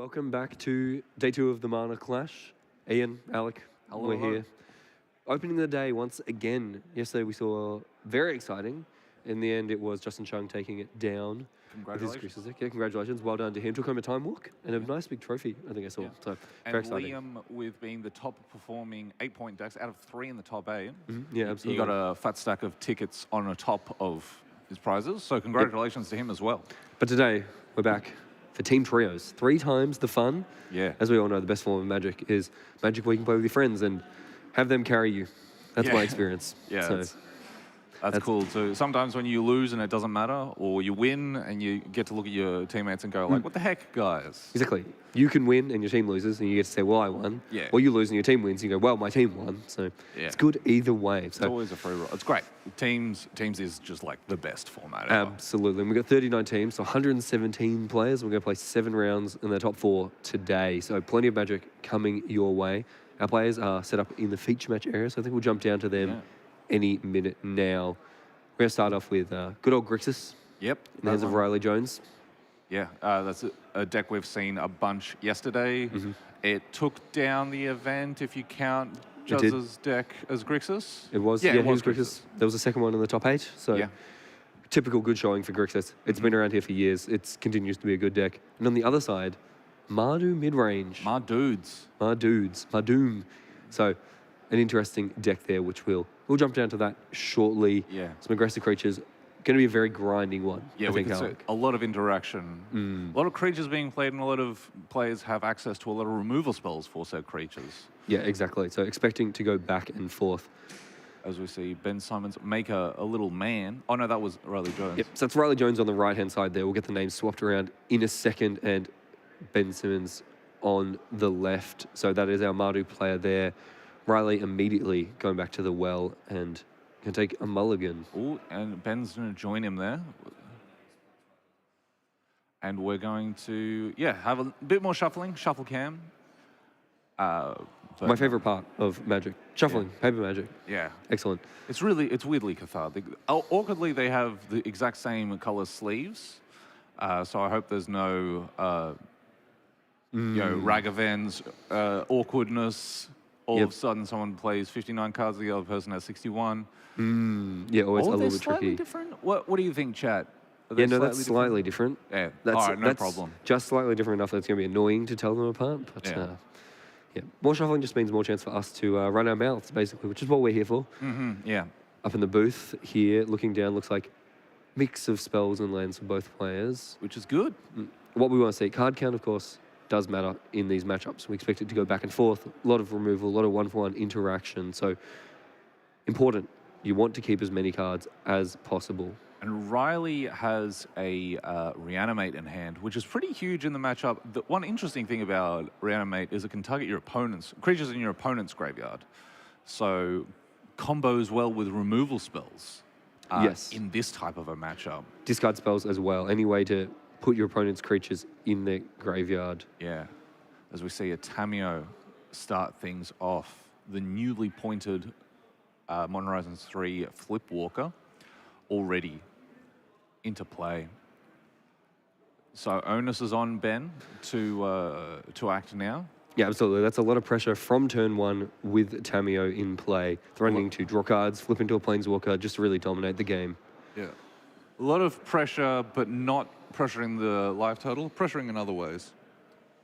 Welcome back to day 2 of the Mana Clash. Ian, Alec, we're here. Opening the day once again. Yesterday we saw very exciting. In the end, it was Justin Chung taking it down. Congratulations. With his Grixis. Yeah, congratulations. Well done to him. Took home a time walk and a nice big trophy, I think I saw. Yeah. So, and very exciting. Liam, with being the top performing 8-point decks out of 3 in the top 8, Yeah, absolutely. he got a fat stack of tickets on the top of his prizes. So congratulations to him as well. But today, we're back for team trios. 3 times the fun. Yeah. As we all know, the best form of Magic is Magic where you can play with your friends and have them carry you. That's my experience. Yeah, So, that's cool. So sometimes when you lose and it doesn't matter, or you win and you get to look at your teammates and go like, what the heck, guys? exactly. You can win and your team loses and you get to say, well, I won. Yeah. Or you lose and your team wins and you go, well, my team won. So it's good either way. It's So always a free roll. It's great. Teams is just like the best format ever. absolutely. And we've got 39 teams, so 117 players. We're going to play 7 rounds in the top 4 today. So plenty of Magic coming your way. Our players are set up in the feature match area, so I think we'll jump down to them any minute now. We're going to start off with good old Grixis. Yep. In the hands of Riley Jones. Yeah, that's a deck we've seen a bunch yesterday. It took down the event if you count Juzz's deck as Grixis. It was, it was Grixis. There was a second one in the top 8, so typical good showing for Grixis. It's been around here for years. It continues to be a good deck. And on the other side, Mardu mid-range. Mardoom. So an interesting deck there, which we'll jump down to that shortly. Yeah. Some aggressive creatures. Going to be a very grinding one. Yeah, we can see a lot of interaction. A lot of creatures being played, and a lot of players have access to a lot of removal spells for said creatures. Yeah, exactly. So expecting to go back and forth. As we see Ben Simons make a little man. Oh no, that was Riley Jones. Yep, so it's Riley Jones on the right-hand side there. We'll get the names swapped around in a second, and Ben Simmons on the left. So that is our Mardu player there. Riley immediately going back to the well and can take a mulligan. Oh, and Ben's going to join him there. And we're going to, have a bit more shuffling, shuffle cam. My favorite part of Magic. Shuffling, paper Magic. Yeah. Excellent. It's weirdly cathartic. Awkwardly, they have the exact same color sleeves. So I hope there's no, ragavens, awkwardness. All of a sudden, someone plays 59 cards, the other person has 61. Yeah, always a little bit slightly tricky. different? What do you think, chat? Yeah, no, that's slightly different. Yeah, that's, all right, no that's problem. Just slightly different enough that it's going to be annoying to tell them apart. But more shuffling just means more chance for us to run our mouths, basically, which is what we're here for. Yeah. Up in the booth here, looking down, looks like mix of spells and lands for both players. Which is good. What we want to see, card count, of course, does matter in these matchups. We expect it to go back and forth, a lot of removal, a lot of one-for-one interaction. So important. You want to keep as many cards as possible. And Riley has a Reanimate in hand, which is pretty huge in the matchup. The one interesting thing about Reanimate is it can target your creatures in your opponent's graveyard. So combos well with removal spells in this type of a matchup. Discard spells as well. Any way to put your opponent's creatures in their graveyard. Yeah. As we see a Tameo start things off. The newly pointed Modern Horizons 3 Flip Walker already into play. So onus is on Ben to act now. Yeah, absolutely. That's a lot of pressure from turn 1 with Tameo in play. Threatening to draw cards, flip into a Planeswalker, just to really dominate the game. Yeah. A lot of pressure, but not pressuring the life total, pressuring in other ways.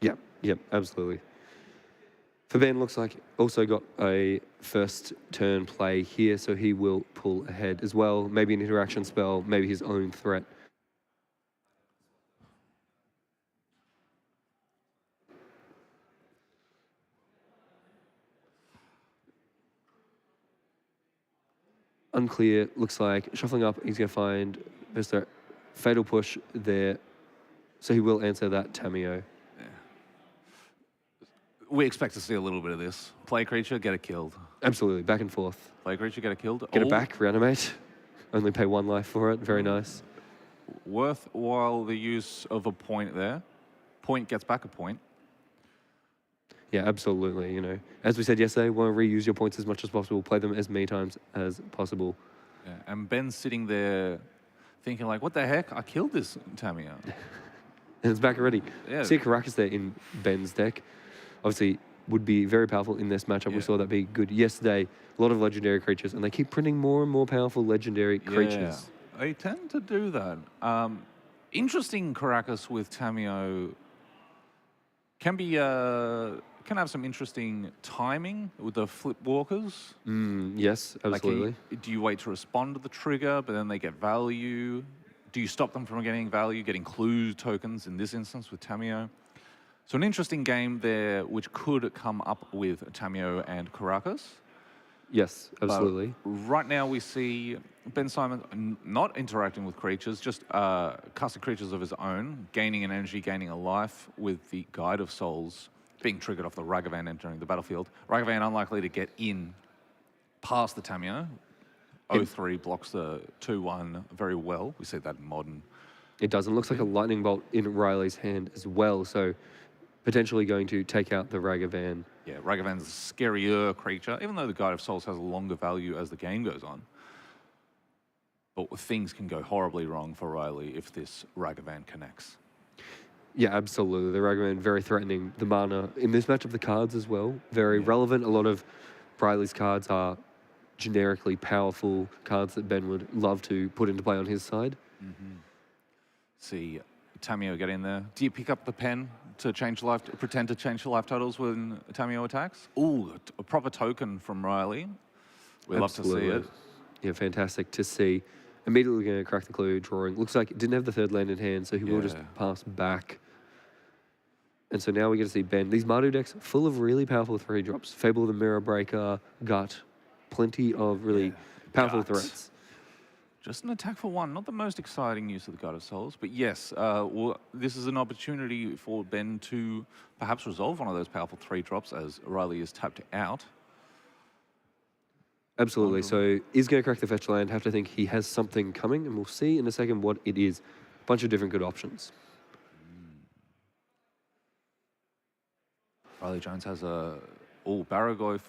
Yep, absolutely. For Ben, looks like also got a first turn play here, so he will pull ahead as well. Maybe an interaction spell, maybe his own threat. Unclear, looks like shuffling up, he's going to find just a fatal push there. So he will answer that Tameo. Yeah. We expect to see a little bit of this. Play creature, get it killed. Absolutely, back and forth. Play creature, get it killed. Get it back, reanimate. Only pay 1 life for it, very nice. Worthwhile the use of a point there. Point gets back a point. Yeah, absolutely, you know. As we said yesterday, want to reuse your points as much as possible, play them as many times as possible. Yeah, and Ben's sitting there thinking like, what the heck? I killed this Tameo. And it's back already. Yeah. See Caracas there in Ben's deck. Obviously, would be very powerful in this matchup. Yeah. We saw that be good yesterday. A lot of legendary creatures, and they keep printing more and more powerful legendary creatures. Yeah, they tend to do that. Interesting Caracas with Tamio can be can have some interesting timing with the flip walkers. Yes, absolutely. Like, do you wait to respond to the trigger, but then they get value? Do you stop them from getting value, getting clue tokens in this instance with Tamio? So an interesting game there, which could come up with Tamio and Caracas. Yes, absolutely. But right now we see Ben Simon not interacting with creatures, just casting creatures of his own, gaining an energy, gaining a life with the Guide of Souls being triggered off the Ragavan entering the battlefield. Ragavan unlikely to get in past the Tamio. 0-3 blocks the 2-1 very well. We see that in Modern. It does. It looks like a lightning bolt in Riley's hand as well. So potentially going to take out the Ragavan. Yeah, Ragavan's a scarier creature, even though the Guide of Souls has a longer value as the game goes on. But things can go horribly wrong for Riley if this Ragavan connects. Yeah, absolutely. The Ragavan, very threatening. The mana in this matchup, the cards as well, very relevant. A lot of Riley's cards are generically powerful cards that Ben would love to put into play on his side. See Tamio get in there. Do you pick up the pen to change life, pretend to change life totals when Tamio attacks? Ooh, a proper token from Riley. We love to see it. Yeah, fantastic to see. Immediately going to crack the clue, drawing. Looks like it didn't have the third land in hand, so he will just pass back. And so now we get to see Ben. These Mardu decks full of really powerful 3-drops. Fable the Mirror Breaker, Gut, plenty of really powerful threats. Just an attack for 1, not the most exciting use of the Guide of Souls, but yes, well, this is an opportunity for Ben to perhaps resolve one of those powerful 3-drops as Riley is tapped out. Absolutely. So is going to crack the fetch land. Have to think he has something coming, and we'll see in a second what it is. A bunch of different good options. Riley Jones has a... Oh, Barragoyf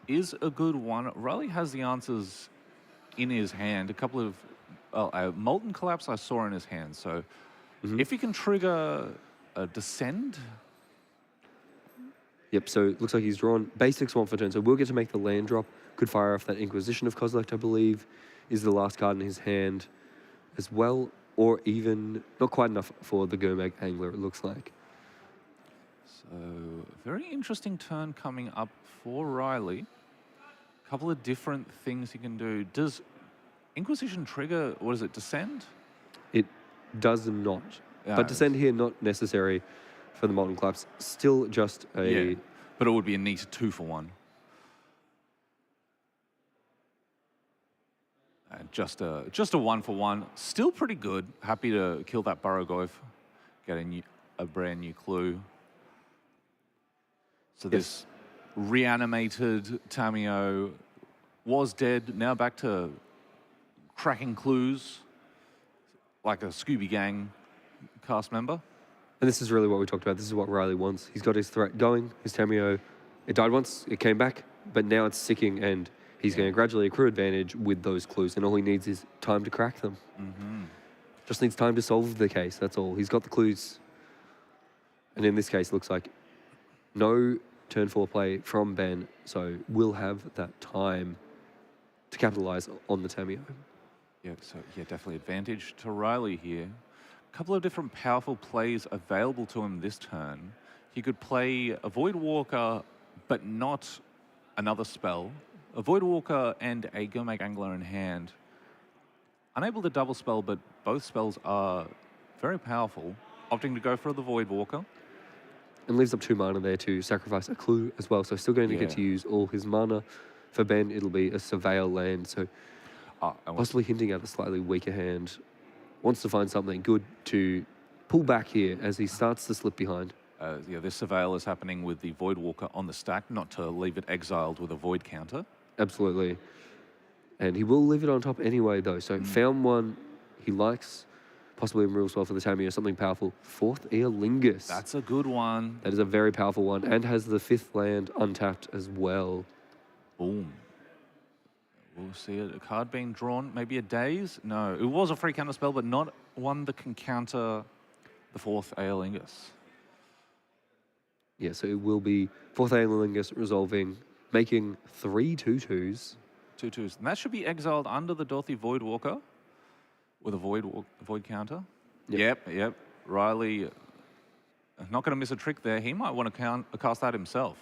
is a good one. Riley has the answers in his hand. A couple of... a Molten Collapse I saw in his hand. So if he can trigger a Descend... Yep, so it looks like he's drawn basic Swamp for turn, so we'll get to make the land drop. Could fire off that Inquisition of Kozilek, I believe, is the last card in his hand as well, or even not quite enough for the Gomag Angler, it looks like. So, very interesting turn coming up for Riley. A couple of different things he can do. Does Inquisition trigger, what is it, Descend? It does not. But Descend here, not necessary for the Molten Collapse. Still just a... Yeah, but it would be a neat 2 for 1. And just a 1 for 1. Still pretty good. Happy to kill that Barragoyf. Get a brand new clue. So this reanimated Tamio was dead. Now back to cracking clues like a Scooby Gang cast member. And this is really what we talked about. This is what Riley wants. He's got his threat going. His Tamio, it died once, it came back, but now it's sicking, and he's going to gradually accrue advantage with those clues, and all he needs is time to crack them. Just needs time to solve the case, that's all. He's got the clues. And in this case, it looks like no turn 4 play from Ben, so we'll have that time to capitalize on the Tamio. Yeah, so definitely advantage to Riley here. A couple of different powerful plays available to him this turn. He could play a Void Walker, but not another spell. A Void Walker and a Gomag Angler in hand. Unable to double spell, but both spells are very powerful. Opting to go for the Void Walker. And leaves up 2 mana there to sacrifice a clue as well. So still going to get to use all his mana. For Ben, it'll be a Surveil land. So possibly hinting at a slightly weaker hand. Wants to find something good to pull back here as he starts to slip behind. This Surveil is happening with the Void Walker on the stack, not to leave it exiled with a Void counter. Absolutely. And he will leave it on top anyway, though. So found one he likes, possibly in real spell for the Tamio, something powerful. 4th Eolingus. That's a good one. That is a very powerful one, and has the 5th land untapped as well. Boom. We'll see a card being drawn. Maybe a Daze? No, it was a free counter spell, but not one that can counter the 4th Aeolingus. Yeah, so it will be 4th Aeolingus resolving, making 3 2/2s. 2/2s. And that should be exiled under the Dorothy Voidwalker with a void counter. Yep. Riley, not going to miss a trick there. He might want to cast that himself.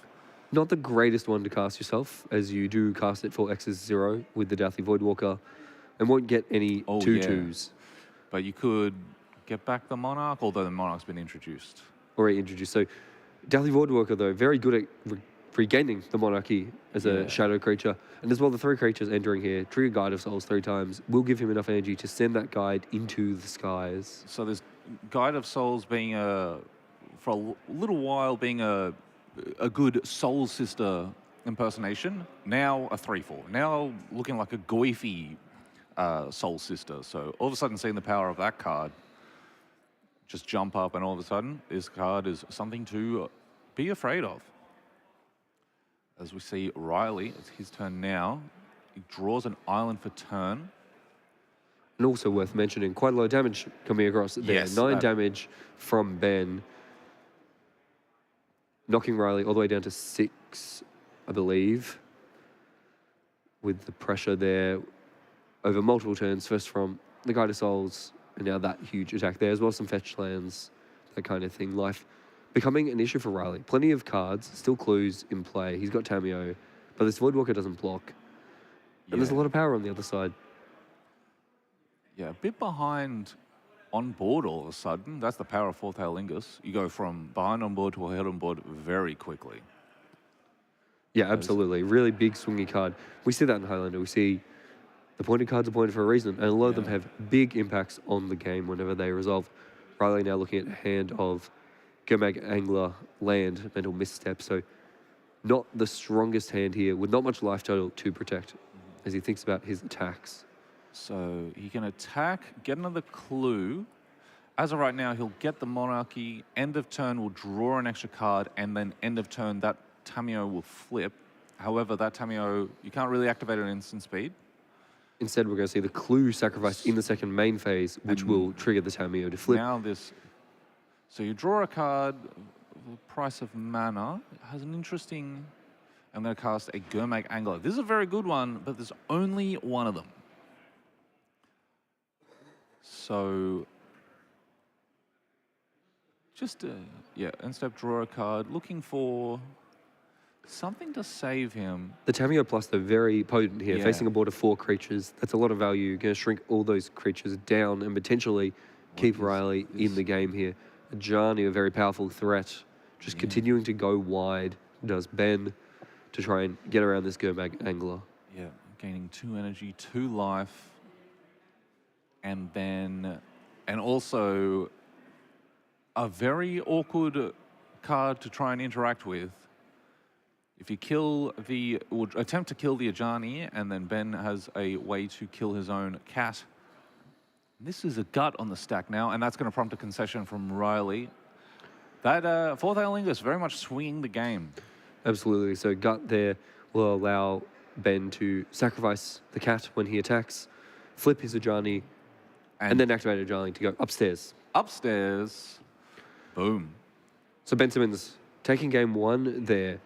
Not the greatest one to cast yourself, as you do cast it for X's 0 with the Deathly Voidwalker, and won't get any 2/2s. But you could get back the Monarch, although the Monarch's been introduced. Already introduced. So Deathly Voidwalker, though, very good at regaining the Monarchy as a shadow creature. And as well, the 3 creatures entering here, trigger Guide of Souls 3 times, will give him enough energy to send that guide into the skies. So there's Guide of Souls being for a little while, being a good Soul Sister impersonation. Now a 3/4. Now looking like a goify Soul Sister. So all of a sudden seeing the power of that card just jump up, and all of a sudden this card is something to be afraid of. As we see Riley, it's his turn now. He draws an island for turn. And also worth mentioning, quite a lot of damage coming across there. Yes, 9 damage from Ben, knocking Riley all the way down to 6, I believe, with the pressure there over multiple turns, first from the Guide of Souls, and now that huge attack there, as well as some fetch lands, that kind of thing. Life becoming an issue for Riley. Plenty of cards, still clues in play. He's got Tameo, but this Voidwalker doesn't block. And there's a lot of power on the other side. Yeah, a bit behind on board all of a sudden. That's the power of 4th Aeolingus. You go from behind on board to ahead on board very quickly. Yeah, absolutely. Really big swingy card. We see that in Highlander. We see the pointed cards are pointed for a reason, and a lot of them have big impacts on the game whenever they resolve. Riley now looking at a hand of Gomag Angler, land, mental misstep. So not the strongest hand here, with not much life total to protect as he thinks about his attacks. So he can attack, get another clue. As of right now, he'll get the Monarchy. End of turn, will draw an extra card, and then end of turn, that Tameo will flip. However, that Tameo, you can't really activate it at instant speed. Instead, we're going to see the clue sacrificed in the second main phase, which will trigger the Tameo to flip. Now so you draw a card, the price of mana. It has an interesting, I'm going to cast a Gomag Angler. This is a very good one, but there's only one of them. So, just, end-step draw a card, looking for something to save him. The Tameo Plus, they're very potent here, facing a board of 4 creatures. That's a lot of value. Going to shrink all those creatures down and potentially keep Riley in the game here. Ajani, a very powerful threat, just continuing to go wide, does Ben, to try and get around this Gomag Angler. Yeah, gaining 2 energy, 2 life. And then, and also a very awkward card to try and interact with. If you or attempt to kill the Ajani, and then Ben has a way to kill his own cat. This is a gut on the stack now, and that's going to prompt a concession from Riley. That 4th Aeolingus very much swinging the game. Absolutely. So gut there will allow Ben to sacrifice the cat when he attacks, flip his Ajani, and then activate Ajani to go upstairs. Upstairs. Boom. So Ben Simmons taking game 1 there.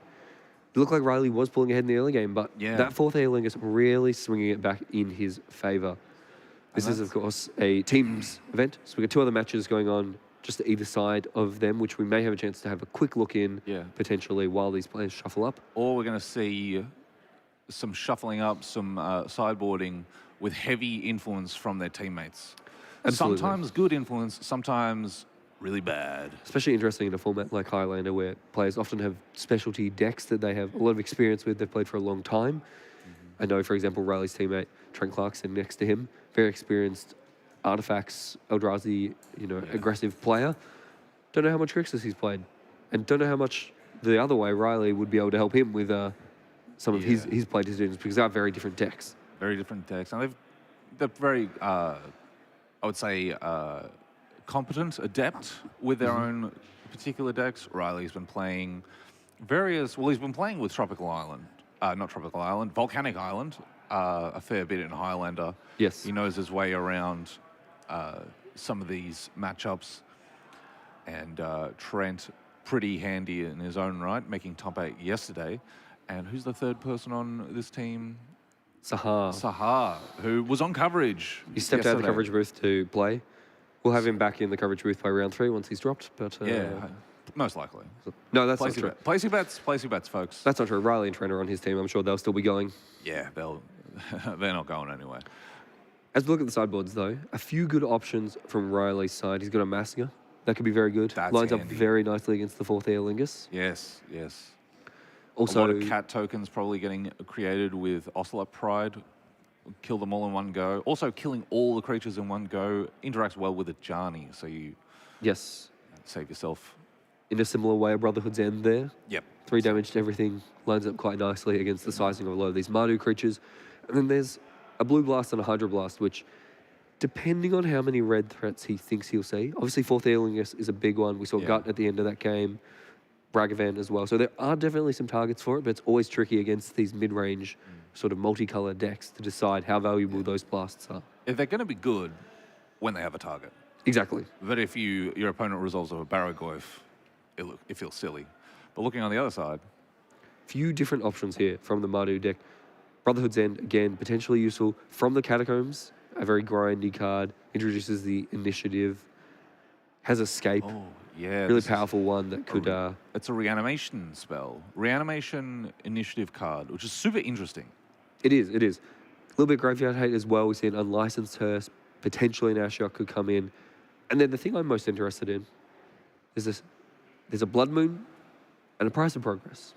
It looked like Riley was pulling ahead in the early game, but that 4th Aeolingus really swinging it back in his favour. This is, of course, a teams event. So we've got 2 other matches going on just to either side of them, which we may have a chance to have a quick look in potentially while these players shuffle up. Or we're going to see some shuffling up, some sideboarding with heavy influence from their teammates. Absolutely. Sometimes good influence, sometimes really bad. Especially interesting in a format like Highlander, where players often have specialty decks that they have a lot of experience with, they've played for a long time. I know, for example, Riley's teammate, Trent Clarkson, next to him, very experienced artifacts, Eldrazi, aggressive player. Don't know how much Grixis he's played. And don't know how much the other way Riley would be able to help him with some of his play decisions, because they are very different decks. Very different decks. And they're very, I would say, competent, adept with their own particular decks. Riley's been playing he's been playing with Tropical Island. Not Tropical Island, Volcanic Island, a fair bit in Highlander. Yes. He knows his way around some of these matchups. And Trent, pretty handy in his own right, making top 8 yesterday. And who's the third person on this team? Sahar. Sahar, who was on coverage. He stepped out of the yesterday. coverage booth to play. We'll have him back in the coverage booth by round 3 once he's dropped. But Yeah, most likely. no, that's not Place true. your bets, folks. That's not true. Riley and Trent are on his team. I'm sure they'll still be going. Yeah, they're not going anywhere. As we look at the sideboards, though, a few good options from Riley's side. He's got a Massinger. That could be very good. That's Lines up handy. very nicely against the 4th Aerlingus. Yes. Also, a lot of cat tokens probably getting created with Ocelot Pride. Kill them all in one go. Also, killing all the creatures in one go interacts well with a Ajani, so you yes, save yourself. in a similar way, a Brotherhood's End there. Yep. 3 damage to everything. Lines up quite nicely against the sizing of a lot of these Mardu creatures. And then there's a Blue Blast and a Hydro Blast, which, depending on how many red threats he thinks he'll see, obviously 4th Aerlingus is a big one. We saw Yeah. Gut at the end of that game. Bragavan as well. So there are definitely some targets for it, but it's always tricky against these mid-range sort of multicolour decks to decide how valuable those blasts are. If they're going to be good when they have a target. Exactly. But if your opponent resolves with a Barragoyf, it feels silly. But looking on the other side, Few different options here from the Mardu deck. Brotherhood's End, again, potentially useful. From the Catacombs, a very grindy card, introduces the initiative, has Escape, yeah, really this is powerful one that could... it's a reanimation spell, reanimation initiative card, which is super interesting. It is. A little bit graveyard hate as well. We see an unlicensed Hearse, potentially an Ashiok could come in. And then the thing I'm most interested in is this. There's a Blood Moon and a Price of Progress.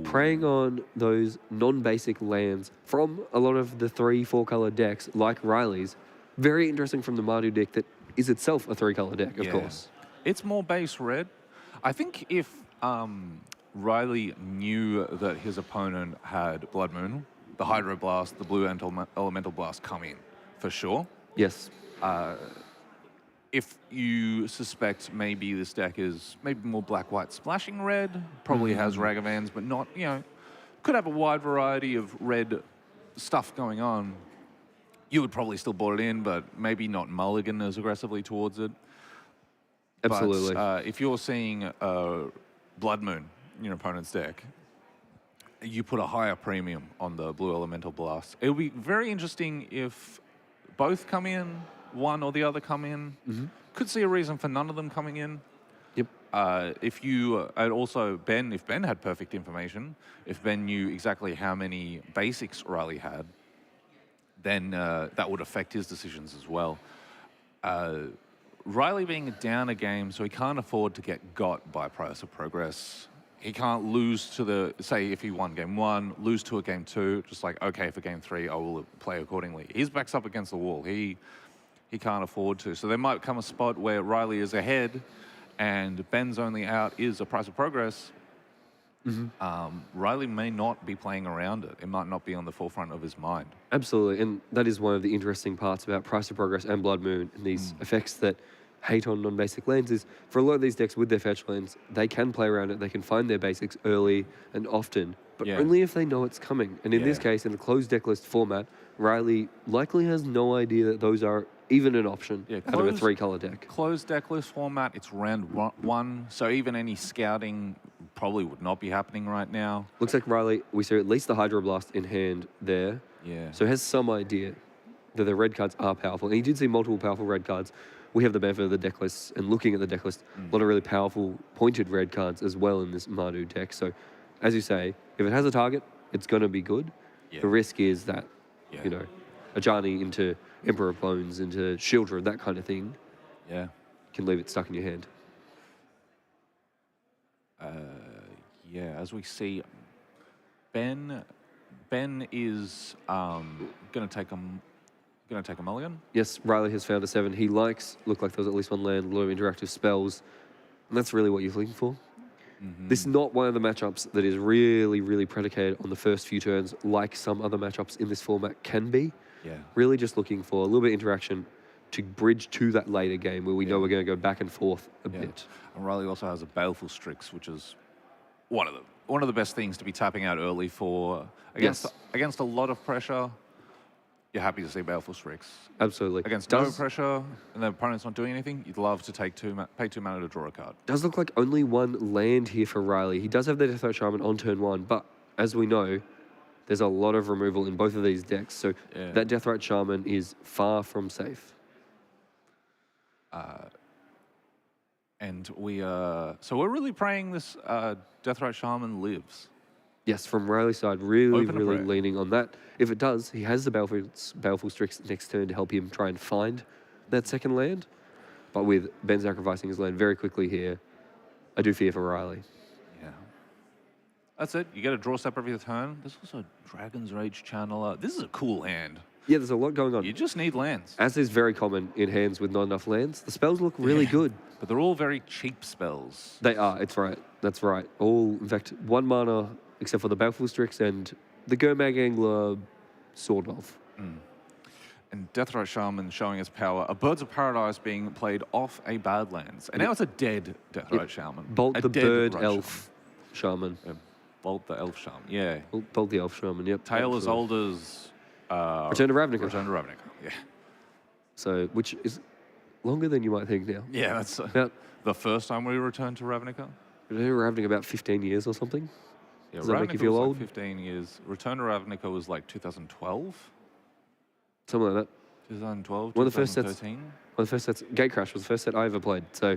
Preying on those non-basic lands from a lot of the 3-4 color decks, like Riley's. Very interesting from the Mardu deck that is itself a 3-color deck, of course. It's more base red. I think if Riley knew that his opponent had Blood Moon, the Hydro Blast, the Blue Elemental Blast come in, for sure. Yes. If you suspect maybe this deck is maybe more black-white splashing red, probably has Ragavans, but not, could have a wide variety of red stuff going on, you would probably still board it in, but maybe not mulligan as aggressively towards it. Absolutely. But if you're seeing Blood Moon in your opponent's deck, you put a higher premium on the Blue Elemental Blast. It'll be very interesting if both come in, one or the other come in. Could see a reason for none of them coming in. Yep. And also Ben, if Ben had perfect information, if Ben knew exactly how many basics Riley had, then that would affect his decisions as well. Riley being down a game, so he can't afford to get got by Price of Progress. He can't lose to say if he won game 1, lose to a game 2, just like, okay, for game 3, I will play accordingly. His back's up against the wall. He can't afford to. So there might come a spot where Riley is ahead and Ben's only out is a Price of Progress. Riley may not be playing around it. It might not be on the forefront of his mind. Absolutely. And that is one of the interesting parts about Price of Progress and Blood Moon and these effects that hate on non-basic lands is for a lot of these decks with their fetch lands, they can play around it. They can find their basics early and often, but only if they know it's coming. And in this case, in a closed deck list format, Riley likely has no idea that those are even an option out of a 3-color deck. Closed deck list format, it's round 1, so even any scouting probably would not be happening right now. Looks like Riley, we see at least the Hydro Blast in hand there. Yeah. So he has some idea that the red cards are powerful. And he did see multiple powerful red cards. We have the benefit of the deck list, and looking at the deck list, a lot of really powerful pointed red cards as well in this Mardu deck. So, as you say, if it has a target, it's going to be good. The risk is that, Ajani into Emperor of Bones, into Shieldred, that kind of thing, can leave it stuck in your hand. As we see, Ben is going to take a mulligan. Yes, Riley has found a 7. He looked like there was at least one land, a lot of interactive spells, and that's really what you're looking for. This is not one of the matchups that is really, really predicated on the first few turns like some other matchups in this format can be. Really just looking for a little bit of interaction to bridge to that later game where we know we're going to go back and forth a bit. And Riley also has a Baleful Strix, which is one of the best things to be tapping out early for against a lot of pressure. you're happy to see Baleful Strix. Absolutely. Against no pressure, and the opponent's not doing anything, you'd love to pay 2 mana to draw a card. Does look like only one land here for Riley. He does have the Deathrite Shaman on turn 1, but as we know, there's a lot of removal in both of these decks, so that Deathrite Shaman is far from safe. And so we're really praying this Deathrite Shaman lives. Yes, from Riley's side, really leaning on that. If it does, he has the Baleful Strix next turn to help him try and find that second land. But with Ben sacrificing his land very quickly here, I do fear for Riley. Yeah. That's it. You get a draw step every turn. There's also Dragon's Rage Channeler. This is a cool hand. Yeah, there's a lot going on. You just need lands. As is very common in hands with not enough lands, the spells look really good. But they're all very cheap spells. They are, it's right. That's right. All, in fact, 1 mana, except for the Baleful Strix and the Gurmag Angler, sort of. And Deathrite Shaman showing its power. A Birds of Paradise being played off a Badlands. And now it's a dead Deathrite Shaman. Bolt the Bird Elf Shaman. Yeah, Bolt the Elf Shaman, yeah. Bolt the Elf Shaman, yep. Tale as old as... Return to Ravnica. Return to Ravnica, yeah. So, which is longer than you might think now. Yeah, that's the first time we returned to Ravnica. Return to Ravnica about 15 years or something. Yeah, Does that make you feel old? Like 15 years. Return to Ravnica was like 2012. Something like that. 2012, One of 2013. One of the first sets. Gatecrash was the first set I ever played. So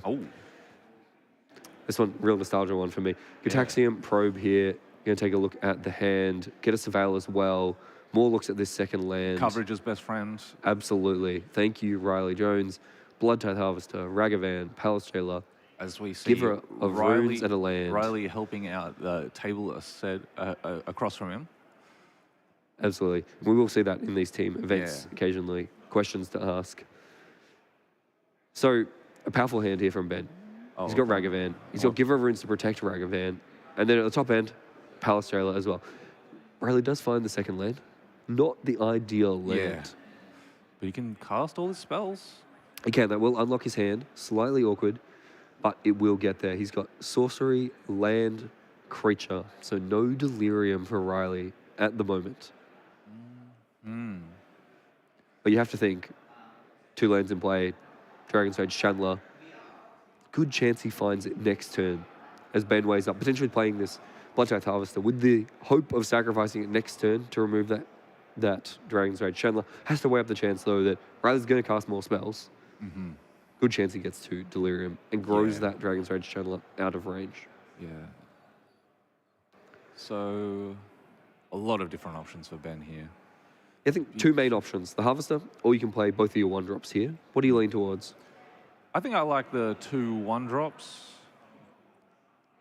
this one, real nostalgia one for me. Gitaxium Probe here. Going to take a look at the hand. Get a Surveil as well. More looks at this second land. Coverage is best friend. Absolutely. Thank you, Riley Jones. Bloodtithe Harvester, Ragavan, Palace Jailer. As we see, Giver of runes and a land. Riley helping out the table across from him. Absolutely. We will see that in these team events occasionally. Questions to ask. So, a powerful hand here from Ben. He's got Ragavan. He's got Giver of Runes to protect Ragavan. And then at the top end, Palace Jailer as well. Riley does find the second land. Not the ideal land. Yeah. But he can cast all his spells. He can. That will unlock his hand. Slightly awkward, but it will get there. He's got sorcery, land, creature. So no delirium for Riley at the moment. But you have to think, 2 lands in play, Dragon's Rage Chandler. Good chance he finds it next turn as Ben weighs up, potentially playing this Bloodtithe Harvester with the hope of sacrificing it next turn to remove that Dragon's Rage Chandler. Has to weigh up the chance, though, that Riley's going to cast more spells. Good chance he gets to Delirium and grows that Dragon's Rage Chandler out of range. Yeah. So, a lot of different options for Ben here. I think 2 main options. The Harvester, or you can play both of your 1-drops here. What do you lean towards? I think I like the 2 1-drops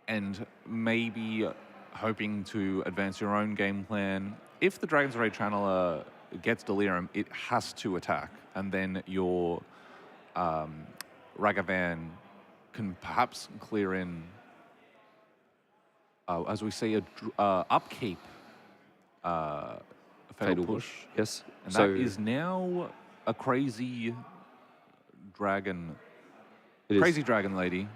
and maybe hoping to advance your own game plan. If the Dragon's Rage Channeler gets Delirium, it has to attack, and then your Ragavan can perhaps clear in, as we see, a upkeep Fatal Push. Yes. And that is now a crazy dragon. Crazy dragon lady. And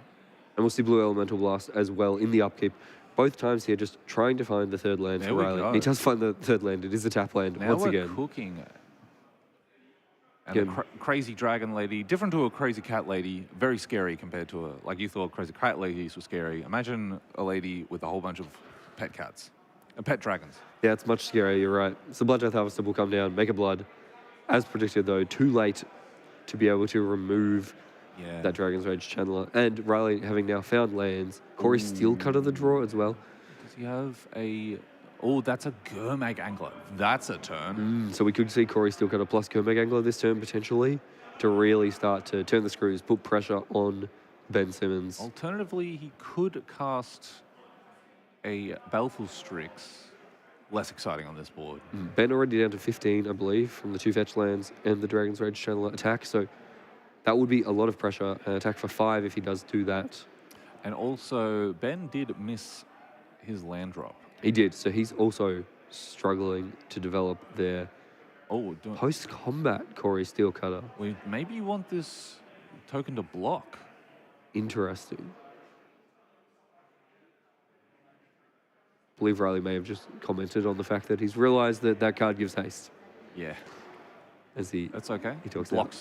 we'll see Blue Elemental Blast as well in the upkeep. Both times here, just trying to find the third land for Riley. He does find the third land. It is a tap land once again. Now we're cooking. And a crazy dragon lady, different to a crazy cat lady, very scary compared to a, like you thought crazy cat ladies were scary. Imagine a lady with a whole bunch of pet cats, pet dragons. Yeah, it's much scarier, you're right. So Bloodtithe Harvester will come down, make a blood. As predicted though, too late to be able to remove that Dragon's Rage Channeler. And Riley having now found lands. Corey Steelcutter the draw as well. Does he have a... Oh, that's a Gurmag Angler. That's a turn. So we could see Corey Steelcutter plus Gurmag Angler this turn potentially to really start to turn the screws, put pressure on Ben Simmons. Alternatively, he could cast a Baleful Strix. Less exciting on this board. Ben already down to 15, I believe, from the 2 fetch lands and the Dragon's Rage Channeler attack. So that would be a lot of pressure. An attack for 5 if he does do that. And also, Ben did miss his land drop. He did. So he's also struggling to develop their post-combat Corey Steelcutter. Maybe you want this token to block. Interesting. I believe Riley may have just commented on the fact that he's realized that that card gives haste. Yeah. as he That's okay. he talks about.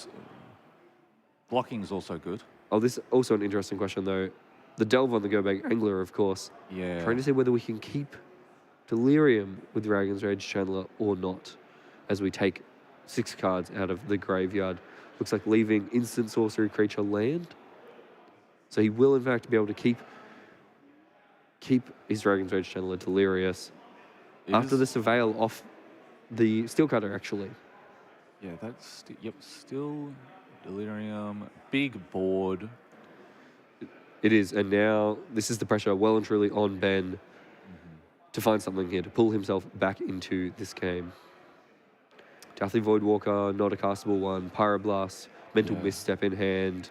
Blocking is also good. Oh, this is also an interesting question, though. The delve on the Go Bag Angler, of course. Yeah. Trying to see whether we can keep Delirium with Dragon's Rage Chandler or not, as we take 6 cards out of the graveyard. Looks like leaving instant sorcery creature land. So he will, in fact, be able to keep his Dragon's Rage Chandler Delirious after the Surveil off the Steel Cutter, actually. Yeah, that's still Delirium, big board. It is, and now this is the pressure well and truly on Ben to find something here, to pull himself back into this game. Deathly Voidwalker, not a castable one. Pyroblast, Mental Misstep in hand.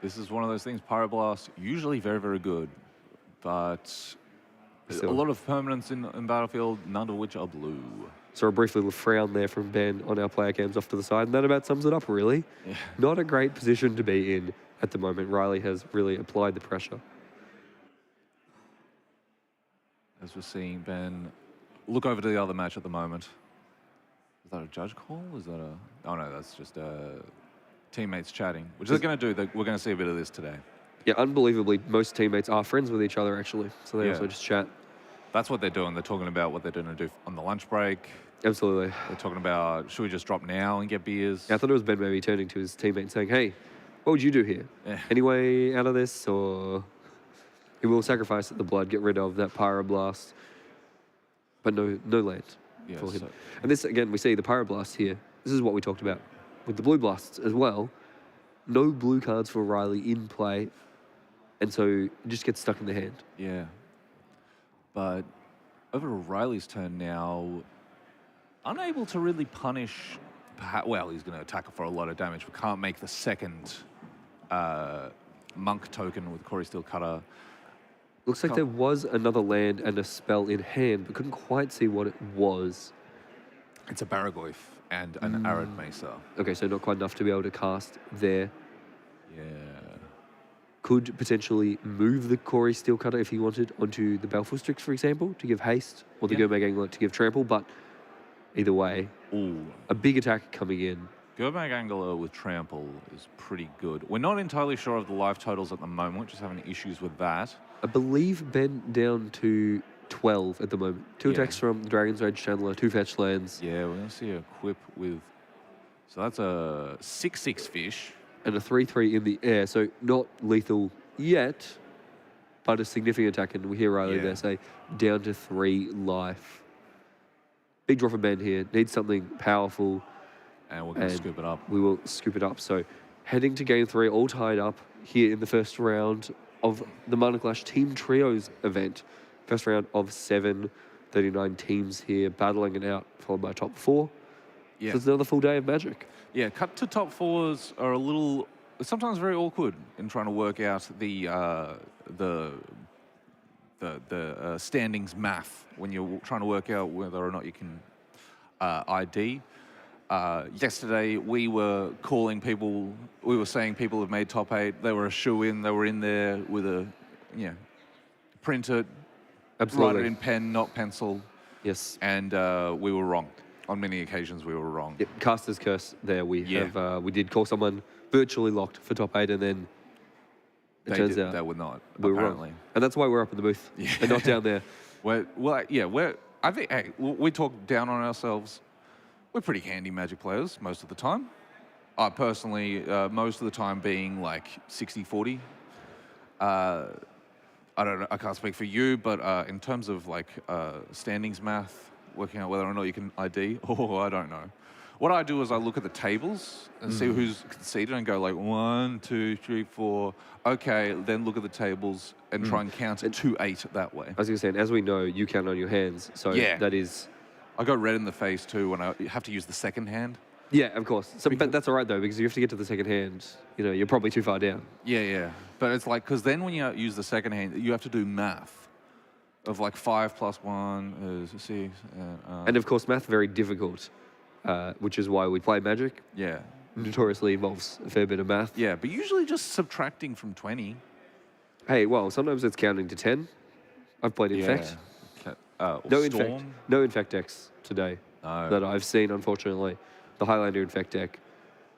This is one of those things. Pyroblast, usually very, very good, but a lot of permanents in Battlefield, none of which are blue. So a brief little frown there from Ben on our player cams off to the side, and that about sums it up, really. Yeah. Not a great position to be in at the moment. Riley has really applied the pressure. As we're seeing Ben look over to the other match at the moment. Is that a judge call? Is that a... Oh, no, that's just teammates chatting, which they're going to do. We're going to see a bit of this today. Yeah, unbelievably, most teammates are friends with each other, actually. So they also just chat. That's what they're doing. They're talking about what they're going to do on the lunch break. Absolutely. They're talking about, should we just drop now and get beers? Yeah, I thought it was Ben maybe turning to his teammate and saying, hey, what would you do here? Yeah. Any way out of this? Or he will sacrifice the blood, get rid of that Pyroblast. But no land for him. And this, again, we see the Pyroblast here. This is what we talked about with the blue blasts as well. No blue cards for Riley in play. And so it just gets stuck in the hand. Yeah. But over to Riley's turn now, unable to really punish, well, he's going to attack for a lot of damage, but can't make the second monk token with Corey Steel Cutter. Looks like there was another land and a spell in hand, but couldn't quite see what it was. It's a Baragoyf and an Arid Mesa. Okay, so not quite enough to be able to cast there. Yeah. Could potentially move the Corey Steel Cutter if he wanted onto the Balfour Strix, for example, to give haste, or the Gomag Angler to give trample, but either way, a big attack coming in. Gomag Angler with trample is pretty good. We're not entirely sure of the life totals at the moment, we're just having issues with that. I believe Ben down to 12 at the moment. 2 attacks from the Dragon's Rage Chandler, 2 fetch lands. Yeah, we're going to see a quip with... So that's a 6/6 fish. And a 3/3 in the air, so not lethal yet, but a significant attack. And we hear Riley there say, down to 3 life. Big draw for Ben here. Needs something powerful. And we're going to scoop it up. We will scoop it up. So heading to game 3, all tied up here in the first round of the Mana Clash Team Trios event. First round of 7, 39 teams here battling it out, followed by top 4. Yeah. So it's another full day of Magic. Yeah, cut to top 4s are a little, sometimes very awkward in trying to work out the standings math when you're trying to work out whether or not you can ID. Yesterday, we were calling people, we were saying people have made top 8. They were a shoe-in. They were in there with a, print it, write it in pen, not pencil. Yes. And we were wrong. On many occasions, we were wrong. Yep, Caster's Curse there. We did call someone virtually locked for top 8, and then it turns out they were not, we were apparently. wrong. And that's why we're up in the booth and not down there. I think, hey, we talk down on ourselves. We're pretty handy Magic players most of the time. I personally, most of the time being like 60-40. I don't know, I can't speak for you, but in terms of like standings math, working out whether or not you can ID, I don't know. What I do is I look at the tables and see who's conceded and go like 1, 2, 3, 4. Okay, then look at the tables and try and count it to 8 that way. I was going to say, and as we know, you count on your hands. So that is... I got red in the face too when I have to use the second hand. Yeah, of course. So, but that's all right though, because you have to get to the second hand. You're probably too far down. Yeah. But it's like, because then when you use the second hand, you have to do math of like 5 plus 1 is 6. And of course, math very difficult, which is why we play Magic. Yeah. Notoriously involves a fair bit of math. Yeah, but usually just subtracting from 20. Hey, well, sometimes it's counting to 10. I've played Infect. No Infect. No Infect decks today that I've seen, unfortunately. the Highlander Infect deck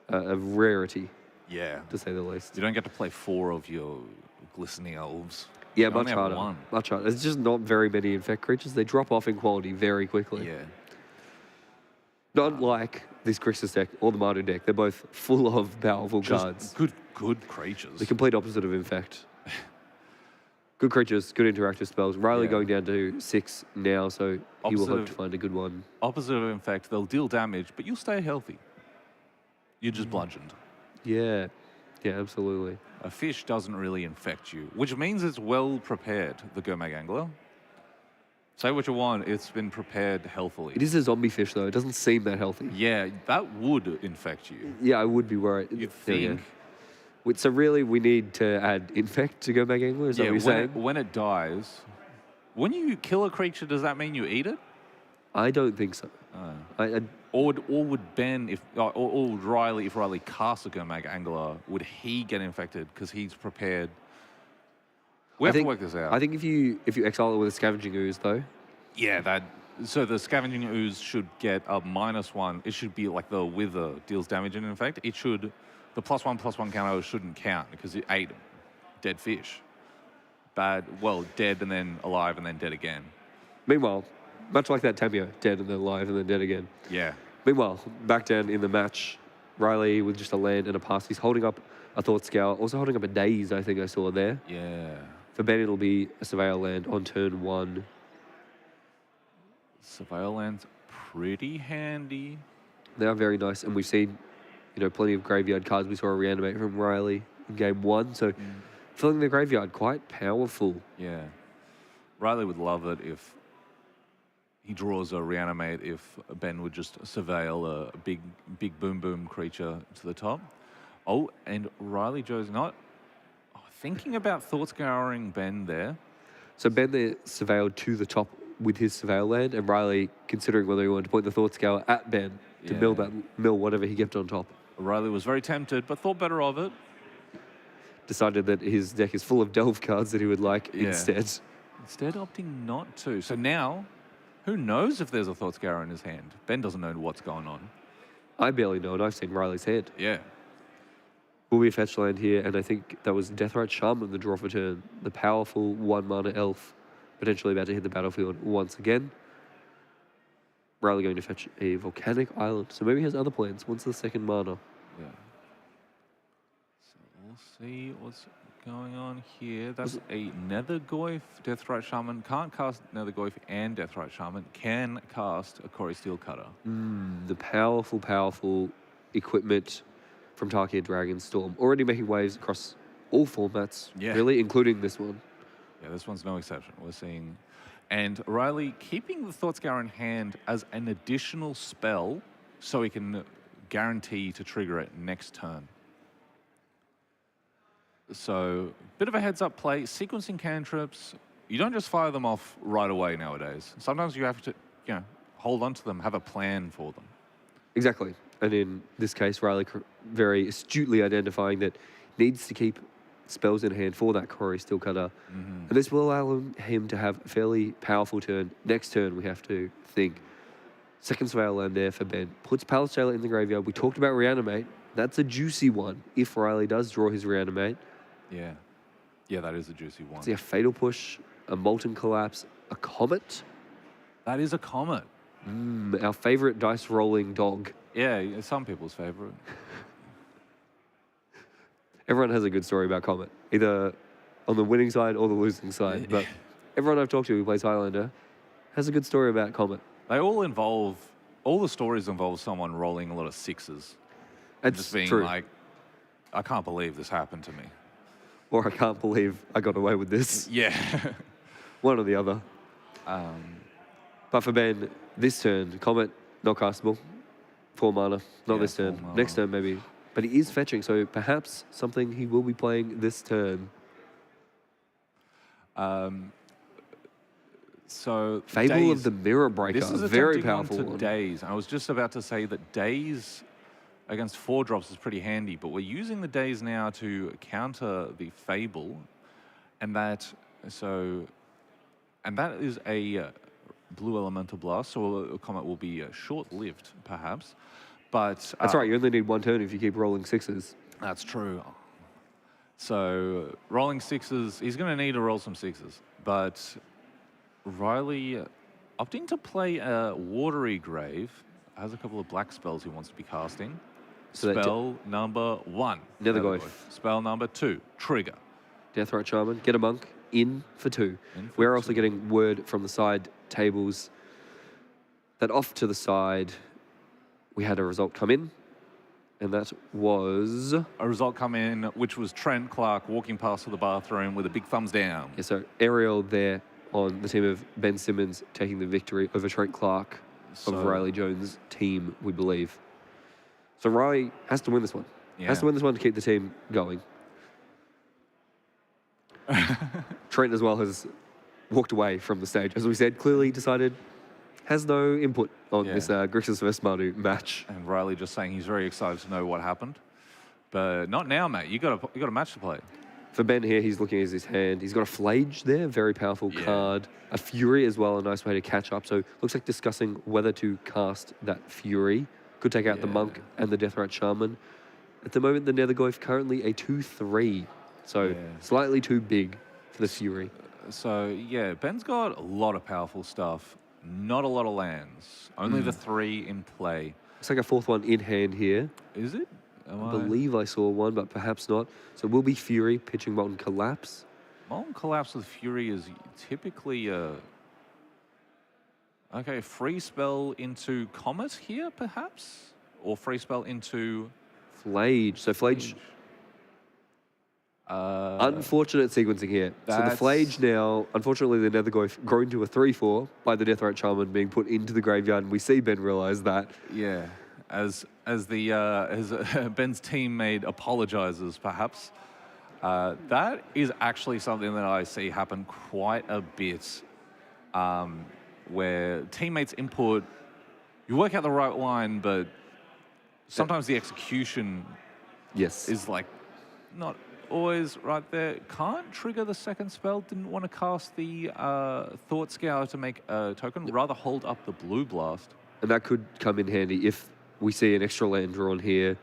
a rarity, Yeah. to say the least. You don't get to play 4 of your glistening elves. Yeah, You much only have harder. 1. Much harder. There's just not very many Infect creatures. They drop off in quality very quickly. Yeah. Not like this Grixis deck or the Mardu deck. They're both full of powerful Just cards. good creatures. The complete opposite of Infect. Good creatures, good interactive spells. Riley Yeah. going down to 6 now, so he will Opposite hope of- to find a good one. Opposite of Infect, they'll deal damage, but you'll stay healthy. You're just bludgeoned. Yeah. Yeah, absolutely. A fish doesn't really infect you, which means it's well prepared, the Gomag Angler. Say what you want, it's been prepared healthily. It is a zombie fish, though. It doesn't seem that healthy. Yeah, that would infect you. Yeah, I would be worried. You'd Yeah, yeah. think. So really, we need to add Infect to go back angler? Is that Yeah, what you're when saying? when it dies, when you kill a creature, does that mean you eat it? I don't think so. I Or would Ben, or would Riley, if Riley casts a Gomag Angler, would he get infected because he's prepared? We have to work this out. I think if you exile it with a Scavenging Ooze, though, Yeah, so the Scavenging Ooze should get a -1. It should be like the Wither deals damage and infect. It should, the +1/+1 counter shouldn't count because it ate dead fish. Dead and then alive and then dead again. meanwhile, much like that Tamio, dead and then alive and then dead again. Yeah. Meanwhile, back down in the match, Riley with just a land and a pass. He's holding up a Thought Scour, also holding up a Daze, I think I saw there. Yeah. For Ben, it'll be a Surveil land on turn 1. Surveil land's pretty handy. They are very nice, and we've seen, plenty of graveyard cards. We saw a Reanimate from Riley in game 1, so filling the graveyard quite powerful. Yeah. Riley would love it if he draws a Reanimate, if Ben would just surveil a big boom boom creature to the top. Oh, and Riley Joe's not thinking about Thought Scouring Ben there. So Ben there surveilled to the top with his Surveil land, and Riley considering whether he wanted to point the Thought Scour at Ben to mill whatever he kept on top. Riley was very tempted, but thought better of it. Decided that his deck is full of Delve cards that he would like Yeah. instead. Instead, opting not to. So now, who knows if there's a Thought Scour in his hand? Ben doesn't know what's going on. I barely know, and I've seen Riley's hand. Yeah. Will be a fetch land here, and I think that was Deathrite Shaman, the draw for turn. The powerful 1-mana elf, potentially about to hit the battlefield once again. Riley going to fetch a Volcanic Island, so maybe he has other plans. What's the second mana? Yeah. So we'll see what's going on here. That's a Nethergoyf. Deathrite Shaman can't cast Nethergoyf and Deathrite Shaman. Can cast a Kori Steelcutter. The powerful equipment from Tarkir Dragonstorm. Already making waves across all formats, Yeah. really, including this one. Yeah, this one's no exception. We're seeing... And Riley keeping the Thought Scour in hand as an additional spell so he can guarantee to trigger it next turn. So, bit of a heads-up play. Sequencing cantrips, you don't just fire them off right away nowadays. Sometimes you have to, hold on to them, have a plan for them. Exactly. And in this case, Riley very astutely identifying that needs to keep spells in hand for that Kori Steelcutter. And this will allow him to have a fairly powerful turn. Next turn, we have to think. Second Surveil land there for Ben. Puts Palace Jailer in the graveyard. We talked about Reanimate. That's a juicy one if Riley does draw his Reanimate. Yeah. Yeah, that is a juicy one. See a Fatal Push, a Molten Collapse, a Comet. That is a Comet. Our favorite dice rolling dog. Yeah, some people's favorite. Everyone has a good story about Comet, either on the winning side or the losing side. But everyone I've talked to who plays Highlander has a good story about Comet. They all the stories involve someone rolling a lot of 6s. And It's just being true. like, I can't believe this happened to me. Or I can't believe I got away with this. Yeah. One or the other. But for Ben, this turn, Comet, not castable. 4 mana, not Yeah, this 4 turn. mana. Next turn, maybe. But he is fetching, so perhaps something he will be playing this turn. So Fable Daze, of the Mirror Breaker, this is a very tempting powerful one to one. Daze. I was just about to say that Daze against 4 drops is pretty handy, but we're using the Daze now to counter the Fable, and that is a blue elemental blast, so a Comet will be short-lived, perhaps. But That's right, you only need one turn if you keep rolling sixes. that's true. So rolling sixes, he's going to need to roll some sixes. But Riley opting to play a Watery Grave, has a couple of black spells he wants to be casting. So that Spell number 1. Nethergoyf. Spell number 2. Trigger. Deathrite Shaman, get a monk in for 2. In for We're also 2. getting word from the side tables that off to the side, we had a result come in, and that was... A result come in, which was Trent Clark walking past to the bathroom with a big thumbs down. Yeah, so Ariel there on the team of Ben Simmons taking the victory over Trent Clark of Riley Jones' team, we believe. So Riley has to win this one. Has to win this one to keep the team going. Trent as well has walked away from the stage. As we said, clearly decided, has no input on this Grixis versus Mardu match. And Riley just saying he's very excited to know what happened. But not now, mate. You got a match to play. For Ben here, he's looking at his hand. He's got a Flage there, very powerful card. A Fury as well, a nice way to catch up. So looks like discussing whether to cast that Fury. Could take out the Monk and the Deathrite Shaman. At the moment, the Nethergoyf currently a 2/3. So slightly too big for the Fury. So, yeah, Ben's got a lot of powerful stuff. Not a lot of lands. Only the 3 in play. Looks like a 4th one in hand here. Is it? I believe I saw one, but perhaps not. So it will be Fury pitching Molten Collapse. Molten Collapse with Fury is typically a... Okay, free spell into Comet here, perhaps? Or free spell into... Flage. So Flage... unfortunate sequencing here. So the Flage now, unfortunately, the Nethergoyf grown to a 3/4 by the Deathrite Shaman being put into the graveyard, and we see Ben realize that. Yeah, as Ben's teammate apologizes, perhaps. That is actually something that I see happen quite a bit, where teammates input, you work out the right line, but sometimes the execution is like not always right there. Can't trigger the second spell. Didn't want to cast the Thought Scour to make a token. Rather hold up the Blue Blast. And that could come in handy if we see an extra land drawn here.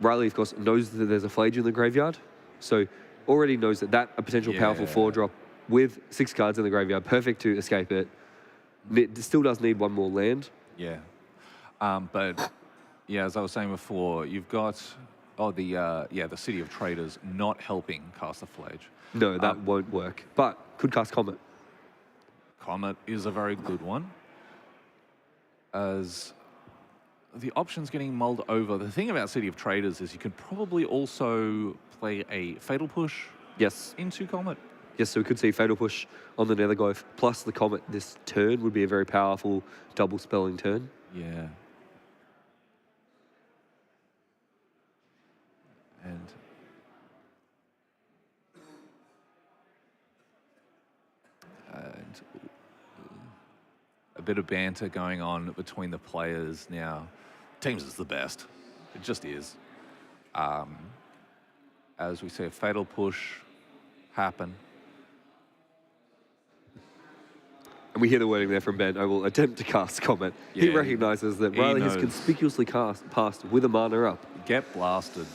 Riley, of course, knows that there's a Flage in the graveyard. So already knows that a potential powerful 4-drop with 6 cards in the graveyard, perfect to escape it. It still does need one more land. Yeah. But, yeah, as I was saying before, you've got... Oh, the City of Traders not helping cast the Flage. No, that won't work. But could cast Comet. Comet is a very good one. As the option's getting mulled over. The thing about City of Traders is you could probably also play a Fatal Push into Comet. Yes, so we could see Fatal Push on the Nethergoyf plus the Comet this turn would be a very powerful double spelling turn. Yeah. And a bit of banter going on between the players now. Teams is the best. It just is. As we see a Fatal Push happen. And we hear the wording there from Ben. I will attempt to cast Comet. Yeah, he recognizes that Riley has conspicuously passed with a mana up. Get blasted.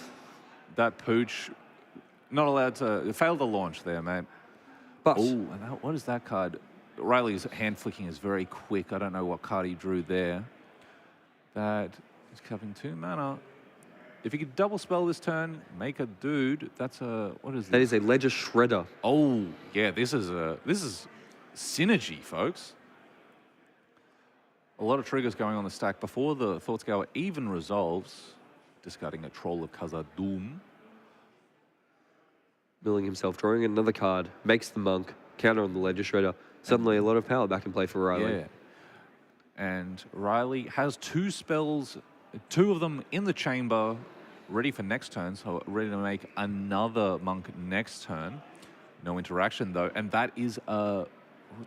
That Pooch, not allowed to, failed to launch there, mate. But, and what is that card? Riley's hand flicking is very quick. I don't know what card he drew there. That is covering 2 mana. If you could double spell this turn, make a dude. That's a, what is this? That is a Ledger Shredder. Oh, yeah, this is synergy, folks. A lot of triggers going on the stack before the Thought Scour even resolves. Discarding a Troll of Khazad-dûm. Milling himself, drawing another card, makes the Monk, counter on the Ledger Shredder. Suddenly a lot of power back in play for Riley. Yeah. And Riley has 2 spells, 2 of them in the chamber, ready for next turn, so ready to make another Monk next turn. No interaction though, and that is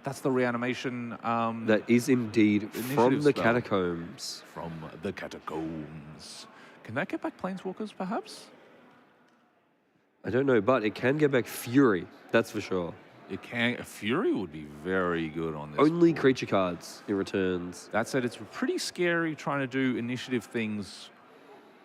that's the reanimation. That is indeed from the Catacombs. From the Catacombs. Can that get back Planeswalkers, perhaps? I don't know, but it can get back Fury, that's for sure. It can. Fury would be very good on this. Only board. creature cards it returns. That said, it's pretty scary trying to do initiative things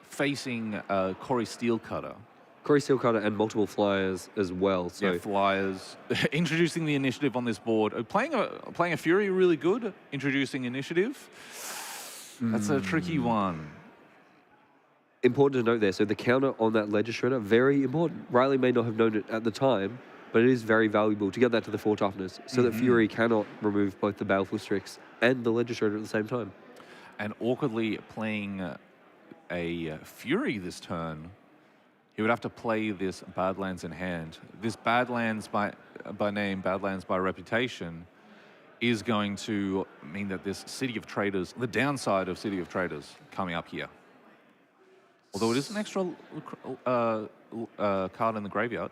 facing Corey Steelcutter. Corey Steelcutter and multiple flyers as well. So Yeah, flyers. Introducing the initiative on this board. Playing a Fury really good. Introducing initiative. That's a tricky one. important to note there. So the counter on that Ledger Shredder, very important. Riley may not have known it at the time, but it is very valuable to get that to the 4 toughness so that Fury cannot remove both the Baleful Strix and the Ledger Shredder at the same time. And awkwardly playing a Fury this turn, he would have to play this Badlands in hand. This Badlands by name, Badlands by reputation, is going to mean that this City of Traders, the downside of City of Traders, coming up here. Although it is an extra card in the graveyard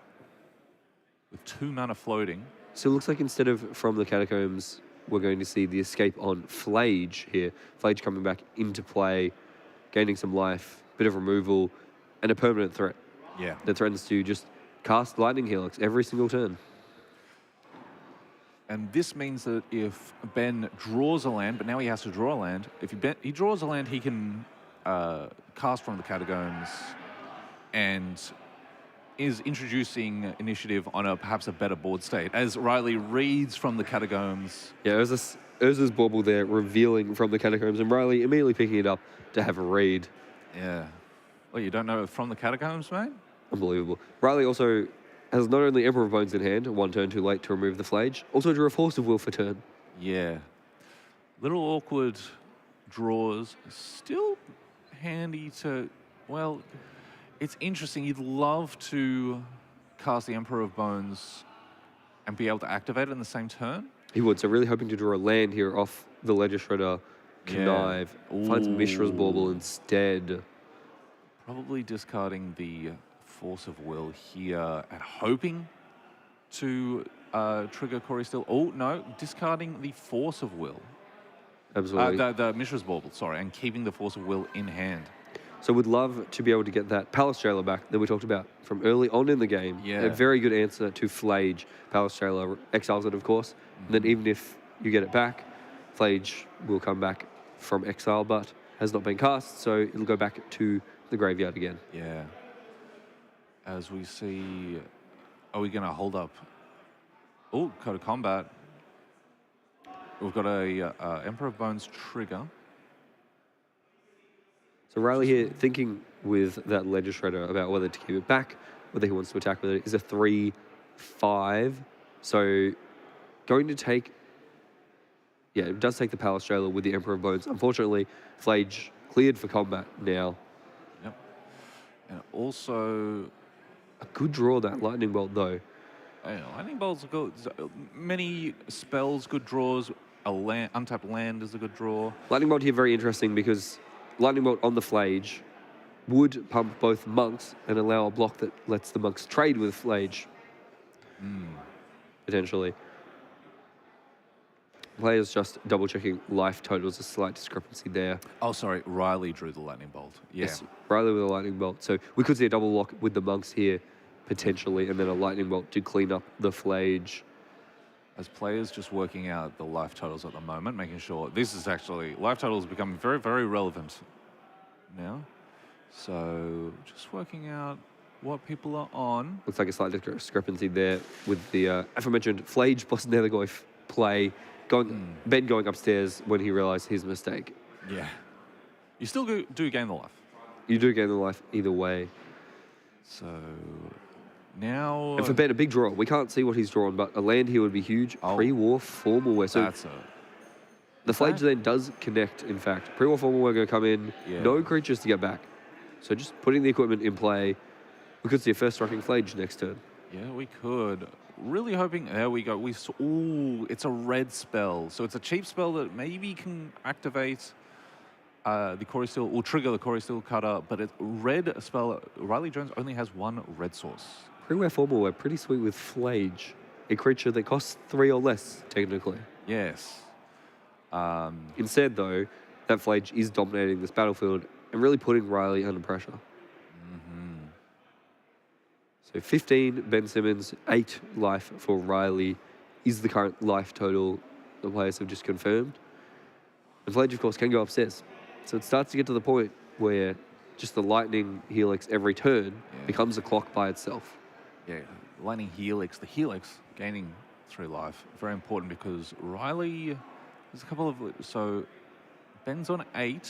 with 2 mana floating. So it looks like instead of from the Catacombs, we're going to see the escape on Flage here. Flage coming back into play, gaining some life, bit of removal, and a permanent threat. Yeah. That threatens to just cast Lightning Helix every single turn. And this means that if Ben draws a land, but now he has to draw a land, if he draws a land, he can cast from the Catacombs and is introducing initiative on perhaps a better board state. As Riley reads from the Catacombs. Yeah, Urza's Bauble there revealing from the Catacombs, and Riley immediately picking it up to have a read. Yeah. Well, you don't know from the Catacombs, mate? Unbelievable. Riley also has not only Emperor of Bones in hand, 1 turn too late to remove the Flage, also drew a Force of Will for turn. Yeah. Little awkward draws. Still handy to, well, it's interesting. You'd love to cast the Emperor of Bones and be able to activate it in the same turn. He would, so really hoping to draw a land here off the Ledger Shredder, connive, finds Mishra's Bauble instead. Probably discarding the Force of Will here and hoping to trigger Corey Steel. Oh, no, discarding the Force of Will. Absolutely. The Mishra's Bauble, sorry, and keeping the Force of Will in hand. So we'd love to be able to get that Palace Jailer back that we talked about from early on in the game. Yeah. A very good answer to Flage. Palace Jailer exiles it, of course. And then even if you get it back, Flage will come back from exile, but has not been cast, so it'll go back to the graveyard again. Yeah. As we see, are we going to hold up? Oh, Code of Combat. We've got a Emperor of Bones trigger. So Riley here thinking with that Ledger Shredder about whether to keep it back, whether he wants to attack with it, is a 3/5. So going to take, yeah, it does take the Palace Jailer with the Emperor of Bones. Unfortunately, Flage cleared for combat now. Yep. And also, A good draw, that Lightning Bolt, though. Lightning Bolt's good. Many spells, good draws. A land, untapped land is a good draw. Lightning Bolt here very interesting because Lightning Bolt on the Flage would pump both monks and allow a block that lets the monks trade with Flage. Potentially. Players just double checking life totals, a slight discrepancy there. Oh, sorry, Riley drew the Lightning Bolt. Yeah. Yes, Riley with a Lightning Bolt. So we could see a double lock with the monks here, potentially, and then a Lightning Bolt to clean up the Flage. As players just working out the life totals at the moment, making sure this is actually, life totals becoming very, very relevant now. So just working out what people are on. Looks like a slight discrepancy there with the aforementioned Flage plus Nethergoyf play. Ben going upstairs when he realised his mistake. Yeah. You still do gain the life. You do gain the life either way. So now... And for Ben, a big draw. We can't see what he's drawn, but a land here would be huge. Oh. Pre-war Formalware. So That's the Flage then does connect, in fact. Pre-war Formalware going to come in. Yeah. No creatures to get back. So just putting the equipment in play. We could see a first striking Flage next turn. Yeah, we could. Really hoping, there we go. Ooh, it's a red spell. So it's a cheap spell that maybe can activate the Corey Steel, will trigger the Corey Steel Cutter, but it's red spell. Riley Jones only has 1 red source. Pre-war Formalware, pretty sweet with Flage. A creature that costs 3 or less, technically. Yes. Instead, though, that Flage is dominating this battlefield and really putting Riley under pressure. So 15, Ben Simmons, 8 life for Riley is the current life total the players have just confirmed. And Fledge, of course, can go upstairs. So it starts to get to the point where just the lightning helix every turn becomes a clock by itself. Yeah, lightning helix. The helix gaining 3 life. Very important because Riley, there's a couple of, so Ben's on 8.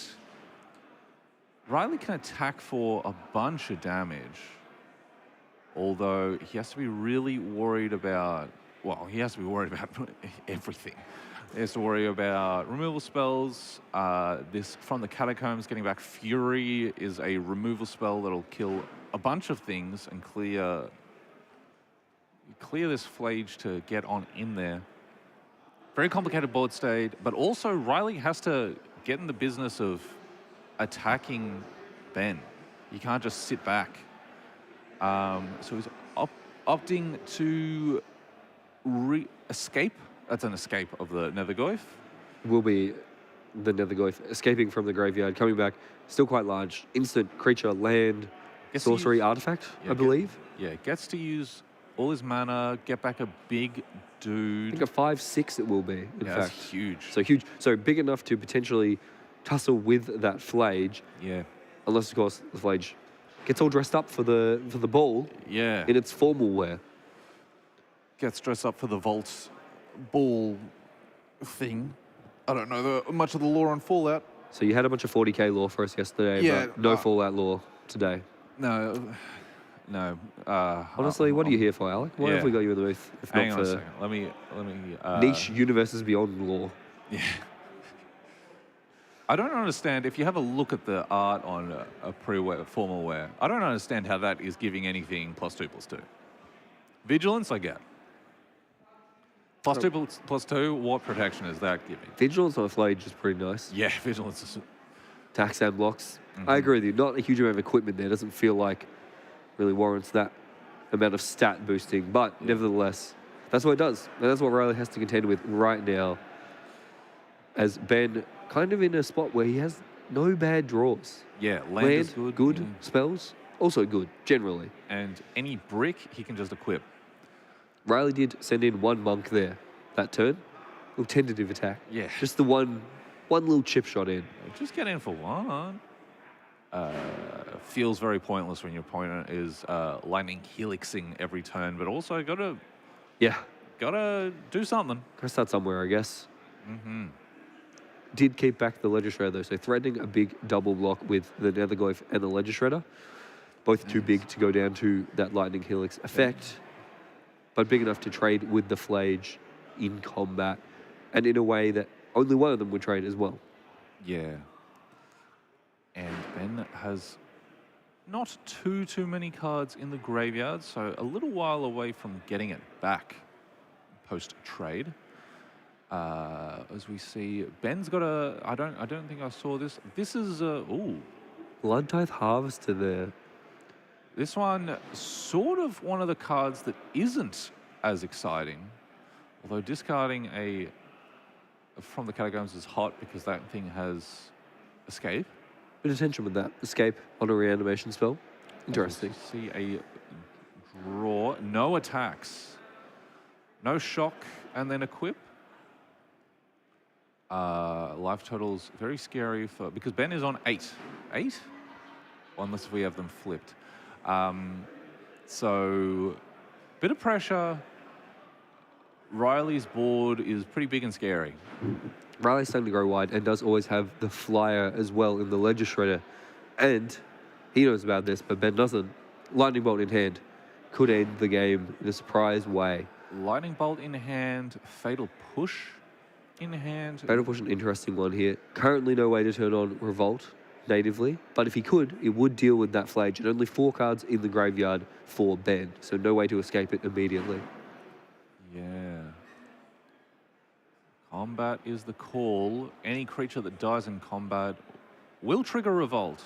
Riley can attack for a bunch of damage, although he has to be really worried about, well, he has to be worried about everything. He has to worry about removal spells. This From the Catacombs, getting back Fury is a removal spell that'll kill a bunch of things and clear this Flage to get on in there. Very complicated board state, but also Riley has to get in the business of attacking Ben. You can't just sit back. So he's opting to escape. That's an escape of the Nethergoyf. Will be the Nethergoyf escaping from the graveyard, coming back, still quite large. Instant creature, land, sorcery, artifact, I believe. Gets to use all his mana, get back a big dude. I think a 5/6 it will be, in fact. That's huge. So huge. So big enough to potentially tussle with that Flage. Yeah. Unless, of course, the Flage gets all dressed up for the ball. Yeah. In its formal wear. Gets dressed up for the Vault ball thing. I don't know much of the lore on Fallout. So you had a bunch of 40k lore for us yesterday, but no Fallout lore today. No. Honestly, what are you here for, Alec? Why have we got you in the booth? If Hang not on a for second. Let me. niche universes beyond lore. Yeah. I don't understand, if you have a look at the art on a pre-wear, formal wear, I don't understand how that is giving anything +2/+2. Vigilance, I get. +2/+2, what protection is that giving? Vigilance on a Flage is pretty nice. Yeah, Vigilance is... Tax and blocks. I agree with you. Not a huge amount of equipment there. Doesn't feel like really warrants that amount of stat boosting. But nevertheless, that's what it does. And that's what Riley has to contend with right now. As Ben kind of in a spot where he has no bad draws. Yeah, land is good. Spells, also good, generally. And any brick, he can just equip. Riley did send in 1 monk there that turn. Little tentative attack. Yeah. Just the one little chip shot in. Just get in for one. Feels very pointless when your opponent is lightning helixing every turn, but also gotta do something. Gotta start somewhere, I guess. Did keep back the Ledger Shredder though, so threatening a big double block with the Nethergoyf and the Ledger Shredder. Both too big to go down to that lightning helix effect, but big enough to trade with the Flage in combat, and in a way that only one of them would trade as well. Yeah. And Ben has not too many cards in the graveyard, so a little while away from getting it back post-trade. As we see, Ben's got a, I don't think I saw this. This is Bloodtithe Harvester there. This one, sort of one of the cards that isn't as exciting, although discarding a From the Catacombs is hot because that thing has escape. Bit of tension with that. Escape on a reanimation spell. Interesting. See a draw, no attacks, no shock, and then equip. Life totals very scary because Ben is on 8. 8? Well, unless we have them flipped. So, bit of pressure. Riley's board is pretty big and scary. Riley's starting to grow wide and does always have the flyer as well in the Ledger Shredder. And he knows about this, but Ben doesn't. Lightning Bolt in hand could end the game in a surprise way. Lightning Bolt in hand, Fatal Push in hand. Fatal Push, an interesting one here. Currently no way to turn on Revolt natively, but if he could, it would deal with that Flage. And only 4 cards in the graveyard for Ben, so no way to escape it immediately. Yeah. Combat is the call. Any creature that dies in combat will trigger Revolt.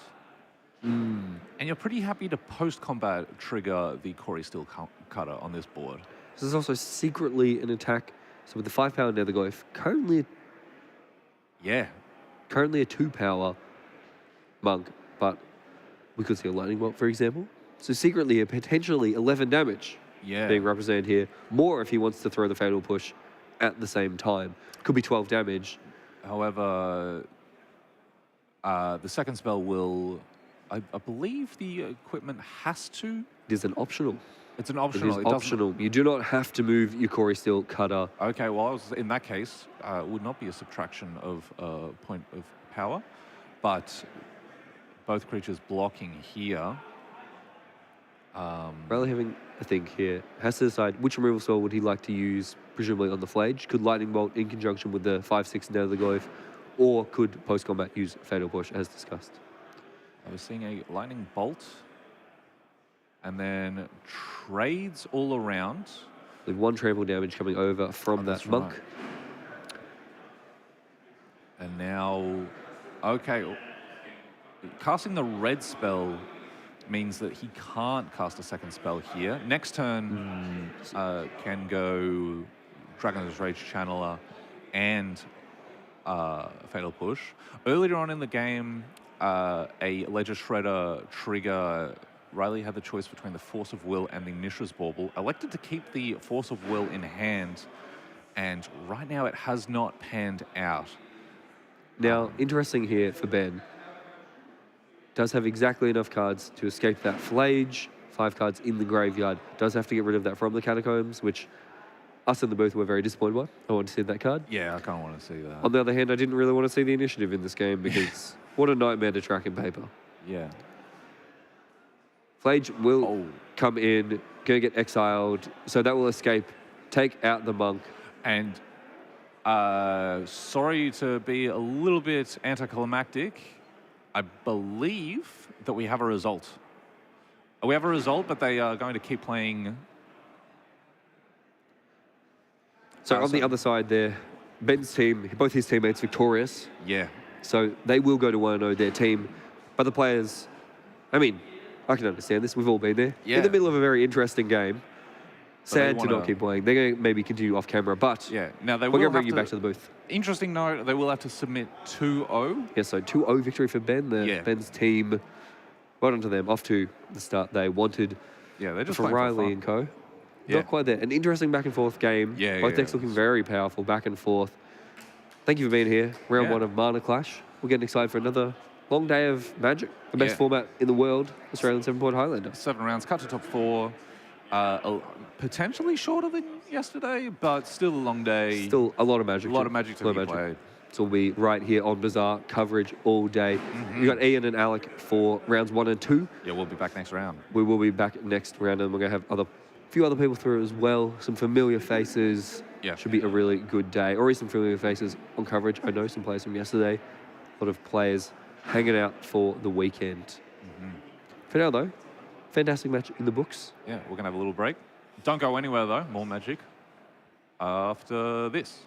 And you're pretty happy to post-combat trigger the Corey Steel Cutter on this board. This is also secretly an attack. So with the 5-power Nethergoyf, currently a 2-power monk, but we could see a Lightning Bolt, for example. So secretly, a potentially 11 damage Yeah. being represented here. More if he wants to throw the Fatal Push at the same time. Could be 12 damage. However, the second spell will, I believe the equipment has to. It is an optional. It's an It optional. is It doesn't- optional. You do not have to move your Corey Steel Cutter. Okay, well, in that case, it would not be a subtraction of a point of power, but both creatures blocking here. Riley having a think here. Has to decide which removal spell would he like to use, presumably on the Flage. Could Lightning Bolt in conjunction with the 5/6 down the Glyph, or could post-combat use Fatal Push as discussed. I was seeing a Lightning Bolt, and then trades all around. With one trample damage coming over from that that's monk. right. And now, okay, casting the red spell means that he can't cast a second spell here. Next turn can go Dragon's Rage Channeler and Fatal Push. Earlier on in the game, a Ledger Shredder trigger, Riley had the choice between the Force of Will and the Mishra's Bauble. Elected to keep the Force of Will in hand, and right now it has not panned out. Now, interesting here for Ben. Does have exactly enough cards to escape that Flage. 5 cards in the graveyard. Does have to get rid of that from the Catacombs, which us in the booth were very disappointed by. I want to see that card. Yeah, I kind of want to see that. On the other hand, I didn't really want to see the initiative in this game because what a nightmare to track in paper. Yeah. Flage will Oh. come in, going to get exiled, so that will escape, take out the monk. And sorry to be a little bit anticlimactic, I believe that we have a result. We have a result, but they are going to keep playing. So on the other side there, Ben's team, both his teammates victorious, Yeah. so they will go to 1-0 their team. But the players, I mean, I can understand this, we've all been there. Yeah. In the middle of a very interesting game. Sad to wanna- not keep playing. They're going to maybe continue off camera, but Yeah. Now they we're will going to have bring you back to the booth. Interesting note, they will have to submit 2-0. Yeah, so 2-0 victory for Ben. Yeah. Ben's team, well done to them, off to the start they wanted. Yeah, they're just For playing Riley for and fun. co. Yeah. Not quite there. An interesting back and forth game. Yeah, Both yeah, decks looking it's- very powerful, back and forth. Thank you for being here. Round Yeah. 1 of Mana Clash. We're getting excited for another long day of Magic. The best Yeah. format in the world, Australian 7-point Highlander. 7 rounds, cut to top 4. Potentially shorter than yesterday, but still a long day. Still a lot of Magic. a lot of Magic to be played. So we'll be right here on Bazaar, coverage all day. Mm-hmm. You got Ian and Alec for rounds 1 and 2. Yeah, we'll be back next round. We will be back next round, and we're going to have a few other people through as well. Some familiar faces. Yeah. Should be a really good day. Already some familiar faces on coverage. I know some players from yesterday. A lot of players hanging out for the weekend. Mm-hmm. For now, though, fantastic match in the books. Yeah, we're going to have a little break. Don't go anywhere, though. More Magic after this.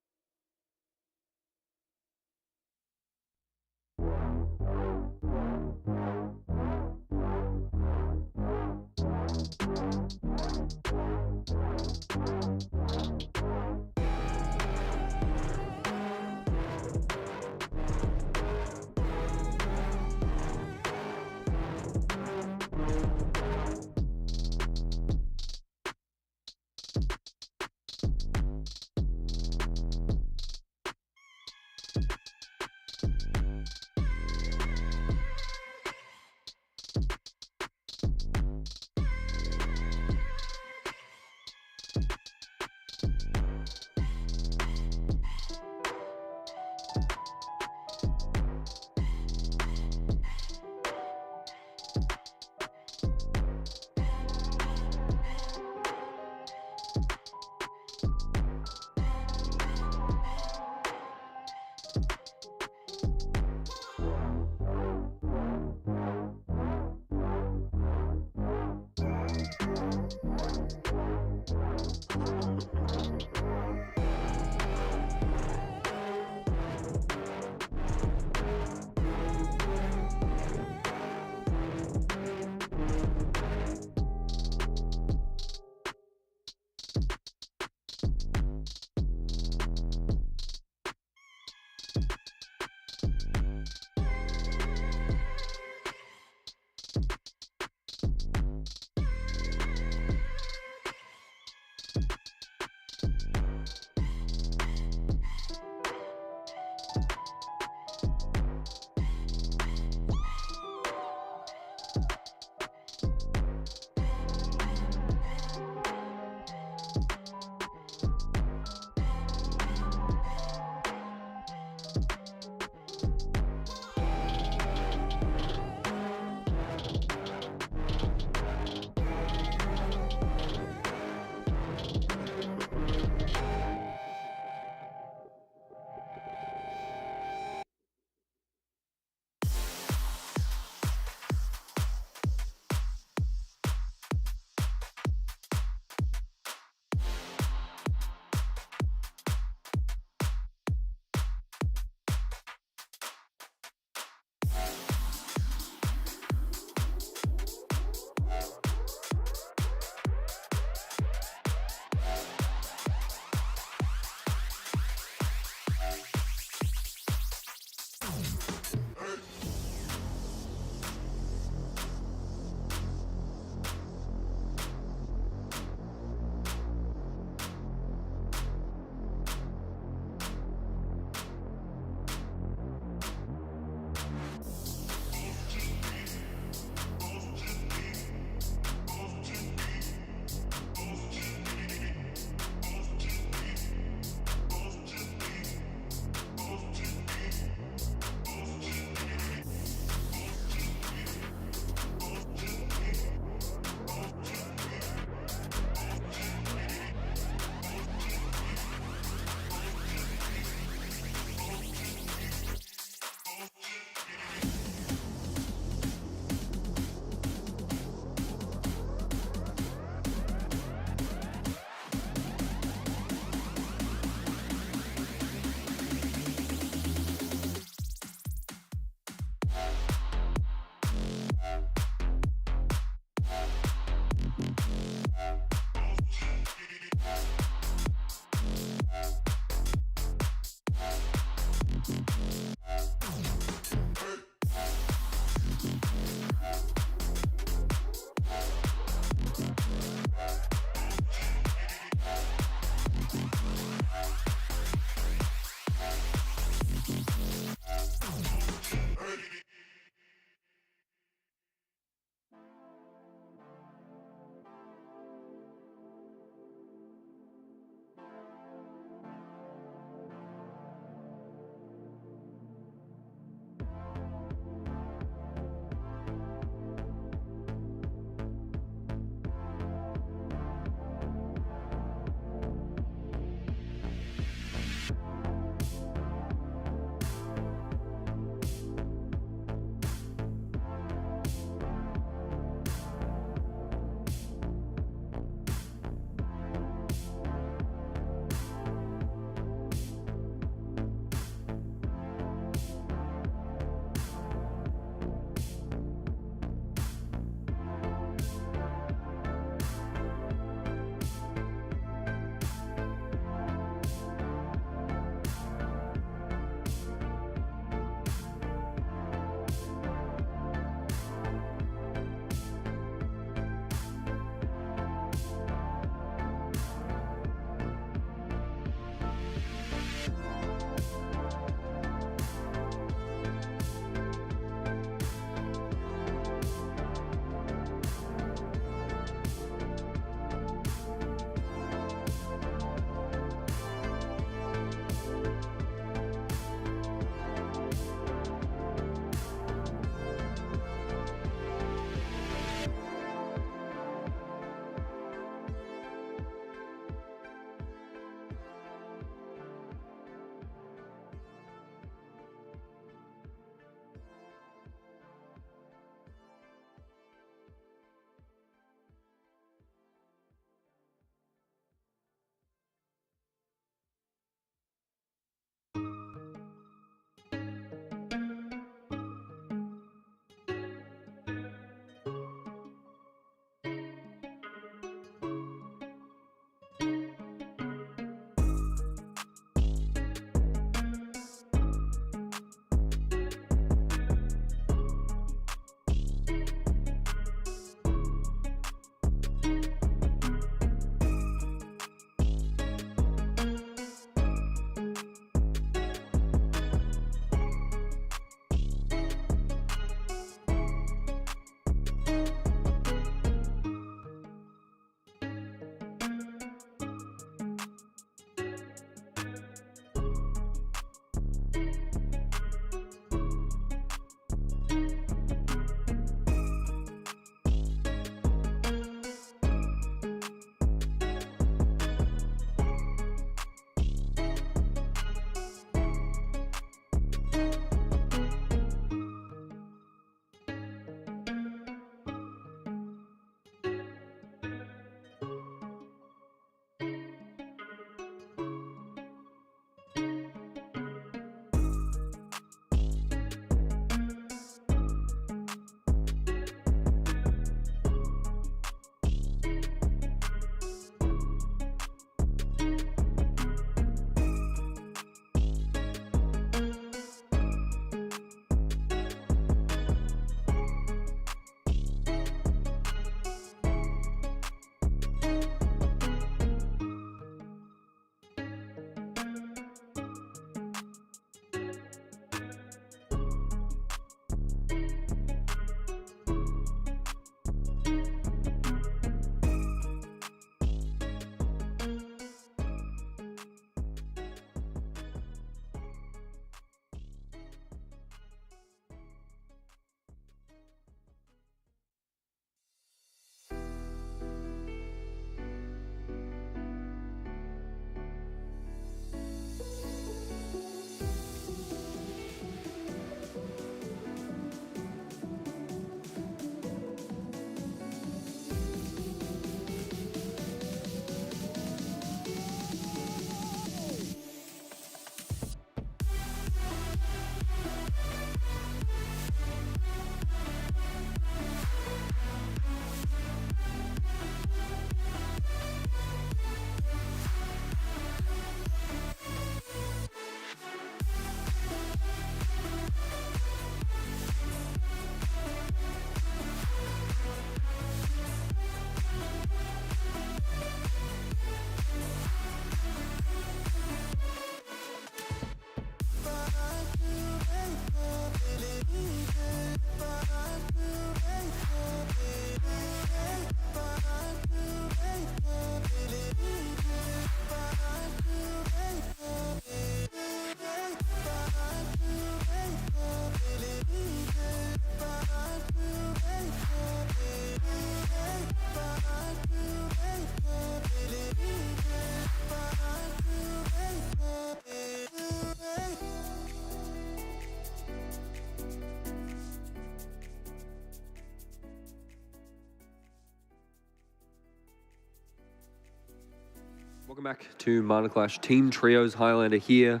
Welcome back to Mana Clash. Team Trios Highlander here.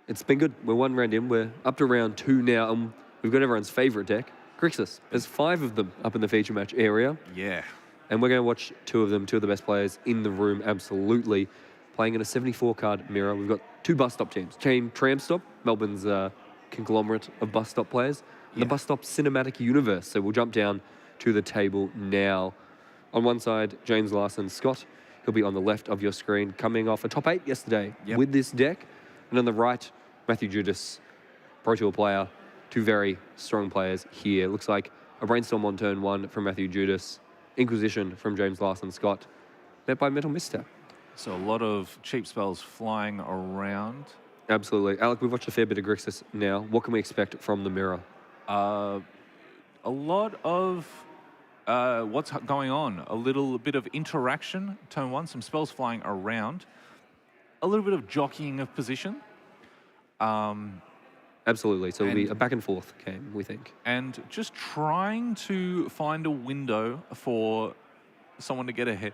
It's been good. We're one round in. We're up to round 2 now, and we've got everyone's favourite deck, Grixis. There's 5 of them up in the feature match area. Yeah. And we're going to watch 2 of them, 2 of the best players in the room, absolutely. Playing in a 74-card mirror. We've got 2 bus stop teams. Team Tram Stop, Melbourne's conglomerate of bus stop players, and the bus stop cinematic universe. So we'll jump down to the table now. On one side, James Larson Scott. He'll be on the left of your screen, coming off a top 8 yesterday with this deck. And on the right, Matthew Judas, Pro Tour player. 2 very strong players here. Looks like a Brainstorm on turn 1 from Matthew Judas. Inquisition from James Larson Scott. Met by Mental Misstep. So a lot of cheap spells flying around. Absolutely. Alec, we've watched a fair bit of Grixis now. What can we expect from the mirror? A lot of what's going on. A little bit of interaction, turn 1, some spells flying around. A little bit of jockeying of position. Absolutely. So it'll be a back and forth game, we think. And just trying to find a window for someone to get ahead.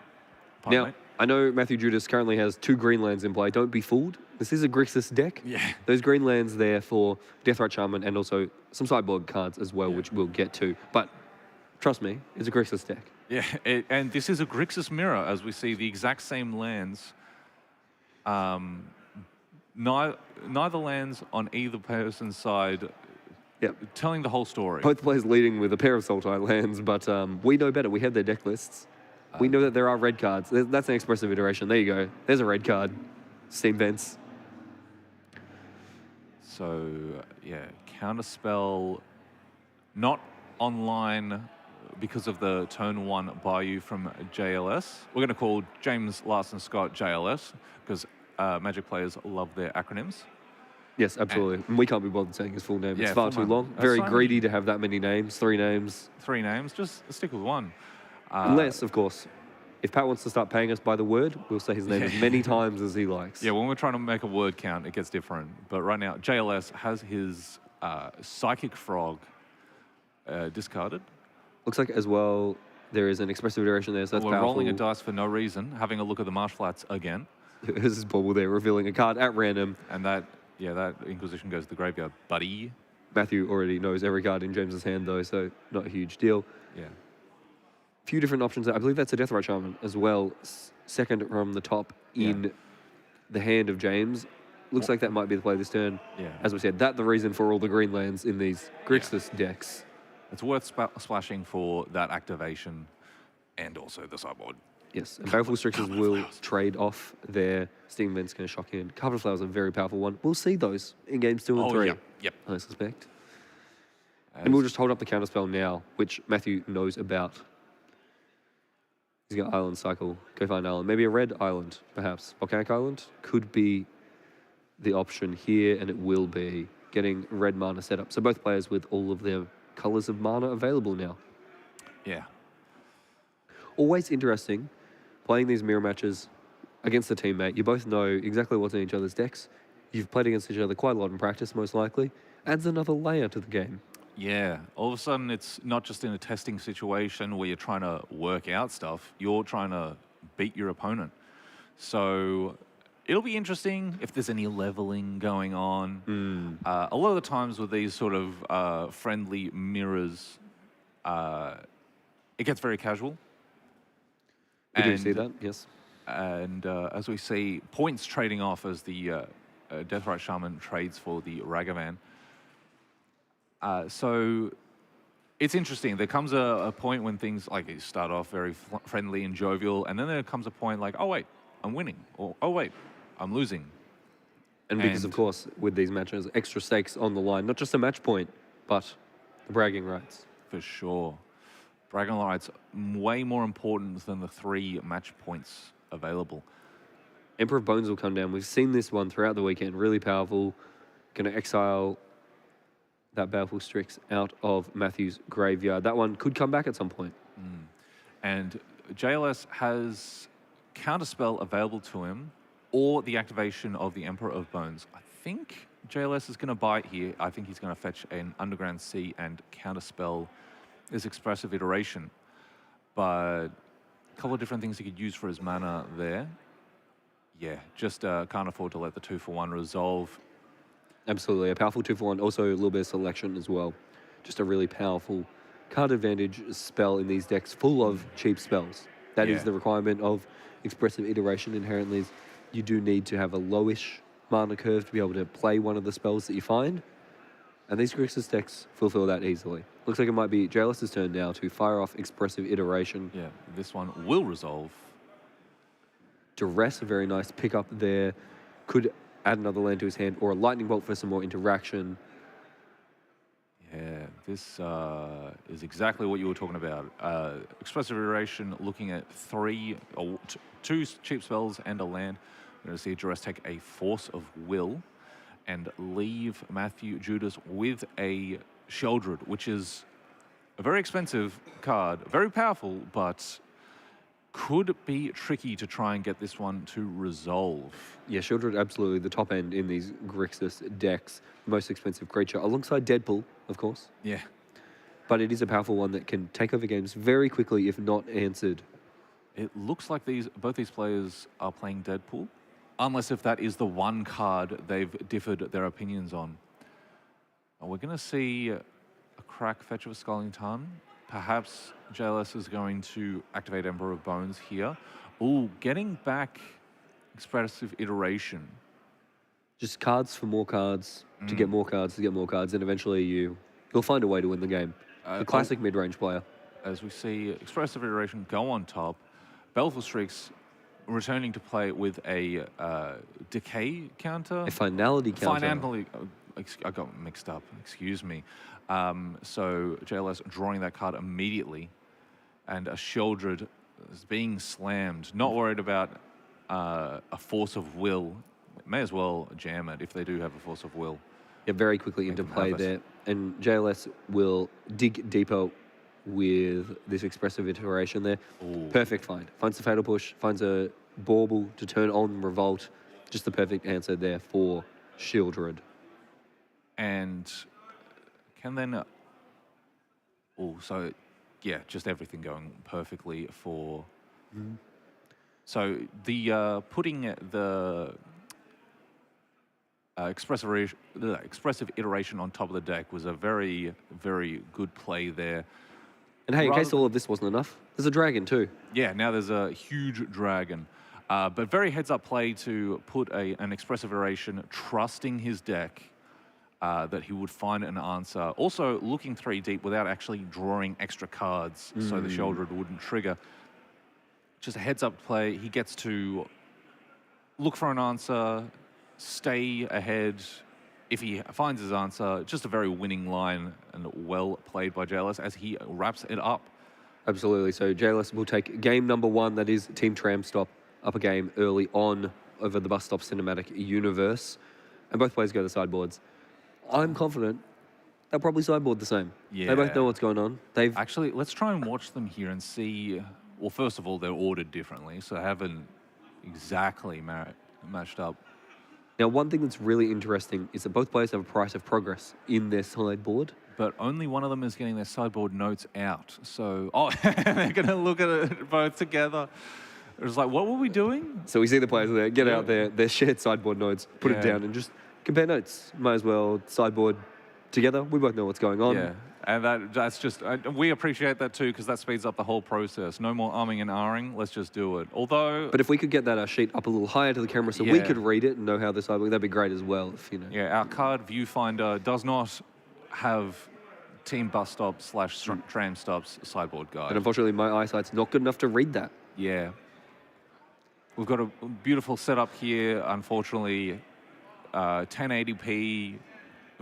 Now, I know Matthew Judas currently has 2 green lands in play. Don't be fooled. This is a Grixis deck. Yeah. Those green lands there for Deathrite Shaman and also some sideboard cards as well, which we'll get to. But trust me, it's a Grixis deck. Yeah, and this is a Grixis mirror, as we see the exact same lands. Neither lands on either person's side, telling the whole story. Both players leading with a pair of Sultai lands, but we know better. We have their deck lists. We know that there are red cards. That's an expressive iteration. There you go. There's a red card. Steam Vents. So, yeah, Counterspell, not online because of the turn 1 Bayou from JLS. We're going to call James Larson Scott JLS because Magic players love their acronyms. Yes, absolutely. And we can't be bothered saying his full name. Yeah, it's far too long. Very greedy to have that many names. 3 names. 3 names. Just stick with 1. Unless, of course, if Pat wants to start paying us by the word, we'll say his name as many times as he likes. Yeah, when we're trying to make a word count, it gets different. But right now, JLS has his Psychic Frog discarded. Looks like as well there is an expressive iteration there, so that's We're powerful. rolling a dice for no reason, having a look at the Marsh Flats again. There's this bauble there, revealing a card at random. And that Inquisition goes to the graveyard, buddy. Matthew already knows every card in James's hand, though, so not a huge deal. Yeah. Few different options there. I believe that's a Deathrite Shaman as well, second from the top in the hand of James. Looks like that might be the play this turn. Yeah. As we said, that's the reason for all the green lands in these Grixis decks. It's worth splashing for that activation and also the sideboard. Yes, and Baleful Strixes will trade off their Steam Vents going to shock in. Carpet Flowers is a very powerful one. We'll see those in games 2 and 3. Yep. I suspect. And we'll just hold up the counterspell now, which Matthew knows about. He's got Island Cycle. Go find Island. Maybe a red island, perhaps. Volcanic Island could be the option here, and it will be getting red mana set up. So both players with all of their colors of mana available now. Yeah. Always interesting playing these mirror matches against a teammate. You both know exactly what's in each other's decks. You've played against each other quite a lot in practice, most likely. Adds another layer to the game. Yeah. All of a sudden, it's not just in a testing situation where you're trying to work out stuff. You're trying to beat your opponent. So it'll be interesting if there's any leveling going on. A lot of the times with these sort of friendly mirrors, it gets very casual. We do see that, yes. And as we see, points trading off as the Deathrite Shaman trades for the Ragavan. So it's interesting. There comes a point when things like you start off very friendly and jovial, and then there comes a point like, oh wait, I'm winning, or oh wait, I'm losing. And because, of course, with these matches, extra stakes on the line, not just a match point, but the bragging rights. For sure. Bragging rights way more important than the 3 match points available. Emperor of Bones will come down. We've seen this one throughout the weekend. Really powerful. Going to exile that Baleful Strix out of Matthew's graveyard. That one could come back at some point. And JLS has Counterspell available to him, or the activation of the Emperor of Bones. I think JLS is going to bite here. I think he's going to fetch an Underground Sea and Counterspell his expressive iteration. But a couple of different things he could use for his mana there. Yeah, just can't afford to let the 2-for-1 resolve. Absolutely. A powerful 2-for-1. Also, a little bit of selection as well. Just a really powerful card advantage spell in these decks full of cheap spells. That is Yeah. the requirement of expressive iteration inherently. Is you do need to have a lowish mana curve to be able to play one of the spells that you find. And these Grixis decks fulfill that easily. Looks like it might be JLS's turn now to fire off expressive iteration. Yeah, this one will resolve. Duress, a very nice pickup there. Could add another land to his hand or a lightning bolt for some more interaction. Yeah, this is exactly what you were talking about. Expressive iteration, looking at two cheap spells and a land. We're going to see Duress take a Force of Will and leave Matthew Judas with a Sheldred, which is a very expensive card, very powerful, but could be tricky to try and get this one to resolve. Yeah, Sheldred absolutely the top end in these Grixis decks. Most expensive creature, alongside Deadpool, of course. Yeah. But it is a powerful one that can take over games very quickly if not answered. It looks like both these players are playing Deadpool, unless if that is the one card they've differed their opinions on. We're going to see a crack fetch of a Sculling Ton. Perhaps JLS is going to activate Emperor of Bones here. Ooh, getting back expressive iteration. Just cards for more cards, to get more cards, to get more cards, and eventually you'll find a way to win the game. The classic mid-range player. As we see expressive iteration go on top, Baleful Strix returning to play with a decay counter. A finality counter. Finality, I got mixed up, excuse me. So JLS drawing that card immediately, and a Sheldred is being slammed. Not worried about a Force of Will. May as well jam it if they do have a Force of Will. Yeah, very quickly into play there. And JLS will dig deeper with this expressive iteration there. Ooh. Perfect find. Finds the Fatal Push, finds a Bauble to turn on Revolt. Just the perfect answer there for Sheldred. And can then... so, yeah, just everything going perfectly for... So the putting the expressive iteration on top of the deck was a very, very good play there. And hey, in case all of this wasn't enough, there's a dragon too. Yeah, now there's a huge dragon. But very heads-up play to put an expressive iteration, trusting his deck that he would find an answer. Also looking 3 deep without actually drawing extra cards so the Sheldred wouldn't trigger. Just a heads-up play. He gets to look for an answer, stay ahead. If he finds his answer, just a very winning line and well played by JLS as he wraps it up. Absolutely. So JLS will take game number 1, that is Team Tram Stop, up a game early on over the Bus Stop cinematic universe. And both players go to the sideboards. I'm confident they'll probably sideboard the same. Yeah. They both know what's going on. Actually, let's try and watch them here and see. Well, first of all, they're ordered differently, so they haven't exactly matched up. Now, one thing that's really interesting is that both players have a price of progress in their sideboard. But only one of them is getting their sideboard notes out. So, they're going to look at it both together. It was like, what were we doing? So we see the players there get out their shared sideboard notes, put it down, and just compare notes. Might as well sideboard together. We both know what's going on. Yeah, and that's just, we appreciate that too, because that speeds up the whole process. No more arming and ahhing, let's just do it. Although... But if we could get that sheet up a little higher to the camera so we could read it and know how the sideboard, that'd be great as well. If, Yeah, our card viewfinder does not have Team Bus Stop / Tram Stops sideboard guide. And unfortunately, my eyesight's not good enough to read that. Yeah. We've got a beautiful setup here. Unfortunately, 1080p,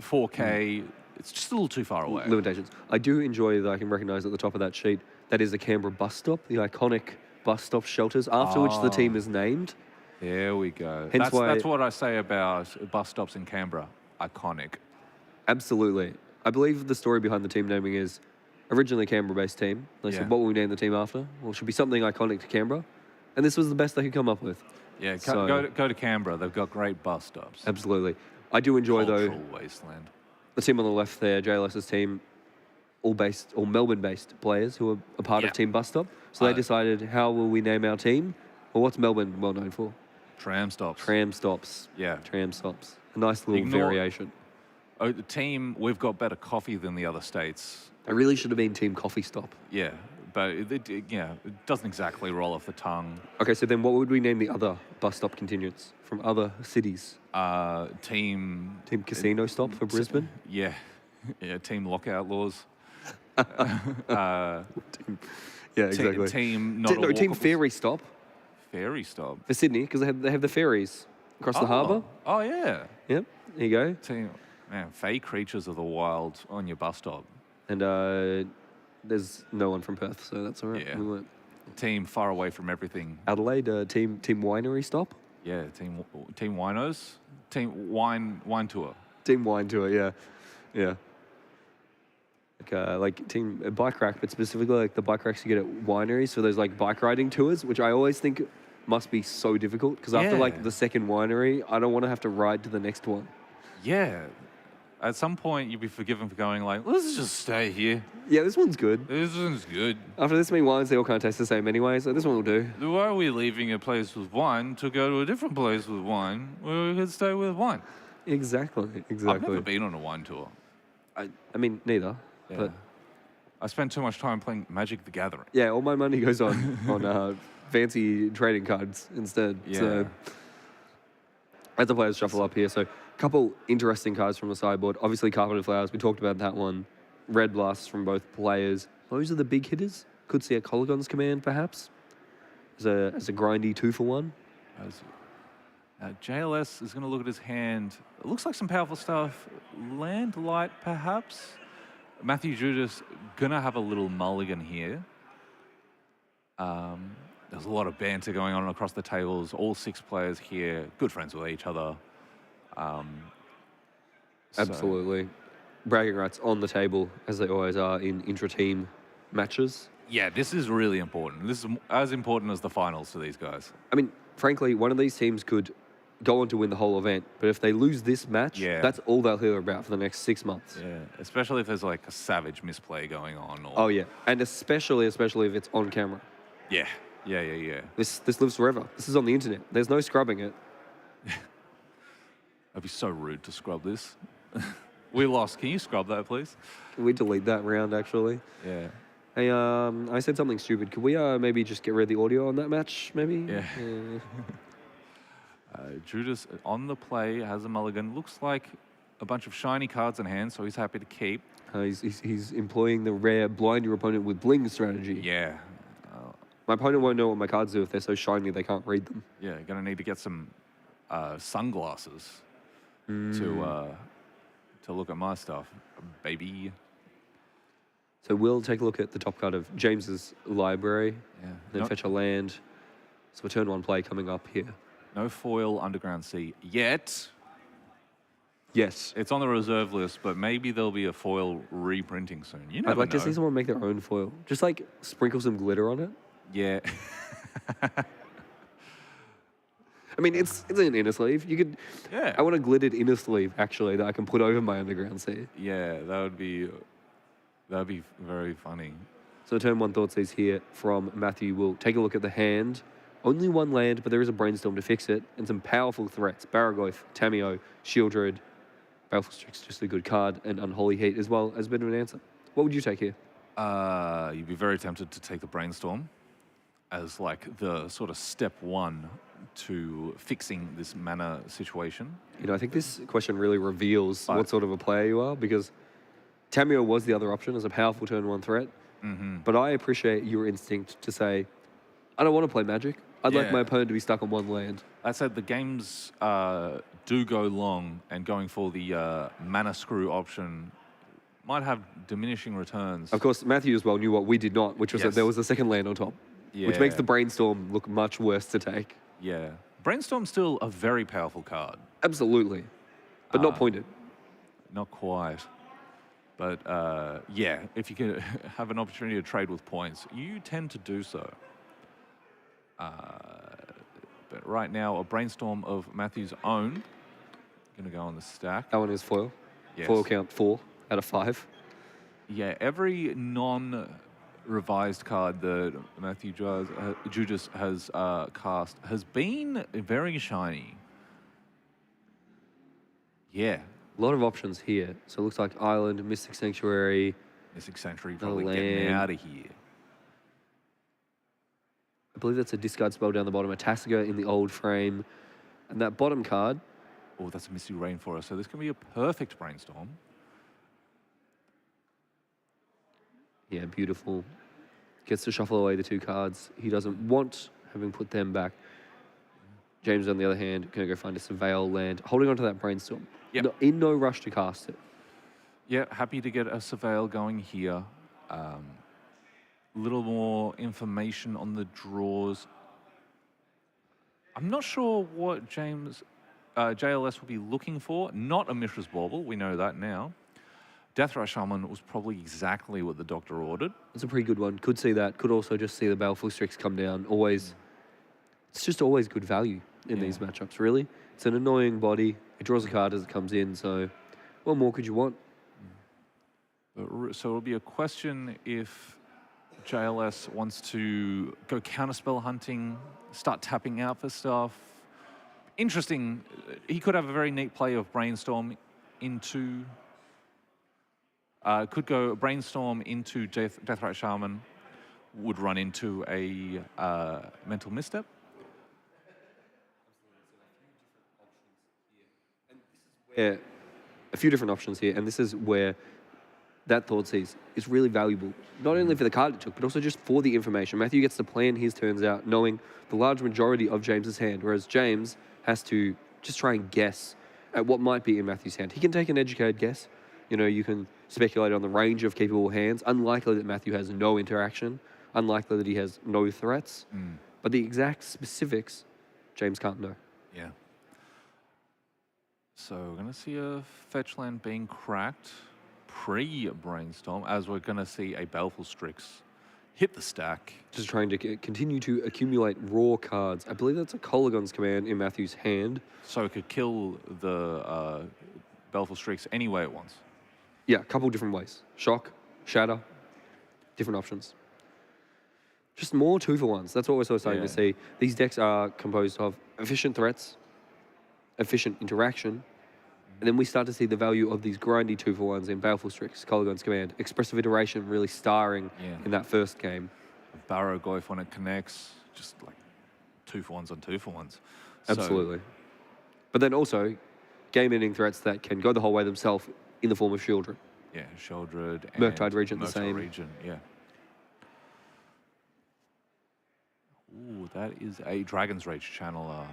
4K, it's just a little too far away. Limitations. I do enjoy that I can recognize at the top of that sheet, that is the Canberra bus stop, the iconic bus stop shelters, after which the team is named. There we go. Hence that's what I say about bus stops in Canberra. Iconic. Absolutely. I believe the story behind the team naming is originally a Canberra-based team. They said, what will we name the team after? Well, it should be something iconic to Canberra. And this was the best they could come up with. Yeah, go to Canberra. They've got great bus stops. Absolutely. I do enjoy, Cultural wasteland. The team on the left there, JLS's team, all Melbourne-based players who are a part of Team Bus Stop. So they decided, how will we name our team? Well, what's Melbourne well known for? Tram stops. Tram stops. Yeah. Tram stops. A nice little Ignore- variation. Oh, the team, we've got better coffee than the other states. I really should have been team coffee stop. Yeah, but it doesn't exactly roll off the tongue. Okay, so then what would we name the other bus stop contingents from other cities? Team Casino stop for Brisbane? Yeah, yeah. Team lockout laws. Yeah, exactly. Team not No, a team walkable- ferry stop Ferry stop. for Sydney because they have the ferries across the harbour. Oh yeah. Yep, there you go. Team, man, fey creatures of the wild on your bus stop. And there's no one from Perth, so that's all right. Yeah. We went. Team far away from everything. Adelaide, team winery stop. Yeah, team winos. Team wine tour. Team wine tour, yeah. Like team bike rack, but specifically like the bike racks you get at wineries for those like bike riding tours, which I always think must be so difficult because after like Yeah. the second winery, I don't want to have to ride to the next one. Yeah. At some point, you'd be forgiven for going like, let's just stay here. Yeah, this one's good. This one's good. After this many wines, they all kind of taste the same anyway, so this one will do. Why are we leaving a place with wine to go to a different place with wine where we could stay with wine? Exactly. I've never been on a wine tour. I mean, neither. Yeah. But I spend too much time playing Magic the Gathering. yeah, all my money goes on fancy trading cards instead. Yeah. So as the players shuffle up here, so a couple interesting cards from the sideboard. Obviously, Carpeted Flowers. We talked about that one. Red Blasts from both players. Those are the big hitters. Could see a Colligon's Command perhaps as a grindy 2-for-1. JLS is going to look at his hand. It looks like some powerful stuff. Land Light, perhaps. Matthew Judas going to have a little mulligan here. There's a lot of banter going on across the tables. All 6 players here, good friends with each other. So- Absolutely. Bragging rights on the table, as they always are in intra-team matches. Yeah, this is really important. This is as important as the finals to these guys. I mean, frankly, one of these teams could go on to win the whole event, but if they lose this match, Yeah. that's all they'll hear about for the next 6 months. Yeah, especially if there's like a savage misplay going on. Or, Oh yeah, and especially if it's on camera. yeah. This lives forever. This is on the internet. There's no scrubbing it. That'd be so rude to scrub this. We lost. Can you scrub that, please? Can we delete that round actually? Yeah. Hey, I said something stupid. Could we maybe just get rid of the audio on that match? Maybe. Yeah. Judas on the play has a mulligan. Looks like a bunch of shiny cards in hand, so he's happy to keep. He's employing the rare blind your opponent with bling strategy. Yeah. My opponent won't know what my cards do if they're so shiny they can't read them. Yeah, gonna need to get some sunglasses to look at my stuff, baby. So we'll take a look at the top card of James's library, Yeah. then fetch a land. So a turn 1 play coming up here. No foil Underground Sea yet. Yes. It's on the reserve list, but maybe there'll be a foil reprinting soon. You never I'd like know. to see someone make their own foil. Just like sprinkle some glitter on it. Yeah. I mean, it's an inner sleeve. You could. Yeah. I want a glittered inner sleeve actually that I can put over my Underground Sea. Yeah, that would be very funny. So turn 1 Thoughtseize here from Matthew. We'll take a look at the hand. Only 1 land, but there is a Brainstorm to fix it, and some powerful threats. Barragoyf, Tameo, Shieldred, Baleful Strix, just a good card, and Unholy Heat as well as a bit of an answer. What would you take here? You'd be very tempted to take the Brainstorm as like the sort of step 1 to fixing this mana situation. You know, I think this question really reveals what sort of a player you are, because Tameo was the other option as a powerful turn 1 threat. But I appreciate your instinct to say, I don't want to play Magic. I'd like Yeah. my opponent to be stuck on 1 land. That said, the games do go long, and going for the mana screw option might have diminishing returns. Of course, Matthew as well knew what we did not, which was that Yes. there was a second land on top, which makes Yeah. the Brainstorm look much worse to take. Yeah. Brainstorm's still a very powerful card. Absolutely. But not pointed. Not quite. But yeah, if you can have an opportunity to trade with points, you tend to do so. But right now, a Brainstorm of Matthew's own. Going to go on the stack. That one is foil. Yes. Foil count 4 out of 5. Yeah, every non revised card that Matthew Judas has cast has been very shiny. Yeah. A lot of options here. So it looks like Island, Mystic Sanctuary. Mystic Sanctuary probably Another getting land. out of here. I believe that's a discard spell down the bottom. A Tasiga in the old frame. And that bottom card, Oh, that's a Misty Rainforest. So this can be a perfect brainstorm. yeah, beautiful. Gets to shuffle away the two cards he doesn't want, having put them back. James, on the other hand, going to go find a Surveil land, holding on to that Brainstorm. Yep. In no rush to cast it. Yeah, happy to get a Surveil going here. Little more information on the draws. I'm not sure what JLS will be looking for. Not a Mishra's Bauble, we know that now. Deathrat Shaman was probably exactly what the doctor ordered. It's a pretty good one. Could see that. Could also just see the Baleful Strix come down. Always, it's just always good value in these matchups, really. It's an annoying body. It draws a card as it comes in, so what more could you want? So it'll be a question if JLS wants to go counterspell hunting, start tapping out for stuff. Interesting. He could have a very neat play of Brainstorm into... could go Brainstorm into Deathrat Shaman, would run into a Mental Misstep. Yeah, a few different options here, and this is where that Thoughtseize is really valuable, not only for the card it took, but also just for the information. Matthew gets to plan his turns out knowing the large majority of James's hand, whereas James has to just try and guess at what might be in Matthew's hand. He can take an educated guess. You know, you can speculate on the range of capable hands. Unlikely that Matthew has no interaction. Unlikely that he has no threats. But the exact specifics, James can't know. Yeah. So we're going to see a fetch land being cracked pre-Brainstorm, as we're going to see a Baleful Strix hit the stack. Just trying to continue to accumulate raw cards. I believe that's a Colligon's command in Matthew's hand. So it could kill the Baleful Strix any way it wants. Yeah, a couple different ways. Shock, shatter, different options. Just more 2-for-1s. That's what we're sort of starting to see. These decks are composed of efficient threats, efficient interaction, and then we start to see the value of these grindy 2-for-1s in Baleful Strix, Colligon's command, Expressive Iteration really starring in that first game. Barrow Goif when it connects, just like 2-for-1s on 2-for-1s. Absolutely. But then also, game-ending threats that can go the whole way themselves in the form of Shieldred. Yeah, Shieldred and Murktide Regent the same. Regent, yeah. Ooh, that is a Dragon's Rage channeler.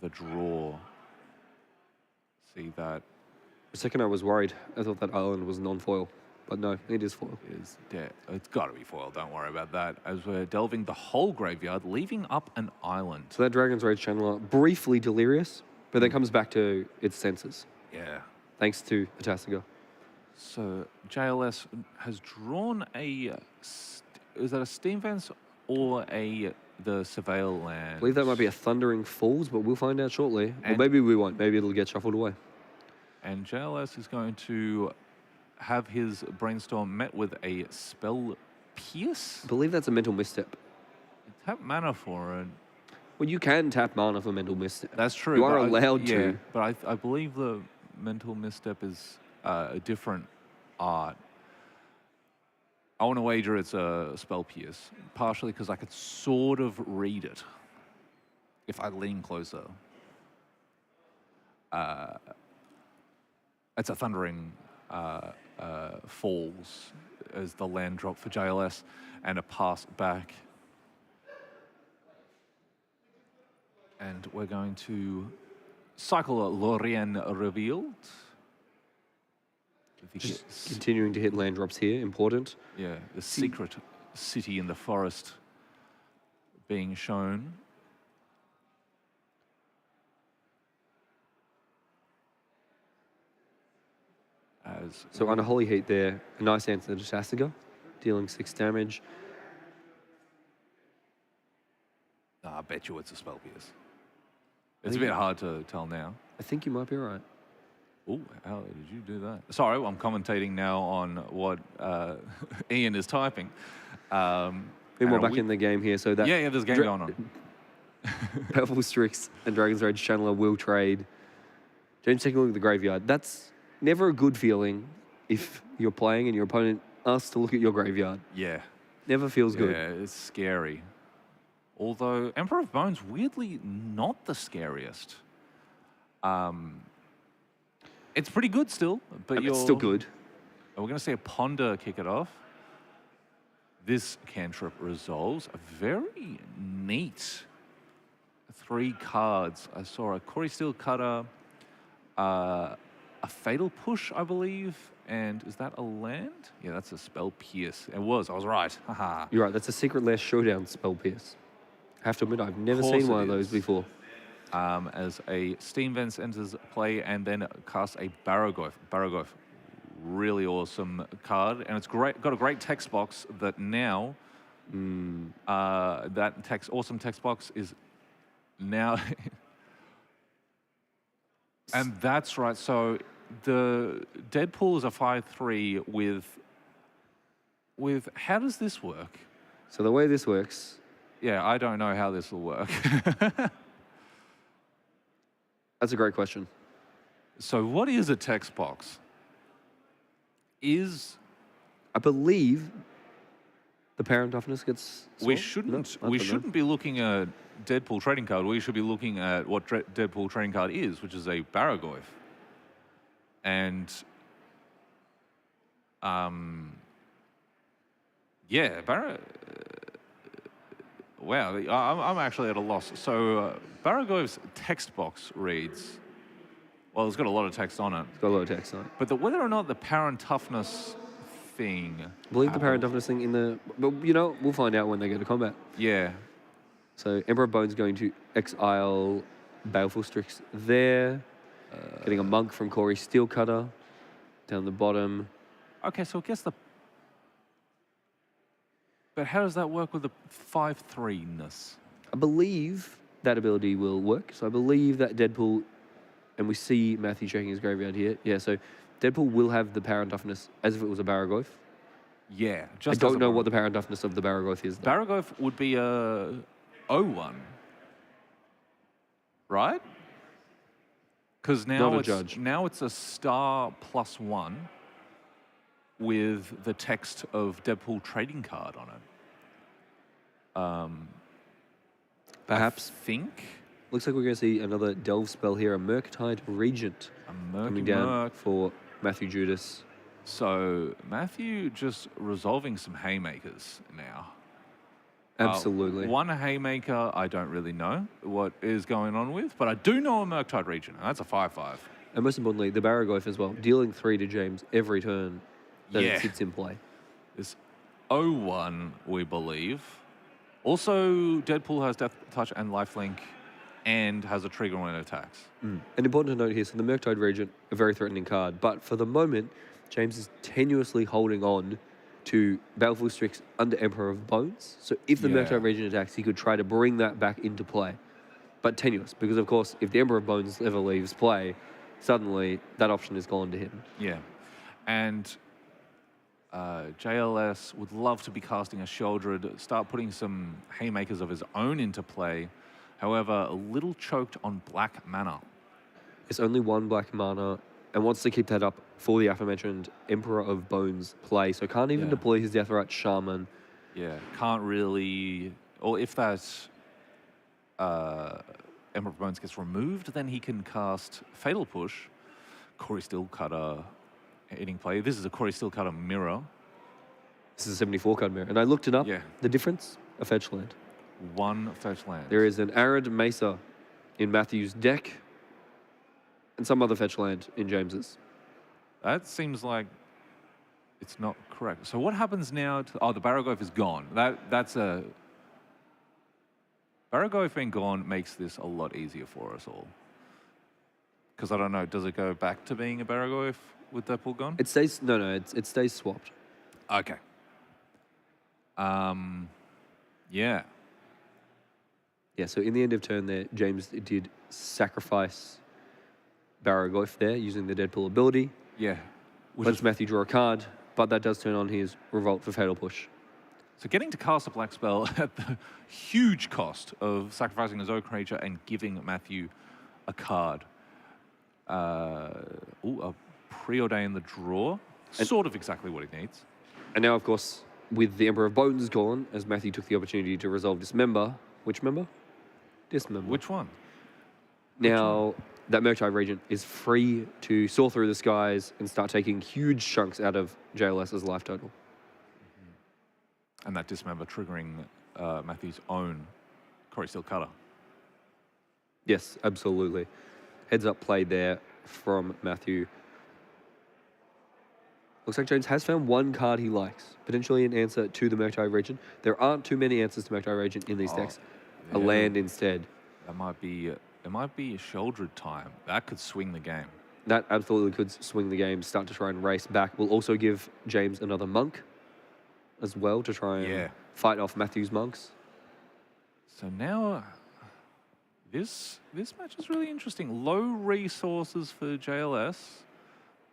The draw. See that. For a second I was worried. I thought that island was non-foil. But no, it is foil. Is dead. It's got to be foil, don't worry about that. As we're delving the whole graveyard, leaving up an island. So that Dragon's Rage channeler, briefly delirious, but then comes back to its senses. Yeah. Thanks to the Tasiga. So JLS has drawn a... Is that a Steam Fence or the Surveil land? I believe that might be a Thundering Falls, but we'll find out shortly. Or maybe we won't. Maybe it'll get shuffled away. And JLS is going to have his Brainstorm met with a Spell Pierce? I believe that's a Mental Misstep. Tap mana for it. Well, you can tap mana for Mental Misstep. That's true. You are allowed to. Yeah, but I believe the Mental Misstep is a different art. I want to wager it's a Spell Pierce, partially because I could sort of read it if I lean closer. It's a Thundering Falls as the land drop for JLS, and a pass back. And we're going to cycle a Lorien Revealed. Just continuing to hit land drops here, important. Yeah, the secret city in the forest being shown. So Unholy Heat there, a nice answer to Tasiga, dealing 6 damage. I bet you it's a Spell Pierce. It's a bit hard to tell now. I think you might be right. Oh, how did you do that? Sorry, I'm commentating now on what Ian is typing. Bit more and back in the game here, so that yeah, there's a game going on. Powerful Strix and Dragon's Rage Channeler will trade. James taking a look at the graveyard. That's never a good feeling if you're playing and your opponent asks to look at your graveyard. Yeah. Never feels good. Yeah, it's scary. Although Emperor of Bones, weirdly, not the scariest. It's pretty good still, but It's still good. We're going to see a Ponder kick it off. This cantrip resolves. A very neat 3 cards. I saw a Corey Steel Cutter, a Fatal Push, I believe, and is that a land? Yeah, that's a Spell Pierce. It was. I was right. Haha. You're right. That's a Secret Lair Showdown Spell Pierce. I have to admit, I've never seen one of those before. As a Steam Vents enters play and then casts a Barrogoyf. Barrogoyf, really awesome card, and it's great. Got a great text box that now that awesome text box is now, and that's right. So the Deadpool is a 5/3 with how does this work? So the way this works, yeah, I don't know how this will work. that's a great question. So what is a text box? I believe the parent toughness gets we swapped? shouldn't be looking at Deadpool trading card. We should be looking at what Deadpool trading card is, which is a Barrogoyf. And yeah, wow, I'm actually at a loss. So Barrogoyf's text box reads, well, it's got a lot of text on it. It's got a lot of text on it. But whether or not the parent toughness thing, I believe the parent toughness thing in the... But, we'll find out when they go to combat. yeah. So Emperor of Bones going to exile Baleful Strix there. Getting a Monk from Corey Steelcutter down the bottom. Okay, so I guess but how does that work with the 5/3-ness? I believe that ability will work. So I believe that Deadpool, and we see Matthew checking his graveyard here. Yeah, so Deadpool will have the parent toughness as if it was a Barrogoyf. Yeah, I don't know what the parent toughness of the Barrogoyf is, though. Barrogoyf would be a 0-1, right? Because now it's a star +1 with the text of Deadpool trading card on it. Perhaps. I think. Looks like we're going to see another Delve spell here, a Murktide Regent coming down for Matthew Judas. So Matthew just resolving some haymakers now. Absolutely. One haymaker I don't really know what is going on with, but I do know a Murktide Regent, and that's a 5/5. And most importantly, the Barrogoyf as well, dealing 3 to James every turn that it sits in play. It's 0-1, we believe. Also, Deadpool has Death Touch and Lifelink, and has a trigger when it attacks. And important to note here, so the Murktide Regent, a very threatening card, but for the moment, James is tenuously holding on to Baleful Strix under Emperor of Bones. So if the Murktide Regent attacks, he could try to bring that back into play. But tenuous, because of course, if the Emperor of Bones ever leaves play, suddenly that option is gone to him. Yeah. And JLS would love to be casting a Sheoldred, start putting some haymakers of his own into play. However, a little choked on black mana. It's only 1 black mana, and wants to keep that up for the aforementioned Emperor of Bones play. So can't even deploy his Deathrite Shaman. Yeah, can't really... Or if that Emperor of Bones gets removed, then he can cast Fatal Push, Corey Steelcutter, hitting play. This is a Corey Steelcutter mirror. This is a 74-card mirror. And I looked it up. Yeah. The difference, a fetch land. 1 fetch land. There is an Arid Mesa in Matthew's deck, and some other fetch land in James's. That seems like it's not correct. So what happens now to... Oh, the Barrogoyf is gone. That's a... Barrogoyf being gone makes this a lot easier for us all. Because I don't know, does it go back to being a Barrogoyf with Deadpool gone? It stays... No, it stays swapped. Okay. Yeah. Yeah, so in the end of turn there, James did sacrifice Barrogoyf there using the Deadpool ability. Yeah. Lets Matthew draw a card, but that does turn on his Revolt for Fatal Push. So getting to cast a black spell at the huge cost of sacrificing a Zoe creature and giving Matthew a card. A Preordain the Draw. Sort of exactly what he needs. And now, of course, with the Emperor of Bones gone, as Matthew took the opportunity to resolve Dismember. Which member? Dismember. Which one? Now, that Murktide Regent is free to soar through the skies and start taking huge chunks out of JLS's life total. And that Dismember triggering Matthew's own Corey Steel Cutter. Yes, absolutely. Heads up play there from Matthew. Looks like James has found one card he likes, potentially an answer to the Murktide Regent. There aren't too many answers to Murktide Regent in these decks. Yeah. A land instead. That might be a Sheldred time. That could swing the game. That absolutely could swing the game, start to try and race back. We'll also give James another monk as well to try and fight off Matthew's monks. So now, this match is really interesting. Low resources for JLS.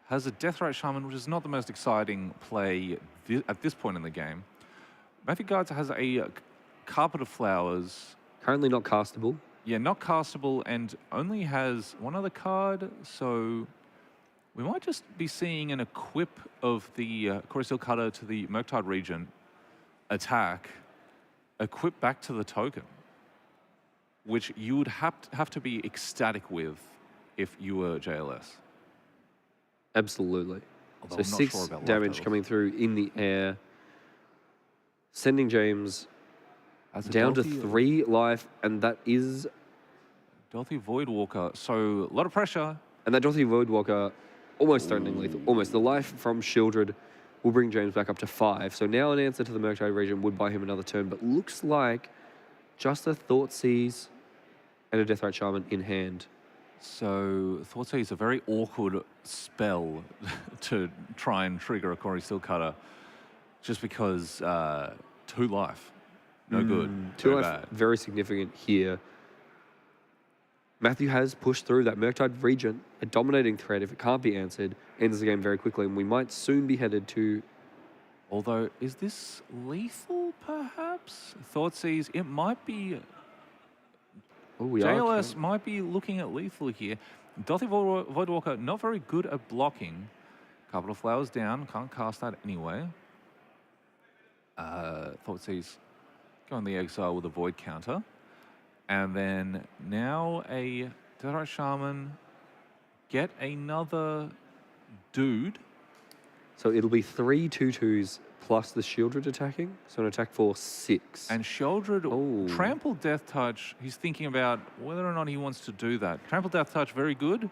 Has a Deathrite Shaman, which is not the most exciting play at this point in the game. Matthew Guards has a Carpet of Flowers. Currently not castable. Yeah, not castable, and only has one other card, so we might just be seeing an equip of the Corey Steel Cutter to the Murktide Regent attack, equip back to the token, which you would have to be ecstatic with if you were JLS. Absolutely. Although So I'm not 6 sure about damage coming through in the air, sending James down to 3 life, and that is... Dorothy Voidwalker, so a lot of pressure. And that Dorothy Voidwalker, almost threatening lethal, almost. The life from Shieldred will bring James back up to 5. So now an answer to the Murktide Regent would buy him another turn, but looks like just a Thoughtseize and a Deathrite Shaman in hand. So Thoughtseize is a very awkward spell to try and trigger a Corey Steel Cutter, just because 2 life, no good, 2 very life, bad. very significant here. Matthew has pushed through that Murktide Regent, a dominating threat. If it can't be answered, ends the game very quickly, and we might soon be headed to... Although, is this lethal, perhaps? Thoughtseize, it might be... Oh, we JLS might be looking at lethal here. Dorothy Voidwalker, not very good at blocking. Couple of Flowers down, can't cast that anyway. Thoughtseize going the exile with a Void counter. And then now a Deathrite Shaman, get another dude. So it'll be 3 2/2s plus the Shieldred attacking, so an attack for 6. And Sheldred, Trample Death Touch, he's thinking about whether or not he wants to do that. Trample Death Touch, very good.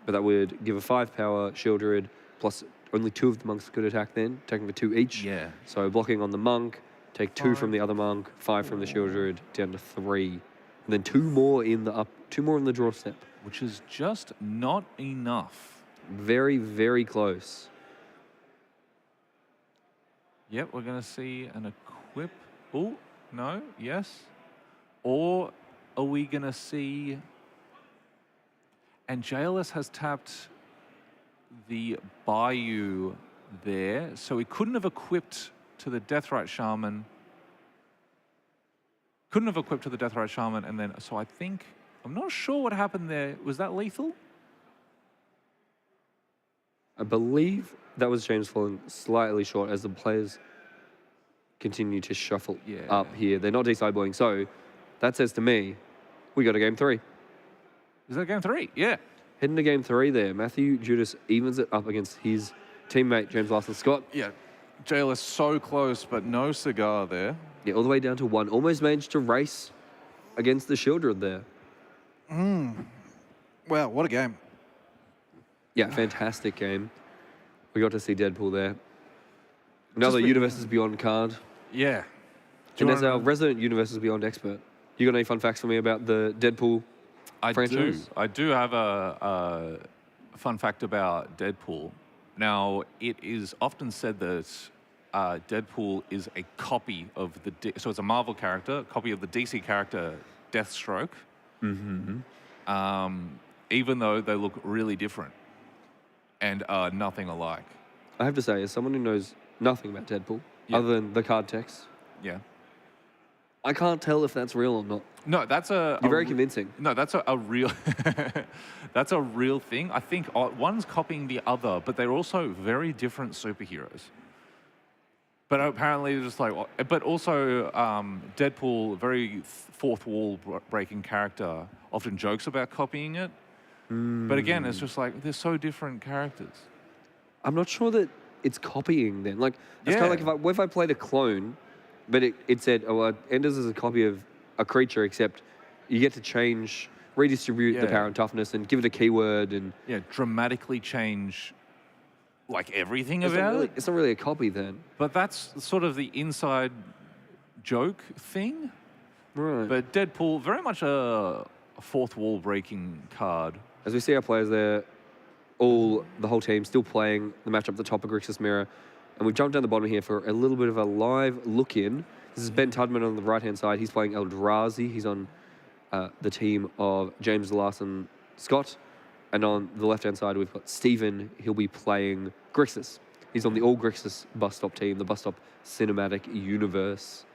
But that would give a 5 power Shieldred, plus only 2 of the monks could attack then, attacking for 2 each. Yeah. So blocking on the monk, take 2 from the other monk, 5 from the Shieldred, down to 3. And then 2 more in the draw step. Which is just not enough. Very, very close. Yep, we're going to see an equip. Oh, no, yes. Or are we going to see... And JLS has tapped the Bayou there, so he couldn't have equipped to the Deathrite Shaman. Couldn't have equipped to the Deathrite Shaman, and then... So I think... I'm not sure what happened there. Was that lethal? I believe that was James falling slightly short as the players continue to shuffle up here. They're not deciding. So that says to me, we got a game 3. Is that game 3? Yeah. Heading to game 3 there. Matthew Judas evens it up against his teammate, James Larson Scott. Yeah. JLS so close, but no cigar there. Yeah, all the way down to 1. Almost managed to race against the Shieldred there. Wow, what a game. Yeah, fantastic game. We got to see Deadpool there. Another Universes Beyond card. Yeah. And as our resident Universes Beyond expert, you got any fun facts for me about the Deadpool franchise? I do have a fun fact about Deadpool. Now, it is often said that Deadpool is a copy of so it's a Marvel character, a copy of the DC character Deathstroke. Even though they look really different and are nothing alike. I have to say, as someone who knows nothing about Deadpool, other than the card text, Yeah. I can't tell if that's real or not. No, that's a. You're very convincing. No, that's a real. That's a real thing. I think one's copying the other, but they're also very different superheroes. But apparently, they're just like. But also, Deadpool, very fourth wall breaking character, often jokes about copying it. But again, it's just like they're so different characters. I'm not sure that it's copying then. Like, it's kind of like if I played a clone, but it said, oh, Enders is a copy of a creature, except you get to change, redistribute the power and toughness and give it a keyword and... Yeah, dramatically change, like, everything it's about it. It's not really a copy then. But that's sort of the inside joke thing. Right. But Deadpool, very much a fourth wall breaking card. As we see our players there, the whole team still playing the matchup at the top of Grixis Mirror. And we've jumped down the bottom here for a little bit of a live look-in. This is Ben Tudman on the right-hand side. He's playing Eldrazi. He's on the team of James Larson Scott. And on the left-hand side, we've got Stephen. He'll be playing Grixis. He's on the All Grixis Bus Stop team, the Bus Stop Cinematic Universe.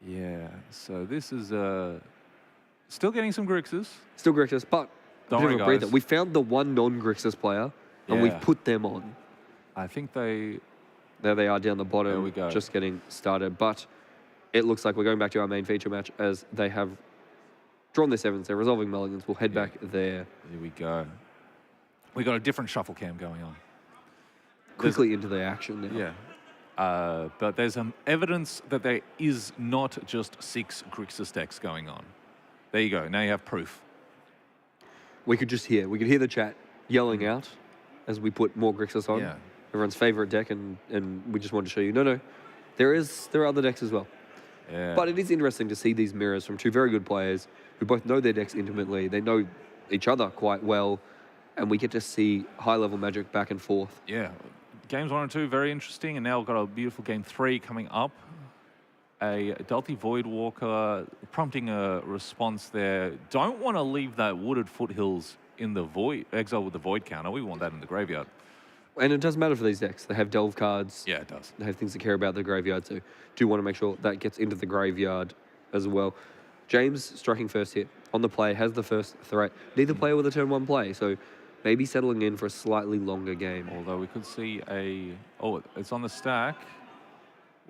Yeah, so this is still getting some Grixis. Still Grixis, but Don't a bit of a worry, breather. guys. We found the one non-Grixis player, and we've put them on. I think they... There they are down the bottom, There we go. just getting started. But it looks like we're going back to our main feature match as they have drawn their sevens. They're resolving mulligans. We'll head back there. Here we go. We got a different shuffle cam going on. Quickly into the action now. Yeah. But there's evidence that there is not just 6 Grixis decks going on. There you go. Now you have proof. We could hear the chat yelling out as we put more Grixis on. Yeah. Everyone's favorite deck, and we just wanted to show you. No, there are other decks as well. Yeah. But it is interesting to see these mirrors from two very good players who both know their decks intimately. They know each other quite well, and we get to see high-level Magic back and forth. Yeah. Games 1 and 2, very interesting. And now we've got a beautiful game 3 coming up. A Delty Voidwalker prompting a response there. Don't want to leave that Wooded Foothills in the Void, exile with the Void counter. We want that in the graveyard. And it doesn't matter for these decks. They have delve cards. Yeah, it does. They have things to care about the graveyard, so do want to make sure that gets into the graveyard as well. James striking first here. On the play, has the first threat. Neither player with a turn 1 play, so maybe settling in for a slightly longer game. Although we could see it's on the stack.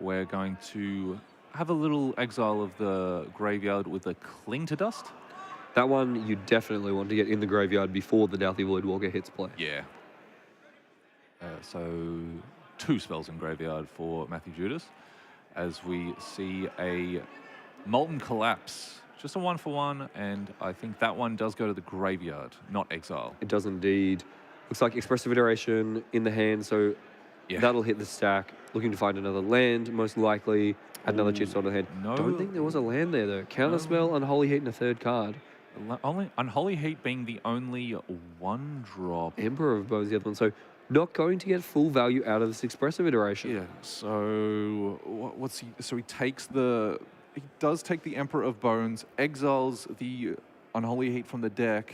We're going to have a little exile of the graveyard with a Cling to Dust. That one you definitely want to get in the graveyard before the Delty Voidwalker hits play. Yeah. So 2 spells in graveyard for Matthew Judas, as we see a Molten Collapse. Just a 1-for-1, and I think that one does go to the graveyard, not exile. It does indeed. Looks like Expressive Iteration in the hand, so that'll hit the stack. Looking to find another land, most likely. Add another chip on the hand. No. Don't think there was a land there, though. Counterspell, Unholy Heat, and a third card. Only Unholy Heat being the only 1-drop. Emperor of Bows, the other one. So not going to get full value out of this Expressive Iteration. Yeah, so what's he? So he does take the Emperor of Bones, exiles the Unholy Heat from the deck.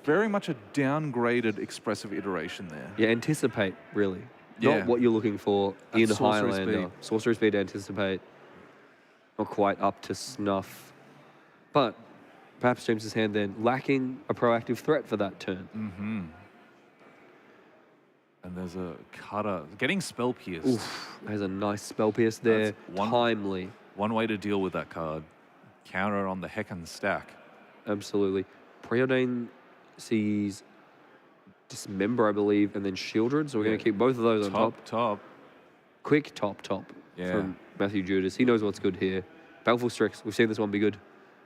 Very much a downgraded Expressive Iteration there. Yeah, anticipate, really. Yeah. Not what you're looking for That's in sorcery Highlander. speed. Sorcery speed, anticipate. Not quite up to snuff. But perhaps James's hand then lacking a proactive threat for that turn. Mm-hmm. And there's a cutter. Getting Spell Pierced. Oof, there's a nice spell pierce there. Timely. One way to deal with that card. Counter on the heckin' stack. Absolutely. Preordain sees Dismember, I believe, and then Shieldred. So we're going to keep both of those on top. Quick top from Matthew Judas. He knows what's good here. Baleful Strix. We've seen this one be good.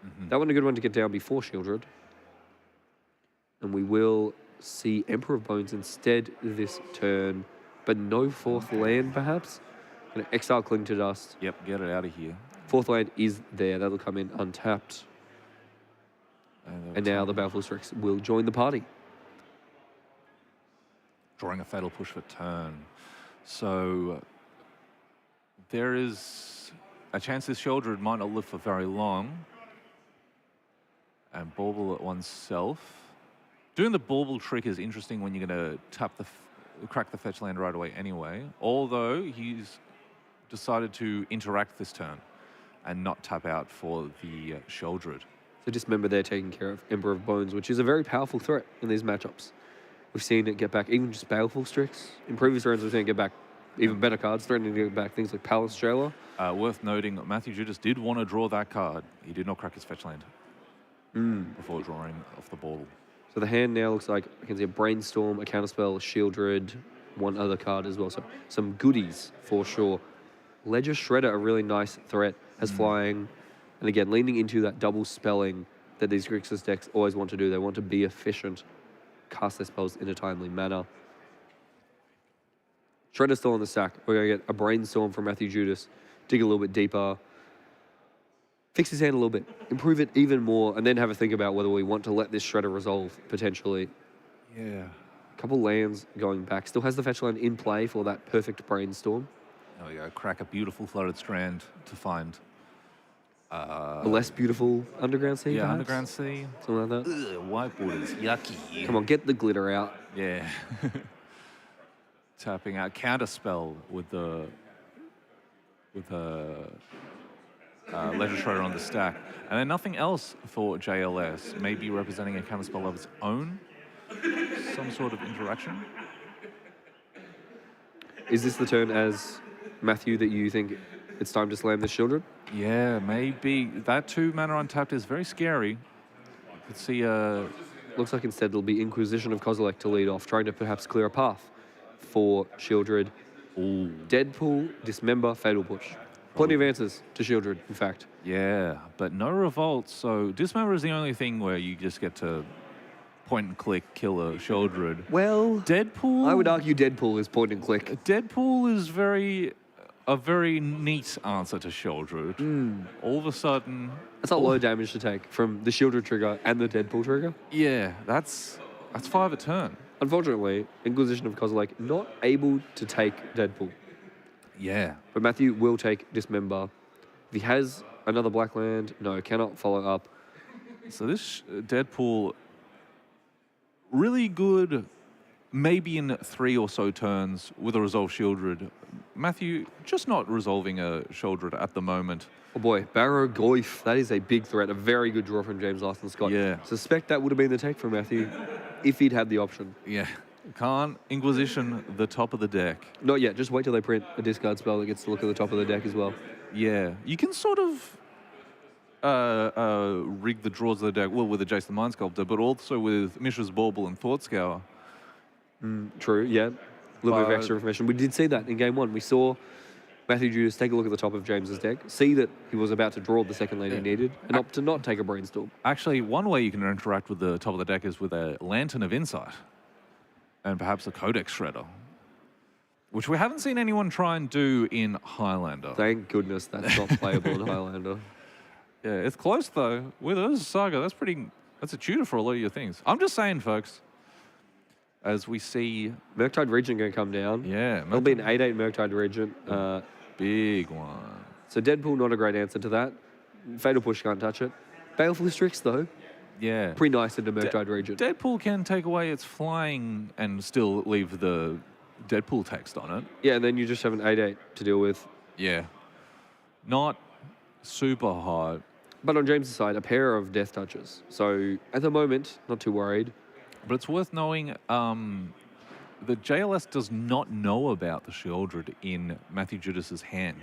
Mm-hmm. That one a good one to get down before Shieldred. And we will see Emperor of Bones instead this turn, but no 4th land, perhaps. Going to exile Cling to Dust. Yep, get it out of here. 4th land is there. That'll come in untapped. And now the Baleful Strix will join the party. Drawing a Fatal Push for turn. So there is a chance this Shieldred might not live for very long. And bauble at oneself. Doing the bauble trick is interesting when you're going to tap crack the fetch land right away anyway. Although he's decided to interact this turn and not tap out for the Sheldred. So dismember there taking care of Emperor of Bones, which is a very powerful threat in these matchups. We've seen it get back even just Baleful Strix. In previous rounds, we've seen it get back even better cards, threatening to get back things like Palace Jailer. Worth noting, Matthew Judas did want to draw that card. He did not crack his fetch land before drawing off the ball. So the hand now looks like I can see a Brainstorm, a Counterspell, a Shieldred, one other card as well. So some goodies for sure. Ledger Shredder, a really nice threat, has flying. And again, leaning into that double spelling that these Grixis decks always want to do. They want to be efficient, cast their spells in a timely manner. Shredder's still on the stack. We're going to get a Brainstorm from Matthew Judas, dig a little bit deeper, fix his hand a little bit, improve it even more, and then have a think about whether we want to let this Shredder resolve, potentially. Yeah. Couple lands going back. Still has the fetch land in play for that perfect Brainstorm. There we go. Crack a beautiful flooded strand to find. A less beautiful Underground Sea, Yeah, perhaps? Underground Sea. Something like that. Ugh, whiteboard is yucky. Come on, get the glitter out. Yeah. Tapping out Counterspell with the Ledger Shredder on the stack. And then nothing else for JLS, maybe representing a Counterspell of its own. Some sort of interaction. Is this the turn as Matthew that you think it's time to slam this Shieldred? Yeah, maybe. That 2 mana untapped is very scary. You could see Looks like instead it'll be Inquisition of Kozilek to lead off, trying to perhaps clear a path for Shieldred. Ooh. Deadpool, Dismember, Fatal Push. Plenty of answers to Shieldred, in fact. Yeah, but no revolt. So Dismember is the only thing where you just get to point and click, kill a Shieldred. Well, Deadpool? I would argue Deadpool is point and click. Deadpool is a very neat answer to Shieldred. All of a sudden... That's a low damage to take from the Shieldred trigger and the Deadpool trigger. Yeah, that's 5 a turn. Unfortunately, Inquisition of Kozilek not able to take Deadpool. Yeah. But Matthew will take Dismember. If he has another black land, no, cannot follow up. So this Deadpool, really good, maybe in 3 or so turns with a Resolve Shieldred. Matthew, just not resolving a Shieldred at the moment. Oh boy, Barrow Goyf, that is a big threat. A very good draw from James Larson Scott. Yeah. Suspect that would have been the take from Matthew if he'd had the option. Yeah. Can't Inquisition the top of the deck. Not yet, just wait till they print a discard spell that gets to look at the top of the deck as well. Yeah. You can sort of rig the draws of the deck, well, with a Jason the Mind Sculptor, but also with Mishra's Bauble and Thought Scour. True, yeah. A little bit of extra information. We did see that in game 1. We saw Matthew Judas take a look at the top of James's deck, see that he was about to draw the second lane he needed, and opt to not take a Brainstorm. Actually, one way you can interact with the top of the deck is with a Lantern of Insight and perhaps a Codex Shredder, which we haven't seen anyone try and do in Highlander. Thank goodness that's not playable in Highlander. Yeah, it's close though. With Urza Saga, that's a tutor for a lot of your things. I'm just saying, folks, as we see... Murktide Regent going to come down. Yeah. There'll be an 8/8 Murktide Regent. Big one. So Deadpool, not a great answer to that. Fatal Push, can't touch it. Baleful Strix, though, Yeah. pretty nice into Murktide Regent. Deadpool can take away its flying and still leave the Deadpool text on it. Yeah, and then you just have an 8/8 to deal with. Yeah. Not super hard. But on James' side, a pair of Death Touches. So at the moment, not too worried. But it's worth knowing the JLS does not know about the Shieldred in Matthew Judas's hand.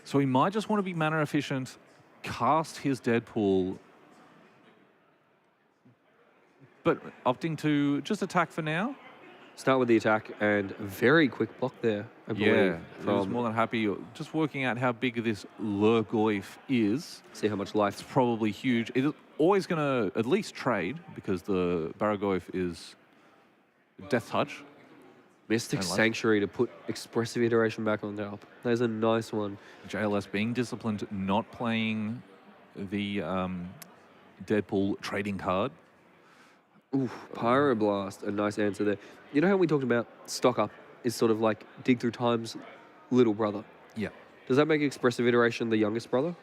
So he might just want to be mana efficient, cast his Deadpool, but opting to just attack for now. Start with the attack and very quick block there, I believe. Yeah, he was From more than happy. Just working out how big this Lurgoyf is. see how much life. It's probably huge. It is always going to at least trade because the Baragoyf is Death Touch. Mystic And life. Sanctuary to put Expressive Iteration back on top. There's a nice one. JLS being disciplined, not playing the Deadpool trading card. Ooh, Pyroblast, a nice answer there. You know how we talked about stock up is sort of like Dig Through Time's little brother? Yeah. Does that make Expressive Iteration the youngest brother?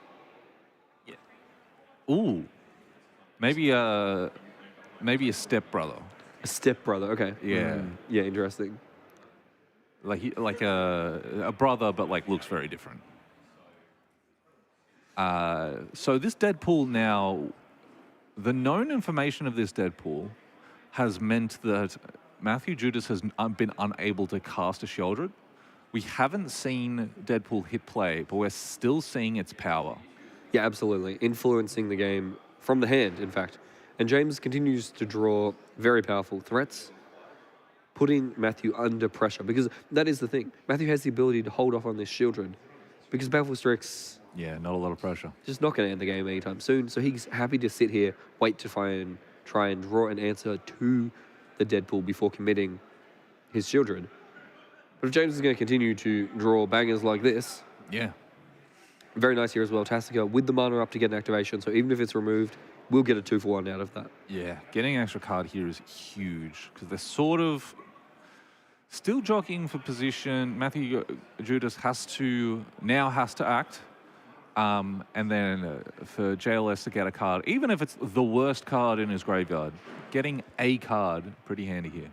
Ooh. Maybe a step brother. A step brother, okay. Yeah. Yeah, interesting. like a brother, but like looks very different. So this Deadpool now, the known information of this Deadpool has meant that Matthew Judas has been unable to cast a Sheoldred. We haven't seen Deadpool hit play, but we're still seeing its power. Yeah, absolutely. Influencing the game from the hand, in fact. And James continues to draw very powerful threats, putting Matthew under pressure. Because that is the thing. Matthew has the ability to hold off on this Sheoldred. Because Baleful Strix Yeah, not a lot of pressure. just not going to end the game anytime soon. So he's happy to sit here, wait to try and draw an answer to the Deadpool before committing his Sheoldred. But if James is going to continue to draw bangers like this, Yeah. very nice here as well. Tastica with the mana up to get an activation, so even if it's removed, we'll get a 2-for-1 out of that. Yeah, getting an extra card here is huge because they're sort of still jockeying for position. Matthew Judas has to act. And then for JLS to get a card, even if it's the worst card in his graveyard, getting a card, pretty handy here.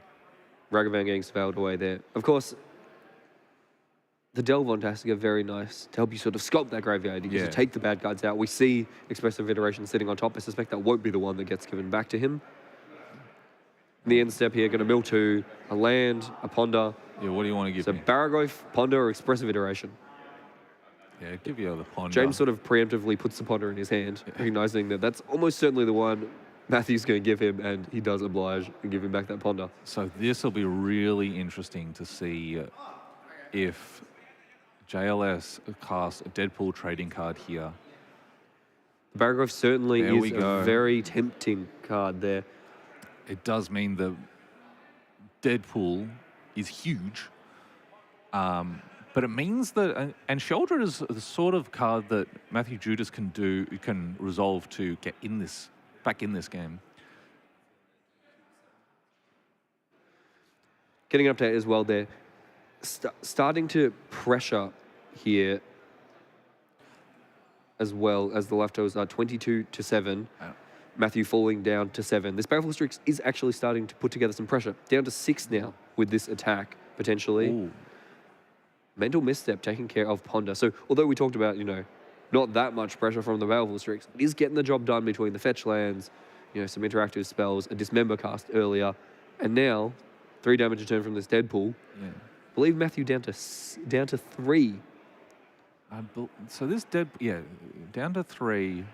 Ragavan getting spelled away there. Of course, the Delve on Tastica, very nice to help you sort of sculpt that graveyard. You can take the bad cards out. We see Expressive Iteration sitting on top. I suspect that won't be the one that gets given back to him. In the end step here, going to mill 2, a land, a ponder. Yeah, what do you want to give So me? Baraglyph, ponder, or Expressive Iteration. Yeah, give you the ponder. James sort of preemptively puts the ponder in his hand, recognizing that that's almost certainly the one Matthew's going to give him, and he does oblige and give him back that ponder. So this will be really interesting to see if JLS casts a Deadpool trading card here. The Baraglyph certainly There is we go. a very tempting card there. It does mean that Deadpool is huge. But it means that, and Sheoldred is the sort of card that Matthew Judas can resolve to get back in this game. Getting an update as well there. Starting to pressure here as well as the leftovers are 22-7. Matthew falling down to 7. This Baleful Strix is actually starting to put together some pressure. Down to 6 now with this attack, potentially. Ooh. Mental misstep taking care of Ponder. So although we talked about, not that much pressure from the Baleful Strix, it is getting the job done between the fetch lands, some interactive spells, a Dismember cast earlier, and now 3 damage a turn from this Deadpool. Yeah. I believe Matthew down to 3. So this down to 3.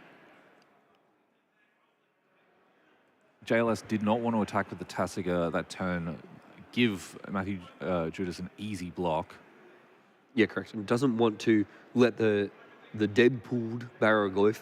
JLS did not want to attack with the Tastica that turn, give Matthew Judas an easy block. Yeah, correct. And doesn't want to let the Deadpooled Baraglyph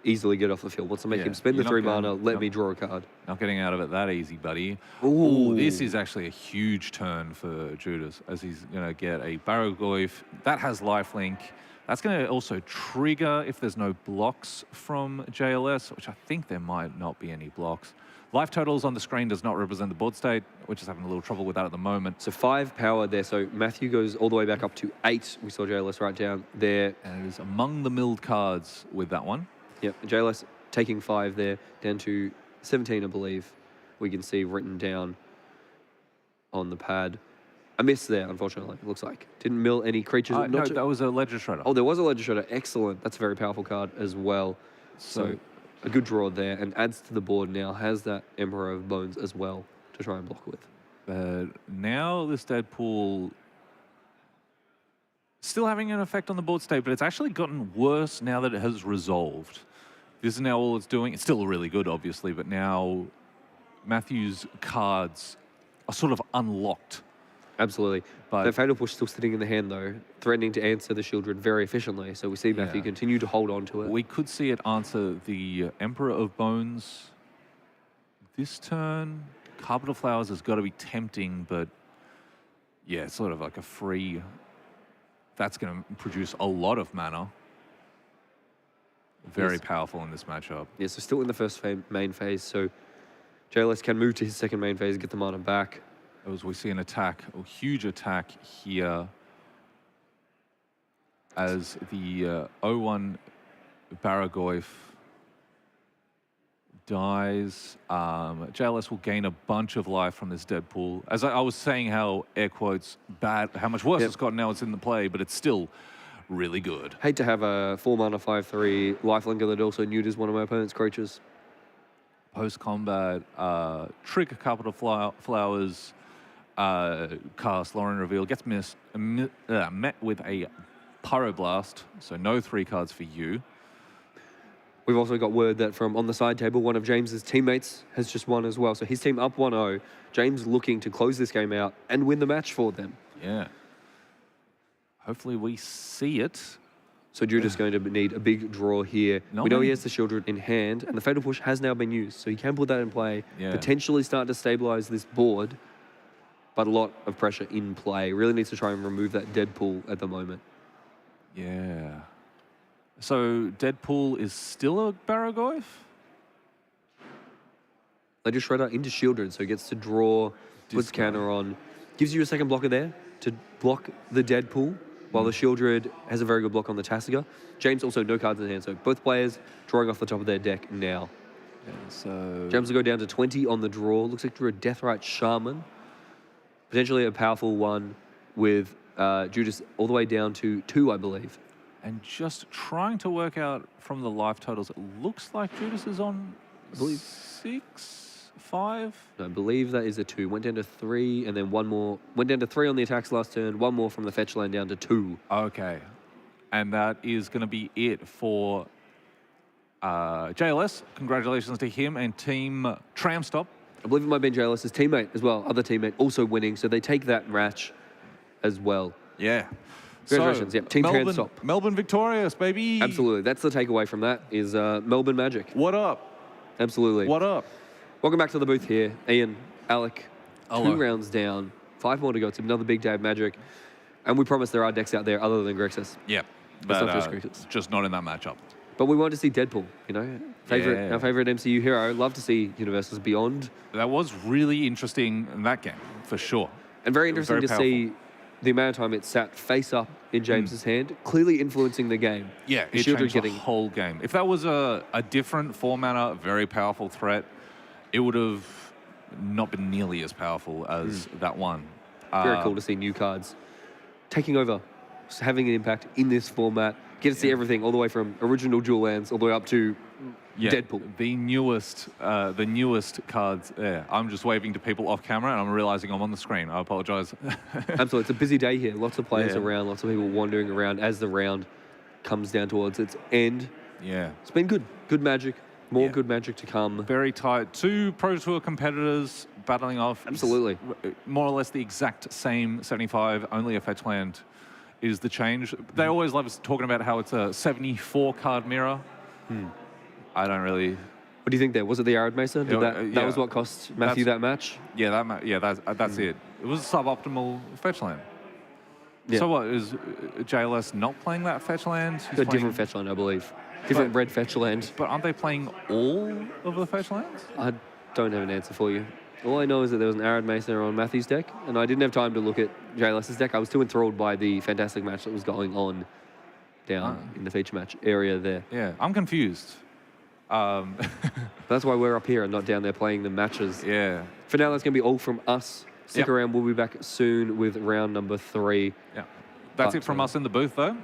easily get off the field. Wants to make him spend the 3 mana, let me draw a card. Not getting out of it that easy, buddy. Ooh. This is actually a huge turn for Judas, as he's going to get a Baraglyph. That has lifelink. That's going to also trigger if there's no blocks from JLS, which I think there might not be any blocks. Life totals on the screen does not represent the board state. We're just having a little trouble with that at the moment. So 5 power there. So Matthew goes all the way back up to 8. We saw JLS right down there. And it is among the milled cards with that one. Yep, JLS taking 5 there, down to 17, I believe. We can see written down on the pad. A miss there, unfortunately, it looks like. Didn't mill any creatures. No, that was a Ledger Shredder. Oh, there was a Ledger Shredder. Excellent. That's a very powerful card as well. So a good draw there, and adds to the board now. Has that Emperor of Bones as well to try and block with. Now this Deadpool still having an effect on the board state, but it's actually gotten worse now that it has resolved. This is now all it's doing. It's still really good, obviously, but now Matthew's cards are sort of unlocked. Absolutely. But the Fatal Push still sitting in the hand, though, threatening to answer the Sheoldred very efficiently. So we see Matthew continue to hold on to it. We could see it answer the Emperor of Bones this turn. Carpet of Flowers has got to be tempting, but yeah, it's sort of like a free. That's going to produce a lot of mana. Very powerful in this matchup. Yeah, so still in the first main phase. So JLS can move to his second main phase, get the mana back. As we see an attack, a huge attack here, as the 0-1 Baraglyph dies, JLS will gain a bunch of life from this Deadpool. As I was saying, how air quotes bad, how much worse Yep. it's gotten now it's in the play, but it's still really good. Hate to have a 4-mana 5/3 lifelinker that also neuters one of my opponent's creatures. Post combat, trick a couple of flowers, cast Lauren Reveal, gets met with a Pyroblast, so no 3 cards for you. We've also got word that from on the side table, one of James's teammates has just won as well. So his team up 1-0. James looking to close this game out and win the match for them. Yeah. Hopefully we see it. So Judas going to need a big draw here. Not we know many- he has the Shieldred in hand, and the Fatal Push has now been used. So he can put that in play, Yeah. potentially start to stabilize this board, but a lot of pressure in play. Really needs to try and remove that Deadpool at the moment. Yeah. So Deadpool is still a Barragoyf? They just Shredder into Shieldred, so he gets to draw, puts Discard. counter on, gives you a second blocker there to block the Deadpool, while the Shieldred has a very good block on the Tasiga. James also no cards in hand, so both players drawing off the top of their deck now. Yeah, so James will go down to 20 on the draw. Looks like drew a Deathrite Shaman. Potentially a powerful one with Judas all the way down to 2, I believe. and just trying to work out from the life totals, it looks like Judas is on I believe- 6, 5. I believe that is a 2. Went down to 3, and then one more. Went down to 3 on the attacks last turn. One more from the fetch land down to 2. Okay. And that is going to be it for JLS. Congratulations to him and Team Tramstop. I believe it might have been JLS's teammate as well. Other teammate also winning, so they take that match as well. Yeah. Congratulations. Yep, Team Melbourne, Tramstop. Melbourne victorious, baby. Absolutely. That's the takeaway from that is Melbourne Magic. What up? Absolutely. What up? Welcome back to the booth here. Ian, Alec, Hello. 2 rounds down. 5 more to go. It's another big day of Magic. And we promise there are decks out there other than Grixis. Yeah. not But just Grixis. just not in that matchup. But we want to see Deadpool, you know? Yeah. Our favorite MCU hero. Love to see Universes Beyond. That was really interesting in that game, for sure. And very It was interesting very to see the amount of time it sat face up in James's hand, clearly influencing the game. Yeah, The it Shieldred changed the whole game. If that was a different 4-mana, very powerful threat, it would have not been nearly as powerful as that one. Very cool to see new cards taking over, having an impact in this format. Get to see everything all the way from original dual lands all the way up to Deadpool. The newest cards there. I'm just waving to people off camera and I'm realizing I'm on the screen. I apologize. Absolutely. It's a busy day here. Lots of players Yeah. around, lots of people wandering around as the round comes down towards its end. Yeah. It's been good. Good Magic. More Yeah. good Magic to come. Very tight. 2 Pro Tour competitors battling off. Absolutely. More or less the exact same 75, only a fetch land is the change. They always love us talking about how it's a 74 card mirror. I don't really. What do you think there? Was it the Arid Mesa? Did Yeah, that yeah. was what cost Matthew that match? Yeah, that's it. It was a suboptimal fetch land. Yeah. So what is JLS not playing that fetch land? He's A playing- different fetch land, I believe. Different But- red fetch land. But aren't they playing all of the fetch lands? I don't have an answer for you. All I know is that there was an Arid Mesa on Matthew's deck, and I didn't have time to look at JLS's deck. I was too enthralled by the fantastic match that was going on down in the feature match area there. Yeah, I'm confused. That's why we're up here and not down there playing the matches. Yeah. For now, that's going to be all from us. Stick Yep. around. We'll be back soon with round number 3. Yeah. That's But, it from us in the booth, though.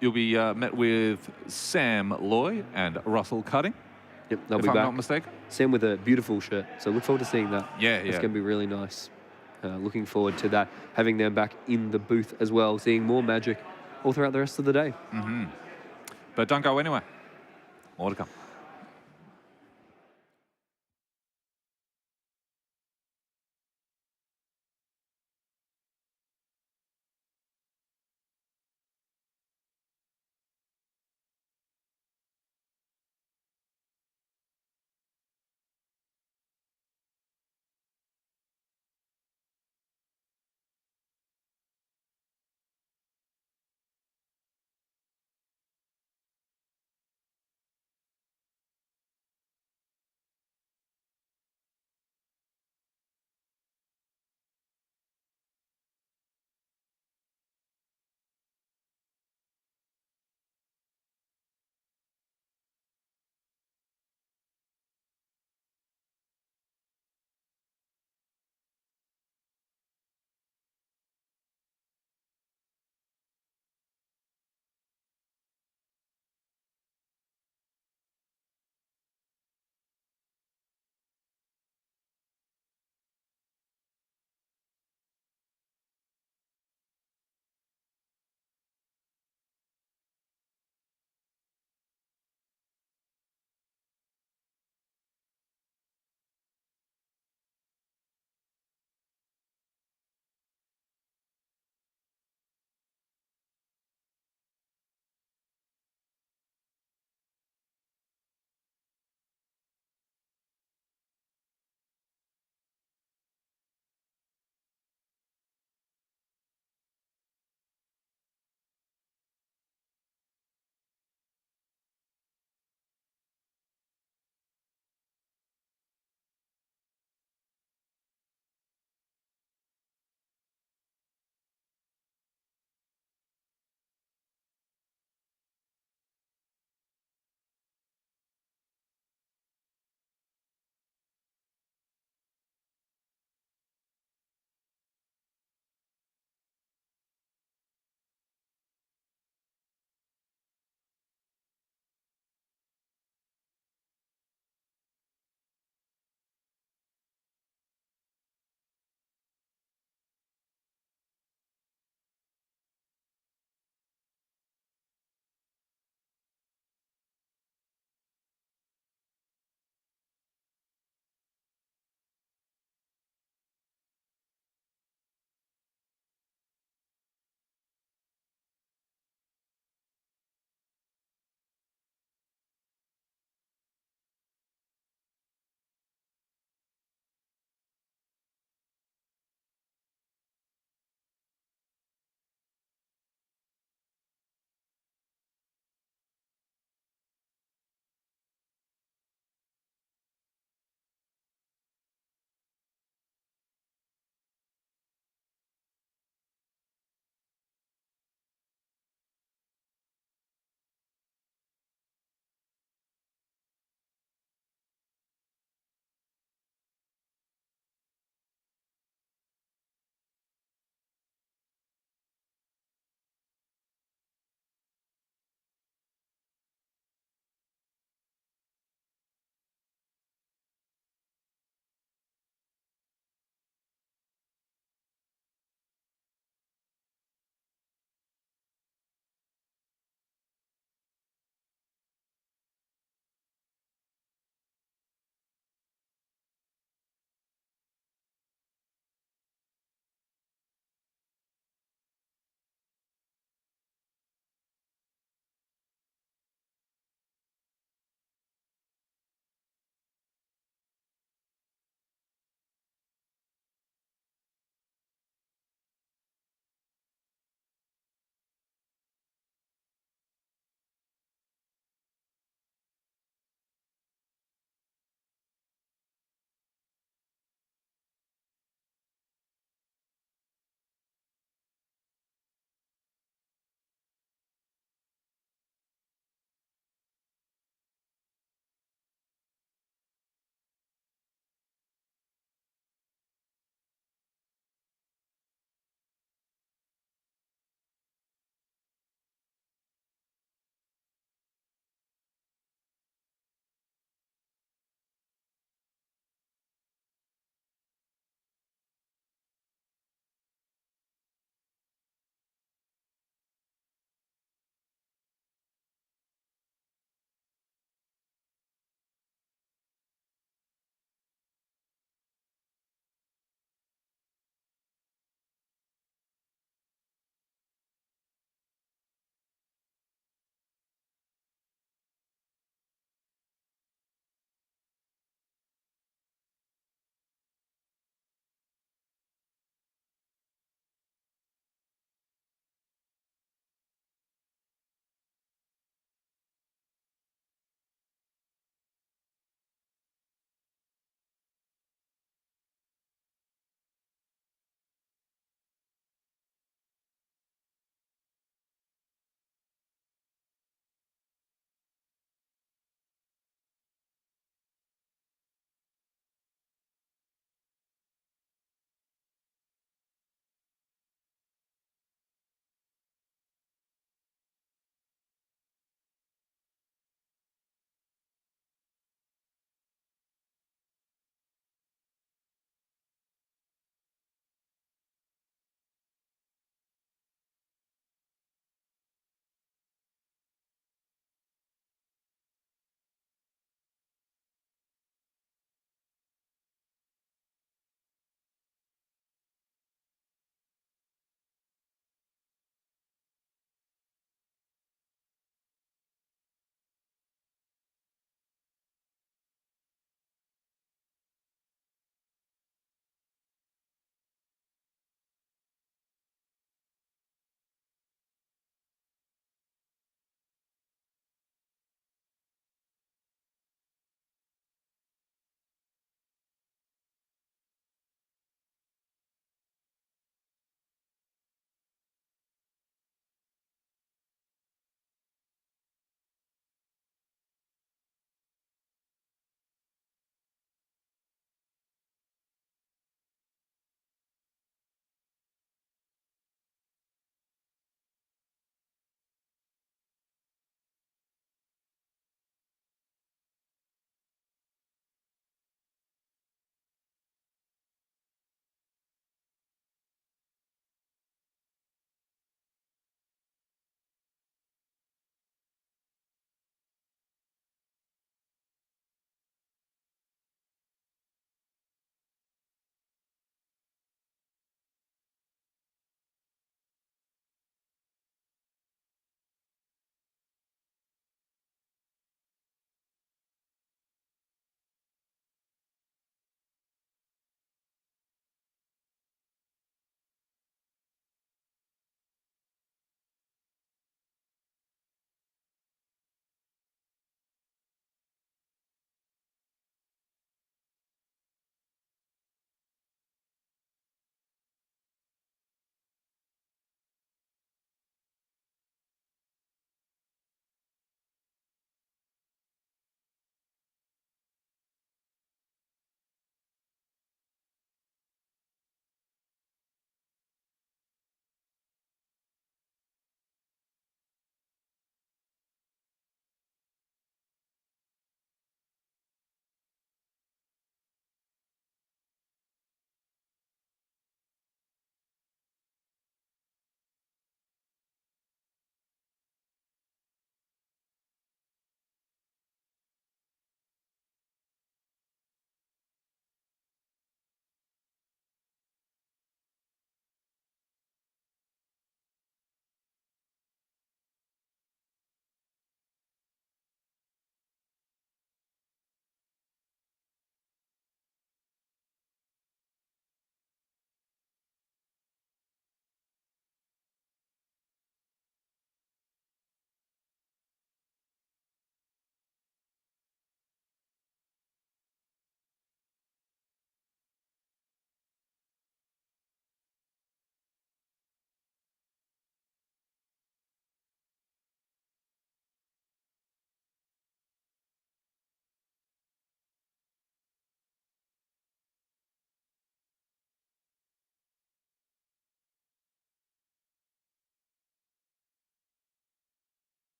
You'll be met with Sam Loy and Russell Cutting, Yep, they'll if be I'm back. not mistaken. Sam with a beautiful shirt. So look forward to seeing that. Yeah, It's yeah. going to be really nice. Looking forward to that. Having them back in the booth as well. Seeing more Magic all throughout the rest of the day. But don't go anywhere. More to come.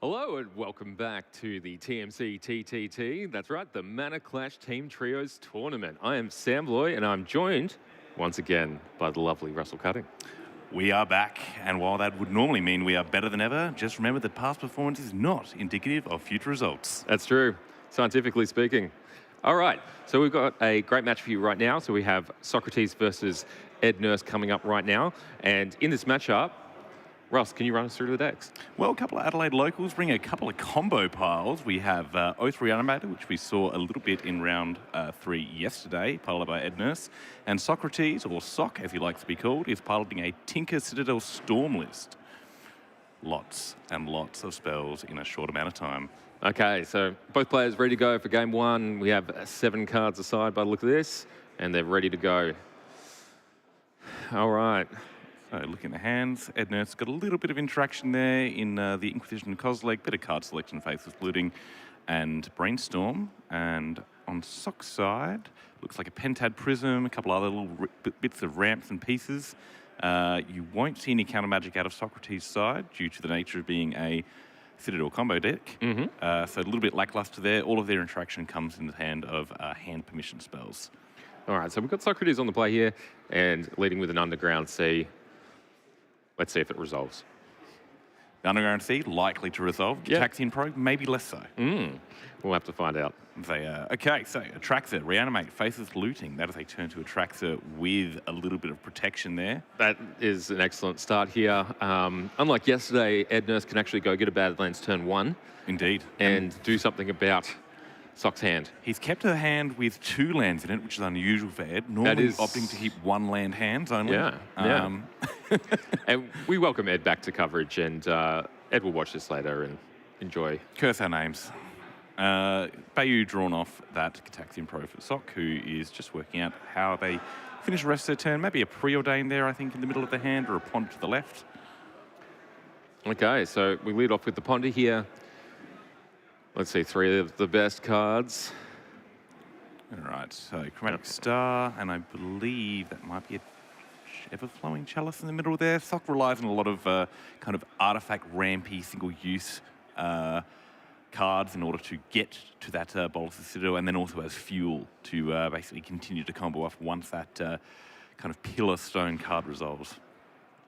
Hello and welcome back to the TMC TTT. That's right, the Mana Clash Team Trios Tournament. I am Sam Loy and I'm joined once again by the lovely Russell Cutting. We are back, and while that would normally mean we are better than ever, just remember that past performance is not indicative of future results. That's true, scientifically speaking. All right, so we've got a great match for you right now. So we have Socrates versus Ed Nurse coming up right now. And in this matchup, Russ, can you run us through the decks? Well, a couple of Adelaide locals bring a couple of combo piles. We have Oath Reanimator, which we saw a little bit in round 3 yesterday, piloted by Ed Nurse. And Socrates, or Sock as he likes to be called, is piloting a Tinker Citadel Storm list. Lots and lots of spells in a short amount of time. Okay, so both players ready to go for game 1. We have 7 cards aside by the look of this, and they're ready to go. All right. So looking at the hands, Ed Nurse got a little bit of interaction there in the Inquisition and Kozilek, bit of card selection, Faceless Looting, and Brainstorm. And on Sock's side, looks like a Pentad Prism, a couple other little bits of ramps and pieces. You won't see any counter magic out of Socrates' side due to the nature of being a Citadel combo deck. So a little bit lackluster there. All of their interaction comes in the hand of hand permission spells. All right, so we've got Socrates on the play here and leading with an Underground Sea. Let's see if it resolves. The Underground Sea, likely to resolve. Yep. Gitaxian Probe, maybe less so. We'll have to find out. Okay, so Atraxa, Reanimate, Faces Looting. That is a turn to Atraxa with a little bit of protection there. That is an excellent start here. Unlike yesterday, Ed Nurse can actually go get a Badlands turn 1. Indeed. And do something about Sock's hand. He's kept a hand with 2 lands in it, which is unusual for Ed. Normally opting to keep 1 land hands only. Yeah. And we welcome Ed back to coverage, and Ed will watch this later and enjoy. Curse our names. Bayou drawn off that Gitaxian Pro for Sock, who is just working out how they finish the rest of their turn. Maybe a Preordain there, I think, in the middle of the hand, or a Pond to the left. Okay, so we lead off with the Ponder here. Let's see, 3 of the best cards. All right, so Chromatic Star, and I believe that might be a Ever-Flowing Chalice in the middle there. Sock relies on a lot of kind of artifact rampy, single-use cards in order to get to that Bolus of Citadel, and then also as fuel to basically continue to combo off once that kind of pillar stone card resolves.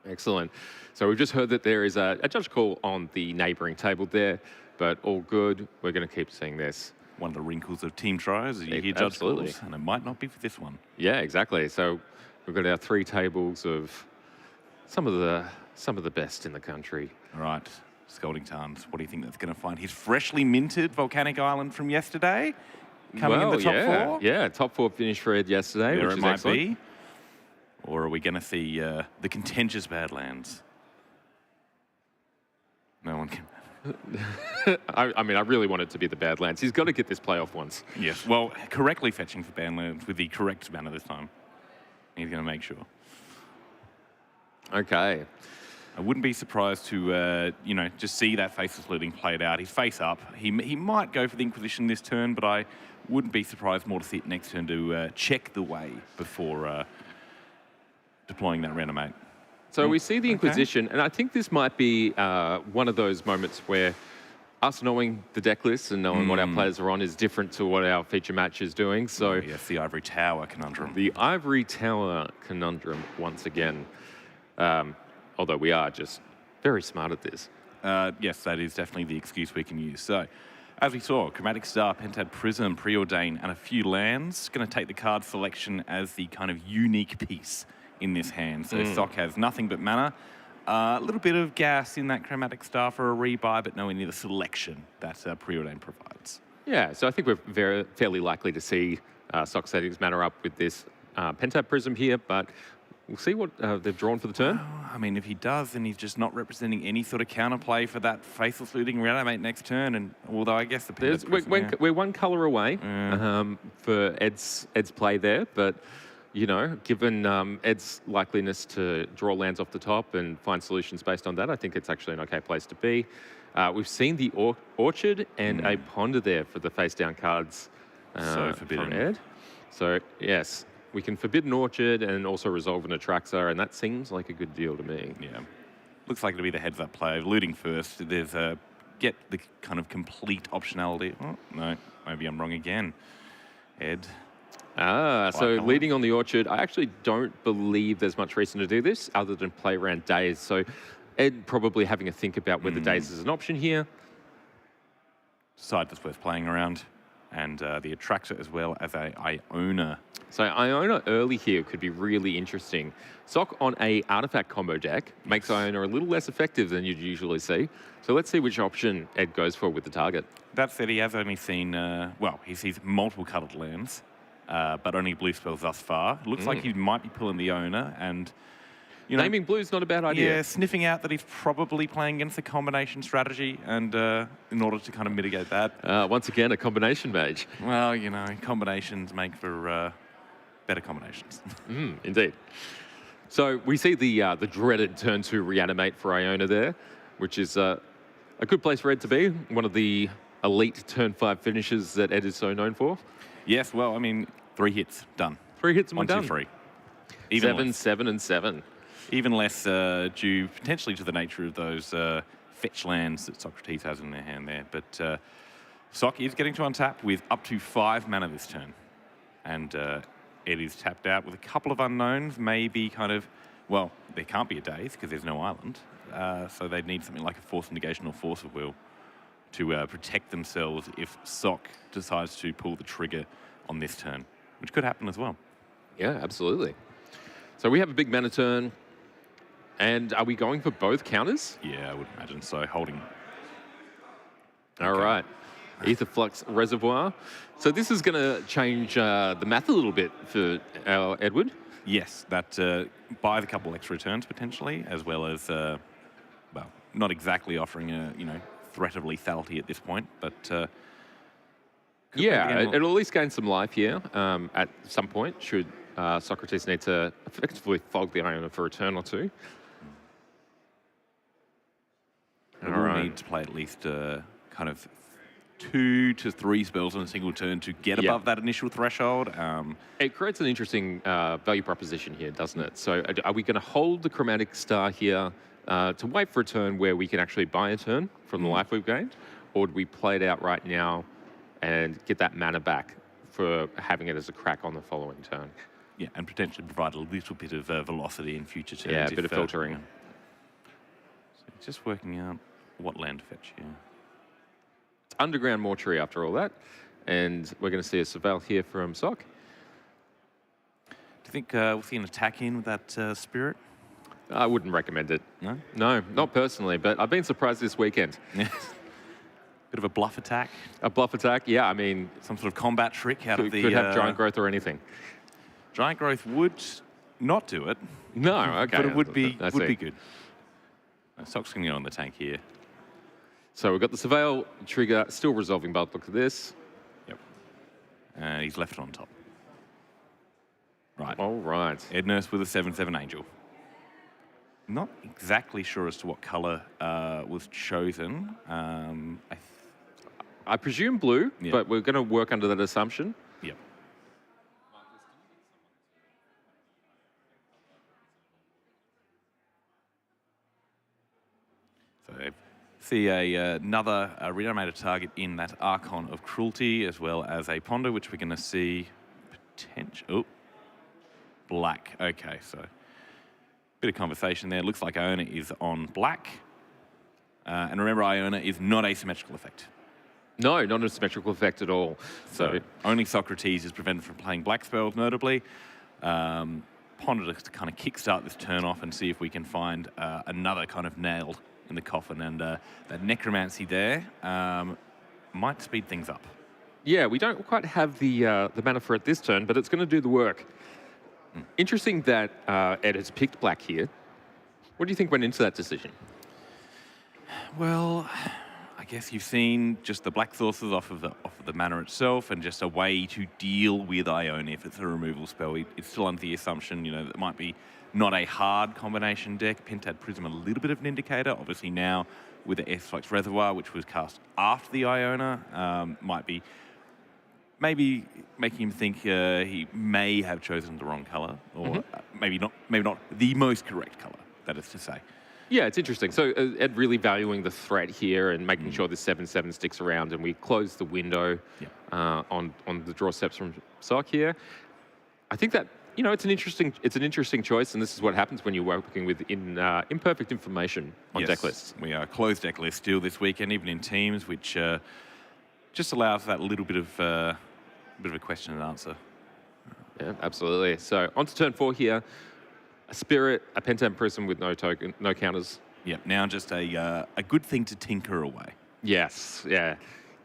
Excellent. So we've just heard that there is a judge call on the neighbouring table there, but all good. We're going to keep seeing this. One of the wrinkles of team tries is you hear judge calls, and it might not be for this one. Yeah, exactly. So we've got our 3 tables of some of the best in the country. All right, Scalding Tarns, what do you think that's going to find? His freshly minted Volcanic Island from yesterday coming in the top 4? Yeah, top 4 finish for Ed yesterday, There which it is might excellent. be. Or are we going to see the contentious Badlands? No one can. I mean, I really want it to be the Badlands. He's got to get this playoff once. Yes, well, correctly fetching for Badlands with the correct mana this time. He's going to make sure. Okay. I wouldn't be surprised to, just see that Faceless Looting played out. He's face up. He might go for the Inquisition this turn, but I wouldn't be surprised more to see it next turn to check the way before deploying that Reanimate. So we see the Inquisition, and I think this might be one of those moments where us knowing the deck list and knowing what our players are on is different to what our feature match is doing. So yes, the Ivory Tower conundrum. The Ivory Tower conundrum once again. Although we are just very smart at this. Yes, that is definitely the excuse we can use. So, as we saw, Chromatic Star, Pentad Prism, Preordain, and a few lands. Going to take the card selection as the kind of unique piece in this hand. So Sock has nothing but mana. A little bit of gas in that Chromatic Star for a rebuy, but nowhere near the selection that Preordain provides. Yeah, so I think we're fairly likely to see Sock setting his mana up with this Pentad Prism here, but we'll see what they've drawn for the turn. I mean, if he does, then he's just not representing any sort of counterplay for that Faceless Looting Reanimate next turn. And although I guess the Pentad Prism, we're 1 colour away for Ed's play there, but you know, given Ed's likeliness to draw lands off the top and find solutions based on that, I think it's actually an okay place to be. We've seen the Orchard and a Ponder there for the face-down cards so forbidden. from Ed. So, yes, we can forbid an Orchard and also resolve an Atraxa, and that seems like a good deal to me. Yeah. Looks like it'll be the heads-up play. Looting first. There's a get the kind of complete optionality. Oh, no, maybe I'm wrong again. Ed. So Black leading on the orchard, I actually don't believe there's much reason to do this other than play around days. So Ed probably having a think about whether days is an option here. Side that's worth playing around. And the Attractor as well as a Iona. So Iona early here could be really interesting. Sock on a artifact combo deck makes Iona a little less effective than you'd usually see. So let's see which option Ed goes for with the target. That said, he has only seen, he sees multiple coloured lands, but only blue spells thus far. It looks like he might be pulling the Iona and... Naming blue's not a bad idea. Yeah, sniffing out that he's probably playing against a combination strategy and in order to kind of mitigate that. Once again, a combination mage. Well, combinations make for better combinations. Indeed. So we see the dreaded turn 2 reanimate for Iona there, which is a good place for Ed to be, one of the elite turn 5 finishes that Ed is so known for. Yes, well, 3 hits, done. 3 hits and we're 1, 2, done. 3. 7, 7, and 7. Even less due potentially to the nature of those fetch lands that Socrates has in their hand there. But Sock is getting to untap with up to 5 mana this turn. And Ed is tapped out with a couple of unknowns, maybe there can't be a Daze because there's no island. So they'd need something like a Force of Negation or Force of Will to protect themselves if Sock decides to pull the trigger on this turn, which could happen as well. Yeah, absolutely. So we have a big mana turn. And are we going for both counters? Yeah, I would imagine so. Holding. All right. Ether Flux Reservoir. So this is going to change the math a little bit for our Edward. Yes, that buys a couple extra turns potentially, as well as, not exactly offering a, threat of lethality at this point, but... it'll at least gain some life here at some point, should Socrates need to effectively fog the Iona for a turn or two. We'll need to play at least kind of 2 to 3 spells on a single turn to get above that initial threshold. It creates an interesting value proposition here, doesn't it? So are we going to hold the Chromatic Star here to wait for a turn where we can actually buy a turn from the life we've gained? Or do we play it out right now and get that mana back for having it as a crack on the following turn? Yeah, and potentially provide a little bit of velocity in future turns. Yeah, a bit of filtering. So just working out what land to fetch here. It's Underground Mortuary after all that. And we're going to see a Surveil here from Sock. Do you think we'll see an attack in with that Spirit? I wouldn't recommend it. No? No, not personally, but I've been surprised this weekend. Yes. Bit of a bluff attack. A bluff attack? Yeah, I mean... Some sort of combat trick out of the... Could have Giant Growth or anything. Giant Growth would not do it. No, okay. But it would be good. Sock's going to go on the tank here. So we've got the Surveil trigger, still resolving bulk. Look at this. Yep. And he's left it on top. Right. All right. Ed Nurse with a 7/7 Angel. Not exactly sure as to what colour was chosen. I presume blue, but we're going to work under that assumption. Yep. So see another reanimated target in that Archon of Cruelty, as well as a Ponder, which we're going to see potential. Oh, black. Okay, so bit of conversation there. Looks like Iona is on black. And remember, Iona is not a symmetrical effect. No, not a symmetrical effect at all. So only Socrates is prevented from playing black spells, notably. Ponder to kind of kickstart this turn off and see if we can find another kind of nail in the coffin. And that Necromancy there might speed things up. Yeah, we don't quite have the mana for it this turn, but it's going to do the work. Interesting that Ed has picked black here. What do you think went into that decision? Well, I guess you've seen just the black sources off of the mana itself, and just a way to deal with Iona if it's a removal spell. It's still under the assumption, that it might be not a hard combination deck. Pentad Prism a little bit of an indicator. Obviously now with the Flux Reservoir, which was cast after the Iona, might be maybe making him think he may have chosen the wrong color, or maybe not the most correct color. That is to say. Yeah, it's interesting. So Ed really valuing the threat here and making sure this 7/7 sticks around, and we close the window on the draw steps from Sock here. I think that it's an interesting choice, and this is what happens when you're working with imperfect information on deck lists. We are closed deck list still this weekend, even in teams, which just allows that little bit of a question and answer. Yeah, absolutely. So on to turn 4 here. A Spirit, a Pentam Prism with no token, no counters. Yeah, now just a good thing to tinker away. Yes, yeah.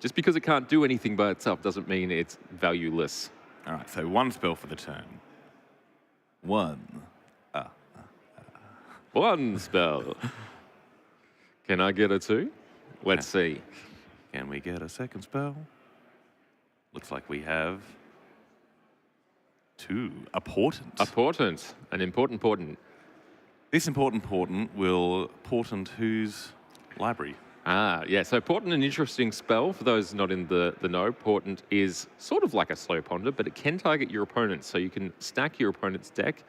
Just because it can't do anything by itself doesn't mean it's valueless. All right, so 1 spell for the turn. 1. One spell. Can I get a 2? Let's see. Can we get a second spell? Looks like we have 2. A Portent. A Portent. An important portent. This important portent will portent whose library? Yeah, so Portent, an interesting spell. For those not in the know, Portent is sort of like a slow ponder, but it can target your opponent. So you can stack your opponent's deck,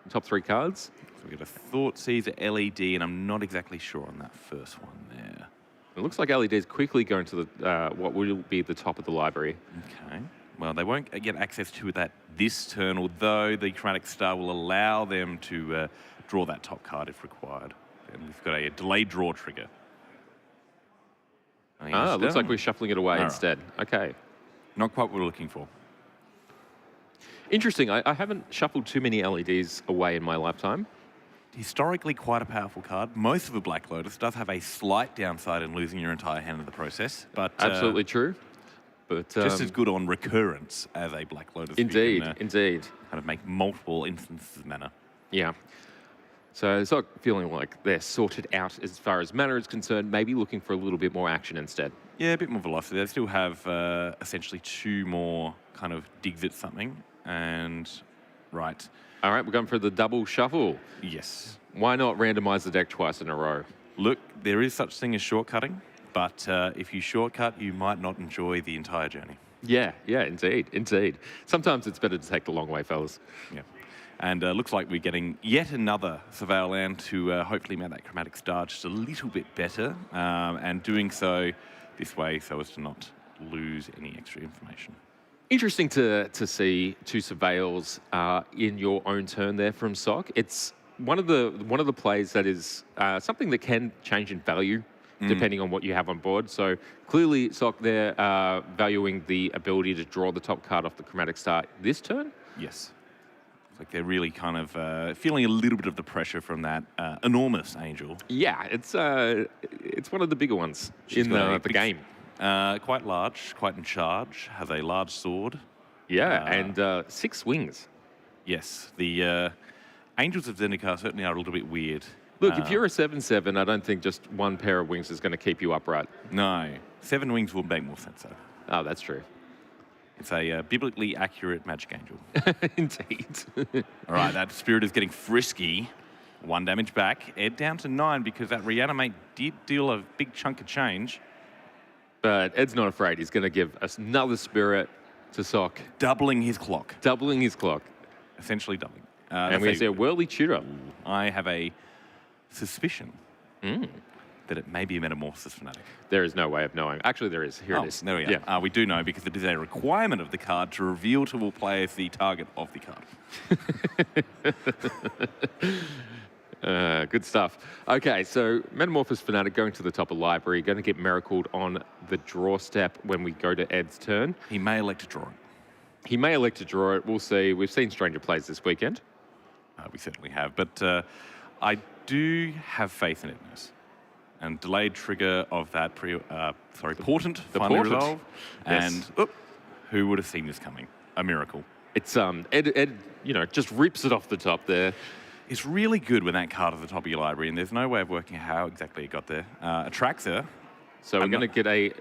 top 3 cards. So we got a Thoughtseizor LED, and I'm not exactly sure on that first one there. It looks like LED is quickly going to the what will be the top of the library. Okay. Well, they won't get access to that this turn, although the Chromatic Star will allow them to draw that top card if required. And we've got a delayed draw trigger. Looks like we're shuffling it away instead. Okay. Not quite what we're looking for. Interesting. I haven't shuffled too many LEDs away in my lifetime. Historically quite a powerful card. Most of a Black Lotus does have a slight downside in losing your entire hand in the process. But Absolutely true. But just as good on recurrence as a Black Lotus. Indeed, can, indeed. Kind of make multiple instances of mana. Yeah. So it's not feeling like they're sorted out as far as mana is concerned, maybe looking for a little bit more action instead. Yeah, a bit more velocity. They still have essentially 2 more kind of digs at something. And, right. All right, we're going for the double shuffle. Yes. Why not randomize the deck twice in a row? Look, there is such thing as shortcutting, but if you shortcut, you might not enjoy the entire journey. Yeah, indeed, indeed. Sometimes it's better to take the long way, fellas. Yeah. And looks like we're getting yet another Surveil land to hopefully make that Chromatic Star just a little bit better, and doing so this way so as to not lose any extra information. Interesting to see 2 Surveils in your own turn there from Sock. It's one of the plays that is something that can change in value depending on what you have on board. So clearly Sock there valuing the ability to draw the top card off the Chromatic Star this turn. Yes. It's like they're really kind of feeling a little bit of the pressure from that enormous angel. Yeah, it's one of the bigger ones in the game. Quite large, quite in charge, has a large sword. Yeah, and 6 wings. Yes, the Angels of Zendikar certainly are a little bit weird. Look, if you're a 7/7, I don't think just 1 pair of wings is going to keep you upright. No, 7 wings will make more sense, though. Oh, that's true. It's a biblically accurate magic angel. Indeed. All right, that spirit is getting frisky. 1 damage back. Ed down to 9 because that reanimate did deal a big chunk of change. But Ed's not afraid. He's going to give us another spirit to Sock. Doubling his clock. Doubling his clock. Essentially doubling. And we see a Whirly Tutor. I have a suspicion that it may be a Metamorphosis Fanatic. There is no way of knowing. Actually, there is. Here it is. There we are. Yeah. We do know because it is a requirement of the card to reveal to all players the target of the card. Good stuff. Okay, so Metamorphosis Fanatic going to the top of library, going to get miracled on the draw step when we go to Ed's turn. He may elect to draw it. He may elect to draw it. We'll see. We've seen Stranger Plays this weekend. We certainly have. But I do have faith in Edness. And delayed trigger of that portent finally portent. resolved. Yes. And who would have seen this coming? A miracle. It's Ed, just rips it off the top there. It's really good when that card is at the top of your library, and there's no way of working out how exactly it got there. Atraxa. So we're going to get a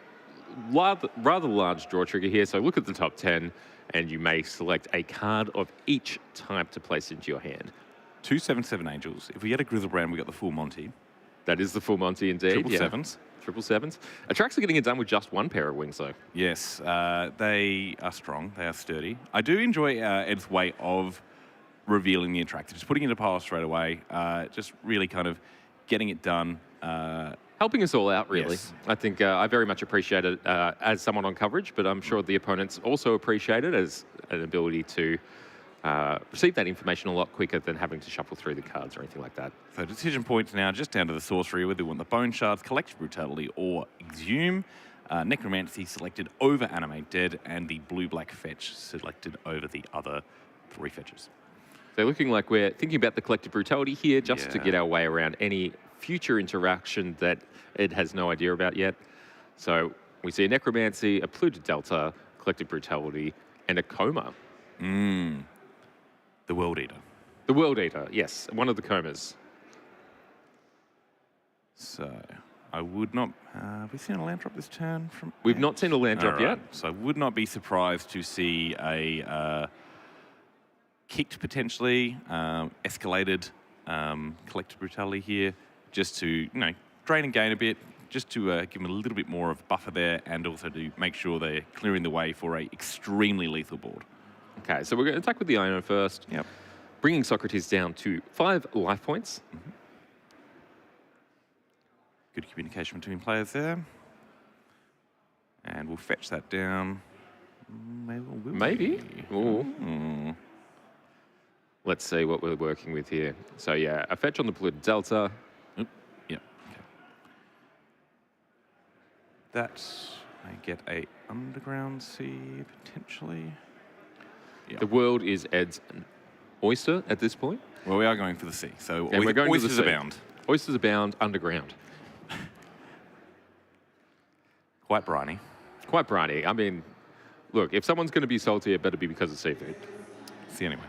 rather large draw trigger here. So look at the top 10, and you may select a card of each type to place into your hand. 2 7/7 Angels. If we get a Grizzlebrand, we got the full Monty. That is the full Monty indeed. Triple sevens. Triple sevens. Atraxa getting it done with just 1 pair of wings, though. Yes, they are strong. They are sturdy. I do enjoy Ed's way of revealing the Atraxa. Just putting it in a pile straight away. Just really kind of getting it done. Helping us all out, really. Yes. I think I very much appreciate it as someone on coverage, but I'm sure the opponents also appreciate it as an ability to receive that information a lot quicker than having to shuffle through the cards or anything like that. So decision points now just down to the sorcery, whether we want the Bone Shards, Collective Brutality, or Exhume. Necromancy selected over Animate Dead, and the Blue-Black Fetch selected over the other 3 fetches. So looking like we're thinking about the Collective Brutality here just to Yeah. get our way around any future interaction that Ed has no idea about yet. So we see a Necromancy, a Polluted Delta, Collective Brutality, and a Coma. The World Eater. The World Eater, yes, one of the Comas. So I would not... have we seen a land drop this turn? We've not seen a land drop Alright, yet. So I would not be surprised to see a kicked, potentially, escalated Collective Brutality here, just to, drain and gain a bit, just to give them a little bit more of buffer there, and also to make sure they're clearing the way for a extremely lethal board. Okay, so we're going to attack with the Iono first, Yep. bringing Socrates down to 5 life points. Good communication between players there. And we'll fetch that down. Maybe. Ooh. Let's see what we're working with here. So yeah, a fetch on the Polluted Delta. Yep. Okay. That I get a Underground Sea potentially. Yep. The world is Ed's oyster at this point. Well, we are going for the sea, so And we're going to the oysters sea. abound. Oysters abound underground. Quite briny. Quite briny. I mean, look, if someone's going to be salty, it better be because of seafood. See anyway.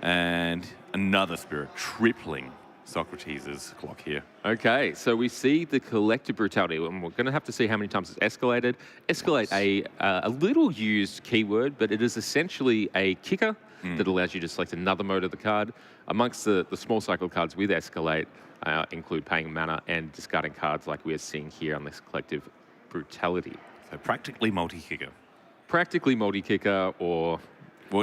And another spirit tripling Socrates' clock here. Okay, so we see the Collective Brutality, and we're going to have to see how many times it's escalated. Escalate, a little used keyword, but it is essentially a kicker that allows you to select another mode of the card. Amongst the small cycle cards with Escalate include paying mana and discarding cards like we're seeing here on this Collective Brutality. So practically multi-kicker. Practically multi-kicker, or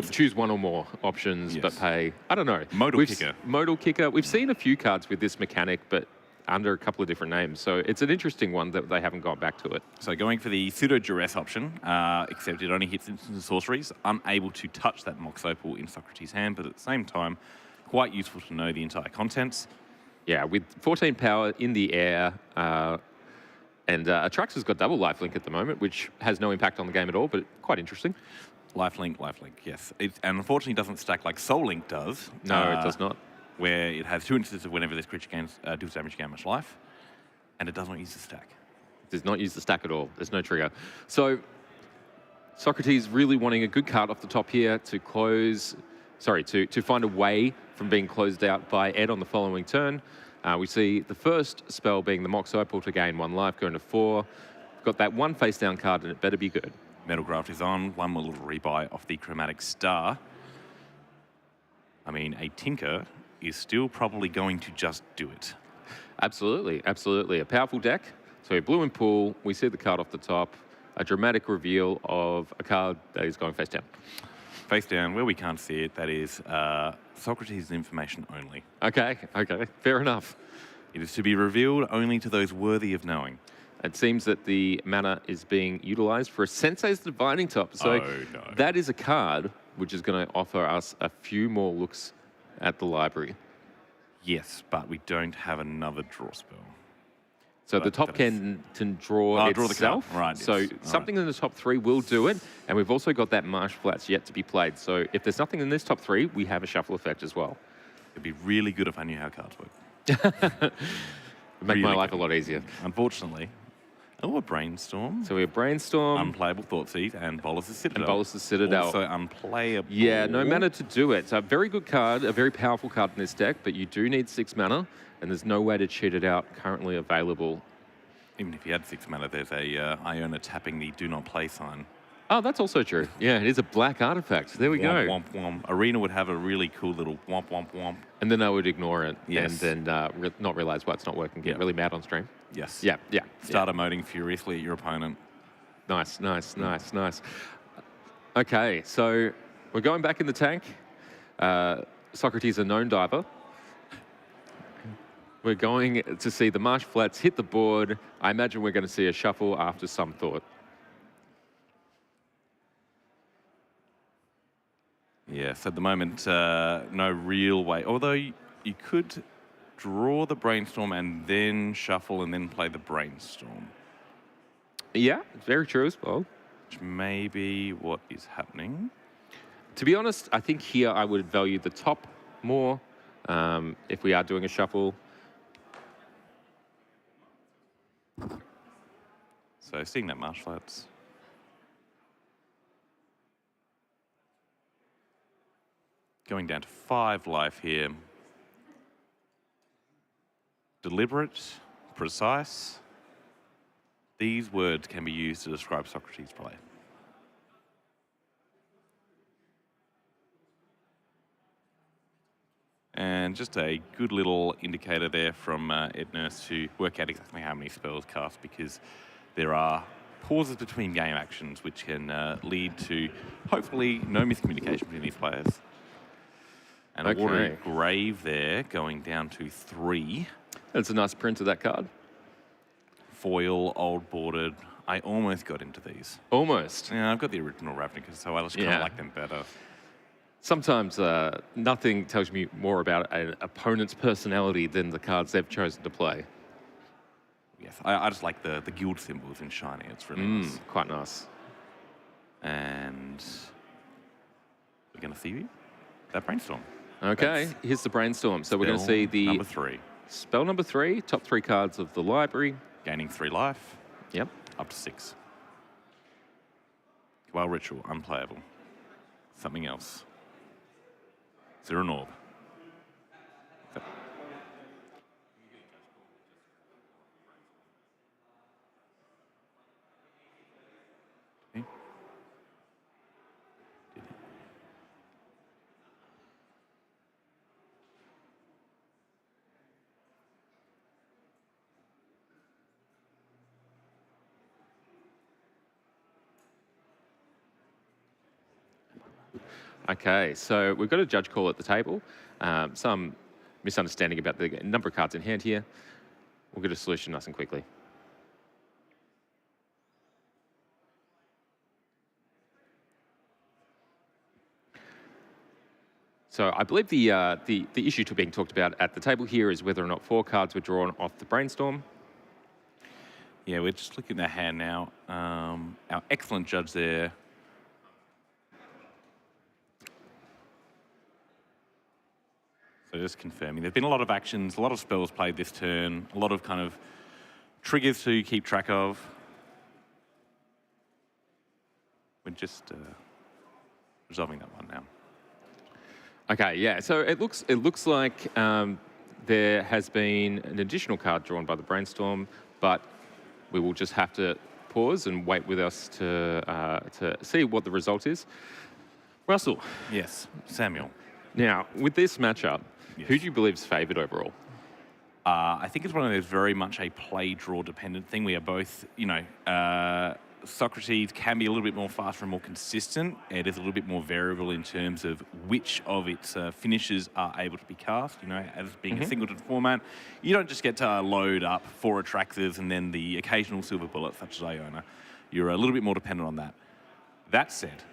choose one or more options, but pay, I don't know. Modal kicker. Modal kicker. We've seen a few cards with this mechanic, but under a couple of different names. So it's an interesting one that they haven't gone back to it. So going for the pseudo-duress option, except it only hits instant sorceries, unable to touch that Mox Opal in Socrates' hand, but at the same time, quite useful to know the entire contents. Yeah, with 14 power in the air, and Atrax has got double lifelink at the moment, which has no impact on the game at all, but quite interesting. Lifelink, yes. And unfortunately doesn't stack like Soul Link does. No, it does not. Where it has 2 instances of whenever this creature gains, deals damage, gain much life, and it does not use the stack. It does not use the stack at all. There's no trigger. So Socrates really wanting a good card off the top here to close, to find a way from being closed out by Ed on the following turn. We see the first spell being the Mox Opal to gain 1 life, going to 4. Got that 1 face down card, and it better be good. Metalgraft is on, 1 more little rebuy off the Chromatic Star. I mean, a Tinker is still probably going to just do it. Absolutely, absolutely. A powerful deck. So blue and pool, we see the card off the top, a dramatic reveal of a card that is going face down. Face down, where we can't see it, that is Socrates' information only. Okay, fair enough. It is to be revealed only to those worthy of knowing. It seems that the mana is being utilized for a Sensei's Divining Top. So that is a card which is going to offer us a few more looks at the library. Yes, but we don't have another draw spell. So the top can draw itself. Draw the card. Right, so yes. something in the top 3 will do it. And we've also got that Marsh Flats yet to be played. So if there's nothing in this top 3, we have a shuffle effect as well. It'd be really good if I knew how cards work. It'd make my life a lot easier. Unfortunately. Oh, a Brainstorm. So we have Brainstorm. Unplayable Thoughtseed and Bolas' Citadel. And Bolas' Citadel. Also unplayable. Yeah, no mana to do it. So a very good card, a very powerful card in this deck, but you do need 6 mana, and there's no way to cheat it out currently available. Even if you had 6 mana, there's a Iona tapping the Do Not Play sign. Oh, that's also true. Yeah, it is a black artifact. There we go. Womp, womp. Arena would have a really cool little womp, womp, womp. And then I would ignore it Yes. and then not realize why it's not working, get really mad on stream. Yes. Yeah. Start emoting furiously at your opponent. Nice. Okay, so we're going back in the tank. Socrates, a known diver. We're going to see the Marsh Flats hit the board. I imagine we're going to see a shuffle after some thought. Yes, at the moment, no real way. Although you could draw the Brainstorm and then shuffle and then play the Brainstorm. Yeah, very true as well. Which may be what is happening. To be honest, I think here I would value the top more if we are doing a shuffle. So seeing that Marsh Flats. Going down to 5 life here. Deliberate, precise. These words can be used to describe Socrates' play. And just a good little indicator there from Ed Nurse to work out exactly how many spells cast, because there are pauses between game actions which can lead to, hopefully, no miscommunication between these players. And a watery grave there, going down to 3. That's a nice print of that card. Foil, old bordered. I almost got into these. Almost. Yeah, I've got the original Ravnica, so I just kind of like them better. Sometimes nothing tells me more about an opponent's personality than the cards they've chosen to play. Yes, I just like the guild symbols in shiny. It's really nice. Quite nice. And we're going to see that Brainstorm. Okay, here's the Brainstorm. So we're going to see the number 3. Spell number 3, top 3 cards of the library. Gaining 3 life. Yep. Up to 6. Well, Ritual, unplayable. Something else. Zero Orb. Okay, so we've got a judge call at the table. Some misunderstanding about the number of cards in hand here. We'll get a solution nice and quickly. So I believe the issue to being talked about at the table here is whether or not 4 cards were drawn off the Brainstorm. Yeah, we're just looking at the hand now. Our excellent judge there. So just confirming, there've been a lot of actions, a lot of spells played this turn, a lot of kind of triggers to keep track of. We're just resolving that one now. Okay, yeah. So it looks like there has been an additional card drawn by the Brainstorm, but we will just have to pause and wait with us to see what the result is. Russell. Yes, Samuel. Now, with this matchup, yes. Who do you believe is favoured overall? I think it's one of those very much a play-draw dependent thing. We are both, Socrates can be a little bit more faster and more consistent. It is a little bit more variable in terms of which of its finishes are able to be cast. As being a singleton format, you don't just get to load up 4 Atraxas and then the occasional silver bullet, such as Iona. You're a little bit more dependent on that. That said,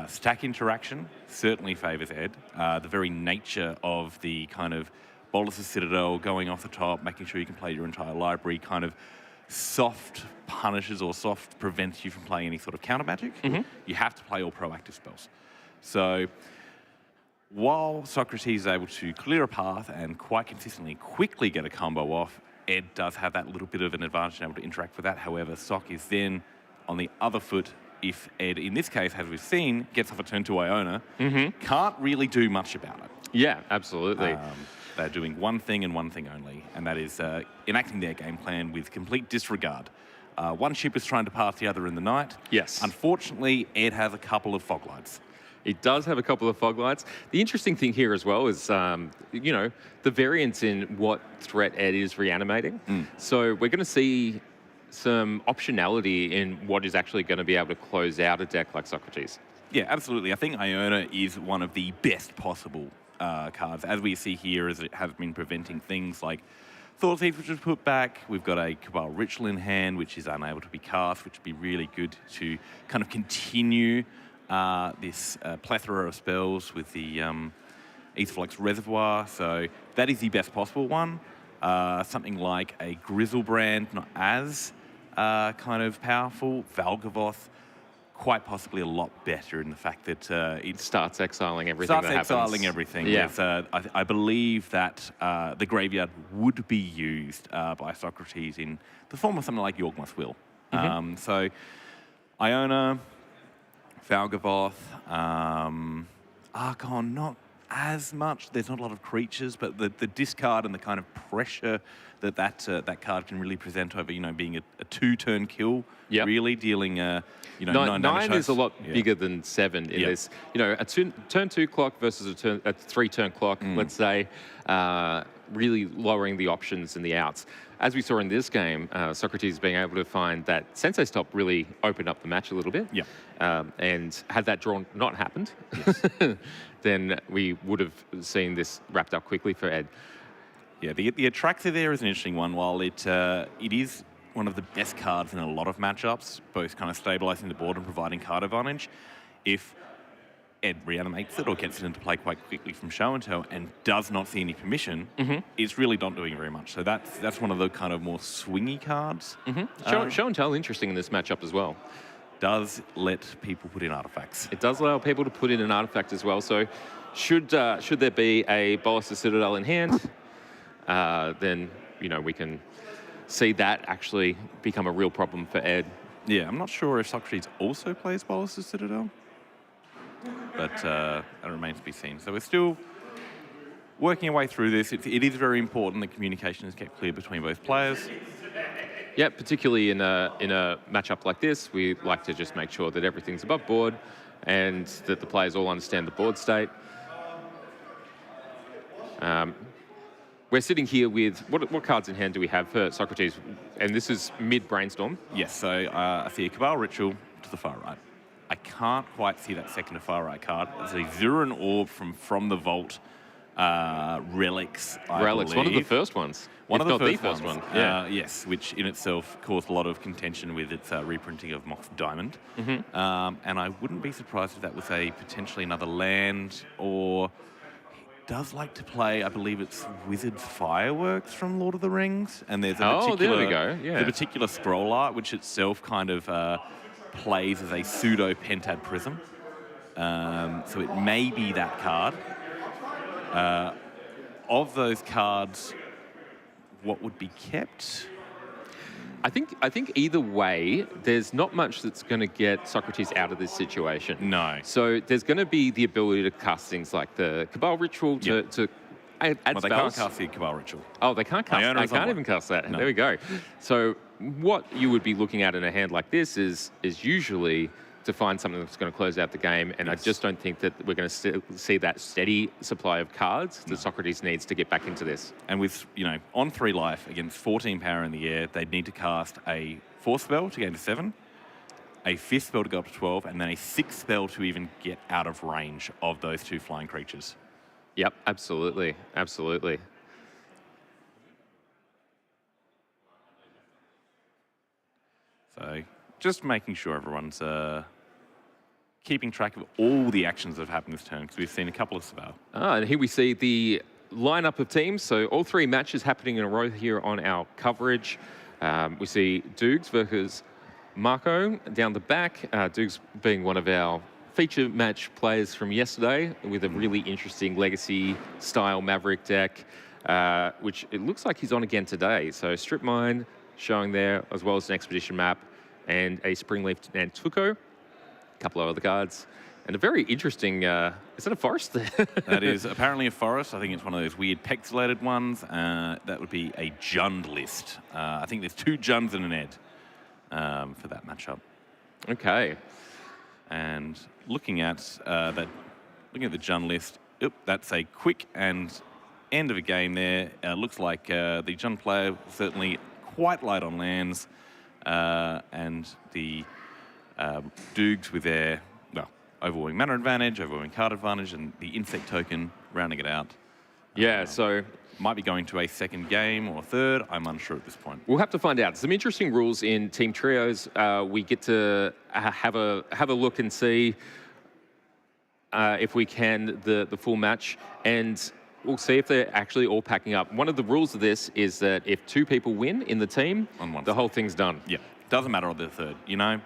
stack interaction certainly favours Ed. The very nature of the kind of Bolus's Citadel going off the top, making sure you can play your entire library, kind of soft punishes or soft prevents you from playing any sort of counter magic. You have to play all proactive spells. So while Socrates is able to clear a path and quite consistently quickly get a combo off, Ed does have that little bit of an advantage and able to interact with that. However, Soc is then on the other foot. If Ed, in this case, as we've seen, gets off a turn to Iona, can't really do much about it. Yeah, absolutely. They're doing one thing and one thing only, and that is enacting their game plan with complete disregard. One ship is trying to pass the other in the night. Yes. Unfortunately, Ed has a couple of fog lights. It does have a couple of fog lights. The interesting thing here as well is, the variance in what threat Ed is reanimating. So we're going to see some optionality in what is actually going to be able to close out a deck like Socrates. Yeah, absolutely. I think Iona is one of the best possible cards, as we see here, as it has been preventing things like Thought Thief, which was put back. We've got a Cabal Ritual in hand, which is unable to be cast, which would be really good to kind of continue this plethora of spells with the Aetherflux Reservoir. So that is the best possible one. Something like a Grizzlebrand, not as kind of powerful. Valgavoth, quite possibly a lot better in the fact that it Starts exiling everything that happens. starts exiling everything. Yeah. Yes, I believe that the graveyard would be used by Socrates in the form of something like Yorgmoth Will. So Iona, Valgavoth, Archon, not as much. There's not a lot of creatures, but the discard and the kind of pressure that card can really present over, being a 2-turn kill, Yep. really dealing, 9 Nine damage is a lot Yeah. bigger than 7 in Yeah. this. A turn 2 clock versus a 3-turn clock, let's say, really lowering the options and the outs. As we saw in this game, Socrates being able to find that Sensei Stop really opened up the match a little bit. Yeah. And had that draw not happened, then we would have seen this wrapped up quickly for Ed. Yeah, the Atraxa there is an interesting one. While it is one of the best cards in a lot of matchups, both kind of stabilizing the board and providing card advantage, if Ed reanimates it or gets it into play quite quickly from show and tell and does not see any permission, it's really not doing very much. So that's one of the kind of more swingy cards. Show and tell interesting in this matchup as well. Does let people put in artifacts. It does allow people to put in an artifact as well. So should there be a Bolus of Citadel in hand, then we can see that actually become a real problem for Ed. Yeah, I'm not sure if Socrates also plays Bolus of Citadel, but that remains to be seen. So we're still working our way through this. It is very important that communication is kept clear between both players. Yeah, particularly in a matchup like this, we like to just make sure that everything's above board and that the players all understand the board state. We're sitting here with, what cards in hand do we have for Socrates? And this is mid-brainstorm. Yes, so I see a Cabal Ritual to the far right. I can't quite see that second to far right card. It's a Zuran Orb from the Vault. Relics, I Relics, one of the believe. first ones. One if of the not first the first ones. one. Yeah. Yes, which in itself caused a lot of contention with its reprinting of Mox Diamond. And I wouldn't be surprised if that was potentially another land, or he does like to play, I believe it's Wizard Fireworks from Lord of the Rings. And there's a Oh, particular, there we go, yeah. the particular scroll art, which itself kind of plays as a pseudo Pentad Prism. So it may be that card. Of those cards, what would be kept? I think either way, there's not much that's going to get Socrates out of this situation. No. So there's going to be the ability to cast things like the Cabal Ritual to add Well, they spells. can't cast the Cabal Ritual. Oh, they can't cast. Iona They is on can't one. even cast that. No. There we go. So what you would be looking at in a hand like this is usually to find something that's going to close out the game, and Yes. I just don't think that we're going to see that steady supply of cards that Socrates needs to get back into this. And with, on 3 life against 14 power in the air, they'd need to cast a 4th spell to gain to 7, a 5th spell to go up to 12, and then a 6th spell to even get out of range of those 2 flying creatures. Yep, absolutely, absolutely. So just making sure everyone's keeping track of all the actions that have happened this turn, because we've seen a couple of spell. And here we see the lineup of teams. So all 3 matches happening in a row here on our coverage. We see Dukes versus Marco down the back. Dukes being one of our feature match players from yesterday with a really interesting legacy style Maverick deck, which it looks like he's on again today. So Strip Mine showing there, as well as an Expedition map and a Springleaf Nantuko. A couple of other cards. And a very interesting, is that a forest there? That is apparently a forest. I think it's one of those weird pixelated ones. That would be a Jund list. I think there's 2 Junds and an Ed for that matchup. Okay. And looking at the Jund list, that's a quick and end of a game there. Looks like the Jund player certainly quite light on lands, and the Dukes with their overwhelming mana advantage, overwhelming card advantage, and the insect token rounding it out. Yeah, so Might be going to a second game or third. I'm unsure at this point. we'll have to find out. Some interesting rules in team trios. We get to have a look and see if we can the full match, and we'll see if they're actually all packing up. One of the rules of this is that if 2 people win in the team, On one the side. whole thing's done. Yeah, doesn't matter on the third. You know,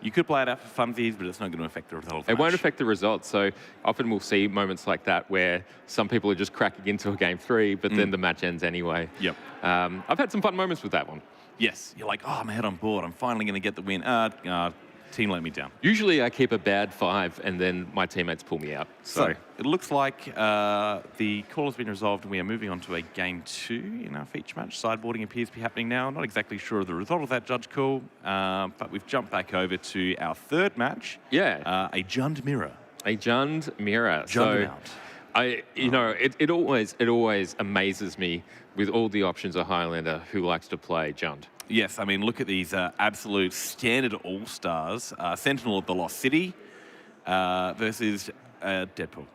you could play it out for funsies, but it's not going to affect the result of the It won't match. affect the results. So often we'll see moments like that where some people are just cracking into a game 3, but then the match ends anyway. Yep. I've had some fun moments with that one. Yes, you're like, oh, I'm ahead on board. I'm finally going to get the win. Team let me down. Usually I keep a bad 5 and then my teammates pull me out. So it looks like the call has been resolved and we are moving on to a game 2 in our feature match. Sideboarding appears to be happening now. Not exactly sure of the result of that judge call, but we've jumped back over to our third match. Yeah. A Jund mirror. A Jund mirror. Jund So it always amazes me with all the options a Highlander who likes to play Jund. Yes, I mean, look at these absolute standard all-stars. Sentinel of the Lost City versus Deadpool.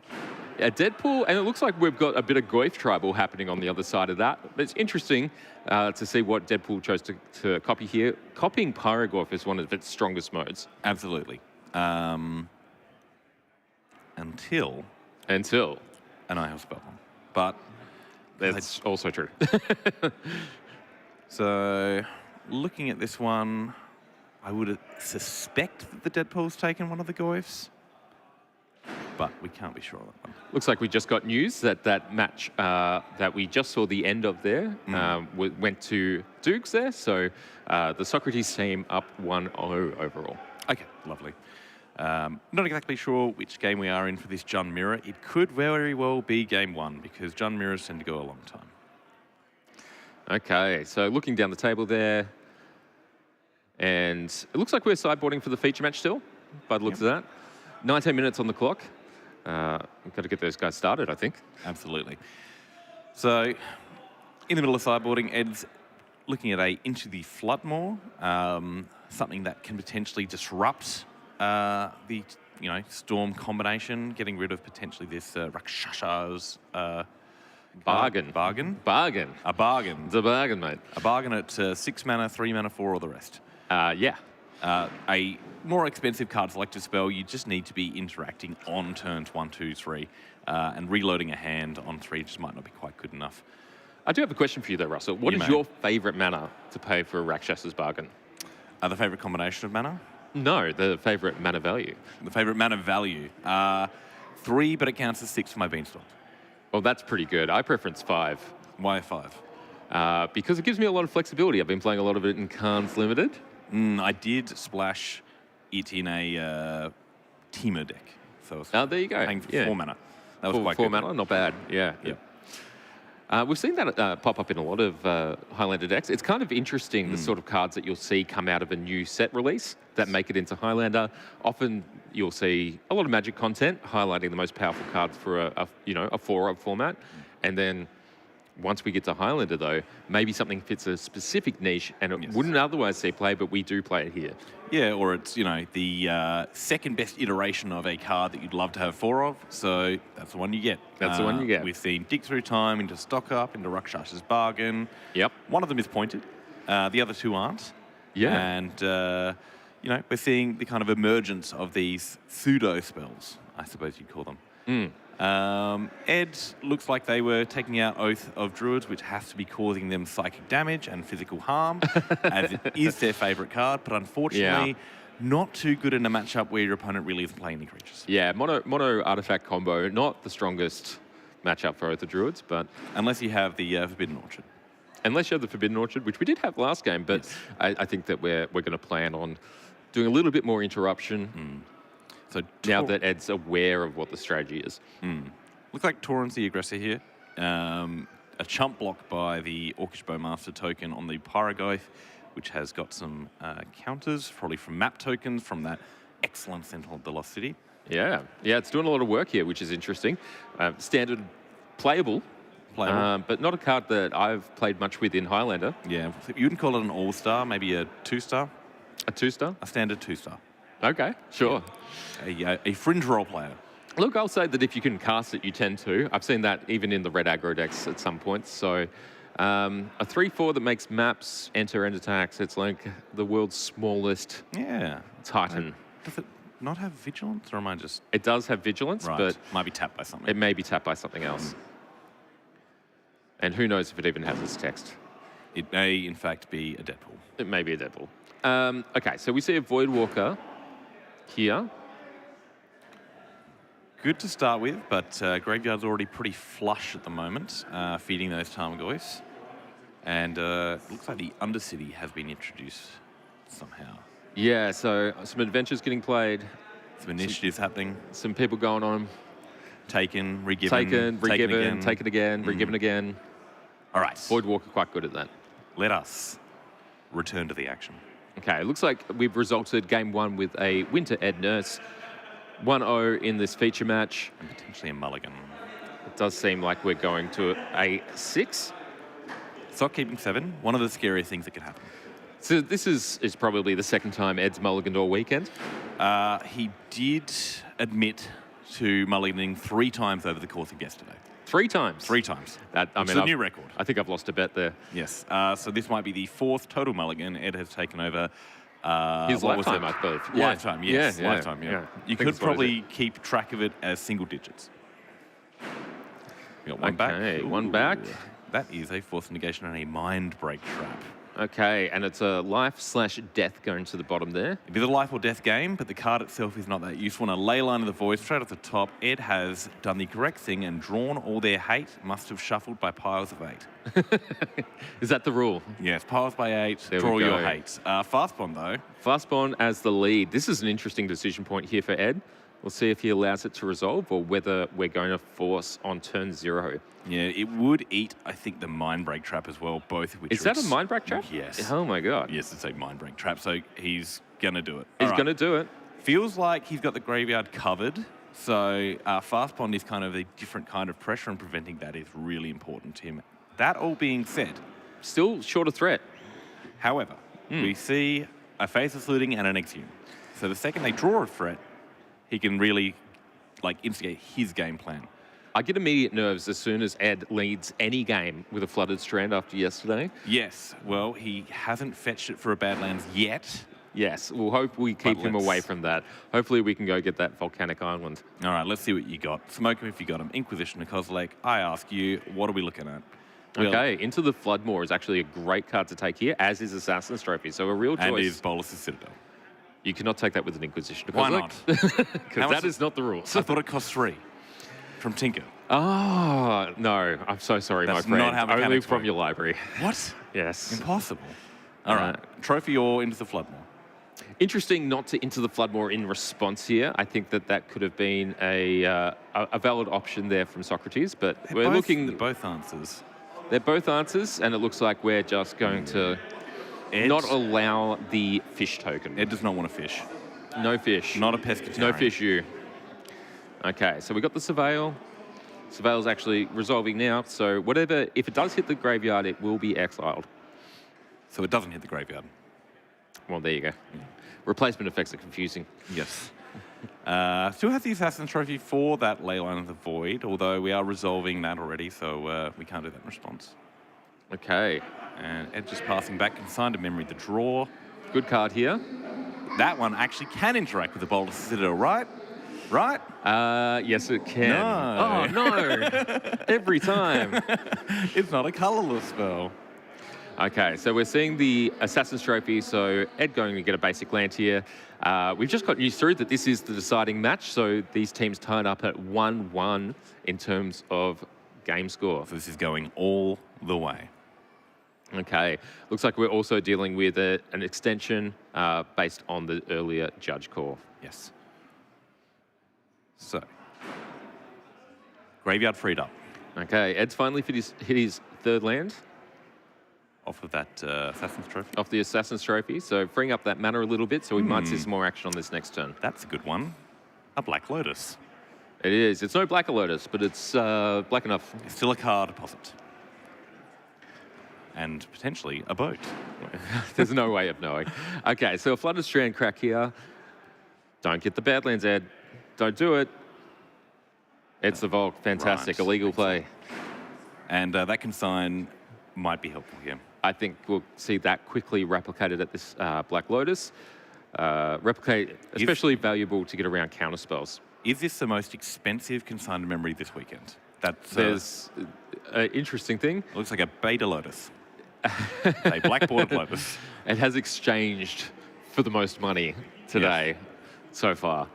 Yeah, Deadpool, and it looks like we've got a bit of Goyf Tribal happening on the other side of that. But it's interesting to see what Deadpool chose to copy here. Copying Pyrogoyf is one of its strongest modes. Absolutely. Until And I have spelled one. But that's also true. so, looking at this one, I would suspect that the Deadpool's taken one of the Goyfs, but we can't be sure on that one. Looks like we just got news that that match that we just saw the end of there went to Dukes there. So the Socrates team up 1-0 overall. Okay, lovely. Not exactly sure which game we are in for this Jund mirror. It could very well be game 1 because Jund mirrors tend to go a long time. Okay, so looking down the table there, and it looks like we're sideboarding for the feature match still, by the looks of that. 19 minutes on the clock. We've got to get those guys started, I think. Absolutely. So, in the middle of sideboarding, Ed's looking at Into the Floodmoor, something that can potentially disrupt the Storm combination, getting rid of potentially this Rakshasha's Bargain. A bargain. It's a bargain, mate. A bargain at 6 mana, 3 mana, 4, or the rest. Yeah. A more expensive card selector spell, you just need to be interacting on turns 1, 2, 3, and reloading a hand on 3 just might not be quite good enough. I do have a question for you, though, Russell. What You is may. your favourite mana to pay for a Rakshas's Bargain? The favourite combination of mana? No, the favourite mana value. The favourite mana value? 3, but it counts as 6 for my Beanstalk. Well, that's pretty good. I preference 5. Why 5? Because it gives me a lot of flexibility. I've been playing a lot of it in Khans Limited. I did splash it in a Teamer deck. So I was There you go. paying for Yeah. 4 mana. That was quite Four good. mana, not bad. Yeah. We've seen that pop up in a lot of Highlander decks. It's kind of interesting, the sort of cards that you'll see come out of a new set release that make it into Highlander. Often you'll see a lot of Magic content highlighting the most powerful cards for a 4-of format. And then once we get to Highlander, though, maybe something fits a specific niche and it wouldn't otherwise see play, but we do play it here. Yeah, or it's, the second best iteration of a card that you'd love to have 4 of, so that's the one you get. That's the one you get. We've seen Dig Through Time into Stock Up, into Rakshas's Bargain. Yep. One of them is pointed, the other 2 aren't. Yeah. And, we're seeing the kind of emergence of these pseudo spells, I suppose you'd call them. Ed looks like they were taking out Oath of Druids, which has to be causing them psychic damage and physical harm, as it is their favourite card, but unfortunately, not too good in a matchup where your opponent really isn't playing any creatures. Yeah, mono artifact combo, not the strongest matchup for Oath of Druids, but Unless you have the Forbidden Orchard. unless you have the Forbidden Orchard, which we did have last game, but I think that we're going to plan on doing a little bit more interruption So now that Ed's aware of what the strategy is. Looks like Tauren's the aggressor here. A chump block by the Orcish Bowmaster token on the Pyrogoyf, which has got some counters, probably from map tokens from that excellent Sentinel of the Lost City. Yeah, it's doing a lot of work here, which is interesting. Standard playable, but not a card that I've played much with in Highlander. Yeah, you wouldn't call it an all-star, maybe a 2-star, A 2-star? a standard 2-star. Okay, sure. A fringe role player. Look, I'll say that if you can cast it, you tend to. I've seen that even in the red aggro decks at some points. So a 3/4 that makes maps, enter, end attacks. It's like the world's smallest Yeah. Titan. Does it not have vigilance, or am I just It does have vigilance, right? but Might be tapped by something. it may be tapped by something else. And who knows if it even has this text. It may, in fact, be a Deadpool. It may be a Deadpool. Okay, so we see a Voidwalker here. Good to start with, but Graveyard's already pretty flush at the moment, feeding those Tarmogoyfs. And it looks like the Undercity has been introduced somehow. Yeah, so some adventures getting played, Some initiatives happening. some people going on them. Taken, regiven, Taken, re-given, again. taken again, re-given again. All right. Voidwalker quite good at that. Let us return to the action. Okay, it looks like we've resulted game one with a win to Ed Nurse. 1-0 in this feature match. And potentially a mulligan. It does seem like we're going to a 6. Sock keeping 7, one of the scariest things that could happen. So this is probably the second time Ed's mulliganed all weekend. He did admit to mulliganing 3 times over the course of yesterday. 3 times. 3 times. That, I Which mean, is a new record. I think I've lost a bet there. Yes. So this might be the 4th total mulligan Ed has taken over. His what was lifetime, it? I believe. Yeah. Lifetime, yes. Yeah, yeah, Lifetime, yeah. yeah. You I think could that's what it probably keep track of it as single digits. We got one back. Okay, one back. That is a force negation and a mind break trap. Okay, and it's a life/death going to the bottom there. It is a life or death game, but the card itself is not that useful. And a ley line of the void straight off the top. Ed has done the correct thing and drawn all their hate. Must have shuffled by piles of 8. Is that the rule? Yes, piles by 8. There we draw your go. hate. Fast bond though. Fastbond as the lead. This is an interesting decision point here for Ed. We'll see if he allows it to resolve or whether we're going to force on turn 0. Yeah, it would eat, I think, the mind break trap as well. Both of which. Is that a mind break trap? Yes. Oh my God. Yes, it's a mind break trap. So he's gonna do it. He's All right. going to do it. Feels like he's got the graveyard covered. So fast bond is kind of a different kind of pressure, and preventing that is really important to him. That all being said, Still short of threat. however, we see a Faceless Looting and an Exhume. So the second they draw a threat, he can really instigate his game plan. I get immediate nerves as soon as Ed leads any game with a Flooded Strand after yesterday. Yes, well, he hasn't fetched it for a Badlands yet. Yes, we'll hope we keep him let's- away from that. Hopefully we can go get that Volcanic Island. All right, let's see what you got. Smoke him if you got him. Inquisition of Kozilek. I ask you, what are we looking at? Well, Okay, Into the Floodmoor is actually a great card to take here, as is Assassin's Trophy. So a real and choice. is Bolas' Citadel. You cannot take that with an Inquisition. Why not? Because How much that is not the rules. I thought it cost 3 from Tinker. Oh, no. I'm so sorry, That's my friend. not how Only mechanics from work. your library. What? Yes. Impossible. All right, Trophy or Into the Floodmoor? Interesting not to Into the Floodmoor in response here. I think that could have been a valid option there from Socrates, but we're They're looking... both answers. They're both answers, and it looks like we're just going to Ed, not allow the fish token. Ed does not want to fish. No fish. Not a pescatarian. No fish, you. Okay, so we got the Surveil. Surveil's actually resolving now, so whatever, if it does hit the graveyard, it will be exiled. So it doesn't hit the graveyard. Well, there you go. Replacement effects are confusing. Yes. Still has the Assassin's Trophy for that Leyline of the Void, although we are resolving that already, so we can't do that in response. Okay, And Ed just passing back, consigned to memory the draw. good card here. That one actually can interact with the Boulder Citadel, right? Right? Yes, it can. No. Oh, no. Every time. It's not a colorless spell. Okay, so we're seeing the Assassin's Trophy, so Ed going to get a basic land here. We've just got news through that this is the deciding match, so these teams tied up at 1-1 in terms of game score. So this is going all the way. Okay, looks like we're also dealing with an extension based on the earlier judge call. Yes. So, graveyard freed up Okay, Ed's finally hit his third land off of that Assassin's Trophy. off the Assassin's Trophy, so freeing up that mana a little bit, so we might see some more action on this next turn. That's a good one. A Black Lotus. It is. It's no Black Lotus, but it's black enough. It's still a card deposit. And potentially a boat. There's no way of knowing. Okay, so a Flooded Strand crack here. Don't get the Badlands, Ed. Don't do it. Ed's the Volk, fantastic, Right, illegal play. And that consign might be helpful here. I think we'll see that quickly replicated at this Black Lotus. Replicate, especially valuable to get around counter spells. Is this the most expensive consigned memory this weekend? That's There's an interesting thing. looks like a beta Lotus. A black-bordered Lotus. It has exchanged for the most money today so far.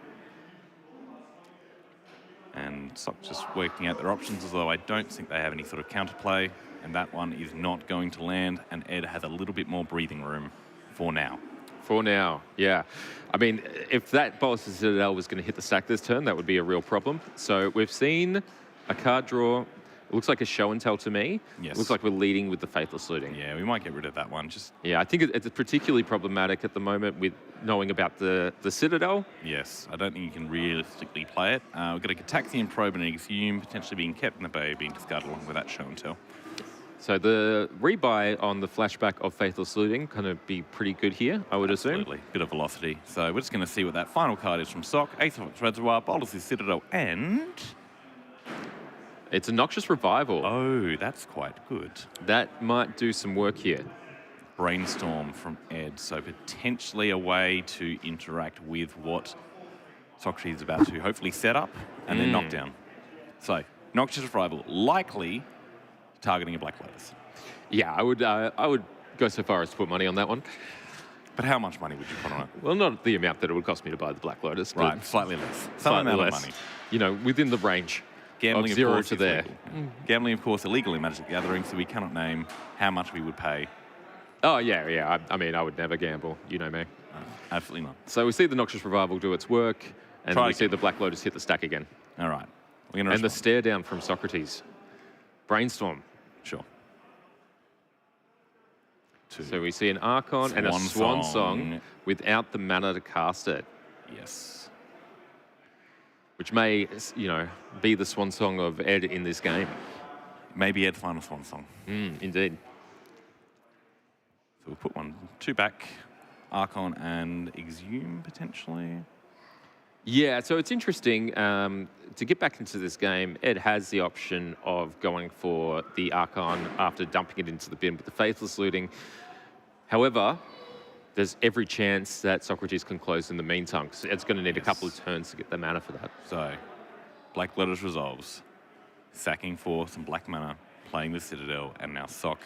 And Sock just working out their options, although I don't think they have any sort of counterplay. And that one is not going to land, and Ed has a little bit more breathing room for now. For now, yeah. I mean, if that Bolus Citadel was going to hit the stack this turn, that would be a real problem. So we've seen a card draw. It looks like a show and tell to me. Yes. It looks like we're leading with the Faithless Looting. Yeah, we might get rid of that one. Yeah, I think it's particularly problematic at the moment with knowing about the Citadel. Yes, I don't think you can realistically play it. We've got a Gataxian Probe and an Exhume potentially being kept in the bay, being discarded along with that show and tell. So the rebuy on the flashback of Faithless Looting kind of be pretty good here, I would assume. Absolutely. Bit of velocity. So we're just going to see what that final card is from Sock. Ace of Reservoir, Bolus Citadel, and... It's a Noxious Revival. Oh, that's quite good. That might do some work here. Brainstorm from Ed. So potentially a way to interact with what Socrates is about to hopefully set up and then knock down. So, Noxious Revival, likely targeting a Black Lotus. Yeah, I would go so far as to put money on that one. But how much money would you put on it? Well, not the amount that it would cost me to buy the Black Lotus, but Right, slightly less. Some slightly amount less. of money. You know, within the range Gambling, of 0 of course, to is there. legal. Gambling, of course, illegal in Magic the Gathering, so we cannot name how much we would pay. Oh, yeah. I mean, I would never gamble. You know me. Absolutely not. So we see the Noxious Revival do its work, and Try we see again. the Black Lotus hit the stack again. All right. We're going to And the stare down from Socrates. Brainstorm. Sure. Two. So we see an Archon and a Swan Swan Song. Song without the mana to cast it, Yes. which may, you know, be the Swan Song of Ed in this game. Maybe Ed's final Swan Song. Indeed. So we'll put 2 back. Archon and Exhume, potentially. Yeah, so it's interesting. To get back into this game, Ed has the option of going for the Archon after dumping it into the bin with the Faithless Looting. However, there's every chance that Socrates can close in the meantime, because Ed's going to need a couple of turns to get the mana for that. So, Black Lotus resolves, sacking for some black mana, playing the Citadel, and now Sock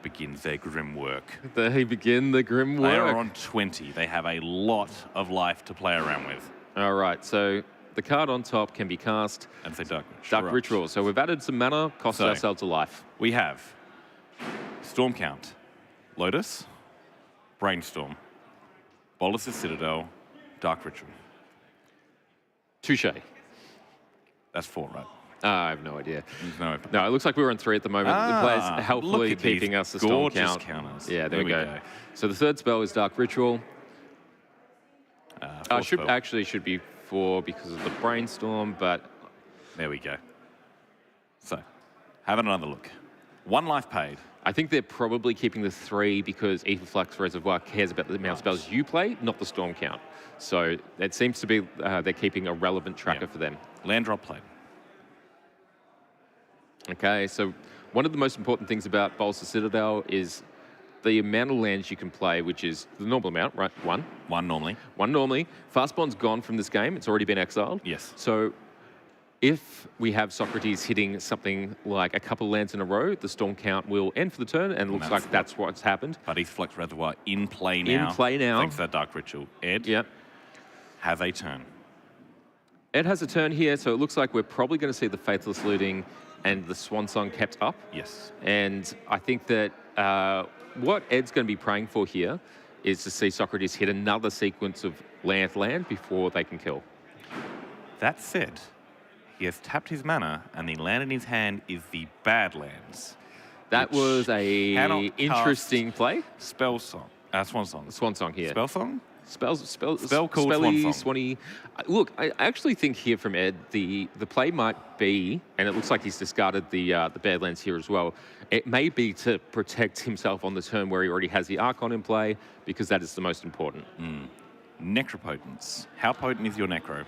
begins their grim work. They begin the grim work. They are on 20. They have a lot of life to play around with. All right, so the card on top can be cast. And say Dark Ritual. Dark Ritual. So we've added some mana, cost So- ourselves a life. We have Storm Count, Lotus, Brainstorm, Bolus' Citadel, Dark Ritual. Touche. That's 4, right? I have no idea. There's no No, it looks like we're on 3 at the moment. The player's helpfully look at these keeping us the Storm gorgeous Count. counters. Yeah, there we go. So the third spell is Dark Ritual. Fourth spell. Should be 4 because of the Brainstorm, but There we go. So, have another look. 1 life paid. I think they're probably keeping the 3 because Aetherflux Reservoir cares about the amount of spells you play, not the Storm Count. So it seems to be they're keeping a relevant tracker Yeah. for them. Land drop played. Okay, so one of the most important things about Bolus Citadel is the amount of lands you can play, which is the normal amount, right? 1. 1 normally. 1 normally. Fastbond's gone from this game. It's already been exiled. Yes. So if we have Socrates hitting something like a couple lands in a row, the Storm Count will end for the turn, and it looks like that's what's happened. But Aetherflux Reservoir in play now. In play now. Thanks to that Dark Ritual. Ed, Yep. have a turn. Ed has a turn here, so it looks like we're probably going to see the Faithless Looting and the Swan Song kept up. Yes. And I think that what Ed's going to be praying for here is to see Socrates hit another sequence of land before they can kill. That said, he has tapped his mana, and the land in his hand is the Badlands. That Which was a cannot cast interesting play. Spell Song. Swan Song. Swan Song here. Spell Song? Spell called Spelly, Swan Song. Swanny. Look, I actually think here from Ed, the play might be, and it looks like he's discarded the Badlands here as well. It may be to protect himself on the turn where he already has the Archon in play, because that is the most important. Necropotence. How potent is your Necro?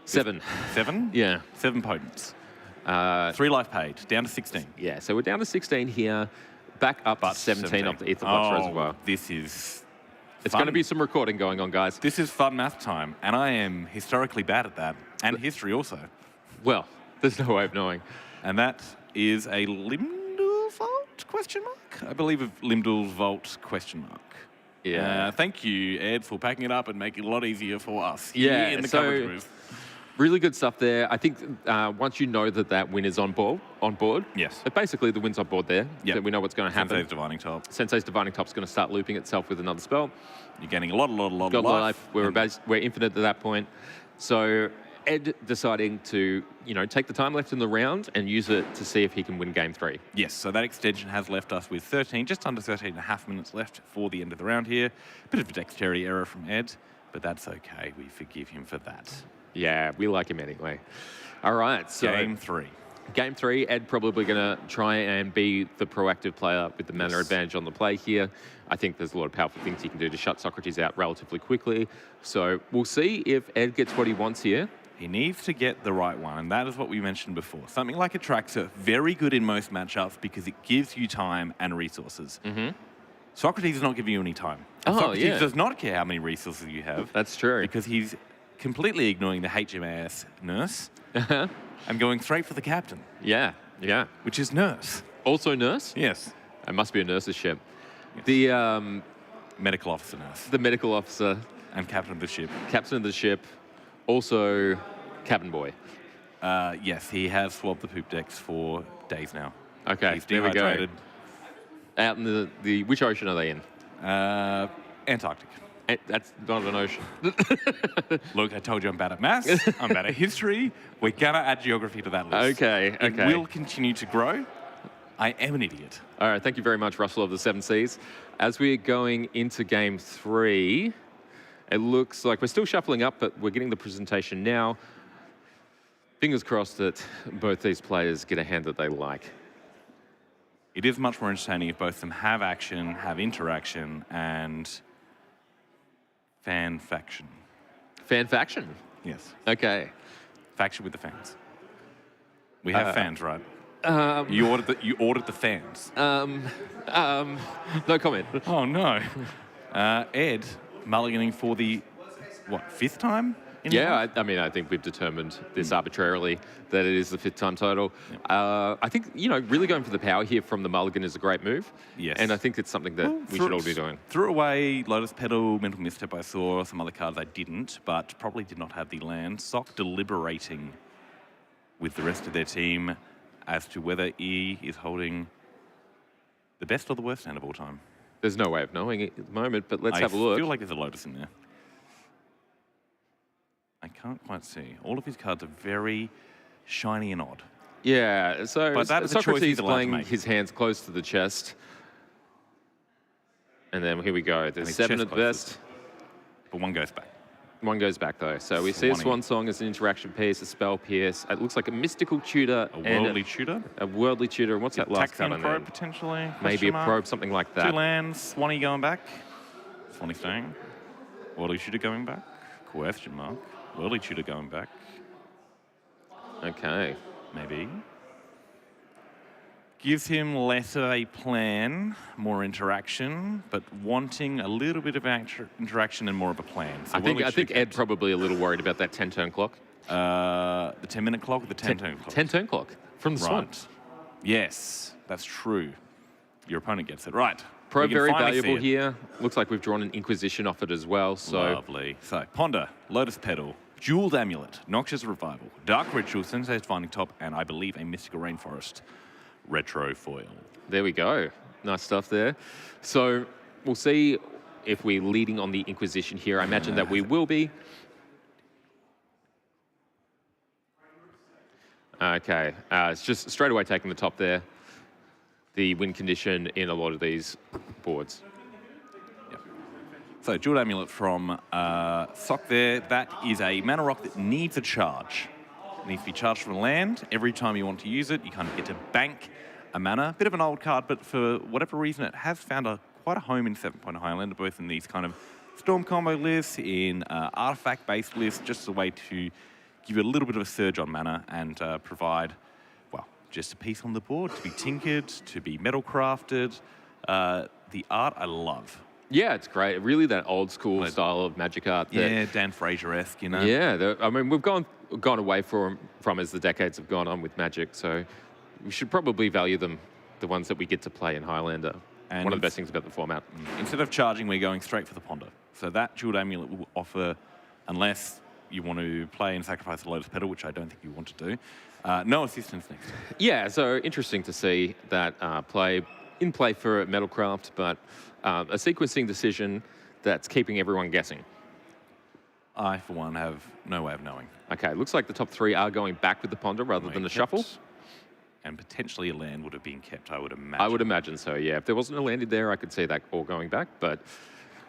7. 7? Yeah. 7 potents. Uh, 3 life paid, down to 16. yeah, so we're down to 16 here, back up But to 17 off the Ether Box Reservoir. This is It's fun. going to be some recording going on, guys. This is fun math time, and I am historically bad at that, and history also. Well, there's no way of knowing. And that is a Limdul Vault question mark? I believe of Limdul's Vault question mark. Yeah. Thank you, Ed, for packing it up and making it a lot easier for us Yeah, here in the so- coverage booth. Really good stuff there. I think once you know that win is on board, Yes. but basically the win's on board there. Yep. So we know what's going to happen. Sensei's Divining Top. Sensei's Divining Top's going to start looping itself with another spell. You're getting a lot Got of a lot of life. life. We're infinite at that point. So Ed deciding to, take the time left in the round and use it to see if he can win game 3. Yes, so that extension has left us with 13, just under 13 and a half minutes left for the end of the round here. Bit of a dexterity error from Ed, but that's okay. We forgive him for that. Yeah, we like him anyway. All right, so Game 3. Game 3, Ed probably going to try and be the proactive player with the mana advantage on the play here. I think there's a lot of powerful things he can do to shut Socrates out relatively quickly. So we'll see if Ed gets what he wants here. He needs to get the right one, and that is what we mentioned before. Something like Atraxa, very good in most matchups because it gives you time and resources. Socrates is not giving you any time. And Oh, Socrates yeah. does not care how many resources you have. That's true. Because he's completely ignoring the HMAS nurse and going straight for the captain, Yeah. which is nurse. Also nurse? Yes. It must be a nurse's ship. The Medical officer nurse the medical officer, and captain of the ship. captain of the ship, also cabin boy. Yes, he has swabbed the poop decks for days now. Okay, He's there we go. dehydrated. Out in the which ocean are they in? Antarctic. That's not an ocean. Look, I told you I'm bad at maths. I'm bad at history. We're going to add geography to that list. Okay. It will continue to grow. I am an idiot. All right, thank you very much, Russell of the Seven Seas. As we're going into game 3, it looks like we're still shuffling up, but we're getting the presentation now. Fingers crossed that both these players get a hand that they like. It is much more entertaining if both of them have action, have interaction, and fan faction. Fan faction. Yes. Okay. Faction with the fans. We have fans, right? Um, You ordered the fans. no comment. Oh, no. Ed, mulliganing for the, 5th time? in a row? Yeah, I think we've determined this arbitrarily that it is the 5th time total. I think, really going for the power here from the mulligan is a great move. Yes. And I think it's something that we should all be doing. Threw away Lotus Petal, Mental Misstep I saw, some other cards I didn't, but probably did not have the land. Sock deliberating with the rest of their team as to whether E is holding the best or the worst hand of all time. There's no way of knowing it at the moment, but let's have a look. I feel like there's a Lotus in there. I can't quite see. All of his cards are very shiny and odd. Yeah, so But that is a choice Socrates he's allowed to playing make. his hands close to the chest. And then here we go. There's his 7 chest at the closest. best. But one goes back. One goes back though. So we see a Swanee. Swan Song as an interaction piece, a spell pierce. It looks like a mystical tutor A and worldly tutor. a worldly tutor. And what's that last card Taxian on probe there? potentially. Maybe a Question mark? probe, something like 2 that. lands. Swanee going back. Swanee staying. Worldly tutor going back. Question mark. Worldly tutor going back. Okay. Maybe. Gives him less of a plan, more interaction, but wanting a little bit of interaction and more of a plan. So I think Worldly tutor Ed probably a little worried about that 10-turn clock. the 10-minute clock or the 10-turn clock? 10-turn clock from the Swan. Right. Yes, that's true. Your opponent gets it. Right. Probe We can very finally see valuable it. here. Looks like we've drawn an Inquisition off it as well. So Lovely. So, Ponder, Lotus Petal, Jeweled Amulet, Noxious Revival, Dark Ritual, Sensei's Divining Top, and I believe a Mystical Rainforest retro foil. there we go. Nice stuff there. So we'll see if we're leading on the Inquisition here. I imagine that we will be. Okay. It's just straight away taking the top there. The win condition in a lot of these boards. So, Jeweled Amulet from Sock there. That is a mana rock that needs a charge. It needs to be charged from land. Every time you want to use it, you kind of get to bank a mana. Bit of an old card, but for whatever reason, it has found quite a home in 7-Point Highlander, both in these kind of Storm combo lists, in artifact-based lists, just as a way to give you a little bit of a surge on mana and provide, well, just a piece on the board to be tinkered, to be metal crafted. The art I love. Yeah, it's great. Really that old school style of Magic art. Yeah, Dan Fraser-esque, you know? Yeah, I mean, we've gone away from as the decades have gone on with Magic, so we should probably value them, the ones that we get to play in Highlander. And one of the best things about the format. Instead of charging, we're going straight for the Ponder. So that Jeweled Amulet will offer, unless you want to play and sacrifice a Lotus Petal, which I don't think you want to do, no assistance next turn. Yeah, so interesting to see that play for Metalcraft, but a sequencing decision that's keeping everyone guessing. I, for one, have no way of knowing. Okay, looks like the top 3 are going back with the Ponder rather than the shuffle. And potentially a land would have been kept, I would imagine. I would imagine so, yeah. If there wasn't a land in there, I could see that all going back. But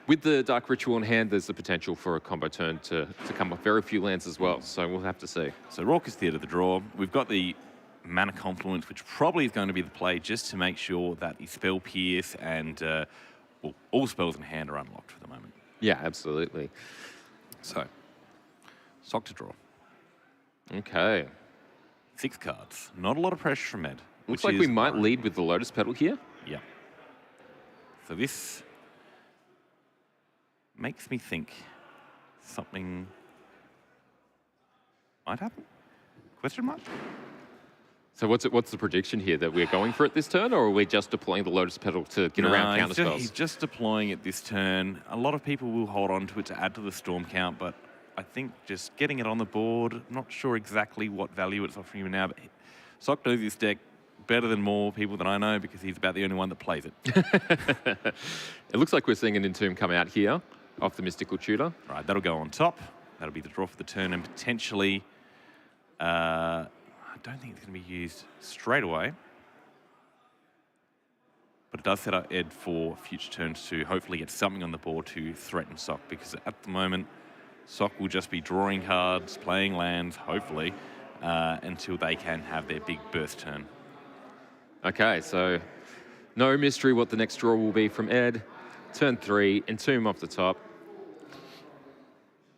with the Dark Ritual in hand, there's the potential for a combo turn to come up very few lands as well. So we'll have to see. So Raucous Theatre, the draw. We've got the Mana Confluence, which probably is going to be the play just to make sure that the Spell Pierce and well, all spells in hand are unlocked for the moment. Yeah, absolutely. So, Sock to draw. Okay. 6 cards. Not a lot of pressure from Ed. Looks like we might lead with the Lotus Petal here. Yeah. So this makes me think something might happen? Question mark? So what's the prediction here? That we're going for it this turn, or are we just deploying the Lotus Petal to get around counter spells? He's just deploying it this turn. A lot of people will hold on to it to add to the storm count, but I think just getting it on the board, not sure exactly what value it's offering you now, but Sock knows this deck better than more people than I know because he's about the only one that plays it. It looks like we're seeing an Entomb come out here off the Mystical Tutor. Right, that'll go on top. That'll be the draw for the turn, and potentially, I don't think it's going to be used straight away. But it does set up Ed for future turns to hopefully get something on the board to threaten Sock, because at the moment, Sock will just be drawing cards, playing lands, hopefully, until they can have their big burst turn. Okay, so no mystery what the next draw will be from Ed. Turn 3, Entomb off the top.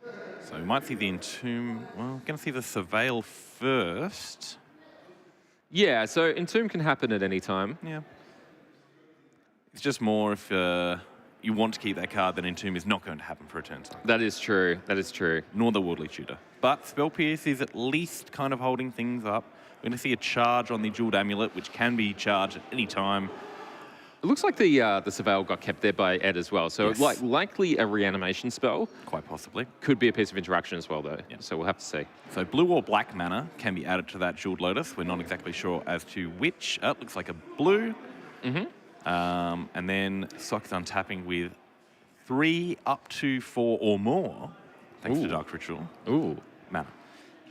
So we might see the Entomb. Well, we're going to see the Surveil first. Yeah, so Entomb can happen at any time. Yeah. It's just more if you want to keep that card, then Entomb is not going to happen for a turn cycle. That is true. That is true. Nor the Worldly Tutor. But Spell Pierce is at least kind of holding things up. We're going to see a charge on the Jeweled Amulet, which can be charged at any time. It looks like the Surveil got kept there by Ed as well. So Yes. likely a reanimation spell. Quite possibly. Could be a piece of interaction as well, though. Yeah. So we'll have to see. So blue or black mana can be added to that Jeweled Lotus. We're not exactly sure as to which. Oh, it looks like a blue. And then Sock's untapping with 3 up to 4 or more, thanks to Dark Ritual, mana.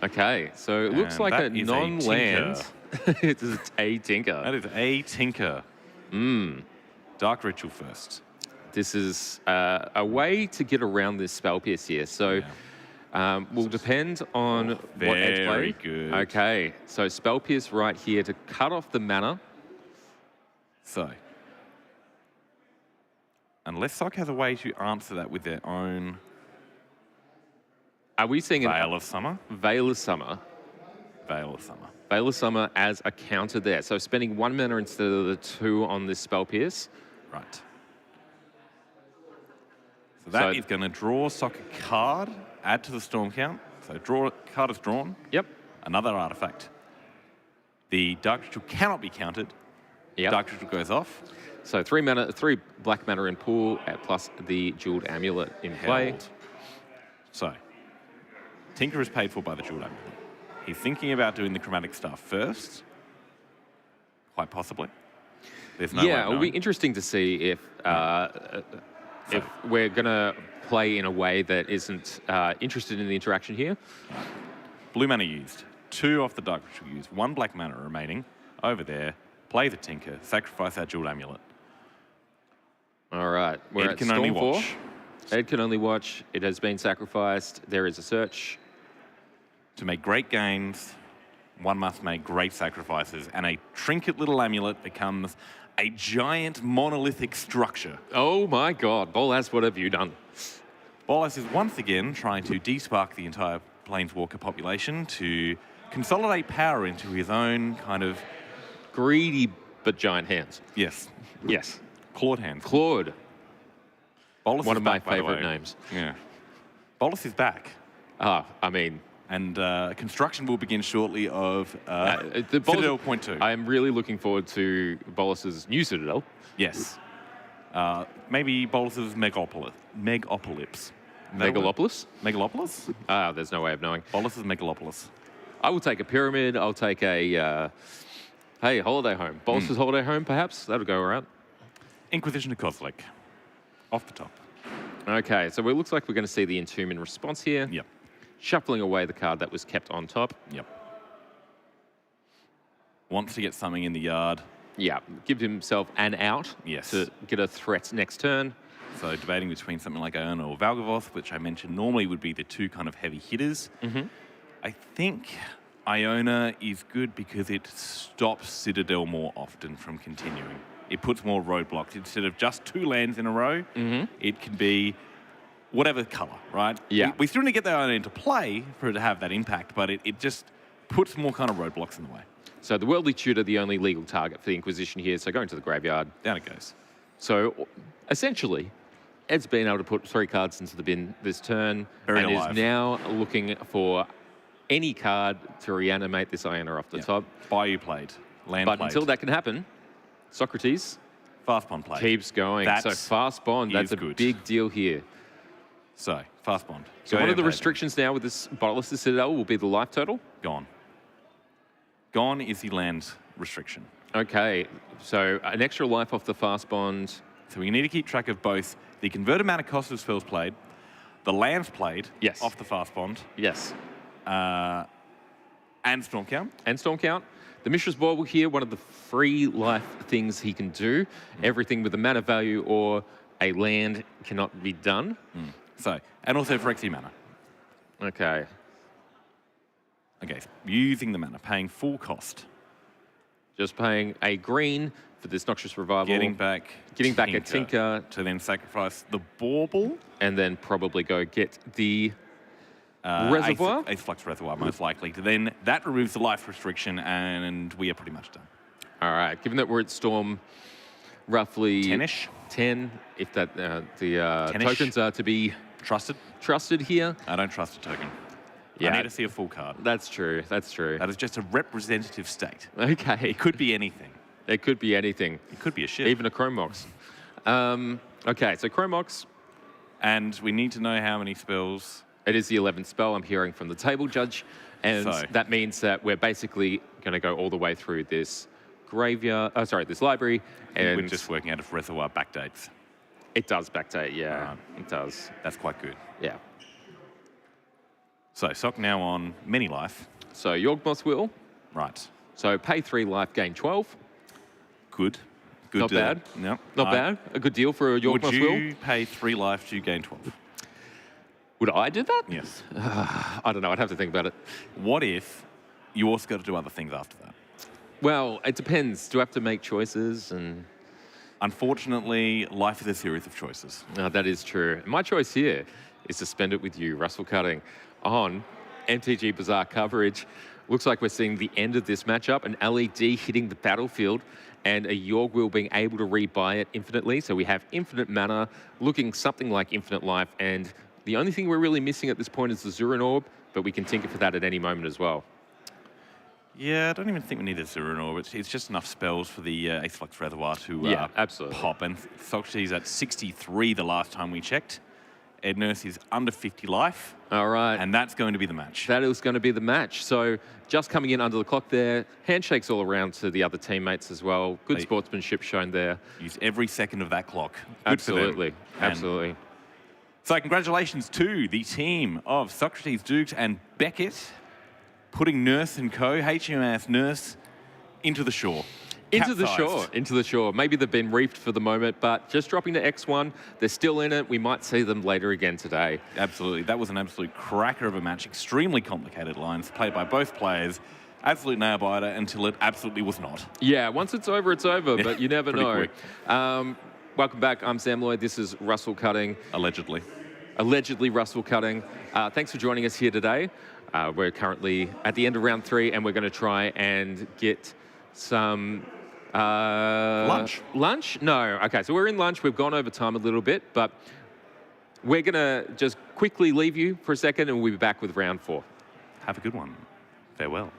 Okay, so it looks like a that is a non-land. It is a tinker. That is a tinker. Dark Ritual first. This is a way to get around this Spell Pierce here. So will depend on what Edge Very play. good. Okay, so Spell Pierce right here to cut off the mana. So, unless Sock has a way to answer that with their own Are we seeing Veil of Summer? Veil of Summer? Veil of Summer. Veil of Summer as a counter there. So spending 1 mana instead of the 2 on this Spell Pierce. Right. So that is going to draw Sock a card, add to the storm count. So card is drawn. Yep. Another artifact. The Dark Ritual cannot be countered. Yep. Dark Ritual goes off. So 3 black mana in pool, plus the Jeweled Amulet in play. Held. So, Tinker is paid for by the Jeweled Amulet. He's thinking about doing the chromatic stuff first. Quite possibly. There's no way of It'll be knowing. interesting to see if we're going to play in a way that isn't interested in the interaction here. Blue mana used. 2 off the Dark Ritual used. 1 black mana remaining. Over there. Play the Tinker. Sacrifice that Jeweled Amulet. All right. We're Ed at can only Storm 4. watch. Ed can only watch. It has been sacrificed. There is a search. To make great gains, one must make great sacrifices, and a trinket little amulet becomes a giant monolithic structure. Oh my God. Bolas, what have you done? Bolas is once again trying to despark the entire planeswalker population to consolidate power into his own kind of, Greedy but giant hands. yes, Yes. clawed hands. Claude, Bolus one is of my back, by the favourite way. names. Yeah. Bolus is back. I mean, And construction will begin shortly of the Citadel Point 2. I am really looking forward to Bolus's new Citadel. Yes. Maybe Bolus's Megapolis. Is that a word? Megalopolis? Megalopolis? There's no way of knowing. Bolus's Megalopolis. I will take a pyramid. I'll take a, holiday home. Bolus's holiday home, perhaps? That'll go around. Inquisition of Kozilek. Off the top. Okay, so it looks like we're going to see the Entomb in response here. Yep. Shuffling away the card that was kept on top. Yep. Wants to get something in the yard. Yeah, give himself an out Yes. to get a threat next turn. So debating between something like Iona or Valgavoth, which I mentioned normally would be the two kind of heavy hitters. I think Iona is good because it stops Citadel more often from continuing. It puts more roadblocks. Instead of just 2 lands in a row, it can be whatever color, right? Yeah. We still need to get the Iona into play for it to have that impact, but it just puts more kind of roadblocks in the way. So the Worldly Tutor, the only legal target for the Inquisition here, so going to the graveyard. Down it goes. So essentially, Ed's been able to put 3 cards into the bin this turn Very and alive. is now looking for any card to reanimate this Iona off the top. Bayou played. Land But played. until that can happen, Socrates Fast Bond played. keeps going. So That's- fast bond, that's is a good. big deal here. So, Fast Bond. So Go one ahead of the and play it. restrictions now with this Bottler's Citadel will be the life total. Gone. Gone is the land restriction. Okay, so an extra life off the fast bond. So we need to keep track of both the converted mana cost of spells played, the lands played Yes. off the Fast Bond, Yes. and Storm Count. And Storm Count. The Mishra's Bauble here, one of the free life things he can do. Everything with a mana value or a land cannot be done. So, and also Phyrexian mana. Okay. Okay, so using the mana, paying full cost, Just paying a green for this Noxious Revival. getting back a Tinker. to then sacrifice the Bauble. And then probably go get the Reservoir. Ace Flux Reservoir, most likely. Then that removes the life restriction, and we are pretty much done. All right. Given that we're at Storm, roughly 10-ish? 10, if that the 10-ish. tokens are to be Trusted? trusted here. I don't trust a token. Yeah. I need to see a full card. That's true. That's true. That is just a representative state. Okay. It could be anything. It could be anything. It could be a ship. Even a Chrome Mox. Okay, so Chrome Mox, And we need to know how many spells. it is the 11th spell I'm hearing from the table judge. And So- that means that we're basically going to go all the way through this graveyard, this library. And We're just working out if Reservoir backdates. it does backdate, yeah. Right. It does, That's quite good. yeah. So Sock now on many life. So Yawgmoth's Will. Right. So pay 3 life, gain 12. Good. Good. Not bad. No. Not bad. A good deal for a Would Yawgmoth's Will. you pay 3 life to gain 12? Would I do that? Yes. I don't know. I'd have to think about it. What if you also got to do other things after that? Well, it depends. Do I have to make choices? And Unfortunately, life is a series of choices. no, that is true. My choice here is to spend it with you, Russell Cutting, on MTG Bazaar coverage. Looks like we're seeing the end of this matchup, an LED hitting the battlefield and a Yorgwill being able to rebuy it infinitely. So we have infinite mana, looking something like infinite life, and the only thing we're really missing at this point is the Zuran Orb, but we can tinker for that at any moment as well. Yeah, I don't even think we need a Zuran Orb. It's just enough spells for the Ace Flux Reservoir to Yeah, absolutely. pop. And Socrates at 63 the last time we checked. Ed Nurse is under 50 life, All right. and that's going to be the match. That is going to be the match. So just coming in under the clock there, handshakes all around to the other teammates as well. Good Hey. sportsmanship shown there. Use every second of that clock. Good for them. Absolutely. And Absolutely. So congratulations to the team of Socrates, Dukes, and Beckett, putting Nurse and Co., HMAS Nurse, into the shore. Into the Capsized. shore, into the shore. Maybe they've been reefed for the moment, but just dropping to X1. They're still in it. We might see them later again today. Absolutely. That was an absolute cracker of a match. Extremely complicated lines played by both players. Absolute nail biter until it absolutely was not. Yeah, once it's over, but you never Pretty know. quick. Welcome back. I'm Sam Lloyd. This is Russell Cutting. Allegedly. Allegedly Russell Cutting. Thanks for joining us here today. We're currently at the end of round 3, and we're going to try and get some Lunch. Lunch? No. Okay, so we're in lunch. We've gone over time a little bit, but we're going to just quickly leave you for a second, and we'll be back with round 4. Have a good one. Farewell.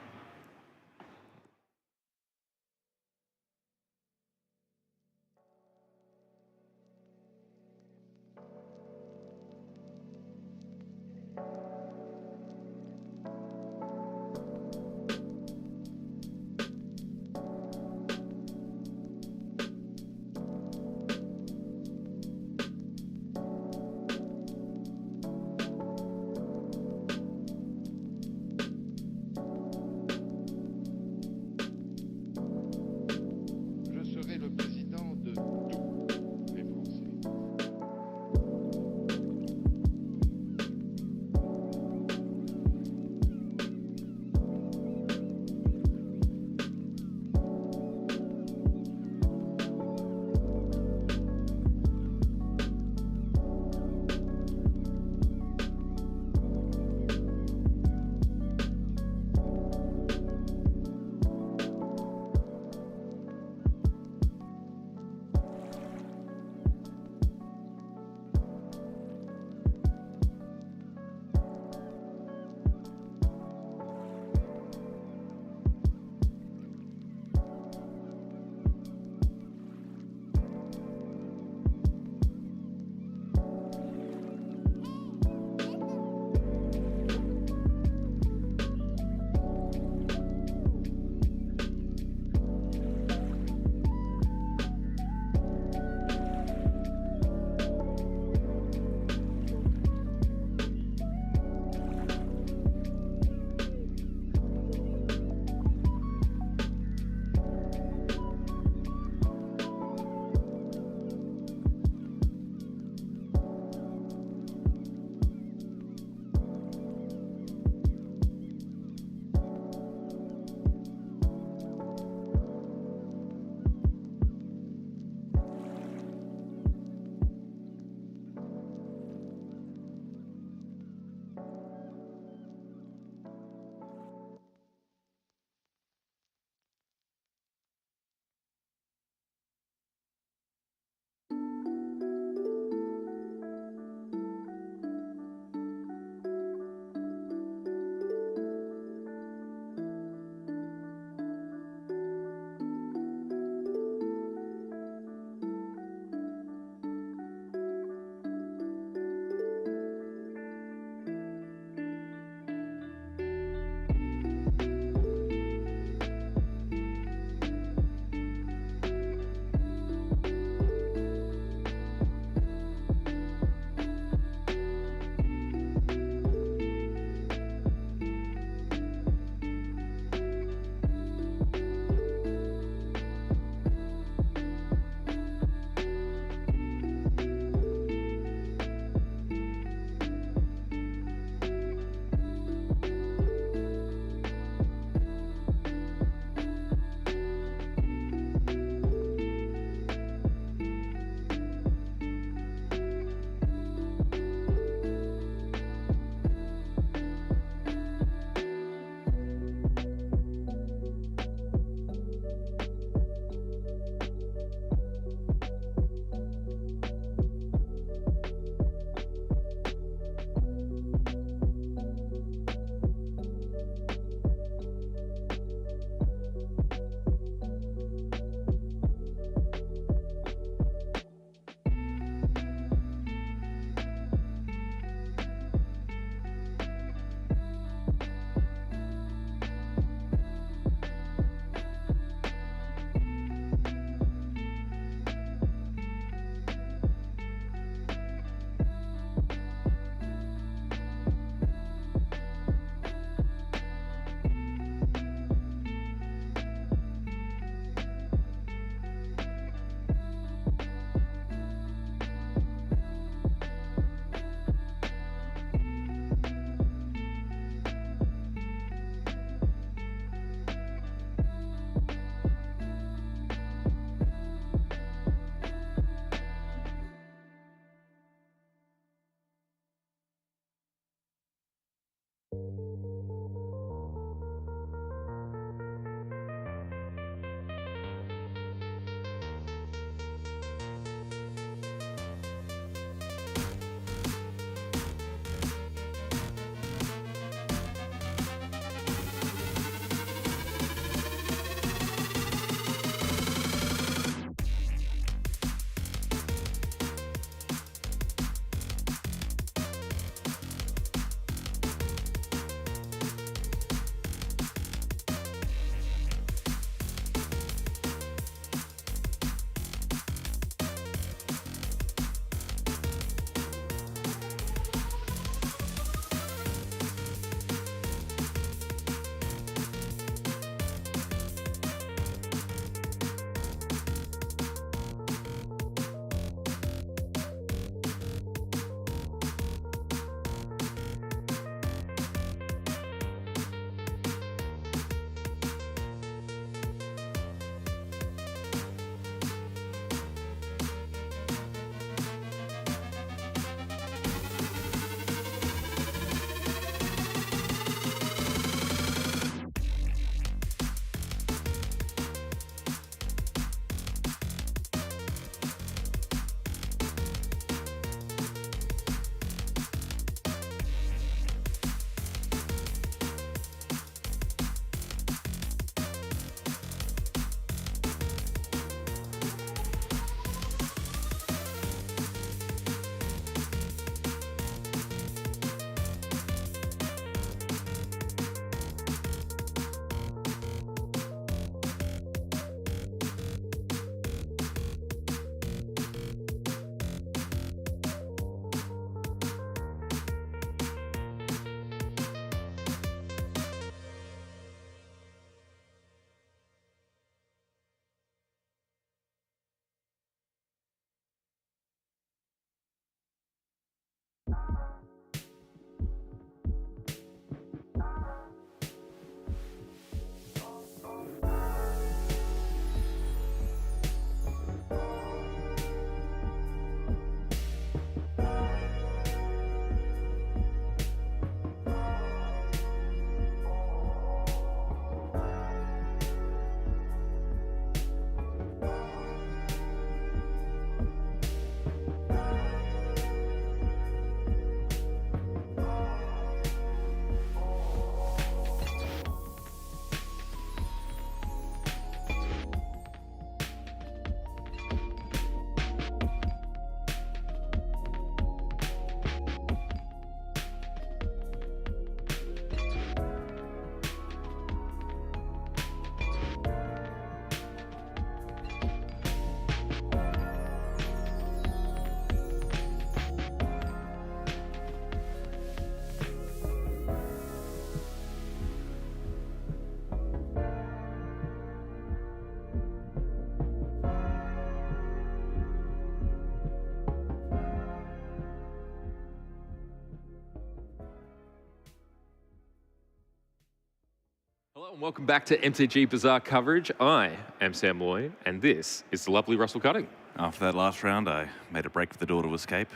Hello and welcome back to MTG Bazaar coverage. I am Sam Loy, and this is the lovely Russell Cutting. After that last round, I made a break for the door to escape.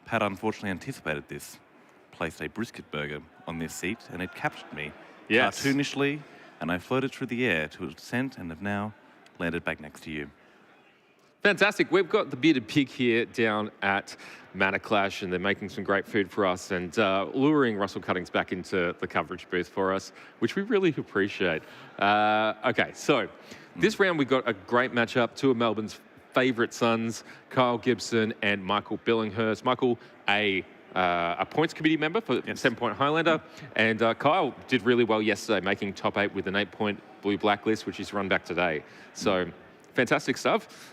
Pat unfortunately anticipated this, placed a brisket burger on this seat, and it captured me cartoonishly, and I floated through the air to its descent and have now landed back next to you. Fantastic. We've got the Bearded Pig here down at Mana Clash, and they're making some great food for us and luring Russell Cuttings back into the coverage booth for us, which we really appreciate. Okay, so this round we've got a great matchup. Two of Melbourne's favourite sons, Kyle Gibson and Michael Billinghurst. Michael, a points committee member for 7-point Highlander, and Kyle did really well yesterday, making top 8 with an 8-point blue blacklist, which he's run back today. So fantastic stuff.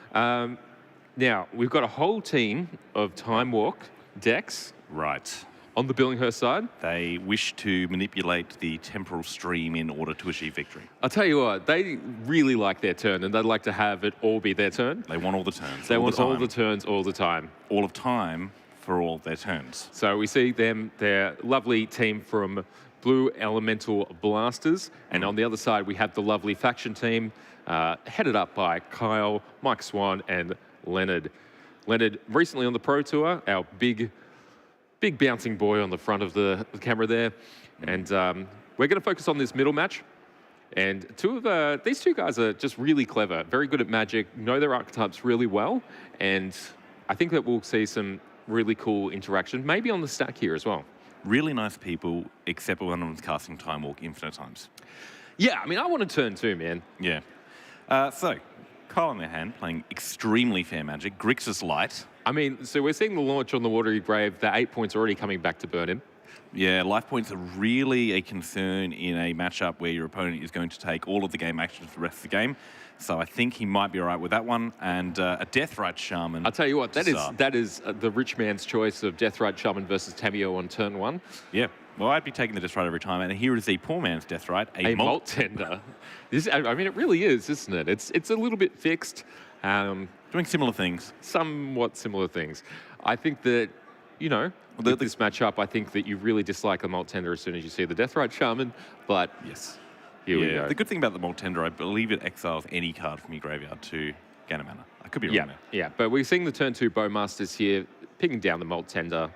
Now, we've got a whole team of Time Walk decks. Right. On the Billinghurst side. They wish to manipulate the temporal stream in order to achieve victory. I'll tell you what, they really like their turn, and they'd like to have it all be their turn. They want all the turns. They want all the turns all the time. All of time for all their turns. So we see them, their lovely team from Blue Elemental Blasters, and on the other side we have the lovely faction team headed up by Kyle, Mike Swan, and Leonard. Leonard recently on the Pro Tour, our big bouncing boy on the front of the camera there. And we're going to focus on this middle match. And these two guys are just really clever, very good at Magic, know their archetypes really well. And I think that we'll see some really cool interaction, maybe on the stack here as well. Really nice people, except one of them's casting Time Walk infinite times. Yeah, I mean, I want to turn too, man. Yeah. So, Kyle on their hand, playing extremely fair Magic, Grixis Light. I mean, so we're seeing the launch on the Watery Grave, the 8 points already coming back to burn him. Yeah, life points are really a concern in a matchup where your opponent is going to take all of the game actions for the rest of the game. So I think he might be all right with that one. And a Deathrite Shaman. I'll tell you what, that is the rich man's choice of Deathrite Shaman versus Tamiyo on turn 1. Yeah, well, I'd be taking the Deathrite every time. And here is the poor man's Deathrite, a Malt Tender. I mean, it really is, isn't it? It's a little bit fixed. Doing similar things. Somewhat similar things. I think that, you know, with this matchup, I think that you really dislike a Malt Tender as soon as you see the Deathrite Shaman, but yes, here we go. The good thing about the Malt Tender, I believe it exiles any card from your graveyard to gain a mana. I could be wrong there. Yeah, but we're seeing the turn 2 Bowmasters here, picking down the Malt Tender.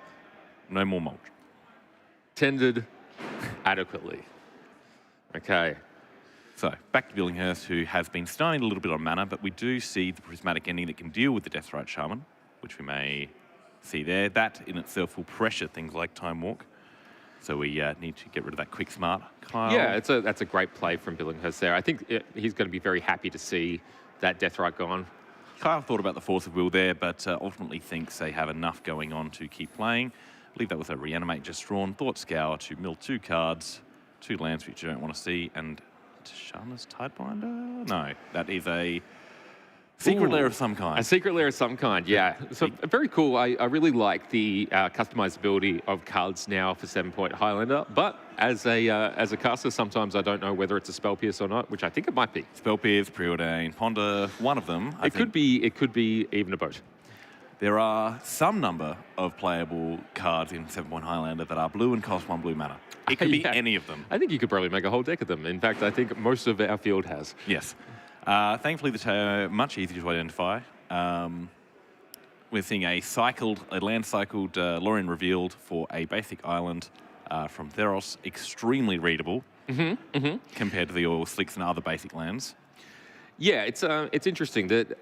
No more Malt. Tended adequately. Okay. So, back to Billinghurst, who has been starting a little bit on mana, but we do see the Prismatic Ending that can deal with the Deathrite Shaman, which we may see there. That in itself will pressure things like Time Walk. So we need to get rid of that quick smart. Kyle. Yeah, that's a great play from Billinghurst there. I think he's going to be very happy to see that Deathrite gone. Kyle thought about the Force of Will there, but ultimately thinks they have enough going on to keep playing. I believe that was a Reanimate just drawn. Thought Scour to mill 2 cards, 2 lands which you don't want to see, and Tishana's Tidebinder? No, that is a secret lair of some kind. A secret lair of some kind, yeah. So very cool. I really like the customizability of cards now for 7-point Highlander, but as a caster, sometimes I don't know whether it's a Spell Pierce or not, which I think it might be. Spell Pierce, Preordain, Ponder, one of them. It could be even a boat. There are some number of playable cards in 7-point Highlander that are blue and cost 1 blue mana. It could be any of them. I think you could probably make a whole deck of them. In fact, I think most of our field has. Yes. Thankfully, they're much easier to identify. We're seeing a land cycled Lorien Revealed for a basic island from Theros. Extremely readable compared to the Oil Slicks and other basic lands. Yeah, it's interesting that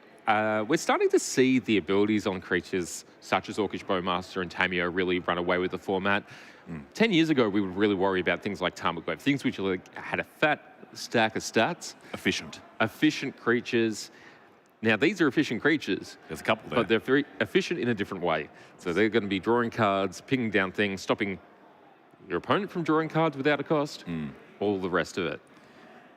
we're starting to see the abilities on creatures such as Orcish Bowmaster and Tamiyo really run away with the format. 10 years ago, we would really worry about things like Tarmogoyf, things which had a fat stack of stats. Efficient creatures. Now, these are efficient creatures. There's a couple there. But they're very efficient in a different way. So they're going to be drawing cards, pinging down things, stopping your opponent from drawing cards without a cost, all the rest of it.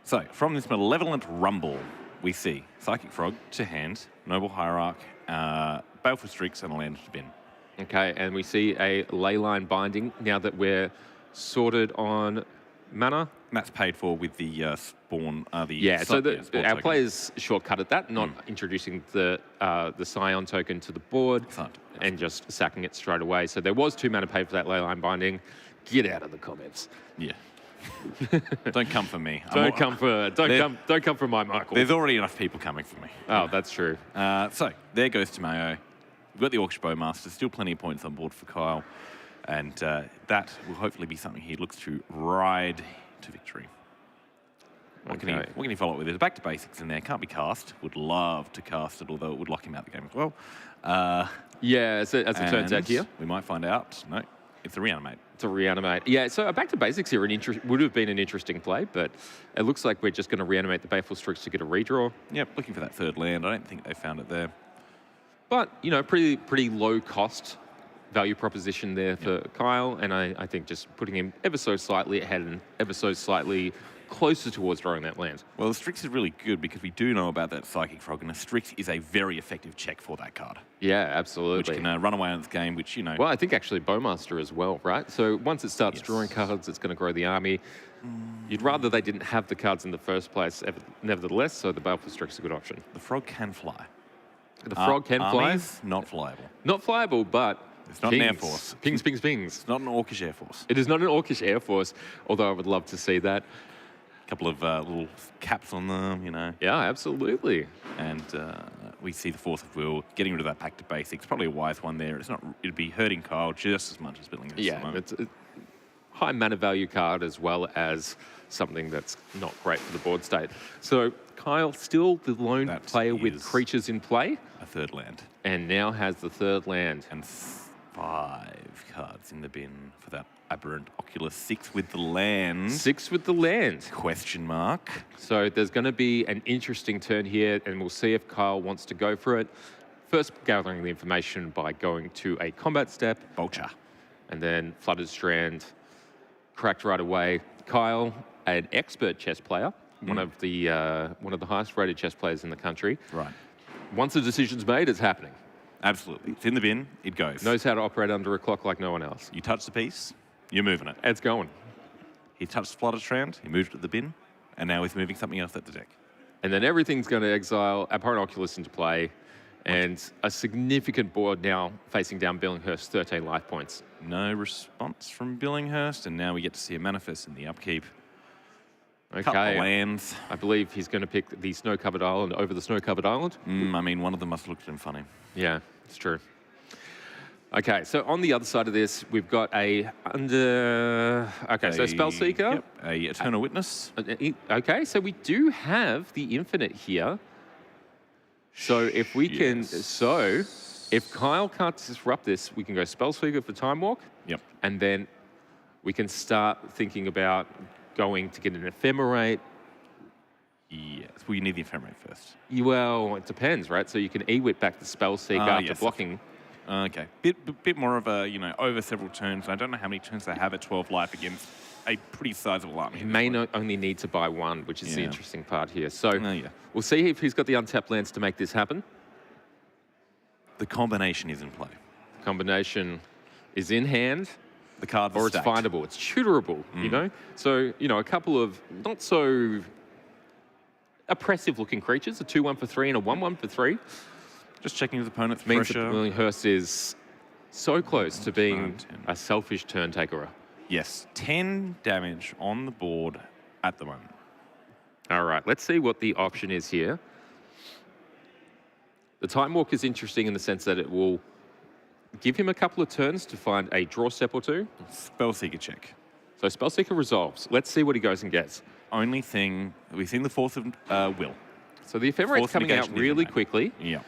So, from this Malevolent Rumble, we see Psychic Frog to hand, Noble Hierarch, Baleful Strix, and a land to bin. Okay, and we see a Leyline Binding now that we're sorted on mana. That's paid for with the spawn. Our players shortcutted that, not introducing the Scion token to the board and just sacking it straight away. So there was 2 mana paid for that Leyline Binding. Get out of the comments. Yeah. Don't come for me. Don't come for my Michael. There's already enough people coming for me. Oh, that's true. So there goes Tamayo. We've got the Orcish Bowmaster. Still plenty of points on board for Kyle. And that will hopefully be something he looks to ride to victory. What can he follow up with? There's back to basics in there. Can't be cast. Would love to cast it, although it would lock him out the game as well. Yeah, as it turns out here. We might find out. No, it's a reanimate. It's a reanimate. Yeah, so a back to basics here would have been an interesting play, but it looks like we're just going to reanimate the Baleful Strix to get a redraw. Yep, looking for that third land. I don't think they found it there. But, you know, pretty low cost value proposition there for Kyle, and I think just putting him ever so slightly ahead and ever so slightly closer towards drawing that land. Well, the Strix is really good because we do know about that Psychic Frog, and the Strix is a very effective check for that card. Yeah, absolutely. Which can run away on its game, which, Well, I think actually Bowmaster as well, right? So once it starts drawing cards, it's going to grow the army. You'd rather they didn't have the cards in the first place, nevertheless, so the Baleful Strix is a good option. The Frog can fly. The Frog can fly? Armies, not flyable. Not flyable, but it's not an Air Force. Pings, pings, pings. It's not an Orcish Air Force. It is not an Orcish Air Force, although I would love to see that. A couple of little caps on them, Yeah, absolutely. And we see the Force of Will getting rid of that back to basics. Probably a wise one there. It'd be hurting Kyle just as much as Billinghurst. Yeah, it's a high mana value card as well as something that's not great for the board state. So Kyle still the lone player with creatures in play. A third land. And now has the third land. And 5 cards in the bin for that aberrant Oculus 6 with the land. 6 with the land. Question mark. So there's going to be an interesting turn here, and we'll see if Kyle wants to go for it. First, gathering the information by going to a combat step. Vulture. And then Flooded Strand, cracked right away. Kyle, an expert chess player, one of the highest rated chess players in the country. Right. Once a decision's made, it's happening. Absolutely. It's in the bin, it goes. Knows how to operate under a clock like no one else. You touch the piece, you're moving it. It's going. He touched the Flooded Strand, he moved it to the bin, and now he's moving something else at the deck. And then everything's going to exile Abhorrent Oculus into play, and a significant board now facing down Billinghurst, 13 life points. No response from Billinghurst, and now we get to see a manifest in the upkeep. Okay. Couple of lands. I believe he's going to pick the snow-covered island over the snow-covered island. I mean, one of them must have looked at him funny. Yeah, it's true. Okay, so on the other side of this, we've got so Spellseeker. Yep, a Eternal Witness. Okay, so we do have the Infinite here. So if we can, if Kyle can't disrupt this, we can go Spellseeker for Time Walk. Yep. And then we can start thinking about going to get an Ephemerate. Yes, well, you need the Ephemerate first. Well, it depends, right? So you can E-Wit back the Spellseeker after blocking. Okay, bit more of a, over several turns. I don't know how many turns they have at 12 life against a pretty sizable army. He may only need to buy one, which is the interesting part here. So yeah. We'll see if he's got the untapped lands to make this happen. The combination is in play. The combination is in hand. The cards or are it's stacked. findable. It's tutorable, So, a couple of not so oppressive-looking creatures, a 2/1 for 3 and a 1/1 for 3. Just checking his opponent's means pressure. that Billinghurst is so close to being a selfish turn taker. Yes, 10 damage on the board at the moment. All right, let's see what the option is here. The Time Walk is interesting in the sense that it will give him a couple of turns to find a draw step or two. Spellseeker check. So Spellseeker resolves. Let's see what he goes and gets. Only thing, we've seen the Force of Will. So the Ephemerate's coming out really quickly. Yeah.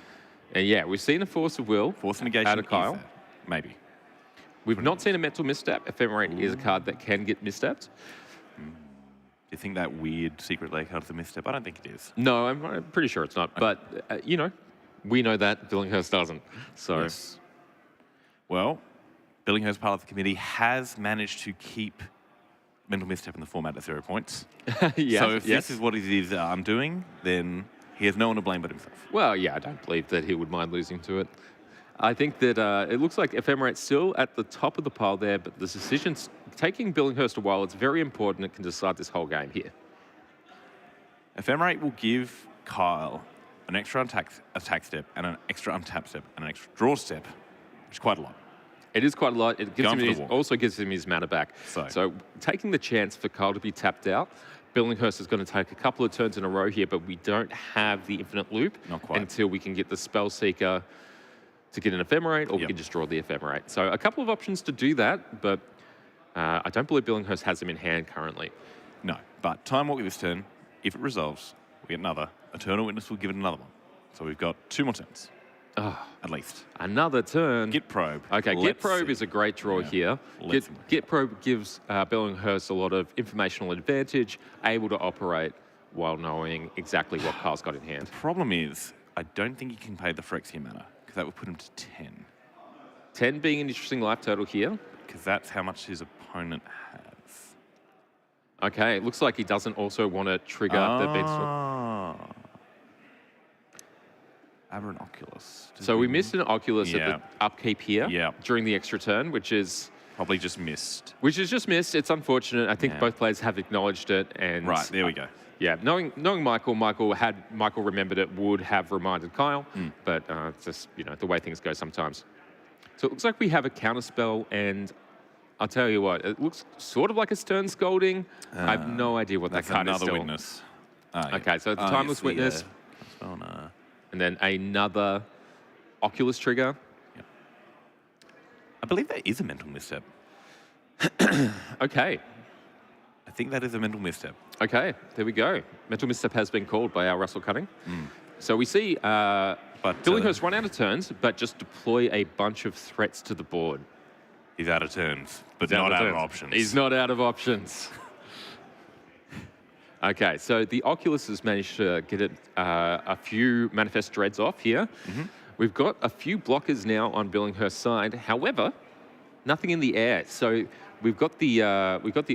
And we've seen a Force of Will. Force of Negation out of Kyle. Maybe. We've not seen a Mental Misstep. Ephemerate is a card that can get misstepped. Do you think that weird secret layer card is a misstep? I don't think it is. No, I'm pretty sure it's not. But, we know that. Billinghurst doesn't. So, yes. Well, Billinghurst, part of the committee, has managed to keep Mental Misstep in the format at 0 points. So if this is what it is I'm doing, then he has no one to blame but himself. Well, I don't believe that he would mind losing to it. I think that it looks like Ephemerate's still at the top of the pile there, but the decision's taking Billinghurst a while. It's very important. It can decide this whole game here. Ephemerate will give Kyle an extra attack step and an extra untap step and an extra draw step, which is quite a lot. It is quite a lot. It gives Going him for his, the walk. also gives him his mana back. So- taking the chance for Kyle to be tapped out, Billinghurst is going to take a couple of turns in a row here, but we don't have the infinite loop Not quite. until we can get the Spell Seeker to get an Ephemerate, or we Yep. can just draw the Ephemerate. So a couple of options to do that, but I don't believe Billinghurst has them in hand currently. No, but Time Walk this turn, if it resolves, we get another. Eternal Witness will give it another one. So we've got 2 more turns. At least. Another turn. Git Probe. Okay, Git Let's Probe see. is a great draw Yeah. here. Let's see. Git Probe gives Billinghurst a lot of informational advantage, able to operate while knowing exactly what Kyle's got in hand. Problem is, I don't think he can pay the Phyrexia mana, because that would put him to 10. 10 being an interesting life total here. Because that's how much his opponent has. Okay, it looks like he doesn't also want to trigger the Beanstalk. Aberrant Oculus. So we missed an Oculus Yeah. at the upkeep here Yeah. during the extra turn, which is Probably just missed. just missed. It's unfortunate. I think Yeah. both players have acknowledged it, and Right, there we go. Yeah, knowing Michael remembered it, would have reminded Kyle, but it's just the way things go sometimes. So it looks like we have a counterspell, and I'll tell you what, it looks sort of like a Stern Scolding. I have no idea what that That's card is another still. witness. Yeah. Okay, so the Timeless Witness, and then another Oculus trigger. I believe that is a mental misstep. Okay, I think that is a mental misstep. okay, there we go. Mental Misstep has been called by our Russell Cutting. So we see Billinghurst run out of turns, but just deploy a bunch of threats to the board. He's out of turns, but He's not out of turns. options. He's not out of options. Okay, so the Oculus has managed to get it a few Manifest Dreads off here. We've got a few blockers now on Billinghurst's side. However, nothing in the air. So we've got the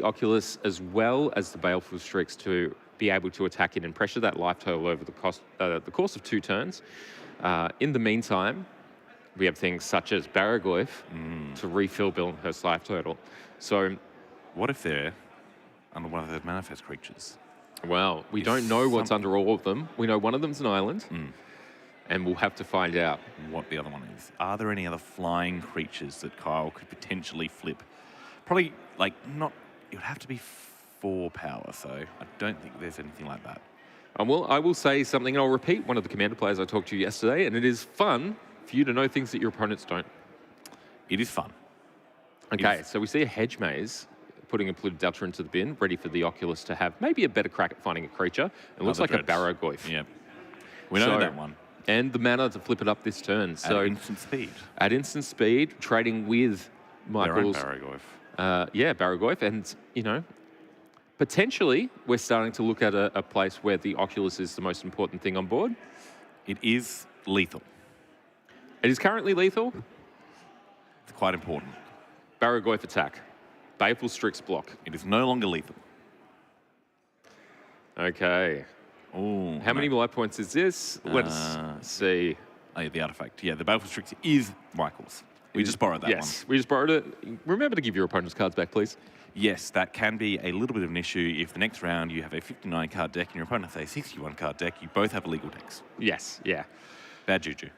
Oculus as well as the Baleful Strix to be able to attack it and pressure that life total over the course of 2 turns. In the meantime, we have things such as Baraglyph to refill Billinghurst's life total. So, What if they're under one of those manifest creatures? well, we don't know what's under all of them. We know one of them's an island, and we'll have to find out. What the other one is. Are there any other flying creatures that Kyle could potentially flip? Probably, not... It would have to be 4 power, so I don't think there's anything like that. Well, I will say something, and I'll repeat one of the Commander players I talked to yesterday, and it is fun for you to know things that your opponents don't. It is fun. Okay, so we see a Hedge Maze putting a Polluted Delta into the bin, ready for the Oculus to have maybe a better crack at finding a creature. It looks like Another a Dreads. Baraglyph. Yeah. We know So- that one. And the mana to flip it up this turn. So At instant speed. at instant speed, trading with Michael's... Their own Baraglyph. Baraglyph. And, potentially we're starting to look at a place where the Oculus is the most important thing on board. It is lethal. It is currently lethal. It's quite important. Baraglyph attack. Baleful Strix block. It is no longer lethal. Okay. Oh, How many life points is this? Let's see. Oh, yeah, the artifact. Yeah, the Baleful Strix is Michael's. We just borrowed that one. Yes, we just borrowed it. Remember to give your opponent's cards back, please. Yes, that can be a little bit of an issue if the next round you have a 59 card deck and your opponent has a 61 card deck. You both have illegal decks. Yes, yeah. Bad juju.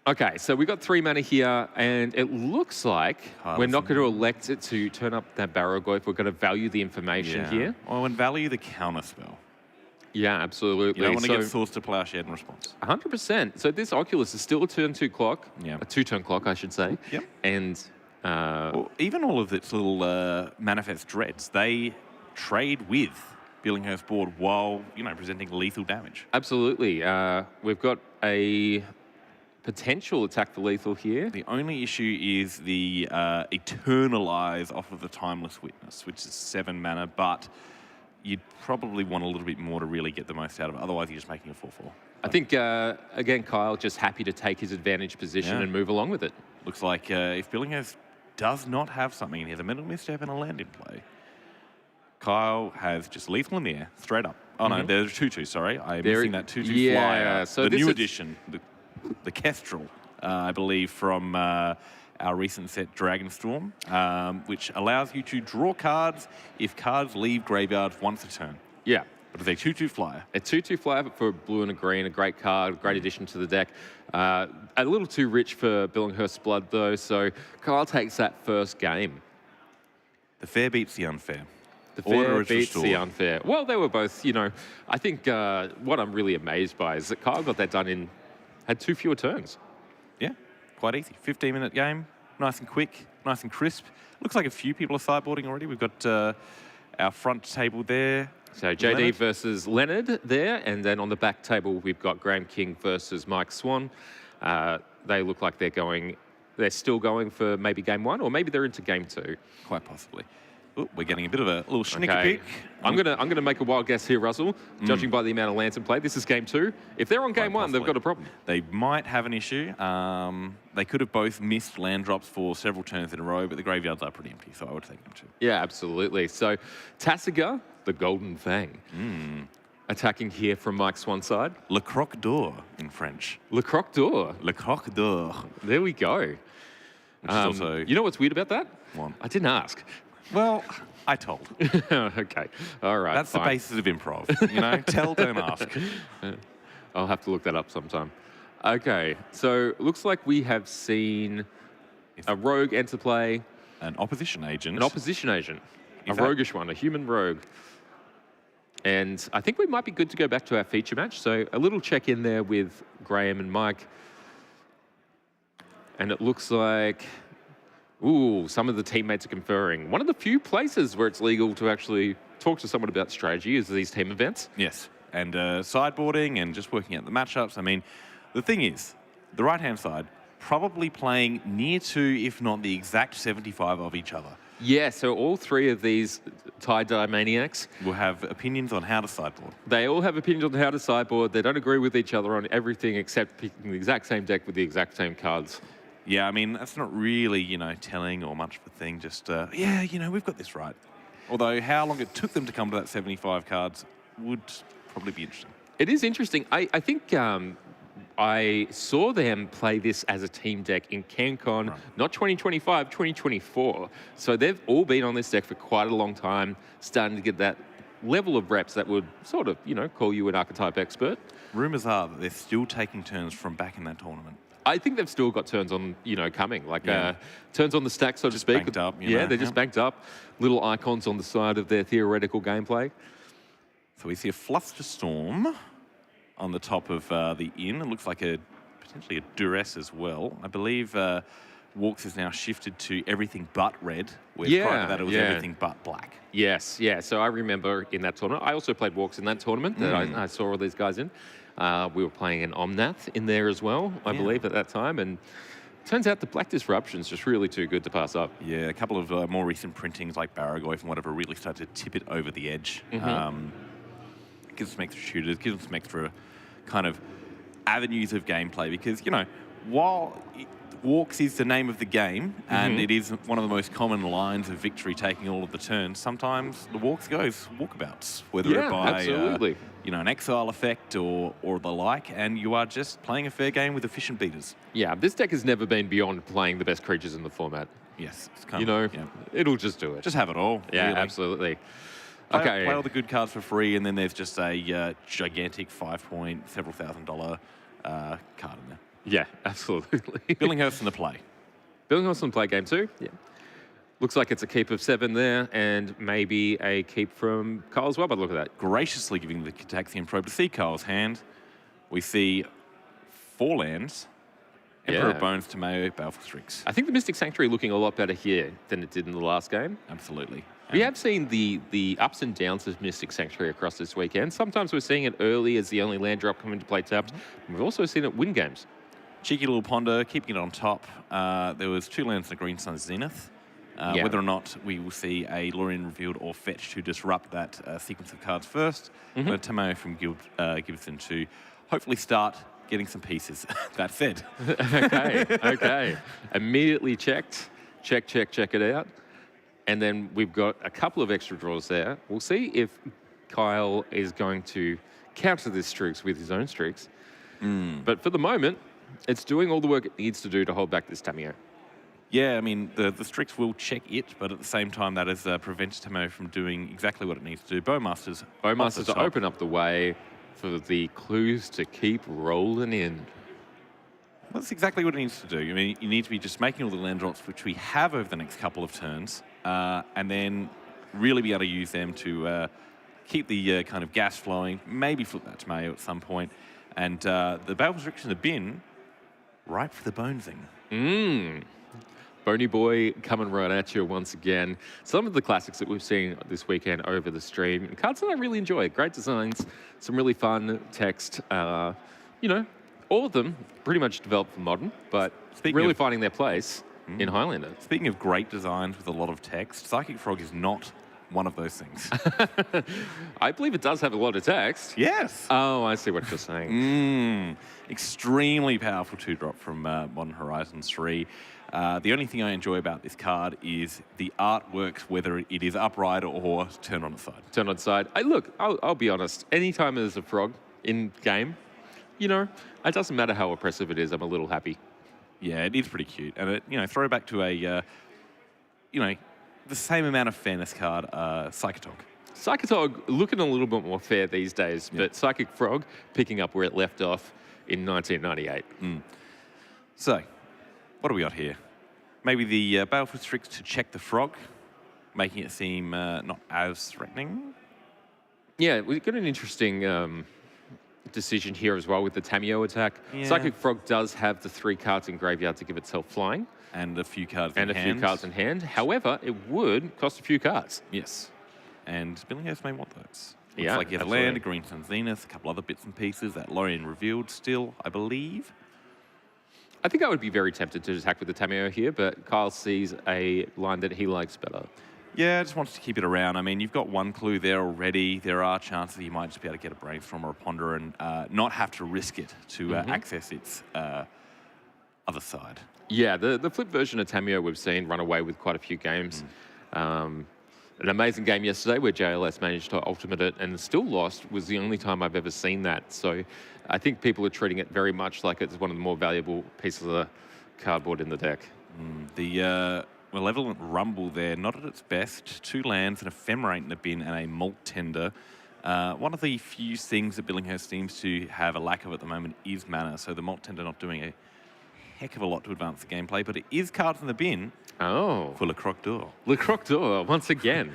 Okay, so we've got 3 mana here, and it looks like we're not going to elect it to turn up that Baraglyph. We're going to value the information here. Oh, and value the counterspell. Yeah, absolutely. You don't want to So, get Source to Plowshared in response. 100%. So this Oculus is still a turn 2 clock. Yeah. A 2-turn clock, I should say. Yep. And Well, even all of its little Manifest Dreads, they trade with Billinghurst board while, presenting lethal damage. absolutely. We've got a potential attack for lethal here. The only issue is the Eternalize off of the Timeless Witness, which is 7 mana, but you'd probably want a little bit more to really get the most out of it. Otherwise, you're just making a 4/4. I think, again, Kyle just happy to take his advantage position Yeah. and move along with it. Looks like if Billinghurst does not have something in here, the Mental Misstep and a land in play, Kyle has just lethal in the air, straight up. Oh, no, there's 2/2, sorry. I'm There- missing that 2/2 yeah, flyer. so the this new is- edition, the Kestrel, I believe, from our recent set Dragonstorm, which allows you to draw cards if cards leave graveyards once a turn. Yeah. But it's a 2/2 flyer. A 2/2 flyer for blue and a green, a great card, great addition to the deck. A little too rich for Billinghurst's blood, though, so Kyle takes that first game. The fair beats the unfair. The fair Order is beats the restored. unfair. Well, they were both, I think what I'm really amazed by is that Kyle got that done had 2 fewer turns. Yeah, quite easy. 15-minute game, nice and quick, nice and crisp. Looks like a few people are sideboarding already. We've got our front table there. So JD Leonard. versus Leonard there, and then on the back table we've got Graham King versus Mike Swan. They look like they're still going for maybe game 1, or maybe they're into game 2. Quite possibly. Ooh, we're getting a bit of a little sneaky Okay. peek. I'm gonna make a wild guess here, Russell. Judging by the amount of lands in play, this is game 2. If they're on game 1, they've got a problem. They might have an issue. They could have both missed land drops for several turns in a row, but the graveyards are pretty empty, so I would think them too. Yeah, absolutely. So Tassiger, the Golden Fang, attacking here from Mike Swan's side. Le croque d'or in French. Le Croque d'Or. Le croque d'or. There we go. Which is also You know what's weird about that? What? I didn't ask. Well, I told. Okay. All right. That's fine. the basis of improv. Tell, don't ask. I'll have to look that up sometime. Okay. So looks like we have seen a rogue enter play, An opposition agent. an opposition agent, a In fact- roguish one, a human rogue. And I think we might be good to go back to our feature match. So a little check in there with Graham and Mike. And it looks like, some of the teammates are conferring. One of the few places where it's legal to actually talk to someone about strategy is these team events. Yes. And sideboarding and just working out the matchups. I mean, the thing is, the right-hand side, probably playing near to, if not the exact 75 of each other. Yeah, so all 3 of these tie-dye maniacs, Will have opinions on how to sideboard. they all have opinions on how to sideboard. They don't agree with each other on everything except picking the exact same deck with the exact same cards. Yeah, I mean, that's not really, telling or much of a thing. Just, we've got this right. Although how long it took them to come to that 75 cards would probably be interesting. It is interesting. I think I saw them play this as a team deck in CanCon, Right. not 2025, 2024. So they've all been on this deck for quite a long time, starting to get that level of reps that would sort of, call you an archetype expert. Rumours are that they're still taking turns from back in that tournament. I think they've still got turns on, coming, like Yeah. turns on the stack, so to Just speak. banked up, They're just yeah. banked up. Little icons on the side of their theoretical gameplay. So we see a Flusterstorm on the top of the inn. It looks like potentially a Duress as well. I believe Walks is now shifted to everything but red, where prior to that it was everything but black. Yes, yeah. So I remember in that tournament, I also played Walks in that tournament that I saw all these guys in. We were playing an Omnath in there as well, I believe, at that time. And turns out the Black Disruption's just really too good to pass up. Yeah, a couple of more recent printings like Baragoyf and whatever really started to tip it over the edge. Gives us some extra shooters, gives us some extra kind of avenues of gameplay because, while Walks is the name of the game and it is one of the most common lines of victory taking all of the turns, sometimes the Walks goes walkabouts, whether Yeah, it by absolutely. an exile effect or the like, and you are just playing a fair game with efficient beaters. Yeah, this deck has never been beyond playing the best creatures in the format. Yes, it's kind of, It'll just do it. just have it all. Yeah, really. absolutely. Play all the good cards for free, and then there's just a gigantic 5-point, several $1,000 card in there. Yeah, absolutely. Billinghurst in the play. Billinghurst on play game 2. Yeah. Looks like it's a keep of 7 there, and maybe a keep from Kyle as well, by the look at that. Graciously giving the Cataxian Probe to see Kyle's hand. We see 4 lands. Emperor Yeah. of Bones, Tamayo, Baleful Strix. I think the Mystic Sanctuary looking a lot better here than it did in the last game. Absolutely. We have seen the ups and downs of Mystic Sanctuary across this weekend. Sometimes we're seeing it early as the only land drop come into play tapped. We've also seen it win games. Cheeky little ponder, keeping it on top. There was 2 lands in the Green Sun Zenith. Yeah. Whether or not we will see a Lorien revealed or fetch to disrupt that sequence of cards first. But Tamayo from Gibson to hopefully start getting some pieces. That said. Okay. Immediately check it out. And then we've got a couple of extra draws there. We'll see if Kyle is going to counter this streaks with his own streaks. But for the moment, it's doing all the work it needs to do to hold back this Tamiyo. Yeah, I mean, the Strix will check it, but at the same time, that has prevented Tameo from doing exactly what it needs to do. Bowmasters. Bowmasters to open up the way for the clues to keep rolling in. Well, that's exactly what it needs to do. I mean, you need to be just making all the land drops, which we have over the next couple of turns, and then really be able to use them to keep the kind of gas flowing, maybe flip that Tameo at some point. And the Battle Restriction in the bin, ripe for the bonesing. Bony Boy coming right at you once again. Some of the classics that we've seen this weekend over the stream, and cards that I really enjoy. Great designs, some really fun text. You know, all of them pretty much developed for Modern, but really finding their place in Highlander. Speaking of great designs with a lot of text, Psychic Frog is not one of those things. I believe it does have a lot of text. Yes. Oh, I see what you're saying. Extremely powerful 2-drop from Modern Horizons 3. The only thing I enjoy about this card is the art works, whether it is upright or turned on its side. Turned on its side. I'll be honest. Anytime there's a frog in game, you know, it doesn't matter how oppressive it is. I'm a little happy. Yeah, it is pretty cute, and it, throwback to a, the same amount of fairness card, Psychotog. Psychotog looking a little bit more fair these days, but Psychic Frog picking up where it left off in 1998. So, what do we got here? Maybe the Baleful Strix to check the frog, making it seem not as threatening. Yeah, we've got an interesting decision here as well with the Tameo attack. Yeah. Psychic Frog does have the 3 cards in graveyard to give itself flying. And a few cards in hand. However, it would cost a few cards. Yes. And Billinghurst may want those. Yeah, Looks like you have absolutely. land, a Green Sun Zenith, a couple other bits and pieces. That Lorien revealed still, I believe. I think I would be very tempted to attack with the Tameo here, but Kyle sees a line that he likes better. Yeah, I just wanted to keep it around. I mean, you've got one clue there already. There are chances that you might just be able to get a Brainstorm or a Ponder and not have to risk it to access its other side. Yeah, the flip version of Tameo we've seen run away with quite a few games. An amazing game yesterday where JLS managed to ultimate it and still lost was the only time I've ever seen that. So I think people are treating it very much like it's one of the more valuable pieces of the cardboard in the deck. The Malevolent Rumble there, not at its best. 2 lands, an Ephemerate in the bin, and a Malt Tender. One of the few things that Billinghurst seems to have a lack of at the moment is mana, so the Malt Tender not doing a heck of a lot to advance the gameplay, but it is cards in the bin for Le Croc d'Or. Le Croc d'Or, once again.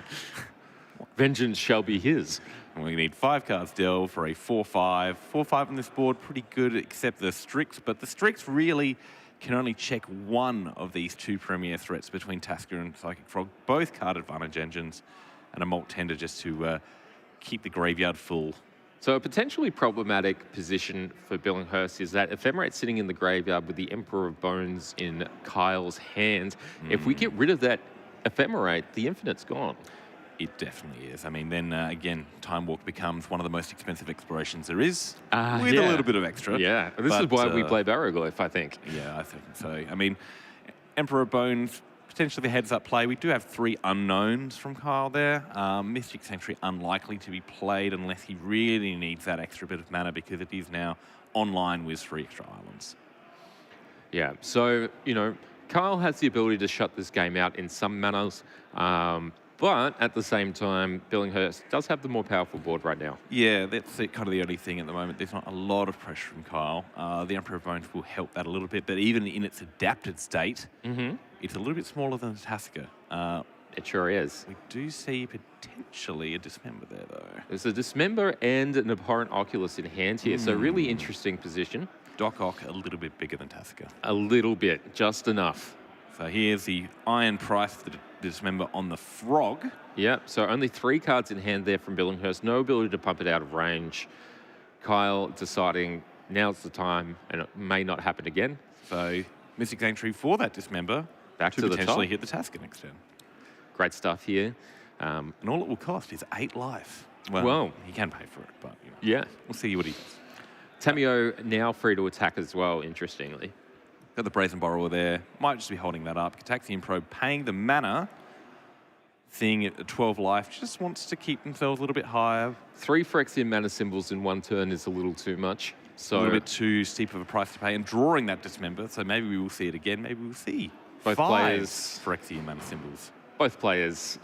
Vengeance shall be his. And we need 5 cards Delve for a 4/5. 4/5 on this board, pretty good, except the Strix, but the Strix really can only check one of these 2 premier threats between Tasker and Psychic Frog, both card advantage engines, and a Malt Tender just to keep the graveyard full. So a potentially problematic position for Billinghurst is that Ephemerate sitting in the graveyard with the Emperor of Bones in Kyle's hand. If we get rid of that Ephemerate, the Infinite's gone. It definitely is. I mean, then again, Time Walk becomes one of the most expensive explorations there is, with a little bit of extra. Yeah, this is why we play Barrowglyph, I think. Yeah, I think so. I mean, Emperor of Bones, potentially the heads-up play. We do have 3 unknowns from Kyle there. Mystic Sanctuary unlikely to be played unless he really needs that extra bit of mana because it is now online with 3 extra islands. Yeah, so, Kyle has the ability to shut this game out in some manners. But at the same time, Billinghurst does have the more powerful board right now. Yeah, that's kind of the only thing at the moment. There's not a lot of pressure from Kyle. The Emperor of Bones will help that a little bit, but even in its adapted state, it's a little bit smaller than the Tasker. It sure is. We do see potentially a Dismember there, though. There's a Dismember and an Abhorrent Oculus in hand here, so really interesting position. Doc Ock a little bit bigger than Tasker. A little bit, just enough. So here's the iron price for the Dismember on the Frog. Yep, so only 3 cards in hand there from Billinghurst. No ability to pump it out of range. Kyle deciding now's the time, and it may not happen again. So Mystic Sanctuary for that Dismember. Back to the potentially top. hit the Tasker next turn. Great stuff here. And all it will cost is 8 life. Well, he can pay for it, but yeah, we'll see what he does. Tameo now free to attack as well, interestingly. Got the Brazen Borrower there. Might just be holding that up. Cataxian Probe paying the mana. Seeing it at 12 life, just wants to keep themselves a little bit higher. 3 Phyrexian mana symbols in 1 turn is a little too much. So A little bit too steep of a price to pay. And drawing that Dismember, so maybe we will see it again. Maybe we'll see Both 5 players, Phyrexian mana symbols. both players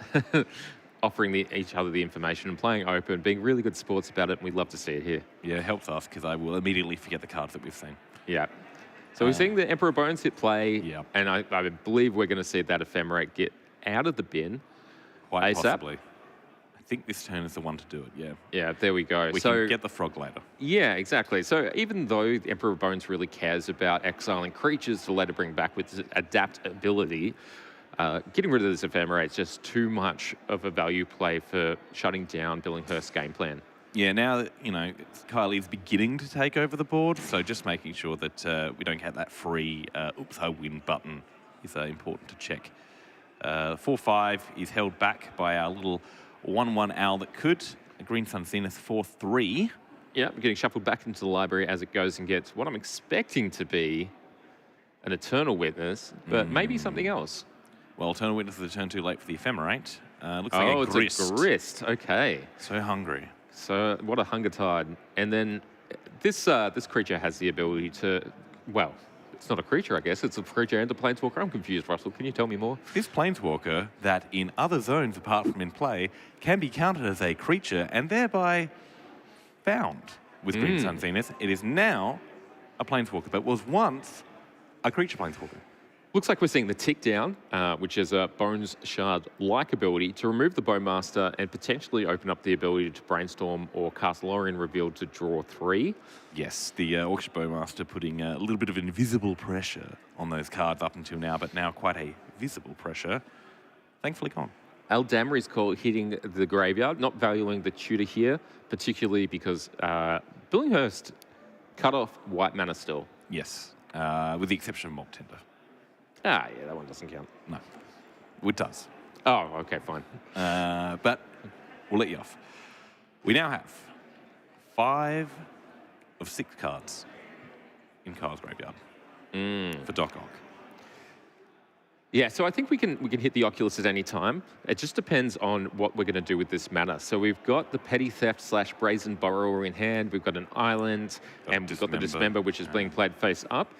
offering each other the information and playing open, being really good sports about it, and we'd love to see it here. Yeah, it helps us because I will immediately forget the cards that we've seen. Yeah. So we're seeing the Emperor Bones hit play, Yep. and I believe we're going to see that Ephemerate get out of the bin. Quite ASAP. possibly. I think this turn is the one to do it, yeah. Yeah, there we go. We can get the frog later. Yeah, exactly. So even though the Emperor of Bones really cares about exiling creatures to later bring back with adaptability, getting rid of this Ephemerate is just too much of a value play for shutting down Billinghurst's game plan. Yeah, now that, Kylie's beginning to take over the board, so just making sure that we don't get that free oops, I win button is important to check. 4-5 is held back by our little 1-1 owl that could. A Green Sun Zenith 4-3. Yeah, getting shuffled back into the library as it goes and gets what I'm expecting to be an Eternal Witness, but maybe something else. Well, Eternal Witness is a turn too late for the Ephemerate. Looks like a it's Grist. a grist. Okay. So hungry. So what a hunger tide. And then this creature has the ability to, well, it's not a creature, I guess. It's a creature and a planeswalker. I'm confused, Russell. Can you tell me more? This Planeswalker, that in other zones apart from in play, can be counted as a creature and thereby found with Green Sun Zenith. It is now a Planeswalker, but was once a creature Planeswalker. Looks like we're seeing the tick down, which is a Bones Shard-like ability to remove the Bowmaster and potentially open up the ability to Brainstorm or cast Lorien Revealed to draw 3. Yes, the Orcish Bowmaster putting a little bit of invisible pressure on those cards up until now, but now quite a visible pressure. Thankfully gone. Eldamri's Call hitting the graveyard, not valuing the tutor here, particularly because Billinghurst cut off white mana still. Yes, with the exception of Mob Tender. Ah, yeah, that one doesn't count. No, it does. Oh, okay, fine. But we'll let you off. We now have 5 of 6 cards in Kyle's graveyard for Doc Ock. Yeah, so I think we can hit the Oculus at any time. It just depends on what we're going to do with this mana. So we've got the Petty Theft / Brazen Borrower in hand. We've got an island, and we've got the Dismember, which is being played face up.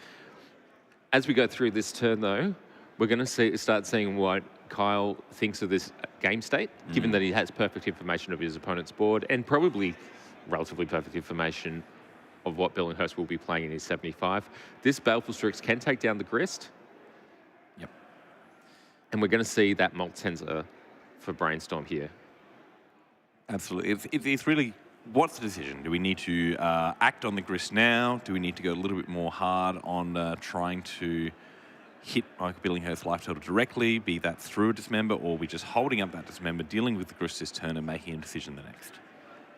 As we go through this turn, though, we're going to start seeing what Kyle thinks of this game state, given that he has perfect information of his opponent's board and probably relatively perfect information of what Billinghurst will be playing in his 75. This Baleful Strix can take down the Grist. Yep. And we're going to see that Maltensor for Brainstorm here. Absolutely. It's really, what's the decision? Do we need to act on the Grist now? Do we need to go a little bit more hard on trying to hit Billinghurst life total directly, be that through a Dismember, or are we just holding up that Dismember, dealing with the Grist this turn and making a decision the next?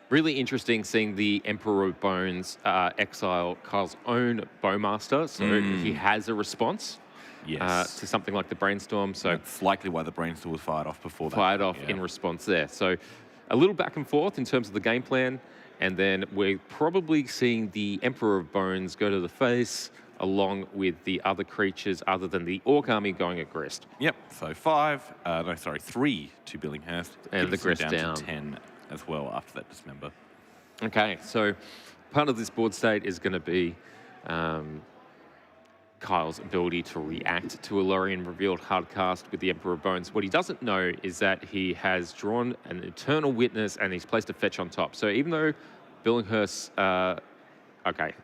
Really interesting seeing the Emperor of Bones exile Kyle's own Bowmaster, so he has a response to something like the Brainstorm. So that's likely why the Brainstorm was fired off before that. Fired off in response there. So a little back and forth in terms of the game plan, and then we're probably seeing the Emperor of Bones go to the face, along with the other creatures other than the Orc army going at Grist. Yep, so 3 to Billinghurst. And the Grist down. To 10 as well after that Dismember. Okay, so part of this board state is going to be Kyle's ability to react to a Lorien Revealed hard cast with the Emperor of Bones. What he doesn't know is that he has drawn an Eternal Witness and he's placed a fetch on top. So even though Billinghurst...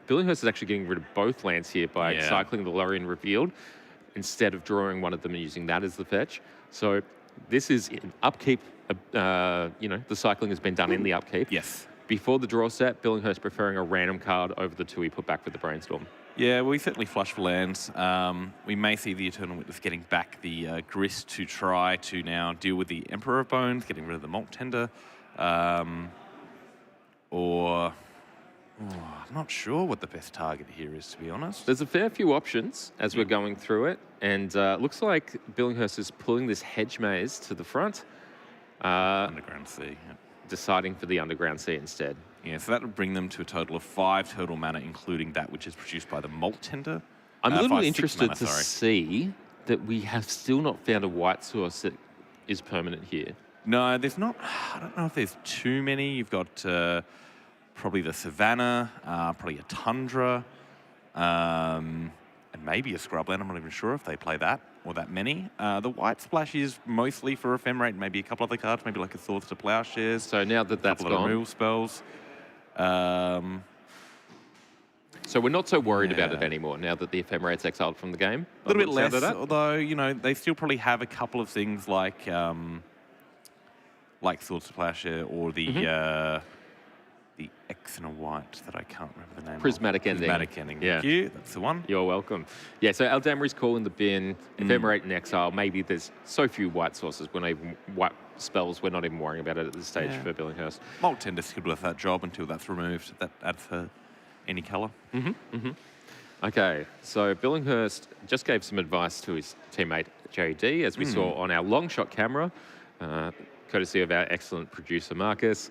Billinghurst is actually getting rid of both lands here by cycling the Lorien Revealed instead of drawing one of them and using that as the fetch. So this is in upkeep. The cycling has been done in the upkeep. Yes. Before the draw set, Billinghurst preferring a random card over the 2 he put back with the Brainstorm. Yeah, we certainly flush for lands. We may see the Eternal Witness getting back the Grist to try to now deal with the Emperor of Bones, getting rid of the Malt Tender, or... I'm not sure what the best target here is, to be honest. There's a fair few options as we're going through it, and looks like Billinghurst is pulling this Hedge Maze to the front. Underground Sea. Yep. Deciding for the Underground Sea instead. Yeah, so that would bring them to a total of 5 total mana, including that which is produced by the Malt Tender. I'm a little interested to see that we have still not found a white source that is permanent here. No, there's not. I don't know if there's too many. You've got probably the Savannah, probably a Tundra, a maybe a scrubland. I'm not even sure if they play that or that many. The white splash is mostly for ephemerate, maybe a couple other cards, maybe like a Swords to Plowshares. So now that that's a couple of gone, removal spells. so we're not so worried about it anymore now that the ephemerate's exiled from the game. A little bit By the sound less, of that. although, you know, they still probably have a couple of things like Swords to Plowshare or the X and a white that I can't remember the name Prismatic of. Ending. Prismatic Ending. Yeah. Thank you. That's the one. You're welcome. Yeah, so Aldamri's call in the bin, Ephemerate and Exile. Maybe there's so few white sources, we're not even white spells, we're not even worrying about it at this stage for Billinghurst. Molt Tender could with that job until that's removed. That adds for any colour. Okay, so Billinghurst just gave some advice to his teammate JD, as we saw on our long shot camera, courtesy of our excellent producer Marcus.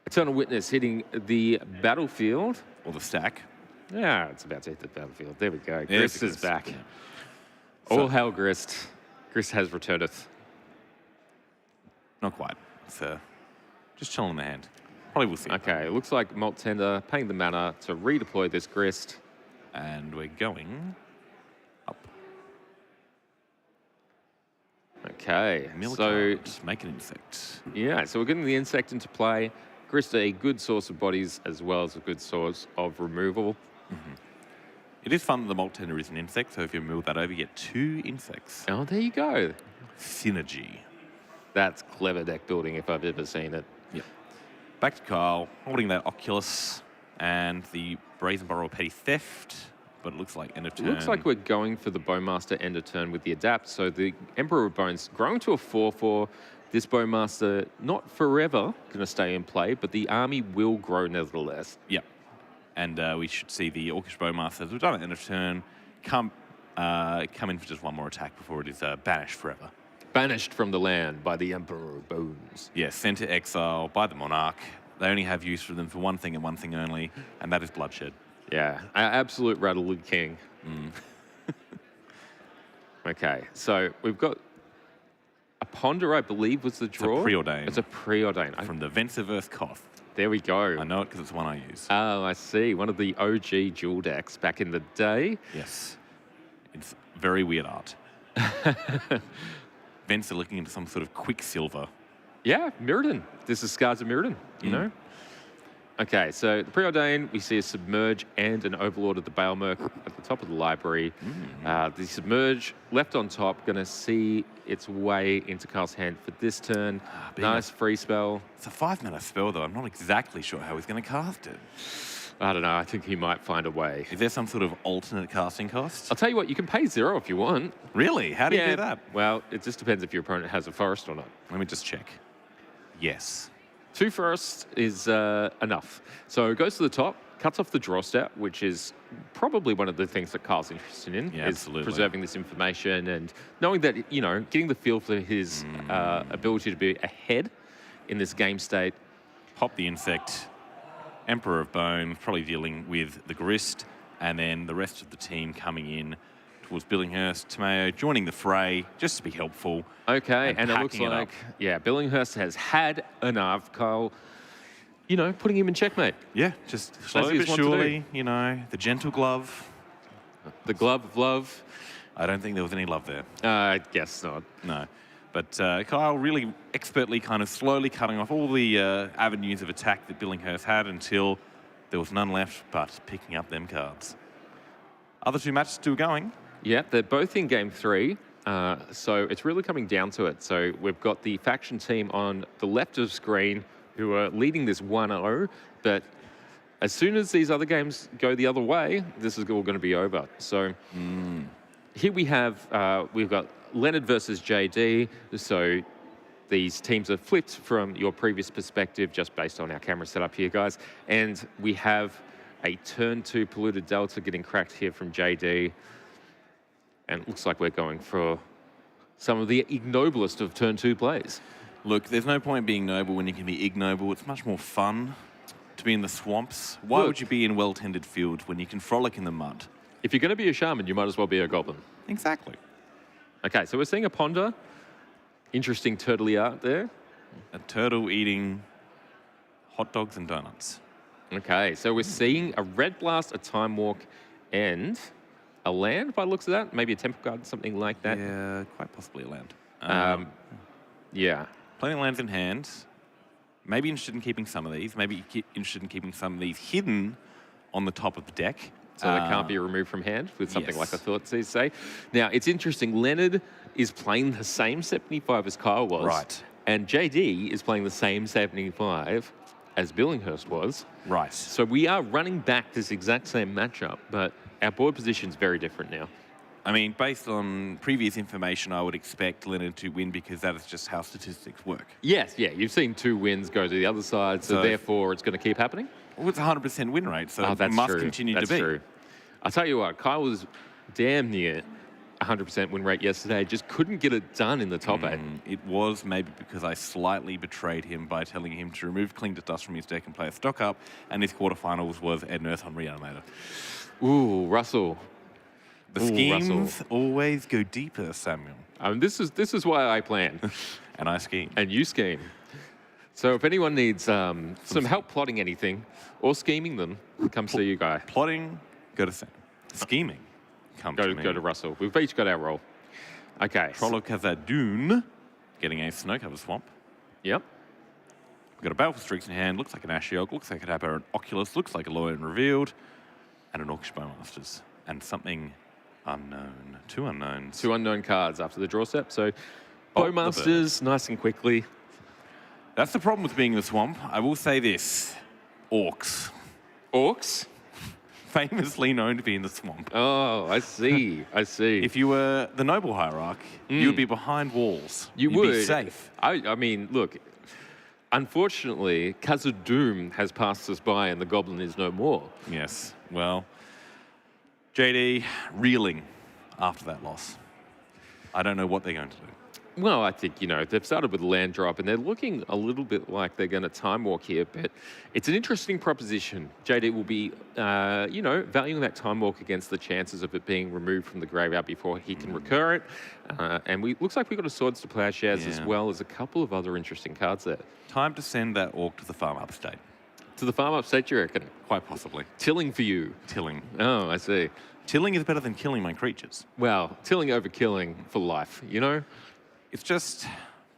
Eternal Witness hitting the battlefield. Or the stack. Yeah, it's about to hit the battlefield. There we go. There's Grist the is Grist, back. yeah. All hail Grist. Grist has returneth. Not quite. It's just chilling in the hand. Probably will see. Okay, it looks like Molt Tender paying the mana to redeploy this Grist. And we're going up. Okay, so Milcard, make an insect. yeah, so we're getting the insect into play. Grist a good source of bodies as well as a good source of removal. It is fun that the Molt Tender is an insect, so if you move that over, you get 2 insects. Oh, there you go. Synergy. That's clever deck building if I've ever seen it. Yep. Back to Kyle, holding that Oculus and the Brazen Borrower Petty Theft, but it looks like end of turn. Looks like we're going for the Bowmaster end of turn with the Adapt. So the Emperor of Bones growing to a 4/4. This Bowmaster not forever going to stay in play, but the army will grow nevertheless. Yep. And we should see the Orcish Bowmaster, as we've done at end of turn, come in for just one more attack before it is banished forever. Banished from the land by the Emperor of Bones. Yes, sent to exile by the Monarch. They only have use for them for one thing and one thing only, and that is bloodshed. Yeah, absolute Rattlewood King. Okay, so we've got a Ponder, I believe, was the draw. Preordain. It's a Preordain. From the Vensiverse Koth. There we go. I know it because it's one I use. Oh, I see. One of the OG dual decks back in the day. Yes. It's very weird art. Vents are looking into some sort of Quicksilver. Yeah, Mirrodin. This is Scars of Mirrodin, you know? Okay, so the Preordain, we see a Submerge and an Overlord of the Baelmerc at the top of the library. The Submerge, left on top, going to see its way into Kyle's hand for this turn. Nice free spell. It's a 5-mana spell, though. I'm not exactly sure how he's going to cast it. I don't know, I think he might find a way. Is there some sort of alternate casting cost? I'll tell you what, you can pay 0 if you want. Really? How do you do that? Well, it just depends if your opponent has a forest or not. Let me just check. Yes. 2 forests is enough. So it goes to the top, cuts off the draw stat, which is probably one of the things that Kyle's interested in, Yeah, is absolutely. preserving this information and knowing that, you know, getting the feel for his ability to be ahead in this game state. Pop the insect. Emperor of Bone, probably dealing with the Grist, and then the rest of the team coming in towards Billinghurst. Tamayo joining the fray, just to be helpful. Okay, and it looks packing it like, up. yeah, Billinghurst has had enough. Kyle, you know, putting him in checkmate. Yeah, just slowly he's but want to do. surely, you know, the gentle glove. The glove of love. I don't think there was any love there. I guess not. No. But Kyle really expertly kind of slowly cutting off all the avenues of attack that Billinghurst had until there was none left but picking up them cards. Other 2 matches still going. Yeah, they're both in game 3. So it's really coming down to it. So we've got the faction team on the left of screen who are leading this 1-0. But as soon as these other games go the other way, this is all going to be over. So here we have, we've got Leonard versus JD. So these teams are flipped from your previous perspective just based on our camera setup here, guys. And we have a turn 2 Polluted Delta getting cracked here from JD. And it looks like we're going for some of the ignoblest of turn 2 plays. Look, there's no point being noble when you can be ignoble. It's much more fun to be in the swamps. Why would you be in well-tended fields when you can frolic in the mud? If you're going to be a shaman, you might as well be a goblin. Exactly. Okay, so we're seeing a Ponder. Interesting turtley art there. A turtle eating hot dogs and donuts. Okay, so we're seeing a Red Blast, a Time Walk, and a land by the looks of that. Maybe a temple card, something like that. Yeah, quite possibly a land. Yeah. Plenty of lands in hand. Maybe interested in keeping some of these. Maybe interested in keeping some of these hidden on the top of the deck. So they can't be removed from hand with something yes. like a Thoughtseize, say. Now, it's interesting. Leonard is playing the same 75 as Kyle was. Right. And JD is playing the same 75 as Billinghurst was. Right. So we are running back this exact same matchup, but our board position's very different now. I mean, based on previous information, I would expect Leonard to win because that is just how statistics work. Yes, yeah. You've seen 2 wins go to the other side, so therefore it's going to keep happening. Well, it's a 100% win rate, so it that's must true. continue That's to be. True. I'll tell you what, Kyle was damn near 100% win rate yesterday, just couldn't get it done in the top 8. It was maybe because I slightly betrayed him by telling him to remove Cling to Dust from his deck and play a stock up, and his quarterfinals was Ed Nurse on Reanimator. Ooh, Russell. The Ooh, schemes Russell. always go deeper, Samuel. This is why I plan. And I scheme. And you scheme. So if anyone needs some help plotting anything or scheming them, come see you guy. Plotting, go to Sam. Scheming, come to me. Go to Russell. We've each got our role. Okay. Trollo Khazad-dûn, getting a Snow-Covered Swamp. Yep. We've got a Baleful Streaks in hand, looks like an Ashiok, looks like a Tapper, an Oculus, looks like a Lawyer and Revealed, and an Orcish Bowmasters, and something unknown. 2 unknowns. 2 unknown cards after the draw step. So Bolt the Bowmasters, nice and quickly. That's the problem with being in the swamp. I will say this. Orcs. Orcs? Famously known to be in the swamp. Oh, I see. I see. If you were the noble hierarch, you would be behind walls. You You'd would. be safe. I mean, look, unfortunately, Khazad-dûn has passed us by and the goblin is no more. Yes. Well, JD reeling after that loss. I don't know what they're going to do. Well, I think, they've started with a land drop and they're looking a little bit like they're going to time walk here, but it's an interesting proposition. JD will be, valuing that time walk against the chances of it being removed from the graveyard before he can recur it. And looks like we've got a Swords to Plowshares as well as a couple of other interesting cards there. Time to send that orc to the farm upstate. To the farm upstate, you reckon? Quite possibly. Tilling for you. Tilling. Oh, I see. Tilling is better than killing my creatures. Well, tilling over killing for life, It's just,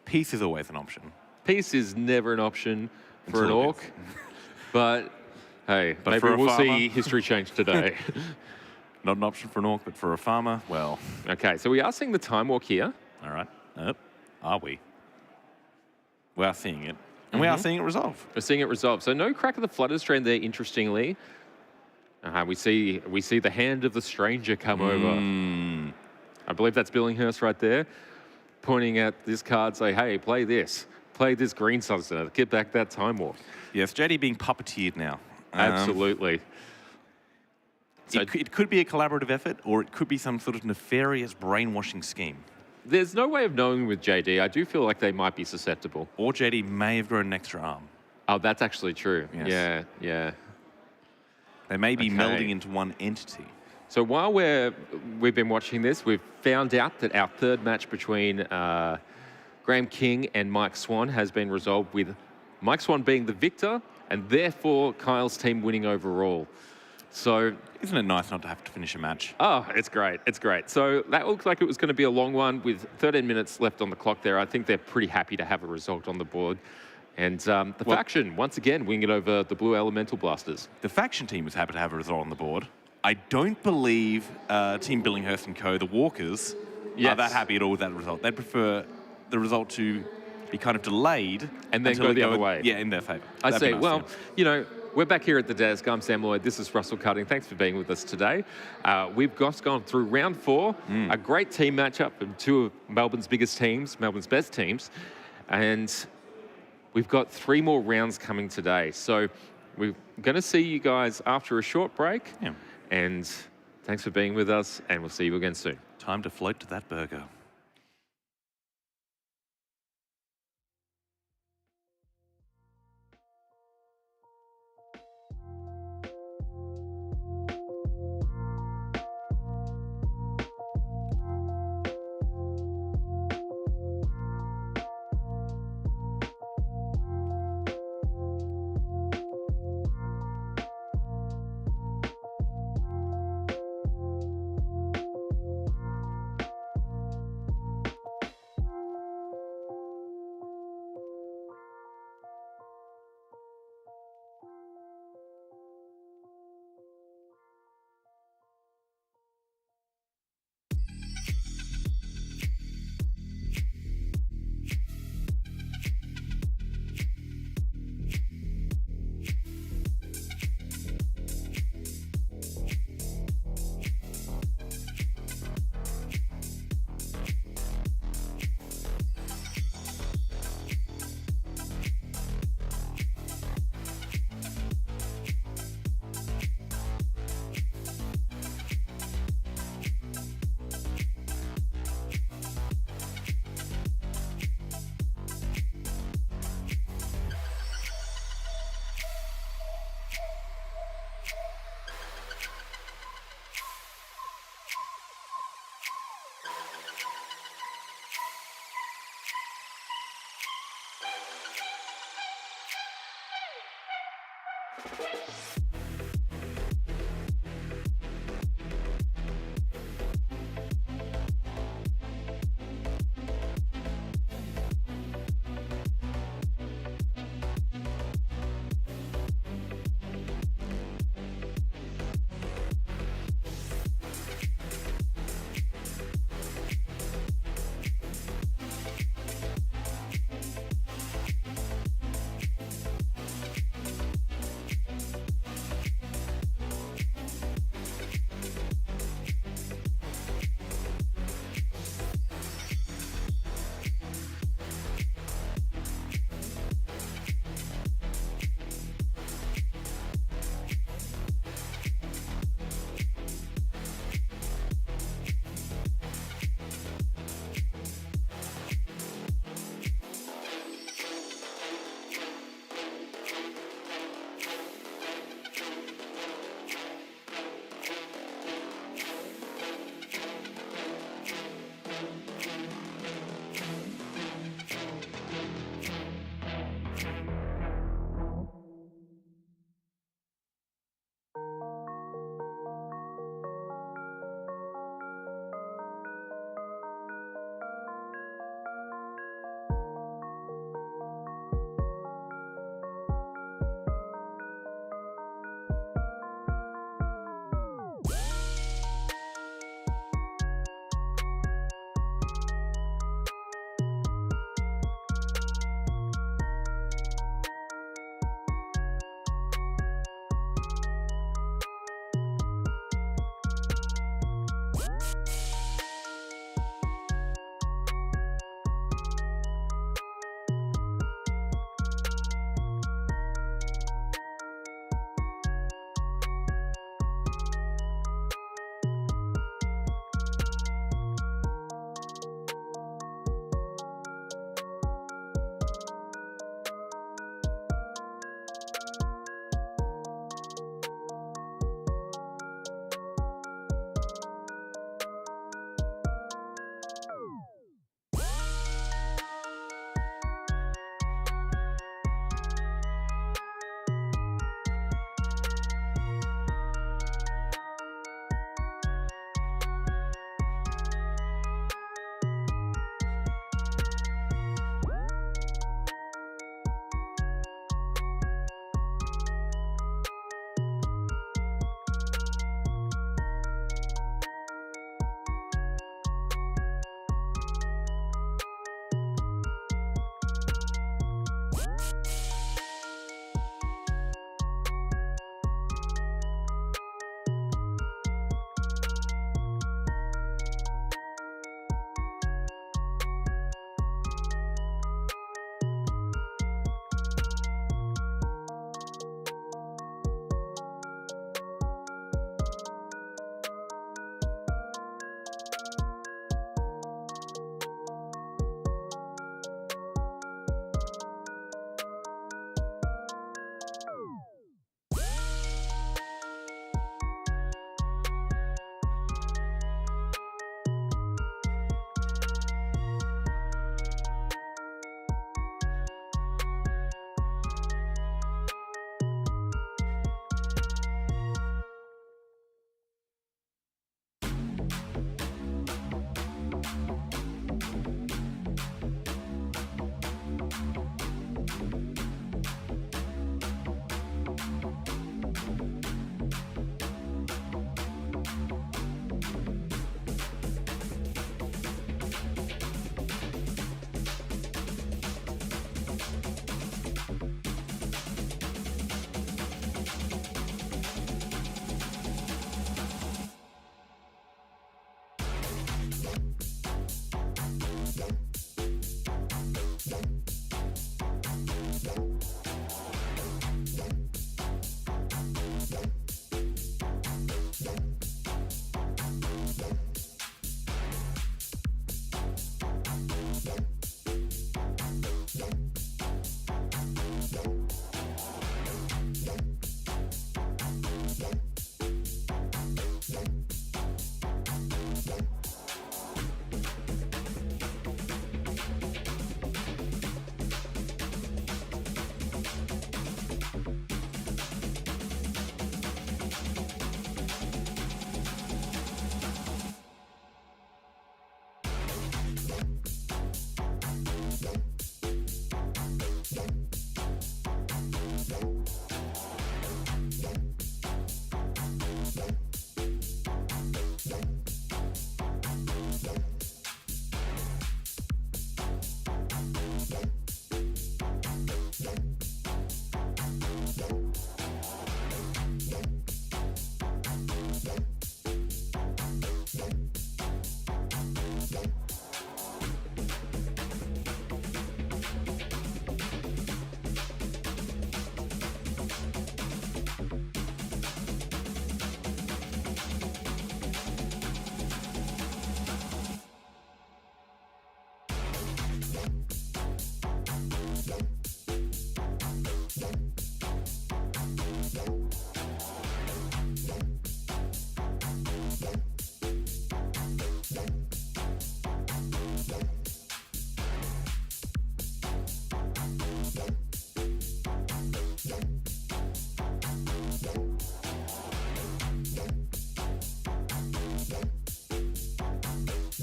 peace is always an option. Peace is never an option for an Until it orc, but hey, But maybe for a we'll farmer? see history change today. Not an option for an orc, but for a farmer, well, Okay, so we are seeing the time walk here. all right. Are we? We are seeing it. And we are seeing it resolve. We're seeing it resolve. So no crack of the Flutter Strain there, interestingly. We see the hand of the stranger come over. I believe that's Billinghurst right there, pointing at this card, say, hey, play this green substance, get back that time walk. Yes, JD being puppeteered now. Absolutely. So It could be a collaborative effort, or it could be some sort of nefarious brainwashing scheme. there's no way of knowing with JD. I do feel like they might be susceptible. Or JD may have grown an extra arm. Oh, that's actually true. Yes. Yeah. They may be Okay. melding into one entity. So while we've been watching this, we've found out that our third match between Graham King and Mike Swan has been resolved with Mike Swan being the victor and therefore Kyle's team winning overall. So, Isn't it nice not to have to finish a match? oh, it's great. It's great. So that looks like it was going to be a long one with 13 minutes left on the clock there. I think they're pretty happy to have a result on the board. And the faction, once again, winging it over the Blue Elemental Blasters. The faction team is happy to have a result on the board. I don't believe Team Billinghurst and Co., the Walkers, are that happy at all with that result. They'd prefer the result to be kind of delayed. And then until go it the other way. Yeah, in their favour. I That'd be see. nice, Well, yeah. we're back here at the desk. I'm Sam Lloyd. This is Russell Cutting. Thanks for being with us today. We've gone through round 4, a great team matchup of 2 of Melbourne's biggest teams, Melbourne's best teams. And we've got 3 more rounds coming today. So we're going to see you guys after a short break. Yeah. And thanks for being with us, and we'll see you again soon. Time to float to that burger.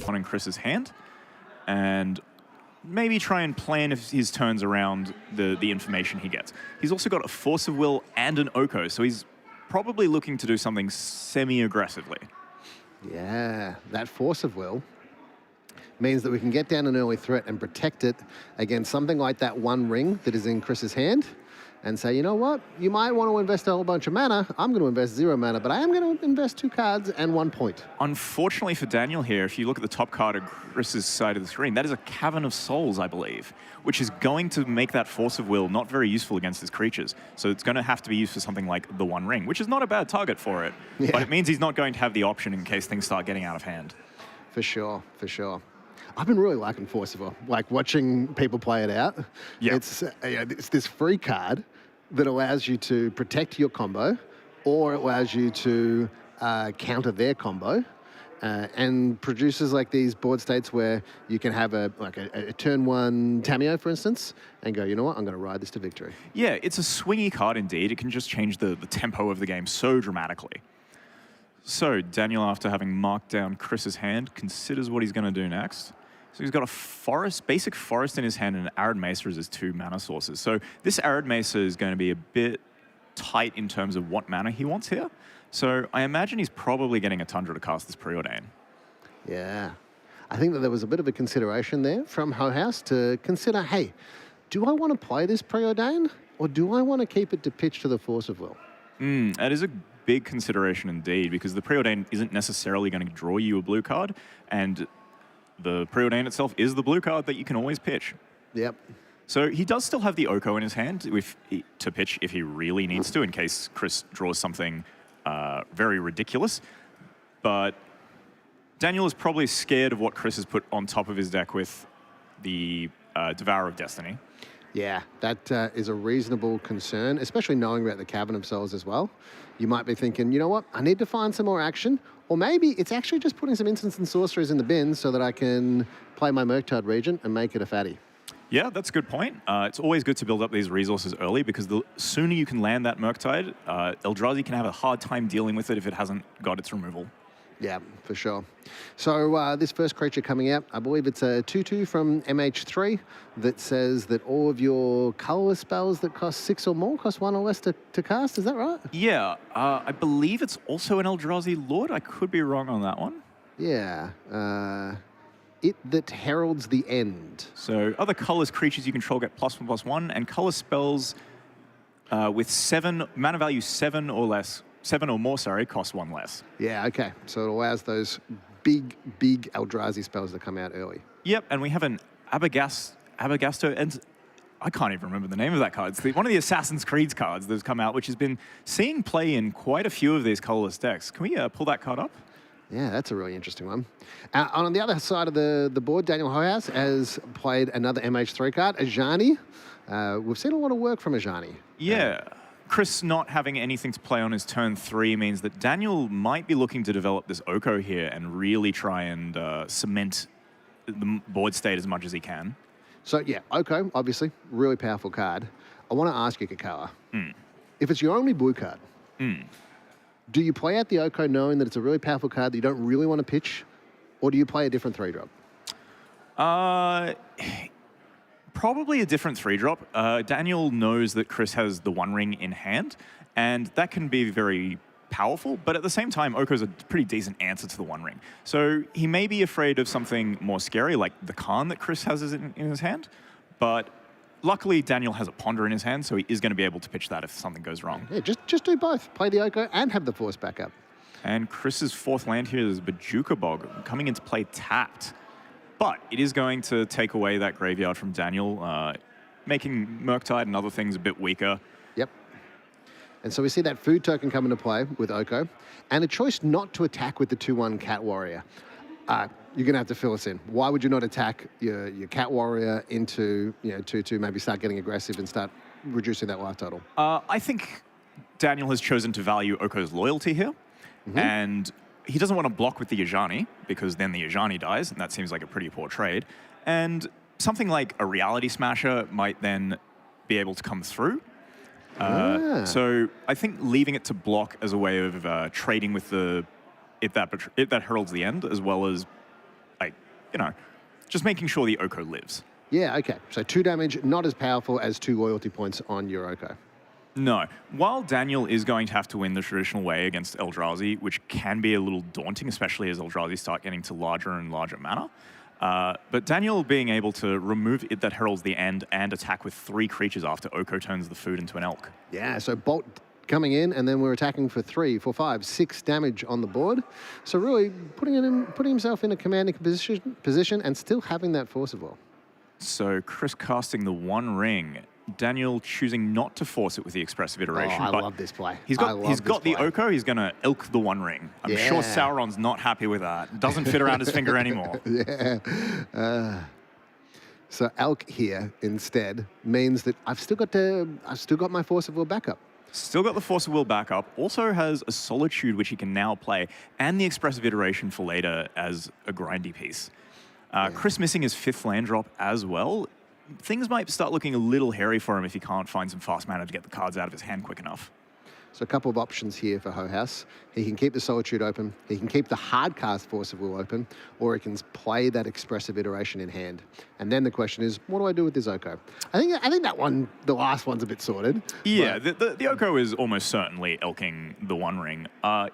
on in Chris's hand, and maybe try and plan his turns around the information he gets. He's also got a Force of Will and an Oko, so he's probably looking to do something semi-aggressively. Yeah, that Force of Will means that we can get down an early threat and protect it against something like that one ring that is in Chris's hand, and say, you know what, you might want to invest a whole bunch of mana. I'm going to invest 0 mana, but I am going to invest 2 cards and 1 point. Unfortunately for Daniel here, if you look at the top card of Chris's side of the screen, that is a Cavern of Souls, I believe, which is going to make that Force of Will not very useful against his creatures. So it's going to have to be used for something like the One Ring, which is not a bad target for it. Yeah. But it means he's not going to have the option in case things start getting out of hand. For sure, for sure. I've been really liking Force of Will, like watching people play it out. Yeah. It's this free card that allows you to protect your combo, or it allows you to counter their combo, and produces like these board states where you can have a turn 1 Tameo, for instance, and go, you know what, I'm going to ride this to victory. Yeah, it's a swingy card indeed. It can just change the tempo of the game so dramatically. So Daniel, after having marked down Chris's hand, considers what he's going to do next. So he's got a forest, basic forest in his hand, and an Arid Mesa as his 2 mana sources. So this Arid Mesa is going to be a bit tight in terms of what mana he wants here. So I imagine he's probably getting a Tundra to cast this Preordain. Yeah. I think that there was a bit of a consideration there from Ho House to consider, hey, do I want to play this Preordain, or do I want to keep it to pitch to the Force of Will? That is a big consideration indeed, because the Preordain isn't necessarily going to draw you a blue card, and the Preordain itself is the blue card that you can always pitch. Yep. So he does still have the Oko in his hand to pitch if he really needs to, in case Chris draws something very ridiculous. But Daniel is probably scared of what Chris has put on top of his deck with the Devourer of Destiny. Yeah, that is a reasonable concern, especially knowing about the Cavern of Souls as well. You might be thinking, you know what, I need to find some more action. Or maybe it's actually just putting some instants and sorceries in the bin so that I can play my Murktide Regent and make it a fatty. Yeah, that's a good point. It's always good to build up these resources early, because the sooner you can land that Murktide, Eldrazi can have a hard time dealing with it if it hasn't got its removal. Yeah, for sure. So this first creature coming out, I believe it's a 2/2 from MH3 that says that all of your colorless spells that cost 6 or more cost 1 or less to cast. Is that right? Yeah, I believe it's also an Eldrazi Lord. I could be wrong on that one. Yeah. It that heralds the end. So other colorless creatures you control get +1/+1, and color spells with mana value 7 or more, cost 1 less. Yeah, okay. So it allows those big Eldrazi spells to come out early. Yep, and we have an Abergasto, and I can't even remember the name of that card. It's one of the Assassin's Creed cards that's come out, which has been seeing play in quite a few of these colorless decks. Can we pull that card up? Yeah, that's a really interesting one. On the other side of the board, Daniel Hoyhouse has played another MH3 card, Ajani. We've seen a lot of work from Ajani. Yeah. Chris not having anything to play on his turn 3 means that Daniel might be looking to develop this Oko here and really try and cement the board state as much as he can. So yeah, Oko, obviously, really powerful card. I want to ask you, Kakawa, if it's your only blue card, do you play out the Oko knowing that it's a really powerful card that you don't really want to pitch, or do you play a different 3-drop? Probably a different 3-drop. Daniel knows that Chris has the One Ring in hand, and that can be very powerful, but at the same time, Oko's a pretty decent answer to the One Ring. So he may be afraid of something more scary, like the Khan that Chris has in his hand, but luckily Daniel has a Ponder in his hand, so he is going to be able to pitch that if something goes wrong. Yeah, just do both. Play the Oko and have the Force backup. And Chris's 4th land here is Bajuka Bog, coming into play tapped. But it is going to take away that graveyard from Daniel, making Murktide and other things a bit weaker. Yep. And so we see that food token come into play with Oko, and a choice not to attack with the 2/1 Cat Warrior. You're going to have to fill us in. Why would you not attack your Cat Warrior into 2/2, maybe start getting aggressive and start reducing that life total? I think Daniel has chosen to value Oko's loyalty here, and he doesn't want to block with the Ajani, because then the Ajani dies, and that seems like a pretty poor trade. And something like a Reality Smasher might then be able to come through. So I think leaving it to block as a way of trading with it that heralds the end, as well as like just making sure the Oko lives. Yeah, okay. So 2 damage, not as powerful as 2 loyalty points on your Oko. No. While Daniel is going to have to win the traditional way against Eldrazi, which can be a little daunting, especially as Eldrazi start getting to larger and larger mana, but Daniel being able to remove It That Heralds the End and attack with 3 creatures after Oko turns the food into an elk. Yeah, so Bolt coming in, and then we're attacking for 3, 4, 5, 6 damage on the board. So really putting himself in a commanding position and still having that Force of Will. So Chris casting the One Ring. Daniel choosing not to force it with the expressive iteration. I but love this play. He's got the Oko. He's going to elk the One Ring. I'm sure Sauron's not happy with that. Doesn't fit around his finger anymore. Yeah. So elk here instead means that I've still got my Force of Will backup. Still got the Force of Will backup. Also has a Solitude which he can now play, and the expressive iteration for later as a grindy piece. Chris missing his 5th land drop as well. Things might start looking a little hairy for him if he can't find some fast mana to get the cards out of his hand quick enough. So a couple of options here for House. He can keep the Solitude open, he can keep the hard cast Force of Will open, or he can play that expressive iteration in hand. And then the question is, what do I do with this Oko? I think that one, the last one's a bit sorted. Yeah, the Oko is almost certainly elking the One Ring.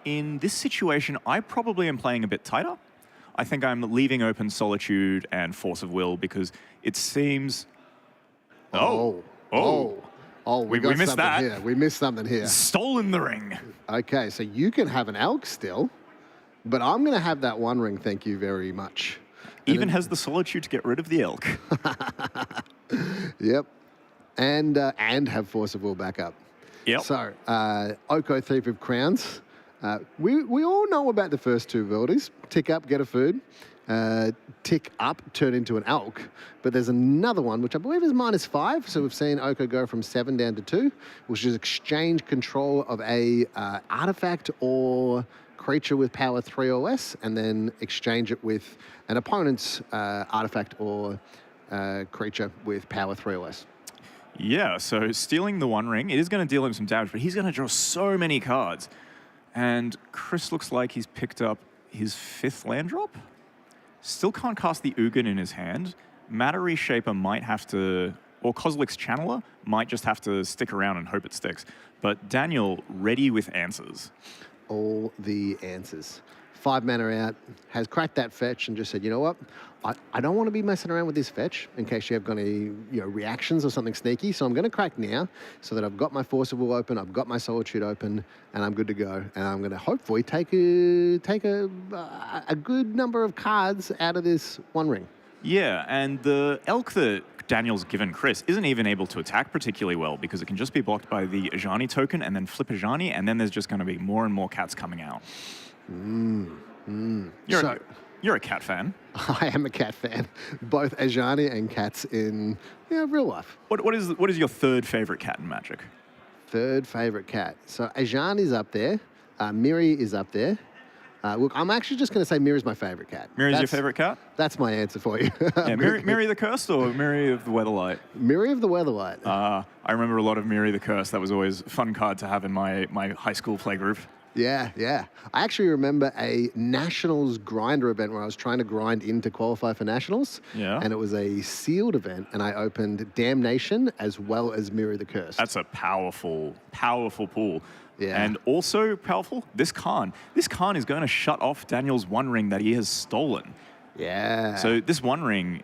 In this situation, I probably am playing a bit tighter. I think I'm leaving open Solitude and Force of Will because it seems... We missed that. Here. We missed something here. Stolen the ring. Okay, so you can have an elk still, but I'm going to have that One Ring, thank you very much. Even has the Solitude to get rid of the elk. Yep. And have Force of Will back up. Yep. So, Oko, Thief of Crowns. We all know about the first 2 abilities. Tick up, get a food. Tick up, turn into an elk. But there's another one, which I believe is -5. So we've seen Oko go from 7 down to 2, which is exchange control of a artifact or creature with power 3 or less, and then exchange it with an opponent's artifact or creature with power 3 or less. Yeah, so stealing the One Ring, it is going to deal him some damage, but he's going to draw so many cards. And Chris looks like he's picked up his 5th land drop. Still can't cast the Ugin in his hand. Matter Reshaper might have to, or Kozilek's Channeler might just have to stick around and hope it sticks. But Daniel, ready with answers. All the answers. 5 mana out, has cracked that fetch and just said, you know what? I don't want to be messing around with this fetch in case you have got any reactions or something sneaky. So I'm going to crack now so that I've got my Force of Will open, I've got my Solitude open, and I'm good to go. And I'm going to hopefully take a good number of cards out of this One Ring. Yeah, and the elk that Daniel's given Chris isn't even able to attack particularly well because it can just be blocked by the Ajani token and then flip Ajani, and then there's just going to be more and more cats coming out. You're a cat fan. I am a cat fan, both Ajani and cats in real life. What is your 3rd favorite cat in Magic? 3rd favorite cat. So Ajani's up there. Miri is up there. Look, I'm actually just going to say Miri's my favorite cat. Miri's your favorite cat? That's my answer for you. Yeah, Miri the Cursed or Miri of the Weatherlight? Miri of the Weatherlight. I remember a lot of Miri the Cursed. That was always a fun card to have in my high school playgroup. Yeah. I actually remember a Nationals grinder event where I was trying to grind in to qualify for Nationals. Yeah. And it was a sealed event, and I opened Damnation as well as Miri the Curse. That's a powerful pool. Yeah. And also powerful, this Khan. This Khan is going to shut off Daniel's One Ring that he has stolen. Yeah. So this One Ring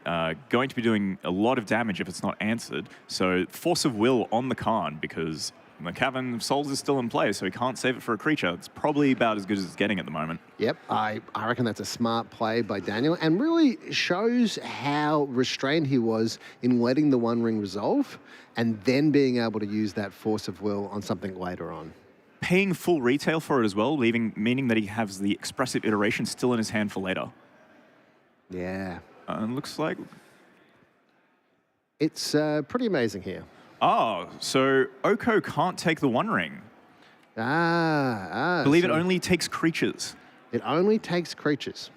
going to be doing a lot of damage if it's not answered. So Force of Will on the Khan because the Cavern of Souls is still in play, so he can't save it for a creature. It's probably about as good as it's getting at the moment. Yep, I reckon that's a smart play by Daniel and really shows how restrained he was in letting the One Ring resolve and then being able to use that Force of Will on something later on. Paying full retail for it as well, meaning that he has the expressive iteration still in his hand for later. Yeah. Looks like... It's pretty amazing here. Oh, so Oko can't take the One Ring. Believe it only takes creatures. It only takes creatures.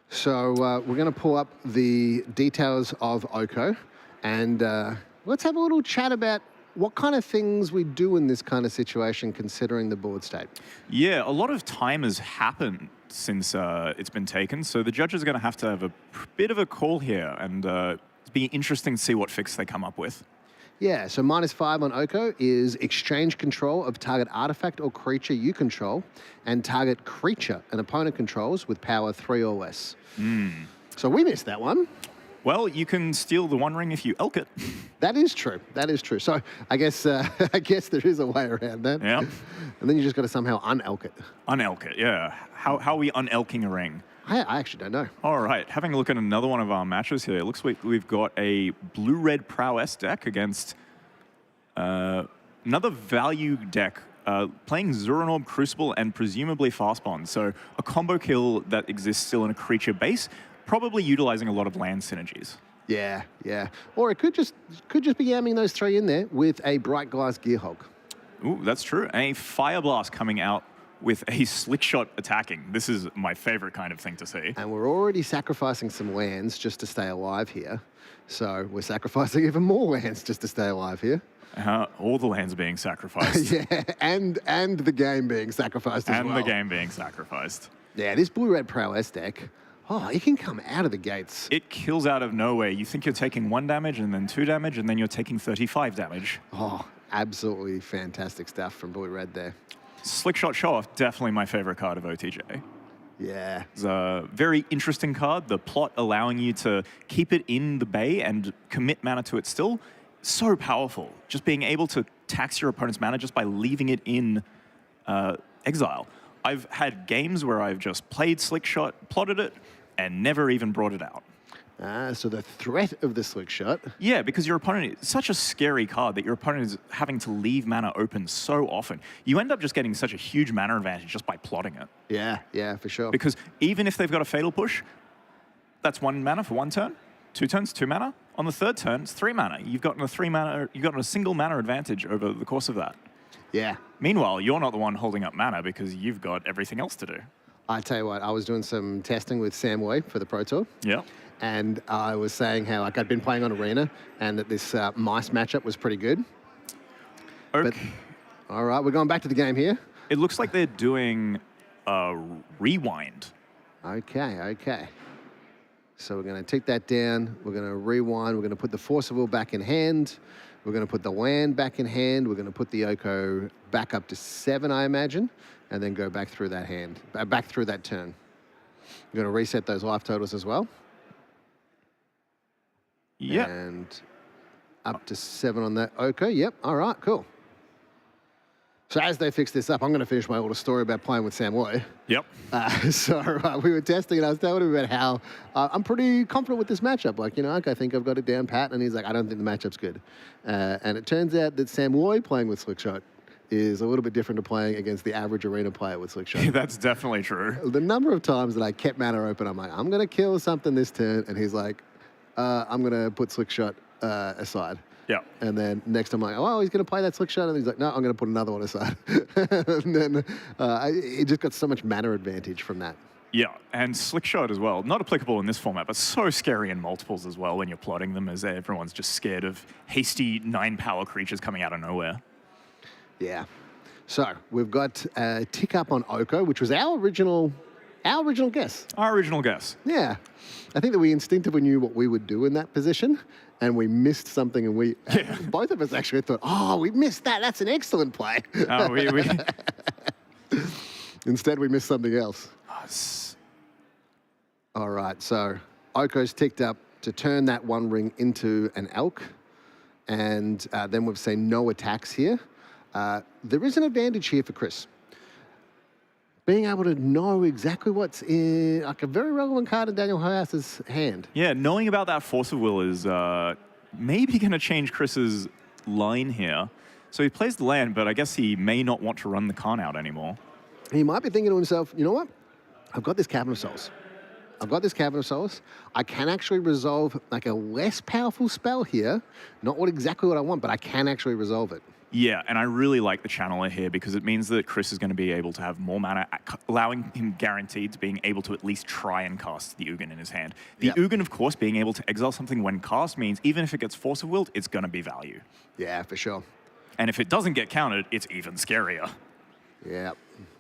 So we're going to pull up the details of Oko and let's have a little chat about what kind of things we do in this kind of situation considering the board state. Yeah, a lot of time has happened since it's been taken. So the judges are going to have a bit of a call here, and it'll be interesting to see what fix they come up with. Yeah, so -5 on Oko is exchange control of target artifact or creature you control and target creature an opponent controls with power 3 or less. So we missed that one. Well, you can steal the One Ring if you elk it. That is true. That is true. So I guess I guess there is a way around that. Yeah. And then you just got to somehow unelk it. Unelk it, yeah. How are we unelking a ring? I actually don't know. All right, having a look at another one of our matches here. It looks like we've got a blue-red prowess deck against another value deck playing Zuranorb Crucible and presumably Fastbond. So a combo kill that exists still in a creature base, probably utilizing a lot of land synergies. Yeah, yeah. Or it could just be yamming those 3 in there with a Bright Glass Gearhog. Ooh, that's true. A Fire Blast coming out with a Slick Shot attacking. This is my favorite kind of thing to see. And we're already sacrificing some lands just to stay alive here. So we're sacrificing even more lands just to stay alive here. All the lands are being sacrificed. Yeah, and the game being sacrificed as well. And the game being sacrificed. Yeah, this blue-red prowess deck, it can come out of the gates. It kills out of nowhere. You think you're taking 1 damage and then 2 damage, and then you're taking 35 damage. Oh, absolutely fantastic stuff from blue-red there. Slick Shot Show Off, definitely my favorite card of OTJ. Yeah. It's a very interesting card. The plot allowing you to keep it in the bay and commit mana to it still, so powerful. Just being able to tax your opponent's mana just by leaving it in exile. I've had games where I've just played Slick Shot, plotted it, and never even brought it out. So the threat of the Slick Shot. Yeah, because your opponent is such a scary card that your opponent is having to leave mana open so often. You end up just getting such a huge mana advantage just by plotting it. Yeah, for sure. Because even if they've got a Fatal Push, that's 1 mana for 1 turn. 2 turns, 2 mana. On the 3rd turn, it's 3 mana. You've gotten a single mana advantage over the course of that. Yeah. Meanwhile, you're not the one holding up mana because you've got everything else to do. I tell you what, I was doing some testing with Sam Way for the Pro Tour. Yeah. And I was saying how I'd been playing on Arena and that this mice matchup was pretty good. Okay. But, all right, we're going back to the game here. It looks like they're doing a rewind. Okay. So we're going to take that down. We're going to rewind. We're going to put the Force of Will back in hand. We're going to put the land back in hand. We're going to put the Oko back up to 7, I imagine, and then go back through that hand, back through that turn. We're going to reset those life totals as well. Yep. And up to 7 on that Oko. Yep. All right, cool. So as they fix this up, I'm going to finish my little story about playing with Sam Loy. Yep. We were testing and I was telling him about how I'm pretty confident with this matchup. Like, I think I've got it down pat. And he's like, I don't think the matchup's good. And it turns out that Sam Loy playing with Slick Shot is a little bit different to playing against the average Arena player with Slick Shot. That's definitely true. The number of times that I kept mana open, I'm like, I'm going to kill something this turn. And he's like, I'm going to put Slick Shot aside. Yeah. And then next I'm like, oh, he's going to play that Slick Shot. And he's like, no, I'm going to put another one aside. And then it just got so much mana advantage from that. Yeah, and Slick Shot as well. Not applicable in this format, but so scary in multiples as well when you're plotting them, as everyone's just scared of hasty 9-power creatures coming out of nowhere. Yeah. So we've got a tick up on Oko, which was our original guess. Our original guess. Yeah. I think that we instinctively knew what we would do in that position, and we missed something, and both of us actually thought, oh, we missed that. That's an excellent play. Instead, we missed something else. All right, so Oko's ticked up to turn that 1 ring into an elk, and then we've seen no attacks here. There is an advantage here for Chris. Being able to know exactly what's in, like a very relevant card in Daniel Hoyas's hand. Yeah, knowing about that Force of Will is maybe going to change Chris's line here. So he plays the land, but I guess he may not want to run the Khan out anymore. He might be thinking to himself, you know what? I've got this Cavern of Souls. I can actually resolve like a less powerful spell here. Not exactly what I want, but I can actually resolve it. Yeah, and I really like the channeler here because it means that Chris is going to be able to have more mana, allowing him guaranteed to being able to at least try and cast the Ugin in his hand. The Ugin, of course, being able to exile something when cast means even if it gets Force of Willed, it's going to be value. Yeah, for sure. And if it doesn't get countered, it's even scarier. Yeah.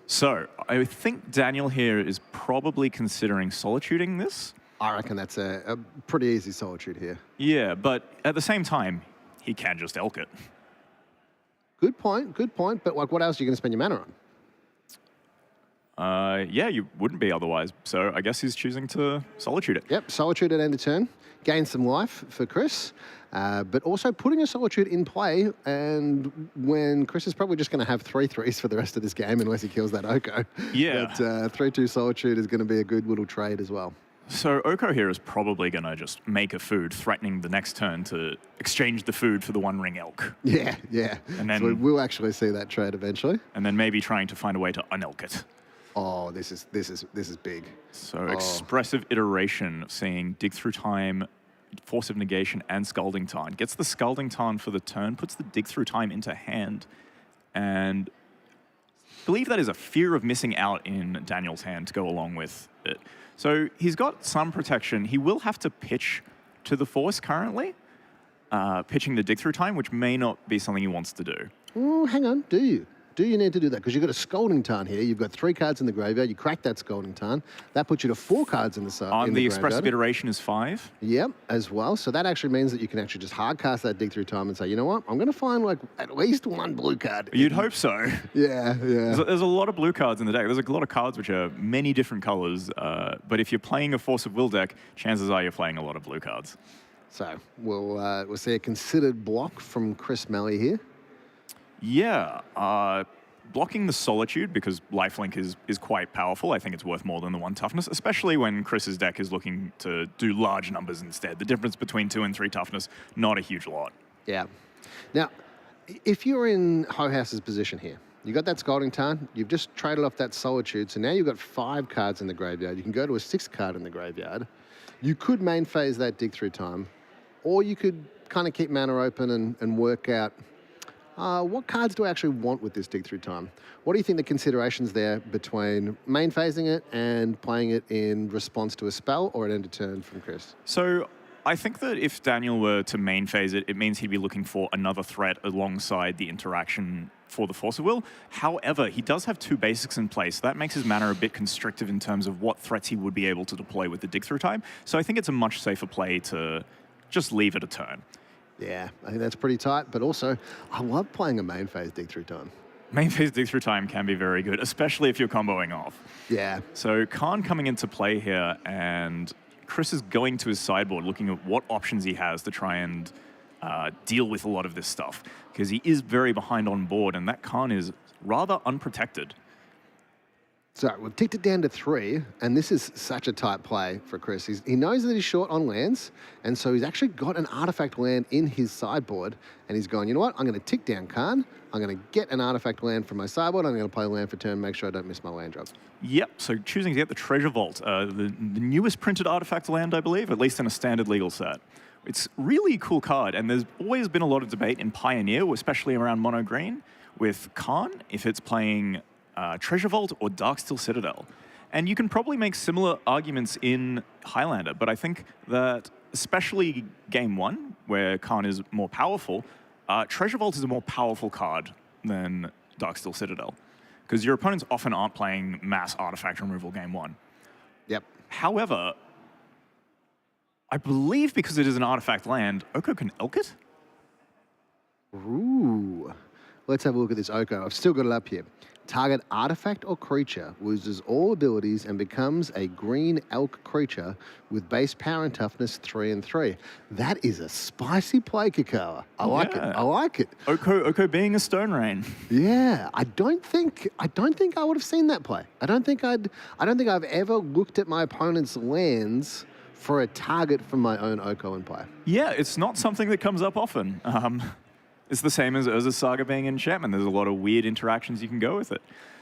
So I think Daniel here is probably considering solituding this. I reckon that's a pretty easy solitude here. Yeah, but at the same time, he can just elk it. Good point. But like, what else are you going to spend your mana on? Yeah, you wouldn't be otherwise. So I guess he's choosing to solitude it. Yep, solitude at end of turn. Gain some life for Chris, but also putting a solitude in play. And when Chris is probably just going to have 3/3s for the rest of this game unless he kills that Oko. Yeah. But 3/2 solitude is going to be a good little trade as well. So Oko here is probably going to just make a food, threatening the next turn to exchange the food for the One Ring Elk. Yeah. And then, so we will actually see that trade eventually. And then maybe trying to find a way to unelk it. Oh, this is big. So expressive iteration, seeing Dig Through Time, Force of Negation, and Scalding Tarn. Gets the Scalding Tarn for the turn, puts the Dig Through Time into hand, and I believe that is a fear of missing out in Daniel's hand to go along with it. So he's got some protection. He will have to pitch to the Force currently, pitching the Dig Through Time, which may not be something he wants to do. Oh, hang on, do you? Do you need to do that? Because you've got a Scalding Tarn here. You've got 3 cards in the graveyard. You crack that Scalding Tarn. That puts you to 4 cards in the side. On the expressive iteration is 5. Yep, as well. So that actually means that you can actually just hard cast that Dig Through Time and say, you know what? I'm going to find like at least 1 blue card. You'd hope so. Yeah. There's a lot of blue cards in the deck. There's a lot of cards which are many different colors. But if you're playing a Force of Will deck, chances are you're playing a lot of blue cards. So we'll see a considered block from Chris Malley here. Yeah, blocking the Solitude, because lifelink is quite powerful. I think it's worth more than the 1 toughness, especially when Chris's deck is looking to do large numbers instead. The difference between 2 and 3 toughness, not a huge lot. Yeah. Now, if you're in Hohouse's position here, you got that Scalding Tarn, you've just traded off that Solitude, so now you've got 5 cards in the graveyard. You can go to a 6th card in the graveyard. You could main phase that Dig Through Time, or you could kind of keep mana open and work out what cards do I actually want with this Dig Through Time? What do you think the considerations there between main phasing it and playing it in response to a spell or at end of turn from Chris? So I think that if Daniel were to main phase it, it means he'd be looking for another threat alongside the interaction for the Force of Will. However, he does have 2 basics in place. So that makes his mana a bit constrictive in terms of what threats he would be able to deploy with the Dig Through Time. So I think it's a much safer play to just leave it a turn. Yeah, I think that's pretty tight, but also I love playing a main phase Dig Through Time. Main phase Dig Through Time can be very good, especially if you're comboing off. Yeah. So Khan coming into play here, and Chris is going to his sideboard looking at what options he has to try and deal with a lot of this stuff, because he is very behind on board, and that Khan is rather unprotected. So we've ticked it down to 3, and this is such a tight play for Chris. He knows that he's short on lands, and so he's actually got an artifact land in his sideboard, and he's going, you know what, I'm going to tick down Khan, I'm going to get an artifact land from my sideboard, I'm going to play land for turn, make sure I don't miss my land drop. Yep, so choosing to get the Treasure Vault, the newest printed artifact land, I believe, at least in a standard legal set. It's really a cool card, and there's always been a lot of debate in Pioneer, especially around mono green, with Khan, if it's playing Treasure Vault or Darksteel Citadel. And you can probably make similar arguments in Highlander, but I think that especially game 1, where Khan is more powerful, Treasure Vault is a more powerful card than Darksteel Citadel, because your opponents often aren't playing mass artifact removal game 1. Yep. However, I believe because it is an artifact land, Oko can elk it? Ooh. Let's have a look at this Oko. I've still got it up here. Target artifact or creature loses all abilities and becomes a green elk creature with base power and toughness 3 and 3. That is a spicy play, Kakawa. I like it. I like it. Oko being a Stone Rain. Yeah, I don't think I would have seen that play. I don't think I've ever looked at my opponent's lands for a target from my own Oko in play. Yeah, it's not something that comes up often. It's the same as Urza's Saga being enchantment. There's a lot of weird interactions you can go with it.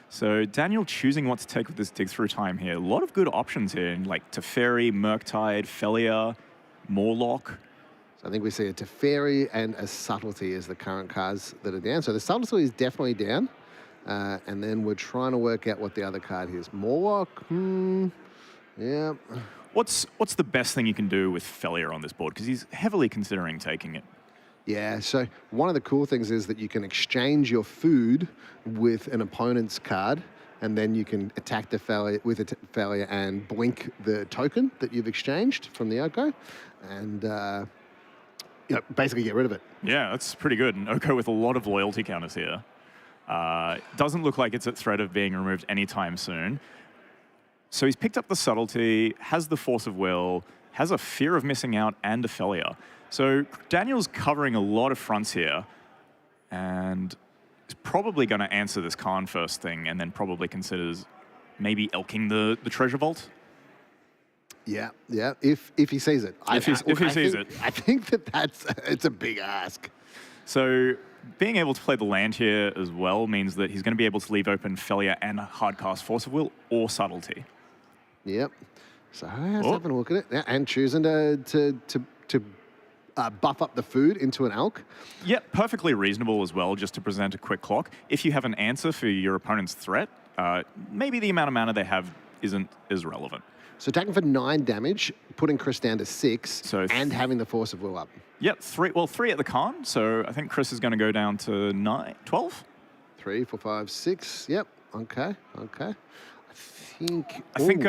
So Daniel choosing what to take with this Dig Through Time here. A lot of good options here, like Teferi, Murktide, Felia, Morlock. So I think we see a Teferi and a Subtlety as the current cards that are down. So the Subtlety is definitely down. And then we're trying to work out what the other card here is. Morlock, yeah. What's the best thing you can do with Felia on this board? Because he's heavily considering taking it. Yeah, so one of the cool things is that you can exchange your food with an opponent's card and then you can attack the failure with a failure and blink the token that you've exchanged from the Oko, and basically get rid of it. Yeah, that's pretty good. And Oko with a lot of loyalty counters here. Doesn't look like it's at threat of being removed anytime soon. So he's picked up the subtlety, has the force of will, has a fear of missing out, and a failure. So Daniel's covering a lot of fronts here, and is probably going to answer this Khan first thing, and then probably considers maybe elking the treasure vault. Yeah, if he sees it. If he sees it. I think it's a big ask. So being able to play the land here as well means that he's going to be able to leave open failure and hardcast force of will or subtlety. Yep. So let's have a look at it. Yeah, and choosing to buff up the food into an elk. Yep, perfectly reasonable as well, just to present a quick clock. If you have an answer for your opponent's threat, maybe the amount of mana they have isn't as relevant. So attacking for 9 damage, putting Chris down to 6, and having the force of will up. Yep, 3 at the Khan, so I think Chris is going to go down to 12? 3, 4, 5, 6. Yep. Okay. I think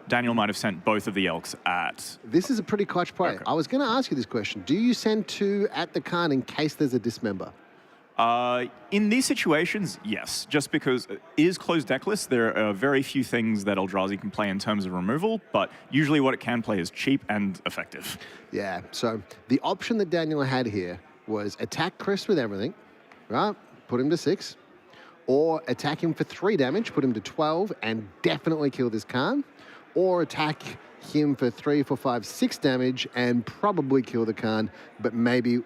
Daniel might have sent both of the elks at... This is a pretty clutch play. Okay. I was going to ask you this question. Do you send 2 at the Khan in case there's a dismember? In these situations, yes. Just because it is closed deck list, there are very few things that Eldrazi can play in terms of removal, but usually what it can play is cheap and effective. Yeah, so the option that Daniel had here was attack Chris with everything, right? Put him to 6. Or attack him for 3 damage, put him to 12, and definitely kill this Khan. Or attack him for 3, 4, 5, 6 damage, and probably kill the Khan, but maybe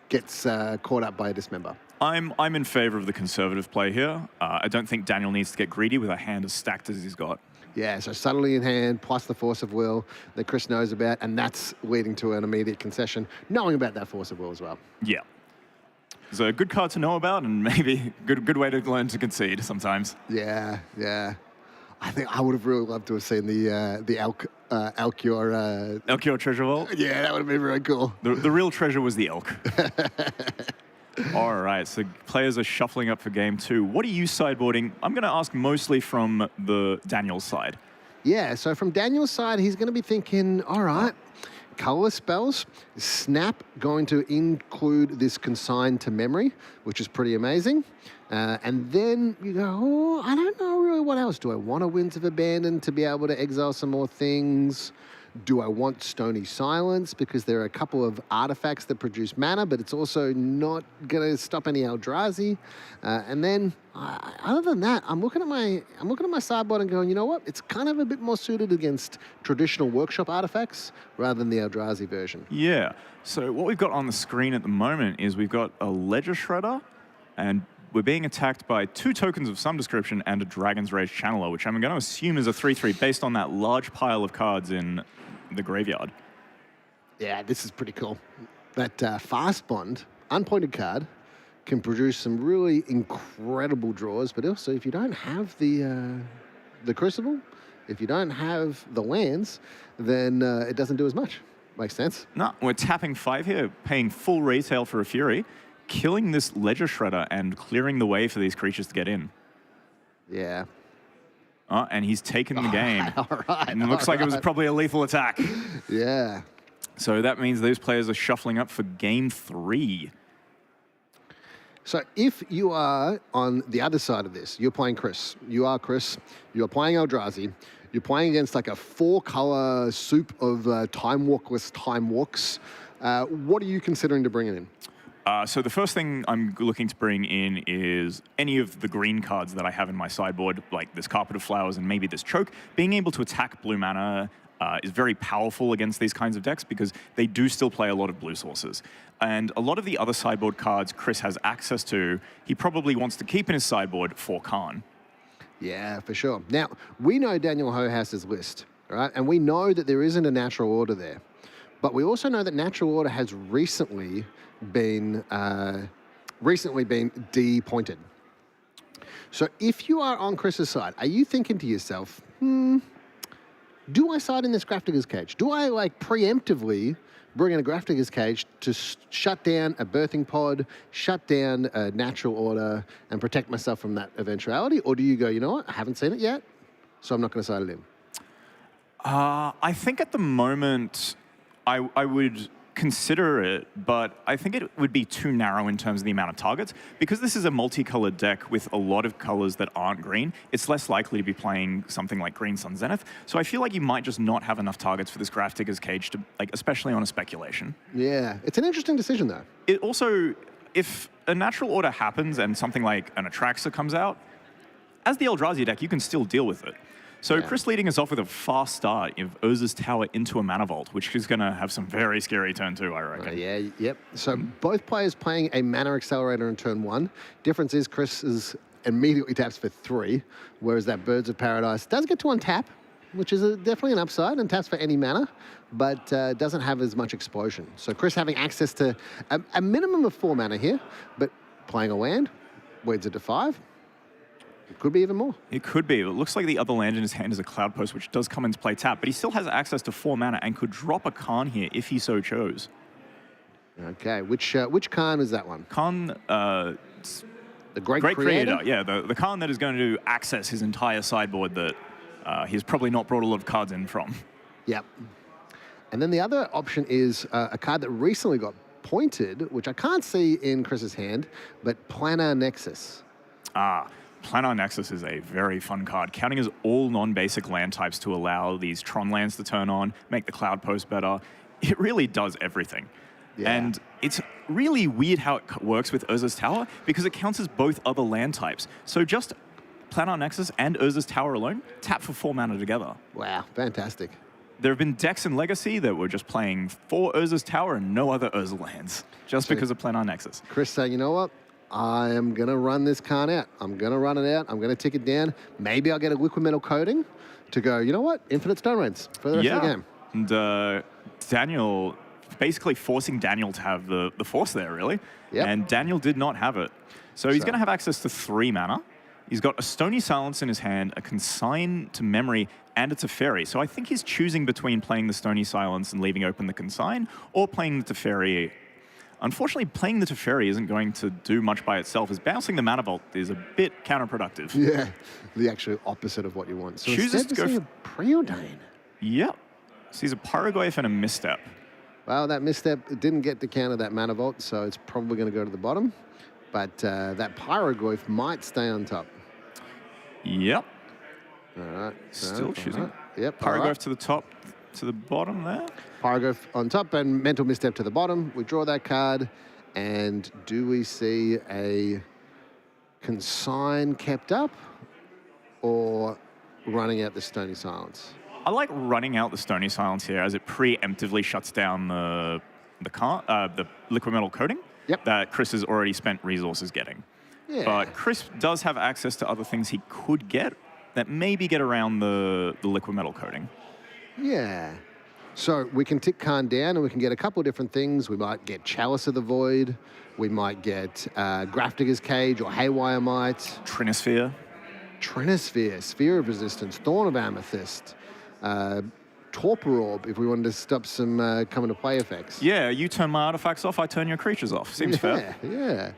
gets caught up by a dismember. I'm in favor of the conservative play here. I don't think Daniel needs to get greedy with a hand as stacked as he's got. Yeah, so subtlety in hand, plus the force of will that Chris knows about, and that's leading to an immediate concession, knowing about that force of will as well. Yeah. It's a good card to know about, and maybe good way to learn to concede sometimes. Yeah. I think I would have really loved to have seen the Elkior treasure vault? Yeah, that would have been very cool. The real treasure was the elk. All right, so players are shuffling up for game 2. What are you sideboarding? I'm going to ask mostly from the Daniel's side. Yeah, so from Daniel's side, he's going to be thinking, all right, colorless spells, Snap going to include this consign to memory, which is pretty amazing. And then you go, I don't know really what else. Do I want a Winds of Abandon to be able to exile some more things? Do I want Stony Silence? Because there are a couple of artifacts that produce mana, but it's also not going to stop any Eldrazi. And then, other than that, I'm looking at my sideboard and going, you know what? It's kind of a bit more suited against traditional workshop artifacts rather than the Eldrazi version. Yeah. So what we've got on the screen at the moment is we've got a Ledger Shredder, and we're being attacked by 2 tokens of some description and a Dragon's Rage Channeler, which I'm going to assume is a 3/3 based on that large pile of cards in the graveyard. Yeah, this is pretty cool. That Fast Bond, unpointed card, can produce some really incredible draws, but also if you don't have the Crucible, if you don't have the lands, then it doesn't do as much. Makes sense? No, we're tapping 5 here, paying full retail for a Fury, killing this Ledger Shredder and clearing the way for these creatures to get in. Yeah. And he's taken the game. All right. And it looks like it was probably a lethal attack. Yeah. So that means those players are shuffling up for game 3. So if you are on the other side of this, you're playing Chris. You are Chris. You're playing Eldrazi. You're playing against like a 4-color soup of time walkless time walks. What are you considering to bring in? So the first thing I'm looking to bring in is any of the green cards that I have in my sideboard, like this Carpet of Flowers and maybe this Choke. Being able to attack blue mana is very powerful against these kinds of decks because they do still play a lot of blue sources. And a lot of the other sideboard cards Chris has access to, he probably wants to keep in his sideboard for Khan. Yeah, for sure. Now, we know Daniel Hohaus's list, right? And we know that there isn't a natural order there. But we also know that natural order has recently been depointed. So if you are on Chris's side, are you thinking to yourself, do I side in this Grafdigger's Cage? Do I like preemptively bring in a Grafdigger's Cage to shut down a birthing pod, shut down a natural order, and protect myself from that eventuality? Or do you go, you know what, I haven't seen it yet, so I'm not going to side it in? I think at the moment I would consider it, but I think it would be too narrow in terms of the amount of targets. Because this is a multicolored deck with a lot of colors that aren't green, it's less likely to be playing something like Green Sun Zenith. So I feel like you might just not have enough targets for this Grafdigger's Cage, to, like, especially on a speculation. Yeah, it's an interesting decision, though. It also, if a natural order happens and something like an Atraxa comes out, as the Eldrazi deck, you can still deal with it. So Chris leading us off with a fast start of Urza's Tower into a Mana Vault, which is going to have some very scary turn 2, I reckon. Yep. So both players playing a Mana Accelerator in turn 1. Difference is Chris is immediately taps for 3, whereas that Birds of Paradise does get to untap, which is definitely an upside, and taps for any mana, but doesn't have as much explosion. So Chris having access to a minimum of 4 mana here, but playing a land, weeds it to 5. It could be even more. It could be. It looks like the other land in his hand is a Cloud Post, which does come into play tap, but he still has access to 4 mana and could drop a Khan here if he so chose. Okay, which Khan is that one? Khan, The Great Creator. Yeah, the Khan that is going to access his entire sideboard that he's probably not brought a lot of cards in from. Yep. And then the other option is a card that recently got pointed, which I can't see in Chris's hand, but Planar Nexus. Planar Nexus is a very fun card, counting as all non-basic land types to allow these Tron lands to turn on, make the Cloud Post better. It really does everything. Yeah. And it's really weird how it works with Urza's Tower, because it counts as both other land types. So just Planar Nexus and Urza's Tower alone tap for 4 mana together. Wow, fantastic. There have been decks in Legacy that were just playing 4 Urza's Tower and no other Urza lands, just because of Planar Nexus. Chris saying, you know what? I am going to run this Khan out. I'm going to run it out. I'm going to tick it down. Maybe I'll get a liquid metal coating to go, you know what? Infinite Stone Rains for the rest of the game. And Daniel, basically forcing Daniel to have the force there, really. Yep. And Daniel did not have it. So he's going to have access to 3 mana. He's got a Stony Silence in his hand, a Consign to Memory, and it's a Teferi. So I think he's choosing between playing the Stony Silence and leaving open the Consign, or playing the Teferi. Unfortunately, playing the Teferi isn't going to do much by itself, as bouncing the Mana Vault is a bit counterproductive. Yeah, the actual opposite of what you want. So Chooses instead to go see a Preordain. Yep. So he's a Pyrogoyf and a Misstep. Well, that Misstep didn't get to counter that Mana Vault, so it's probably going to go to the bottom. But that Pyrogoyf might stay on top. Yep. All right. Still choosing. Right. Yep. Pyrogoyf to the top, to the bottom there. Pyrogoyf on top and Mental Misstep to the bottom. We draw that card. And do we see a Consign kept up or running out the Stony Silence? I like running out the Stony Silence here, as it preemptively shuts down the liquid metal coating that Chris has already spent resources getting. Yeah. But Chris does have access to other things he could get that maybe get around the liquid metal coating. Yeah. So we can tick Khan down and we can get a couple of different things. We might get Chalice of the Void. We might get Grafdigger's Cage or Haywire Might. Trinisphere. Trinisphere, Sphere of Resistance, Thorn of Amethyst, Torpor Orb if we wanted to stop some coming to play effects. Yeah, you turn my artifacts off, I turn your creatures off. Seems fair. Yeah.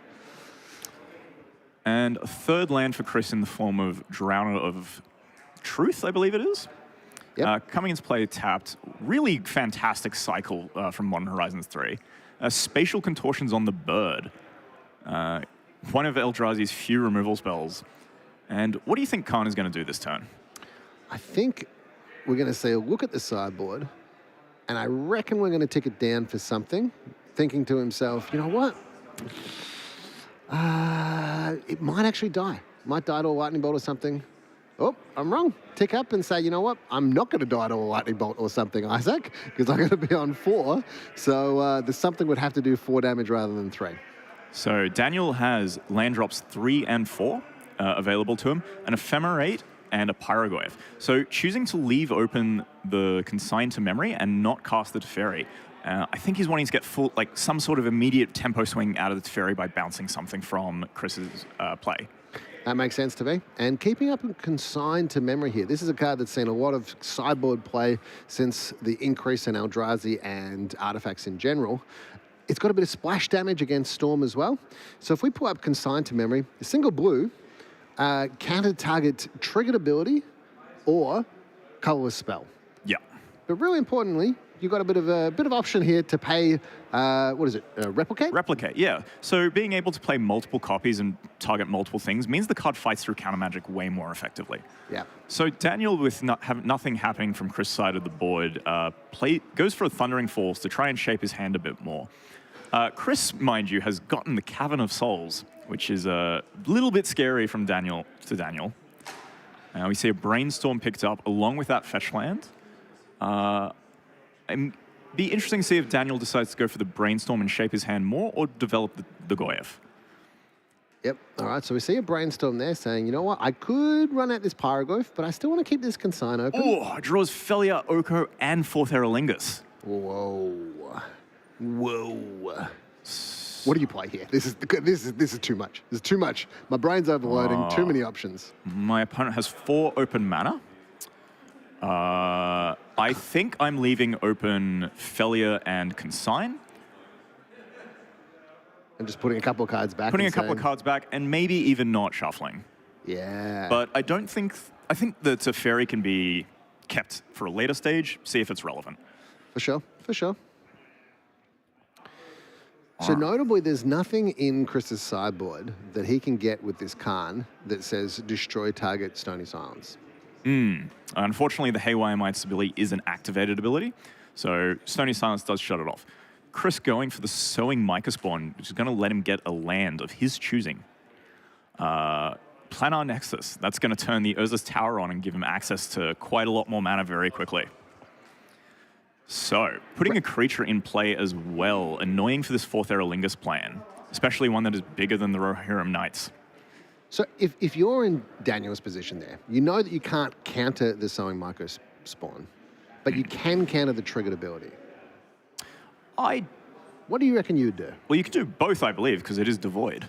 And a third land for Chris in the form of Drowner of Truth, I believe it is. Yep. Coming into play tapped. Really fantastic cycle from Modern Horizons 3. Spatial Contortions on the Bird. One of Eldrazi's few removal spells. And what do you think Khan is going to do this turn? I think we're going to say, look at the sideboard, and I reckon we're going to tick it down for something, thinking to himself, you know what? It might actually die. Might die to a lightning bolt or something. Oh, I'm wrong. Tick up and say, you know what? I'm not going to die to a lightning bolt or something, Isaac, because I'm going to be on 4. So there's something would have to do 4 damage rather than 3. So Daniel has land drops 3 and 4 available to him, an Ephemerate and a Pyrogoyf. So choosing to leave open the Consign to Memory and not cast the Teferi. I think he's wanting to get some sort of immediate tempo swing out of the Teferi by bouncing something from Chris's play. That makes sense to me. And keeping up consigned to memory here. This is a card that's seen a lot of sideboard play since the increase in Eldrazi and artifacts in general. It's got a bit of splash damage against Storm as well. So if we pull up consigned to memory, a single blue, counter target triggered ability or colorless spell. Yeah. But really importantly, you've got a bit of option here to pay, replicate? Replicate, yeah. So being able to play multiple copies and target multiple things means the card fights through counter magic way more effectively. Yeah. So Daniel, with nothing happening from Chris' side of the board, goes for a Thundering Force to try and shape his hand a bit more. Chris, mind you, has gotten the Cavern of Souls, which is a little bit scary from Daniel to Daniel. We see a Brainstorm picked up along with that fetch land. And be interesting to see if Daniel decides to go for the Brainstorm and shape his hand more or develop the Goyev. Yep. All right. So we see a Brainstorm there saying, you know what, I could run out this Pyroglyph, but I still want to keep this consign open. Oh, draws Felia, Oko, and Fourth Aerolingus. Whoa. Whoa. What do you play here? This is too much. This is too much. My brain's overloading. Too many options. My opponent has 4 open mana. I think I'm leaving open Felia and Consign. And just putting a couple of cards back. Putting a couple of cards back and maybe even not shuffling. Yeah. But I don't think... I think that Teferi can be kept for a later stage, see if it's relevant. For sure. For sure. So notably, there's nothing in Chris's sideboard that he can get with this Khan that says destroy target Stony Silence. Unfortunately, the Haywire Might's ability is an activated ability, so Stony Silence does shut it off. Chris going for the Sowing Micah Spawn, which is going to let him get a land of his choosing. Planar Nexus, that's going to turn the Urza's Tower on and give him access to quite a lot more mana very quickly. So, putting a creature in play as well, annoying for this Fourth Aerolingus plan, especially one that is bigger than the Rohirrim Knights. So if you're in Daniel's position there, you know that you can't counter the Sowing Micro Spawn, but you can counter the triggered ability. What do you reckon you'd do? Well, you can do both, I believe, because it is devoid.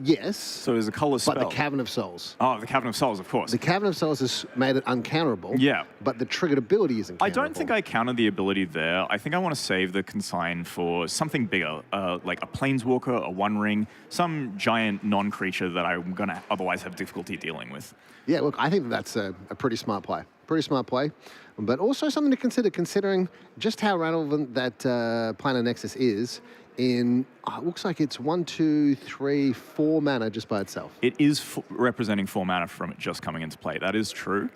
Yes. So there's a color spell. But the Cavern of Souls. Oh, the Cavern of Souls, of course. The Cavern of Souls has made it uncounterable. Yeah. But the triggered ability isn't counterable. I don't think I counter the ability there. I think I want to save the consign for something bigger, like a Planeswalker, a One Ring, some giant non-creature that I'm going to otherwise have difficulty dealing with. Yeah, look, I think that's a pretty smart play. Pretty smart play. But also something to consider, considering just how relevant that Planar Nexus is in, it looks like it's 1, 2, 3, 4 mana just by itself. It is representing 4 mana from it just coming into play. That is true.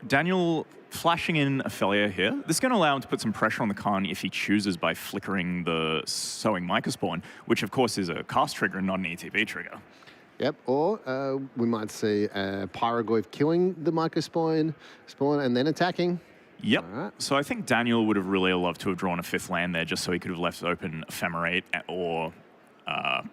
Daniel flashing in Ophelia here. This is going to allow him to put some pressure on the Khan if he chooses by flickering the Sowing Micah Spawn, which of course is a cast trigger and not an ETB trigger. Yep, or we might see Pyrogoyf killing the Micah Spawn and then attacking. Yep. Right. So I think Daniel would have really loved to have drawn a 5th land there just so he could have left open Ephemerate or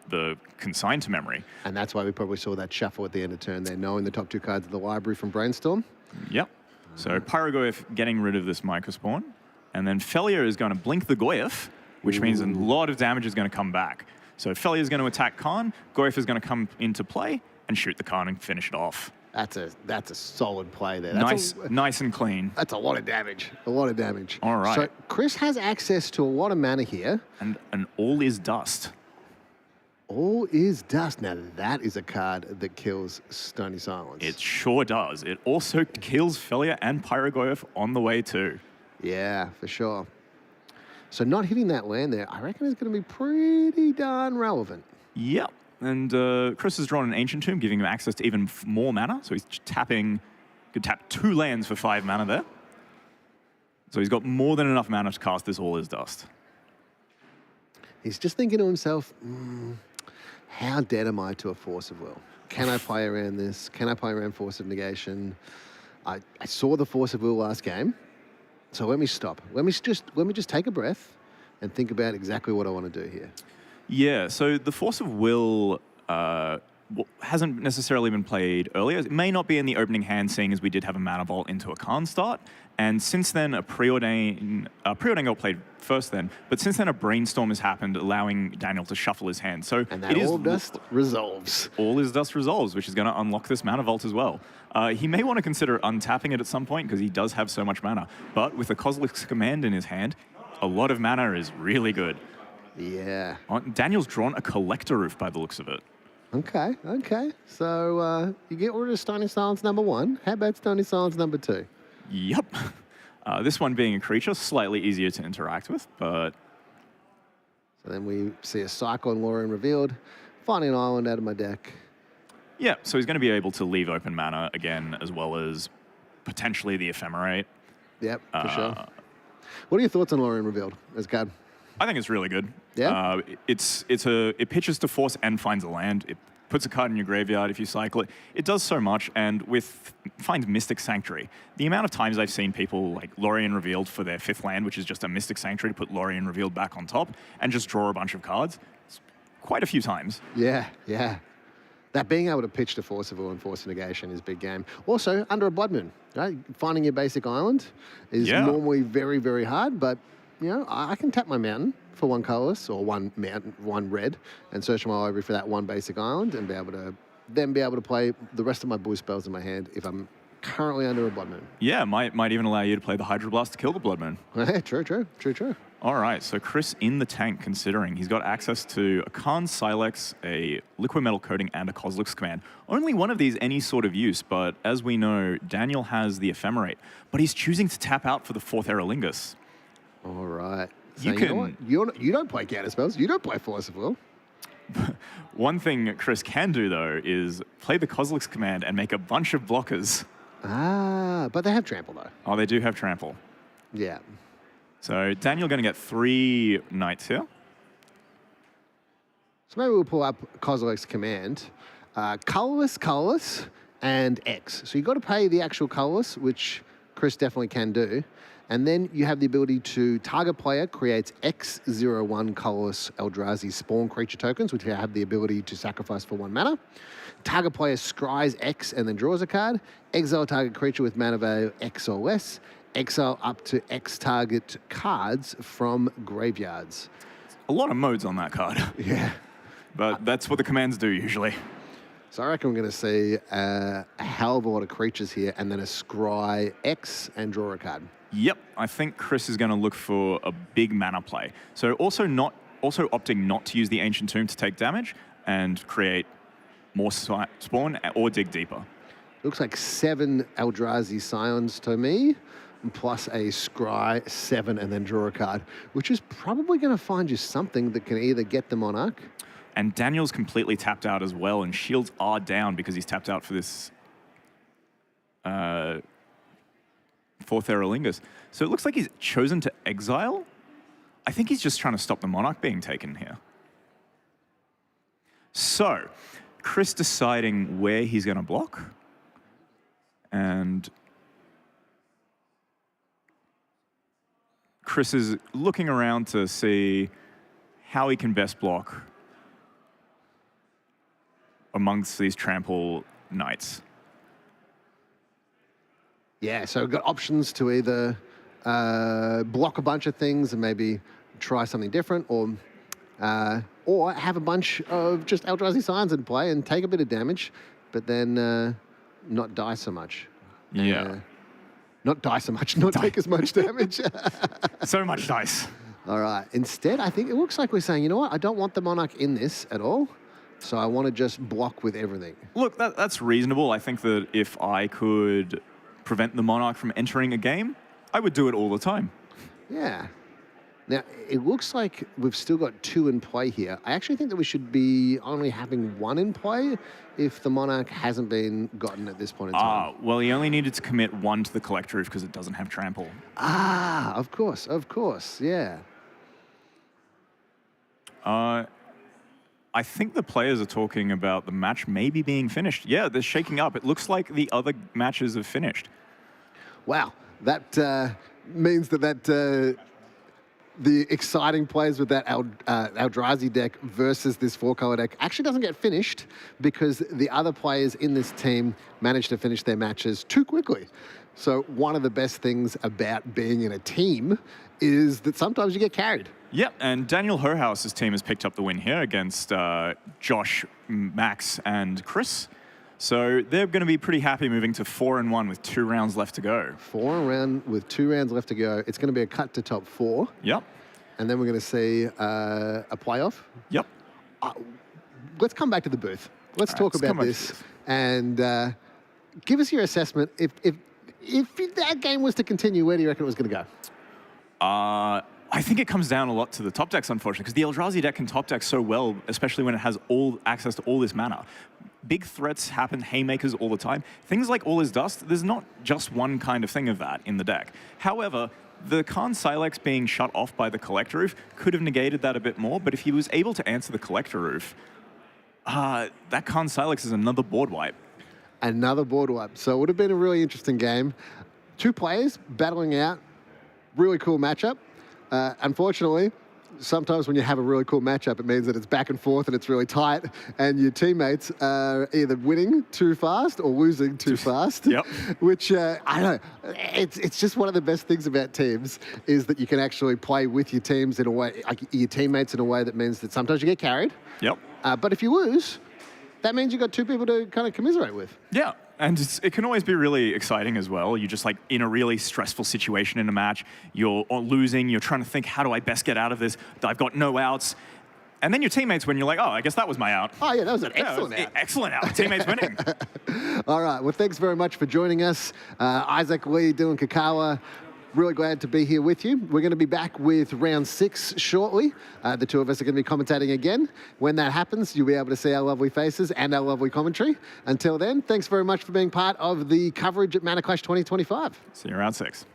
the Consign to Memory. And that's why we probably saw that shuffle at the end of turn there, knowing the top 2 cards of the library from Brainstorm. Yep. So Pyrogoyf getting rid of this Micah Spawn. And then Felia is going to blink the Goyf, which means a lot of damage is going to come back. So Felia is going to attack Khan, Goyf is going to come into play and shoot the Khan and finish it off. That's a solid play there. Nice and clean. That's a lot of damage. A lot of damage. All right. So Chris has access to a lot of mana here. And All is Dust. All is Dust. Now that is a card that kills Stony Silence. It sure does. It also kills Felia and Pyrogoyf on the way too. Yeah, for sure. So not hitting that land there, I reckon is going to be pretty darn relevant. Yep. And Chris has drawn an Ancient Tomb, giving him access to even more mana. So he's could tap 2 lands for 5 mana there. So he's got more than enough mana to cast this All is Dust. He's just thinking to himself, how dead am I to a Force of Will? Can I play around this? Can I play around Force of Negation? I saw the Force of Will last game. So let me stop. Let me just take a breath and think about exactly what I want to do here. Yeah, so the Force of Will hasn't necessarily been played earlier. It may not be in the opening hand, seeing as we did have a Mana Vault into a Khan start. And since then, a Preordain got played first then, but since then a Brainstorm has happened, allowing Daniel to shuffle his hand. So And that all dust resolves. all his dust resolves, which is going to unlock this Mana Vault as well. He may want to consider untapping it at some point because he does have so much mana. But with the Kozilek's Command in his hand, a lot of mana is really good. Yeah. Daniel's drawn a Collector Roof by the looks of it. Okay, okay. So you get rid of Stony Silence number 1. How about Stony Silence number 2? Yep. This one being a creature, slightly easier to interact with, but... So then we see a Cycle and Lorien revealed. Finding an island out of my deck. Yeah, so he's going to be able to leave open mana again, as well as potentially the Ephemerate. Yep, for sure. What are your thoughts on Lorien revealed as a card? I think it's really good. Yeah? It pitches to force and finds a land. It puts a card in your graveyard if you cycle it. It does so much, and finds Mystic Sanctuary. The amount of times I've seen people like Lorien revealed for their 5th land, which is just a Mystic Sanctuary, to put Lorien revealed back on top and just draw a bunch of cards. It's quite a few times. Yeah, yeah. That being able to pitch to Force of Will and Force Negation is a big game. Also, under a Blood Moon, right? Finding your basic island is normally very, very hard, but you know, I can tap my mountain for 1 colorless or 1 mountain, 1 red, and search my library for that 1 basic island, and be able to play the rest of my blue spells in my hand if I'm currently under a Blood Moon. Yeah, might even allow you to play the Hydroblast to kill the Blood Moon. True. All right, so Chris in the tank, considering he's got access to a Khan Silex, a Liquid Metal Coating, and a Kozilek's Command. Only one of these any sort of use, but as we know, Daniel has the Ephemerate, but he's choosing to tap out for the 4th Aerolingus. All right. So You know what? You don't play counter spells. You don't play Force of Will. One thing Chris can do, though, is play the Kozilek's Command and make a bunch of blockers. Ah, but they have trample, though. Oh, they do have trample. Yeah. So Daniel going to get 3 knights here. So maybe we'll pull up Kozilek's Command. Colorless, and X. So you've got to pay the actual colorless, which Chris definitely can do. And then you have the ability to target player creates X01 colorless Eldrazi spawn creature tokens, which have the ability to sacrifice for 1 mana. Target player scries X and then draws a card. Exile target creature with mana value X or less. Exile up to X target cards from graveyards. A lot of modes on that card. Yeah. But that's what the commands do usually. So I reckon we're going to see a hell of a lot of creatures here and then a scry X and draw a card. Yep, I think Chris is going to look for a big mana play. So also opting not to use the Ancient Tomb to take damage and create more spawn or dig deeper. Looks like 7 Eldrazi Scions to me, plus a scry 7 and then draw a card, which is probably going to find you something that can either get the Monarch. And Daniel's completely tapped out as well, and shields are down because he's tapped out for this 4th Aerolingus. So it looks like he's chosen to exile. I think he's just trying to stop the Monarch being taken here. So, Chris deciding where he's going to block. And Chris is looking around to see how he can best block amongst these trample knights. Yeah, so we've got options to either block a bunch of things and maybe try something different, or have a bunch of just Eldrazi Signs in play and take a bit of damage, but then not die so much. Yeah. Not die so much, not take as much damage. So much dice. All right. Instead, I think it looks like we're saying, you know what? I don't want the Monarch in this at all, so I want to just block with everything. Look, that's reasonable. I think that if I could prevent the Monarch from entering a game, I would do it all the time. Yeah. Now, it looks like we've still got 2 in play here. I actually think that we should be only having 1 in play if the Monarch hasn't been gotten at this point in time. Well, he only needed to commit 1 to the Collector because it doesn't have trample. Of course, yeah. I think the players are talking about the match maybe being finished. Yeah, they're shaking up. It looks like the other matches have finished. Wow, that means that the exciting plays with that Eldrazi deck versus this 4-color deck actually doesn't get finished because the other players in this team manage to finish their matches too quickly. So one of the best things about being in a team is that sometimes you get carried. Yep, and Daniel Hohouse's team has picked up the win here against Josh, Max, and Chris. So they're going to be pretty happy moving to 4-1 with 2 rounds left to go. 4-1 with 2 rounds left to go. It's going to be a cut to top 4. Yep. And then we're going to see a playoff. Yep. Let's come back to the booth. Let's talk about this and give us your assessment. If that game was to continue, where do you reckon it was going to go? I think it comes down a lot to the top decks, unfortunately, because the Eldrazi deck can top deck so well, especially when it has all access to all this mana. Big threats happen, haymakers all the time. Things like All Is Dust, there's not just one kind of thing of that in the deck. However, the Khan Silex being shut off by the Collector Roof could have negated that a bit more, but if he was able to answer the Collector Roof, that Khan Silex is another board wipe. Another board wipe. So it would have been a really interesting game. 2 players battling out. Really cool matchup. Unfortunately, sometimes when you have a really cool matchup, it means that it's back and forth and it's really tight, and your teammates are either winning too fast or losing too fast. Yep. Which, I don't know, it's just one of the best things about teams is that you can actually play with your teams in a way, like your teammates in a way that means that sometimes you get carried. Yep. But if you lose, that means you've got 2 people to kind of commiserate with. Yeah, and it can always be really exciting as well. You're just like in a really stressful situation in a match. You're losing. You're trying to think, how do I best get out of this? I've got no outs. And then your teammates win. You're like, oh, I guess that was my out. Oh, yeah, that was an excellent out. Excellent out. Teammates winning. All right. Well, thanks very much for joining us. Isaac, Lee, Dylan Kakawa. Really glad to be here with you. We're going to be back with round 6 shortly. The 2 of us are going to be commentating again. When that happens, you'll be able to see our lovely faces and our lovely commentary. Until then, thanks very much for being part of the coverage at Mana Clash 2025. See you around 6.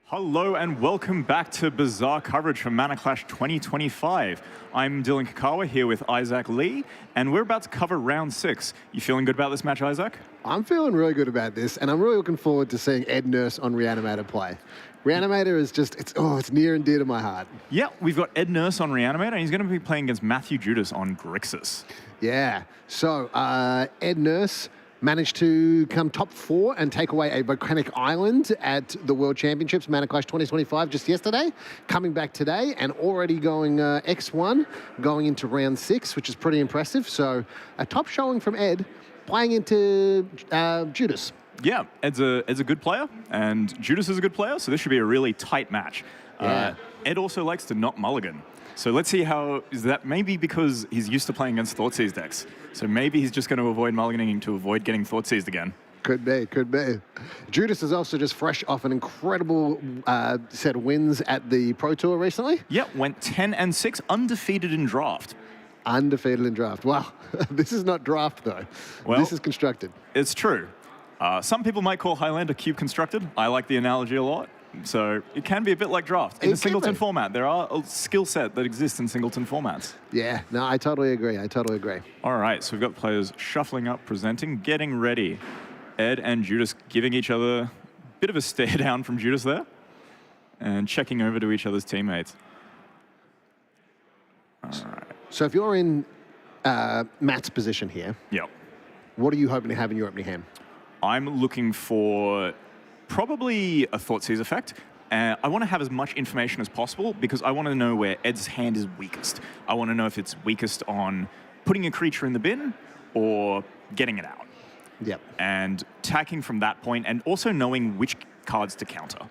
Hello and welcome back to Bazaar coverage from Mana Clash 2025. I'm Dylan Kakawa here with Isaac Lee, and we're about to cover round 6. You feeling good about this match, Isaac? I'm feeling really good about this, and I'm really looking forward to seeing Ed Nurse on Reanimator play. Reanimator is just, it's near and dear to my heart. Yeah, we've got Ed Nurse on Reanimator, and he's going to be playing against Matthew Judas on Grixis. Yeah, so Ed Nurse managed to come top 4 and take away a volcanic island at the World Championships, Mana Clash 2025, just yesterday. Coming back today and already going X1, going into round 6, which is pretty impressive. So a top showing from Ed, playing into Judas. Yeah, Ed's a good player, and Judas is a good player, so this should be a really tight match. Yeah. Ed also likes to not mulligan. So let's see how, is that maybe because he's used to playing against Thoughtseize decks. So maybe he's just going to avoid mulliganing to avoid getting Thoughtseized again. Could be, could be. Judas is also just fresh off an incredible set of wins at the Pro Tour recently. Yep, went 10-6, undefeated in draft. Undefeated in draft. Wow, this is not draft though. Well, this is constructed. It's true. Some people might call Highlander cube constructed. I like the analogy a lot. So it can be a bit like draft. In a singleton format, there are a skill set that exists in singleton formats. Yeah, no, I totally agree. I totally agree. All right, so we've got players shuffling up, presenting, getting ready. Ed and Judas giving each other a bit of a stare down from Judas there and checking over to each other's teammates. All right. So if you're in Matt's position here, Yep. what are you hoping to have in your opening hand? I'm looking for probably a Thoughtseize effect. I want to have as much information as possible because I want to know where Ed's hand is weakest. I want to know if it's weakest on putting a creature in the bin or getting it out. Yep. And tacking from that point and also knowing which cards to counter.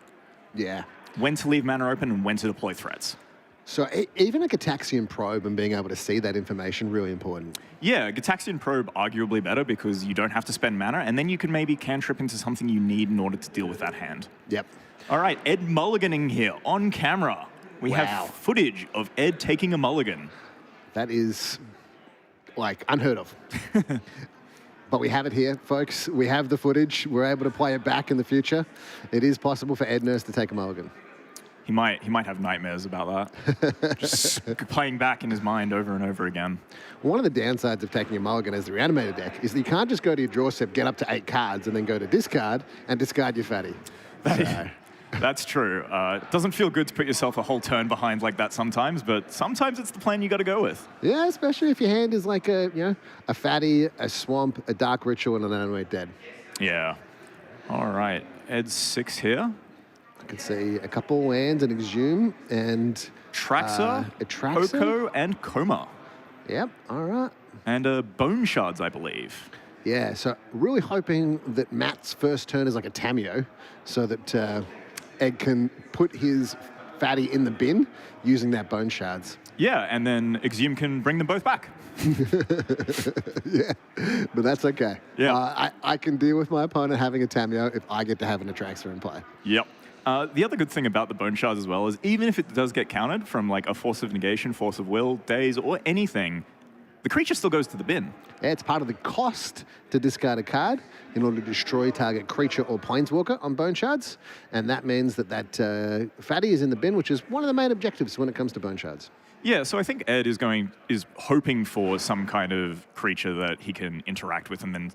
Yeah. When to leave mana open and when to deploy threats. So even a Gitaxian Probe and being able to see that information, really important. Yeah, Gitaxian Probe arguably better because you don't have to spend mana and then you can maybe cantrip into something you need in order to deal with that hand. Yep. All right, Ed mulliganing here on camera. We Wow. have footage of Ed taking a mulligan. That is, like, unheard of. But we have it here, folks. We have the footage. We're able to play it back in the future. It is possible for Ed Nurse to take a mulligan. He might have nightmares about that. Just playing back in his mind over and over again. One of the downsides of taking a mulligan as the reanimated deck is that you can't just go to your draw step, get up to 8 cards, and then go to discard and discard your fatty. That's true. It doesn't feel good to put yourself a whole turn behind like that sometimes, but sometimes it's the plan you got to go with. Yeah, especially if your hand is like a fatty, a swamp, a dark ritual, and an animate dead. Yeah. All right. Ed's 6 here. I can see a couple lands, an Exhume, and Traxxas, a Traxxas. Oko, and Coma. Yep, all right. And Bone Shards, I believe. Yeah, so really hoping that Matt's first turn is like a Tameo, so that Ed can put his fatty in the bin using that Bone Shards. Yeah, and then Exhume can bring them both back. Yeah, but that's okay. Yeah. I can deal with my opponent having a Tameo if I get to have an Atraxa in play. Yep. The other good thing about the Bone Shards as well is even if it does get countered from like a Force of Negation, Force of Will, Daze, or anything, the creature still goes to the bin. Yeah, it's part of the cost to discard a card in order to destroy target creature or planeswalker on Bone Shards, and that means that fatty is in the bin, which is one of the main objectives when it comes to Bone Shards. Yeah, so I think Ed is hoping for some kind of creature that he can interact with and then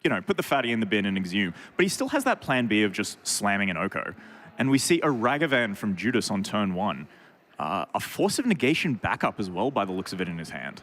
put the fatty in the bin and exhume. But he still has that plan B of just slamming an Oko. And we see a Ragavan from Judas on turn 1. A Force of Negation backup as well, by the looks of it in his hand.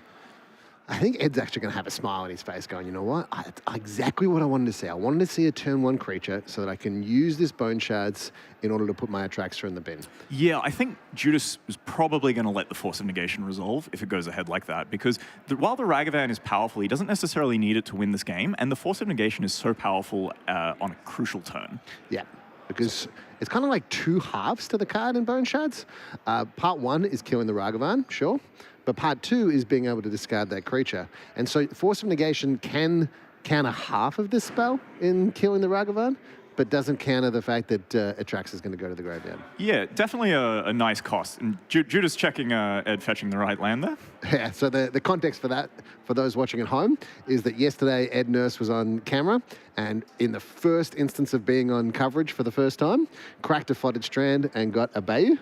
I think Ed's actually going to have a smile on his face going, you know what? Exactly what I wanted to see. I wanted to see a turn 1 creature so that I can use this Bone Shards in order to put my Atraxa in the bin. Yeah, I think Judas is probably going to let the Force of Negation resolve if it goes ahead like that, because while the Ragavan is powerful, he doesn't necessarily need it to win this game, and the Force of Negation is so powerful on a crucial turn. Yeah, because it's kind of like 2 halves to the card in Bone Shards. Part 1 is killing the Ragavan, sure. But part 2 is being able to discard that creature. And so Force of Negation can counter half of this spell in killing the Ragavan, but doesn't counter the fact that Atraxa is going to go to the graveyard. Yeah, definitely a nice cost. And Judas checking Ed fetching the right land there. Yeah, so the context for that, for those watching at home, is that yesterday Ed Nurse was on camera, and in the first instance of being on coverage for the first time, cracked a Foddered Strand and got a Bayou.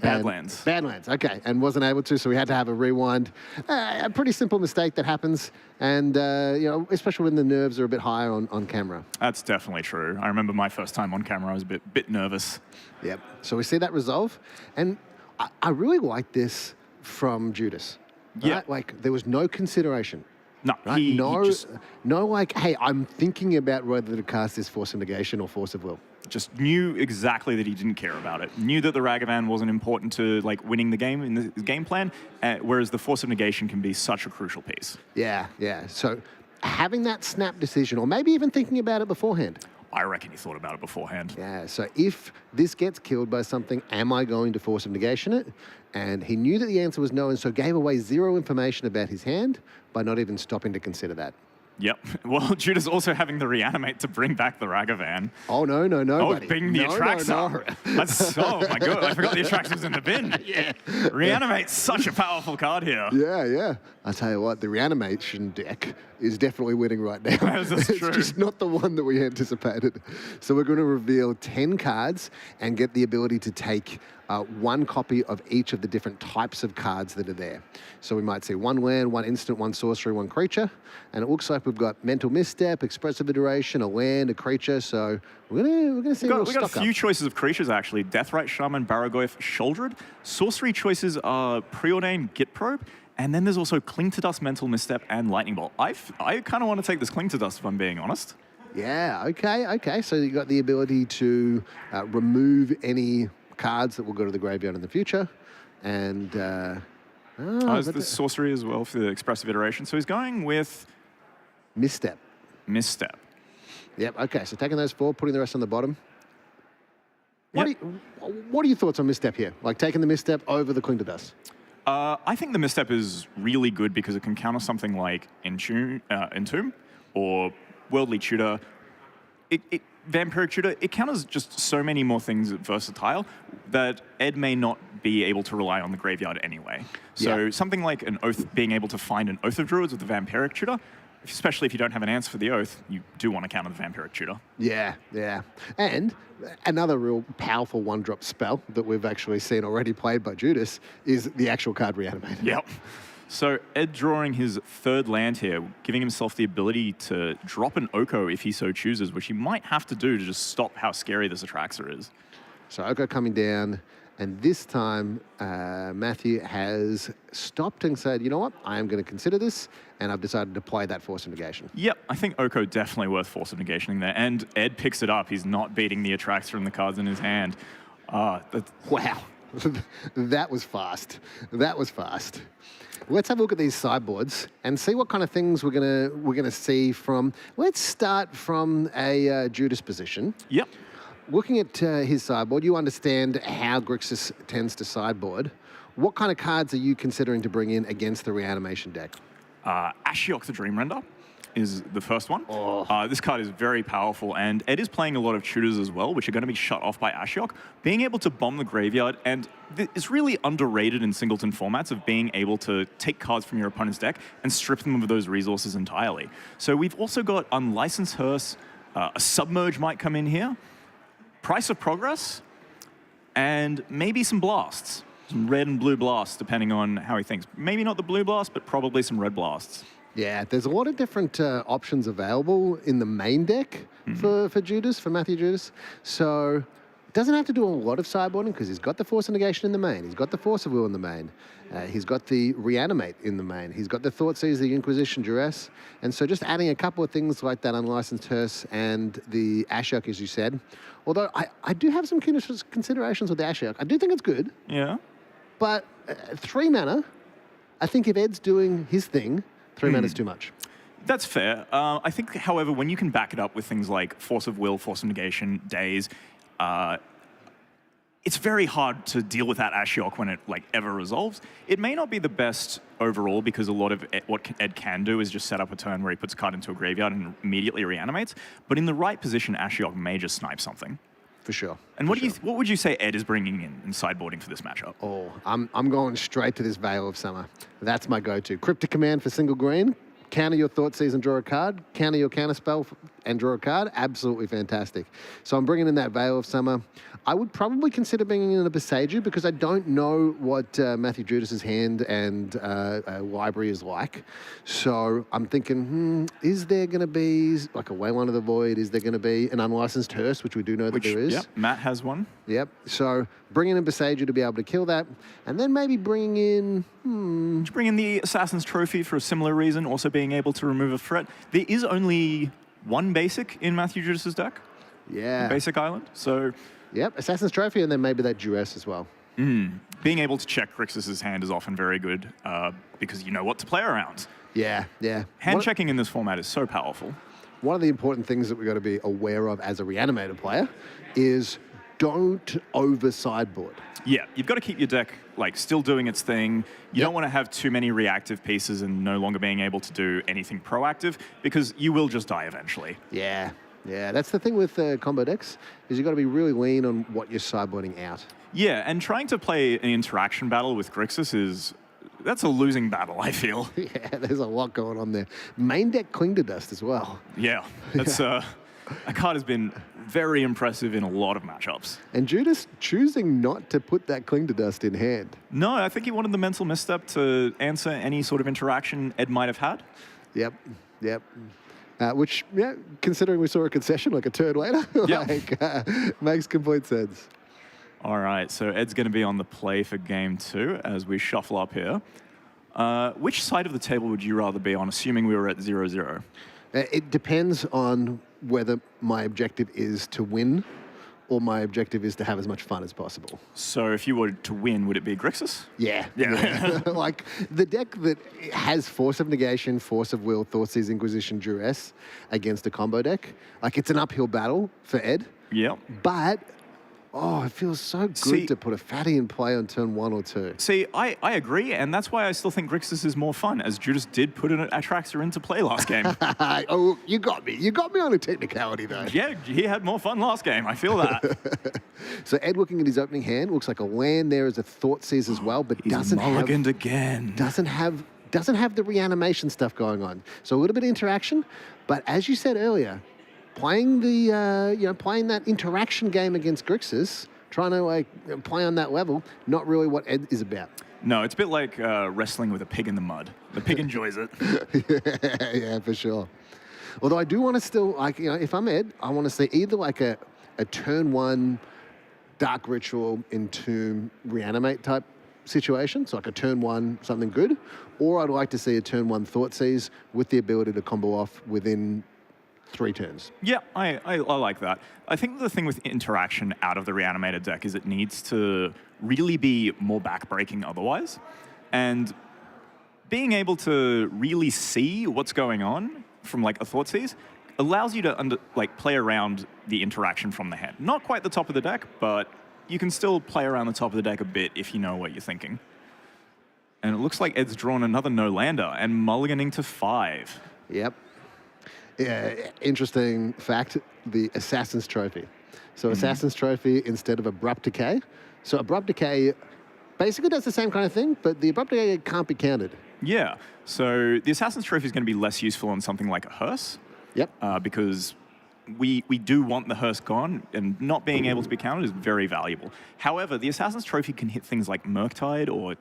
Badlands. Badlands, okay, and wasn't able to, so we had to have a rewind. A pretty simple mistake that happens, and especially when the nerves are a bit higher on camera. That's definitely true. I remember my first time on camera, I was a bit nervous. Yep, so we see that resolve, and I really like this from Judas. Right? Yeah. Like, there was no consideration. No, Right? he just Hey, I'm thinking about whether to cast this Force of Negation or Force of Will. just knew exactly that he didn't care about it. Knew that the Ragavan wasn't important to winning the game in the game plan, whereas the Force of Negation can be such a crucial piece. Yeah. So having that snap decision, or maybe even thinking about it beforehand. I reckon he thought about it beforehand. Yeah, so if this gets killed by something, am I going to Force of Negation it? And he knew that the answer was no, and so gave away 0 information about his hand by not even stopping to consider that. Yep. Well, Judas also having the reanimate to bring back the Ragavan. Oh, no, buddy. Bring the Atraxa. That's, oh, my God. I forgot the Atraxa was in the bin. Yeah. Reanimate's such a powerful card here. Yeah. I tell you what, the reanimation deck is definitely winning right now. That's It's true. just not the one that we anticipated. So we're going to reveal 10 cards and get the ability to take 1 copy of each of the different types of cards that are there. So we might see 1 land, 1 instant, 1 sorcery, 1 creature. And it looks like we've got Mental Misstep, Expressive Iteration, a land, a creature. So we're gonna see We've got a few choices of creatures, actually. Deathrite, Shaman, Baragoyf, Shouldered. Sorcery choices are Preordained, Git Probe. And then there's also Cling to Dust, Mental Misstep, and Lightning Bolt. I kind of want to take this Cling to Dust, if I'm being honest. Yeah, okay. So you've got the ability to remove any cards that will go to the graveyard in the future. And There's the sorcery as well for the Expressive Iteration. So he's going with Misstep. Misstep. Yep, okay, so taking those 4, putting the rest on the bottom. Yep. What are your thoughts on Misstep here? Like taking the Misstep over the Cling to Dust? I think the Misstep is really good because it can counter something like Entomb or Worldly Tutor. Vampiric Tutor, it counters just so many more things versatile that Ed may not be able to rely on the graveyard anyway. So something like an Oath, being able to find an Oath of Druids with the Vampiric Tutor, especially if you don't have an answer for the Oath, you do want to counter the Vampiric Tutor. Yeah. And another real powerful 1-drop spell that we've actually seen already played by Judas is the actual card Reanimate. Yep. So Ed drawing his 3rd land here, giving himself the ability to drop an Oko if he so chooses, which he might have to do to just stop how scary this Atraxa is. So Oko coming down, and this time Matthew has stopped and said, you know what, I am going to consider this, and I've decided to play that Force of Negation. Yep, I think Oko definitely worth Force of Negationing there, and Ed picks it up. He's not beating the Atraxa from the cards in his hand. Wow. That was fast. Let's have a look at these sideboards and see what kind of things we're gonna see from. Let's start from a Judas position. Yep. Looking at his sideboard, you understand how Grixis tends to sideboard. What kind of cards are you considering to bring in against the reanimation deck? Ashiok the Dreamrender is the first one. Oh. This card is very powerful, and Ed is playing a lot of tutors as well, which are going to be shut off by Ashiok. Being able to bomb the graveyard, and it's really underrated in singleton formats of being able to take cards from your opponent's deck and strip them of those resources entirely. So we've also got Unlicensed Hearse, a Submerge might come in here, Price of Progress, and maybe some blasts. Some red and blue blasts, depending on how he thinks. Maybe not the blue blast, but probably some red blasts. Yeah, there's a lot of different options available in the main deck for Judas, for Matthew Judas. So it doesn't have to do a lot of sideboarding because he's got the Force of Negation in the main. He's got the Force of Will in the main. He's got the Reanimate in the main. He's got the Thoughtseize, the Inquisition, Duress. And so just adding a couple of things like that Unlicensed Hearse and the Ashiok, as you said. Although I do have some considerations with the Ashiok. I do think it's good. Yeah. But 3 mana, I think if Ed's doing his thing, 3 mana is too much. That's fair. I think, however, when you can back it up with things like Force of Will, Force of Negation, Daze, it's very hard to deal with that Ashiok when it ever resolves. It may not be the best overall because a lot of what Ed can do is just set up a turn where he puts a card into a graveyard and immediately reanimates. But in the right position, Ashiok may just snipe something. For sure. And what would you say Ed is bringing in sideboarding for this matchup? Oh, I'm going straight to this Veil of Summer. That's my go-to. Cryptic Command for single green. Counter your Thoughtseize and draw a card. Counter your counterspell and draw a card. Absolutely fantastic. So I'm bringing in that Veil of Summer. I would probably consider bringing in a Beseiju because I don't know what Matthew Judas's hand and library is like. So I'm thinking, is there going to be like a Wayline of the Void? Is there going to be an Unlicensed Hearse, which we do know that there is? Yep, Matt has one. Yep. So bringing in Beseiju to be able to kill that. And then maybe bringing in... Did you bring in the Assassin's Trophy for a similar reason, also being able to remove a threat? There is only one basic in Matthew Judas's deck. Yeah. Basic Island. So... Yep, Assassin's Trophy, and then maybe that Duress as well. Being able to check Grixis' hand is often very good because you know what to play around. Yeah, yeah. Hand checking in this format is so powerful. One of the important things that we've got to be aware of as a Reanimator player is don't over-sideboard. Yeah, you've got to keep your deck still doing its thing. You don't want to have too many reactive pieces and no longer being able to do anything proactive because you will just die eventually. Yeah. Yeah, that's the thing with combo decks, is you've got to be really lean on what you're sideboarding out. Yeah, and trying to play an interaction battle with Grixis that's a losing battle, I feel. Yeah, there's a lot going on there. Main deck Cling to Dust as well. Yeah, that's a card has been very impressive in a lot of matchups. And Judas choosing not to put that Cling to Dust in hand. No, I think he wanted the mental misstep to answer any sort of interaction Ed might have had. Yep, yep. Which, yeah, considering we saw a concession like a turn later, makes complete sense. All right, so Ed's going to be on the play for game 2 as we shuffle up here. Which side of the table would you rather be on, assuming we were at 0-0? It depends on whether my objective is to win or my objective is to have as much fun as possible. So if you were to win, would it be Grixis? Yeah. Yeah. Like the deck that has Force of Negation, Force of Will, Thoughtseize, Inquisition, Duress against a combo deck, like it's an uphill battle for Ed. Yeah. But, it feels so good to put a fatty in play on turn 1 or 2. See, I agree, and that's why I still think Grixis is more fun, as Judas did put an Atraxer into play last game. Oh, you got me. You got me on a technicality, though. Yeah, he had more fun last game. I feel that. So Ed, looking at his opening hand, looks like a land there as a Thoughtseize as well, but doesn't mulliganed again. Doesn't have the reanimation stuff going on. So a little bit of interaction, but as you said earlier, playing playing that interaction game against Grixis, trying to play on that level, not really what Ed is about. No, it's a bit like wrestling with a pig in the mud. The pig enjoys it. Yeah, for sure. Although I do want to still, if I'm Ed, I want to see either a turn 1 Dark Ritual, Entomb, Reanimate type situation, so like a turn 1 something good, or I'd like to see a turn 1 Thoughtseize with the ability to combo off within 3 turns. Yeah, I like that. I think the thing with interaction out of the Reanimated deck is it needs to really be more backbreaking otherwise. And being able to really see what's going on from a Thoughtseize allows you to play around the interaction from the hand. Not quite the top of the deck, but you can still play around the top of the deck a bit if you know what you're thinking. And it looks like Ed's drawn another no-lander and mulliganing to 5. Yep. Yeah, interesting fact, the Assassin's Trophy. So Assassin's Trophy instead of Abrupt Decay. So Abrupt Decay basically does the same kind of thing, but the Abrupt Decay can't be countered. Yeah, so the Assassin's Trophy is going to be less useful on something like a Hearse. Yep. Because we do want the Hearse gone, and not being able to be countered is very valuable. However, the Assassin's Trophy can hit things like Murktide or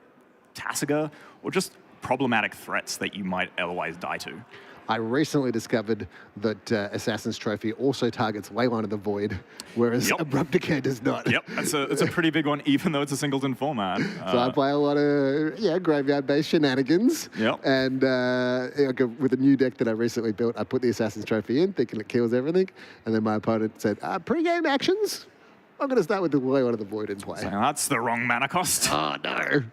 Tasiga, or just problematic threats that you might otherwise die to. I recently discovered that Assassin's Trophy also targets Leyline of the Void, whereas Yep. Abrupt Decay does not. Yep, that's a pretty big one, even though it's a singleton format. So I play a lot of graveyard-based shenanigans. Yep. And with a new deck that I recently built, I put the Assassin's Trophy in, thinking it kills everything. And then my opponent said, pre-game actions. I'm going to start with the Leyline of the Void in play. So that's the wrong mana cost. Oh, no.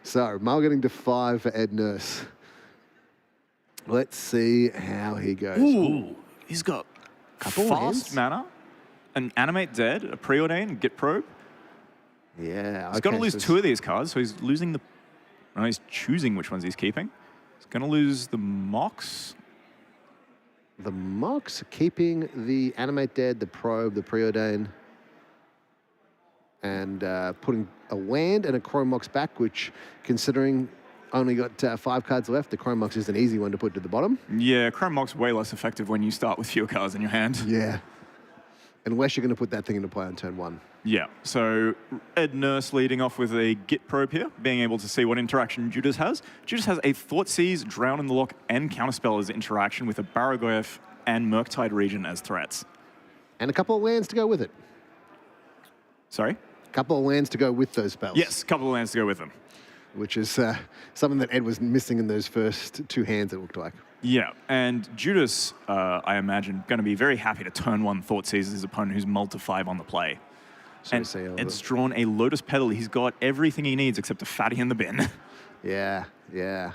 So, mulliganing to 5 for Ed Nurse. Let's see how he goes. Ooh, he's got Couple fast hands. mana, an Animate Dead, a Preordain, Git Probe. Yeah. He's got to lose 2 of these cards, so he's losing the... No, he's choosing which ones he's keeping. He's going to lose the Mox. The Mox, keeping the Animate Dead, the Probe, the Preordain, and putting a land and a Chrome Mox back, which, considering only got 5 cards left, the Chrome Mox is an easy one to put to the bottom. Yeah, Chrome Mox way less effective when you start with fewer cards in your hand. Yeah. Unless you're going to put that thing into play on turn 1. Yeah, so Ed Nurse leading off with a Git Probe here, being able to see what interaction Judas has. Judas has a Thoughtseize, Drown in the Lock, and Counterspell as interaction with a Barrogoyf and Murktide Region as threats. And a couple of lands to go with it. Sorry? A couple of lands to go with those spells. Yes, a couple of lands to go with them. Which is something that Ed was missing in those first 2 hands, it looked like. Yeah, and Judas, I imagine, going to be very happy to turn 1 Thoughtseize his opponent who's mulled to 5 on the play. So And Ed's drawn a Lotus Petal. He's got everything he needs except a fatty in the bin. Yeah, yeah.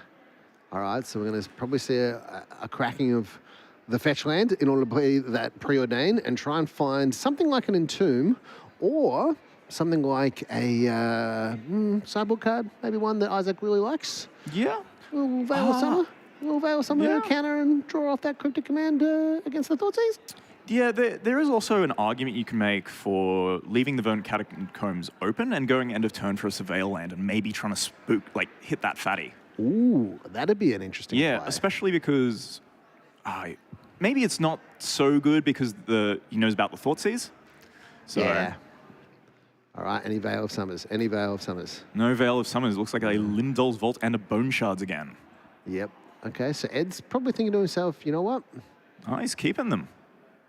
All right, so we're going to probably see a cracking of the fetch land in order to play that Preordain and try and find something like an Entomb or something like a sideboard card, maybe one that Isaac really likes. Yeah. A little Veil of Summer. A little Veil of Summer Yeah. counter and draw off that Cryptic Command against the Thoughtseize. Yeah, there is also an argument you can make for leaving the Verdant Catacombs open and going end of turn for a Surveil land and maybe trying to hit that fatty. Ooh, that'd be an interesting Yeah, play. especially because maybe it's not so good because he knows about the Thoughtseize. So Yeah. All right, any Veil of Summers, any Veil of Summers. no Veil of Summers. Looks like a Lindol's Vault and a Bone Shards again. Yep. Okay, so Ed's probably thinking to himself, you know what? Oh, he's keeping them.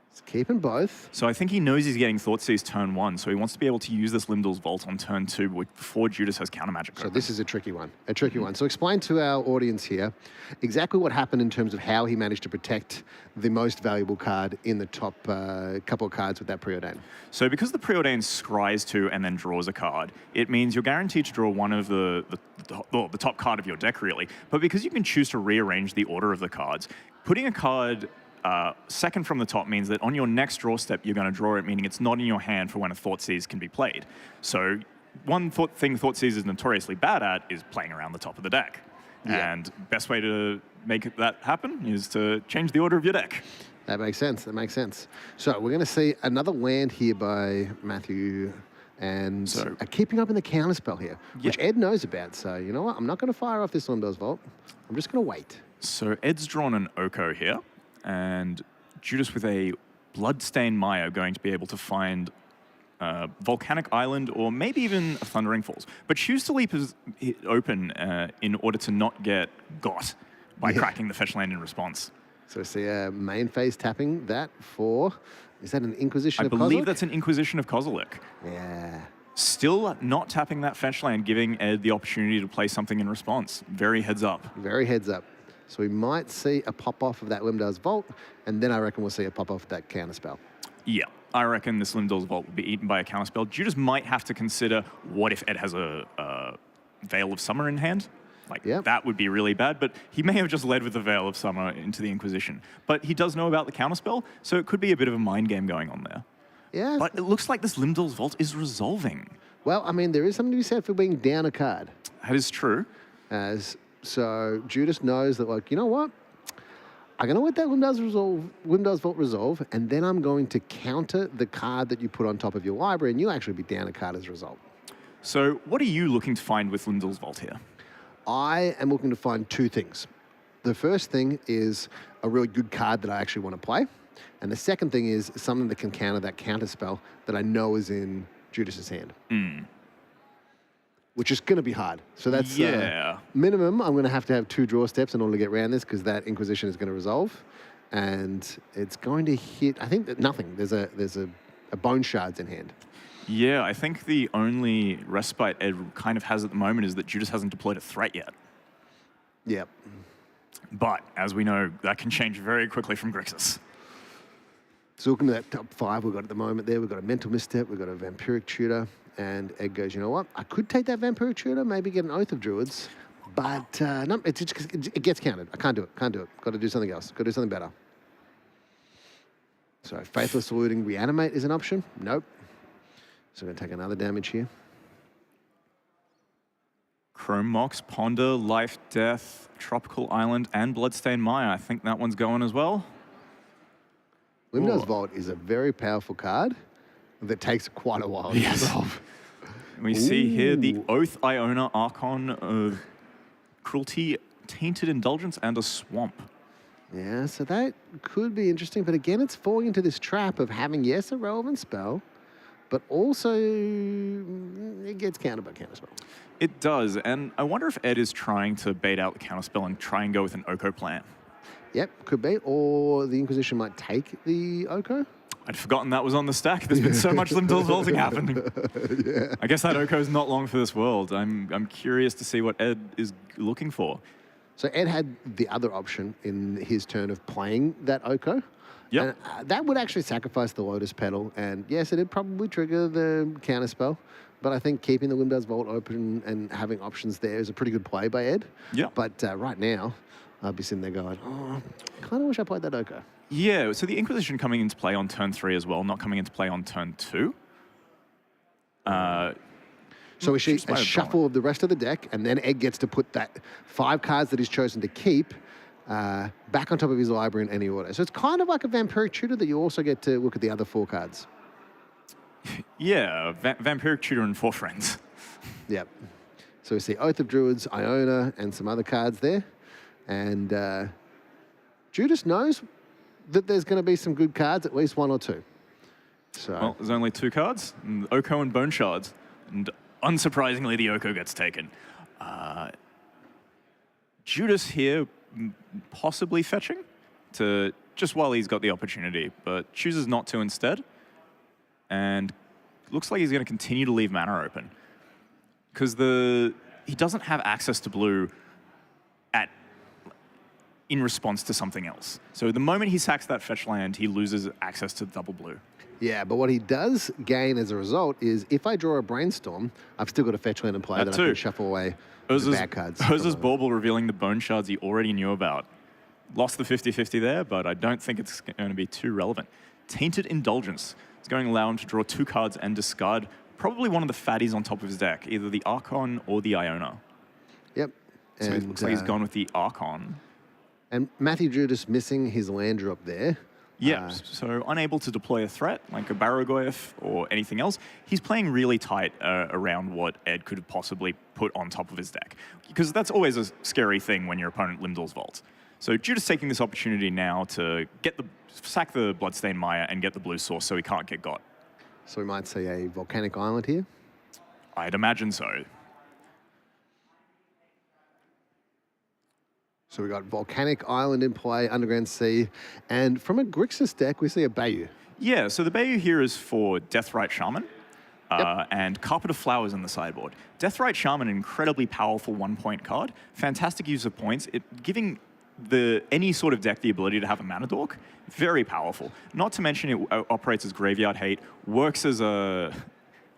He's keeping both. So I think he knows he's getting Thoughtseize turn 1, so he wants to be able to use this Limdal's Vault on turn 2 before Judas has counter magic. So this is a tricky one, So explain to our audience here exactly what happened in terms of how he managed to protect the most valuable card in the top couple of cards with that Preordain. So because the Preordain scries 2 and then draws a card, it means you're guaranteed to draw one of the top card of your deck, really. But because you can choose to rearrange the order of the cards, putting a card second from the top means that on your next draw step, you're going to draw it, meaning it's not in your hand for when a Thoughtseize can be played. So one thing Thoughtseize is notoriously bad at is playing around the top of the deck. Yeah. And best way to make that happen is to change the order of your deck. That makes sense. That makes sense. So we're going to see another land here by Matthew and keeping up in the counterspell here, which Ed knows about. So you know what? I'm not going to fire off this Limdal's Vault. I'm just going to wait. So Ed's drawn an Oko here, and Judas with a Bloodstained Maya going to be able to find Volcanic Island or maybe even a Thundering Falls. But choose to leave it open in order to not get got by cracking the fetch land in response. So see a main phase tapping that for, is that an Inquisition of Kozilek? I believe that's an Inquisition of Kozilek. Yeah. Still not tapping that fetch land, giving Ed the opportunity to play something in response. Very heads up. Very heads up. So we might see a pop-off of that Limdal's Vault, and then I reckon we'll see a pop-off of that counterspell. Yeah, I reckon this Limdal's Vault will be eaten by a counterspell. Judas might have to consider, what if Ed has a Veil of Summer in hand? That would be really bad, but he may have just led with the Veil of Summer into the Inquisition. But he does know about the counterspell, so it could be a bit of a mind game going on there. Yeah. But it looks like this Limdal's Vault is resolving. Well, I mean, there is something to be said for being down a card. That is true. So Judas knows that, like, you know what? I'm going to let that Limdal's Vault resolve, and then I'm going to counter the card that you put on top of your library, and you'll actually be down a card as a result. So what are you looking to find with Limdal's Vault here? I am looking to find 2 things. The first thing is a really good card that I actually want to play, and the second thing is something that can counter that counter spell that I know is in Judas's hand. which is going to be hard. So that's Yeah. minimum. I'm going to have 2 draw steps in order to get around this because that Inquisition is going to resolve, and it's going to hit. I think that nothing. There's a bone shards in hand. Yeah, I think the only respite Ed kind of has at the moment is that Judas hasn't deployed a threat yet. Yep. But, as we know, that can change very quickly from Grixis. So looking at that top 5 we've got at the moment there, we've got a Mental Misstep, we've got a Vampiric Tutor, and Ed goes, you know what, I could take that Vampiric Tutor, maybe get an Oath of Druids, but no, it gets counted. I can't do it. Got to do something else. Got to do something better. So Faithless Saluting Reanimate is an option. Nope. So we're going to take another damage here. Chrome Mox, Ponder, Life, Death, Tropical Island, and Bloodstained Maya. I think that one's going as well. Limdale's Vault is a very powerful card that takes quite a while to resolve. We see here the Oath, Iona, Archon of Cruelty, Tainted Indulgence, and a Swamp. Yeah, so that could be interesting. But again, it's falling into this trap of having, yes, a relevant spell, but also it gets countered by counterspell. It does, and I wonder if Ed is trying to bait out the counterspell and try and go with an Oko plan. Yep, could be. Or the Inquisition might take the Oko. I'd forgotten that was on the stack. There's been so much Limdale's Vaulting happening. Yeah. I guess that Oko is not long for this world. I'm curious to see what Ed is looking for. So Ed had the other option in his turn of playing that Oko. Yep. And, that would actually sacrifice the Lotus Petal. And yes, it'd probably trigger the counterspell. But I think keeping the Limdale's Vault open and having options there is a pretty good play by Ed. Yeah. But right now, I'd be sitting there going, oh, I kind of wish I played that Oko. Yeah, so the Inquisition coming into play on turn 3 as well, not coming into play on turn 2. So we see Just a might have shuffle of the rest of the deck, and then Ed gets to put that 5 cards that he's chosen to keep back on top of his library in any order. So it's kind of like a Vampiric Tutor that you also get to look at the other 4 cards. Yeah, Vampiric Tutor and 4 friends. Yep. So we see Oath of Druids, Iona, and some other cards there. And Judas knows that there's going to be some good cards, at least 1 or 2. So Well, there's only 2 cards, Oko and Bone Shards. And unsurprisingly, the Oko gets taken. Judas here possibly fetching to just while he's got the opportunity, but chooses not to instead. And looks like he's going to continue to leave mana open. Because he doesn't have access to blue in response to something else. So the moment he sacks that fetch land, he loses access to double blue. yeah, but what he does gain as a result is if I draw a Brainstorm, I've still got a fetch land in play that I too. can shuffle away the bad cards. Urza's Bauble revealing the Bone Shards he already knew about. Lost the 50-50 there, but I don't think it's going to be too relevant. Tainted Indulgence. It's going to allow him to draw 2 cards and discard probably one of the fatties on top of his deck, either the Archon or the Iona. Yep. So it looks like he's gone with the Archon. And Matthew Judas missing his land drop there. Yeah, so unable to deploy a threat like a Barrogoyf or anything else. He's playing really tight around what Ed could have possibly put on top of his deck. Because that's always a scary thing when your opponent Limdale's Vault. So Judas taking this opportunity now to sack the Bloodstained Maya and get the blue source so he can't get got. So we might see a Volcanic Island here. I'd imagine so. So we got Volcanic Island in play, Underground Sea, and from a Grixis deck, we see a Bayou. Yeah, so the Bayou here is for Deathrite Shaman and Carpet of Flowers in the sideboard. Deathrite Shaman, an incredibly powerful 1-point card, fantastic use of points, giving any sort of deck the ability to have a mana dork, very powerful. Not to mention it operates as Graveyard Hate, works as a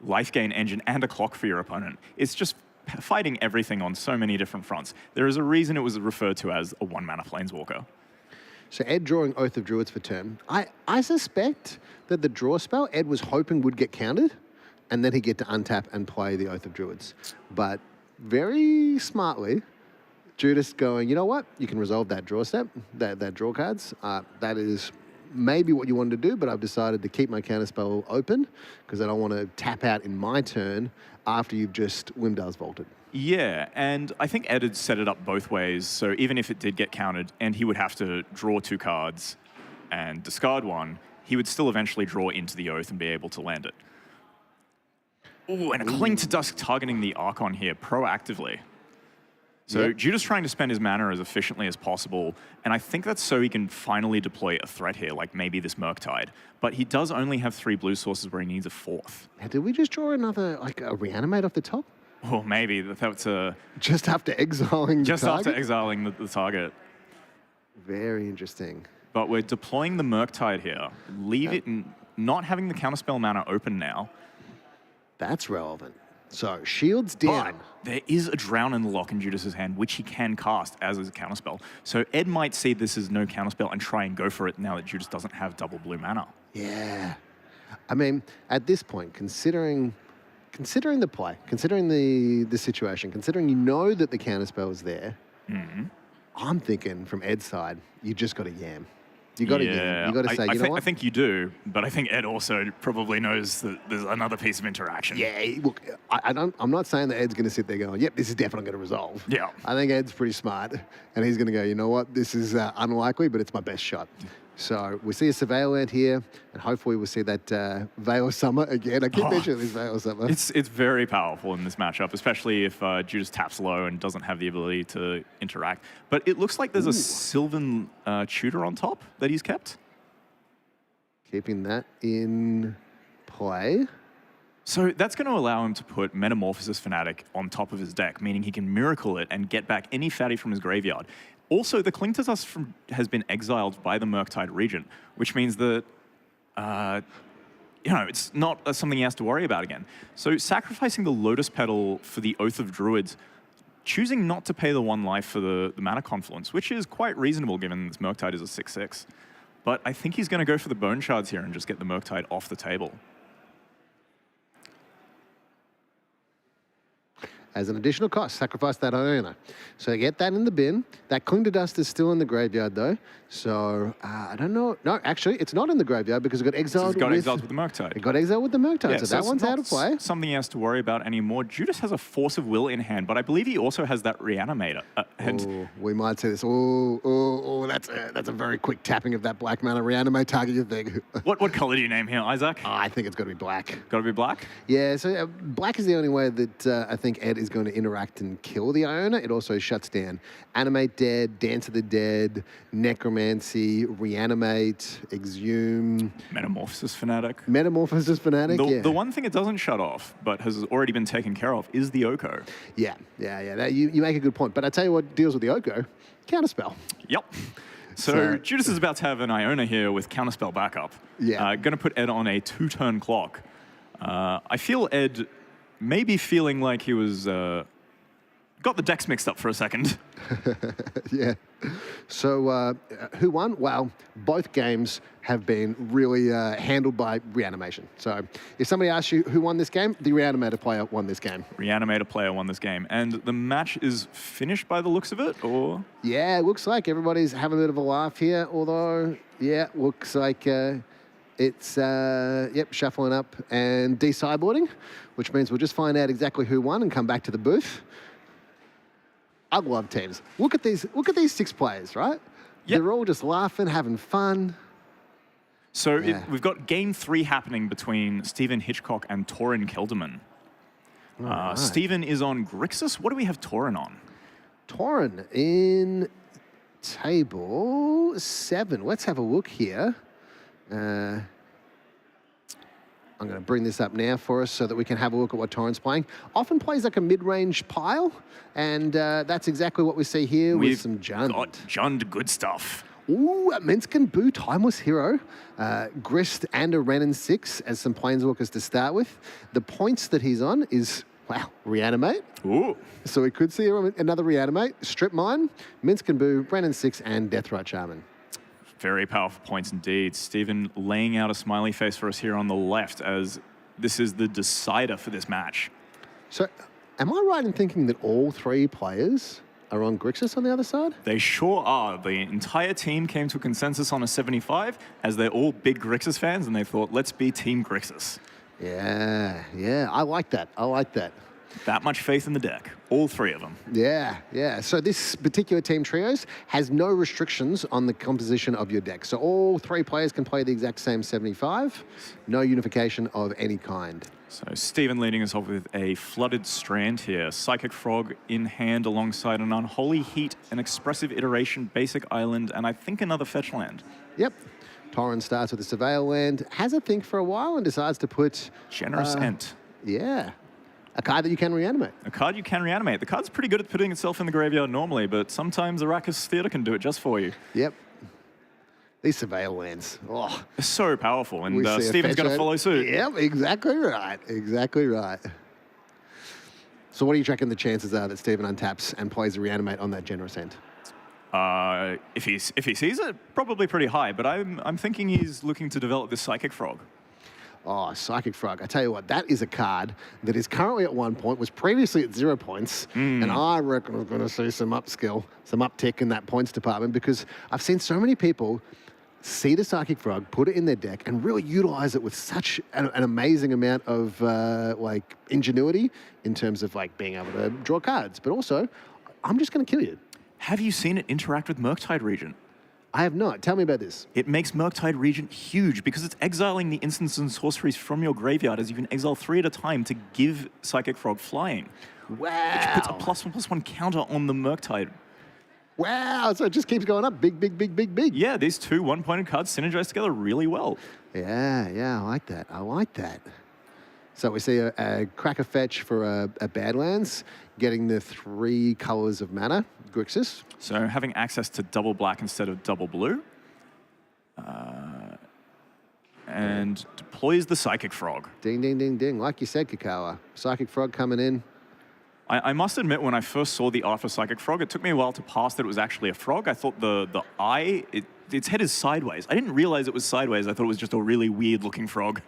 life gain engine and a clock for your opponent. It's just fighting everything on so many different fronts. There is a reason it was referred to as a 1-mana Planeswalker. So Ed drawing Oath of Druids for turn. I suspect that the draw spell Ed was hoping would get countered, and then he'd get to untap and play the Oath of Druids. But very smartly, Judas going, you know what? You can resolve that draw step, that draw cards. That is maybe what you wanted to do, but I've decided to keep my counterspell open because I don't want to tap out in my turn after you've just Limdale's Vaulted. Yeah, and I think Ed had set it up both ways, so even if it did get countered and he would have to draw 2 cards and discard 1, he would still eventually draw into the Oath and be able to land it. Ooh, and a Cling to Dusk targeting the Archon here proactively. So Judas trying to spend his mana as efficiently as possible, and I think that's so he can finally deploy a threat here, like maybe this Murktide. But he does only have 3 blue sources where he needs a 4th. Now, did we just draw another, like a Reanimate off the top? Or maybe that's a... Just after exiling Just the target? after exiling the target. Very interesting. But we're deploying the Murktide here. Leave it, not having the counterspell mana open now. That's relevant. So, shields down. But there is a Drown in the Lock in Judas's hand, which he can cast as a counterspell. So Ed might see this as no counterspell and try and go for it now that Judas doesn't have double blue mana. Yeah. I mean, at this point, considering the play, considering the situation, considering you know that the counterspell is there, I'm thinking from Ed's side, you just got to yam. You got to yam. You got to say, you know what? I think you do, but I think Ed also probably knows that there's another piece of interaction. Yeah, look, I'm not saying that Ed's going to sit there going, yep, this is definitely going to resolve. Yeah. I think Ed's pretty smart, and he's going to go, you know what, this is unlikely, but it's my best shot. So we see a Surveil Land here, and hopefully we'll see that Veil of Summer again. I keep mentioning this Veil of Summer. It's very powerful in this matchup, especially if Judas taps low and doesn't have the ability to interact. But it looks like there's a Sylvan Tutor on top that he's kept. Keeping that in play. So that's going to allow him to put Metamorphosis Fanatic on top of his deck, meaning he can Miracle it and get back any fatty from his graveyard. Also, the Cling to Dusk has been exiled by the Murktide Regent, which means that, it's not something he has to worry about again. So sacrificing the Lotus Petal for the Oath of Druids, choosing not to pay the 1 life for the Mana Confluence, which is quite reasonable given this Murktide is a 6/6. But I think he's going to go for the Bone Shards here and just get the Murktide off the table. As an additional cost, sacrifice that Iona. So get that in the bin. That Cling to Dust is still in the graveyard, though. So I don't know. No, actually, it's not in the graveyard because it got exiled. So exiled with the Murktide. It got exiled with the Murktide, Yeah, so that one's out of play. Something he has to worry about anymore. Judas has a Force of Will in hand, but I believe he also has that Reanimator. We might see this. That's a very quick tapping of that black mana Reanimate target, you think. What color do you name here, Isaac? I think it's got to be black. Got to be black? Yeah, so black is the only way that I think Ed is going to interact and kill the Iona. It also shuts down Animate Dead, Dance of the Dead, Necromancy, Reanimate, Exhume. Metamorphosis Fanatic. Metamorphosis Fanatic, The one thing it doesn't shut off, but has already been taken care of, is the Oko. Yeah. You make a good point. But I tell you what deals with the Oko, Counterspell. Yep. So Judas is about to have an Iona here with Counterspell backup. Yeah. Going to put Ed on a 2-turn clock. I feel Ed may be feeling like he was... got the decks mixed up for a second. Yeah. So who won? Well, both games have been really handled by Reanimation. So if somebody asks you who won this game, the Reanimator player won this game. Reanimator player won this game. And the match is finished by the looks of it, or? Yeah, it looks like everybody's having a bit of a laugh here, although, yeah, looks like it's, shuffling up and de-sideboarding, which means we'll just find out exactly who won and come back to the booth. I love teams. Look at these 6 players, right? Yep. They're all just laughing, having fun. So we've got game 3 happening between Stephen Hitchcock and Torin Kelderman. Right. Stephen is on Grixis. What do we have Torin on? Torin in table 7. Let's have a look here. I'm going to bring this up now for us so that we can have a look at what Torin's playing. Often plays like a mid-range pile, and that's exactly what we see here with some Jund. Got Jund good stuff. Ooh, a Minskin Boo, Timeless Hero, Grist and a Renin 6 as some Planeswalkers to start with. The points that he's on is, wow, Reanimate. Ooh. So we could see another Reanimate, Strip Mine, Minskin Boo, Renin 6, and Deathrite Shaman. Very powerful points indeed. Stephen laying out a smiley face for us here on the left as this is the decider for this match. So am I right in thinking that all 3 players are on Grixis on the other side? They sure are. The entire team came to a consensus on a 75 as they're all big Grixis fans and they thought, let's be Team Grixis. Yeah, I like that. That much faith in the deck. All 3 of them. Yeah, yeah. So this particular team trios has no restrictions on the composition of your deck. So all 3 players can play the exact same 75. No unification of any kind. So Stephen leading us off with a Flooded Strand here. Psychic Frog in hand alongside an Unholy Heat, an Expressive Iteration, Basic Island, and I think another fetch land. Yep. Torrent starts with a Surveil land, has a think for a while, and decides to put... Generous Ent. Yeah. A card that you can reanimate. A card you can reanimate. The card's pretty good at putting itself in the graveyard normally, but sometimes Arrakis Theatre can do it just for you. Yep. These Surveil lands. Oh, They're so powerful, and we see a Stephen's going to fetch follow land. suit. Yep, exactly right. Exactly right. So what do you reckon the chances are that Stephen untaps and plays a reanimate on that Generous Ent? If he sees it, probably pretty high, but I'm thinking he's looking to develop this Psychic Frog. Oh, Psychic Frog. I tell you what, that is a card that is currently at 1 point, was previously at 0 points, and I reckon we're going to see some uptick in that points department, because I've seen so many people see the Psychic Frog, put it in their deck, and really utilize it with such an amazing amount of like ingenuity in terms of like being able to draw cards. But also, I'm just going to kill you. Have you seen it interact with Murktide Regent? I have not. Tell me about this. It makes Murktide Regent huge because it's exiling the instants and sorceries from your graveyard, as you can exile 3 at a time to give Psychic Frog flying. Wow. Which puts a +1/+1 counter on the Murktide. Wow. So it just keeps going up. Big, big, big, big, big. Yeah, these 2 one-pointed cards synergize together really well. Yeah, I like that. I like that. So we see a cracker fetch for a Badlands, getting the 3 colors of mana, Grixis. So having access to double black instead of double blue. And deploys the Psychic Frog. Ding, ding, ding, ding. Like you said, Kakawa. Psychic Frog coming in. I must admit, when I first saw the art for Psychic Frog, it took me a while to pass that it was actually a frog. I thought the eye, its head is sideways. I didn't realize it was sideways. I thought it was just a really weird-looking frog.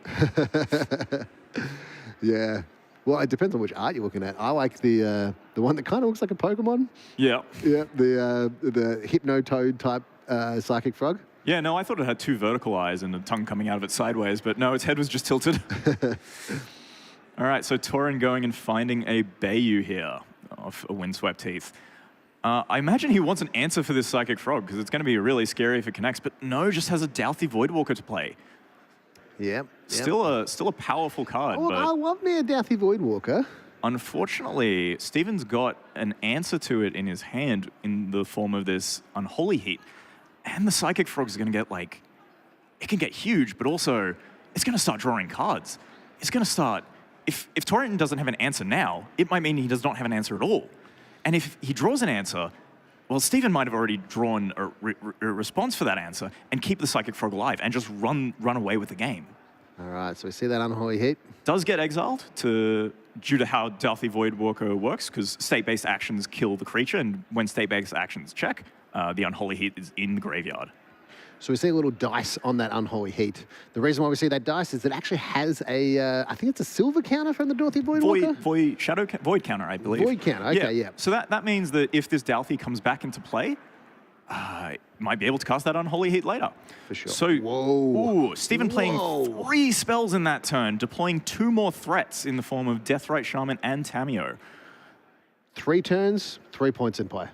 Yeah. Well, it depends on which art you're looking at. I like the one that kind of looks like a Pokemon. Yeah. Yeah, the Hypnotoad type Psychic Frog. Yeah, no, I thought it had 2 vertical eyes and a tongue coming out of it sideways, but no, its head was just tilted. All right, so Tauren going and finding a Bayou here of a Windswept Teeth. I imagine he wants an answer for this Psychic Frog because it's going to be really scary if it connects, but no, just has a Douthie Voidwalker to play. Yep. Still a powerful card. Oh, but I love me a Douthie Voidwalker. unfortunately, Steven's got an answer to it in his hand in the form of this Unholy Heat. And the Psychic Frog's going to get, like, it can get huge, but also it's going to start drawing cards. It's going to start, if Torrent doesn't have an answer now, it might mean he does not have an answer at all. And if he draws an answer, well, Steven might have already drawn a response for that answer and keep the Psychic Frog alive and just run away with the game. All right, so we see that Unholy Heat. Does get exiled due to how Douthie Voidwalker works, because state-based actions kill the creature, and when state-based actions check, the Unholy Heat is in the graveyard. So we see a little dice on that Unholy Heat. The reason why we see that dice is it actually has a, I think it's a silver counter from the Douthie Voidwalker? Void counter, I believe. Void counter, okay, yeah. So that means that if this Douthie comes back into play, might be able to cast that Unholy Heat later. For sure. So, Whoa. Steven playing 3 spells in that turn, deploying 2 more threats in the form of Deathrite Shaman and Tameo. 3 turns, 3 points in play.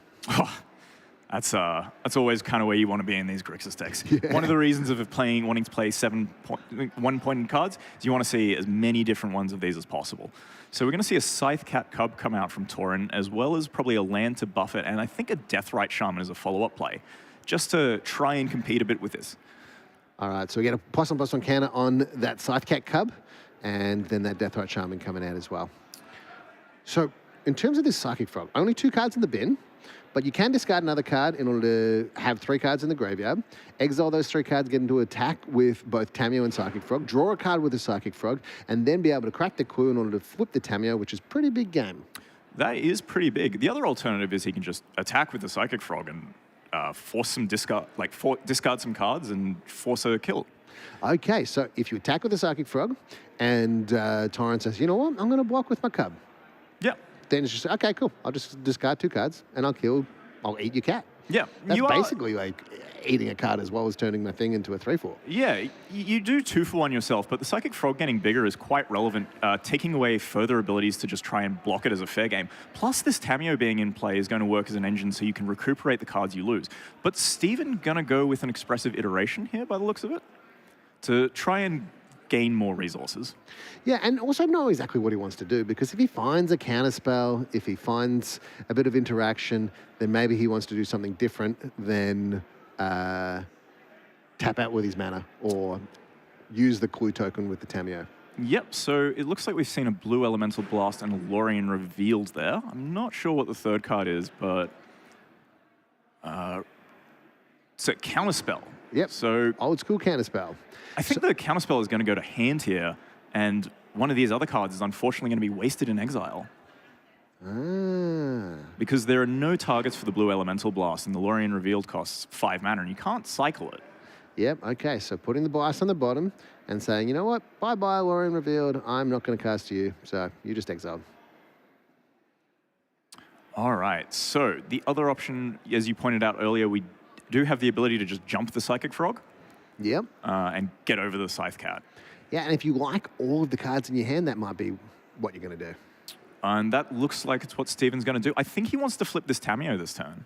That's always kind of where you want to be in these Grixis decks. Yeah. One of the reasons of wanting to play 1-pointed cards is you want to see as many different ones of these as possible. So we're going to see a Scythe Cat Cub come out from Tauren, as well as probably a land to buff it, and I think a Deathrite Shaman is a follow-up play, just to try and compete a bit with this. All right, so we get a +1/+1 counter on that Scythe Cat Cub, and then that Deathrite Shaman coming out as well. So in terms of this Psychic Frog, only 2 cards in the bin, but you can discard another card in order to have 3 cards in the graveyard. Exile those 3 cards, get into attack with both Tameo and Psychic Frog, draw a card with a Psychic Frog, and then be able to crack the clue in order to flip the Tameo, which is pretty big game. That is pretty big. The other alternative is he can just attack with the Psychic Frog and force some discard some cards and force a kill. Okay, so if you attack with the Psychic Frog, and Torrent says, you know what, I'm going to block with my Cub. Yeah. Then it's just, okay, cool. I'll just discard 2 cards and I'll eat your cat. Yeah, That's you are. basically like eating a card as well as turning my thing into a 3/4. Yeah, you do 2-for-1 yourself, but the Psychic Frog getting bigger is quite relevant, taking away further abilities to just try and block it as a fair game. Plus, this Tameo being in play is going to work as an engine so you can recuperate the cards you lose. But Steven going to go with an expressive iteration here by the looks of it to try and gain more resources. Yeah, and also know exactly what he wants to do, because if he finds a counterspell, if he finds a bit of interaction, then maybe he wants to do something different than tap out with his mana or use the clue token with the Tameo. Yep, so it looks like we've seen a blue Elemental Blast and a Lorien revealed there. I'm not sure what the third card is, but... it's a Counterspell. Yep, So old school counterspell. I think the Counterspell is going to go to hand here, and one of these other cards is unfortunately going to be wasted in exile. Ah. Because there are no targets for the blue Elemental Blast, and the Lorien revealed costs 5 mana, and you can't cycle it. Yep, okay, so putting the bias on the bottom and saying, you know what, bye-bye, Lorien revealed, I'm not going to cast you, so you just exile. All right, so the other option, as you pointed out earlier, we do have the ability to just jump the Psychic Frog Yep. and get over the Scythe Cat. Yeah, and if you like all of the cards in your hand, that might be what you're going to do. And that looks like it's what Steven's going to do. I think he wants to flip this Tameo this turn.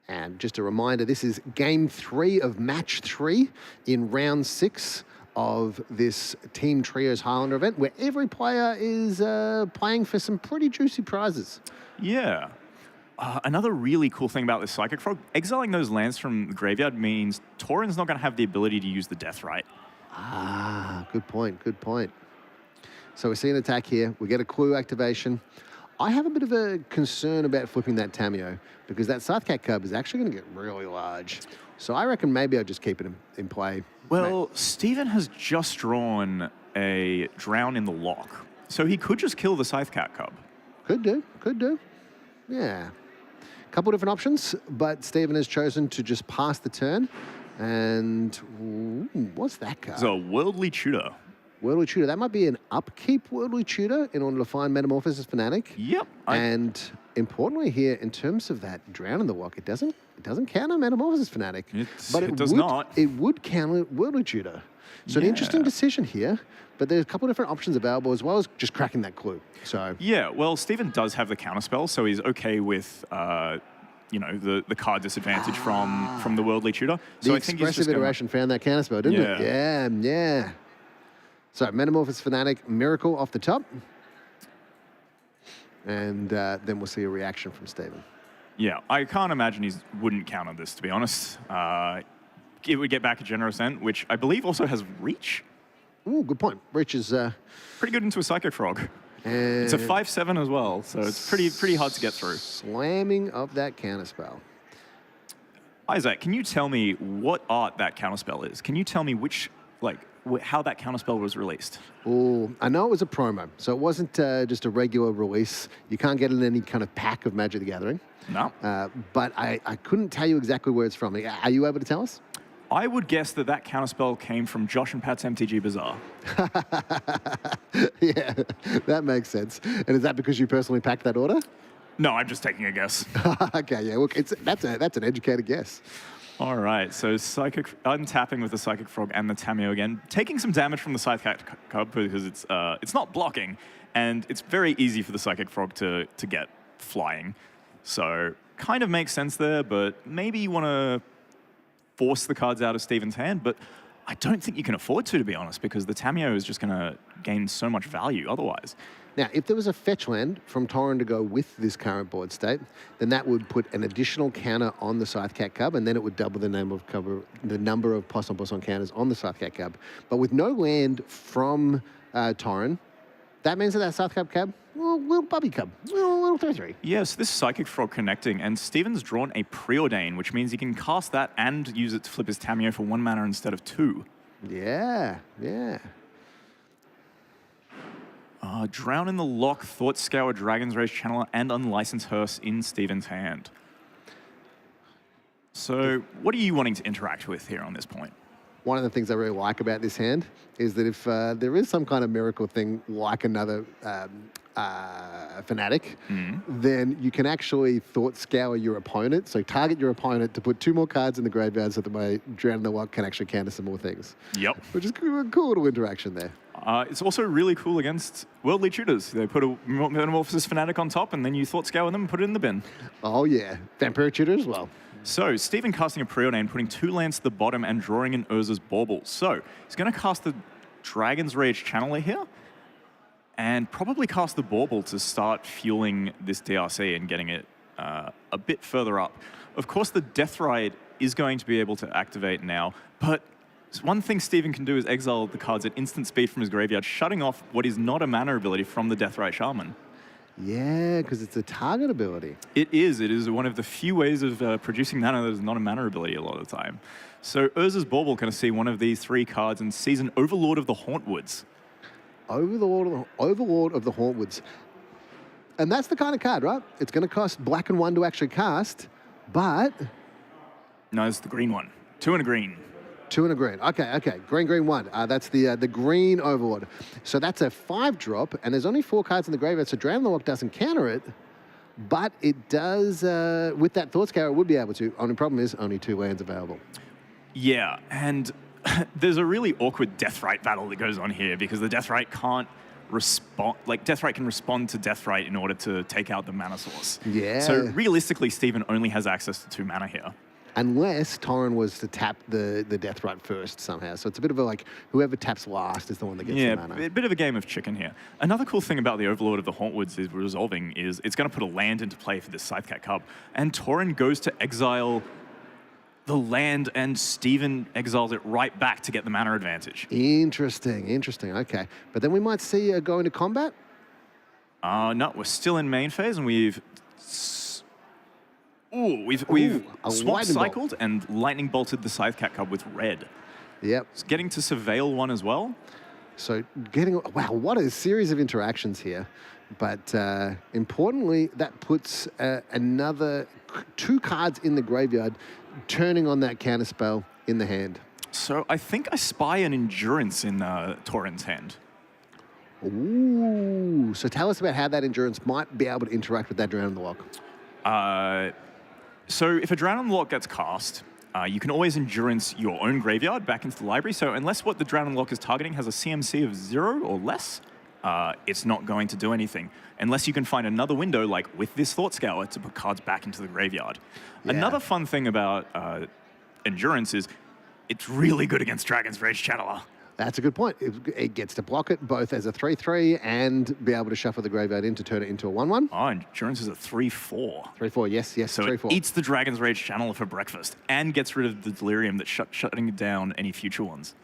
And just a reminder, this is game 3 of match 3 in round 6 of this Team Trios Highlander event, where every player is playing for some pretty juicy prizes. Yeah. Another really cool thing about this Psychic Frog, exiling those lands from the graveyard means Tauren's not going to have the ability to use the Death Right. Ah, good point, good point. So we see an attack here. We get a clue activation. I have a bit of a concern about flipping that Tameo, because that Scythecat cub is actually going to get really large. So I reckon maybe I'll just keep it in play. Well, Steven has just drawn a Drown in the Lock, so he could just kill the Scythecat cub. Could do, could do. Yeah. A couple different options, but Steven has chosen to just pass the turn. And ooh, what's that card? It's a Worldly Tutor. Worldly Tutor. That might be an upkeep Worldly Tutor in order to find Metamorphosis Fanatic. Yep. And importantly here, in terms of that Drown in the Lock, it doesn't counter Metamorphosis Fanatic. It does not. It would counter Worldly Tutor. So an interesting decision here, but there's a couple of different options available, as well as just cracking that clue. So Yeah, well, Steven does have the counterspell, so he's okay with the card disadvantage from the Worldly Tutor. So the I think he's expressive just gonna- iteration found that counterspell, didn't it? Yeah. Yeah. So Metamorphosis Fanatic, Miracle off the top. And then we'll see a reaction from Steven. Yeah, I can't imagine he wouldn't counter this, to be honest. It would get back a Generous End, which I believe also has Reach. Ooh, good point. Reach is... Pretty good into a Psychic Frog. and It's a 5/7 as well, so it's pretty hard to get through. slamming of that counterspell. Isaac, can you tell me what art that counterspell is? Can you tell me how that counterspell was released? Oh, I know it was a promo, so it wasn't just a regular release. You can't get it in any kind of pack of Magic the Gathering. No. But I couldn't tell you exactly where it's from. Are you able to tell us? I would guess that counterspell came from Josh and Pat's MTG Bazaar. Yeah, that makes sense. And is that because you personally packed that order? No, I'm just taking a guess. Okay, yeah, look, that's an educated guess. All right, so untapping with the Psychic Frog and the Tameo again, taking some damage from the Scythecat cub because it's not blocking, and it's very easy for the Psychic Frog to get flying. So kind of makes sense there, but maybe you want to force the cards out of Steven's hand, but I don't think you can afford to be honest, because the Tameo is just going to gain so much value otherwise. Now, if there was a fetch land from Tauren to go with this current board state, then that would put an additional counter on the Scythecat cub, and then it would double the number of plus-on counters on the Scythecat cub. But with no land from Tauren, that means that Scythecat cub, little puppy cub, little 3/3. Yes, this Psychic Frog connecting, and Steven's drawn a Preordain, which means he can cast that and use it to flip his Tameo for 1 mana instead of 2. Yeah. Drown in the Lock, Thought Scour, Dragon's Rage Channeler, and Unlicensed Hearse in Steven's hand. So, what are you wanting to interact with here on this point? one of the things I really like about this hand is that if there is some kind of miracle thing like another Fanatic, then you can actually thought scour your opponent. So target your opponent to put 2 more cards in the graveyard so that my Drown in the Lock can actually counter some more things. Yep. Which is a cool little interaction there. It's also really cool against Worldly Tutors. They put a Metamorphosis Fanatic on top, and then you thought scour them and put it in the bin. Oh, yeah. Vampire Tutor as well. So, Stephen casting a Preordain, putting 2 lands to the bottom and drawing an Urza's Bauble. So, he's going to cast the Dragon's Rage Channeler here, and probably cast the Bauble to start fueling this DRC and getting it a bit further up. Of course, the Deathrite is going to be able to activate now, but one thing Stephen can do is exile the cards at instant speed from his graveyard, shutting off what is not a mana ability from the Deathrite Shaman. Yeah, because it's a target ability. It is. It is one of the few ways of producing mana that is not a mana ability a lot of the time. So Urza's Bauble can see one of these 3 cards and sees an Overlord of the Hauntwoods. Overlord of the Hauntwoods. And that's the kind of card, right? It's going to cost black and 1 to actually cast, but... No, it's the green one. 2 and a green. 2 and a green. Okay. Green, 1. That's the green Overlord. So that's a 5-drop, and there's only 4 cards in the graveyard, so Drown in the Lock doesn't counter it, but it does, with that Thought Scour, it would be able to. Only problem is only 2 lands available. Yeah, and there's a really awkward Deathrite battle that goes on here because the Deathrite can't respond. Like, Deathrite can respond to Deathrite in order to take out the mana source. Yeah. So realistically, Stephen only has access to 2 mana here. Unless Torren was to tap the Deathrite first somehow. So it's a bit of a, like, whoever taps last is the one that gets the mana. Yeah, a bit of a game of chicken here. Another cool thing about the Overlord of the Hauntwoods is resolving is it's going to put a land into play for this Scythecat Cub. And Torren goes to exile the land, and Stephen exiles it right back to get the mana advantage. Interesting. Okay. But then we might see go into combat? No, we're still in main phase, and we've swap cycled and lightning bolted the Scythecat Cub with red. Yep. It's getting to surveil one as well. So wow, what a series of interactions here. But importantly, that puts another 2 cards in the graveyard, turning on that counterspell in the hand. So I think I spy an Endurance in Torren's hand. Ooh. So tell us about how that Endurance might be able to interact with that Drown in the Lock. So if a Drown in the Lock gets cast, you can always Endurance your own graveyard back into the library. So unless what the Drown in the Lock is targeting has a CMC of 0 or less, it's not going to do anything. Unless you can find another window, like with this Thought Scour, to put cards back into the graveyard. Yeah. Another fun thing about Endurance is it's really good against Dragon's Rage Channeler. That's a good point. It gets to block it both as a 3/3 and be able to shuffle the graveyard in to turn it into a 1/1. Oh, Endurance is a 3/4. 3/4, yes, so 3/4. It eats the Dragon's Rage Channeler for breakfast and gets rid of the Delirium that's shutting down any future ones.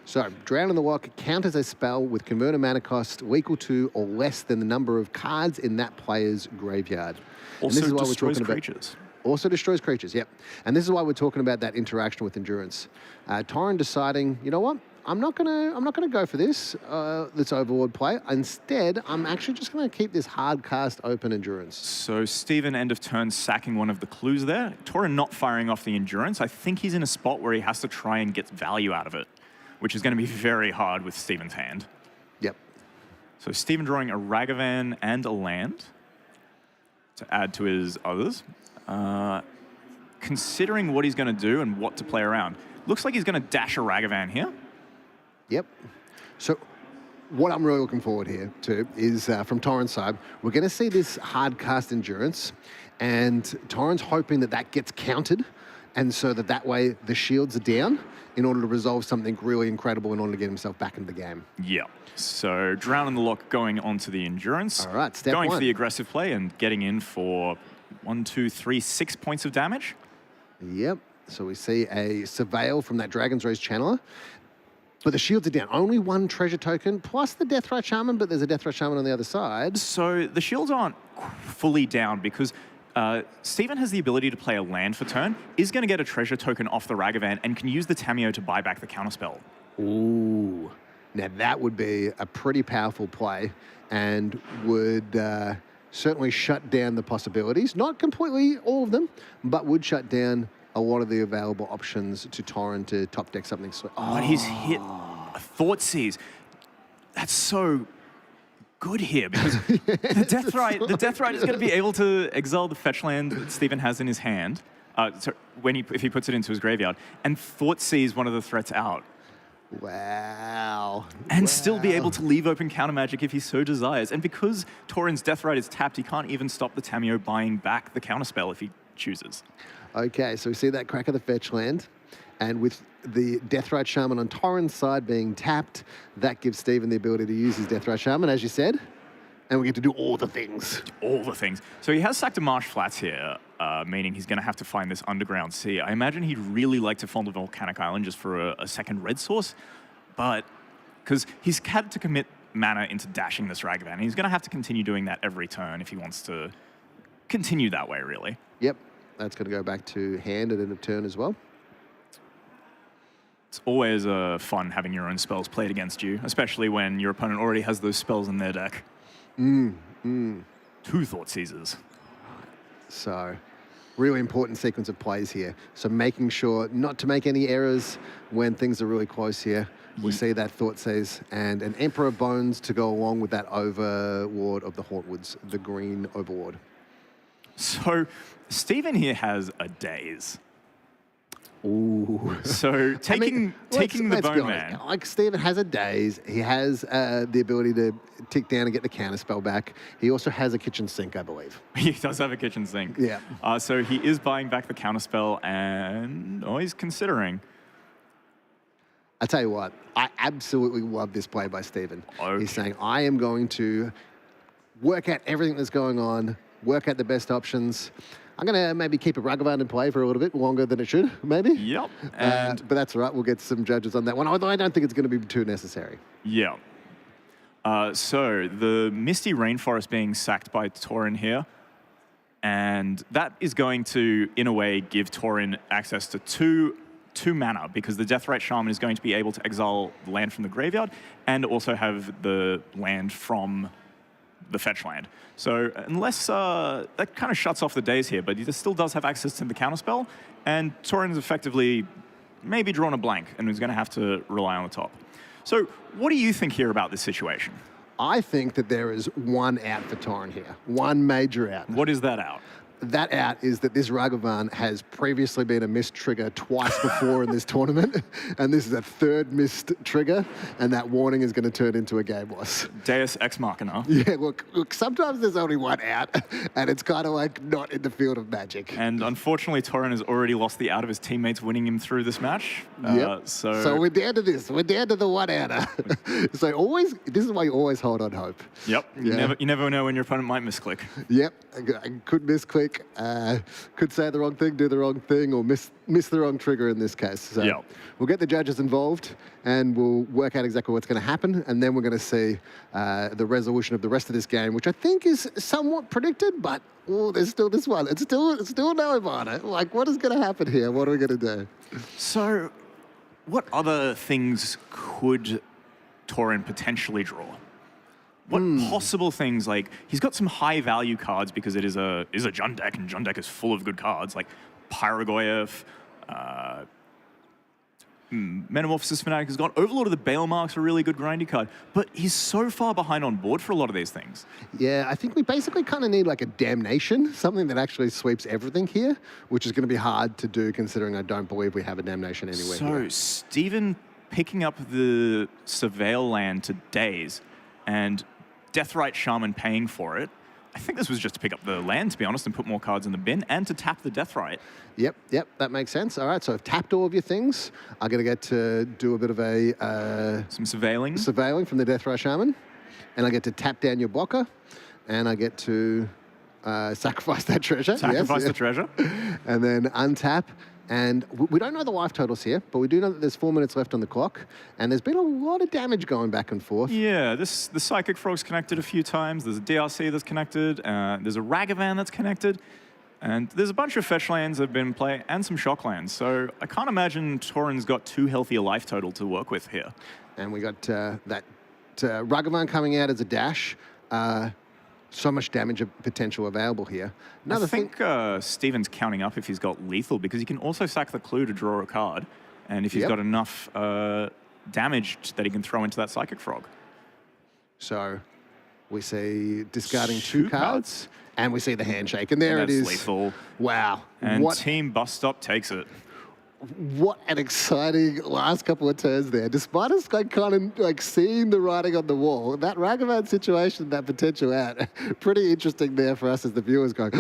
So, Drown in the Lock counters a spell with converter mana cost equal to or less than the number of cards in that player's graveyard. Also and this is why destroys creatures. Also destroys creatures, yep. And this is why we're talking about that interaction with Endurance. Torren deciding, you know what? I'm not gonna go for this Overlord play. Instead, I'm actually just gonna keep this hard cast open Endurance. So Stephen, end of turn, sacking one of the clues there. Torren not firing off the Endurance. I think he's in a spot where he has to try and get value out of it, which is going to be very hard with Stephen's hand. Yep. So Stephen drawing a Ragavan and a land to add to his others. Considering what he's going to do and what to play around. Looks like he's going to dash a Ragavan here. Yep. So what I'm really looking forward here to is from Torren's side, we're going to see this hard cast Endurance, and Torren's hoping that that gets countered, and so that way the shields are down in order to resolve something really incredible in order to get himself back into the game. Yeah. So Drown in the Lock going onto the Endurance. All right, step going 1. For the aggressive play and getting in for 6 points of damage. Yep. So we see a Surveil from that Dragon's Rage Channeler. But the shields are down. Only 1 treasure token, plus the Deathrite Shaman, but there's a Deathrite Shaman on the other side. So the shields aren't fully down because Stephen has the ability to play a land for turn, is going to get a treasure token off the Ragavan, and can use the Tamiyo to buy back the counterspell. Ooh. Now that would be a pretty powerful play and would certainly shut down the possibilities. Not completely all of them, but would shut down a lot of the available options to Torren to top deck something. But he's hit a Thoughtseize. That's so good here because the Deathrite is going to be able to exile the fetch land that Stephen has in his hand. So if he puts it into his graveyard, and Thoughtseize one of the threats out. Wow. And still be able to leave open counter magic if he so desires. And because Torren's Deathrite is tapped, he can't even stop the Tamiyo buying back the counterspell if he chooses. Okay, so we see that crack of the fetch land. And with the Deathrite Shaman on Torren's side being tapped, that gives Stephen the ability to use his Deathrite Shaman, as you said. And we get to do all the things. All the things. So he has sacked a Marsh Flats here, meaning he's going to have to find this underground sea. I imagine he'd really like to fund the Volcanic Island just for a second red source, but because he's had to commit mana into dashing this Ragavan, and he's going to have to continue doing that every turn if he wants to continue that way, really. Yep, that's going to go back to hand at end of turn as well. It's always fun having your own spells played against you, especially when your opponent already has those spells in their deck. 2 Thoughtseizes. So, really important sequence of plays here. So making sure not to make any errors when things are really close here. We see that Thoughtseize and an Emperor Bones to go along with that Overlord of the Hauntwoods, the green Overlord. So Stephen here has a Daze. Ooh. So taking the Bone Man. Like Stephen has a Daze. He has the ability to tick down and get the counterspell back. He also has a kitchen sink, I believe. He does have a kitchen sink. Yeah. So he is buying back the counterspell and he's considering. I tell you what, I absolutely love this play by Stephen. Okay. He's saying, I am going to work out everything that's going on, work out the best options. I'm going to maybe keep a Ragavan in play for a little bit longer than it should, maybe. Yep. And but that's all right. We'll get some judges on that one, although I don't think it's going to be too necessary. yeah. So the Misty Rainforest being sacked by Torren here, and that is going to, in a way, give Torren access to two mana, because the Deathrite Shaman is going to be able to exile land from the graveyard and also have the land from the fetch land. So unless that kind of shuts off the days here, but he still does have access to the counterspell, and Torren is effectively maybe drawn a blank and is going to have to rely on the top. So what do you think here about this situation? I think that there is one out for Torren here, one major out. What is that out? That out is that this Ragavan has previously been a missed trigger twice before in this tournament, and this is a third missed trigger, and that warning is going to turn into a game loss. Deus Ex Machina. Yeah, look, sometimes there's only one out, and it's kind of like not in the field of magic. And unfortunately, Torren has already lost the out of his teammates winning him through this match. Yep. So we're down to this. We're down to the one outer. So this is why you always hold on hope. Yep. Yeah. You never know when your opponent might misclick. Yep. I could misclick, could say the wrong thing, do the wrong thing, or miss the wrong trigger in this case. So Yep. We'll get the judges involved, and we'll work out exactly what's going to happen, and then we're going to see the resolution of the rest of this game, which I think is somewhat predicted, but there's still this one. It's still no about it. Like, what is going to happen here? What are we going to do? So, what other things could Torren potentially draw? What possible things, like, he's got some high value cards because it is a Jund deck, and Jund deck is full of good cards, like Pyrogoyf, Metamorphosis Fanatic has gone. Overlord of the Balemark's a really good grindy card, but he's so far behind on board for a lot of these things. Yeah, I think we basically kind of need like a Damnation, something that actually sweeps everything here, which is going to be hard to do considering I don't believe we have a Damnation anywhere here. So, Stephen picking up the Surveil land to Daze, and Deathrite Shaman paying for it. I think this was just to pick up the land, to be honest, and put more cards in the bin, and to tap the Deathrite. Yep, that makes sense. All right, so I've tapped all of your things. I'm going to get to do a bit of a... some surveilling. Surveilling from the Deathrite Shaman. And I get to tap down your blocker, and I get to sacrifice that treasure. Sacrifice the treasure. And then untap. And we don't know the life totals here, but we do know that there's 4 minutes left on the clock, and there's been a lot of damage going back and forth. Yeah, the Psychic Frog's connected a few times. There's a DRC that's connected. There's a Ragavan that's connected. And there's a bunch of fetch lands that have been in play, and some shock lands. So I can't imagine Torren's got too healthy a life total to work with here. And we got that Ragavan coming out as a dash. so much damage potential available here. Another I think Steven's counting up if he's got lethal, because he can also sack the clue to draw a card, and if he's got enough damage that he can throw into that Psychic Frog. So we see discarding 2 cards, and we see the handshake, and there it is. Lethal. Wow. And Team Bus Stop takes it. What an exciting last couple of turns there. Despite us kind of like seeing the writing on the wall, that Ragavan situation, that potential out, pretty interesting there for us as the viewers going,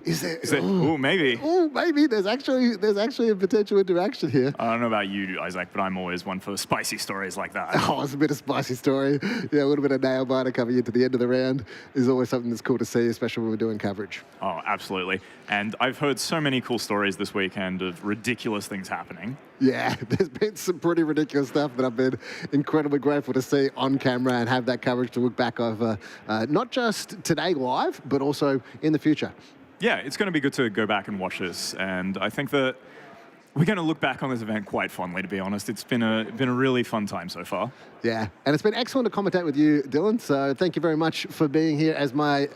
is there? Oh, maybe. Oh, maybe there's actually a potential interaction here. I don't know about you, Isaac, but I'm always one for spicy stories like that. Oh, it's a bit of spicy story. Yeah, a little bit of nail biter coming into the end of the round is always something that's cool to see, especially when we're doing coverage. Oh, absolutely. And I've heard so many cool stories this weekend of ridiculous things happening. Yeah, there's been some pretty ridiculous stuff that I've been incredibly grateful to see on camera and have that coverage to look back over, not just today live, but also in the future. Yeah, it's going to be good to go back and watch this. And I think that we're going to look back on this event quite fondly, to be honest. It's been a really fun time so far. Yeah, and it's been excellent to commentate with you, Dylan. So thank you very much for being here as my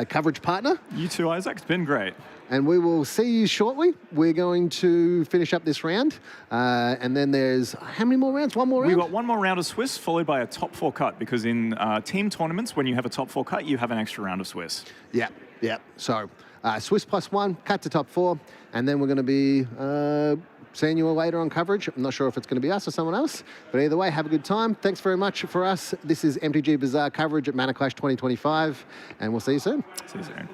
coverage partner. You too, Isaac. It's been great. And we will see you shortly. We're going to finish up this round. And then there's, how many more rounds? One more round? We've got one more round of Swiss, followed by a top 4 cut, because in team tournaments, when you have a top 4 cut, you have an extra round of Swiss. Yeah. So Swiss +1, cut to top 4, and then we're going to be seeing you all later on coverage. I'm not sure if it's going to be us or someone else, but either way, have a good time. Thanks very much for us. This is MTG Bazaar coverage at Mana Clash 2025, and we'll see you soon. See you soon.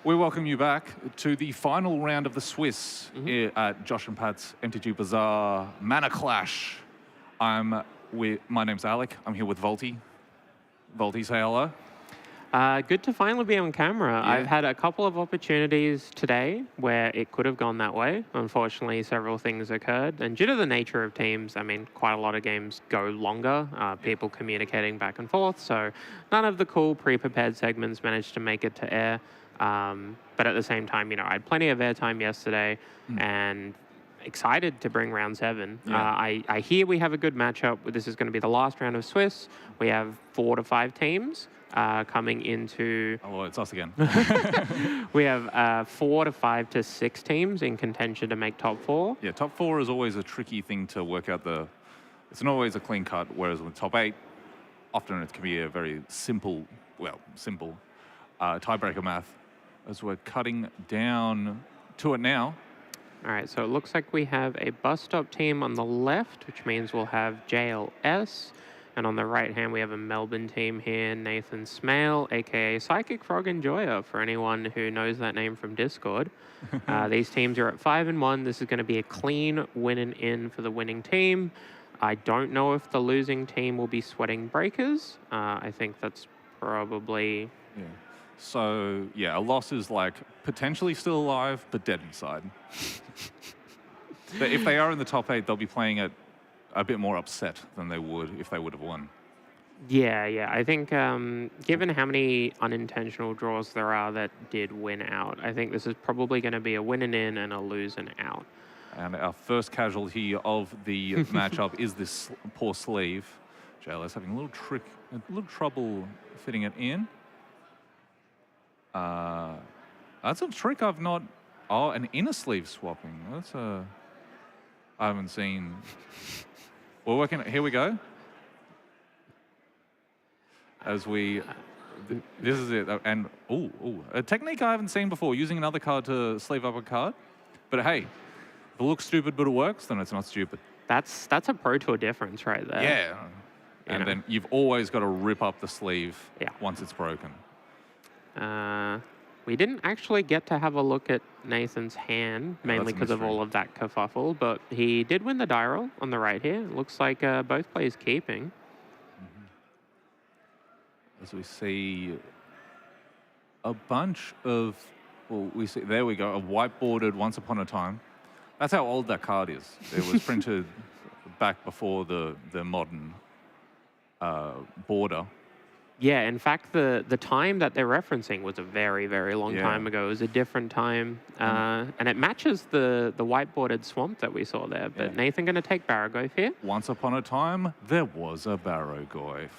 We welcome you back to the final round of the Swiss here at Josh and Pat's MTG Bazaar Mana Clash. My name's Alec. I'm here with Volty. Volty, say hello. Good to finally be on camera. Yeah. I've had a couple of opportunities today where it could have gone that way. Unfortunately, several things occurred. And due to the nature of teams, I mean, quite a lot of games go longer, people communicating back and forth. So none of the cool pre-prepared segments managed to make it to air. But at the same time, I had plenty of airtime yesterday and excited to bring round 7. Yeah. I hear we have a good matchup. This is going to be the last round of Swiss. We have 4 to 5 teams. Coming into... Oh, it's us again. We have 4 to 5 to 6 teams in contention to make top 4. Yeah, top 4 is always a tricky thing to work out It's not always a clean cut, whereas with top 8, often it can be a very simple tiebreaker math. As we're cutting down to it now. All right, so it looks like we have a bus stop team on the left, which means we'll have JLS. And on the right hand, we have a Melbourne team here, Nathan Smale, aka Psychic Frog Enjoyer, for anyone who knows that name from Discord. These teams are at 5 and 1. This is going to be a clean win and in for the winning team. I don't know if the losing team will be sweating breakers. I think that's probably... Yeah. So, yeah, a loss is like potentially still alive, but dead inside. But if they are in the top 8, they'll be playing it a bit more upset than they would if they would have won. Yeah. I think given how many unintentional draws there are that did win out, I think this is probably going to be a win and in and a lose and out. And our first casualty of the matchup is this poor sleeve. JLS having a little trouble fitting it in. That's a trick I've not... Oh, an inner sleeve swapping. That's a... I haven't seen... We're working... Here we go. As we... This is it. And, a technique I haven't seen before, using another card to sleeve up a card. But hey, if it looks stupid but it works, then it's not stupid. That's a Pro Tour difference right there. Yeah. And then you've always got to rip up the sleeve once it's broken. We didn't actually get to have a look at Nathan's hand, mainly because of all of that kerfuffle, but he did win the die roll on the right here. It looks like both players keeping. As we see a bunch of, there we go, a whiteboarded Once Upon a Time. That's how old that card is. It was printed back before the modern border. Yeah, in fact, the time that they're referencing was a very, very long time ago. It was a different time. And it matches the whiteboarded swamp that we saw there. But Nathan going to take Barragoyf here. Once upon a time, there was a Barragoyf.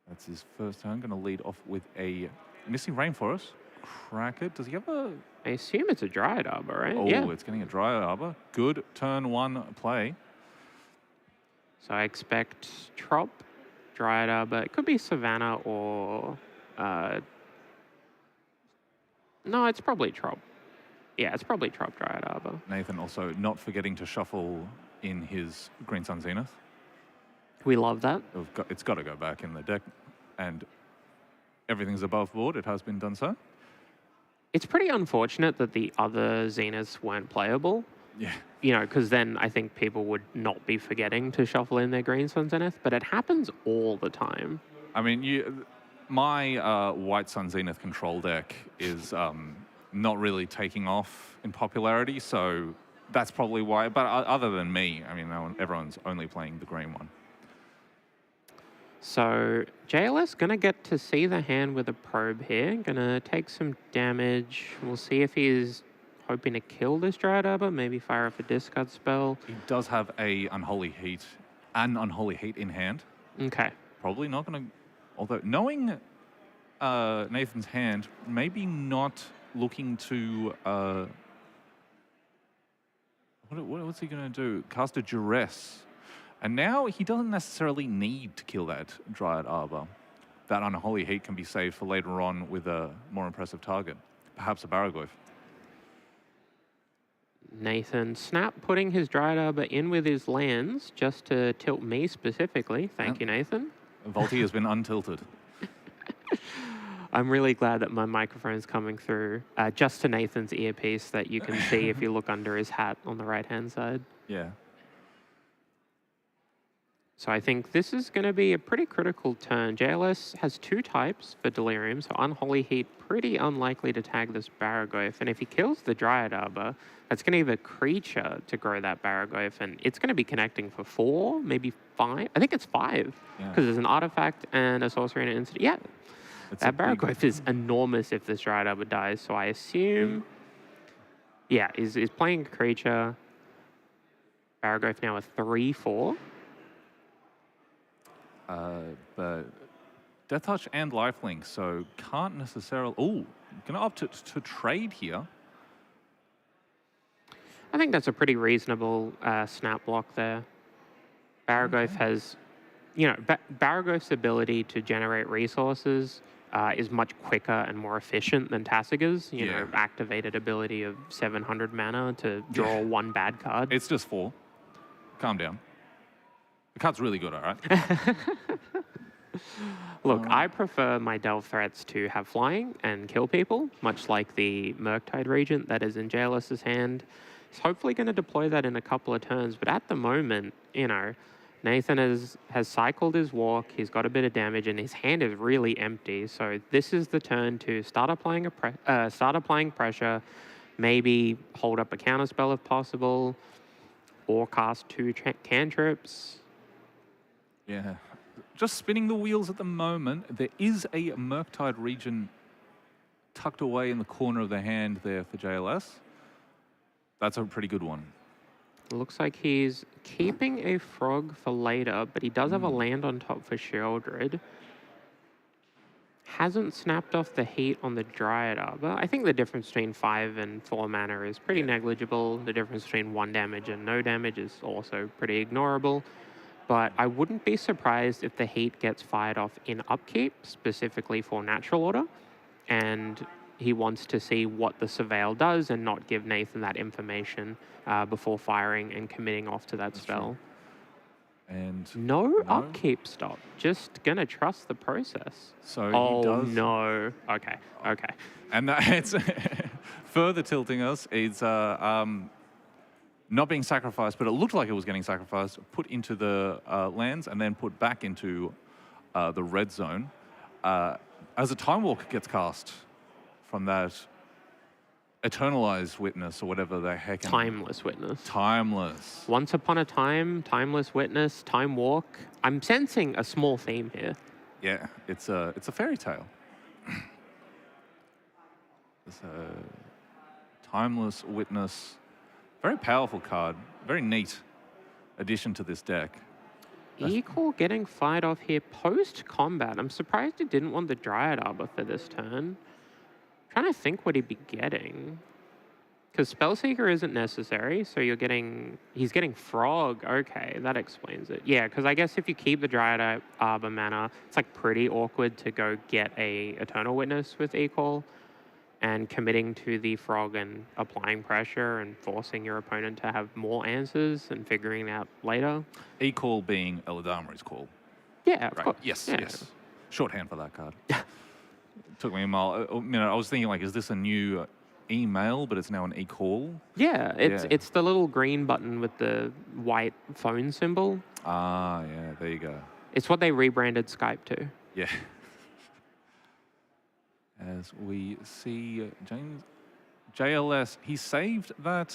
That's his first turn. Going to lead off with a Missing Rainforest. Crack it. Does he have a... I assume it's a Dryad Arbor, right? Oh, it's getting a Dryad Arbor. Good turn 1 play. So I expect Trop, Dryad Arbor. It could be Savannah or... no, it's probably Trop. Yeah, it's probably Trop, Dryad Arbor. Nathan also not forgetting to shuffle in his Green Sun Zenith. We love that. It's got to go back in the deck. And everything's above board. It has been done so. It's pretty unfortunate that the other Zeniths weren't playable. Yeah. Because then I think people would not be forgetting to shuffle in their Green Sun Zenith, but it happens all the time. I mean, my White Sun Zenith control deck is not really taking off in popularity, so that's probably why. But other than me, I mean, everyone's only playing the green one. So JLS going to get to see the hand with a probe here. Going to take some damage. We'll see if he's hoping to kill this Dryad Arbor, maybe fire off a discard spell. He does have an Unholy Heat in hand. Okay. Probably not going to... Although, knowing Nathan's hand, maybe not looking to... what's he going to do? Cast a Duress. And now he doesn't necessarily need to kill that Dryad Arbor. That Unholy Heat can be saved for later on with a more impressive target. Perhaps a Barragoyf. Nathan Snap putting his Dryad Arbor in with his lands just to tilt me specifically. Thank you, Nathan. Volty has been untilted. I'm really glad that my microphone's coming through just to Nathan's earpiece that you can see if you look under his hat on the right-hand side. Yeah. So I think this is going to be a pretty critical turn. JLS has 2 types for Delirium, so Unholy Heat pretty unlikely to tag this Baraglyph. And if he kills the Dryad Arbor, that's going to give a creature to grow that Baraglyph, and it's going to be connecting for 4, maybe 5. I think it's 5, because there's an artifact and a sorcery and an instant. Yeah, that Baraglyph is enormous if this Dryad Arbor dies, so I assume... Yeah, is playing a creature. Baraglyph now a 3/4. But Death Touch and Lifelink, so can't necessarily... Oh, going to opt to trade here. I think that's a pretty reasonable snap block there. Baraglyph has, Baraglyph's ability to generate resources is much quicker and more efficient than Tassiga's, activated ability of 700 mana to draw 1 bad card. It's just 4. Calm down. The card's really good, all right? Look, I prefer my Delve threats to have flying and kill people, much like the Murktide Regent that is in JLS's hand. He's hopefully going to deploy that in a couple of turns, but at the moment, Nathan has cycled his walk, he's got a bit of damage, and his hand is really empty. So this is the turn to start applying pressure, maybe hold up a counterspell if possible, or cast 2 cantrips. Yeah. Just spinning the wheels at the moment. There is a Murktide Regent tucked away in the corner of the hand there for JLS. That's a pretty good one. Looks like he's keeping a frog for later, but he does have a land on top for Sheoldred. Hasn't snapped off the heat on the Dryad Arbor. I think the difference between 5 and 4 mana is pretty negligible. The difference between 1 damage and no damage is also pretty ignorable. But I wouldn't be surprised if the heat gets fired off in upkeep, specifically for natural order. And he wants to see what the Surveil does and not give Nathan that information before firing and committing off to that spell. And no upkeep stop. Just gonna trust the process. So oh, he does. No. Okay. And it's further tilting us. It's not being sacrificed, but it looked like it was getting sacrificed, put into the lands, and then put back into the red zone. As a Time Walk gets cast from that Eternalized Witness, or whatever the heck. Timeless Witness. Timeless. Once upon a time, Timeless Witness, Time Walk. I'm sensing a small theme here. Yeah, it's a fairy tale. It's a Timeless Witness. Very powerful card. Very neat addition to this deck. Equal getting fired off here post-combat. I'm surprised he didn't want the Dryad Arbor for this turn. Trying to think what he'd be getting. Because Spellseeker isn't necessary, so he's getting Frog. Okay, that explains it. Yeah, because I guess if you keep the Dryad Arbor mana, it's like pretty awkward to go get a Eternal Witness with Equal. And committing to the Frog and applying pressure and forcing your opponent to have more answers and figuring it out later. E-Call being Eladamri's call. Yeah, of course. Yes, yeah. yes. Shorthand for that card. Took me a mile. I was thinking, is this a new email, but it's now an e-call? Yeah, it's the little green button with the white phone symbol. Ah, yeah, there you go. It's what they rebranded Skype to. Yeah. As we see JLS, he saved that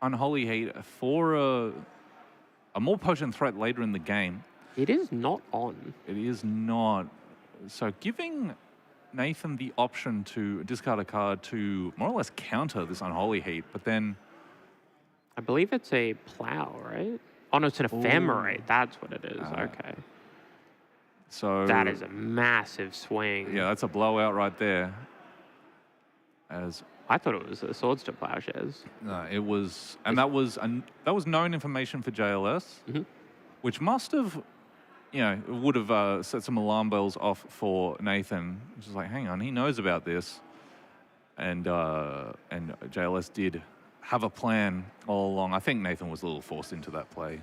Unholy Heat for a more potent threat later in the game. It is not on. It is not. So giving Nathan the option to discard a card to more or less counter this Unholy Heat, but then... I believe it's a plow, right? Oh, no, it's an ephemerate. That's what it is. Okay. So that is a massive swing. Yeah, that's a blowout right there. As I thought it was a Swords to Plowshares. No, it was, and that was known information for JLS, which must have, would have set some alarm bells off for Nathan. Which is like, hang on, he knows about this, and JLS did have a plan all along. I think Nathan was a little forced into that play.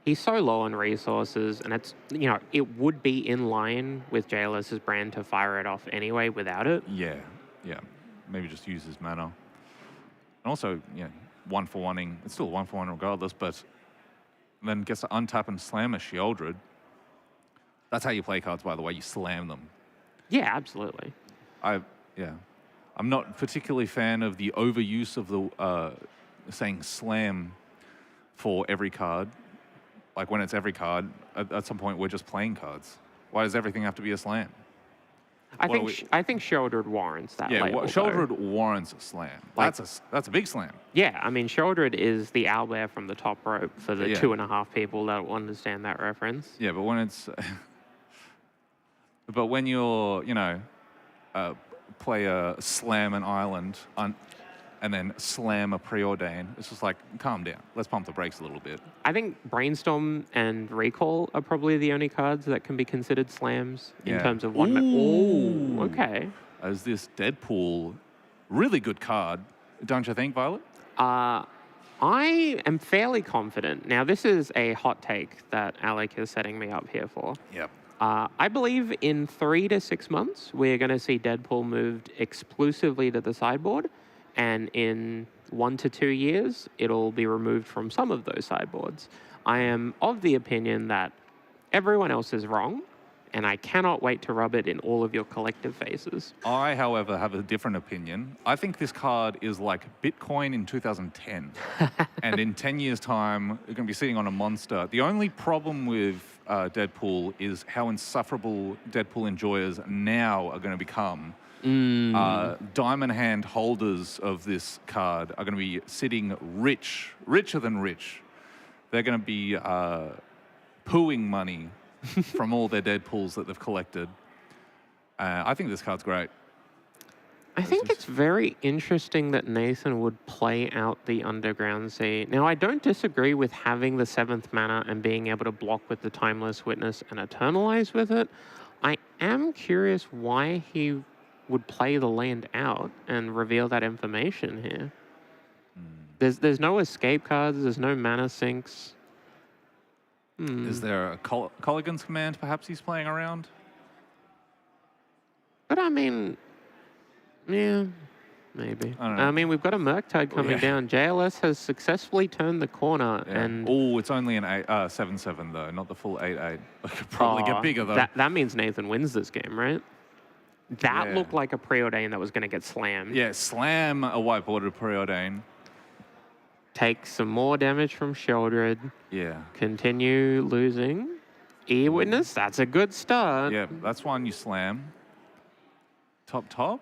He's so low on resources, and it's, it would be in line with JLS's brand to fire it off anyway without it. Yeah, yeah. Maybe just use his mana. And also, one for oneing. It's still 1-for-1 regardless, but then gets to untap and slam a Sheoldred. That's how you play cards, by the way. You slam them. Yeah, absolutely. I'm not particularly a fan of the overuse of the saying slam for every card. Like when it's every card, at some point we're just playing cards. Why does everything have to be a slam? I think Sheoldred warrants that label. Yeah, Sheoldred warrants a slam. That's a big slam. Yeah, I mean, Sheoldred is the owlbear from the top rope for the 2.5 people that will understand that reference. Yeah, but when it's... but when you're, play a slam an island and then slam a preordain, it's just like, calm down. Let's pump the brakes a little bit. I think Brainstorm and Recall are probably the only cards that can be considered slams in terms of one. Oh, okay. As this Deadpool, really good card, don't you think, Violet? I am fairly confident. Now, this is a hot take that Alec is setting me up here for. Yep. I believe in 3 to 6 months, we're going to see Deadpool moved exclusively to the sideboard. And in 1 to 2 years, it'll be removed from some of those sideboards. I am of the opinion that everyone else is wrong, and I cannot wait to rub it in all of your collective faces. I, however, have a different opinion. I think this card is like Bitcoin in 2010. And in 10 years' time, you're going to be sitting on a monster. The only problem with Deadpool is how insufferable Deadpool enjoyers now are going to become. Diamond hand holders of this card are going to be sitting richer than rich. They're going to be pooing money from all their Deadpools that they've collected. I think this card's great. I think it's very interesting that Nathan would play out the Underground Sea. Now, I don't disagree with having the 7th mana and being able to block with the Timeless Witness and Eternalize with it. I am curious why he would play the land out and reveal that information here. There's no escape cards, there's no mana sinks. Is there a Colligan's Command perhaps he's playing around? But I mean, yeah, maybe. I don't know. I mean, we've got a Murktide coming down. JLS has successfully turned the corner. And oh, it's only an 7/7 though, not the full 8/8. It could probably get bigger though. That means Nathan wins this game, right? That looked like a preordain that was going to get slammed. Yeah, slam a white bordered preordain. Take some more damage from Sheoldred. Yeah. Continue losing. E-Witness, that's a good start. Yeah, that's one you slam. Top,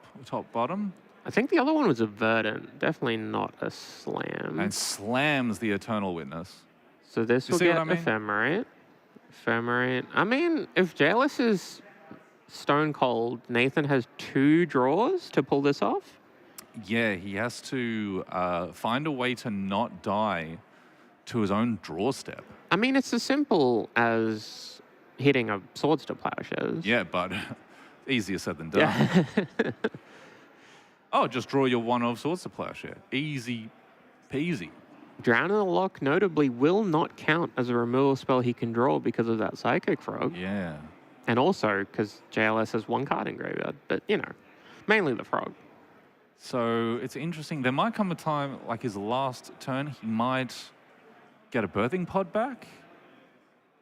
bottom. I think the other one was a Verdant. Definitely not a slam. And slams the Eternal Witness. So this will get Ephemerate. Ephemerate. I mean, if JLS is stone cold, Nathan has 2 draws to pull this off. Yeah, he has to find a way to not die to his own draw step. I mean, it's as simple as hitting a Swords to Plowshares. Yeah, but easier said than done. Yeah. Oh, just draw your 1 of Swords to Plowshare. Easy peasy. Drown in the Lock notably will not count as a removal spell he can draw because of that Psychic Frog. Yeah. And also because JLS has 1 card in graveyard, but mainly the Frog. So it's interesting. There might come a time, like his last turn, he might get a Birthing Pod back.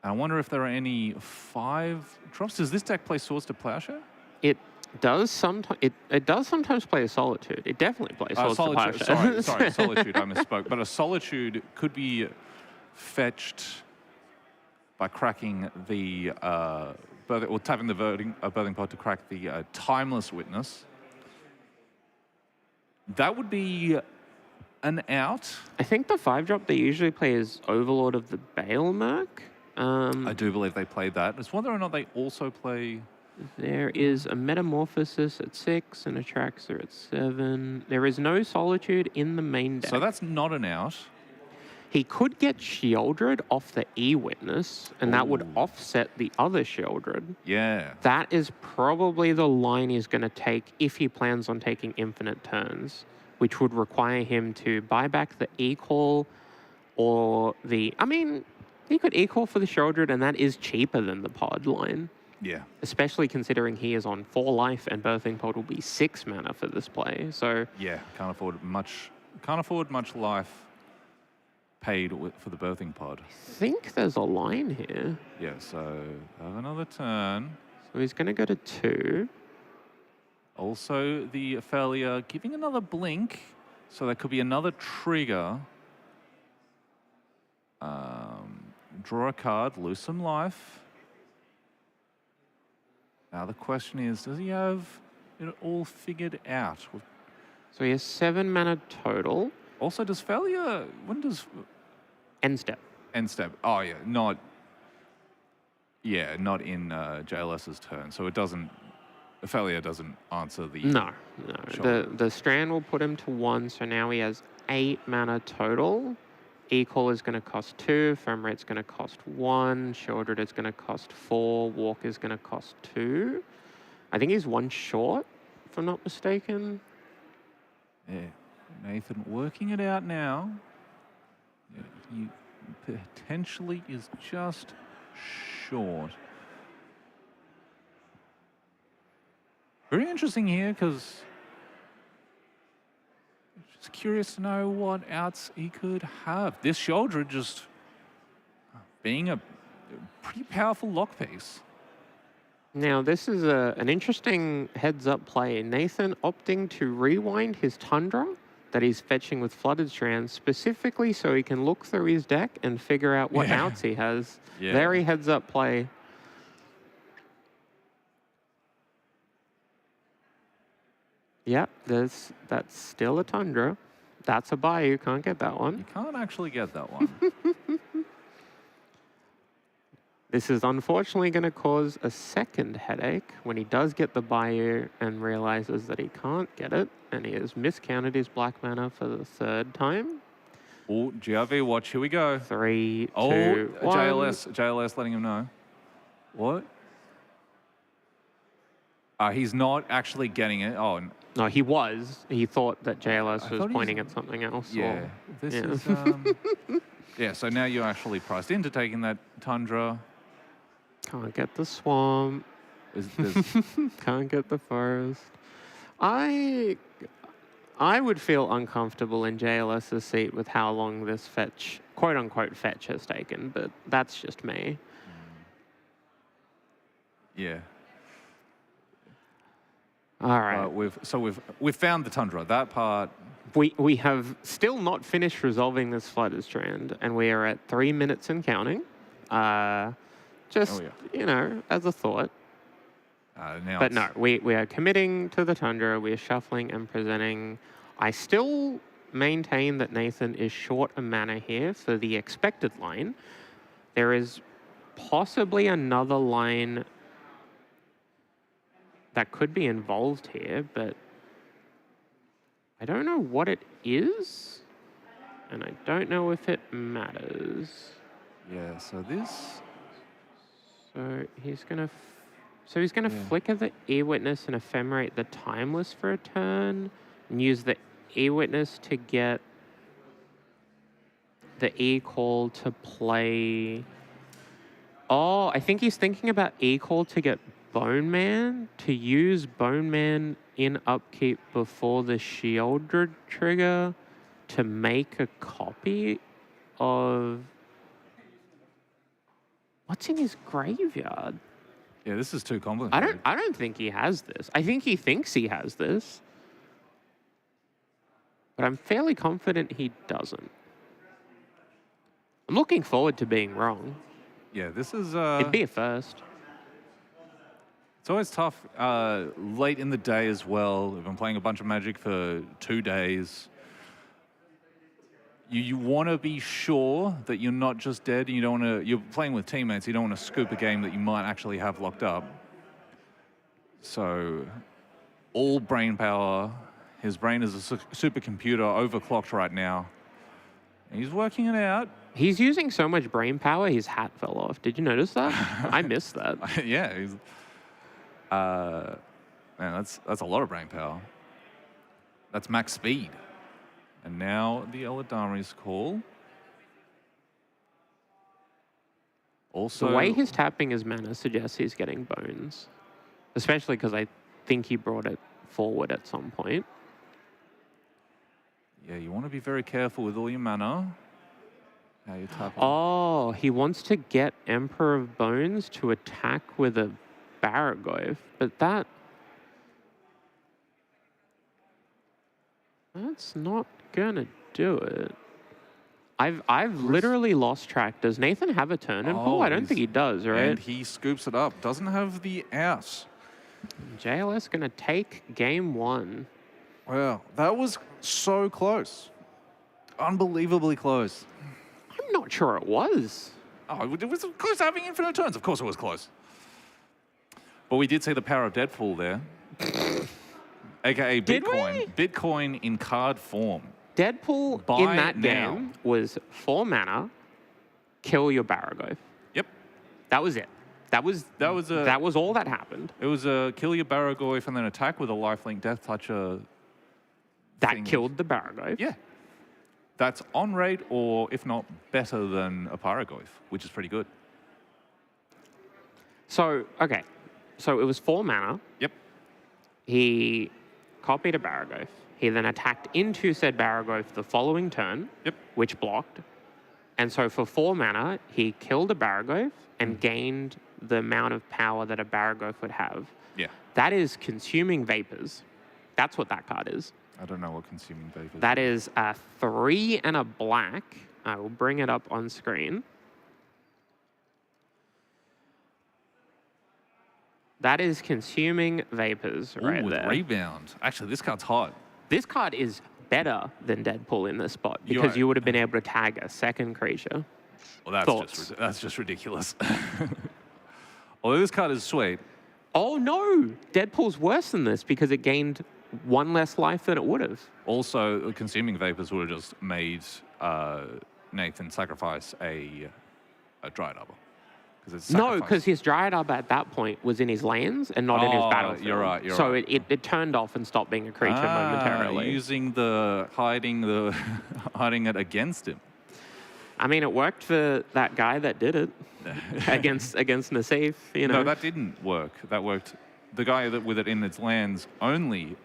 And I wonder if there are any 5 drops. Does this deck play Swords to Plowshare? It does sometimes. It does sometimes play a Solitude. It definitely plays Swords to Plowshare. Sorry, Solitude. I misspoke. But a Solitude could be fetched by cracking the or tapping the Birthing Pod to crack the Timeless Witness. That would be an out. I think the 5-drop they usually play is Overlord of the Baelmerk. I do believe they played that. It's whether or not they also play... There is a Metamorphosis at 6 and a Traxxer at 7. There is no Solitude in the main deck. So that's not an out. He could get Sheoldred off the E-Witness, and that would offset the other Sheoldred. Yeah. That is probably the line he's going to take if he plans on taking infinite turns, which would require him to buy back the E-Call or the... I mean, He could equal for the Shieldred, and that is cheaper than the pod line. Yeah. Especially considering he is on 4 life and Birthing Pod will be 6 mana for this play. So Yeah, can't afford much life paid for the Birthing Pod. I think there's a line here. Yeah, so have another turn. So he's going to go to 2. Also, the Ophelia giving another blink, so that could be another trigger. Draw a card, lose some life. Now the question is, does he have it all figured out? So he has 7 mana total. Also, does Ophelia, when does End step. end step? Oh yeah, not in JLS's turn, so it doesn't. Ophelia doesn't answer the. No. Sure. The Strand will put him to 1, so now he has 8 mana total. Equal is going to cost 2, Ephemerate going to cost 1, Shieldred is going to cost 4, Walk is going to cost 2. I think he's 1 short, if I'm not mistaken. Yeah, Nathan working it out now. Yeah, he potentially is just short. Very interesting here, because just curious to know what outs he could have. This Shieldred just being a pretty powerful lock piece. Now, this is an interesting heads-up play. Nathan opting to rewind his Tundra that he's fetching with Flooded Strands, specifically so he can look through his deck and figure out what outs he has. Yeah. Very heads-up play. Yep, that's still a Tundra. That's a buy. You can't get that one. You can't actually get that one. This is unfortunately going to cause a second headache when he does get the Bayou and realizes that he can't get it, and he has miscounted his black mana for the 3rd time. Oh, GRV watch, here we go. 3, 2, Oh, 1. JLS letting him know. What? He's not actually getting it. Oh, No, he was. He thought that JLS I was thought pointing at something else. yeah. Or, This yeah. is, yeah, so now you're actually priced into taking that Tundra. Can't get the swamp. Can't get the forest. I would feel uncomfortable in JLS's seat with how long this fetch, quote unquote fetch, has taken, but that's just me. Yeah. All right. We've found the Tundra. That part. We have still not finished resolving this Flooded Strand, and we are at 3 minutes and counting. You know, as a thought. But no, we are committing to the Tundra. We are shuffling and presenting. I still maintain that Nathan is short a mana here for the expected line. There is possibly another line that could be involved here, but I don't know what it is, and I don't know if it matters. Yeah, so this. So he's gonna flicker the E-Witness and Ephemerate the Timeless for a turn, and use the E-Witness to get the E-Call to play. Oh, I think he's thinking about E-Call to get Bone Man, to use Bone Man in upkeep before the Shieldred trigger to make a copy of what's in his graveyard. Yeah, this is too complicated. I don't think he has this. I think he thinks he has this, but I'm fairly confident he doesn't. I'm looking forward to being wrong. Yeah, this is. It'd be a first. It's always tough late in the day as well. We've been playing a bunch of Magic for 2 days. You want to be sure that you're not just dead. And you don't want to. You're playing with teammates. You don't want to scoop a game that you might actually have locked up. So, all brain power. His brain is a supercomputer, overclocked right now. He's working it out. He's using so much brain power, his hat fell off. Did you notice that? I missed that. Yeah. Man, that's a lot of brain power. That's max speed. And now the Eladari's call. Also, The way he's tapping his mana suggests he's getting bones. Especially because I think he brought it forward at some point. yeah, you want to be very careful with all your mana. How you tapping. Oh, he wants to get Emperor of Bones to attack with a Baraglyph, but that's not gonna do it. I've literally lost track. Does Nathan have a turn in pool? I don't think he does, right? And he scoops it up. Doesn't have the out. JLS gonna take game 1. Wow, that was so close. Unbelievably close. I'm not sure it was. Oh, it was close to having infinite turns. Of course it was close. But we did see the power of Deadpool there. AKA Did Bitcoin. Bitcoin in card form. Deadpool Buy in that now. game was 4 mana, kill your Baraglyph. Yep. That was it. That was all that happened. It was a kill your Baraglyph and then attack with a lifelink Death Toucher. That thing. killed the Baraglyph. Yeah. That's on rate or, if not, better than a Paraglyph, which is pretty good. So, okay. So it was 4 mana. Yep. He copied a Baraglyph. He then attacked into said Baraglyph the following turn, Yep. which blocked. And so for 4 mana, he killed a Baraglyph and gained the amount of power that a Baraglyph would have. Yeah. That is Consuming Vapors. That's what that card is. I don't know what Consuming Vapors That is a 3 and a black. I will bring it up on screen. That is Consuming Vapors right with there. Rebound. Actually, this card's hot. This card is better than Deadpool in this spot You're because right. you would have been able to tag a second creature. Well, Thoughts? that's just ridiculous. Although this card is sweet. Oh no! Deadpool's worse than this because it gained 1 less life than it would have. Also, Consuming Vapors would have just made Nathan sacrifice a Dry Double. No, because his Dryad Up at that point was in his lands and not in his battlefield. You're right. So right. it turned off and stopped being a creature momentarily. Using hiding it against him. I mean, it worked for that guy that did it against Nassif. You know, No, that didn't work. That worked. The guy that with it in its lands only,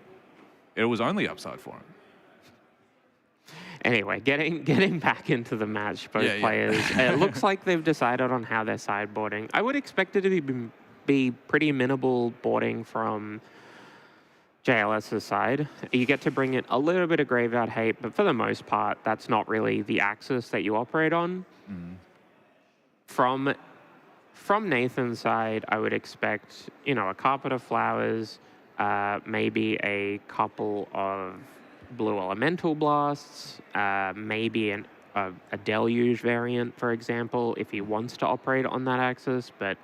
it was only upside for him. Anyway, getting back into the match, both players. It looks like they've decided on how they're sideboarding. I would expect it to be pretty minimal boarding from JLS's side. You get to bring in a little bit of graveyard hate, but for the most part, that's not really the axis that you operate on. From Nathan's side, I would expect, a carpet of flowers, maybe a couple of blue elemental blasts, maybe a deluge variant, for example, if he wants to operate on that axis. But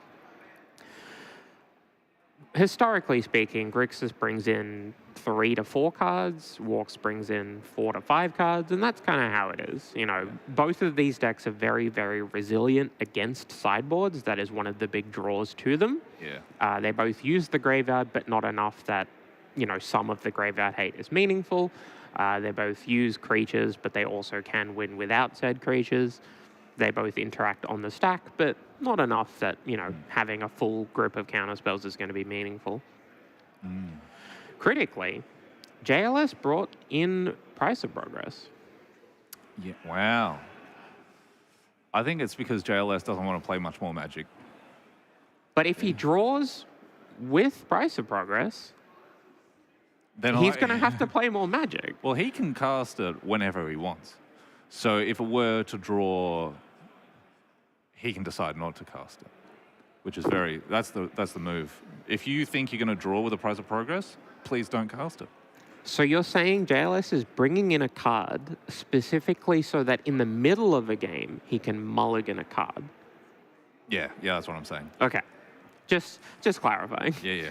historically speaking, Grixis brings in 3 to 4 cards, Walks brings in 4 to 5 cards, and that's kind of how it is. Both of these decks are very, very resilient against sideboards. That is one of the big draws to them. Yeah. They both use the graveyard, but not enough that some of the graveyard hate is meaningful. They both use creatures, but they also can win without said creatures. They both interact on the stack, but not enough that, having a full group of counterspells is going to be meaningful. Critically, JLS brought in Price of Progress. Yeah. Wow. I think it's because JLS doesn't want to play much more Magic. But if he draws with Price of Progress, Then he's going to have to play more Magic. Well, he can cast it whenever he wants. So if it were to draw, he can decide not to cast it, which is that's the move. If you think you're going to draw with a Price of Progress, please don't cast it. So you're saying JLS is bringing in a card specifically so that in the middle of a game, he can mulligan a card? Yeah, that's what I'm saying. Okay. Just clarifying. Yeah.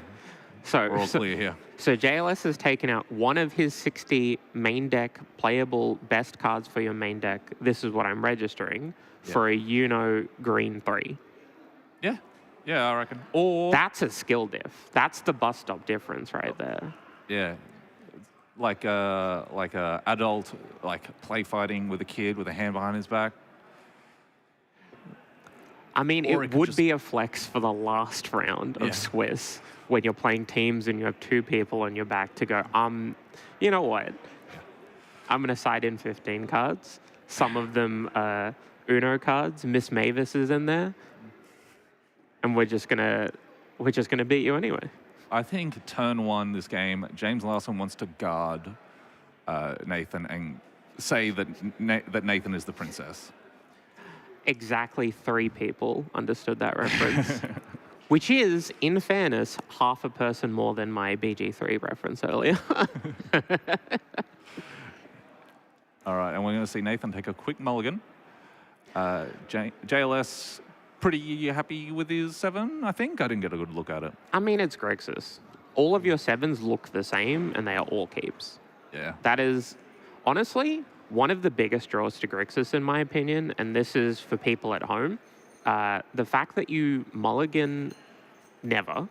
So We're all clear here. So JLS has taken out one of his 60 main deck playable best cards for your main deck. This is what I'm registering for a green 3. Yeah, I reckon. Or that's a skill diff. That's the bus stop difference right there. Yeah, like a adult play fighting with a kid with a hand behind his back. I mean, Or it it could would just- be a flex for the last round of Yeah. Swiss when you're playing teams and you have 2 people on your back to go, you know what? I'm going to side in 15 cards. Some of them are Uno cards. Miss Mavis is in there. And we're just gonna beat you anyway. I think turn 1 this game, James Larson wants to guard Nathan and say that that Nathan is the princess. Exactly 3 people understood that reference. Which is, in fairness, half a person more than my BG3 reference earlier. All right, and we're going to see Nathan take a quick mulligan. JLS, pretty happy with his 7, I think. I didn't get a good look at it. I mean, it's Grixis. All of your 7s look the same, and they are all keeps. Yeah. That is, honestly, one of the biggest draws to Grixis, in my opinion, and this is for people at home. The fact that you mulligan never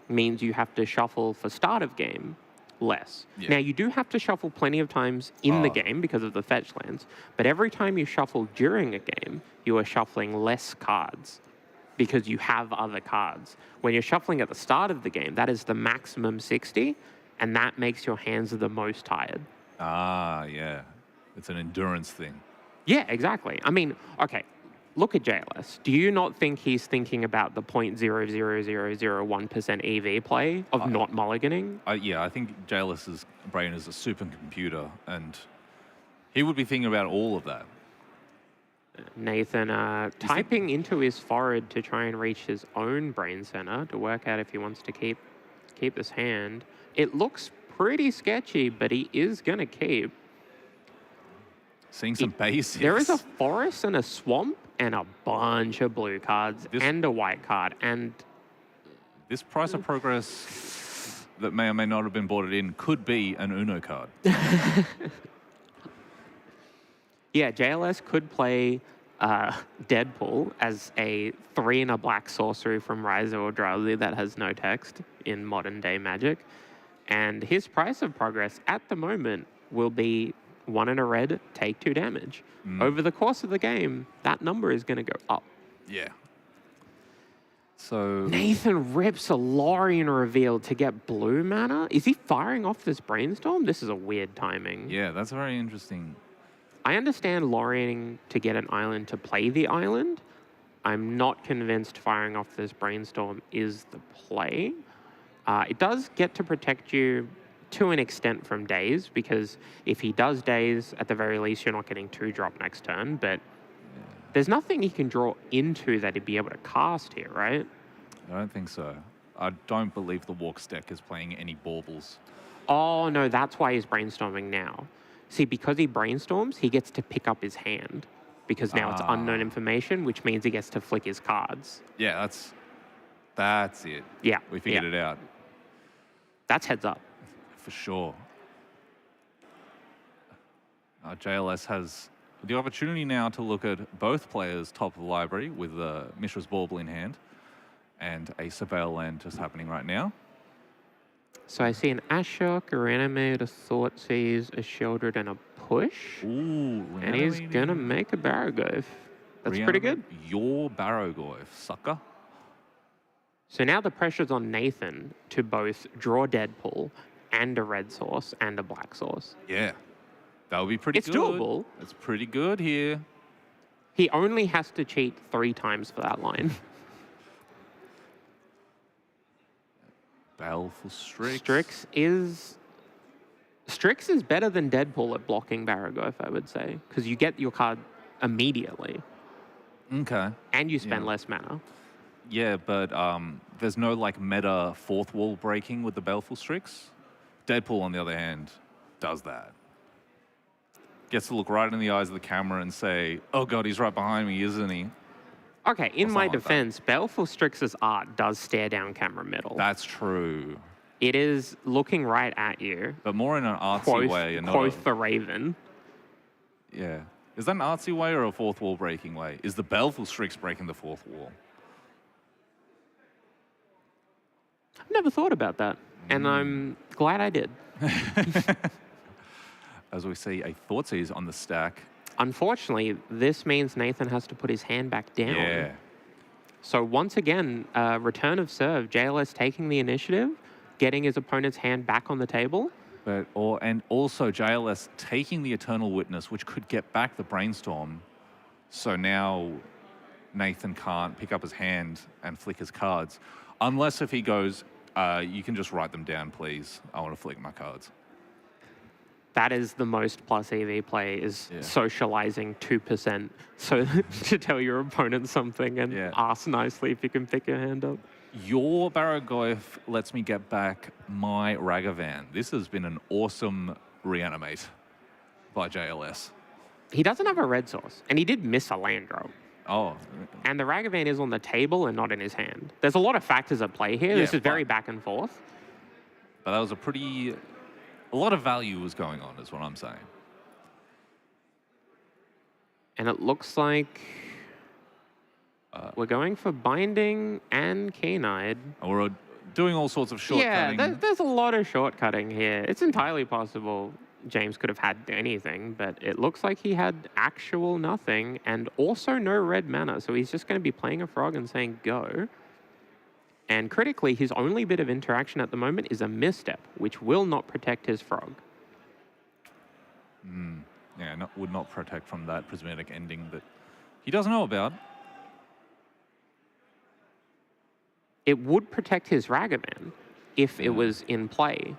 means you have to shuffle for start of game less. Yeah. Now, you do have to shuffle plenty of times in the Oh. game because of the fetch lands, but every time you shuffle during a game, you are shuffling less cards because you have other cards. When you're shuffling at the start of the game, that is the maximum 60, and that makes your hands the most tired. Ah, yeah. It's an endurance thing. Yeah, exactly. I mean, okay, look at JLS. Do you not think he's thinking about the 0.00001% EV play of not mulliganing? Yeah, I think JLS's brain is a supercomputer, and he would be thinking about all of that. Nathan typing into his forehead to try and reach his own brain center to work out if he wants to keep this hand. It looks pretty sketchy, but he is going to keep. Seeing some basics. There is a forest and a swamp and a bunch of blue cards and a white card. And This price of progress that may or may not have been bought in could be an Uno card. yeah, JLS could play Deadpool as a 3 and a black sorcery from Rise or Drowsy that has no text in modern day Magic. And his price of progress at the moment will be 1 and a red, take 2 damage. Over the course of the game, that number is going to go up. Yeah. So Nathan rips a Lorien reveal to get blue mana. Is he firing off this brainstorm? This is a weird timing. yeah, that's very interesting. I understand Loriening to get an island to play the island. I'm not convinced firing off this brainstorm is the play. It does get to protect you to an extent from days, because if he does days, at the very least, you're not getting 2-drop next turn, but there's nothing he can draw into that he'd be able to cast here, right? I don't think so. I don't believe the Walks deck is playing any baubles. Oh, no, that's why he's brainstorming now. See, because he brainstorms, he gets to pick up his hand, because now it's unknown information, which means he gets to flick his cards. Yeah, that's it. Yeah. We figured it out That's heads up. for sure. JLS has the opportunity now to look at both players' top of the library with Mishra's Bauble in hand and a Surveil land just happening right now. So I see an Ashok, a Reanimate, a Thoughtseize, a Shieldred, and a Push. Ooh, And he's going to make a Barrowglyph. That's pretty good. Your Barrowglyph, sucker. So now the pressure's on Nathan to both draw Deadpool and a red source and a black source. Yeah, that would be pretty It's good. doable. It's pretty good here. He only has to cheat 3 times for that line. Baleful Strix. Strix is better than Deadpool at blocking Barrowglyph, I would say, because you get your card immediately Okay. and you spend Yeah. less mana. Yeah, but there's no like meta 4th wall breaking with the Baleful Strix. Deadpool, on the other hand, does that. Gets to look right in the eyes of the camera and say, "Oh God, he's right behind me, isn't he?" Okay, in Or my something like that. defense, Baleful Strix's art does stare down camera middle. That's true, It is looking right at you. but more in an artsy Quoth, way, and not quoth the Raven. yeah. Is that an artsy way or a 4th wall breaking way? Is the Baleful Strix breaking the 4th wall? I've never thought about that, and I'm glad I did. As we see a Thoughtseize on the stack. Unfortunately, this means Nathan has to put his hand back down. Yeah. So once again, return of serve, JLS taking the initiative, getting his opponent's hand back on the table. And also JLS taking the Eternal Witness, which could get back the Brainstorm. So now Nathan can't pick up his hand and flick his cards. Unless if he goes, you can just write them down, please. I want to flick my cards. That is the most plus EV play, is socializing 2%. So to tell your opponent something and ask nicely if you can pick your hand up. Your Baragoyf lets me get back my Ragavan. This has been an awesome reanimate by JLS. He doesn't have a red source, and he did miss a land drop. Oh. And the Ragavan is on the table and not in his hand. There's a lot of factors at play here. This is very back and forth. But that was a lot of value was going on, is what I'm saying. And it looks like we're going for Binding and Keen-Eyed. We're doing all sorts of shortcutting. Yeah, there's a lot of shortcutting here. It's entirely possible James could have had anything, but it looks like he had actual nothing and also no red mana. So he's just going to be playing a frog and saying go. And critically, his only bit of interaction at the moment is a misstep, which will not protect his frog. Yeah, would not protect from that prismatic ending that he doesn't know about. It would protect his Ragavan if it was in play.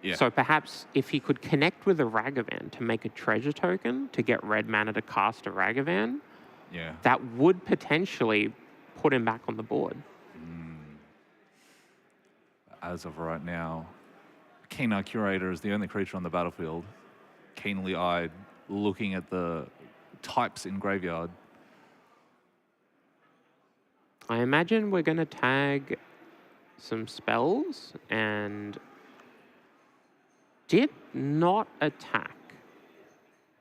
Yeah. So perhaps if he could connect with a Ragavan to make a treasure token to get red mana to cast a Ragavan, that would potentially put him back on the board. As of right now, Keen-Eyed Curator is the only creature on the battlefield, keenly eyed, looking at the types in graveyard. I imagine we're going to tag some spells and did not attack.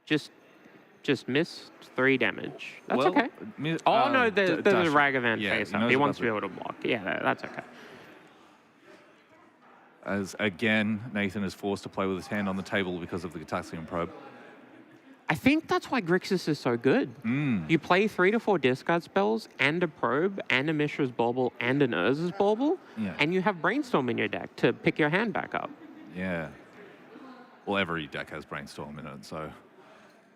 Just missed 3 damage. That's okay. Oh, no, there's a Ragavan face up. He wants to be able to block. Yeah, that's okay. As, again, Nathan is forced to play with his hand on the table because of the Gataxian Probe. I think that's why Grixis is so good. You play 3 to 4 discard spells and a Probe and a Mishra's Bauble and an Urza's Bauble, and you have Brainstorm in your deck to pick your hand back up. Yeah. Well, every deck has Brainstorm in it, so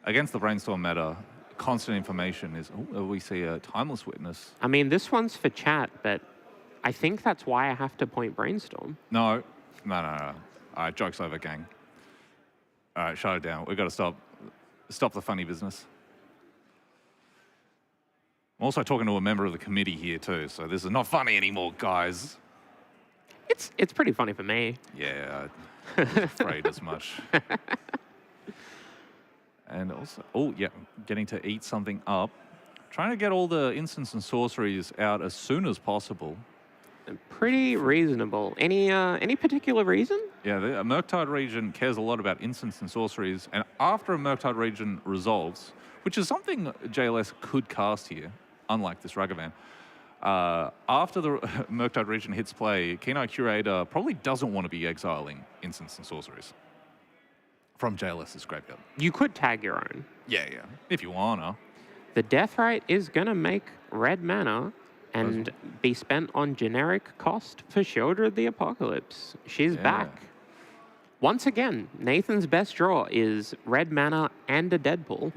against the Brainstorm meta, constant information is, we see a Timeless Witness. I mean, this one's for chat, but I think that's why I have to point Brainstorm. No. All right, joke's over, gang. All right, shut it down. We've got to stop the funny business. I'm also talking to a member of the committee here too, so this is not funny anymore, guys. It's pretty funny for me. Yeah, I was afraid as much. And also, getting to eat something up. Trying to get all the instants and sorceries out as soon as possible. Pretty reasonable. Any particular reason? Yeah, the Murktide region cares a lot about instants and sorceries, and after a Murktide region resolves, which is something JLS could cast here, unlike this Ragavan, after the Murktide region hits play, Keen-Eyed Curator probably doesn't want to be exiling instants and sorceries from JLS's graveyard. You could tag your own. Yeah, if you wanna. The Deathrite is gonna make red mana and be spent on generic cost for Shieldred of the Apocalypse. She's back. Once again, Nathan's best draw is red mana and a Deadpool.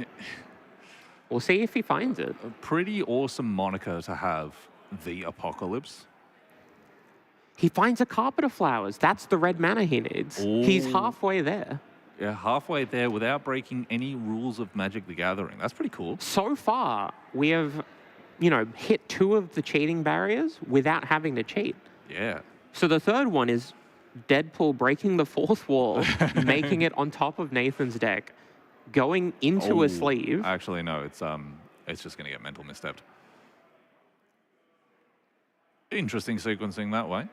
We'll see if he finds it. A pretty awesome moniker to have, the Apocalypse. He finds a Carpet of Flowers. That's the red mana he needs. He's halfway there. Yeah, halfway there without breaking any rules of Magic the Gathering. That's pretty cool. So far, we have hit 2 of the cheating barriers without having to cheat. Yeah. So the third one is Deadpool breaking the 4th wall, making it on top of Nathan's deck, going into a sleeve. Actually, no, it's just going to get mental misstepped. Interesting sequencing that way.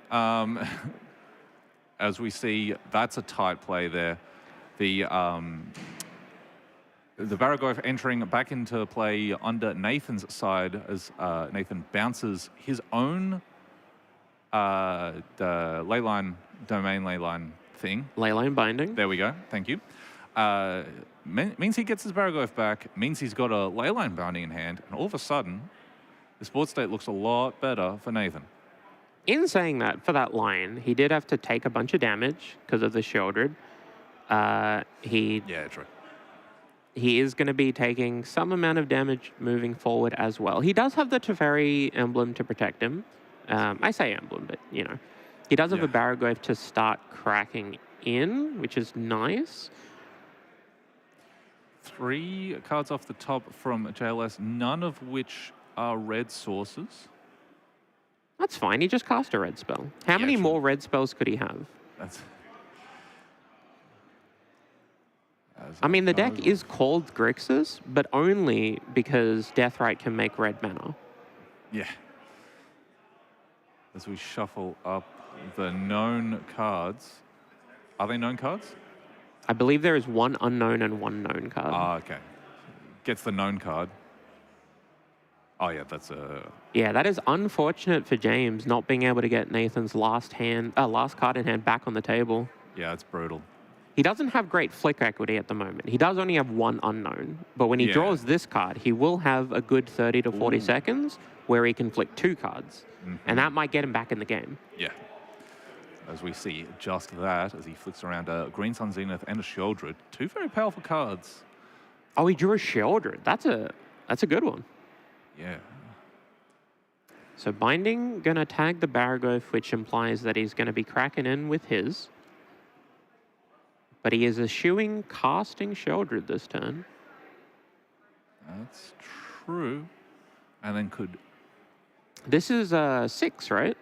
As we see, that's a tight play there. The Baragoyf entering back into play under Nathan's side as Nathan bounces his own the Leyline, domain Leyline thing. Leyline Binding. There we go. Thank you. Means he gets his Baragoyf back, means he's got a Leyline Binding in hand, and all of a sudden, The sports state looks a lot better for Nathan. In saying that, for that line, he did have to take a bunch of damage because of the Shieldred. Yeah, true. He is going to be taking some amount of damage moving forward as well. He does have the Teferi emblem to protect him. I say emblem, but, you know. He does have a Baraglyph to start cracking in, which is nice. 3 cards off the top from JLS, none of which are red sources. That's fine. He just cast a red spell. How many true. more red spells could he have? I mean, the deck is called Grixis, but only because Deathrite can make red mana. Yeah. As we shuffle up the known cards. Are they known cards? I believe there is one unknown and one known card. Ah, okay. Gets the known card. Oh, yeah, that's a... Yeah, that is unfortunate for James, not being able to get Nathan's last card in hand back on the table. Yeah, it's brutal. He doesn't have great flick equity at the moment. He does only have one unknown. But when he draws this card, he will have a good 30 to 40 seconds where he can flick 2 cards. And that might get him back in the game. Yeah. As we see just that, as he flicks around a Green Sun Zenith and a Shieldred. 2 very powerful cards. Oh, he drew a Shieldred. That's a good one. Yeah. So Binding going to tag the Baraglyph, which implies that he's going to be cracking in with his. But he is eschewing casting Shieldred this turn. That's true. And then could... This is 6, right?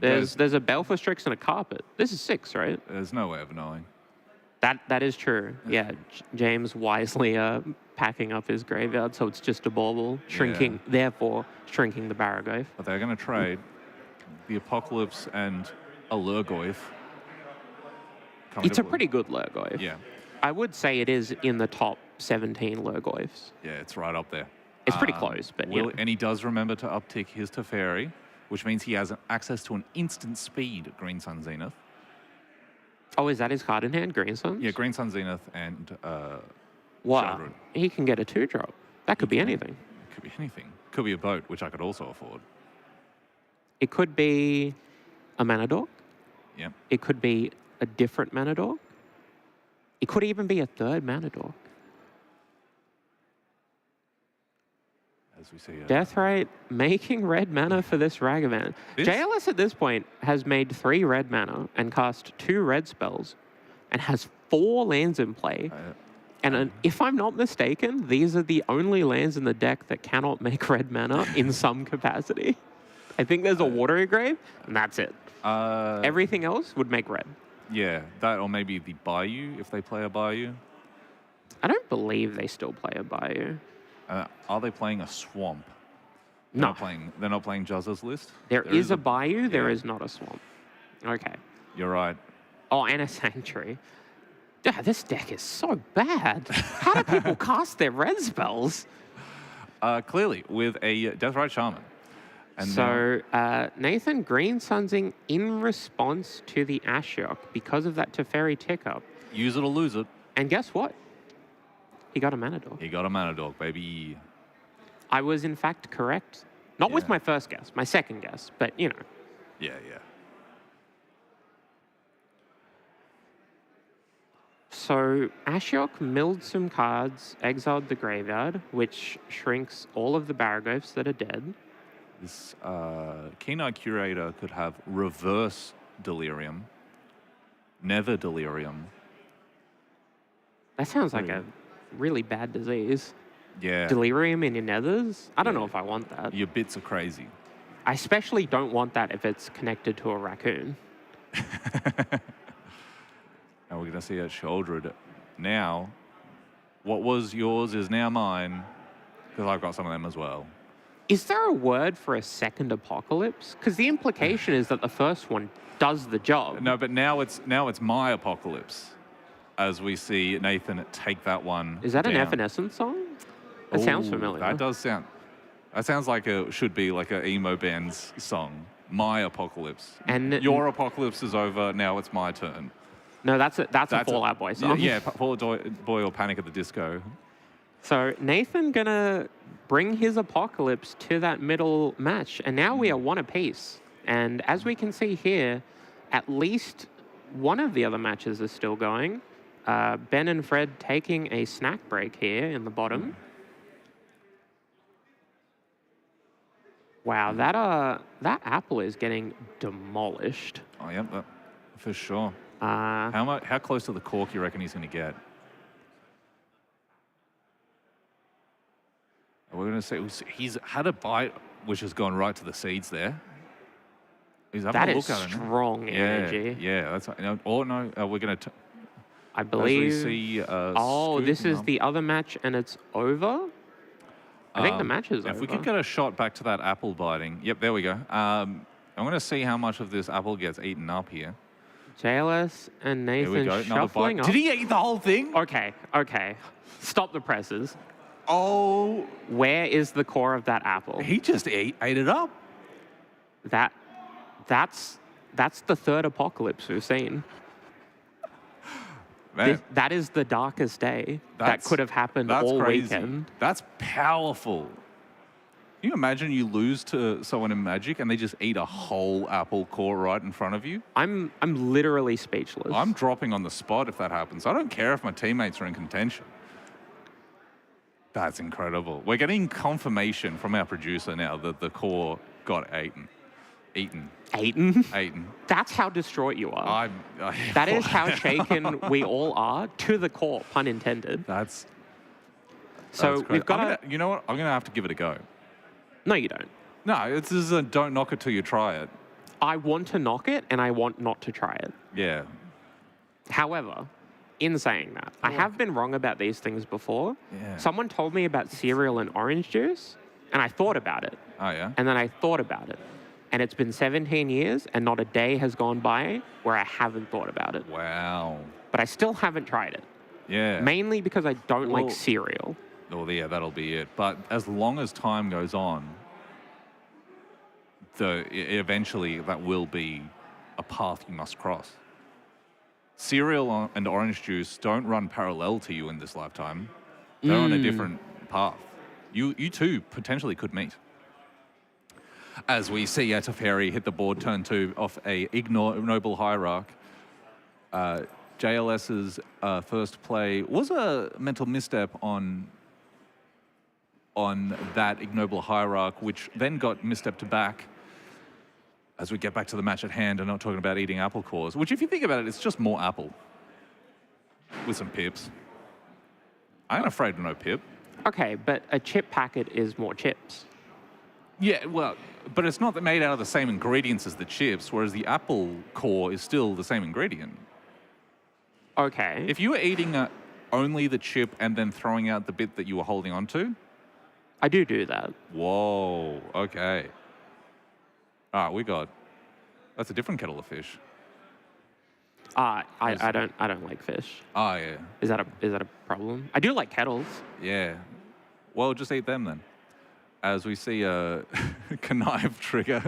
There's a Baleful Strix and a Carpet. This is 6, right? There's no way of knowing. That is true. Yeah, James wisely packing up his graveyard, so it's just a bauble, shrinking, therefore shrinking the Baraglyph. But they're going to trade the Apocalypse and a Lurgoyf. It's a pretty good Lurgoyf. Yeah. I would say it is in the top 17 Lurgoyfs. Yeah, it's right up there. It's pretty close, but you know. And he does remember to uptick his Teferi, which means he has access to an instant speed Green Sun Zenith. Oh, is that his card in hand, Green Suns? Yeah, Green Sun Zenith and wow. Shieldred. He can get a 2-drop. That could be anything. It could be anything. Could be a boat, which I could also afford. It could be a Mana Dork. Yeah. It could be a different Mana Dork. It could even be a 3rd Mana Dork. As we see, Deathrite making red mana for this Ragavan. JLS at this point has made 3 red mana and cast 2 red spells and has 4 lands in play. And if I'm not mistaken, these are the only lands in the deck that cannot make red mana in some capacity. I think there's a Watery Grave, and that's it. Everything else would make red. Yeah, that or maybe the Bayou, if they play a Bayou. I don't believe they still play a Bayou. Are they playing a Swamp? No. They're not playing Juzza's list? There is a Bayou, there is not a Swamp. Okay. You're right. Oh, and a Sanctuary. Yeah, this deck is so bad. How do people cast their red spells? Clearly, with a Deathrite Shaman. And so, Nathan Green Sunsing in response to the Ashiok because of that Teferi tick-up. Use it or lose it. And guess what? He got a Mana Dork. He got a Mana Dork, baby. I was, in fact, correct. Not with my first guess, my second guess, but, you know. Yeah. So, Ashiok milled some cards, exiled the graveyard, which shrinks all of the Baraglyphs that are dead. This Keen-Eye Curator could have reverse Delirium, Nether Delirium. That sounds like a really bad disease. Yeah. Delirium in your nethers? I don't know if I want that. Your bits are crazy. I especially don't want that if it's connected to a raccoon. And we're going to see a Shieldred. Now, what was yours is now mine, because I've got some of them as well. Is there a word for a second apocalypse? Because the implication is that the first one does the job. No, but now it's my apocalypse. As we see Nathan take that one. Is that down. an Evanescence song? That sounds familiar. That does sound. That sounds like should be like an emo band's song. My apocalypse. And your apocalypse is over. Now it's my turn. No, that's a Fall Out Boy song. Yeah, Fall Out Boy or Panic at the Disco. So Nathan gonna bring his Apocalypse to that middle match, and now we are one apiece. And as we can see here, at least one of the other matches is still going. Ben and Fred taking a snack break here in the bottom. Wow, that apple is getting demolished. Oh, yeah, for sure. Uh, How close to the cork you reckon he's going to get? We're going to say he's had a bite, which has gone right to the seeds there. He's having that a is look at it now. strong energy. Yeah, that's right. Oh, no, we're going to... I believe. As we see, oh, this is Scoot, the other match, and it's over. I think the match is over. If we could get a shot back to that apple biting. Yep, there we go. I'm going to see how much of this apple gets eaten up here. JLS and There we Nathan go. Another shuffling bite. up. Did he eat the whole thing? Okay. Stop the presses. Oh, Where is the core of that apple? he just ate it up. That's the third apocalypse we've seen. Man, That is the darkest day that That's- could have happened that's all crazy. weekend. That's powerful. Can you imagine you lose to someone in Magic and they just eat a whole apple core right in front of you? I'm literally speechless. I'm dropping on the spot if that happens. I don't care if my teammates are in contention. That's incredible. We're getting confirmation from our producer now that the core got eaten. Aiden. That's how distraught you are. That is how shaken we all are to the core, pun intended. That's So crazy. we've got you know what? I'm gonna have to give it a go. No, you don't. No, this is a don't knock it till you try it. I want to knock it, and I want not to try it. Yeah. However, in saying that, I have been wrong about these things before. Yeah. Someone told me about cereal and orange juice, and I thought about it. Oh yeah. And then I thought about it. And it's been 17 years, and not a day has gone by where I haven't thought about it. Wow. But I still haven't tried it. Yeah. Mainly because I don't Well- like cereal. Oh yeah, that'll be it. But as long as time goes on, eventually that will be a path you must cross. Cereal and orange juice don't run parallel to you in this lifetime. They're on a different path. You two potentially could meet. As we see Teferi hit the board turn 2 off a Ignoble Hierarch. JLS's first play was a mental misstep on that Ignoble Hierarch, which then got misstepped back. As we get back to the match at hand, and not talking about eating apple cores, which if you think about it, it's just more apple with some pips. I ain't afraid of no pip. Okay, but a chip packet is more chips. Yeah, well, but it's not made out of the same ingredients as the chips, whereas the apple core is still the same ingredient. Okay. If you were eating only the chip and then throwing out the bit that you were holding on to, I do that. whoa, okay. All right, that's a different kettle of fish. I don't like fish. Oh, yeah. Is that a problem? I do like kettles. Yeah. Well, just eat them then. As we see a connive trigger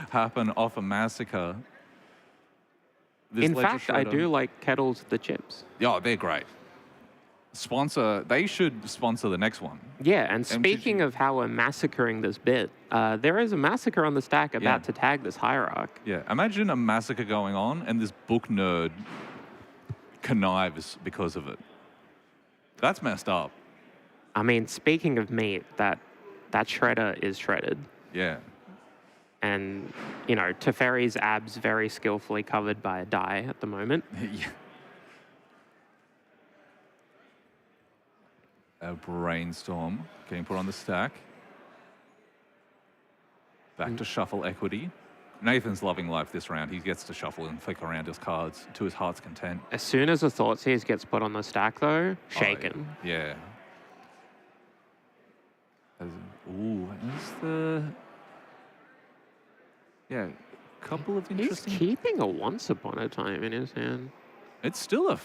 happen off a massacre. This In Ledger fact, I Shredder- do like kettles the chips. Oh, they're great. They should sponsor the next one. Yeah, and speaking of how we're massacring this bit, there is a massacre on the stack about to tag this hierarch. Yeah, imagine a massacre going on and this book nerd connives because of it. That's messed up. I mean, speaking of meat, that shredder is shredded. Yeah. And, Teferi's abs very skillfully covered by a dye at the moment. Yeah. A brainstorm getting put on the stack. Back to shuffle equity. Nathan's loving life this round. He gets to shuffle and flick around his cards to his heart's content. As soon as the Thoughtseize gets put on the stack, though, shaken. Oh, yeah. Ooh, is the... Yeah, couple of He's interesting... keeping a Once Upon a Time in his hand. It's still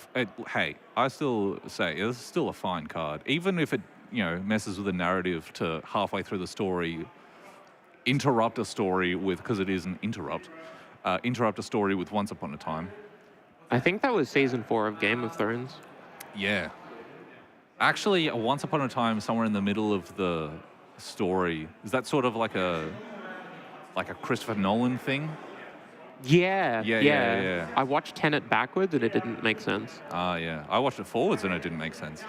hey, I still say it's still a fine card. Even if it, messes with the narrative to halfway through the story, interrupt a story with, because it is an interrupt a story with Once Upon a Time. I think that was season 4 of Game of Thrones. Yeah. Actually, once upon a time, somewhere in the middle of the story, is that sort of like a Christopher Nolan thing? Yeah, Yeah. I watched Tenet backwards and it didn't make sense. Yeah. I watched it forwards and it didn't make sense.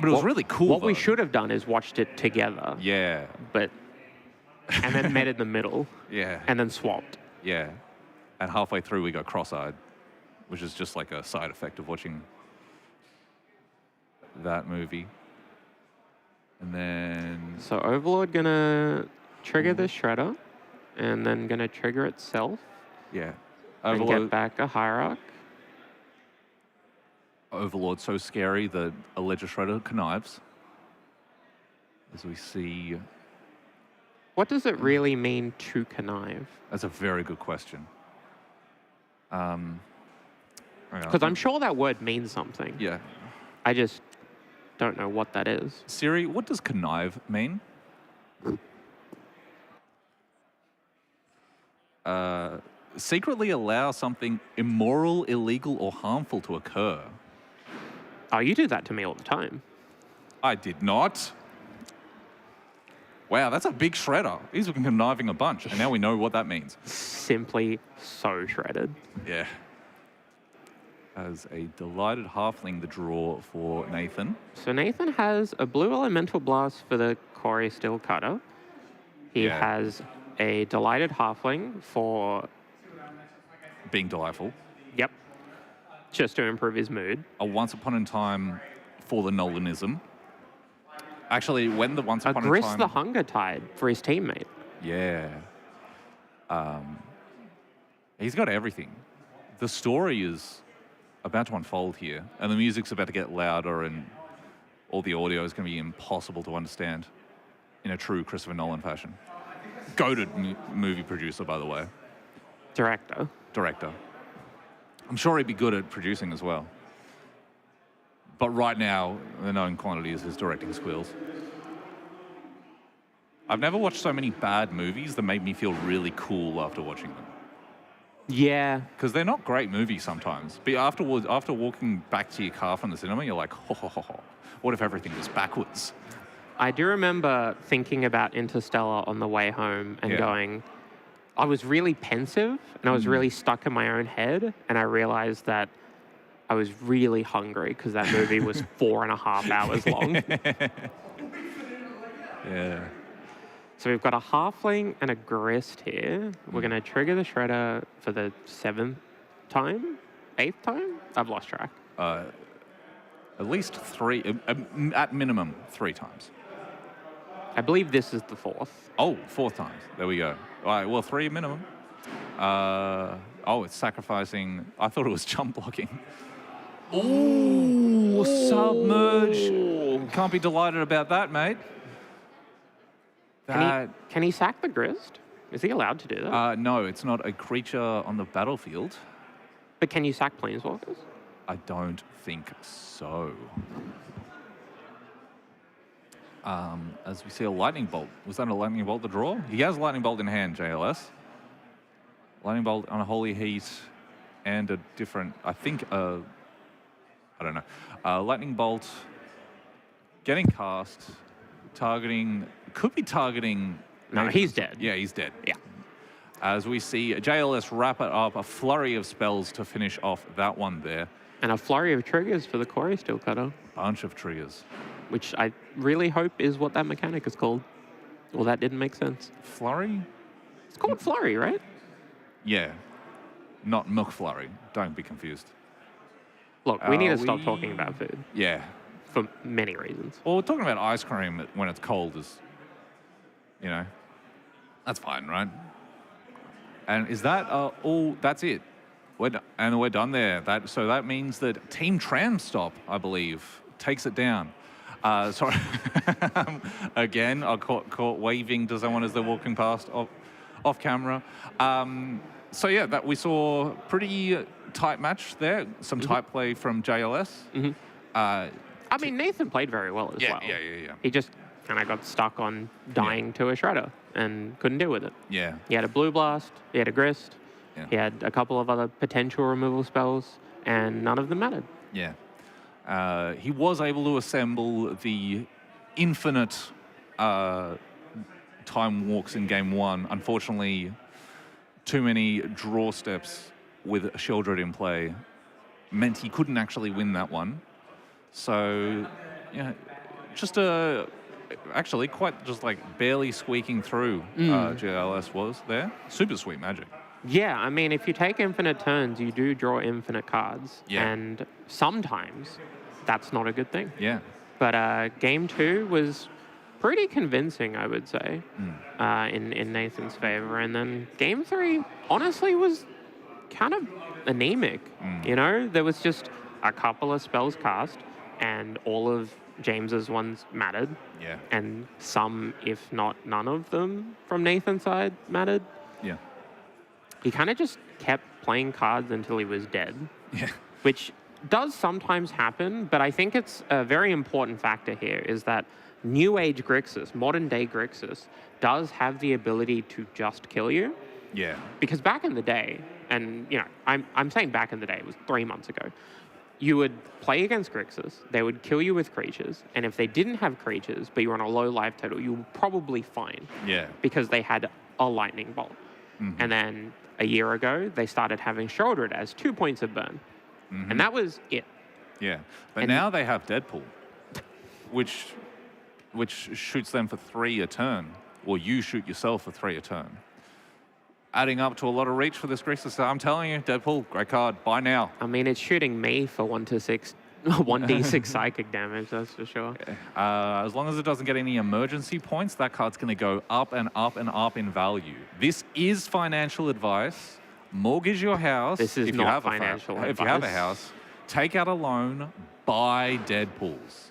But it was really cool. What we though. should have done is watched it together. Yeah. And then met in the middle. Yeah. And then swapped. Yeah. And halfway through, we got cross-eyed, which is just like a side effect of watching that movie. And then... So Overlord gonna trigger the Shredder, and then gonna trigger itself, Yeah. and get back a Hierarch. Overlord so scary that a Ledger Shredder connives. As we see... What does it really mean to connive? That's a very good question. Because I'm sure that word means something. Yeah. I just don't know what that is. Siri, what does connive mean? Secretly allow something immoral, illegal, or harmful to occur. Oh, you do that to me all the time. I did not. Wow, that's a big shredder. He's been conniving a bunch, and now we know what that means. Simply so shredded. Yeah. As a delighted halfling, the draw for Nathan. So Nathan has a blue elemental blast for the Quarry Steel Cutter. He Yeah. has a delighted halfling for, Being delightful. yep, just to improve his mood. A once upon a time for the Nolanism. Actually, when the once A upon a Grist time... the Hunger Tide for his teammate. Yeah. He's got everything. The story is about to unfold here, and the music's about to get louder, and all the audio is going to be impossible to understand in a true Christopher Nolan fashion. Goated movie producer, by the way. Director. Director. I'm sure he'd be good at producing as well. But right now, the known quantity is his directing skills. I've never watched so many bad movies that made me feel really cool after watching them. Yeah. Because they're not great movies sometimes. But afterwards, after walking back to your car from the cinema, you're like, what if everything was backwards? I do remember thinking about Interstellar on the way home and going, I was really pensive and I was really stuck in my own head. And I realized that I was really hungry because that movie was 4.5 hours long. Yeah. So we've got a halfling and a grist here. We're going to trigger the shredder for the 7th time? 8th time? I've lost track. At least 3, at minimum 3 times. I believe this is the 4th. Oh, 4th times. There we go. All right, well, 3 minimum. It's sacrificing. I thought it was jump blocking. Ooh, submerge. Can't be delighted about that, mate. Can he sack the grist? Is he allowed to do that? No, it's not a creature on the battlefield. But can you sack planeswalkers? I don't think so. As we see a lightning bolt. Was that a lightning bolt to draw? He has lightning bolt in hand, JLS. Lightning bolt on a holy heat and a different, I think, I don't know. Lightning bolt getting cast, targeting, could be targeting. No, he's dead. Yeah, he's dead. Yeah. As we see JLS wrap it up, a flurry of spells to finish off that one there. And a flurry of triggers for the Quarry Steel Cutter. Bunch of triggers. Which I really hope is what that mechanic is called. Well, that didn't make sense. Flurry? It's called flurry, right? Yeah. Not McFlurry. Don't be confused. Look, we need to stop talking about food. Yeah. For many reasons. Well, we're talking about ice cream when it's cold is, that's fine, right? And is that all? That's it. We're done there. So that means that Team Tram Stop, I believe, takes it down. Sorry. Again, I caught waving to someone as they're walking past off camera. So yeah, that we saw pretty tight match there. Some tight play from JLS. I mean, Nathan played very well as well. Yeah. He just kind of got stuck on dying to a shredder and couldn't deal with it. Yeah. He had a blue blast. He had a grist. Yeah. He had a couple of other potential removal spells, and none of them mattered. Yeah. He was able to assemble the infinite time walks in game one. Unfortunately, too many draw steps with Sheldred in play meant he couldn't actually win that one. So, yeah, just actually quite just like barely squeaking through GLS was there. Super sweet magic. Yeah, I mean, if you take infinite turns, you do draw infinite cards. Yeah. And sometimes that's not a good thing. Yeah. But game 2 was pretty convincing, I would say, in Nathan's favor. And then game 3, honestly, was kind of anemic. You know, there was just a couple of spells cast, and all of James's ones mattered. Yeah. And some, if not none of them, from Nathan's side mattered. Yeah. He kind of just kept playing cards until he was dead. Yeah. Which does sometimes happen, but I think it's a very important factor here is that New Age Grixis, modern day Grixis, does have the ability to just kill you. Yeah. Because back in the day, and you know, I'm saying back in the day, it was 3 months ago, you would play against Grixis, they would kill you with creatures, and if they didn't have creatures, but you were on a low life total, you were probably fine. Yeah. Because they had a lightning bolt. And then a year ago, they started having Sheldred as 2 points of burn. And that was it. Yeah. But And- now they have Deadpool, which shoots them for 3 a turn, or you shoot yourself for 3 a turn. Adding up to a lot of reach for this Grixis. I'm telling you, Deadpool, great card. Buy now. I mean, it's shooting me for 1d6 psychic damage, that's for sure. As long as it doesn't get any emergency points, that card's going to go up and up and up in value. This is financial advice. Mortgage your house. This is if not you have financial If you have a advice. house, take out a loan, buy Deadpools.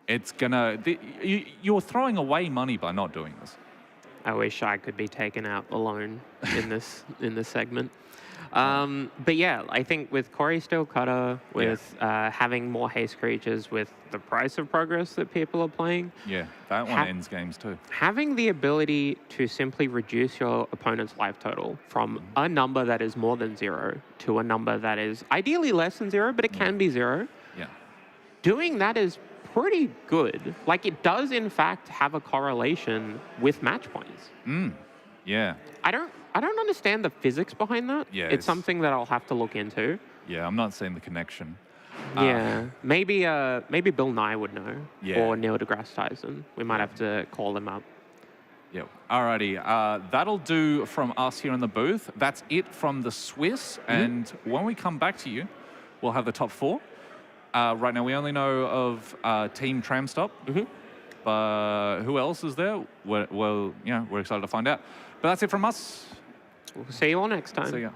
It's gonna. You're throwing away money by not doing this. I wish I could be taken out alone in this segment. But yeah, I think with Corey Steel Cutter, with having more haste creatures, with the price of progress that people are playing, Yeah, that one ends games too. having the ability to simply reduce your opponent's life total from a number that is more than 0 to a number that is ideally less than 0, but it can be 0, Yeah. doing that is pretty good. Like, it does, in fact, have a correlation with match points. Yeah. I don't understand the physics behind that. Yeah, It's it's- something that I'll have to look into. Yeah, I'm not seeing the connection. Yeah. Maybe Bill Nye would know. Yeah. Or Neil deGrasse Tyson. We might have to call them up. Yep. Alrighty. That'll do from us here in the booth. That's it from the Swiss. And when we come back to you, we'll have the top 4. Right now, we only know of Team Tramstop. But who else is there? Well, we're excited to find out. But that's it from us. We'll see you all next time. See ya.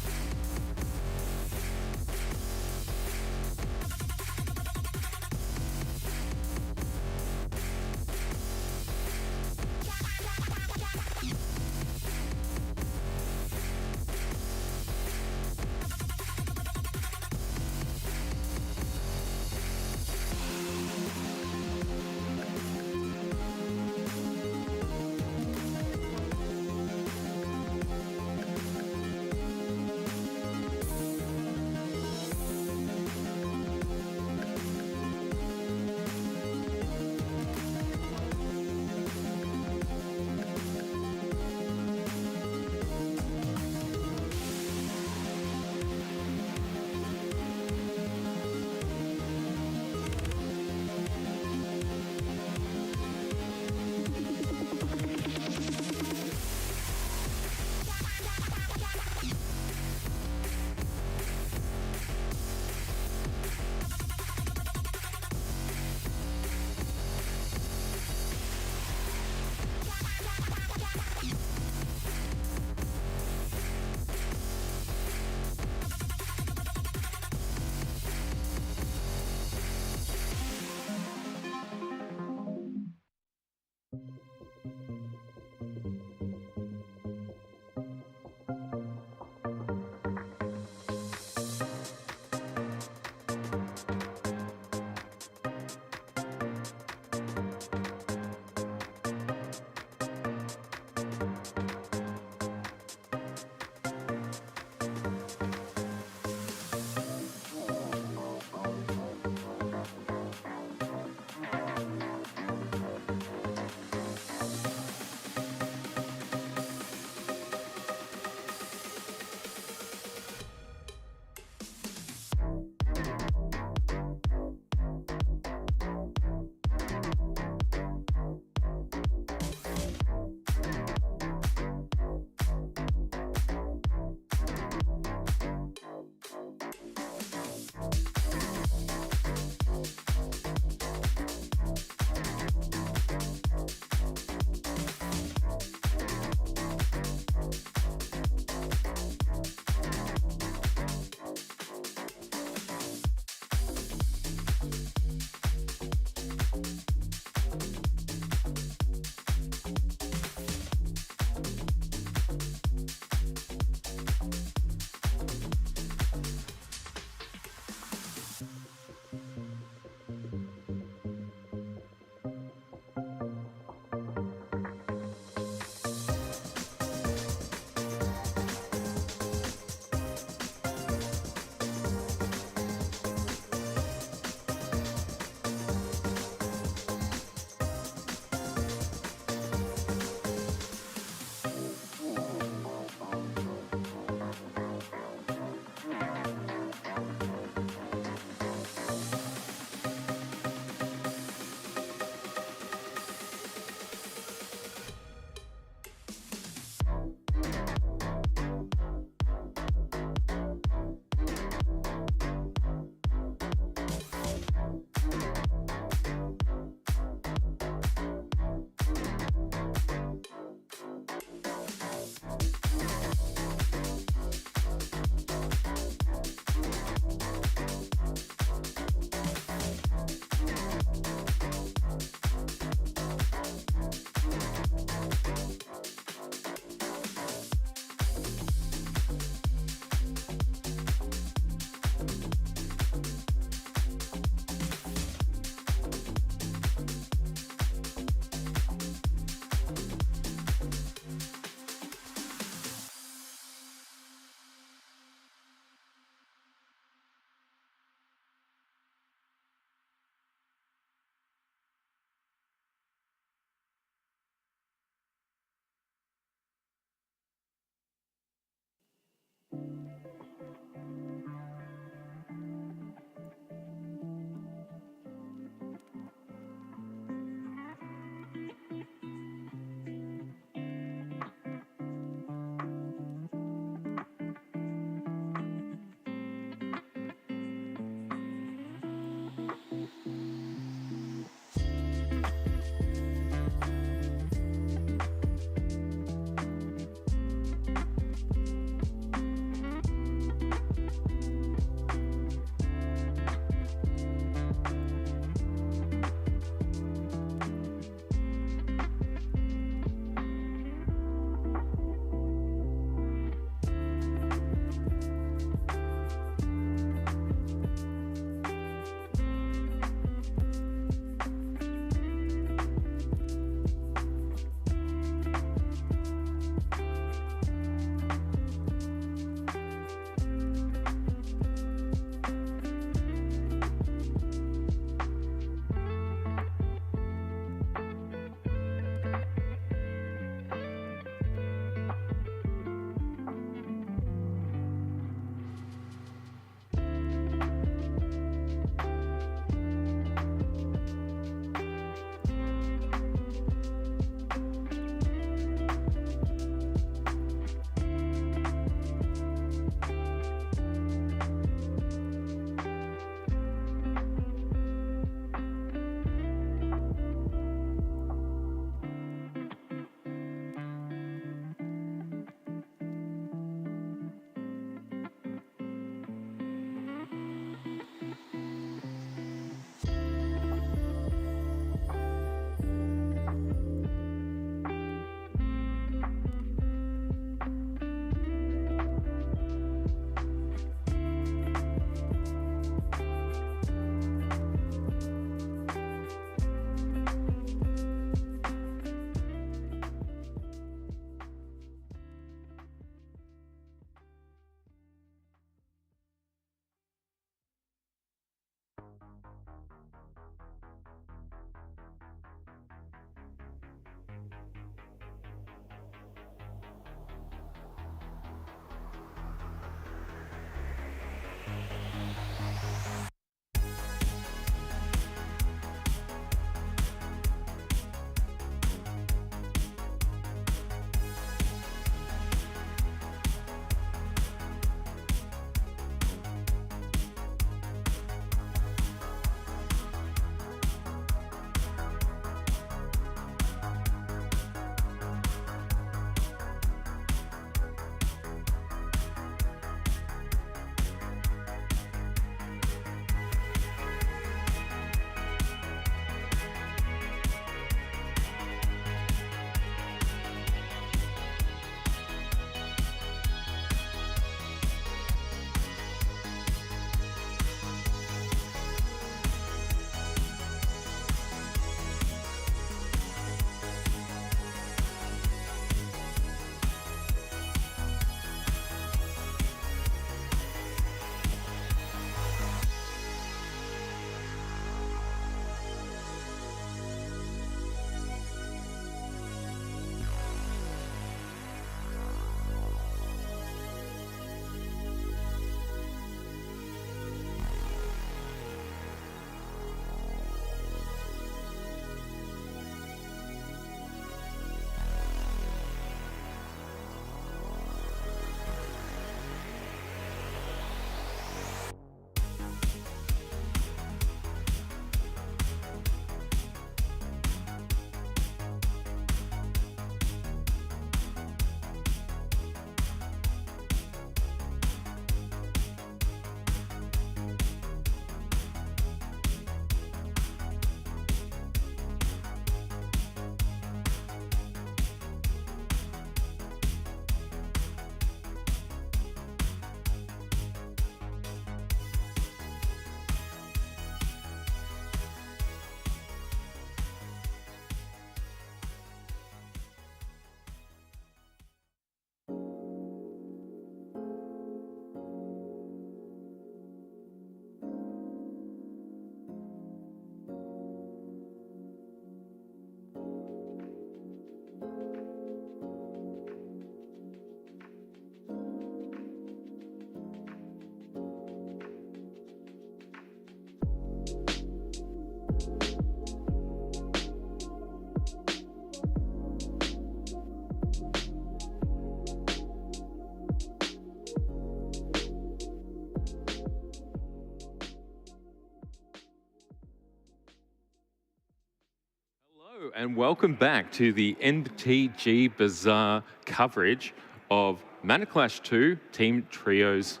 and welcome back to the MTG Bazaar coverage of Mana Clash 2 Team Trios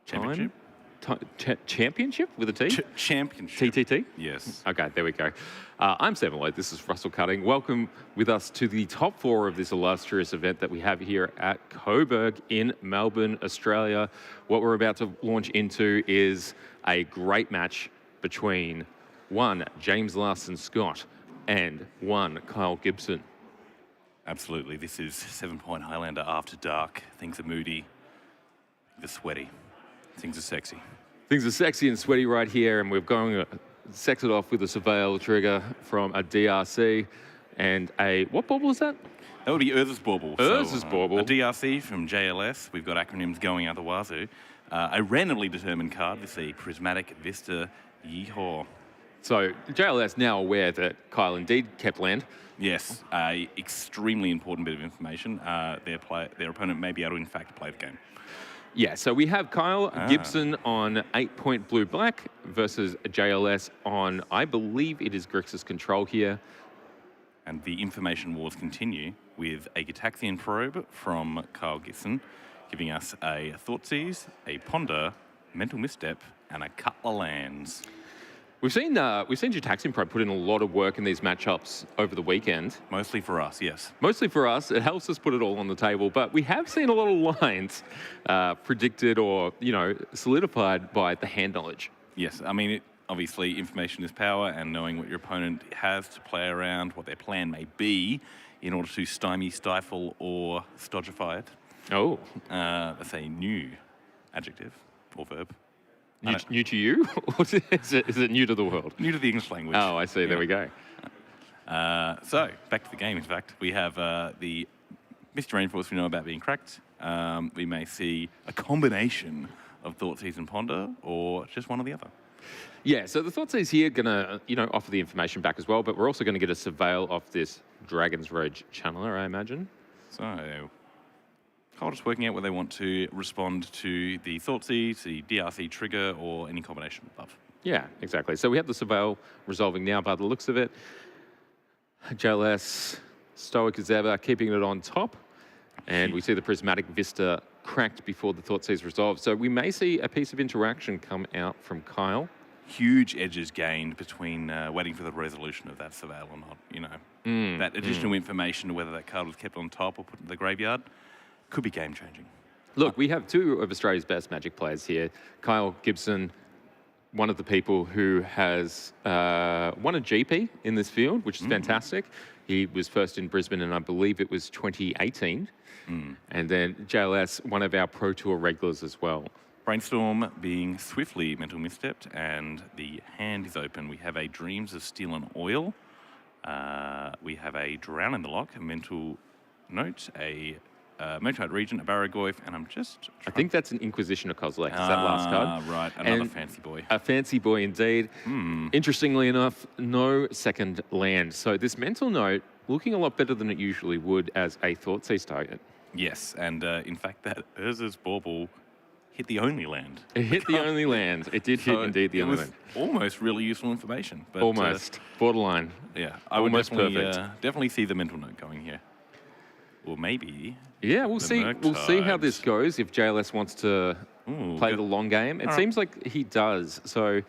Championship? Championship with a T? Championship. TTT? Yes. Okay, there we go. I'm Sam Lloyd. This is Russell Cutting. Welcome with us to the top 4 of this illustrious event that we have here at Coburg in Melbourne, Australia. What we're about to launch into is a great match between one James Larson Scott and one Kyle Gibson. Absolutely. This is 7 Point Highlander after dark. Things are moody. Things are sweaty. Things are sexy. Things are sexy and sweaty right here, and we're going to sex it off with a Surveil trigger from a DRC and a... What bauble is that? That would be Urza's Bauble. Urza's Bauble. A DRC from JLS. We've got acronyms going out the wazoo. A randomly determined card. This is a Prismatic Vista Yeehaw. So JLS now aware that Kyle indeed kept land. Yes, extremely important bit of information. Their opponent may be able to, in fact, play the game. Yeah, so we have Kyle Gibson on 8-point blue-black versus JLS on, I believe it is Grixis control here. And the information wars continue with a Gitaxian probe from Kyle Gibson, giving us a Thoughtseize, a Ponder, Mental Misstep, and a Cutler Lands. We've seen Gitaxian Probe put in a lot of work in these matchups over the weekend. Mostly for us, yes. Mostly for us. It helps us put it all on the table, but we have seen a lot of lines predicted or, solidified by the hand knowledge. Yes, I mean, obviously information is power, and knowing what your opponent has to play around, what their plan may be, in order to stymie, stifle, or stodgify it. Oh. That's a new adjective or verb. New to you? Or is it new to the world? New to the English language. Oh, I see. Yeah. There we go. So, back to the game, in fact. We have the Mr. Rainforest we know about being cracked. We may see a combination of Thoughtseize and Ponder, or just one or the other. Yeah, so the Thoughtseize here going to, offer the information back as well, but we're also going to get a surveil off this Dragon's Rage channeler, I imagine. So, Kyle just working out whether they want to respond to the Thoughtseize, the DRC trigger, or any combination above. Yeah, exactly. So we have the surveil resolving now by the looks of it. JLS, stoic as ever, keeping it on top. And we see the Prismatic Vista cracked before the Thoughtseize resolved. So we may see a piece of interaction come out from Kyle. Huge edges gained between waiting for the resolution of that surveil or not. That additional information, whether that card was kept on top or put in the graveyard, could be game-changing. Look, we have 2 of Australia's best Magic players here. Kyle Gibson, one of the people who has won a GP in this field, which is fantastic. He was first in Brisbane, and I believe it was 2018. And then JLS, one of our Pro Tour regulars as well. Brainstorm being swiftly mental misstepped, and the hand is open. We have a Dreams of Steel and Oil. We have a Drown in the Lock, a Mental Note, a Motite Region, a Baragoyf, and I'm just... I think that's an Inquisition of Kozilek, is that last card. Right, another fancy boy. A fancy boy indeed. Interestingly enough, no second land. So this Mental Note looking a lot better than it usually would as a Thoughtseize target. Yes, and in fact that Urza's Bauble hit the only land. It hit the only land. It did hit indeed the only land. Almost really useful information. But, almost. Borderline. Yeah, I would definitely see the Mental Note going here. Or maybe... Yeah, we'll see. We'll see how this goes if JLS wants to play the long game. It seems like he does. So,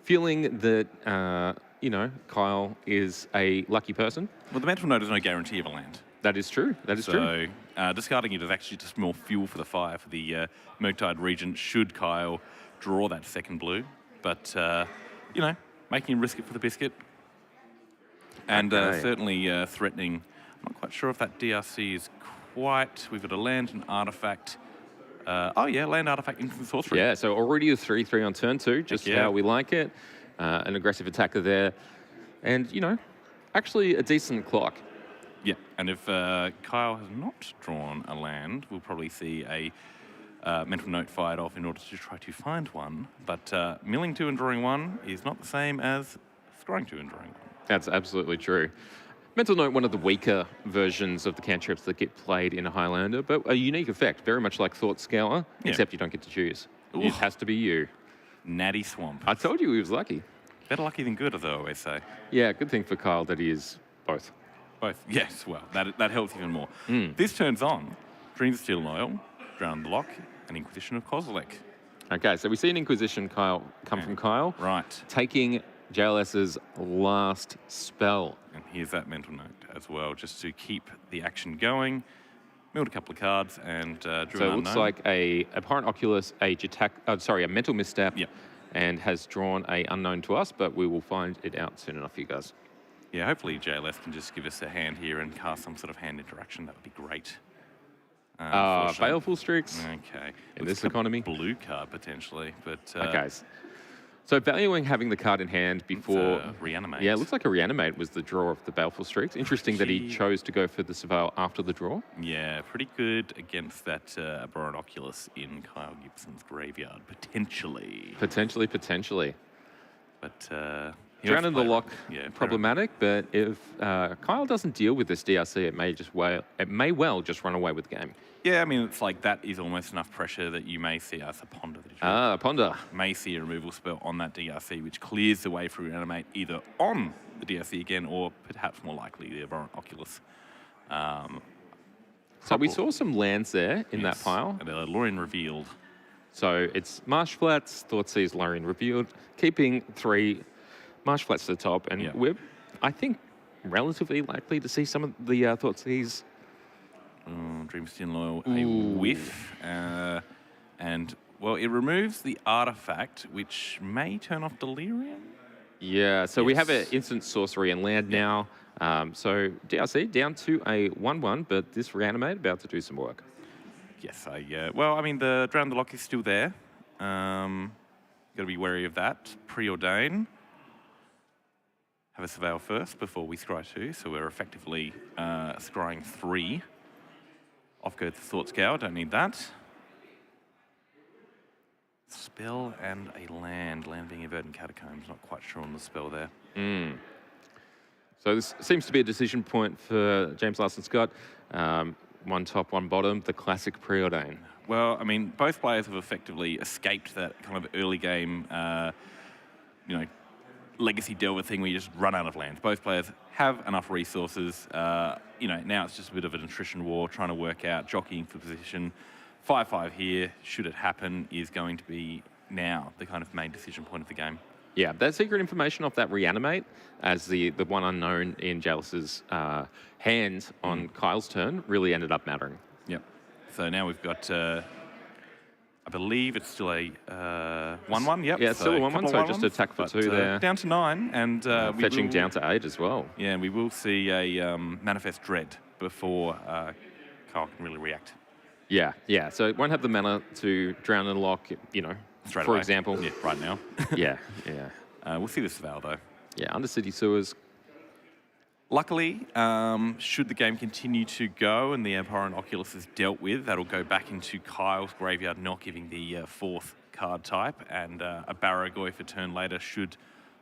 feeling that Kyle is a lucky person. Well, the Mental Note is no guarantee of a land. That is true. That is true. So, discarding it is actually just more fuel for the fire for the Murktide Regent should Kyle draw that second blue. But making him risk it for the biscuit, and certainly threatening. I'm not quite sure if that DRC is quite... We've got a land and artifact. Land, artifact, instant sorcery. Yeah, so already a 3/3 on turn 2, just how we like it. An aggressive attacker there. And, actually a decent clock. Yeah, and if Kyle has not drawn a land, we'll probably see a Mental Note fired off in order to try to find one. But milling 2 and drawing 1 is not the same as scrying 2 and drawing 1. That's absolutely true. Mental Note, one of the weaker versions of the cantrips that get played in a Highlander, but a unique effect, very much like Thought Scour, except you don't get to choose. It has to be you. Natty Swamp. I told you he was lucky. Better lucky than good, as I always say. Yeah, good thing for Kyle that he is Both. Both. Yes, well, that helps even more. This turns on Dreams of Steel and Oil, Drown the Lock, and Inquisition of Kozilek. Okay, so we see an Inquisition come from Kyle. Right. Taking JLS's last spell. And here's that mental note as well, just to keep the action going. Milled a couple of cards and drew an So it looks unknown. like a Abhorrent Oculus, a mental misstep, Yep. and has drawn a unknown to us, but we will find it out soon enough for you guys. Yeah, hopefully JLS can just give us a hand here and cast some sort of hand interaction. That would be great. Unfortunately- Baleful Streaks. Okay. In Looks this like a economy. blue card potentially, but Okay. So valuing having the card in hand before... reanimate. Yeah, it looks like a reanimate was the draw of the Baleful Streaks. Interesting that he Pretty- chose to go for the Surveil after the draw. Yeah, pretty good against that Abhorrent Oculus in Kyle Gibson's graveyard, potentially. Potentially. But Drown in the Lock, yeah, problematic, but if Kyle doesn't deal with this DRC, it may well just run away with the game. Yeah, I mean, it's like that is almost enough pressure that you may see us a Ponder. Ponder. May see a removal spell on that DRC, which clears the way for Reanimate either on the DRC again or perhaps more likely the Abhorrent Oculus. So we saw some lands there in that pile. And Lorien revealed. So it's Marsh Flats, Thoughtseize, Lorien revealed, keeping 3 Marsh Flats to the top, and we're, I think, relatively likely to see some of the Thoughtseize. Dream Steel Loyal, a whiff. And, well, it removes the artifact, which may turn off Delirium. Yeah, so we have an instant sorcery and land now. So DRC down to a 1-1, but this Reanimate about to do some work. Yes, well, I mean, the Drown the Lock is still there. Got to be wary of that. Preordain. Have a Surveil first before we scry 2, so we're effectively scrying 3. Off goes the Thought Scour, don't need that. Spell and a land. Land being Verdant Catacombs, not quite sure on the spell there. So this seems to be a decision point for James Larson Scott. 1 top, 1 bottom, the classic Preordain. Well, I mean, both players have effectively escaped that kind of early game, legacy Delver thing where you just run out of lands. Both players have enough resources. Now it's just a bit of an attrition war, trying to work out, jockeying for position. 5-5 here, should it happen, is going to be now the kind of main decision point of the game. Yeah, that secret information off that Reanimate as the one unknown in Jealous's hand on Kyle's turn really ended up mattering. Yep. So now we've got, I believe it's still a 1-1, yep. Yeah, it's still a 1-1, so just attack for 2 there. Down to 9, and fetching down to 8 as well. Yeah, and we will see a Manifest Dread before Kyle can really react. Yeah. So it won't have the mana to Drown and Lock, Straight for away. example. Yeah, right now. yeah. We'll see the Surveil, though. Yeah, Undercity Sewers. Luckily, should the game continue to go and the Abhorrent Oculus is dealt with, that'll go back into Kyle's graveyard, not giving the 4th card type, and a Barragoy for turn later should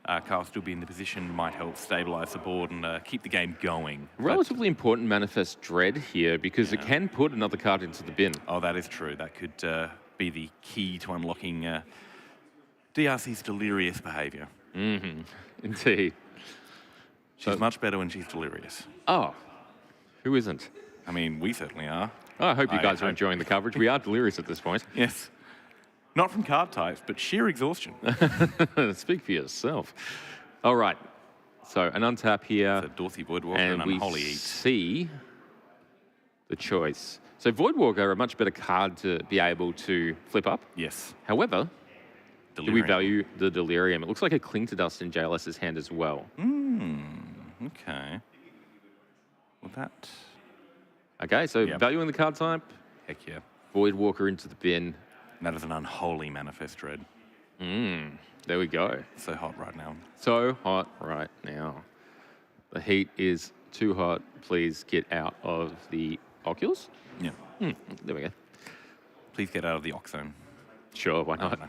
Kyle still be in the position, might help stabilise the board and keep the game going. Relatively important Manifest Dread here because it can put another card into the bin. Oh, that is true. That could be the key to unlocking DRC's delirious behaviour. Indeed. She's much better when she's delirious. Oh, who isn't? I mean, we certainly are. Oh, I hope you guys are enjoying the coverage. We are delirious at this point. Yes. Not from card types, but sheer exhaustion. Speak for yourself. All right. So an untap here. So Dorothy Voidwalker and and we Unholy Eat. see the choice. So Voidwalker, a much better card to be able to flip up. Yes. However, do we Delirium. value the Delirium? It looks like a Cling to Dust in JLS's hand as well. Okay. Well, that... Okay, so valuing the card type. Heck yeah. Voidwalker into the bin. That is an unholy Manifest Dread. There we go. So hot right now. So hot right now. The heat is too hot. Please get out of the Oculus. Yeah. There we go. Please get out of the Oxzone. Sure, why I don't not? know.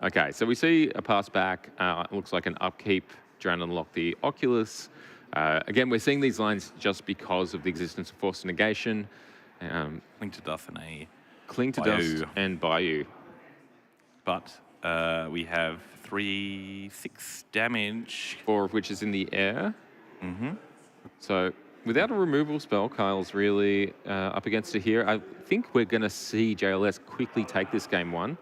Okay, so we see a pass back. It looks like an upkeep. Drown and Lock the Oculus. Again, we're seeing these lines just because of the existence of Force Negation. Cling to Dust and a... Cling to Bayou. Dust and Bayou. But we have 3/6 damage. 4 of which is in the air. So without a removal spell, Kyle's really up against it here. I think we're going to see JLS quickly take this game one.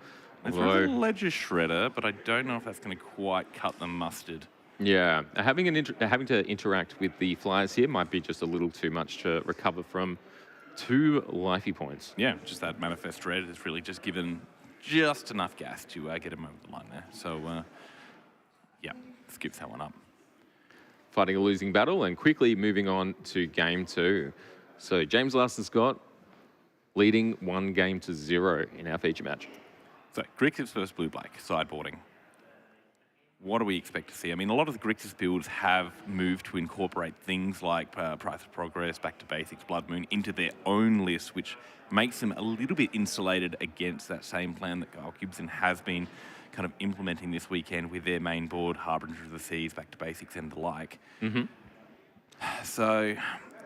It's a Ledger Shredder, but I don't know if that's going to quite cut the mustard. Yeah, having to interact with the flyers here might be just a little too much to recover from 2 lifey points. Yeah, just that Manifest Dread has really just given just enough gas to get him over the line there. So, yeah, skips that one up. Fighting a losing battle and quickly moving on to game 2. So James Larson Scott leading 1-0 in our feature match. So, Grixis versus Blue-Black, sideboarding. What do we expect to see? I mean, a lot of the Grixis builds have moved to incorporate things like Price of Progress, Back to Basics, Blood Moon into their own list, which makes them a little bit insulated against that same plan that Kyle Gibson has been kind of implementing this weekend with their main board, Harbinger of the Seas, Back to Basics, and the like. So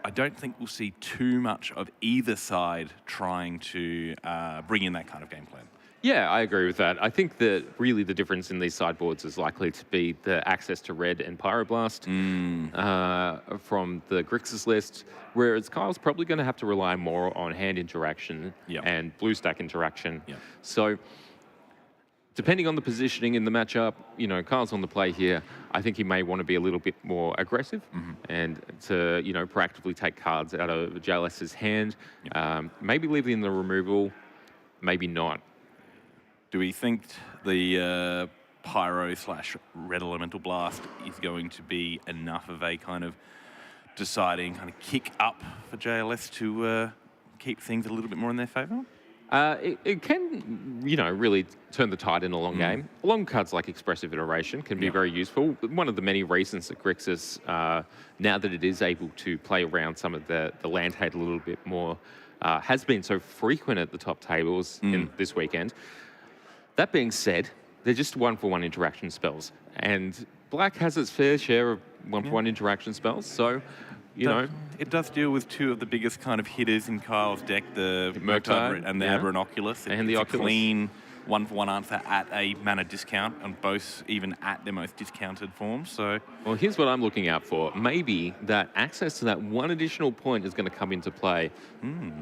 I don't think we'll see too much of either side trying to bring in that kind of game plan. Yeah, I agree with that. I think that really the difference in these sideboards is likely to be the access to red and Pyroblast from the Grixis list, whereas Kyle's probably going to have to rely more on hand interaction and blue stack interaction. So depending on the positioning in the matchup, you know, Kyle's on the play here. I think he may want to be a little bit more aggressive and to, you know, proactively take cards out of JLS's hand. Maybe leave it in the removal, maybe not. Do we think the Pyro / Red Elemental Blast is going to be enough of a kind of deciding kind of kick up for JLS to keep things a little bit more in their favour? It can, you know, really turn the tide in a long game. Long cards like Expressive Iteration can be very useful. One of the many reasons that Grixis, now that it is able to play around some of the land hate a little bit more, has been so frequent at the top tables in this weekend. That being said, they're just 1-for-1 interaction spells, and Black has its fair share of 1-for-1 interaction spells, so, you know. It does deal with 2 of the biggest kind of hitters in Kyle's deck, the Murktide and the Aberranoculus. And the Oculus. A clean 1-for-1 answer at a mana discount, and both even at their most discounted forms. So, well, here's what I'm looking out for. Maybe that access to that 1 additional point is going to come into play.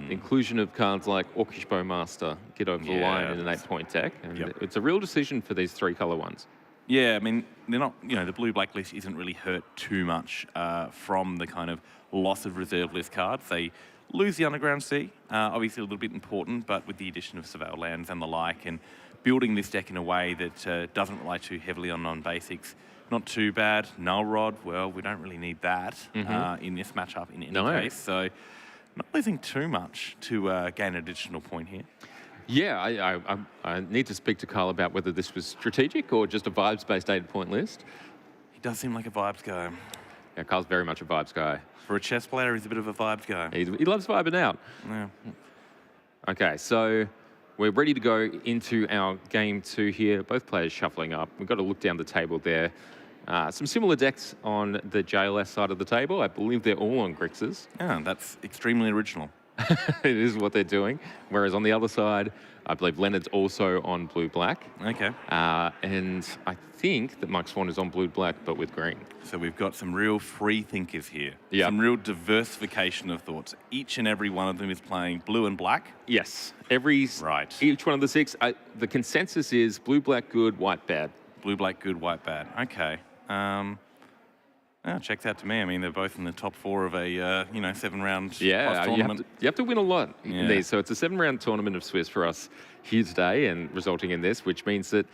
Inclusion of cards like Orcish Bowmaster get over the line in an 8-point deck, and it's a real decision for these 3-color ones. Yeah, I mean, they're not, you know, the blue-black list isn't really hurt too much from the kind of loss of reserve list cards. They lose the Underground Sea, obviously a little bit important, but with the addition of Surveil Lands and the like, and building this deck in a way that doesn't rely too heavily on non-basics, not too bad. Null Rod, well, we don't really need that in this matchup in any case, so not losing too much to gain an additional point here. Yeah, I need to speak to Kyle about whether this was strategic or just a vibes-based 8-point list. He does seem like a vibes guy. Yeah, Kyle's very much a vibes guy. For a chess player, he's a bit of a vibes guy. He loves vibing out. Yeah. Okay, so we're ready to go into our game 2 here. Both players shuffling up. We've got to look down the table there. Some similar decks on the JLS side of the table. I believe they're all on Grixis. Yeah, that's extremely original. It is what they're doing. Whereas on the other side, I believe Leonard's also on blue-black. Okay. And I think that Mike Swan is on blue-black, but with green. So we've got some real free thinkers here. Yeah. Some real diversification of thoughts. Each and every one of them is playing blue and black. Yes. Right. Each one of the 6. The consensus is blue-black good, white bad. Blue, black, good, white, bad. Okay. Checks out to me. I mean, they're both in the top 4 of a 7-round plus tournament. You have to win a lot in these. So it's a 7-round tournament of Swiss for us here today, and resulting in this, which means that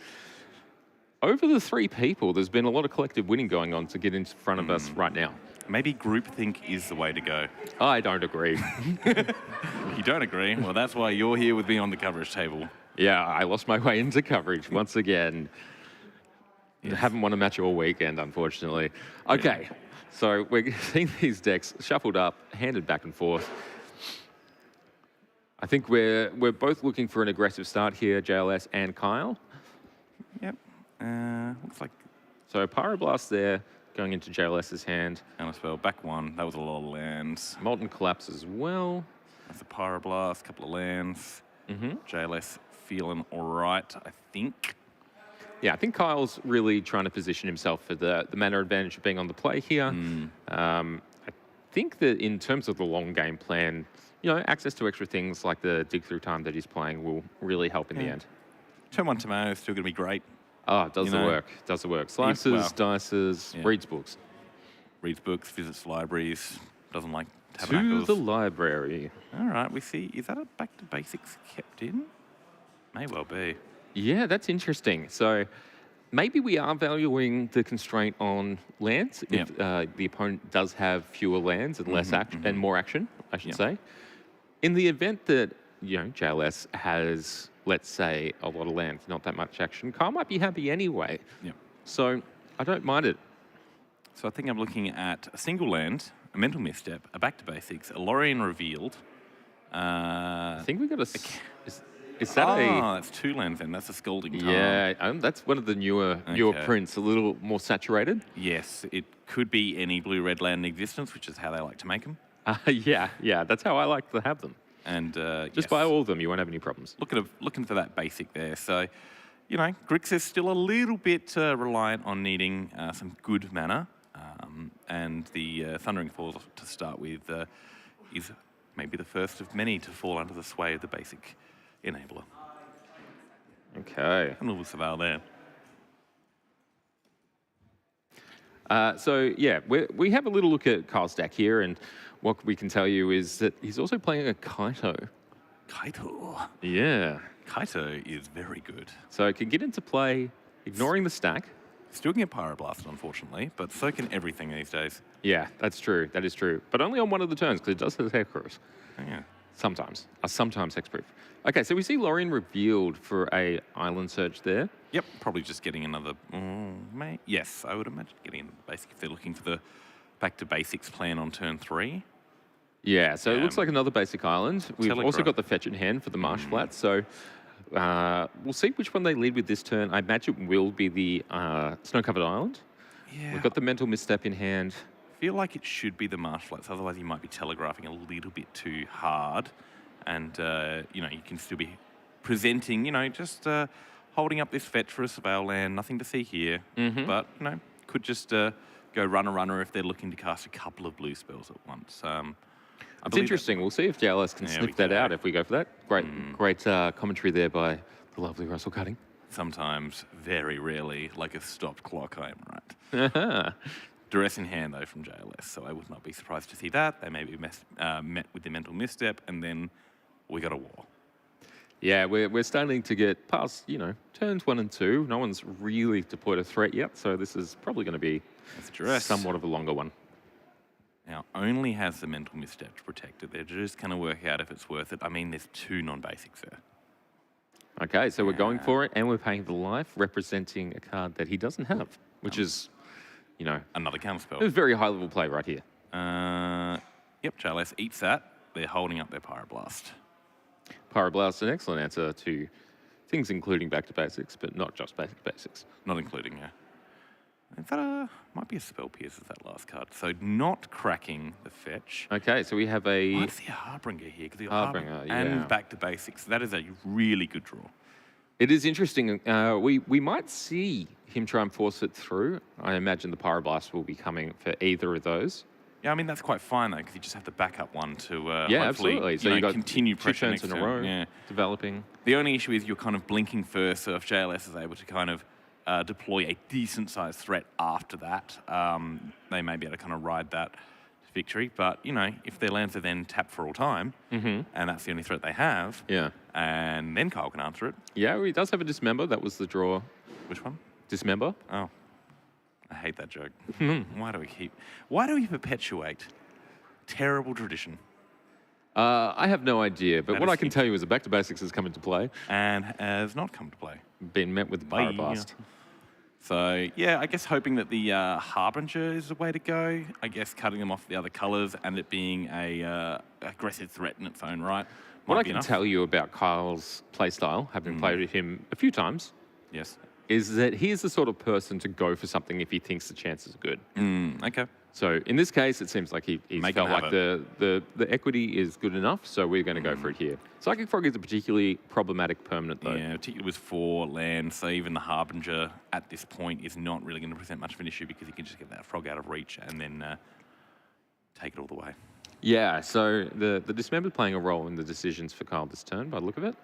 over the 3 people, there's been a lot of collective winning going on to get in front of us right now. Maybe groupthink is the way to go. I don't agree. You don't agree? Well, that's why you're here with me on the coverage table. Yeah, I lost my way into coverage once again. Yes. Haven't won a match all weekend, unfortunately. Okay, so we're seeing these decks shuffled up, handed back and forth. I think we're both looking for an aggressive start here, JLS and Kyle. Yep. Looks like... So Pyroblast there, going into JLS's hand. Counterspell, back 1. That was a lot of lands. Molten Collapse as well. That's a Pyroblast, couple of lands. JLS feeling all right, I think. Yeah, I think Kyle's really trying to position himself for the mana advantage of being on the play here. I think that in terms of the long game plan, access to extra things like the dig through time that he's playing will really help in the end. Turn 1 tomato is still going to be great. Oh, it does the work. Does the work. Slices, dices, reads books. Reads books, visits libraries, doesn't like To tabernacles. the library. All right, we see. Is that a back to basics kept in? May well be. Yeah, that's interesting. So maybe we are valuing the constraint on lands if the opponent does have fewer lands and less action and more action, I should say. In the event that JLS has, let's say, a lot of lands, not that much action, Kyle might be happy anyway. Yep. So I don't mind it. So I think I'm looking at a single land, a mental misstep, a back to basics, a Lorien revealed. I think we got a. Is that that's 2 lands then. That's a scalding tarn. Yeah, that's one of the newer prints, a little more saturated. Yes, it could be any blue-red land in existence, which is how they like to make them. Yeah, that's how I like to have them. And Just buy all of them, you won't have any problems. Looking for that basic there. So, Grixis is still a little bit reliant on needing some good mana. And the Thundering Falls to start with is maybe the first of many to fall under the sway of the basic enabler. Okay. A little Savale there. We have a little look at Kyle's deck here, and what we can tell you is that he's also playing a Kaito. Kaito. Yeah. Kaito is very good. So it can get into play, ignoring the stack. Still can get Pyroblasted, unfortunately, but so can everything these days. Yeah, that's true. That is true. But only on one of the turns, because it does have Hexproof. Yeah. Sometimes. Sometimes Hexproof. Okay, so we see Lorien revealed for a Island Search there. Yep, probably just getting another... yes, I would imagine getting another basic if they're looking for the back to basics plan on turn 3. Yeah, so it looks like another basic island. We've also got the fetch in hand for the Marsh Flats, so we'll see which one they lead with this turn. I imagine it will be the Snow-Covered Island. Yeah. We've got the Mental Misstep in hand. I feel like it should be the Marsh Flats, otherwise you might be telegraphing a little bit too hard. And, you can still be presenting, just holding up this fetch for a Savale land, nothing to see here. But, could just go runner if they're looking to cast a couple of blue spells at once. It's interesting. We'll see if JLS can sniff that out if we go for that. Great commentary there by the lovely Russell Cutting. Sometimes, very rarely, like a stopped clock, I am right. Duress in hand, though, from JLS, so I would not be surprised to see that. They may be met with the mental misstep, and then we got a war. Yeah, we're starting to get past, turns 1 and 2. No one's really deployed a threat yet, so this is probably going to be somewhat of a longer one. Now, only has the mental misstep to protect it. They're just going to work out if it's worth it. I mean, there's 2 non-basics there. Okay, so we're going for it, and we're paying the life, representing a card that he doesn't have, which is, another counterspell. a very high-level play right here. Yep, JLS eats that. They're holding up their Pyroblast. Pyroblast, an excellent answer to things including back to basics, but not just basics. Not including, That might be a Spell Pierce as that last card. So not cracking the fetch. Okay, so we have a... Might see a Harbinger here. Because Harbinger, and back to basics. That is a really good draw. It is interesting. We might see him try and force it through. I imagine the Pyroblast will be coming for either of those. Yeah, I mean, that's quite fine, though, because you just have the backup one to hopefully absolutely. So you got continue 2 pressure turns next in a turn. row developing. The only issue is you're kind of blinking first, so if JLS is able to kind of deploy a decent-sized threat after that, they may be able to kind of ride that to victory. But, if their lands are then tapped for all time, and that's the only threat they have, and then Kyle can answer it. Yeah, he does have a Dismember. That was the draw. Which one? Dismember. Oh. I hate that joke. Why do we perpetuate terrible tradition? I have no idea, but That what is I can tell you is that Back to Basics has come into play. And has not come to play. Been met with the Pyroblast. So, I guess hoping that the Harbinger is the way to go. I guess cutting them off the other colours and it being a aggressive threat in its own right. What I be can enough. tell you about Kyle's playstyle, having played with him a few times, Yes. is that he is the sort of person to go for something if he thinks the chances are good. Okay. So in this case, it seems like he's Make felt him have like the equity is good enough, so we're going to go for it here. Psychic Frog is a particularly problematic permanent, though. Yeah, particularly with 4 lands, so even the Harbinger at this point is not really going to present much of an issue because he can just get that frog out of reach and then take it all the way. Yeah, so the Dismembered playing a role in the decisions for Kyle this turn, by the look of it.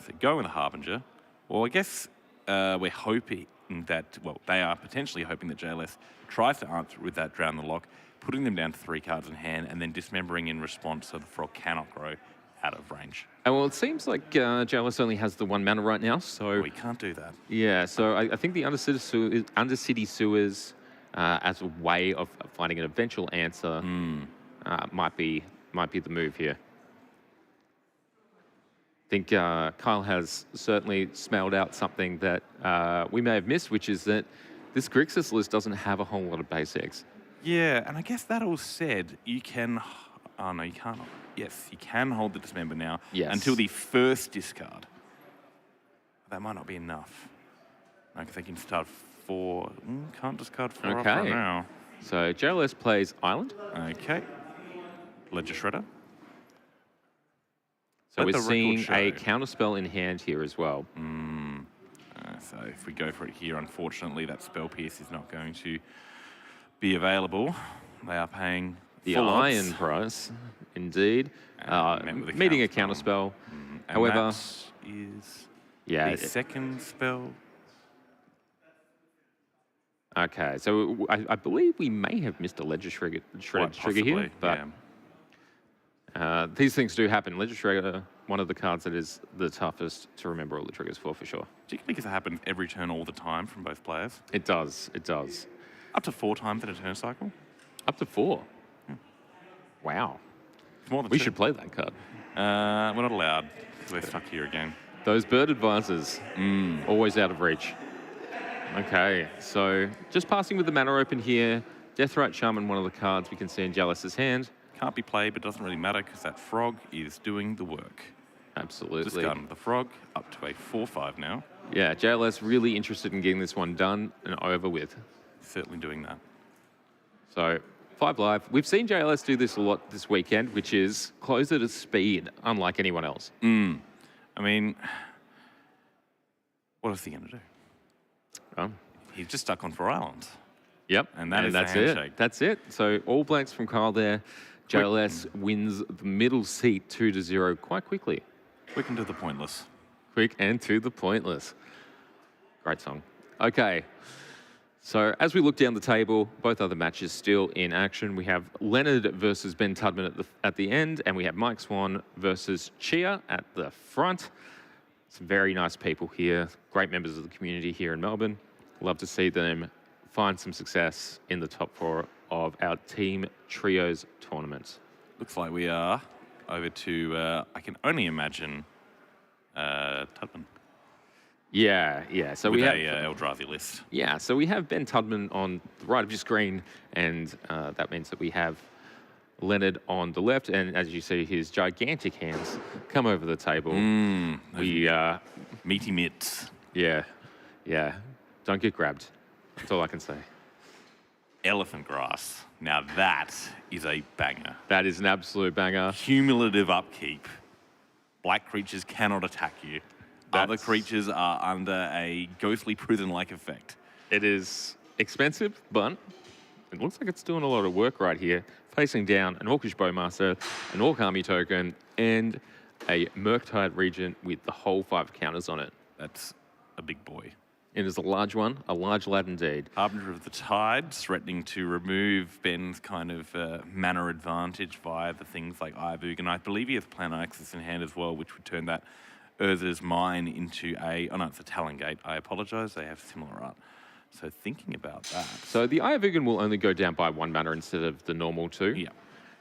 So going with the Harbinger, well, I guess we're hoping that, well, they are potentially hoping that JLS tries to answer with that Drown the Lock, putting them down to 3 cards in hand, and then dismembering in response so the frog cannot grow out of range. And well, it seems like JLS only has the 1 mana right now, so... We can't do that. Yeah, so I think the Undercity Sewers as a way of finding an eventual answer might be the move here. I think Kyle has certainly smelled out something that we may have missed, which is that this Grixis list doesn't have a whole lot of basics. Yeah, and I guess that all said, you can... Oh, no, you can't. Yes, you can hold the Dismember now until the first discard. That might not be enough. I think you can start 4... can't discard 4 off right now. So JLS plays Island. Okay. Ledger Shredder. So Let we're the seeing record a show. counterspell in hand here as well. So if we go for it here, unfortunately, that Spell Pierce is not going to be available. They are paying The full odds. iron price, indeed. met with a Meeting a counterspell. counterspell. And However, that is yeah. the second spell. Okay, so I believe we may have missed a Ledger Shredder trigger here, but these things do happen. Ledger Shredder, one of the cards that is the toughest to remember all the triggers for sure. Particularly because it happens every turn all the time from both players. It does, it does. Up to 4 times in a turn cycle. Up to 4. Wow. It's more than We 2. should play that card. We're not allowed. We're stuck here again. Those bird advisors, always out of reach. Okay, so just passing with the mana open here. Deathrite Shaman, one of the cards we can see in JLS's hand. Can't be played, but doesn't really matter because that frog is doing the work. Absolutely. Discarding the frog, up to a 4/5 now. Yeah, JLS really interested in getting this one done and over with. Certainly doing that. So 5 live. We've seen JLS do this a lot this weekend, which is close it at speed, unlike anyone else. I mean, what is he going to do? He's just stuck on 4 islands. Yep. And that is that's a handshake. it. That's it. So all blanks from Kyle there. JLS wins the middle seat 2-0 quite quickly. Quick and to the pointless. Quick and to the pointless. Great song. Okay. So as we look down the table, both other matches still in action. We have Leonard versus Ben Tudman at the end, and we have Mike Swan versus Chia at the front. Some very nice people here, great members of the community here in Melbourne. Love to see them find some success in the top 4 of our Team Trios tournament. Looks like we are over to, I can only imagine, Tudman. Yeah. So with we have a Eldrazi list. Yeah, so we have Ben Tudman on the right of your screen, and that means that we have Leonard on the left, and as you see, his gigantic hands come over the table. We, Meaty mitts. yeah, don't get grabbed. That's all I can say. Elephant grass. Now that is a banger. That is an absolute banger. Cumulative upkeep. Black creatures cannot attack you. Other That's- creatures are under a ghostly prison-like effect. It is expensive, but it looks like it's doing a lot of work right here. Facing down an Orcish Bowmaster, an Orc Army token, and a Murktide Regent with the whole 5 counters on it. That's a big boy. It is a large one, a large lad indeed. Harbinger of the Tide, threatening to remove Ben's kind of mana advantage via the things like Ivug, and I believe he has Plan Access in hand as well, which would turn that Urza's Mine into a... Oh no, it's a Talongate. I apologise, they have similar art. So thinking about that... So the Eye of Ugin will only go down by 1 mana instead of the normal 2.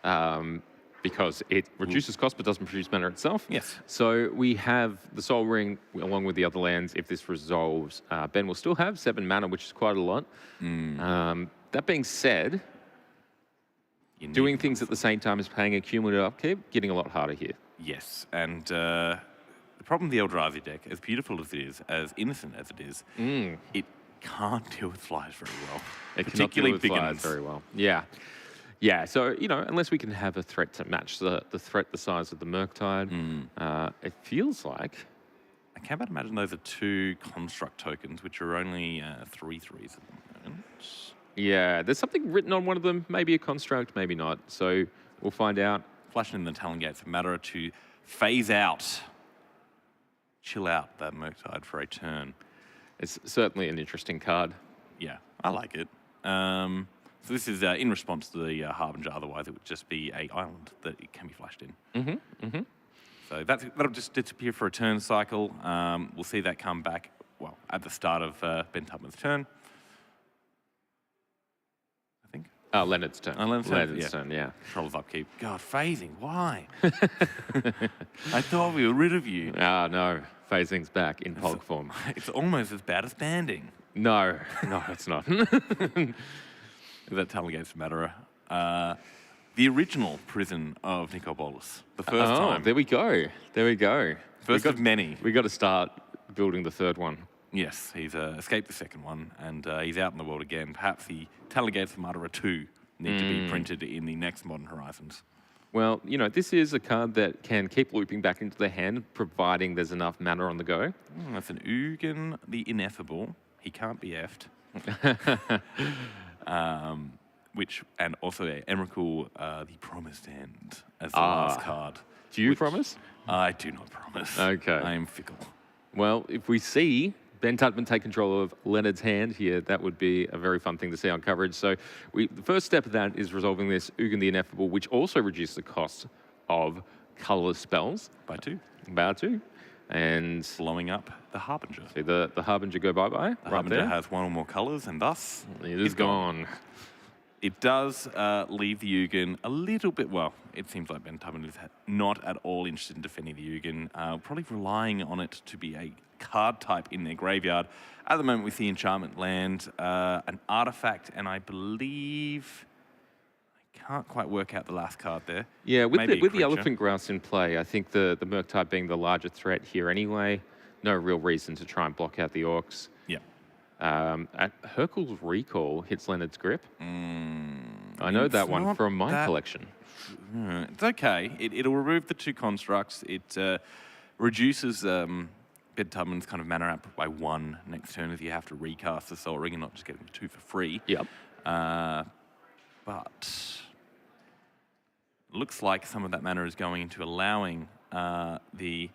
Yeah. Because it reduces cost but doesn't produce mana itself. Yes. So we have the Soul Ring along with the other lands. If this resolves, Ben will still have 7 mana, which is quite a lot. That being said, doing things at the same time as paying a cumulative upkeep, getting a lot harder here. Yes, and the problem with the Eldrazi deck, as beautiful as it is, as innocent as it is, it can't deal with flyers very well. It cannot deal Particularly with big flyers ones. very well. Yeah. Yeah, so, unless we can have a threat to match the threat the size of the Murktide, it feels like... I can't imagine those are 2 construct tokens, which are only 3/3s at the moment. Yeah, there's something written on one of them, maybe a construct, maybe not. So we'll find out. Flashing in the Talon Gates of Matter to phase out, chill out that Murktide for a turn. It's certainly an interesting card. Yeah, I like it. So this is in response to the Harbinger. Otherwise, it would just be a island that it can be flashed in. So that'll just disappear for a turn cycle. We'll see that come back, well, at the start of Ben Tubman's turn. I think. Leonard's turn. Leonard's turn, yeah. Controls upkeep. God, phasing, why? I thought we were rid of you. No, phasing's back in Pog form. It's almost as bad as banding. No, it's not. That Talon Gates of Matter. The original prison of Nicobolus. The first time. There we go. First of many. We got to start building the third one. Yes, he's escaped the second one, and he's out in the world again. Perhaps the Talon Gates of Matter 2 need to be printed in the next Modern Horizons. Well, this is a card that can keep looping back into the hand, providing there's enough mana on the go. That's an Ugin the Ineffable. He can't be effed. And also Emrakul, the Promised End, as the last card. Do you promise? I do not promise. Okay. I am fickle. Well, if we see Ben Tubman take control of Leonard's hand here, that would be a very fun thing to see on coverage. So the first step of that is resolving this Ugin the Ineffable, which also reduces the cost of colourless spells. By 2. By 2. And Blowing up the Harbinger. see the Harbinger go bye-bye. The Harbinger has 1 or more colours, and thus It is gone. It does leave the Ugin a little bit, well, it seems like Ben Tubman is not at all interested in defending the Ugin, probably relying on it to be a card type in their graveyard. At the moment with the enchantment land, an artifact, and I believe, I can't quite work out the last card there. Yeah, with Maybe a the creature. Elephant Grouse in play, I think the Murktide being the larger threat here anyway, no real reason to try and block out the Orcs. Yeah. Hercule's Recall hits Leonard's Grip. I know It's that one not from my that- collection. It's okay. It'll remove the 2 constructs. It reduces Ben Tubman's kind of mana output by 1 next turn if you have to recast the Soul Ring and not just getting 2 for free. Yep. But looks like some of that mana is going into allowing the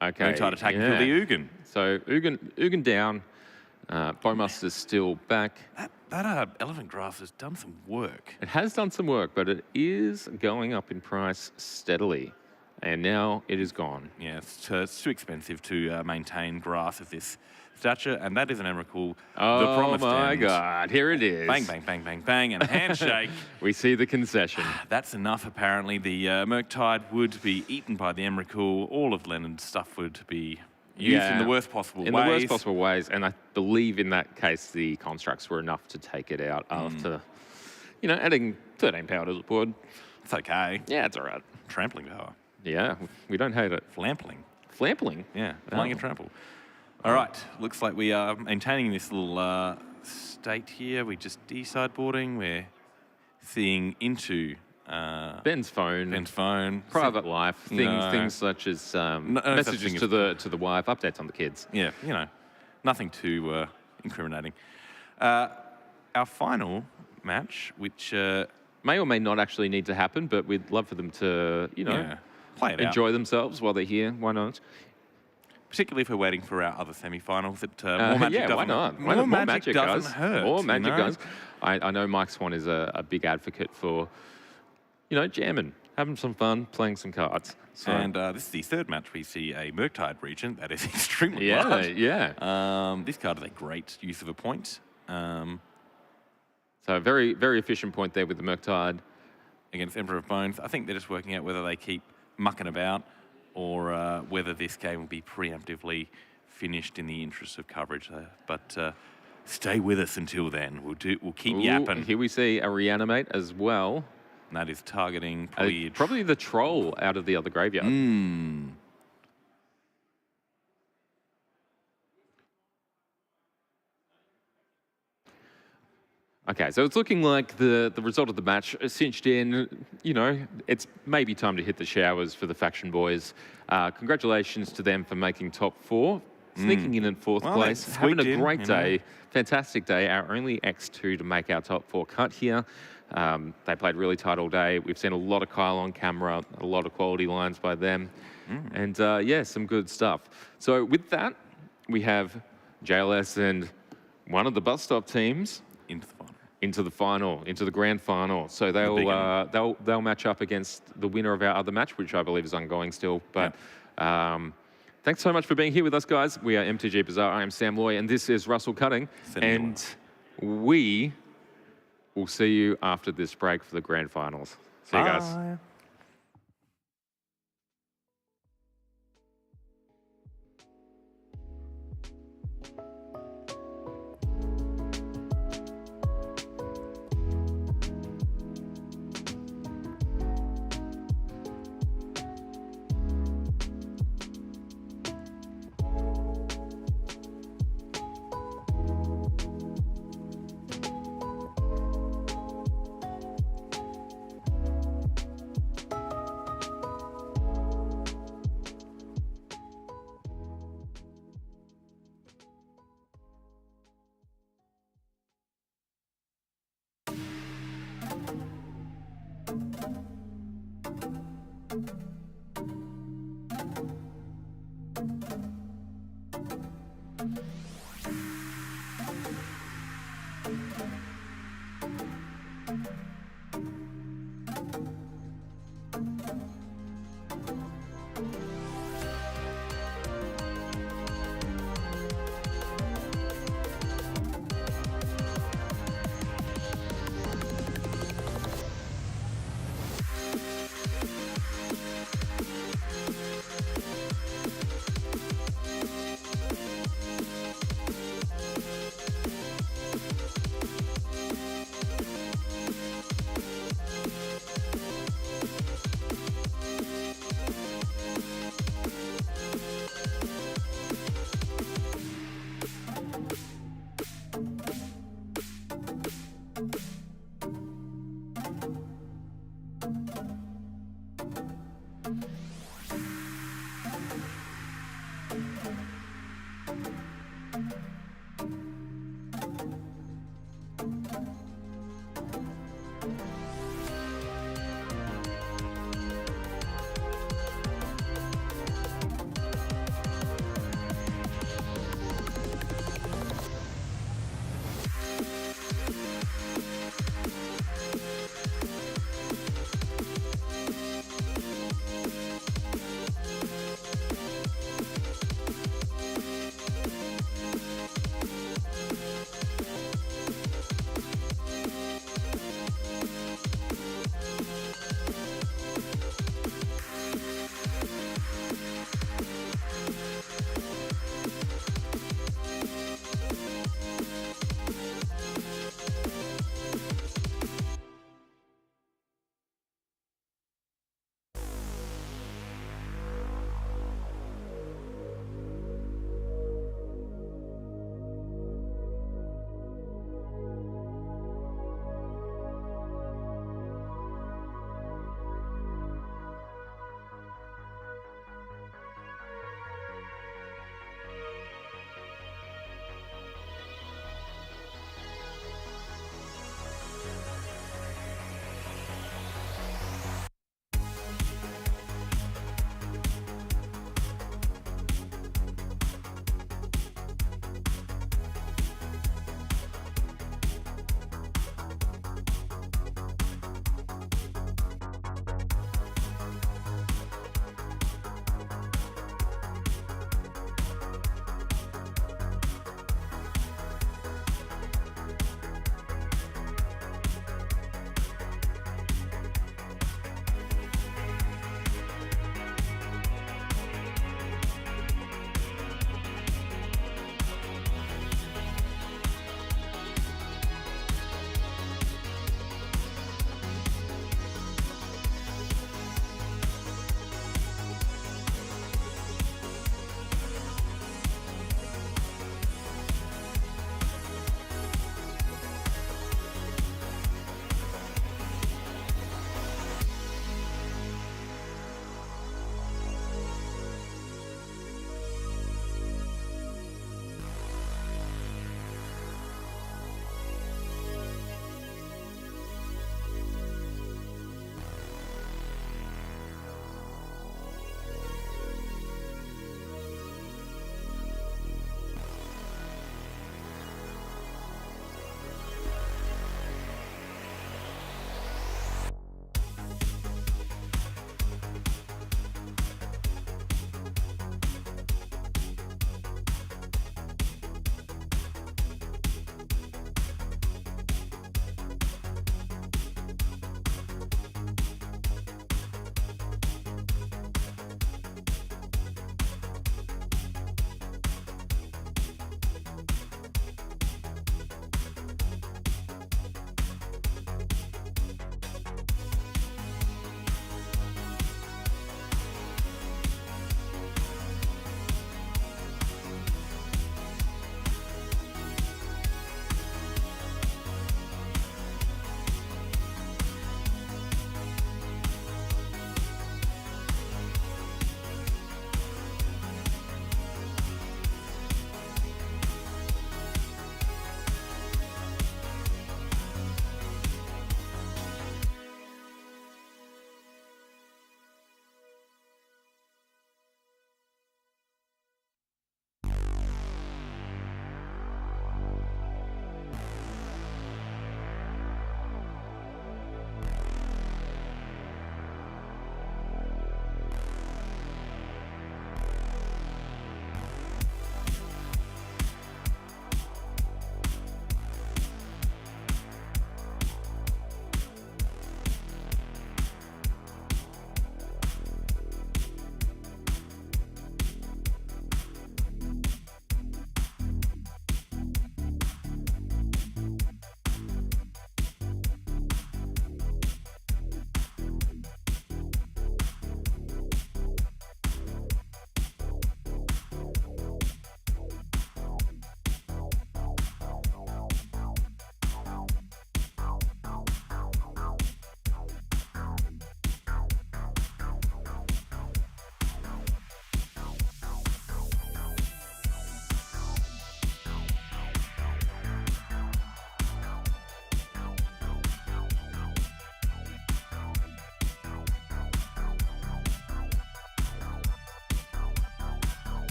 Murktide attack to kill the Ugin. So Ugin down. Bowmaster's still back. That Elephant Grass has done some work. It has done some work, but it is going up in price steadily. And now it is gone. Yeah, it's too expensive to maintain grass of this stature, and that is an Emrakul. The Oh Promised my End. God, here it is. Bang, bang, bang, bang, bang, and a handshake. We see the concession. That's enough, apparently. The Murktide would be eaten by the Emrakul. All of Leonard's stuff would be used in the worst possible ways. In the worst possible ways. And I believe in that case, the constructs were enough to take it out after, adding 13 power to the board. It's okay. Yeah, it's all right. Trampling power. Yeah, we don't hate it. Flampling. Flampling? Yeah, flying a trample. All right, looks like we are maintaining this little state here. We just de-sideboarding. We're seeing into Ben's phone. Private life. Things such as messages to the wife, updates on the kids. Yeah, nothing too incriminating. Our final match, which may or may not actually need to happen, but we'd love for them to, play it enjoy out. themselves while they're here. Why not? Particularly if we're waiting for our other semi-finals. That more magic yeah, doesn't. why not? More magic guys. doesn't hurt. More magic, guys. I know Mike Swan is a big advocate for, jamming, having some fun, playing some cards. So, And this is the third match. We see a Murktide Regent. That is extremely yeah, large. yeah. This card is a great use of a point. So a very, very efficient point there with the Murktide. Against Emperor of Bones. I think they're just working out whether they keep mucking about or whether this game will be preemptively finished in the interest of coverage. But stay with us until then. We'll keep yapping. Here we see a Reanimate as well. And that is targeting probably... Probably the Troll out of the other graveyard. Okay, so it's looking like the result of the match is cinched in. You know, it's maybe time to hit the showers for the Faction boys. Congratulations to them for making top 4, sneaking in 4th Well, place, they having squeaked a in, great you know. day, fantastic day. Our only X2 to make our top 4 cut here. They played really tight all day. We've seen a lot of Kyle on camera, a lot of quality lines by them, and yeah, some good stuff. So with that, we have JLS and one of the bus stop teams Into the final. into the grand final. So they'll match up against the winner of our other match, which I believe is ongoing still. But thanks so much for being here with us, guys. We are MTG Bazaar. I am Sam Loy, and this is Russell Cutting. And we will see you after this break for the grand finals. See you guys.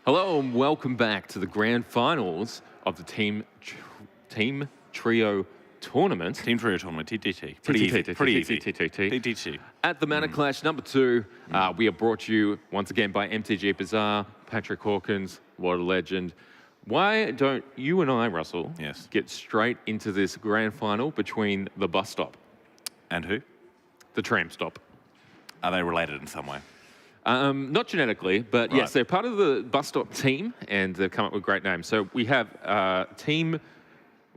Hello and welcome back to the grand finals of the Team Trio Tournament. Team Trio Tournament, TTT. Pretty easy. TTT. At the Mana Clash number 2, we are brought to you once again by MTG Bazaar, Patrick Hawkins, what a legend. Why don't you and I, Russell, get straight into this grand final between the bus stop? And who? The tram stop. Are they related in some way? Not genetically, but yes, they're part of the bus stop team, and they've come up with great names. So we have team...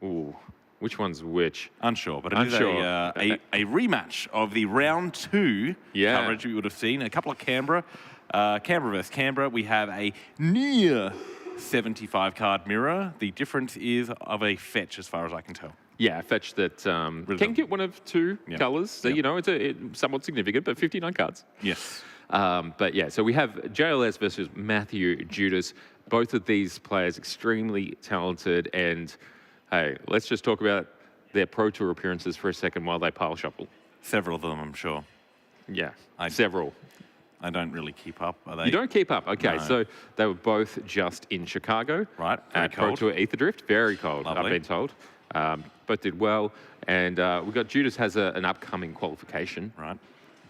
Ooh, which one's which? Unsure, but it is a rematch of the round 2 coverage we would have seen. A couple of Canberra versus Canberra. We have a near 75 card mirror. The difference is of a fetch, as far as I can tell. Yeah, a fetch that can get one of 2 colours. So, you know, it's somewhat significant, but 59 cards. Yes. But yeah, so we have JLS versus Matthew Judas. Both of these players extremely talented, and hey, let's just talk about their Pro Tour appearances for a second while they pile shuffle. Several of them, I'm sure. Yeah, several. I don't really keep up. Are they? You don't keep up. Okay, No. so they were both just in Chicago. Right, very At Pro cold. Tour Ether Drift. Very cold, Lovely. I've been told. Both did well. And we've got Judas has an upcoming qualification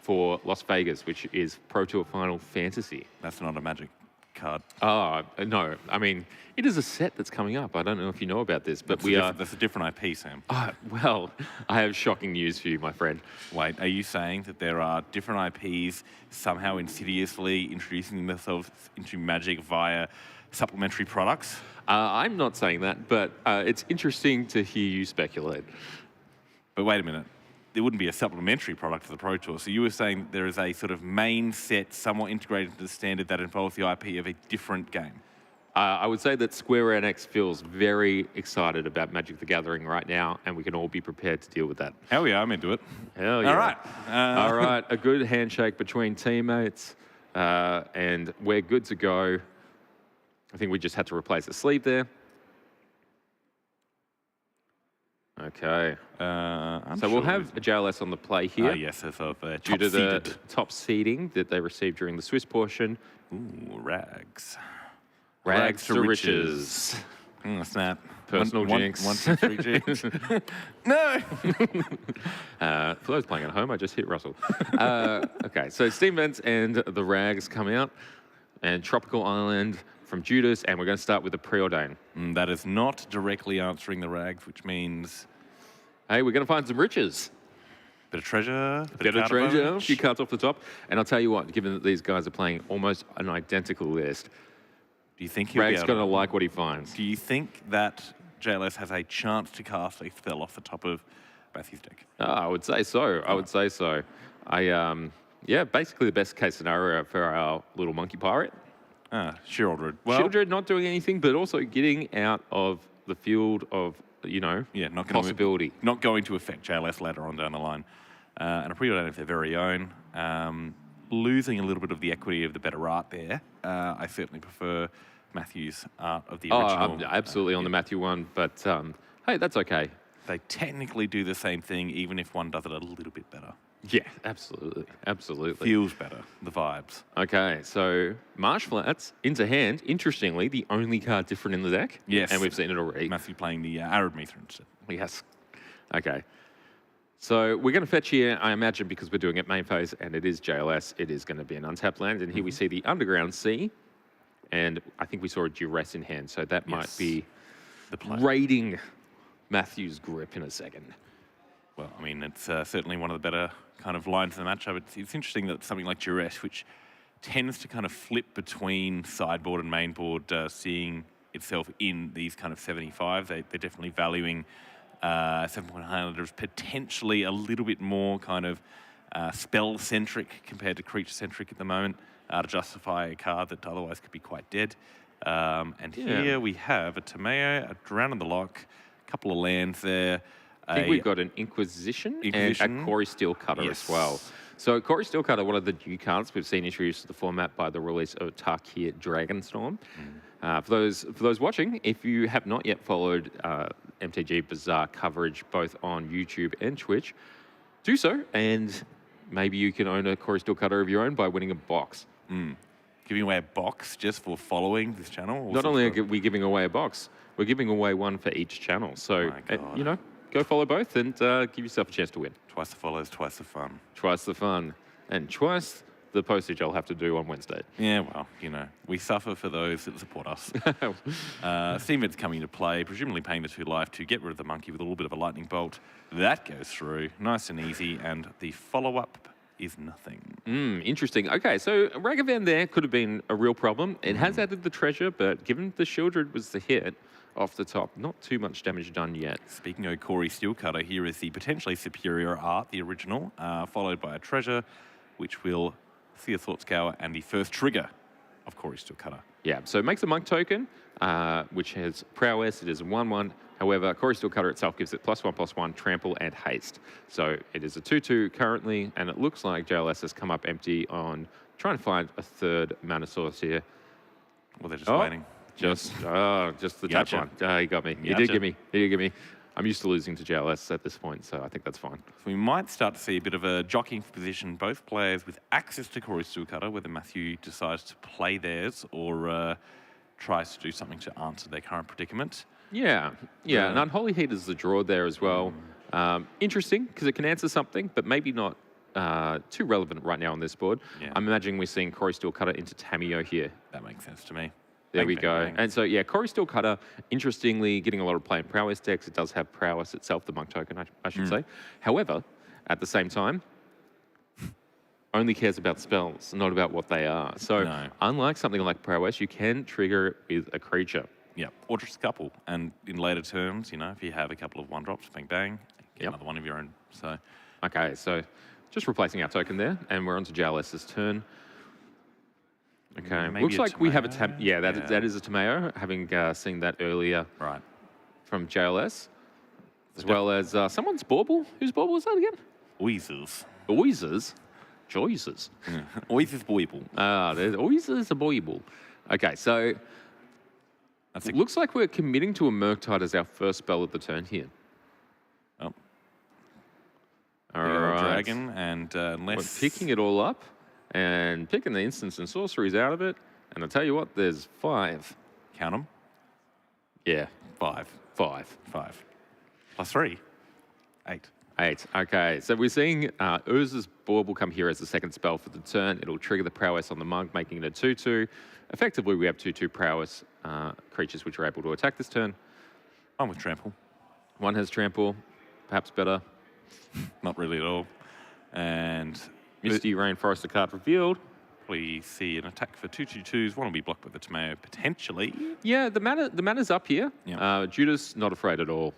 for Las Vegas, which is Pro Tour Final Fantasy. That's not a Magic card. Oh, no. I mean, it is a set that's coming up. I don't know if you know about this, but That's a different IP, Sam. Well, I have shocking news for you, my friend. Wait, are you saying that there are different IPs somehow insidiously introducing themselves into Magic via supplementary products? I'm not saying that, but it's interesting to hear you speculate. But wait a minute. There wouldn't be a supplementary product to the Pro Tour. So you were saying there is a sort of main set somewhat integrated into the standard that involves the IP of a different game. I would say that Square Enix feels very excited about Magic the Gathering right now, and we can all be prepared to deal with that. Hell yeah, I'm into it. Hell yeah. All right. All right, a good handshake between teammates, and we're good to go. I think we just had to replace the sleeve there. Okay. So we'll have a JLS on the play here. Yes, as of due to the top-seeded. top seeding that they received during the Swiss portion. Ooh, rags. Rags to riches. Snap. Personal jinx. 1, 2, 3 jinx. No! For those playing at home, I just hit Russell. Okay, so Steam Vents and the Rags come out, and Tropical Island from Judas, and we're going to start with the Preordain. That is not directly answering the rags, which means... Hey, we're going to find some riches. Bit of treasure. Bit of treasure, a few cards off the top. And I'll tell you what, given that these guys are playing almost an identical list, do you think he'll Rag's be going to like what he finds. Do you think that JLS has a chance to cast a spell off the top of Matthew's deck? I would say so. I would say so. Yeah, basically the best case scenario for our little monkey pirate. Shieldred. Shieldred not doing anything, but also getting out of the field of, possibility. Not going to affect JLS later on down the line. And a Preordain of their very own. Losing a little bit of the equity of the better art there. I certainly prefer Matthew's art of the original. I'm absolutely on the Matthew one, but hey, that's okay. They technically do the same thing, even if one does it a little bit better. Yeah, absolutely. Absolutely. Feels better, the vibes. Okay, so Marsh Flats into hand. Interestingly, the only card different in the deck. Yes. And we've seen it already. Matthew playing the Arid Meter instead. Yes. Okay. So we're going to fetch here, I imagine, because we're doing it main phase, and it is JLS. It is going to be an untapped land. And here we see the Underground Sea. And I think we saw a Duress in hand, so that might be raiding Matthew's grip in a second. Well, I mean, it's certainly one of the better kind of lines of the matchup. It's interesting that something like Duress, which tends to kind of flip between sideboard and mainboard, seeing itself in these kind of 75. They're definitely valuing 7-point Highlanders potentially a little bit more kind of spell-centric compared to creature-centric at the moment to justify a card that otherwise could be quite dead. And here we have a Tomeo, a Drown in the Lock, a couple of lands there. I think we've got an Inquisition and a Corey Steelcutter as well. So Corey Steelcutter, one of the new cards we've seen introduced to the format by the release of Tarkir Dragonstorm. For those watching, if you have not yet followed MTG Bazaar coverage both on YouTube and Twitch, do so, and maybe you can own a Corey Steelcutter of your own by winning a box. Giving away a box just for following this channel? Not only are we giving away a box, we're giving away one for each channel. So, My God. you know, go follow both and give yourself a chance to win. Twice the follows, twice the fun. Twice the fun and twice the postage I'll have to do on Wednesday. Yeah, well, you know, we suffer for those that support us. Steam Event's coming into play, presumably paying the 2 life to get rid of the monkey with a little bit of a lightning bolt. That goes through, nice and easy, and the follow-up is nothing. Interesting. Okay, so Ragavan there could have been a real problem. It has added the treasure, but given the Shieldred was the hit off the top, not too much damage done yet. Speaking of Corey Steelcutter, here is the potentially superior art, the original, followed by a treasure, which will see a Thought Scour and the first trigger of Corey Steelcutter. Yeah, so it makes a monk token, which has prowess. It is a 1/1. However, Corey Steelcutter itself gives it +1/+1, trample, and haste. So it is a 2/2 currently, and it looks like JLS has come up empty on trying to find a third mana source here. Well, they're just waiting. Just the touch Gotcha. one. He got me. He Gotcha. did give me. He did give me. I'm used to losing to JLS at this point, so I think that's fine. So we might start to see a bit of a jockeying for position, both players with access to Corey Steelcutter, whether Matthew decides to play theirs or tries to do something to answer their current predicament. Yeah. And Unholy Heat is the draw there as well. Interesting, because it can answer something, but maybe not too relevant right now on this board. Yeah. I'm imagining we're seeing Corey Steelcutter into Tamio here. That makes sense to me. There Bang, we bang, go. bang. And so, yeah, Corey Steelcutter, interestingly, getting a lot of play in prowess decks. It does have prowess itself, the monk token, I should say. However, at the same time, only cares about spells, not about what they are. So, No. unlike something like prowess, you can trigger it with a creature. Yeah, or just a couple. And in later terms, you know, if you have a couple of 1-drops, bang, bang, get Yep. another one of your own. So, Okay, so just replacing our token there, and we're on to JLS's turn. Okay, Maybe looks a like we have a Tameo? yeah, that Yeah. is a Tameo, having seen that earlier right. from JLS, as well as someone's Bauble. Whose Bauble is that again? Oizes. Oizes. Joyces. Oizes Boible. There's Oizes a Bauble. Okay, so That's it looks like we're committing to a Murktide as our first spell of the turn here. Oh, All big old right. dragon, and We're unless... picking it all up and picking the instants and sorceries out of it. And I'll tell you what, there's 5. Count them. Yeah, 5. 5. 5. Plus 3. 8. 8. Okay, so we're seeing Urza's Bauble come here as the second spell for the turn. It'll trigger the prowess on the monk, making it a 2/2. Effectively, we have 2/2 prowess creatures which are able to attack this turn. One with trample. One has trample, perhaps better. Not really at all. And Misty Rainforest, the card revealed. we see an attack for 2/2/2s. One will be blocked by the Tameo, potentially. Yeah, the mana's up here. Yeah. Judas not afraid at all.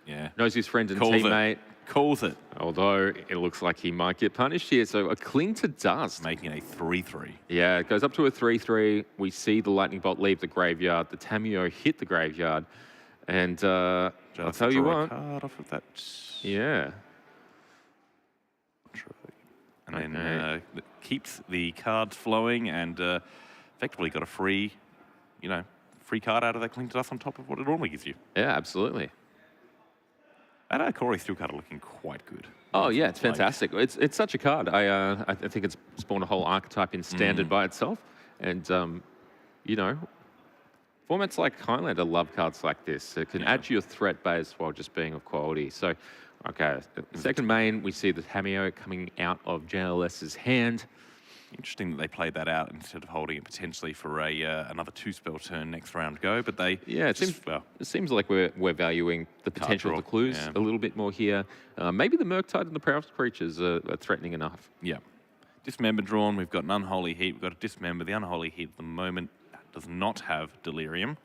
Yeah. Knows his friend and Calls it. teammate. Calls it. Although it looks like he might get punished here. So a Cling to Dust. Making it a 3/3. Yeah, it goes up to a 3/3. We see the lightning bolt leave the graveyard. The Tameo hit the graveyard. And I'll Just tell you draw a what. card off of that. Yeah. And then Okay. it keeps the cards flowing and effectively got a free, free card out of that Cling to Dust on top of what it normally gives you. Yeah, absolutely. And Corey Steelcutter looking quite good. Oh yeah, it's Like- fantastic. It's such a card. I think it's spawned a whole archetype in standard by itself, and formats like Highlander love cards like this. It can add to your threat base while just being of quality. So, okay, second main, we see the Tameo coming out of JLS's hand. Interesting that they played that out instead of holding it potentially for another 2-spell turn next round go. But they It seems like we're valuing the potential of draw, the clues yeah. a little bit more here. Maybe the Murktide and the Prowess creatures are threatening enough. Yeah. Dismember drawn. We've got an Unholy Heat. We've got a Dismember. The Unholy Heat at the moment does not have Delirium.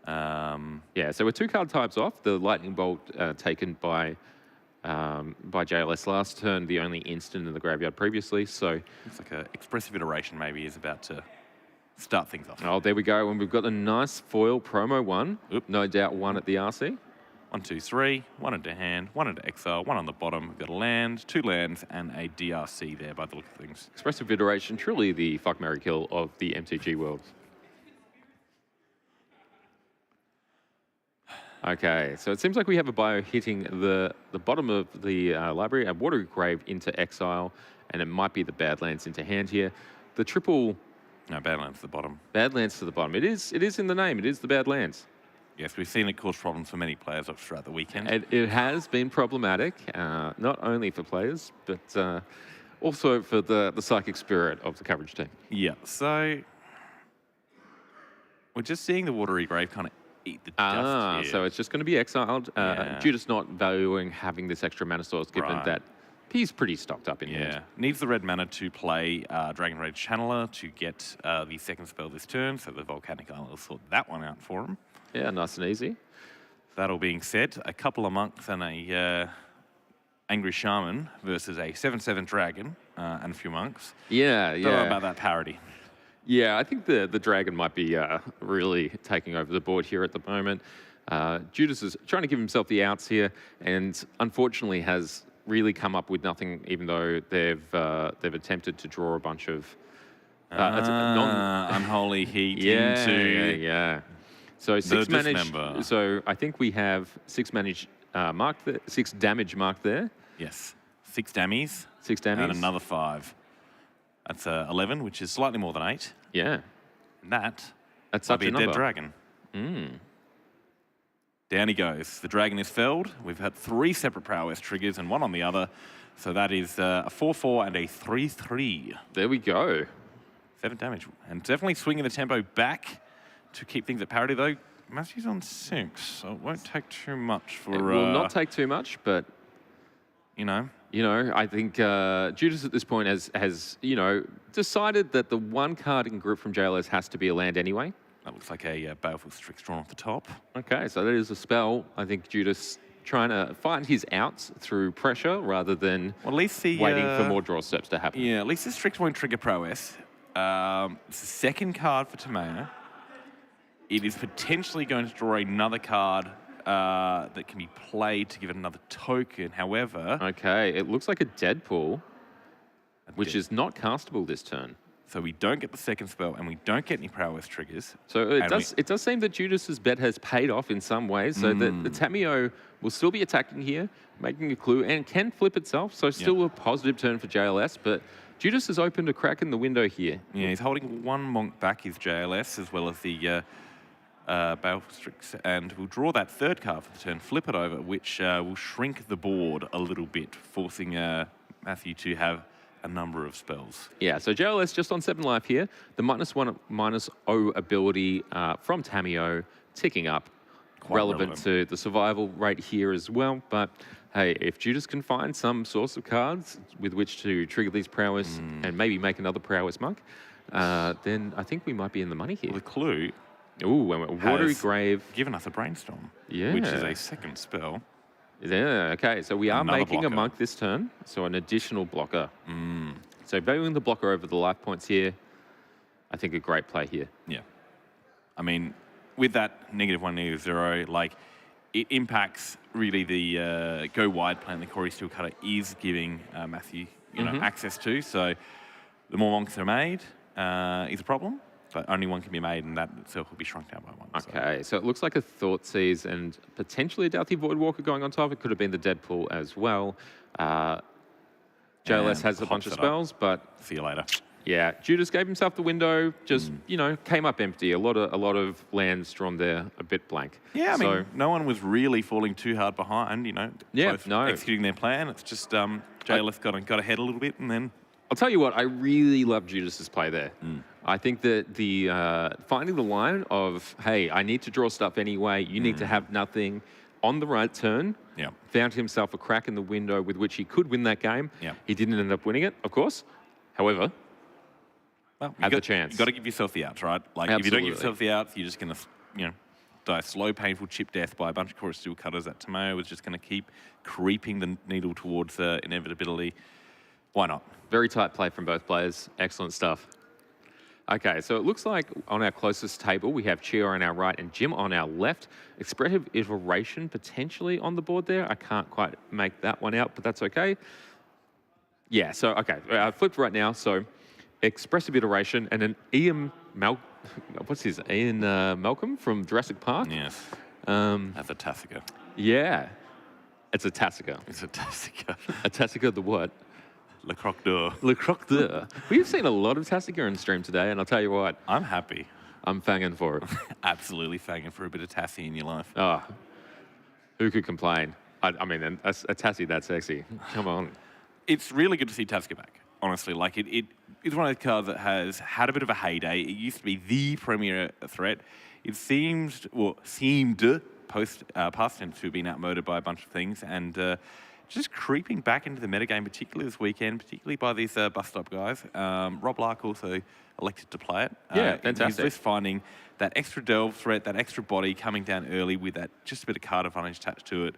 Yeah, so we're 2 card types off. The Lightning Bolt taken by JLS last turn, the only instant in the graveyard previously. So, It's like an expressive iteration maybe is about to start things off. oh, there we go. And we've got a nice foil promo one. Oop. No doubt one at the RC. 1, 2, 3. 1 into hand, 1 into exile, 1 on the bottom. We've got a land, 2 lands, and a DRC there by the look of things. Expressive iteration, truly the fuck, marry, kill of the MTG world. Okay, so it seems like we have a bio hitting the bottom of the library, a Water Grave into exile, and it might be the Badlands into hand here. The triple No, Badlands at the bottom. Badlands to the bottom. It is in the name. It is the Badlands. Yes, we've seen it cause problems for many players throughout the weekend. It has been problematic, not only for players, but also for the psychic spirit of the coverage team. Yeah, so we're just seeing the Watery Grave kind of eat the dust here. So it's just going to be exiled. Yeah. Judas not valuing having this extra mana source, given Right. that he's pretty stocked up in Yeah, hand. needs the red mana to play Dragon Rage Channeler to get the second spell this turn, so the Volcanic Island will sort that one out for him. Yeah, nice and easy. That all being said, a couple of monks and a Angry Shaman versus a 7/7 Dragon and a few monks. Yeah, Don't know yeah. about that parity. Yeah, I think the dragon might be really taking over the board here at the moment. Judas is trying to give himself the outs here, and unfortunately has really come up with nothing, even though they've attempted to draw a bunch of Unholy Heat into... yeah. So six the manage. Dismember. So I think we have six damage marked there. Yes, 6 dammies. 6 damage. And another 5. That's 11, which is slightly more than 8. Yeah. And that's That's might such be a a number. dead dragon. Down he goes. The dragon is felled. We've had 3 separate prowess triggers and 1 on the other. So that is a 4/4 and a 3/3. There we go. 7 damage. And definitely swinging the tempo back to keep things at parity, though. Matthew's on 6, so it won't take too much for... It will not take too much, but You know, I think Judas at this point has decided that the one card in group from JLS has to be a land anyway. that looks like a Baleful Strix drawn off the top. Okay, so that is a spell. I think Judas trying to find his outs through pressure rather than Well, at least the... waiting for more draw steps to happen. Yeah, at least the Strix won't trigger prowess. It's the second card for Tameo. It is potentially going to draw another card that can be played to give it another token. However, Okay, it looks like a Deadpool, which is not castable this turn. so we don't get the second spell and we don't get any prowess triggers. So And it does seem that Judas's bet has paid off in some ways. So the Tameo will still be attacking here, making a clue, and can flip itself. So still a positive turn for JLS, but Judas has opened a crack in the window here. Yeah, he's holding 1 monk back, his JLS, as well as the Baleful Strix, and we'll draw that third card for the turn, flip it over, which will shrink the board a little bit, forcing Matthew to have a number of spells. Yeah, so JLS just on 7 life here. The -1, -0 ability from Tameo ticking up. Quite Relevant to the survival rate here as well. But hey, if Judas can find some source of cards with which to trigger these prowess and maybe make another prowess monk, then I think we might be in the money here. Well, the clue Ooh, and a Watery has Grave. given us a Brainstorm, Yeah. which is a second spell. Yeah, okay, so we are Another making a blocker. monk this turn, so an additional blocker. So valuing the blocker over the life points here, I think a great play here. Yeah. I mean, with that -1, -0, like, it impacts really the go wide plan that Corey Steelcutter is giving Matthew, access to. So the more monks that are made is a problem, but only 1 can be made, and that itself will be shrunk down by 1. Okay, so it looks like a Thoughtseize and potentially a Doughty Voidwalker going on top. It could have been the Deadpool as well. JLS And has a bunch of pops it up. spells, but See you later. yeah, Judas gave himself the window, just, came up empty. A lot of lands drawn there, a bit blank. Yeah, I So- mean, no one was really falling too hard behind, Yeah, both no. executing their plan. It's just JLS got ahead a little bit, and then I'll tell you what, I really love Judas's play there. I think that the finding the line of, hey, I need to draw stuff anyway, you need to have nothing on the right turn, Yeah. found himself a crack in the window with which he could win that game. Yeah. He didn't end up winning it, of course. However, Well, Had the chance. You got to give yourself the outs, right? Like, if you don't give Absolutely. yourself the outs, you're just going to, die a slow, painful chip death by a bunch of Chorus Steel Cutters. That Tameo is just going to keep creeping the needle towards inevitability. Why not? very tight play from both players. Excellent stuff. Okay, so it looks like on our closest table, we have Chia on our right and Jim on our left. Expressive Iteration potentially on the board there. I can't quite make that one out, but that's okay. Yeah, so, okay, flipped right now. So, Expressive Iteration and an Ian Malcolm from Jurassic Park. Yes. That's a Tassica. Yeah, it's a Tassica. It's a Tassica. A Tassica the what? Le Croque d'Or. Le Croque d'Or. We've seen a lot of Tassica on stream today, and I'll tell you what, I'm happy. I'm fanging for it. Absolutely fanging for a bit of Tassie in your life. Oh, who could complain? I mean, a Tassie that sexy. Come on. It's really good to see Tasker back, honestly. Like, it's one of those cards that has had a bit of a heyday. It used to be the premier threat. It seemed past tense to have been outmoded by a bunch of things, and just creeping back into the metagame, particularly this weekend, particularly by these bus stop guys. Rob Lark also elected to play it. Yeah, He's fantastic. just finding that extra delve threat, that extra body coming down early with that just a bit of card advantage attached to it.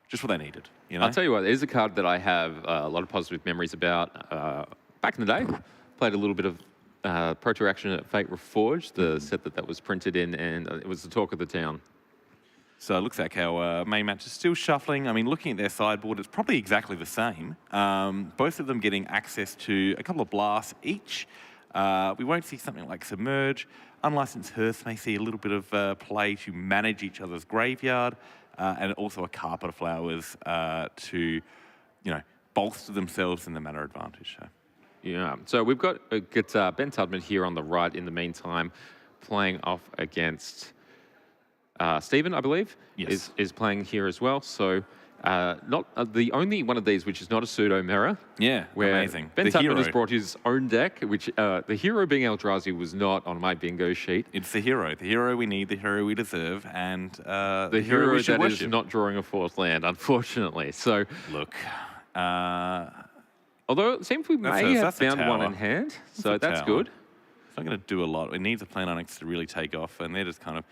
Just what they needed, you know? I'll tell you what, there's a card that I have a lot of positive memories about. Back in the day, played a little bit of Pro Tour action at Fate Reforged, the set that was printed in, and it was the talk of the town. So it looks like our main match is still shuffling. I mean, looking at their sideboard, it's probably exactly the same. Both of them getting access to a couple of blasts each. We won't see something like Submerge. Unlicensed Hearths may see a little bit of play to manage each other's graveyard, and also a carpet of flowers to, bolster themselves in the mana advantage. So. Yeah, so we've got Ben Tudman here on the right in the meantime, playing off against Stephen, I believe, Yes. is playing here as well. So not the only one of these which is not a pseudo mirror. Yeah, where amazing. Ben The Tudman has hero. brought his own deck, which the hero being Eldrazi was not on my bingo sheet. It's the hero we need, the hero we deserve, and The hero we should that is worship. not drawing a fourth land, unfortunately. So, Look, although it seems we may have that's a found one tower. in hand, so a that's tower. good. it's not going to do a lot. It needs a Plan Onyx to really take off, and they're just kind of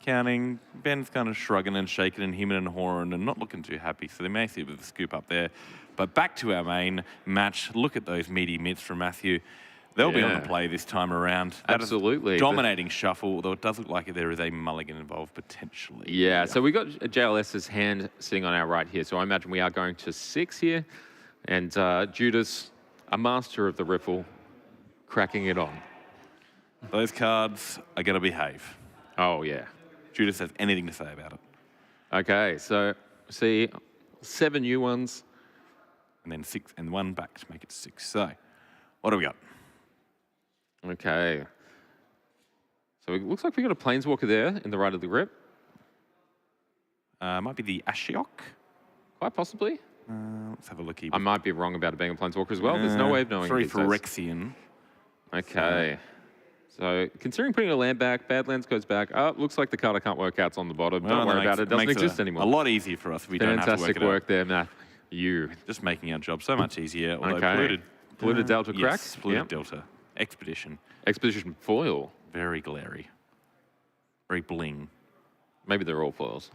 counting. Ben's kind of shrugging and shaking and hemming and hawing and not looking too happy, so they may see a bit of a scoop up there. But back to our main match. Look at those meaty mitts from Matthew. They'll be on Yeah. the play this time around. That is Absolutely. dominating shuffle, although it does look like there is a mulligan involved potentially. Yeah, so we got JLS's hand sitting on our right here. So I imagine we are going to 6 here. And Judas, a master of the riffle, cracking it on. Those cards are going to behave. Oh, yeah. Judas has anything to say about it. Okay, so see 7 new ones. And then 6 and 1 back to make it 6. So, what do we got? Okay. So it looks like we got a Planeswalker there in the right of the grip. Might be the Ashiok. Quite possibly. Let's have a look here. I might be wrong about it being a Planeswalker as well. There's no way of knowing. Very these days. Phyrexian. Okay. So considering putting a land back, Badlands goes back. Oh, looks like the card I can't work out's on the bottom. Well, Don't that worry about makes- it. It doesn't makes exist it anymore. A lot easier for us if we don't have to work Fantastic it out. work there, Matt. You. Just making our job so much easier. Although Okay. Polluted Delta crack? Yes, Polluted Yep. Delta. Expedition. Expedition foil. Very glary. Very bling. Maybe they're all foils.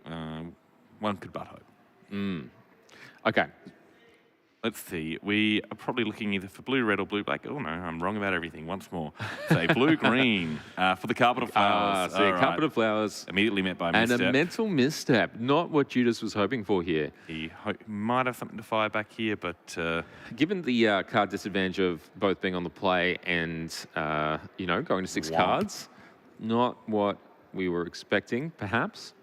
One could but hope. Okay. Let's see. We are probably looking either for blue, red, or blue, black. Oh no, I'm wrong about everything once more. Say blue, green for the carpet of flowers. See, All a right. carpet of flowers. Immediately met by a And misstep. a mental misstep. Not what Judas was hoping for here. He might have something to fire back here, but Given the card disadvantage of both being on the play and, going to 6 Womp. cards, not what we were expecting, perhaps.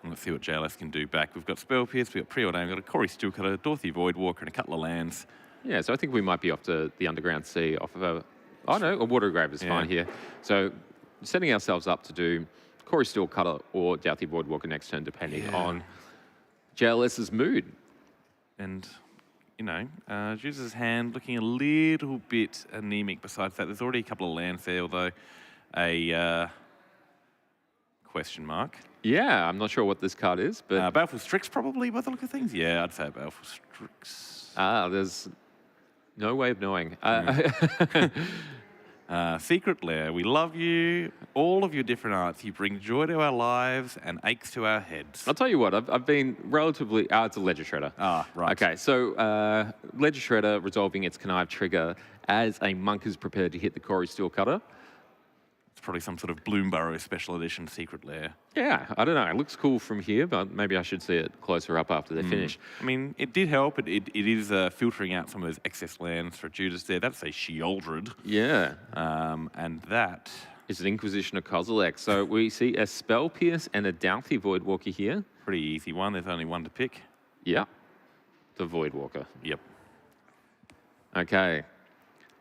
let's see what JLS can do back. We've got Spell Pierce, we've got Preordain, we've got a Corey Steelcutter, Dorothy Voidwalker, and a couple of lands. Yeah, so I think we might be off to the Underground Sea off of a Water Grave is fine Yeah. here. So setting ourselves up to do Corey Steelcutter or Douthie Voidwalker next turn, depending on JLS's mood. And, Judas' hand looking a little bit anemic besides that. There's already a couple of lands there, although a question mark. Yeah, I'm not sure what this card is, but Baleful Strix probably by the look of things. Yeah, I'd say Baleful Strix. there's no way of knowing. Secret Lair, we love you. All of your different arts. You bring joy to our lives and aches to our heads. I'll tell you what, I've been relatively... it's a Ledger Shredder. Ah, right. Okay, so Ledger Shredder resolving its Connive trigger as a monk is prepared to hit the Corey Steelcutter. It's probably some sort of Bloomburrow special edition Secret Lair. Yeah, I don't know. It looks cool from here, but maybe I should see it closer up after they finish. I mean, it did help. It is filtering out some of those excess lands for Judas there. That's a Sheoldred. Yeah. And that... Is an Inquisition of Kozilek. So we see a Spell Pierce and a Douthie Voidwalker here. Pretty easy one. There's only one to pick. Yeah. The Voidwalker. Yep. Okay.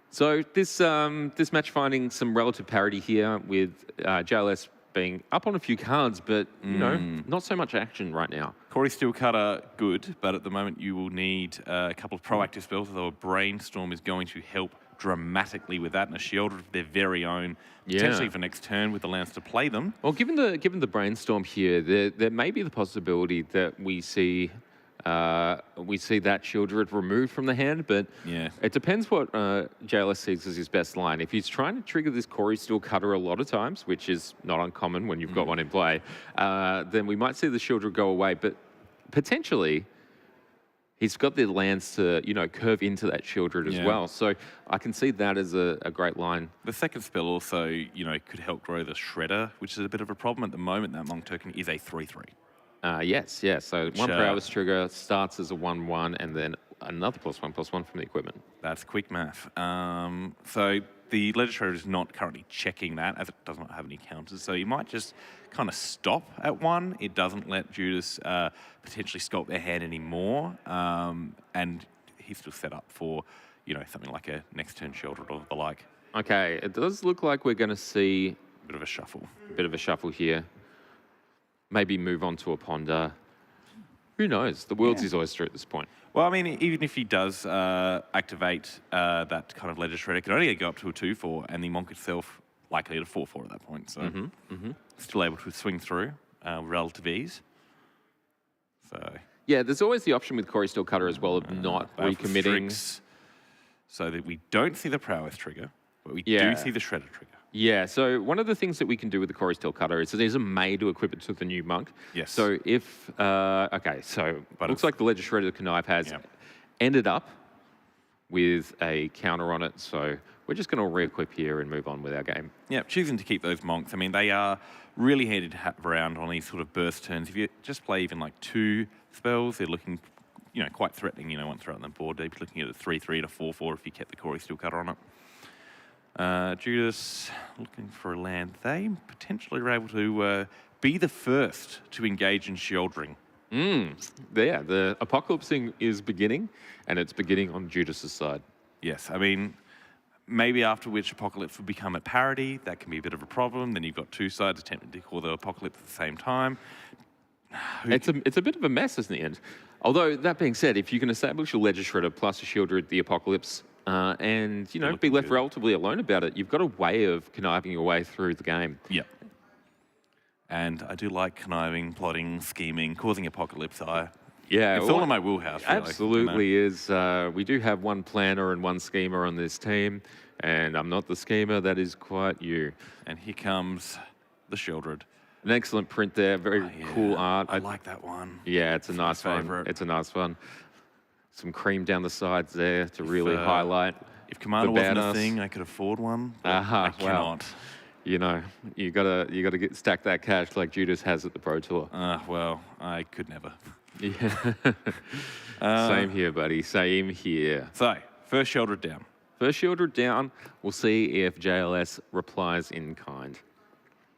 So this match finding some relative parity here with JLS being up on a few cards, but you know, not so much action right now. Corey Steelcutter, good, but at the moment you will need a couple of proactive spells, although a Brainstorm is going to help dramatically with that, and a Shield of their very own, potentially for next turn with the lands to play them. Well, given the Brainstorm here, there may be the possibility that we see that Shieldred removed from the hand, but it depends what JLS sees as his best line. If he's trying to trigger this Corey Steelcutter a lot of times, which is not uncommon when you've got one in play, then we might see the Shieldred go away, but potentially he's got the lands to, you know, curve into that Shieldred as well. So I can see that as a great line. The second spell also, you know, could help grow the Shredder, which is a bit of a problem at the moment. That Monk token is a 3/3. Yes. So one prowess trigger starts as a 1/1 and then another +1/+1 from the equipment. That's quick math. So the Legislator is not currently checking that, as it does not have any counters. So you might just kind of stop at 1. It doesn't let Judas potentially sculpt their hand anymore. And he's still set up for, you know, something like a next turn Shieldred or the like. Okay, it does look like we're going to see A bit of a shuffle. a bit of a shuffle here. Maybe move on to a Ponder. Who knows? The world's his oyster at this point. Well, I mean, even if he does activate that kind of Legislator, it can only go up to a 2/4, and the Monk itself likely to 4/4 at that point. So still able to swing through relative ease. So Yeah, there's always the option with Corey Steelcutter as well of not recommitting. So that we don't see the prowess trigger, but we do see the Shredder trigger. Yeah, so one of the things that we can do with the Corey Steelcutter is that there's a May to equip it to the new Monk. Yes. So if, but looks like the Legislator Connive has ended up with a counter on it. So we're just going to re-equip here and move on with our game. Yeah, choosing to keep those Monks. I mean, they are really handy to have around on these sort of burst turns. If you just play even like 2 spells, they're looking, you know, quite threatening, you know, once they're out on the board. They'd be looking at a 3/3 to 4/4 if you kept the Corey Steelcutter on it. Judas looking for a land. They potentially are able to be the first to engage in shieldring. Yeah, the apocalypsing is beginning, and it's beginning on Judas's side. Yes, I mean, maybe after which Apocalypse will become at parity. That can be a bit of a problem. Then you've got 2 sides attempting to call the Apocalypse at the same time. It's a bit of a mess, isn't it? Although, that being said, if you can establish a Legislator plus a Shieldred, the Apocalypse, and, you know, be left relatively alone about it, you've got a way of conniving your way through the game. Yep. And I do like conniving, plotting, scheming, causing apocalypse. It's all in my wheelhouse. Really, Absolutely is. We do have one planner and one schemer on this team, and I'm not the schemer. That is quite you. And here comes the Shieldred. An excellent print there. Very cool art. I like that one. Yeah, it's a nice one. It's a nice one. Some cream down the sides there to really highlight. If Commander wasn't a thing, I could afford one. I cannot. You know, you gotta stack that cash like Judas has at the Pro Tour. Well, I could never. Yeah. Same here, buddy. Same here. So, first Shieldred down. First Shieldred down. We'll see if JLS replies in kind.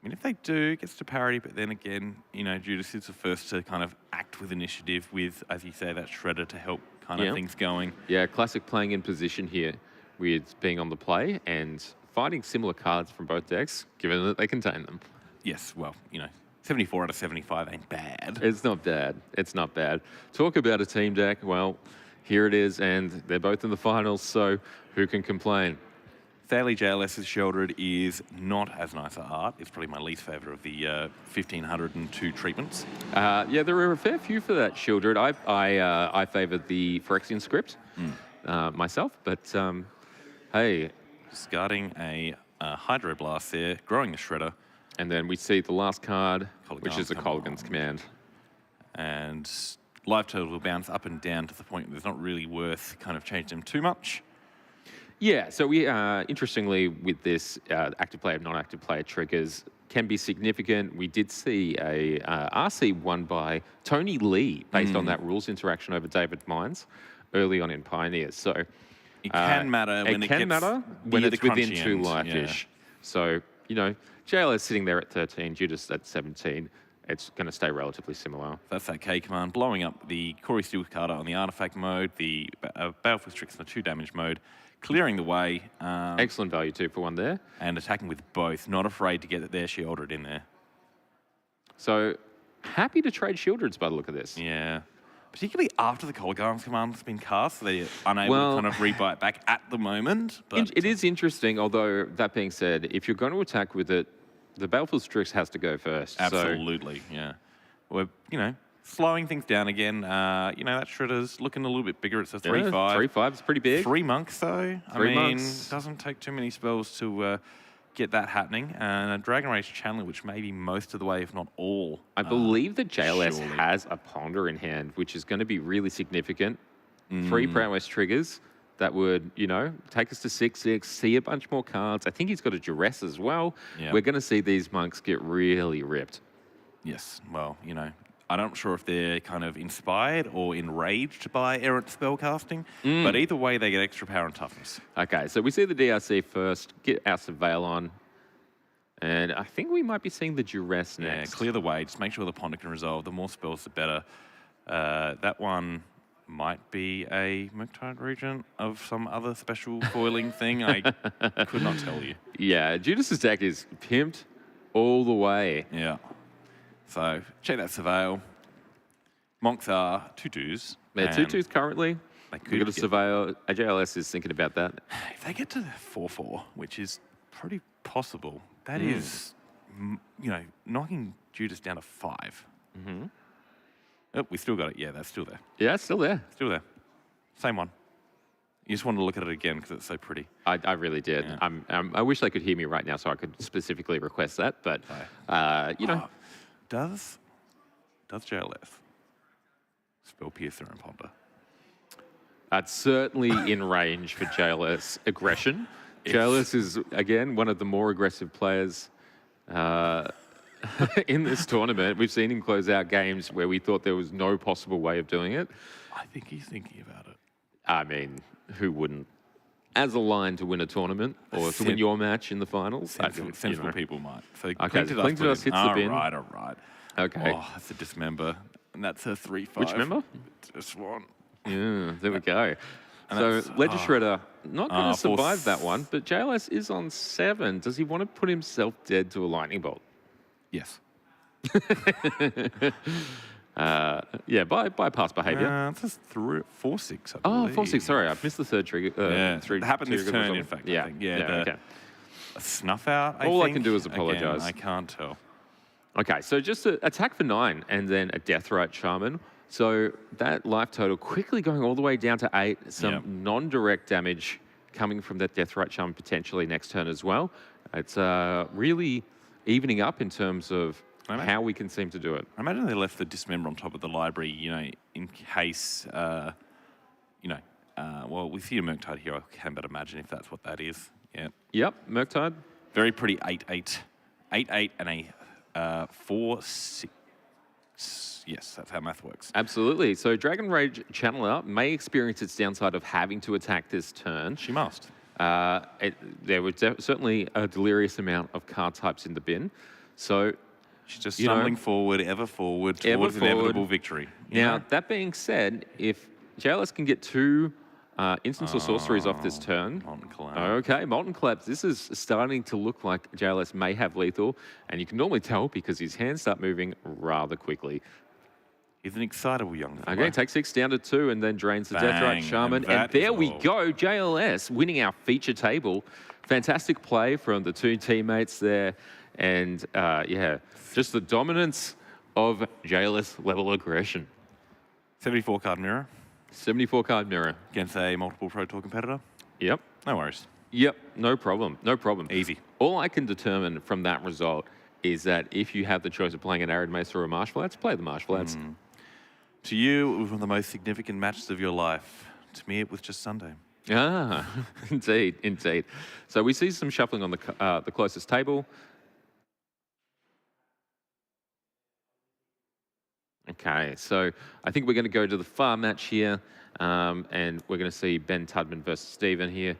I mean, if they do, it gets to parity, but then again, you know, Judas is the first to kind of act with initiative with, as you say, that Shredder to help kind of things going. Yeah, classic playing in position here with being on the play and finding similar cards from both decks, given that they contain them. Yes, well, you know, 74 out of 75 ain't bad. It's not bad. It's not bad. Talk about a team deck. Well, here it is, and they're both in the finals, so who can complain? Sadly, JLS's Shieldred is not as nice art. It's probably my least favourite of the 1,502 treatments. Yeah, there are a fair few for that Shieldred. I favoured the Phyrexian script myself, but hey. Discarding a Hydroblast there, growing the Shredder. And then we see the last card, which is a Kolaghan's Command. And life total will bounce up and down to the point where it's not really worth kind of changing them too much. Yeah, so we interestingly with this active player, non-active player triggers can be significant. We did see a RC won by Tony Lee based on that rules interaction over David Mines early on in Pioneers. So it can matter when it's within 2 life-ish. Yeah. So, you know, JL is sitting there at 13, Judas at 17. it's going to stay relatively similar. That's that K command, blowing up the Corey Steel Carter on the artifact mode, the Baleful Strix on the 2 damage mode, clearing the way. Excellent value too for one there. And attacking with both, not afraid to get their Shieldred in there. So happy to trade Shieldreds by the look of this. Yeah. Particularly after the Colgarm's command has been cast, so they're unable to kind of rebite back at the moment. But It is interesting, although that being said, if you're going to attack with it, the Baleful Strix has to go first. Absolutely, yeah. We're, slowing things down again. That Shredder's looking a little bit bigger. It's a 3/5. 3/5 is pretty big. 3 monks, though. Monks. Doesn't take too many spells to get that happening. And a Dragon Rage Channeler, which may be most of the way, if not all. I believe that JLS surely. has a Ponder in hand, which is going to be really significant. 3 Prowess triggers that would, take us to 6/6, see a bunch more cards. I think he's got a Duress as well. Yep. We're going to see these monks get really ripped. Yes, well, I'm not sure if they're kind of inspired or enraged by errant spellcasting, but either way, they get extra power and toughness. Okay, so we see the DRC first, get our Surveil on, and I think we might be seeing the Duress next. Yeah, clear the way. Just make sure the Ponder can resolve. The more spells, the better. That one might be a Murktide Regent of some other special foiling thing. I could not tell you. Yeah, Judas's deck is pimped all the way. Yeah. So check that Surveil. Monks are 2/2s. They're 2/2s currently. We've got a Surveil. AJLS is thinking about that. If they get to 4/4, which is pretty possible, that is, knocking Judas down to 5. Oh, we still got it. Yeah, that's still there. Yeah, it's still there. Still there. Same one. You just wanted to look at it again because it's so pretty. I really did. Yeah. I wish they could hear me right now so I could specifically request that, but, Does JLS spell Piercer and Ponder? That's certainly in range for JLS aggression. JLS is, again, one of the more aggressive players in this tournament. We've seen him close out games where we thought there was no possible way of doing it. I think he's thinking about it. I mean, who wouldn't? As a line to win a tournament or to win your match in the finals. Sensible people might. So Okay, so Cling to Us hits the bin. All right. Okay. Oh, that's a dismember. And that's a 3/5. Which member? Just one. Yeah, there we go. And So that's- Ledger Shredder not going to for survive that one, but JLS is on 7. Does he want to put himself dead to a lightning bolt? Yes. By past behaviour. It's just 4/6, I Oh, believe. 4/6. Sorry, I've missed the third trigger. Yeah, three, it happened this trigger turn, result. in fact, Yeah, I think. Yeah, okay. A snuff out, All I think. can do is Again, apologise. I can't tell. Okay, so just an attack for 9 and then a Deathrite Shaman. So that life total quickly going all the way down to 8. Some Yep. non-direct damage coming from that Deathrite Shaman potentially next turn as well. It's really evening up in terms of how we can seem to do it. I imagine they left the Dismember on top of the library, in case, well, we see a Murktide here. I can but imagine if that's what that is. Yeah. Yep, Murktide. Very pretty 8/8. 8/8 and a 4/6. Yes, that's how math works. Absolutely. So Dragon Rage Channeler may experience its downside of having to attack this turn. She must. There was certainly a delirious amount of card types in the bin. So She's just stumbling forward, ever forward, towards inevitable victory. Now, that being said, if JLS can get 2 instants or sorceries off this turn. Molten Collapse. Okay, Molten Collapse. This is starting to look like JLS may have lethal, and you can normally tell because his hands start moving rather quickly. He's an excitable young fellow. Okay, take 6 down to 2 and then drains the Bang, Deathrite Shaman. and that And there is we all. go, JLS winning our feature table. Fantastic play from the 2 teammates there. And just the dominance of JLS level aggression. 74 card mirror 74 card mirror. against a multiple Pro Tour competitor. Yep. No worries. Yep, no problem. No problem. Easy. All I can determine from that result is that if you have the choice of playing an Arid Mace or a Marsh Flats, play the Marsh Flats. To you, it was one of the most significant matches of your life. To me, it was just Sunday. Ah, indeed, indeed. So we see some shuffling on the closest table. Okay, so I think we're going to go to the far match here, and we're going to see Ben Tudman versus Stephen here.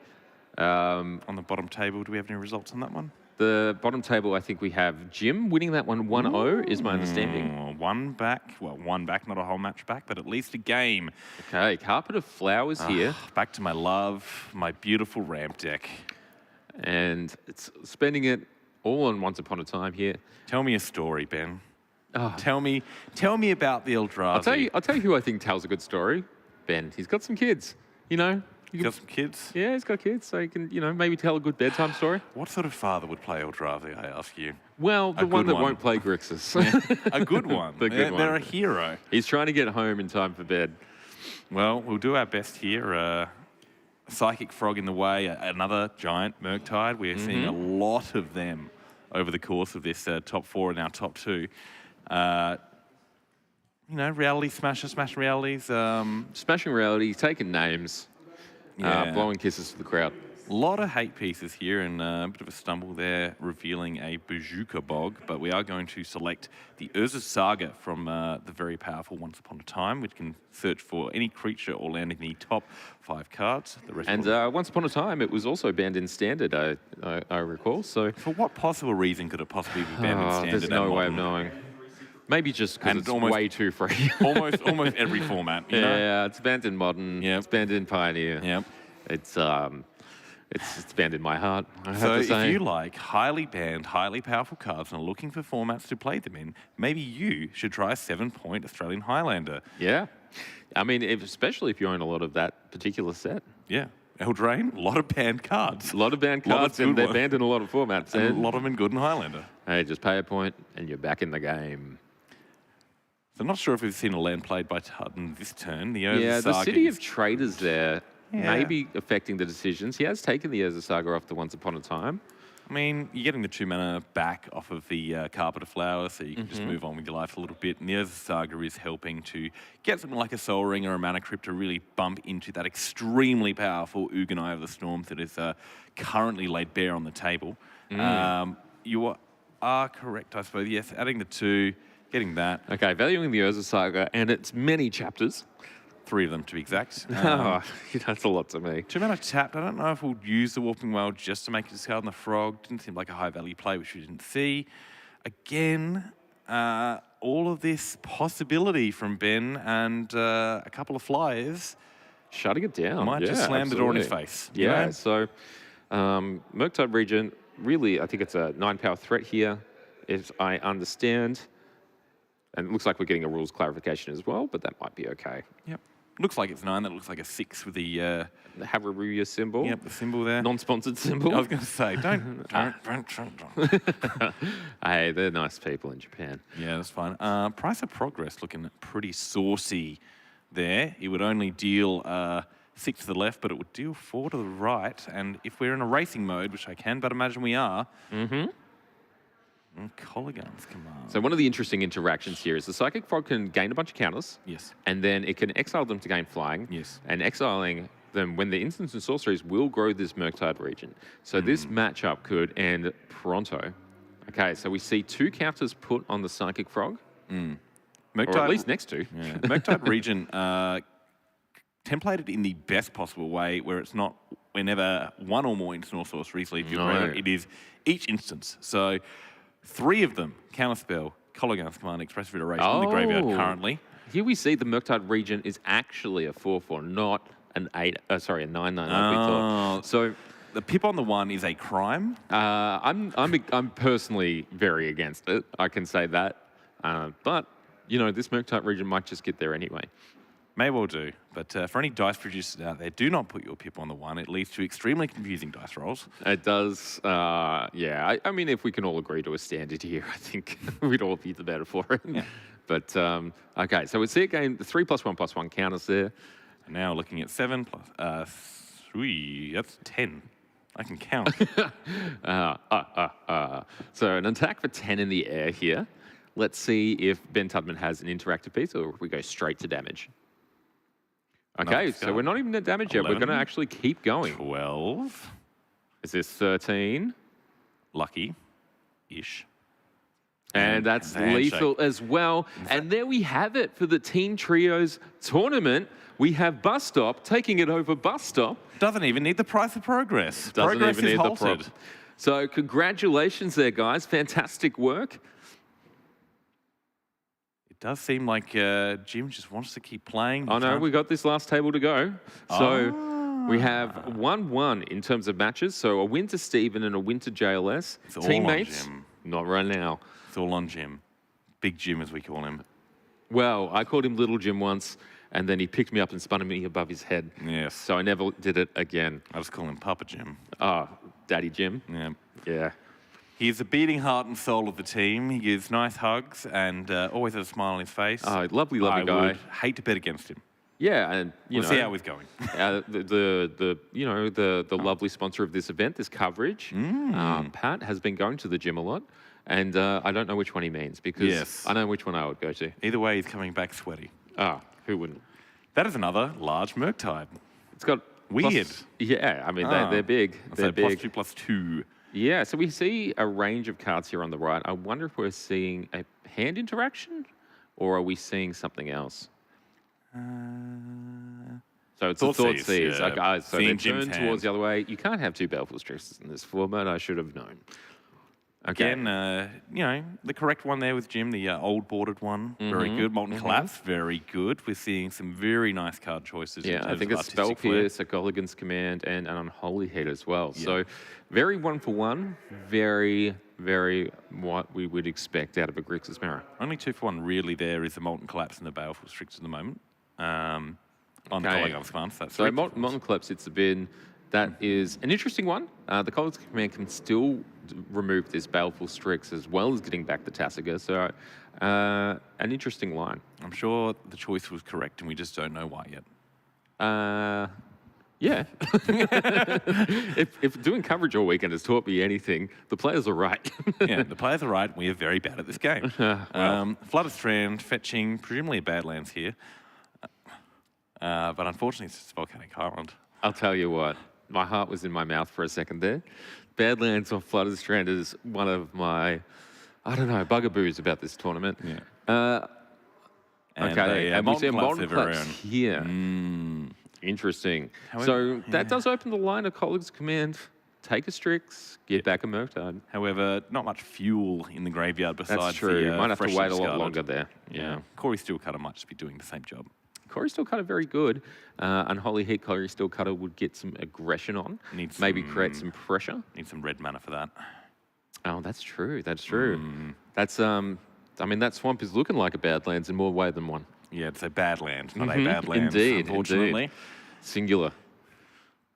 On the bottom table, do we have any results on that one? The bottom table, I think we have Jim winning that one 1-0, is my understanding. One back, not a whole match back, but at least a game. Okay, carpet of flowers here. Back to my love, my beautiful ramp deck. And it's spending it all on Once Upon a Time here. Tell me a story, Ben. Oh. Tell me about the Eldrazi. I'll tell you who I think tells a good story. Ben. He's got some kids, you know. You got some kids? Yeah, he's got kids, so he can, maybe tell a good bedtime story. What sort of father would play Eldrazi, I ask you? Well, the one that won't play Grixis. A good one. They're a hero. He's trying to get home in time for bed. Well, we'll do our best here. Psychic Frog in the way, another giant Murktide. We're seeing a lot of them over the course of this top 4 and now top 2. Reality Smasher, Smash Realities. Smashing Reality, taking names, blowing kisses to the crowd. A lot of hate pieces here and a bit of a stumble there, revealing a Bazooka Bog, but we are going to select the Urza's Saga from the very powerful Once Upon a Time, which can search for any creature or land in the top 5 cards. The rest Once Upon a Time, it was also banned in Standard, I recall. So for what possible reason could it possibly be banned in Standard? There's no way of knowing. Maybe just because it's way too free. almost every format. Yeah, it's banned in Modern. Yep. It's banned in Pioneer. Yep. It's banned in my heart, I have So to say. if you like highly banned, highly powerful cards and are looking for formats to play them in, maybe you should try a 7-point Australian Highlander. Yeah. I mean, especially if you own a lot of that particular set. Yeah. Eldraine, a lot of banned cards. A lot of banned cards, and they're banned in a lot of formats. And a lot of them in good and Highlander. Hey, just pay a point, and you're back in the game. So I'm not sure if we've seen a land played by Tutton this turn. The City of Traders there may be affecting the decisions. He has taken the Urza Saga off the Once Upon a Time. I mean, you're getting the 2 mana back off of the Carpet of Flowers, so you can just move on with your life a little bit. And the Urza Saga is helping to get something like a Soul Ring or a Mana Crypt to really bump into that extremely powerful Ugin of the Storms that is currently laid bare on the table. You are correct, I suppose. Yes, adding the 2, getting that. Okay, valuing the Urza Saga and its many chapters. 3 of them, to be exact. That's a lot to me. 2 mana tapped. I don't know if we'll use the Warping Well just to make a discard on the Frog. Didn't seem like a high-value play, which we didn't see. Again, all of this possibility from Ben and a couple of flyers. Shutting it down. Might just slam the door in his face. Yeah, so Murktide Regent, really, I think it's a 9-power threat here, if I understand. And it looks like we're getting a rules clarification as well, but that might be okay. Yep. Looks like it's 9. That looks like a 6 with the Haruruya symbol. Yep, the symbol there. Non-sponsored symbol. I was going to say, don't. Hey, they're nice people in Japan. Yeah, that's fine. Price of Progress looking pretty saucy there. It would only deal 6 to the left, but it would deal 4 to the right. And if we're in a racing mode, which I can but imagine we are, Colligan's Command. So one of the interesting interactions here is the Psychic Frog can gain a bunch of counters. Yes. And then it can exile them to gain flying. Yes. And exiling them when the instants and sorceries will grow this Murktide region. So this matchup could end pronto. Okay, so we see 2 counters put on the Psychic Frog. Or at least next to. Yeah. Murktide region templated in the best possible way, where it's not whenever 1 or more instant or sorceries leave your graveyard. It is each instance. So 3 of them, Counterspell, Colligan's Command, Expressive Iteration in the graveyard currently. Here we see the Murktide region is actually a 4/4, not an 9/9 like we thought. So the pip on the 1 is a crime. I'm personally very against it. I can say that. But this Murktide region might just get there anyway. May well do. But for any dice producers out there, do not put your pip on the 1. It leads to extremely confusing dice rolls. It does. Yeah. I mean, if we can all agree to a standard here, I think we'd all be the better for it. Yeah. But, okay, so we see again the 3+1/+1 counters there. And now looking at 7 plus 3, that's 10. I can count. So an attack for 10 in the air here. Let's see if Ben Tudman has an interactive piece or if we go straight to damage. Okay, so we're not even at damage yet. We're going to actually keep going. 12. Is this 13? Lucky-ish. And that's lethal as well. And there we have it for the Team Trios tournament. We have Bus Stop taking it over Bus Stop. Doesn't even need the Price of Progress. Doesn't Progress even is need halted. So congratulations there, guys. Fantastic work. It does seem like Jim just wants to keep playing. Oh, no, we got this last table to go. So we have 1-1 in terms of matches. So a win to Steven and a win to JLS. It's all on Teammates, Jim. not right now. It's all on Jim. Big Jim, as we call him. Well, I called him Little Jim once, and then he picked me up and spun me above his head. Yes. So I never did it again. I just call him Papa Jim. Oh, Daddy Jim. Yeah. Yeah. He is the beating heart and soul of the team. He gives nice hugs and always has a smile on his face. Oh, lovely, lovely I guy. would hate to bet against him. Yeah, and We'll know, see how he's going. the lovely sponsor of this event, this coverage, Pat, has been going to the gym a lot, and I don't know which one he means because I know which one I would go to. Either way, he's coming back sweaty. Ah, who wouldn't? That is another large Murktide. It's got Weird. Yeah, I mean they're big. They're big. +2/+2. Yeah, so we see a range of cards here on the right. I wonder if we're seeing a hand interaction, or are we seeing something else? So it's a Thoughtseize. yeah. Okay, so Seeing they Jim's turn hand. towards the other way. You can't have two Baleful Stresses in this format. I should have known. Okay. Again, the correct one there with Jim, the old bordered one, very good. Molten Collapse, very good. We're seeing some very nice card choices. in Yeah, I terms think of it's Spell artistic flair. Pierce, a Gulligan's Command, and an Unholy Heat as well. So very 1-for-1, very, very what we would expect out of a Grixis Mirror. Only 2-for-1 really there is the Molten Collapse and the Baleful Strix at the moment. On the Polygon's command. So, that's So 3 Molten Collapse hits the bin. That is an interesting one. The Gulligan's Command can still remove this Baleful Strix as well as getting back the Tasiga. So an interesting line. I'm sure the choice was correct and we just don't know why yet. Yeah. if doing coverage all weekend has taught me anything, the players are right. Yeah, the players are right. We are very bad at this game. Flood of Strand, fetching, presumably a Badlands here. But unfortunately, it's just Volcanic Island. I'll tell you what, my heart was in my mouth for a second there. Badlands or Flooded Strand is one of my, bugaboos about this tournament. Yeah. Okay, and we see a Molten Collapse own. here. Interesting. However, So that does open the line of Colleague's Command. Take a Strix, get back a Murktide. However, not much fuel in the graveyard besides That's true. the You might have to freshly wait a lot discarded. longer there. Yeah. Corey Steelcutter might just be doing the same job. Corey Steelcutter very good. Unholy Heat Corey Steelcutter would get some aggression on. Needs Maybe some- create some pressure. Need some red mana for that. Oh, that's true. That's true. That's that swamp is looking like a Badlands in more way than one. Yeah, it's a Badlands, not a Badlands, Indeed, unfortunately. indeed. Singular.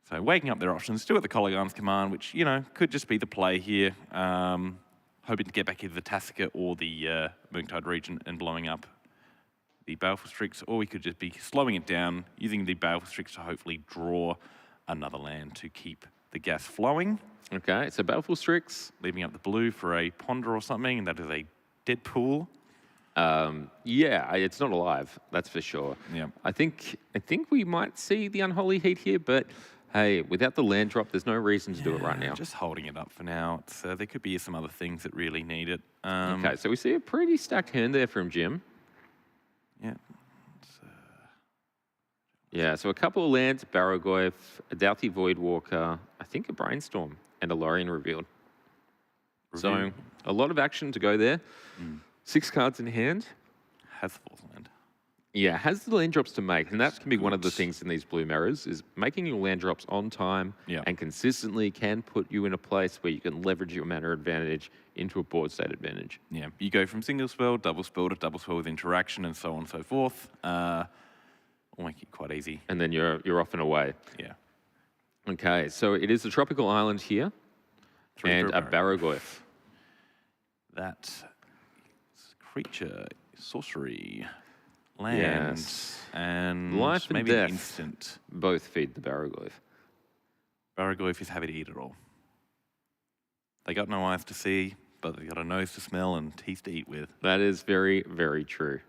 So waking up their options, still at the Polygon's command, which, could just be the play here. Hoping to get back either the Tasica or the Murktide region and blowing up the Baleful Strix, or we could just be slowing it down, using the Baleful Strix to hopefully draw another land to keep the gas flowing. Okay, so Baleful Strix. Leaving up the blue for a Ponder or something, and that is a dead pool. Yeah, it's not alive. That's for sure. Yeah. I think we might see the Unholy Heat here, but hey, without the land drop, there's no reason to do it right now. Just holding it up for now. It's, there could be some other things that really need it. Okay, so we see a pretty stacked hand there from Jim. Yeah. Yeah, so a couple of lands, Barrogoyf, a Doughty Voidwalker, I think a Brainstorm, and a Lorien revealed. So a lot of action to go there. 6 cards in hand. Has False Land. Yeah, has the land drops to make, and that can be one of the things in these blue mirrors, is making your land drops on time and consistently can put you in a place where you can leverage your mana advantage into a board state advantage. Yeah, you go from single spell to double spell with interaction and so on and so forth. Will make it quite easy. And then you're off and away. Yeah. Okay, so it is a tropical island here, 3 and for a Barrogoyf. That creature, sorcery, land, and Life and maybe death. an instant. Both feed the Barrogoyf. Barrogoyf is happy to eat it all. They got no eyes to see, but they got a nose to smell and teeth to eat with. That is very, very true.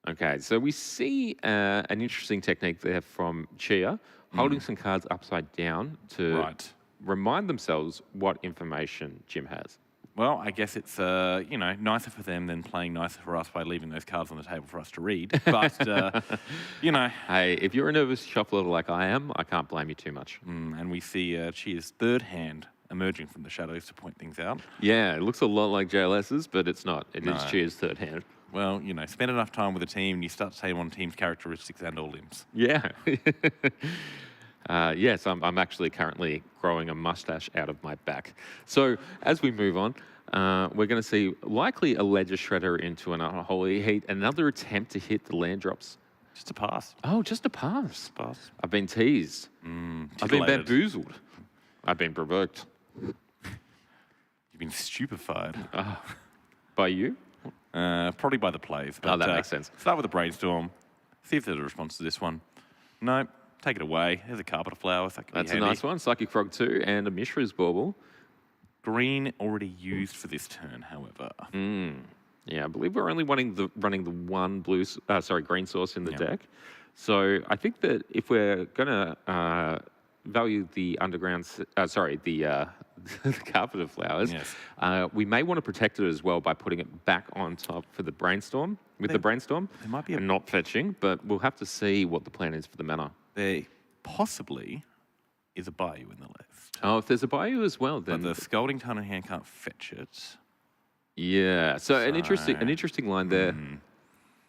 Okay, so we see an interesting technique there from Chia, holding some cards upside down to remind themselves what information Jim has. Well, I guess it's nicer for them than playing nicer for us by leaving those cards on the table for us to read. But Hey, if you're a nervous shuffler like I am, I can't blame you too much. And we see Chia's third hand, a emerging from the shadows to point things out. Yeah, it looks a lot like JLS's, but it's not. It is Cheer's third hand. Well, spend enough time with a team, and you start to take on team's characteristics and or limbs. Yeah. Yes, I'm actually currently growing a mustache out of my back. So as we move on, we're going to see likely a Ledger Shredder into an Unholy Heat, another attempt to hit the land drops. Just a pass. Oh, just a pass. Just a pass. I've been teased. I've been Titillated. bamboozled. I've been provoked. You've been stupefied. By you? Probably by the plays. Oh, that makes sense. Start with a brainstorm. See if there's a response to this one. No, take it away. There's a carpet of flowers. That's a nice one. Psychic Frog 2 and a Mishra's Bauble. Green already used for this turn, however. Yeah, I believe we're only running the one green source in the deck. So I think that if we're gonna value the underground, the carpet of flowers, we may want to protect it as well by putting it back on top for the brainstorm. The brainstorm, there might be and not fetching, but we'll have to see what the plan is for the mana. There possibly is a Bayou in the list. Oh, if there's a Bayou as well, then But the Scalding Tunnel hand can't fetch it. yeah. So an interesting line there.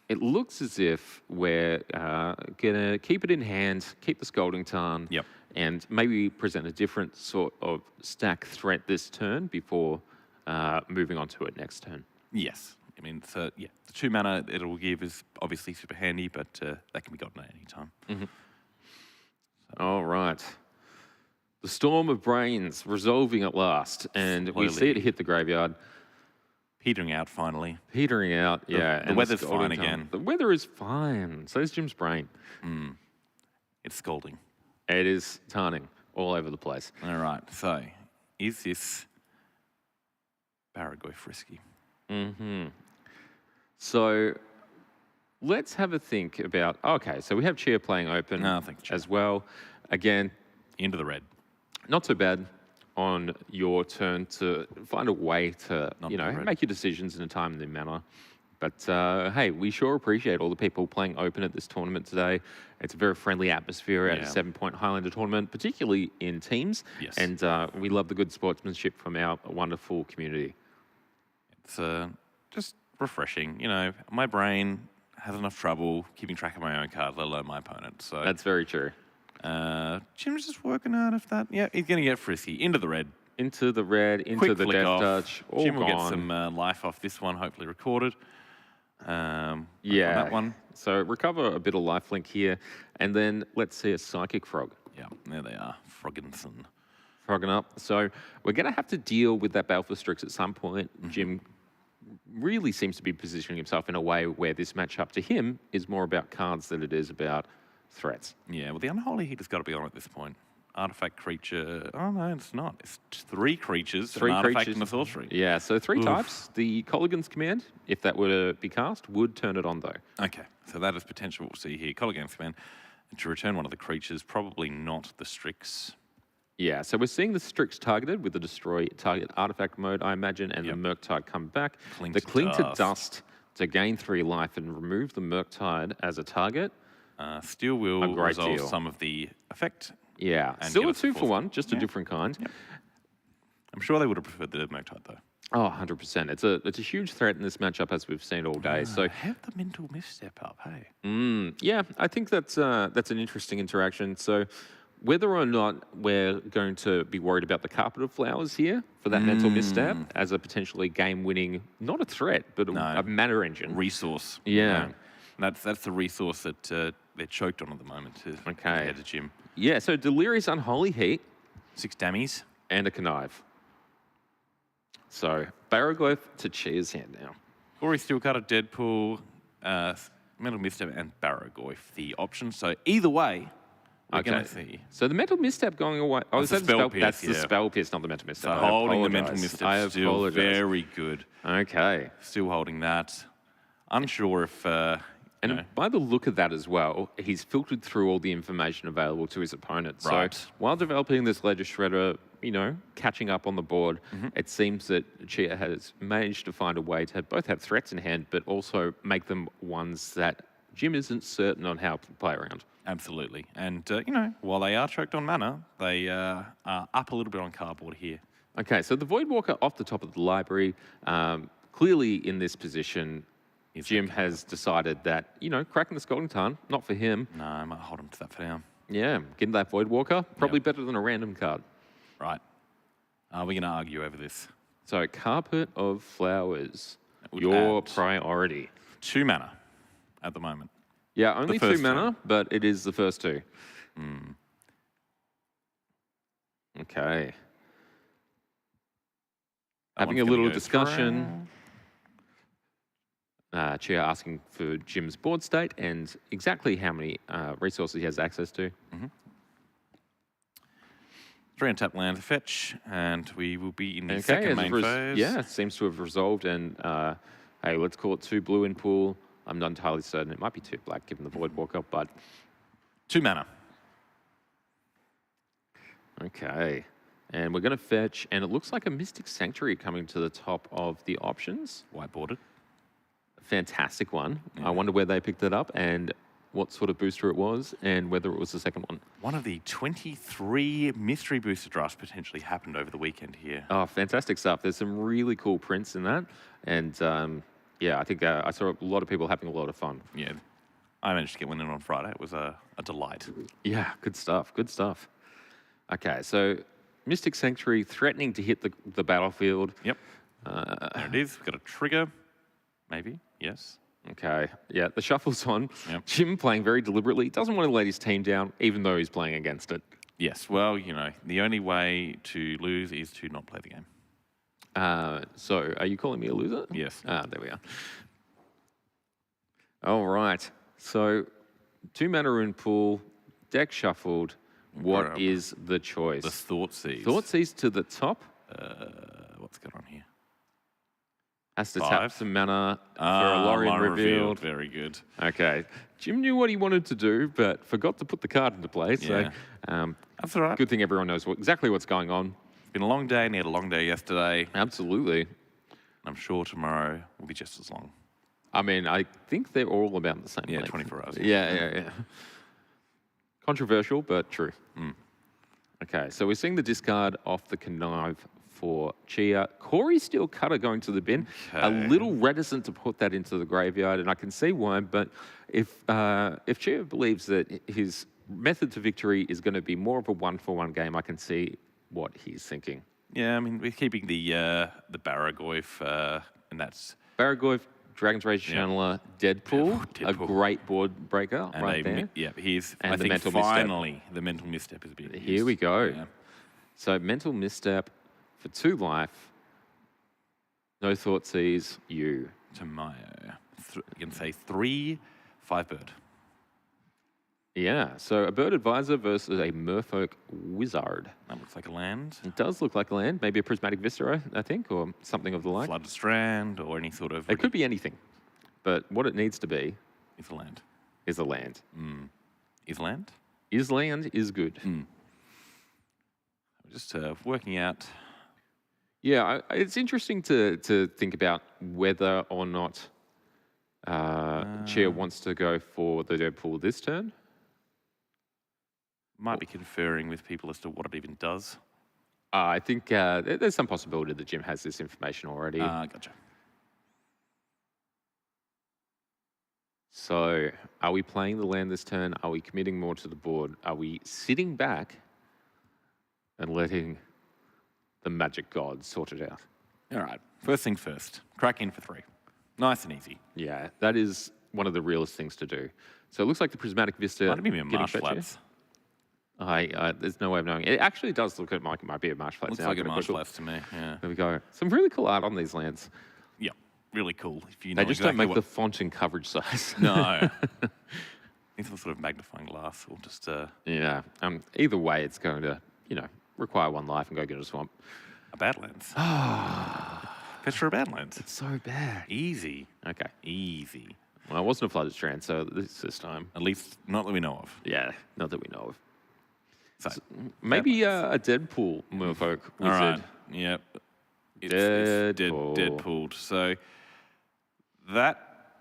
It looks as if we're gonna keep it in hand, keep the Scalding Tarn, and maybe present a different sort of stack threat this turn before moving on to it next turn. Yes. I mean, the 2 mana it will give is obviously super handy, but that can be gotten at any time. All right. The Storm of Brains resolving at last, and we see it hit the graveyard. Petering out finally. Petering out, yeah. The weather's fine again. The weather is fine. So is Jim's brain. It's scalding. It is tarning all over the place. All right. So, is this Barragoy frisky? So, let's have a think about. Okay, so we have Cheer playing open as well. Again, into the red. Not so bad on your turn to find a way to, make your decisions in a timely manner. But hey, we sure appreciate all the people playing open at this tournament today. It's a very friendly atmosphere at a 7-point Highlander tournament, particularly in teams. Yes. And we love the good sportsmanship from our wonderful community. It's just refreshing. My brain has enough trouble keeping track of my own card, let alone my opponent. So that's very true. Jim's just working out if that. Yeah, he's going to get frisky. Into the red. Into the red, into Quick the flick death off. touch. All Jim will get gone. some life off this one, hopefully recorded. On Yeah. that one. So recover a bit of lifelink here, and then let's see a Psychic Frog. Yeah, there they are. Frogginson. Frogging up. So we're going to have to deal with that Balfour Strix at some point. Jim really seems to be positioning himself in a way where this matchup to him is more about cards than it is about threats. Yeah, well, the Unholy Heat has got to be on at this point. Artifact creature. Oh, no, it's not. It's 3 creatures, an artifact and a sorcery. Yeah, so 3 types. The Colligan's Command, if that were to be cast, would turn it on, though. Okay, so that is potential we'll see here. Colligan's Command. To return one of the creatures, probably not the Strix. Yeah, so we're seeing the Strix targeted with the destroy target artifact mode, I imagine, and the Murktide come back. Cling the to Cling to Dust. Dust to gain 3 life and remove the Murktide as a target. Still will A great resolve deal. some of the effect. Yeah, And still give a us 2 the for 1, force. just a different kind. I'm sure they would have preferred the Murktide, though. Oh, 100%. It's a huge threat in this matchup, as we've seen all day. So Have the mental misstep up, hey? yeah, I think that's an interesting interaction. So whether or not we're going to be worried about the carpet of flowers here for that mental misstep as a potentially game-winning, not a threat, but a mana engine. Resource. Yeah. That's the resource that they're choked on at the moment. Head to Jim. Yeah, so Delirious Unholy Heat 6 dammies. and a Connive. So Barraglyph to Cheer's hand now. Gory Steelcutter, Deadpool, Mental Misstep, and Barragoyf, the options. So either way, we're going to see. So the mental misstep going away. Oh, That's is that the spell That's pierce, the yeah. spell pierce, not the mental misstep. So I holding the apologise. mental misstep I still apologise. very good. Okay. Still holding that. Unsure if... And by the look of that as well, he's filtered through all the information available to his opponent. Right. So while developing this Ledger Shredder, catching up on the board, it seems that Chia has managed to find a way to both have threats in hand, but also make them ones that Jim isn't certain on how to play around. Absolutely. And, while they are choked on mana, they are up a little bit on cardboard here. Okay, so the Voidwalker off the top of the library, clearly in this position, Jim has decided that, cracking the Scalding Tarn, not for him. No, I might hold him to that for now. Yeah, getting that Voidwalker, probably better than a random card. Right. Are we going to argue over this? So, Carpet of Flowers, would your add- priority. 2 mana at the moment. Yeah, only 2 first mana, one. but it is the first 2. Okay. That Having a one's little gonna go discussion. Chair asking for Jim's board state and exactly how many resources he has access to. 3 untap land to fetch, and we will be in the Okay, second as main it phase. yeah, it seems to have resolved. And hey, let's call it 2 blue in pool. I'm not entirely certain. It might be 2 black given the Voidwalker, but 2 mana. okay. And we're going to fetch, and it looks like a Mystic Sanctuary coming to the top of the options. Whiteboarded. Fantastic one. I wonder where they picked it up and what sort of booster it was and whether it was the second one. One of the 23 mystery booster drafts potentially happened over the weekend here. Oh, fantastic stuff. There's some really cool prints in that. And yeah, I think I saw a lot of people having a lot of fun. Yeah. I managed to get one in on Friday. It was a delight. Yeah, good stuff. Good stuff. Okay, so Mystic Sanctuary threatening to hit the battlefield. Yep. There it is. We've got a trigger. Maybe. Yes. Okay, yeah, the shuffle's on. Yep. Jim playing very deliberately. Doesn't want to let his team down, even though he's playing against it. Yes. Well, the only way to lose is to not play the game. So, are you calling me a loser? Yes. There we are. All right. So, 2 mana in pool, deck shuffled. What is the choice? The Thoughtseize. Thoughtseize to the top. What's going on here? Has to 5. tap some mana for a Lorien revealed. Very good. Okay. Jim knew what he wanted to do, but forgot to put the card into play. So, That's all right. good thing everyone knows exactly what's going on. It's been a long day, and he had a long day yesterday. Absolutely. I'm sure tomorrow will be just as long. I mean, I think they're all about the same Yeah, length. 24 hours. Yeah. Controversial, but true. Okay, so we're seeing the discard off the connive for Chia. Corey Steel Cutter going to the bin. A Okay. little reticent to put that into the graveyard, and I can see why. But if Chia believes that his method to victory is going to be more of a 1-for-1 game, I can see what he's thinking. Yeah, I mean, we're keeping the Baragoyf, and that's Baragoyf, Dragon's Rage Channeler, Deadpool, a Deadpool. great board breaker and right there. he's. And I the think mental misstep. finally the mental misstep is being used. Here we go. Yeah. So mental misstep for 2 life. No Thoughtseize, you. Tamayo. You can say 3, 5 bird. Yeah, so a Bird Advisor versus a Merfolk Wizard. That looks like a land. It does look like a land, maybe a Prismatic Viscera, I think, or something of the like. Flooded Strand or any sort of. It could be anything, but what it needs to be Is a land. is a land. Is land? Is land is good. Just working out. Yeah, it's interesting to think about whether or not Chair wants to go for the Deadpool this turn. Might be conferring with people as to what it even does. I think there's some possibility that Jim has this information already. Gotcha. So, are we playing the land this turn? Are we committing more to the board? Are we sitting back and letting the magic gods sort it out? All right. First thing first. Crack in for 3. Nice and easy. Yeah, that is one of the realest things to do. So it looks like the Prismatic Vista. Might be a getting marsh fetched here. flats. There's no way of knowing. It actually does look like it might be a marsh flats. Looks now. like a I've got marsh quick look. flats to me. Yeah. There we go. Some really cool art on these lands. Yeah. Really cool. If you know They just don't exactly make the font and coverage size. No. Need some sort of magnifying glass or just. Yeah. Either way, it's going to, require 1 life and go get a swamp. A Badlands. Fetch for a Badlands. It's so bad. Easy. Okay. Easy. Well, it wasn't a flooded strand, so this time. At least not that we know of. Yeah, not that we know of. So, Maybe a Deadpool Merfolk all Wizard. right. Yep. It's Deadpool. Deadpooled. So that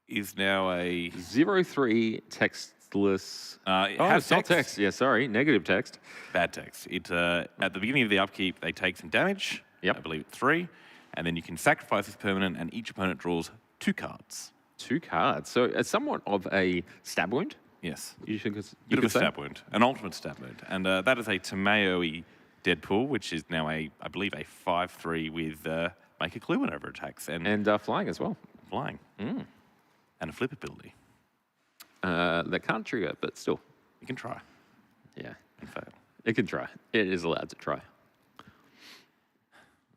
is now a 0-3 text textless. It Oh, has it's not text. Yeah, sorry, negative text. Bad text. It at the beginning of the upkeep, they take some damage. Yep. I believe it's 3. And then you can sacrifice this permanent, and each opponent draws 2 cards. 2 cards. So it's somewhat of a stab wound. Yes. You should. Bit of a stab wound, an ultimate stab wound. And that is a Tomeo-y Deadpool, which is now I believe, a 5/3 with make a clue whenever it attacks. And flying as well. Flying. And a flip ability. That can't trigger, but still. You can try Yeah. and fail. It can try. It is allowed to try.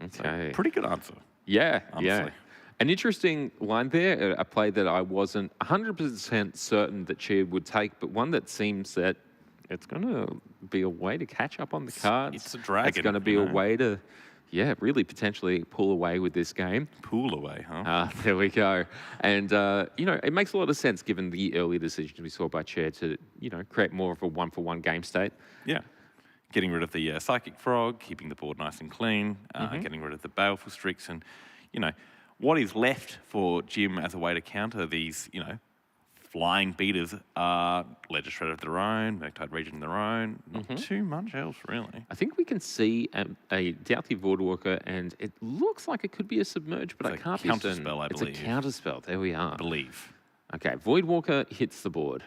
Okay. Pretty good answer. Yeah, yeah. honestly. An interesting line there, a play that I wasn't 100% certain that she would take, but one that seems that it's going to be a way to catch up on the cards. It's a dragon, It's going to be you a know. way to, really potentially pull away with this game. Pool away, huh? There we go. And, it makes a lot of sense given the early decisions we saw by Chair to, create more of a one-for-one game state. Yeah. Getting rid of the Psychic Frog, keeping the board nice and clean, getting rid of the Baleful Strix, and, what is left for Jim as a way to counter these, flying beaters are Ledger Shredder of their own, Murktide Regent of their own. Not too much else, really. I think we can see a Doughty Voidwalker, and it looks like it could be a Submerge, but I It's a can't be certain. counterspell, I It's believe. a counterspell. There we are. I believe. Okay, Voidwalker hits the board.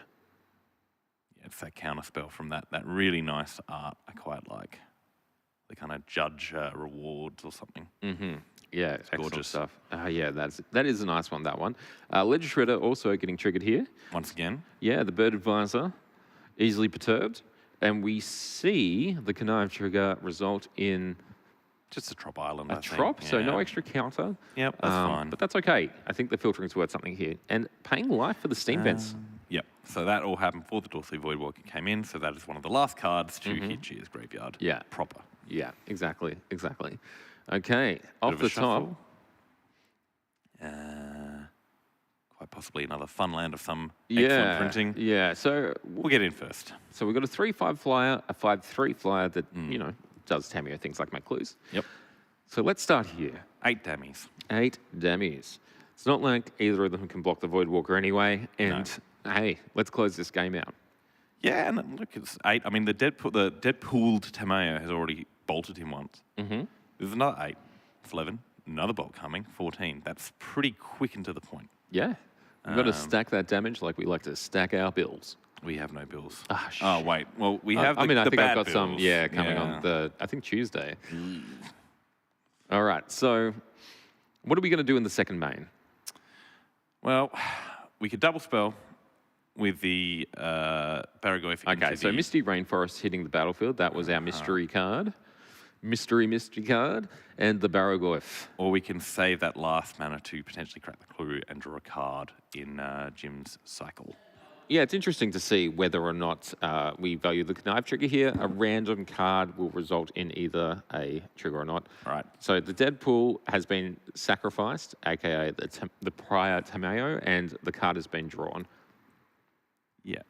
Yeah, it's that counterspell from that really nice art I quite like. They kind of judge rewards or something. Yeah, excellent gorgeous. stuff. Yeah, that is a nice one, that one. Ledger Shredder also getting triggered here. Once again, Yeah, the Bird Advisor, easily perturbed. And we see the Connive trigger result in just a Trop Island, I a think. trop, so no Yeah. extra counter. Yep, that's fine. But that's okay. I think the filtering's worth something here. And paying life for the steam vents. Yep. So that all happened before the Dorothy Voidwalker came in. So that is one of the last cards to hit Cheer's graveyard. Yeah. Proper. Yeah, exactly. Okay, off Bit of a the top. shuffle. Quite possibly another Funland of some excellent printing. Yeah, so We'll get in first. we've got a 3/5 flyer, a 5/3 flyer that, does Tamio things like make clues. Yep. So let's start here. 8 dummies. 8 dummies. It's not like either of them can block the Voidwalker anyway. And hey, let's close this game out. Yeah, and look, it's 8. I mean, the Deadpooled Tameo has already bolted him once. There's another 8. It's 11. Another bolt coming. 14. That's pretty quick and to the point. Yeah. We've got to stack that damage like we like to stack our bills. We have no bills. Ah, Oh, wait. Well, we have the, I the think bad I've got some, bills. coming on I think Tuesday. All right, so what are we going to do in the second main? Well, we could double spell with the Baragoyf. Okay, so Misty Rainforest hitting the battlefield. That was our mystery card. Mystery card. And the Baragoyf. Or we can save that last mana to potentially crack the clue and draw a card in Jim's cycle. Yeah, it's interesting to see whether or not we value the Connive trigger here. A random card will result in either a trigger or not. Right. So the Deadpool has been sacrificed, aka the prior Tameo, and the card has been drawn. Yeah.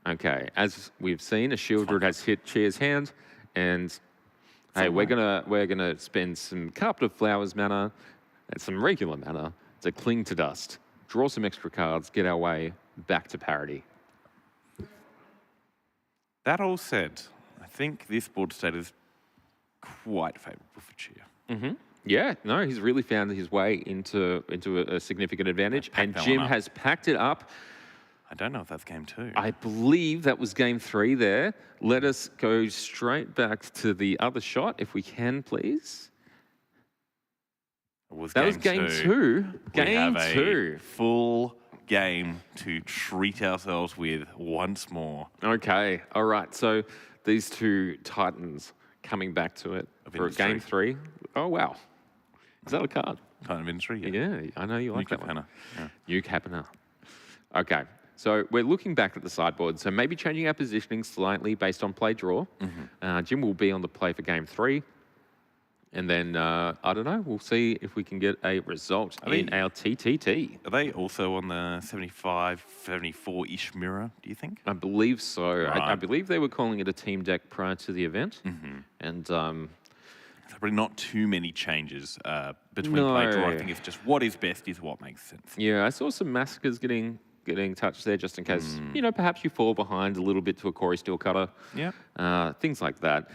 Okay, as we've seen, a Shieldred has hit Cheer's hand, and hey, we're gonna spend some Carpet of Flowers mana and some regular mana to cling to dust, draw some extra cards, get our way back to parity. That all said, I think this board state is quite favourable for Cheer. Yeah, no, he's really found his way into a significant advantage, Pack and that Jim one up. has packed it up. I don't know if that's game 2. I believe that was game 3 there. Let us go straight back to the other shot, if we can, please. That was game 2. We Game have 2. a full game to treat ourselves with once more. Okay, all right. So these two titans coming back to it Of for industry. game 3. Oh, wow. Is that a card? Kind of industry, Yeah, I know you like New that one. Capenna, yeah. New Capenna. Okay, so we're looking back at the sideboard. So maybe changing our positioning slightly based on play draw. Jim will be on the play for game 3. And then, I don't know, we'll see if we can get a result in our TTT. Are they also on the 75, 74-ish mirror, do you think? I believe so. I Right. believe they were calling it a team deck prior to the event. And So probably not too many changes between play draw. I No. think it's just what is best is what makes sense. yeah, I saw some massacres getting getting touched there just in case, you know, perhaps you fall behind a little bit to a Corey Steel Cutter. Yeah. Things like that.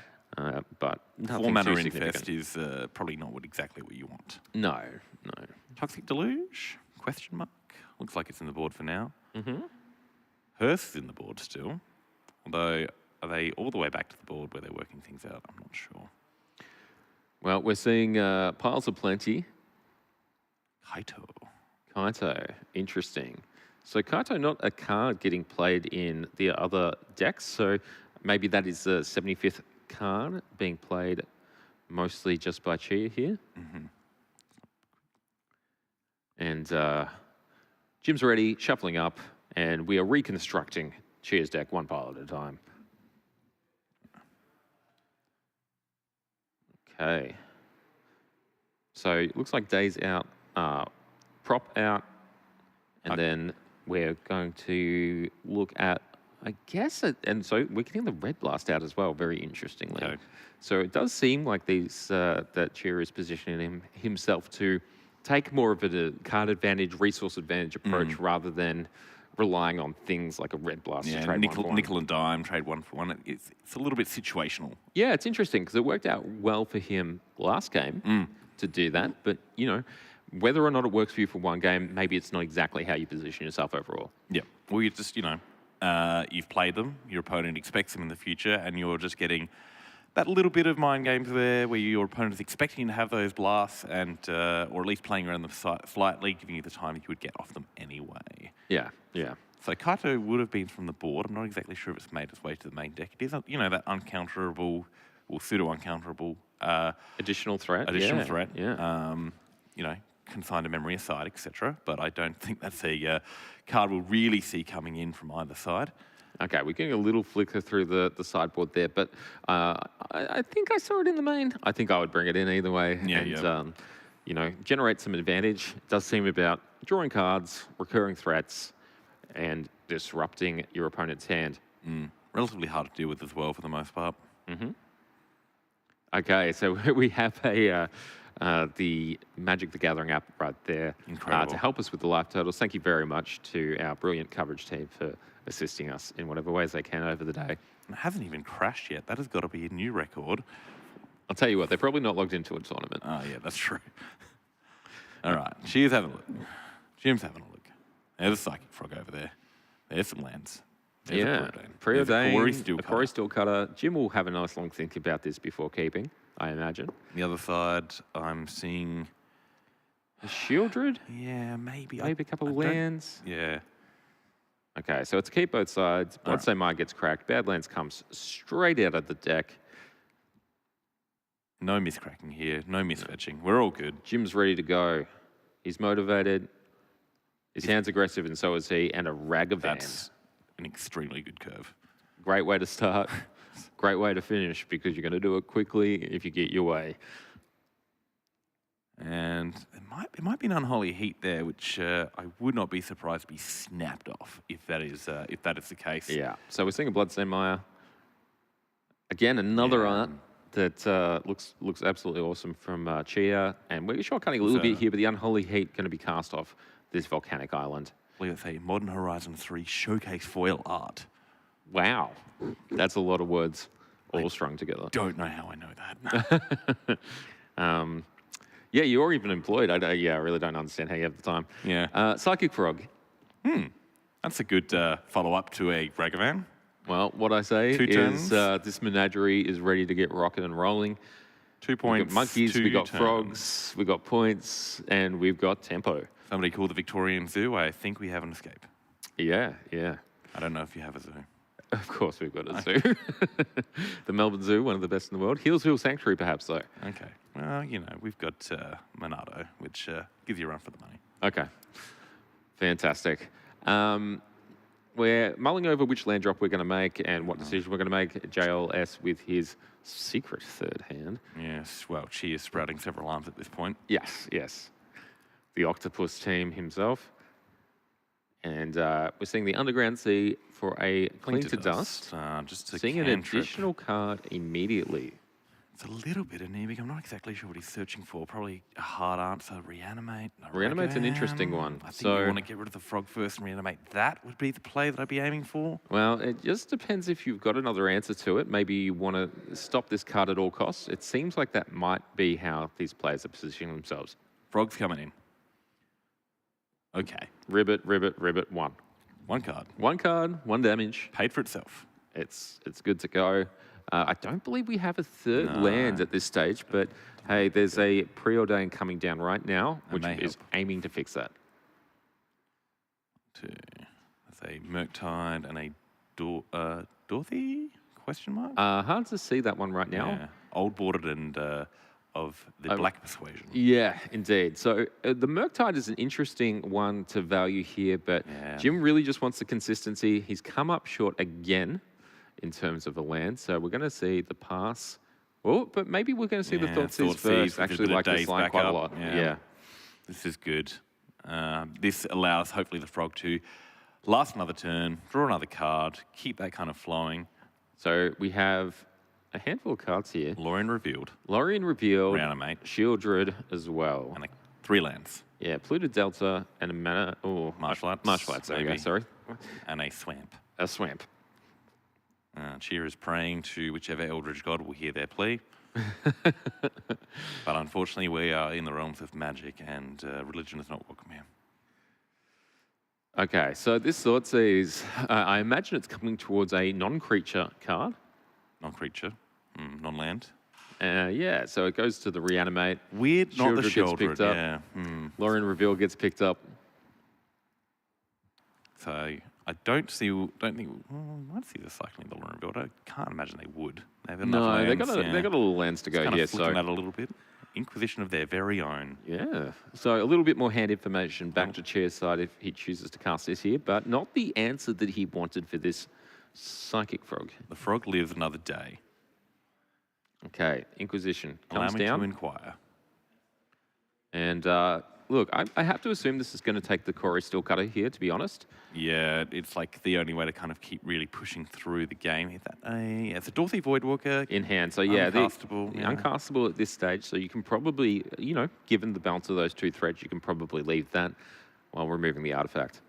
But nothing 4 mana too infest significant. is probably not exactly what you want. No. Toxic Deluge? Question mark. Looks like it's in the board for now. Mm-hmm. Hearth is in the board still. Although, are they all the way back to the board where they're working things out? I'm not sure. Well, we're seeing piles of plenty. Kaito, interesting. So Kaito, not a card getting played in the other decks, so maybe that is the 75th card being played mostly just by Chia here. And Jim's ready, shuffling up, and we are reconstructing Chia's deck one pile at a time. Okay. So it looks like Day's out, Prop out, and then we're going to look at, I guess, and so we're getting the Red Blast out as well, very interestingly. Okay. So it does seem like these that Chia is positioning himself to take more of a card advantage, resource advantage approach rather than relying on things like a Red Blast to trade nickel and dime, trade 1 for 1. It's a little bit situational. Yeah, it's interesting because it worked out well for him last game to do that. But, you know, whether or not it works for you for one game, maybe it's not exactly how you position yourself overall. Yeah. Well, you just, you've played them, your opponent expects them in the future, and you're just getting that little bit of mind games there where your opponent is expecting to have those blasts and, or at least playing around them slightly, giving you the time that you would get off them anyway. Yeah. So Kaito would have been from the board. I'm not exactly sure if it's made its way to the main deck. It is, that uncounterable or pseudo-uncounterable Additional threat. threat. Yeah. Consigned to memory aside, etc. But I don't think that's a card we'll really see coming in from either side. Okay, we're getting a little flicker through the sideboard there, but I think I saw it in the main. I think I would bring it in either way. Generate some advantage. It does seem about drawing cards, recurring threats, and disrupting your opponent's hand. Relatively hard to deal with as well for the most part. Okay, so we have the Magic the Gathering app right there to help us with the life totals. Thank you very much to our brilliant coverage team for assisting us in whatever ways they can over the day. It hasn't even crashed yet. That has got to be a new record. I'll tell you what, they're probably not logged into a tournament. Oh, yeah, that's true. All right, she's having a look. Jim's having a look. There's a Psychic Frog over there. There's some lands. There's Preordained, a Corey Steel Cutter. Jim will have a nice long think about this before keeping, I imagine. The other side, I'm seeing a Shieldred? Yeah, maybe. Maybe a couple of lands? Yeah. Okay, so it's keep both sides. Bloodstone Mire gets cracked. Badlands comes straight out of the deck. No miscracking here. No misfetching. We're all good. Jim's ready to go. He's motivated. His hand's aggressive, and so is he. And a Ragavan. That's an extremely good curve. Great way to start. Great way to finish, because you're going to do it quickly if you get your way. And there might be an Unholy Heat there, which I would not be surprised to be snapped off if that is the case. Yeah. So we're seeing a Bloodstone Mire. Again, another art that looks absolutely awesome from Chia. And we're shortcutting a little bit here, but the Unholy Heat going to be cast off this volcanic island. I believe it's a Modern Horizon 3 showcase foil art. Wow. That's a lot of words all strung together. Don't know how I know that. Yeah, you're even employed. I really don't understand how you have the time. Yeah. Psychic Frog. That's a good follow-up to a Ragavan. Well, what I say 2 is turns. this menagerie is ready to get rocking and rolling. 2 points. We've got monkeys, 2 we've got turns. frogs, we've got points, and we've got tempo. Somebody called the Victorian Zoo. I think we have an escape. Yeah. I don't know if you have a zoo. Of course we've got a zoo. The Melbourne Zoo, one of the best in the world. Healesville Sanctuary, perhaps, though. Okay. Well, we've got Monado, which gives you a run for the money. Okay. Fantastic. We're mulling over which land drop we're going to make and what decision we're going to make. JLS with his secret third hand. Yes, well, she is sprouting several arms at this point. Yes. The Octopus team himself. And we're seeing the Underground Sea for a Clean to Dust. Just a seeing an cantrip. additional card immediately. It's a little bit anemic. I'm not exactly sure what he's searching for. Probably a hard answer. Reanimate. I Reanimate's an interesting reckon. one. I think So- you want to get rid of the frog first and reanimate. That would be the play that I'd be aiming for. Well, it just depends if you've got another answer to it. Maybe you want to stop this card at all costs. It seems like that might be how these players are positioning themselves. Frog's coming in. Okay. Ribbit, one. One card. One card, one damage. Paid for itself. It's good to go. I don't believe we have a third No. land at this stage, but hey, there's a preordain coming down right now, That which may is help. aiming to fix that. That's a Murktide and a Dorothy? Question mark? Hard to see that one right now. Yeah. Old boarded and of the Black Persuasion. Yeah, indeed. So the Murktide is an interesting one to value here, but Yeah. Jim really just wants the consistency. He's come up short again in terms of a land, so we're going to see the pass. Oh, but maybe we're going to see the Yeah, Thoughtseize Thoughtseize first. with a Actually bit of like this daze line back quite a up. lot. Yeah. Yeah. This is good. This allows, hopefully, the frog to last another turn, draw another card, keep that kind of flowing. So we have a handful of cards here. Lorien revealed. Lorien revealed. Reanimate. Shieldred as well. And 3 lands. Yeah, Pluto Delta and a mana. Oh, Marsh Flats, Marsh Flats, there you go, maybe. sorry. And a Swamp. A Swamp. Cheer is praying to whichever Eldritch God will hear their plea. But unfortunately, we are in the realms of magic, and religion is not welcome here. Okay, so this Thoughtseize, I imagine it's coming towards a non-creature card. Non-creature, non-land. Yeah, so it goes to the Reanimate. Weird, not the Shieldred gets Shieldred, picked up. yeah. Lorien Reveal gets picked up. So I don't think, we might see the cycling the Lorien Revealed. I can't imagine they would. They have enough No, lands, they got a little lands to go kind here, of flicking so that a little bit. Inquisition of their very own. yeah. So a little bit more hand information back to Chair's side if he chooses to cast this here, but not the answer that he wanted for this Psychic Frog. The frog lives another day. Okay, Inquisition Allow comes me down. to inquire. And look, I have to assume this is going to take the Corey Steel Cutter here, to be honest. Yeah, it's like the only way to kind of keep really pushing through the game. Is that it's a Dorothy Voidwalker. In hand. So yeah, Uncastable, yeah. uncastable at this stage. So you can probably, given the balance of those two threads, you can probably leave that while removing the artifact.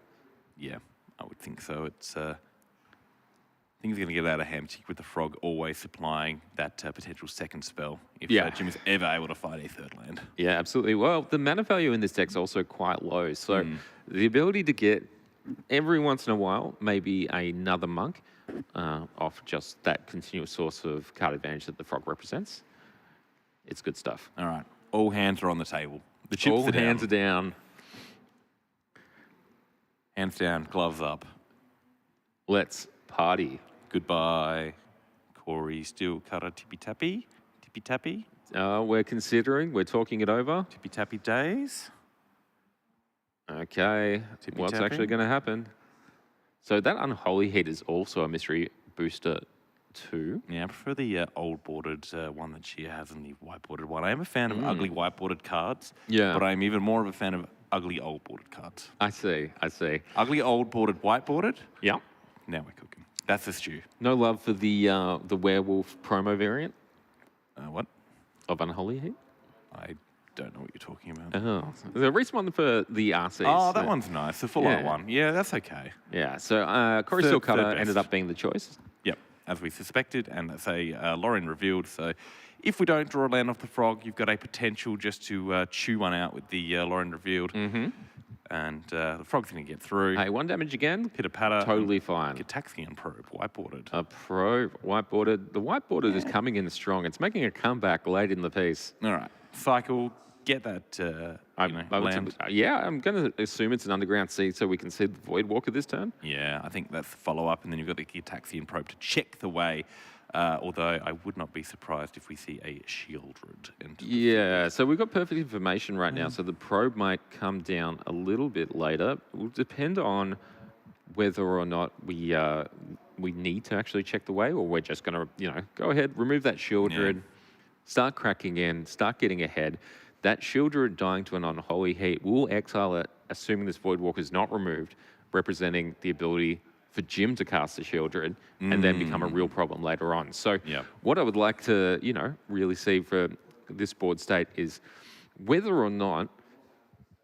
Yeah, I would think so. It's things are going to get out of hand, particularly with the frog always supplying that potential second spell if Jim is ever able to fight a third land. Yeah, absolutely. Well, the mana value in this deck's also quite low. So the ability to get every once in a while maybe another monk off just that continuous source of card advantage that the frog represents. It's good stuff. All right, all hands are on the table. The chips All are down. hands are down. Hands down, gloves up. Let's party. Goodbye, Corey Steel Cutter Tippy Tappy. Tippy Tappy. We're talking it over. Tippy Tappy days. Okay, Tippy what's tapping. actually going to happen? So that Unholy Heat is also a mystery booster too. Yeah, I prefer the old boarded one that she has and the white boarded one. I am a fan of ugly white boarded cards. Yeah. But I'm even more of a fan of ugly old boarded cards. I see. Ugly old boarded, white boarded. Yeah. Now we're cooking. That's the stew. No love for the werewolf promo variant What? of Unholy Heat. I don't know what you're talking about. Oh, the recent one for the RCs. Oh, that one's nice. The full out one. Yeah, that's okay. Yeah. So Corey Third Steel Cutter best. ended up being the choice. Yep, as we suspected, and that's a Lorien revealed. So if we don't draw a land off the frog, you've got a potential just to chew one out with the Lorien revealed. Mm-hmm. And the frog's going to get through. Hey, 1 damage again. Pitter patter. Totally fine. Gitaxian probe, whiteboarded. A probe, whiteboarded. The whiteboarded is coming in strong. It's making a comeback late in the piece. All right, cycle. Get that land. I'm going to assume it's an underground seed so we can see the Voidwalker this turn. Yeah, I think that's the follow-up, and then you've got the Gitaxian probe to check the way. Although I would not be surprised if we see a Shieldred. Yeah, so we've got perfect information right now. So the probe might come down a little bit later. It will depend on whether or not we need to actually check the way, or we're just going to, go ahead, remove that Shieldred, start cracking in, start getting ahead. That Shieldred dying to an Unholy Heat will exile it, assuming this Voidwalker is not removed, representing the ability for Jim to cast a Shieldred and then become a real problem later on. So Yep. what I would like to, really see for this board state is whether or not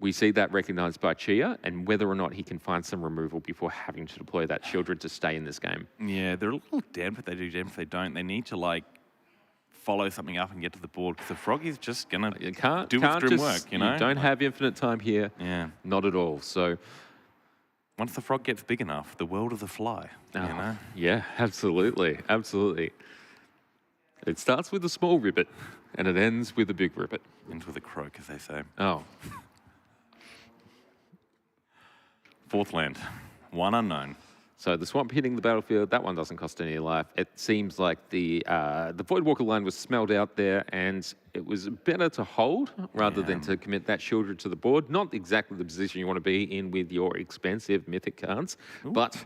we see that recognised by Chia and whether or not he can find some removal before having to deploy that Shieldred to stay in this game. Yeah, they're a little damned if they do, damned if they don't. They need to, like, follow something up and get to the board because the Froggy's just going to You can't do its grim just, work, you know? don't have infinite time here. Yeah. Not at all. So, Once the frog gets big enough, the world is a fly, you know? yeah, absolutely. Absolutely. It starts with a small ribbit and it ends with a big ribbit. Ends with a croak, as they say. Oh, Fourth land, one unknown. so the swamp hitting the battlefield, that one doesn't cost any life. It seems like the Voidwalker line was smelled out there and it was better to hold rather than to commit that Shieldred to the board. Not exactly the position you want to be in with your expensive mythic cards, but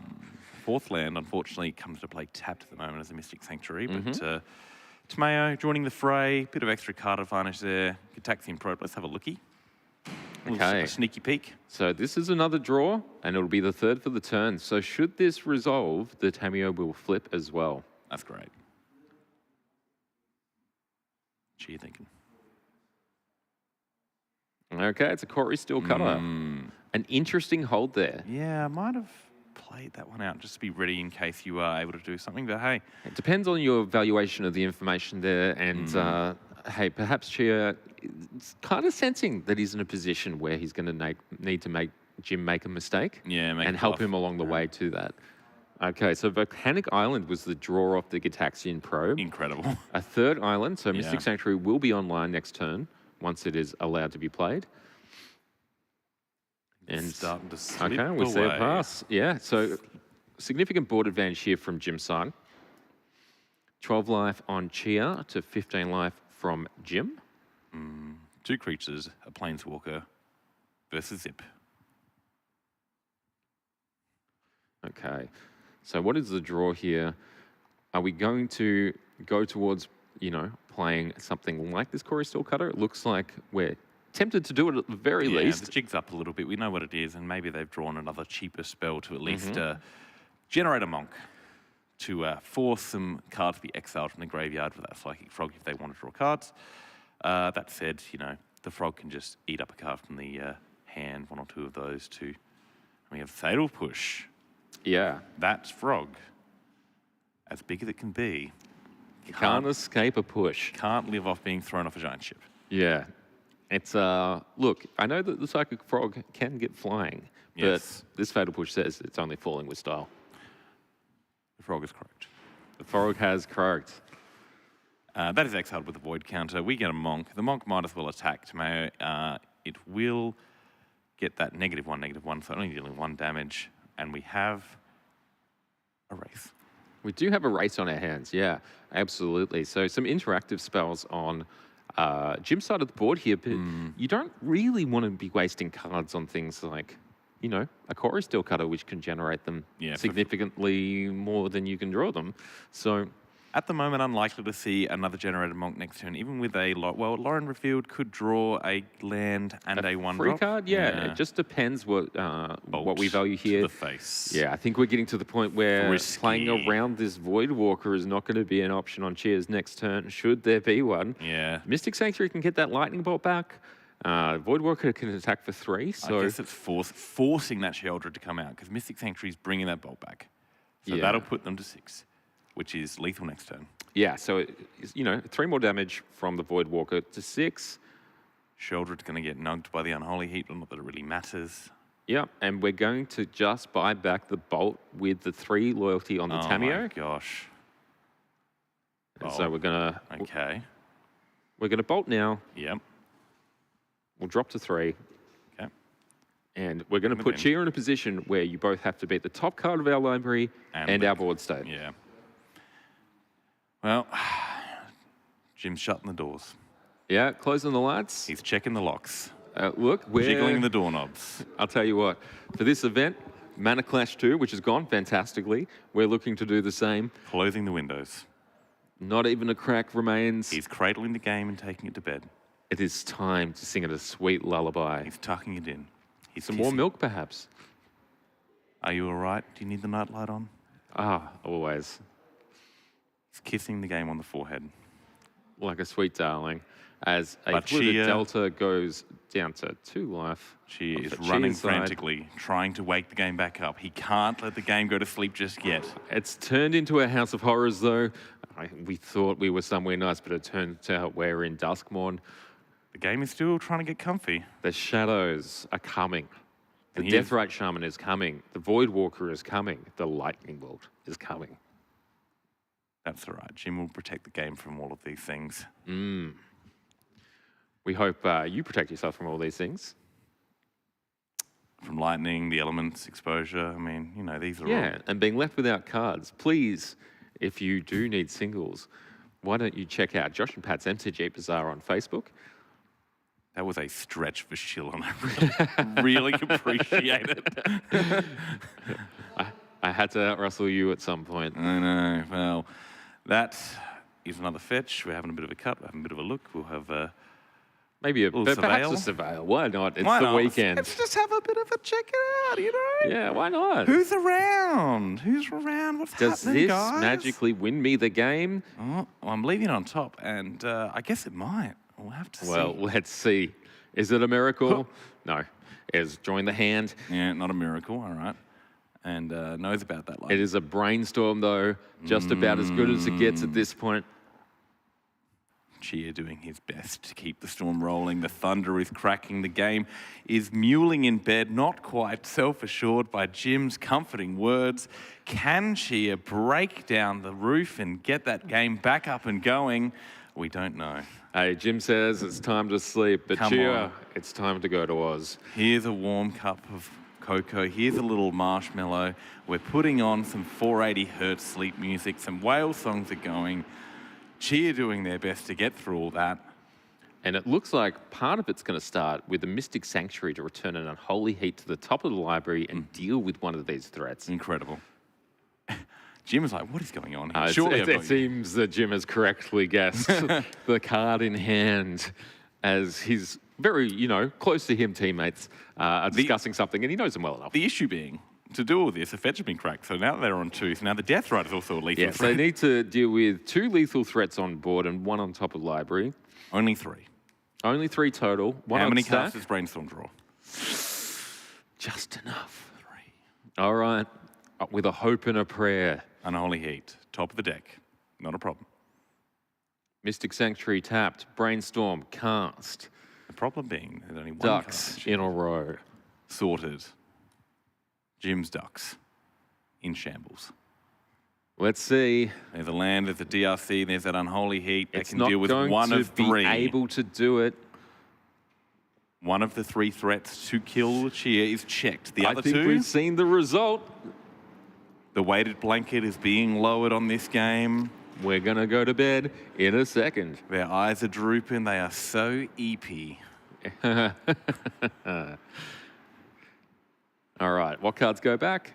Fourth land, unfortunately, comes to play tapped at the moment as a Mystic Sanctuary, but Tomeo joining the fray, bit of extra card advantage there. Gitaxian Probe, let's have a lookie. Okay. A sneaky peek. So this is another draw, and it'll be the third for the turn. So should this resolve, the Tameo will flip as well. That's great. What are you thinking? Okay, it's a Corey Steel Cutter. An interesting hold there. Yeah, I might have played that one out just to be ready in case you are able to do something, but hey. It depends on your valuation of the information there, and hey, perhaps Chia is kind of sensing that he's in a position where he's going to need to make Jim make a mistake and help him along the way to that. Okay, so Volcanic Island was the draw off the Gitaxian Probe. Incredible. A third island, so Mystic Sanctuary will be online next turn once it is allowed to be played. And starting to slip okay, we see a away. pass. Yeah, so significant board advantage here from Jim's side. 12 life on Chia to 15 life from Jim. Two creatures, a Planeswalker versus Zip. Okay, so what is the draw here? Are we going to go towards, playing something like this Corey Steel Cutter? It looks like we're tempted to do it at the very least. The jig's up a little bit. We know what it is, and maybe they've drawn another cheaper spell to at least generate a Monk to force some cards to be exiled from the graveyard for that Psychic Frog if they want to draw cards. That said, the Frog can just eat up a card from the hand, one or two of those too. We have Fatal Push. Yeah. That Frog, as big as it can be, Can't escape a push. can't live off being thrown off a giant ship. Yeah. It's, look, I know that the Psychic Frog can get flying, but Yes. this Fatal Push says it's only falling with style. The Frog is correct. The Frog has croaked. That is exiled with a Void counter. We get a Monk. The Monk might as well attack Tomeo. It will get that -1/-1, so only dealing 1 damage. And we have a Wraith. We do have a race on our hands, yeah, absolutely. So some interactive spells on Jim's side of the board here, but you don't really want to be wasting cards on things like, a Corey Steel Cutter, which can generate them significantly more than you can draw them. So At the moment, unlikely to see another generated Monk next turn, even with a Lauren Revealed could draw a land and a 1 free drop. card, yeah. It just depends what we value here. To the face. Yeah, I think we're getting to the point where Risky. playing around this Voidwalker is not going to be an option on Chia's next turn, should there be one. Yeah. Mystic Sanctuary can get that Lightning Bolt back. Voidwalker can attack for 3, so I guess it's forcing that Sheldred to come out because Mystic Sanctuary is bringing that bolt back. So that'll put them to 6, which is lethal next turn. yeah, so 3 more damage from the Voidwalker to 6. Sheldred's going to get nugged by the Unholy Heat, not that it really matters. Yeah, and we're going to just buy back the Bolt with the 3 loyalty on the Oh Tameo. my gosh. And so we're gonna Bolt now. Yep. We'll drop to 3. Okay. And we're going to Good put then. Chia in a position where you both have to beat the top card of our library and our board state. Yeah. Well, Jim's shutting the doors. Yeah, closing the lights. He's checking the locks. Look, we're Jiggling the doorknobs. I'll tell you what, for this event, Mana Clash 2, which has gone fantastically, we're looking to do the same. Closing the windows. Not even a crack remains. He's cradling the game and taking it to bed. It is time to sing it a sweet lullaby. He's tucking it in. He's Some more kissing. milk, perhaps. Are you all right? Do you need the nightlight on? Ah, always. He's kissing the game on the forehead. Like a sweet darling. As a But fluted Chia- delta goes down to 2 life. She on is the running Chia side. frantically, trying to wake the game back up. He can't let the game go to sleep just yet. It's turned into a house of horrors, though. We thought we were somewhere nice, but it turns out we're in Duskmorn. The game is still trying to get comfy. The shadows are coming. The And he is- Deathrite Shaman is coming. The Void Walker is coming. The Lightning Bolt is coming. That's all right. Jim will protect the game from all of these things. We hope you protect yourself from all these things. From lightning, the elements, exposure. I mean, you know, these are Yeah, and being left without cards. Please, if you do need singles, why don't you check out Josh and Pat's MTG Bazaar on Facebook? That was a stretch for Shilon. I really appreciate it. I had to out-rustle you at some point. I know. Well, that is another fetch. We're having a bit of a cut. We're having a bit of a look. We'll have... Maybe a, Little perhaps a surveil. surveil. Why not? It's why the not? weekend. Let's just have a bit of a check it out, you know? Yeah, why not? Who's around? Who's around? What's Does happening, this guys? magically win me the game? Oh, well, I'm leaving it on top, and I guess it might. We'll have to Well, see. let's see. Is it a miracle? No. Is join the hand. Yeah, not a miracle. All right. And knows about that. It is a brainstorm, though. Just about as good as it gets at this point. Chia doing his best to keep the storm rolling. The thunder is cracking. The game is mewling in bed, not quite self-assured by Jim's comforting words. Can Chia break down the roof and get that game back up and going? We don't know. Hey, Jim says it's time to sleep, but Come Chia, on. it's time to go to Oz. Here's a warm cup of cocoa. Here's a little marshmallow. We're putting on some 480 hertz sleep music. Some whale songs are going. Chia doing their best to get through all that. And it looks like part of it's going to start with the Mystic Sanctuary to return an unholy heat to the top of the library and deal with one of these threats. Incredible. Jim is like, what is going on here? It's- Surely it, I've it got you. seems that Jim has correctly guessed the card in hand as his very, close to him teammates are discussing something, and he knows them well enough. The issue being, to do all this, a fetch has been cracked. So now they're on 2. So now the Deathrite is also a lethal Yes, they threat. need to deal with 2 lethal threats on board and 1 on top of the library. Only 3. Only 3 total. 1 How on many stack. cards does Brainstorm draw? Just enough. 3. All right. With a hope and a prayer. Unholy Heat. Top of the deck. Not a problem. Mystic Sanctuary tapped. Brainstorm cast. The problem being there's only one Ducks card. in a row. Sorted. Jim's Ducks. In shambles. Let's see. There's a land, there's a DRC, there's that Unholy Heat that It's can not deal with going one to of be 3. able to do it. One of the 3 threats to kill Chia is checked. The I other think 2, we've seen the result. the weighted blanket is being lowered on this game. We're going to go to bed in a second. Their eyes are drooping. They are so EP. All right, what cards go back?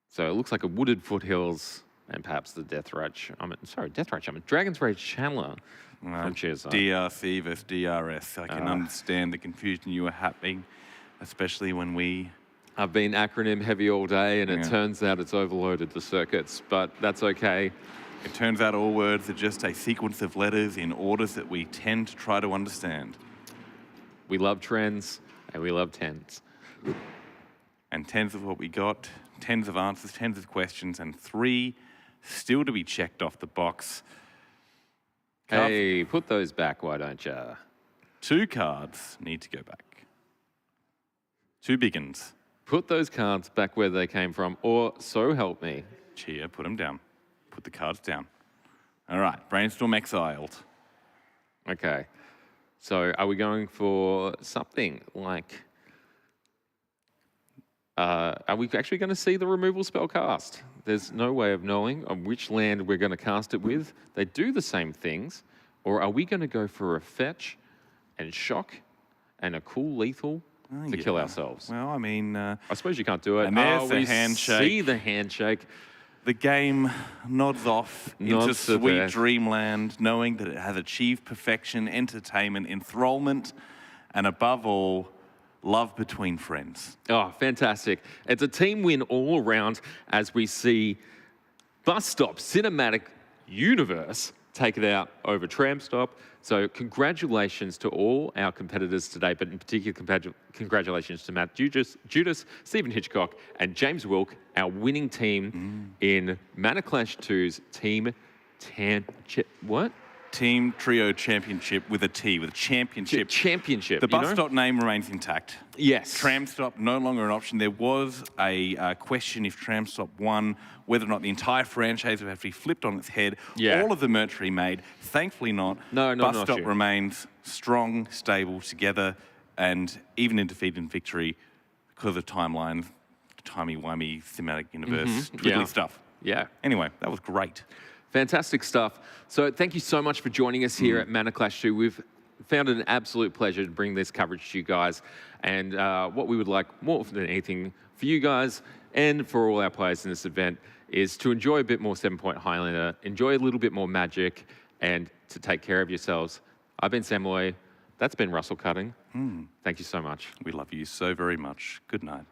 So it looks like a Wooded Foothills and perhaps the Deathrite Shaman. Dragon's Rage Channeler from Chia's side. DRC versus DRS. I can understand the confusion you were having, especially when we... I've been acronym heavy all day, and it Yeah. turns out it's overloaded the circuits, but that's okay. It turns out all words are just a sequence of letters in orders that we tend to try to understand. We love trends, and we love tens. And tens of what we got, tens of answers, tens of questions, and 3 still to be checked off the box. Hey, put those back, why don't you? 2 cards need to go back. 2 big uns. Put those cards back where they came from, or so help me. Chia, put them down. Put the cards down. All right, Brainstorm exiled. Okay. So are we going for something like... are we actually going to see the removal spell cast? There's no way of knowing on which land we're going to cast it with. They do the same things. Or are we going to go for a fetch and shock and a cool lethal to kill ourselves? Well, I mean, I suppose you can't do it. And there's the we handshake. see the handshake. the game nods off into Nods to sweet death. dreamland, knowing that it has achieved perfection, entertainment, enthrallment, and above all, love between friends. Oh, fantastic. It's a team win all around as we see Bus Stop Cinematic Universe take it out over Tram Stop. So congratulations to all our competitors today, but in particular, congratulations to Matt Judas, Stephen Hitchcock, and James Wilk, our winning team in Mana Clash 2's Team What? Team Trio Championship with a T, with a championship. Championship. The bus stop name remains intact. Yes. Tram stop no longer an option. There was a question if Tram Stop won, whether or not the entire franchise would have to be flipped on its head. Yeah. All of the merch remade. Thankfully not. No, Bus not Stop you. remains strong, stable, together, and even in defeat and victory because of timeline, timey-wimey, thematic universe, twiddly Yeah. stuff. Yeah. Anyway, that was great. Fantastic stuff. So thank you so much for joining us here at Mana Clash 2. We've found it an absolute pleasure to bring this coverage to you guys. And what we would like more than anything for you guys and for all our players in this event is to enjoy a bit more 7-Point Highlander, enjoy a little bit more Magic, and to take care of yourselves. I've been Sam Loy. That's been Russell Cutting. Thank you so much. We love you so very much. Good night.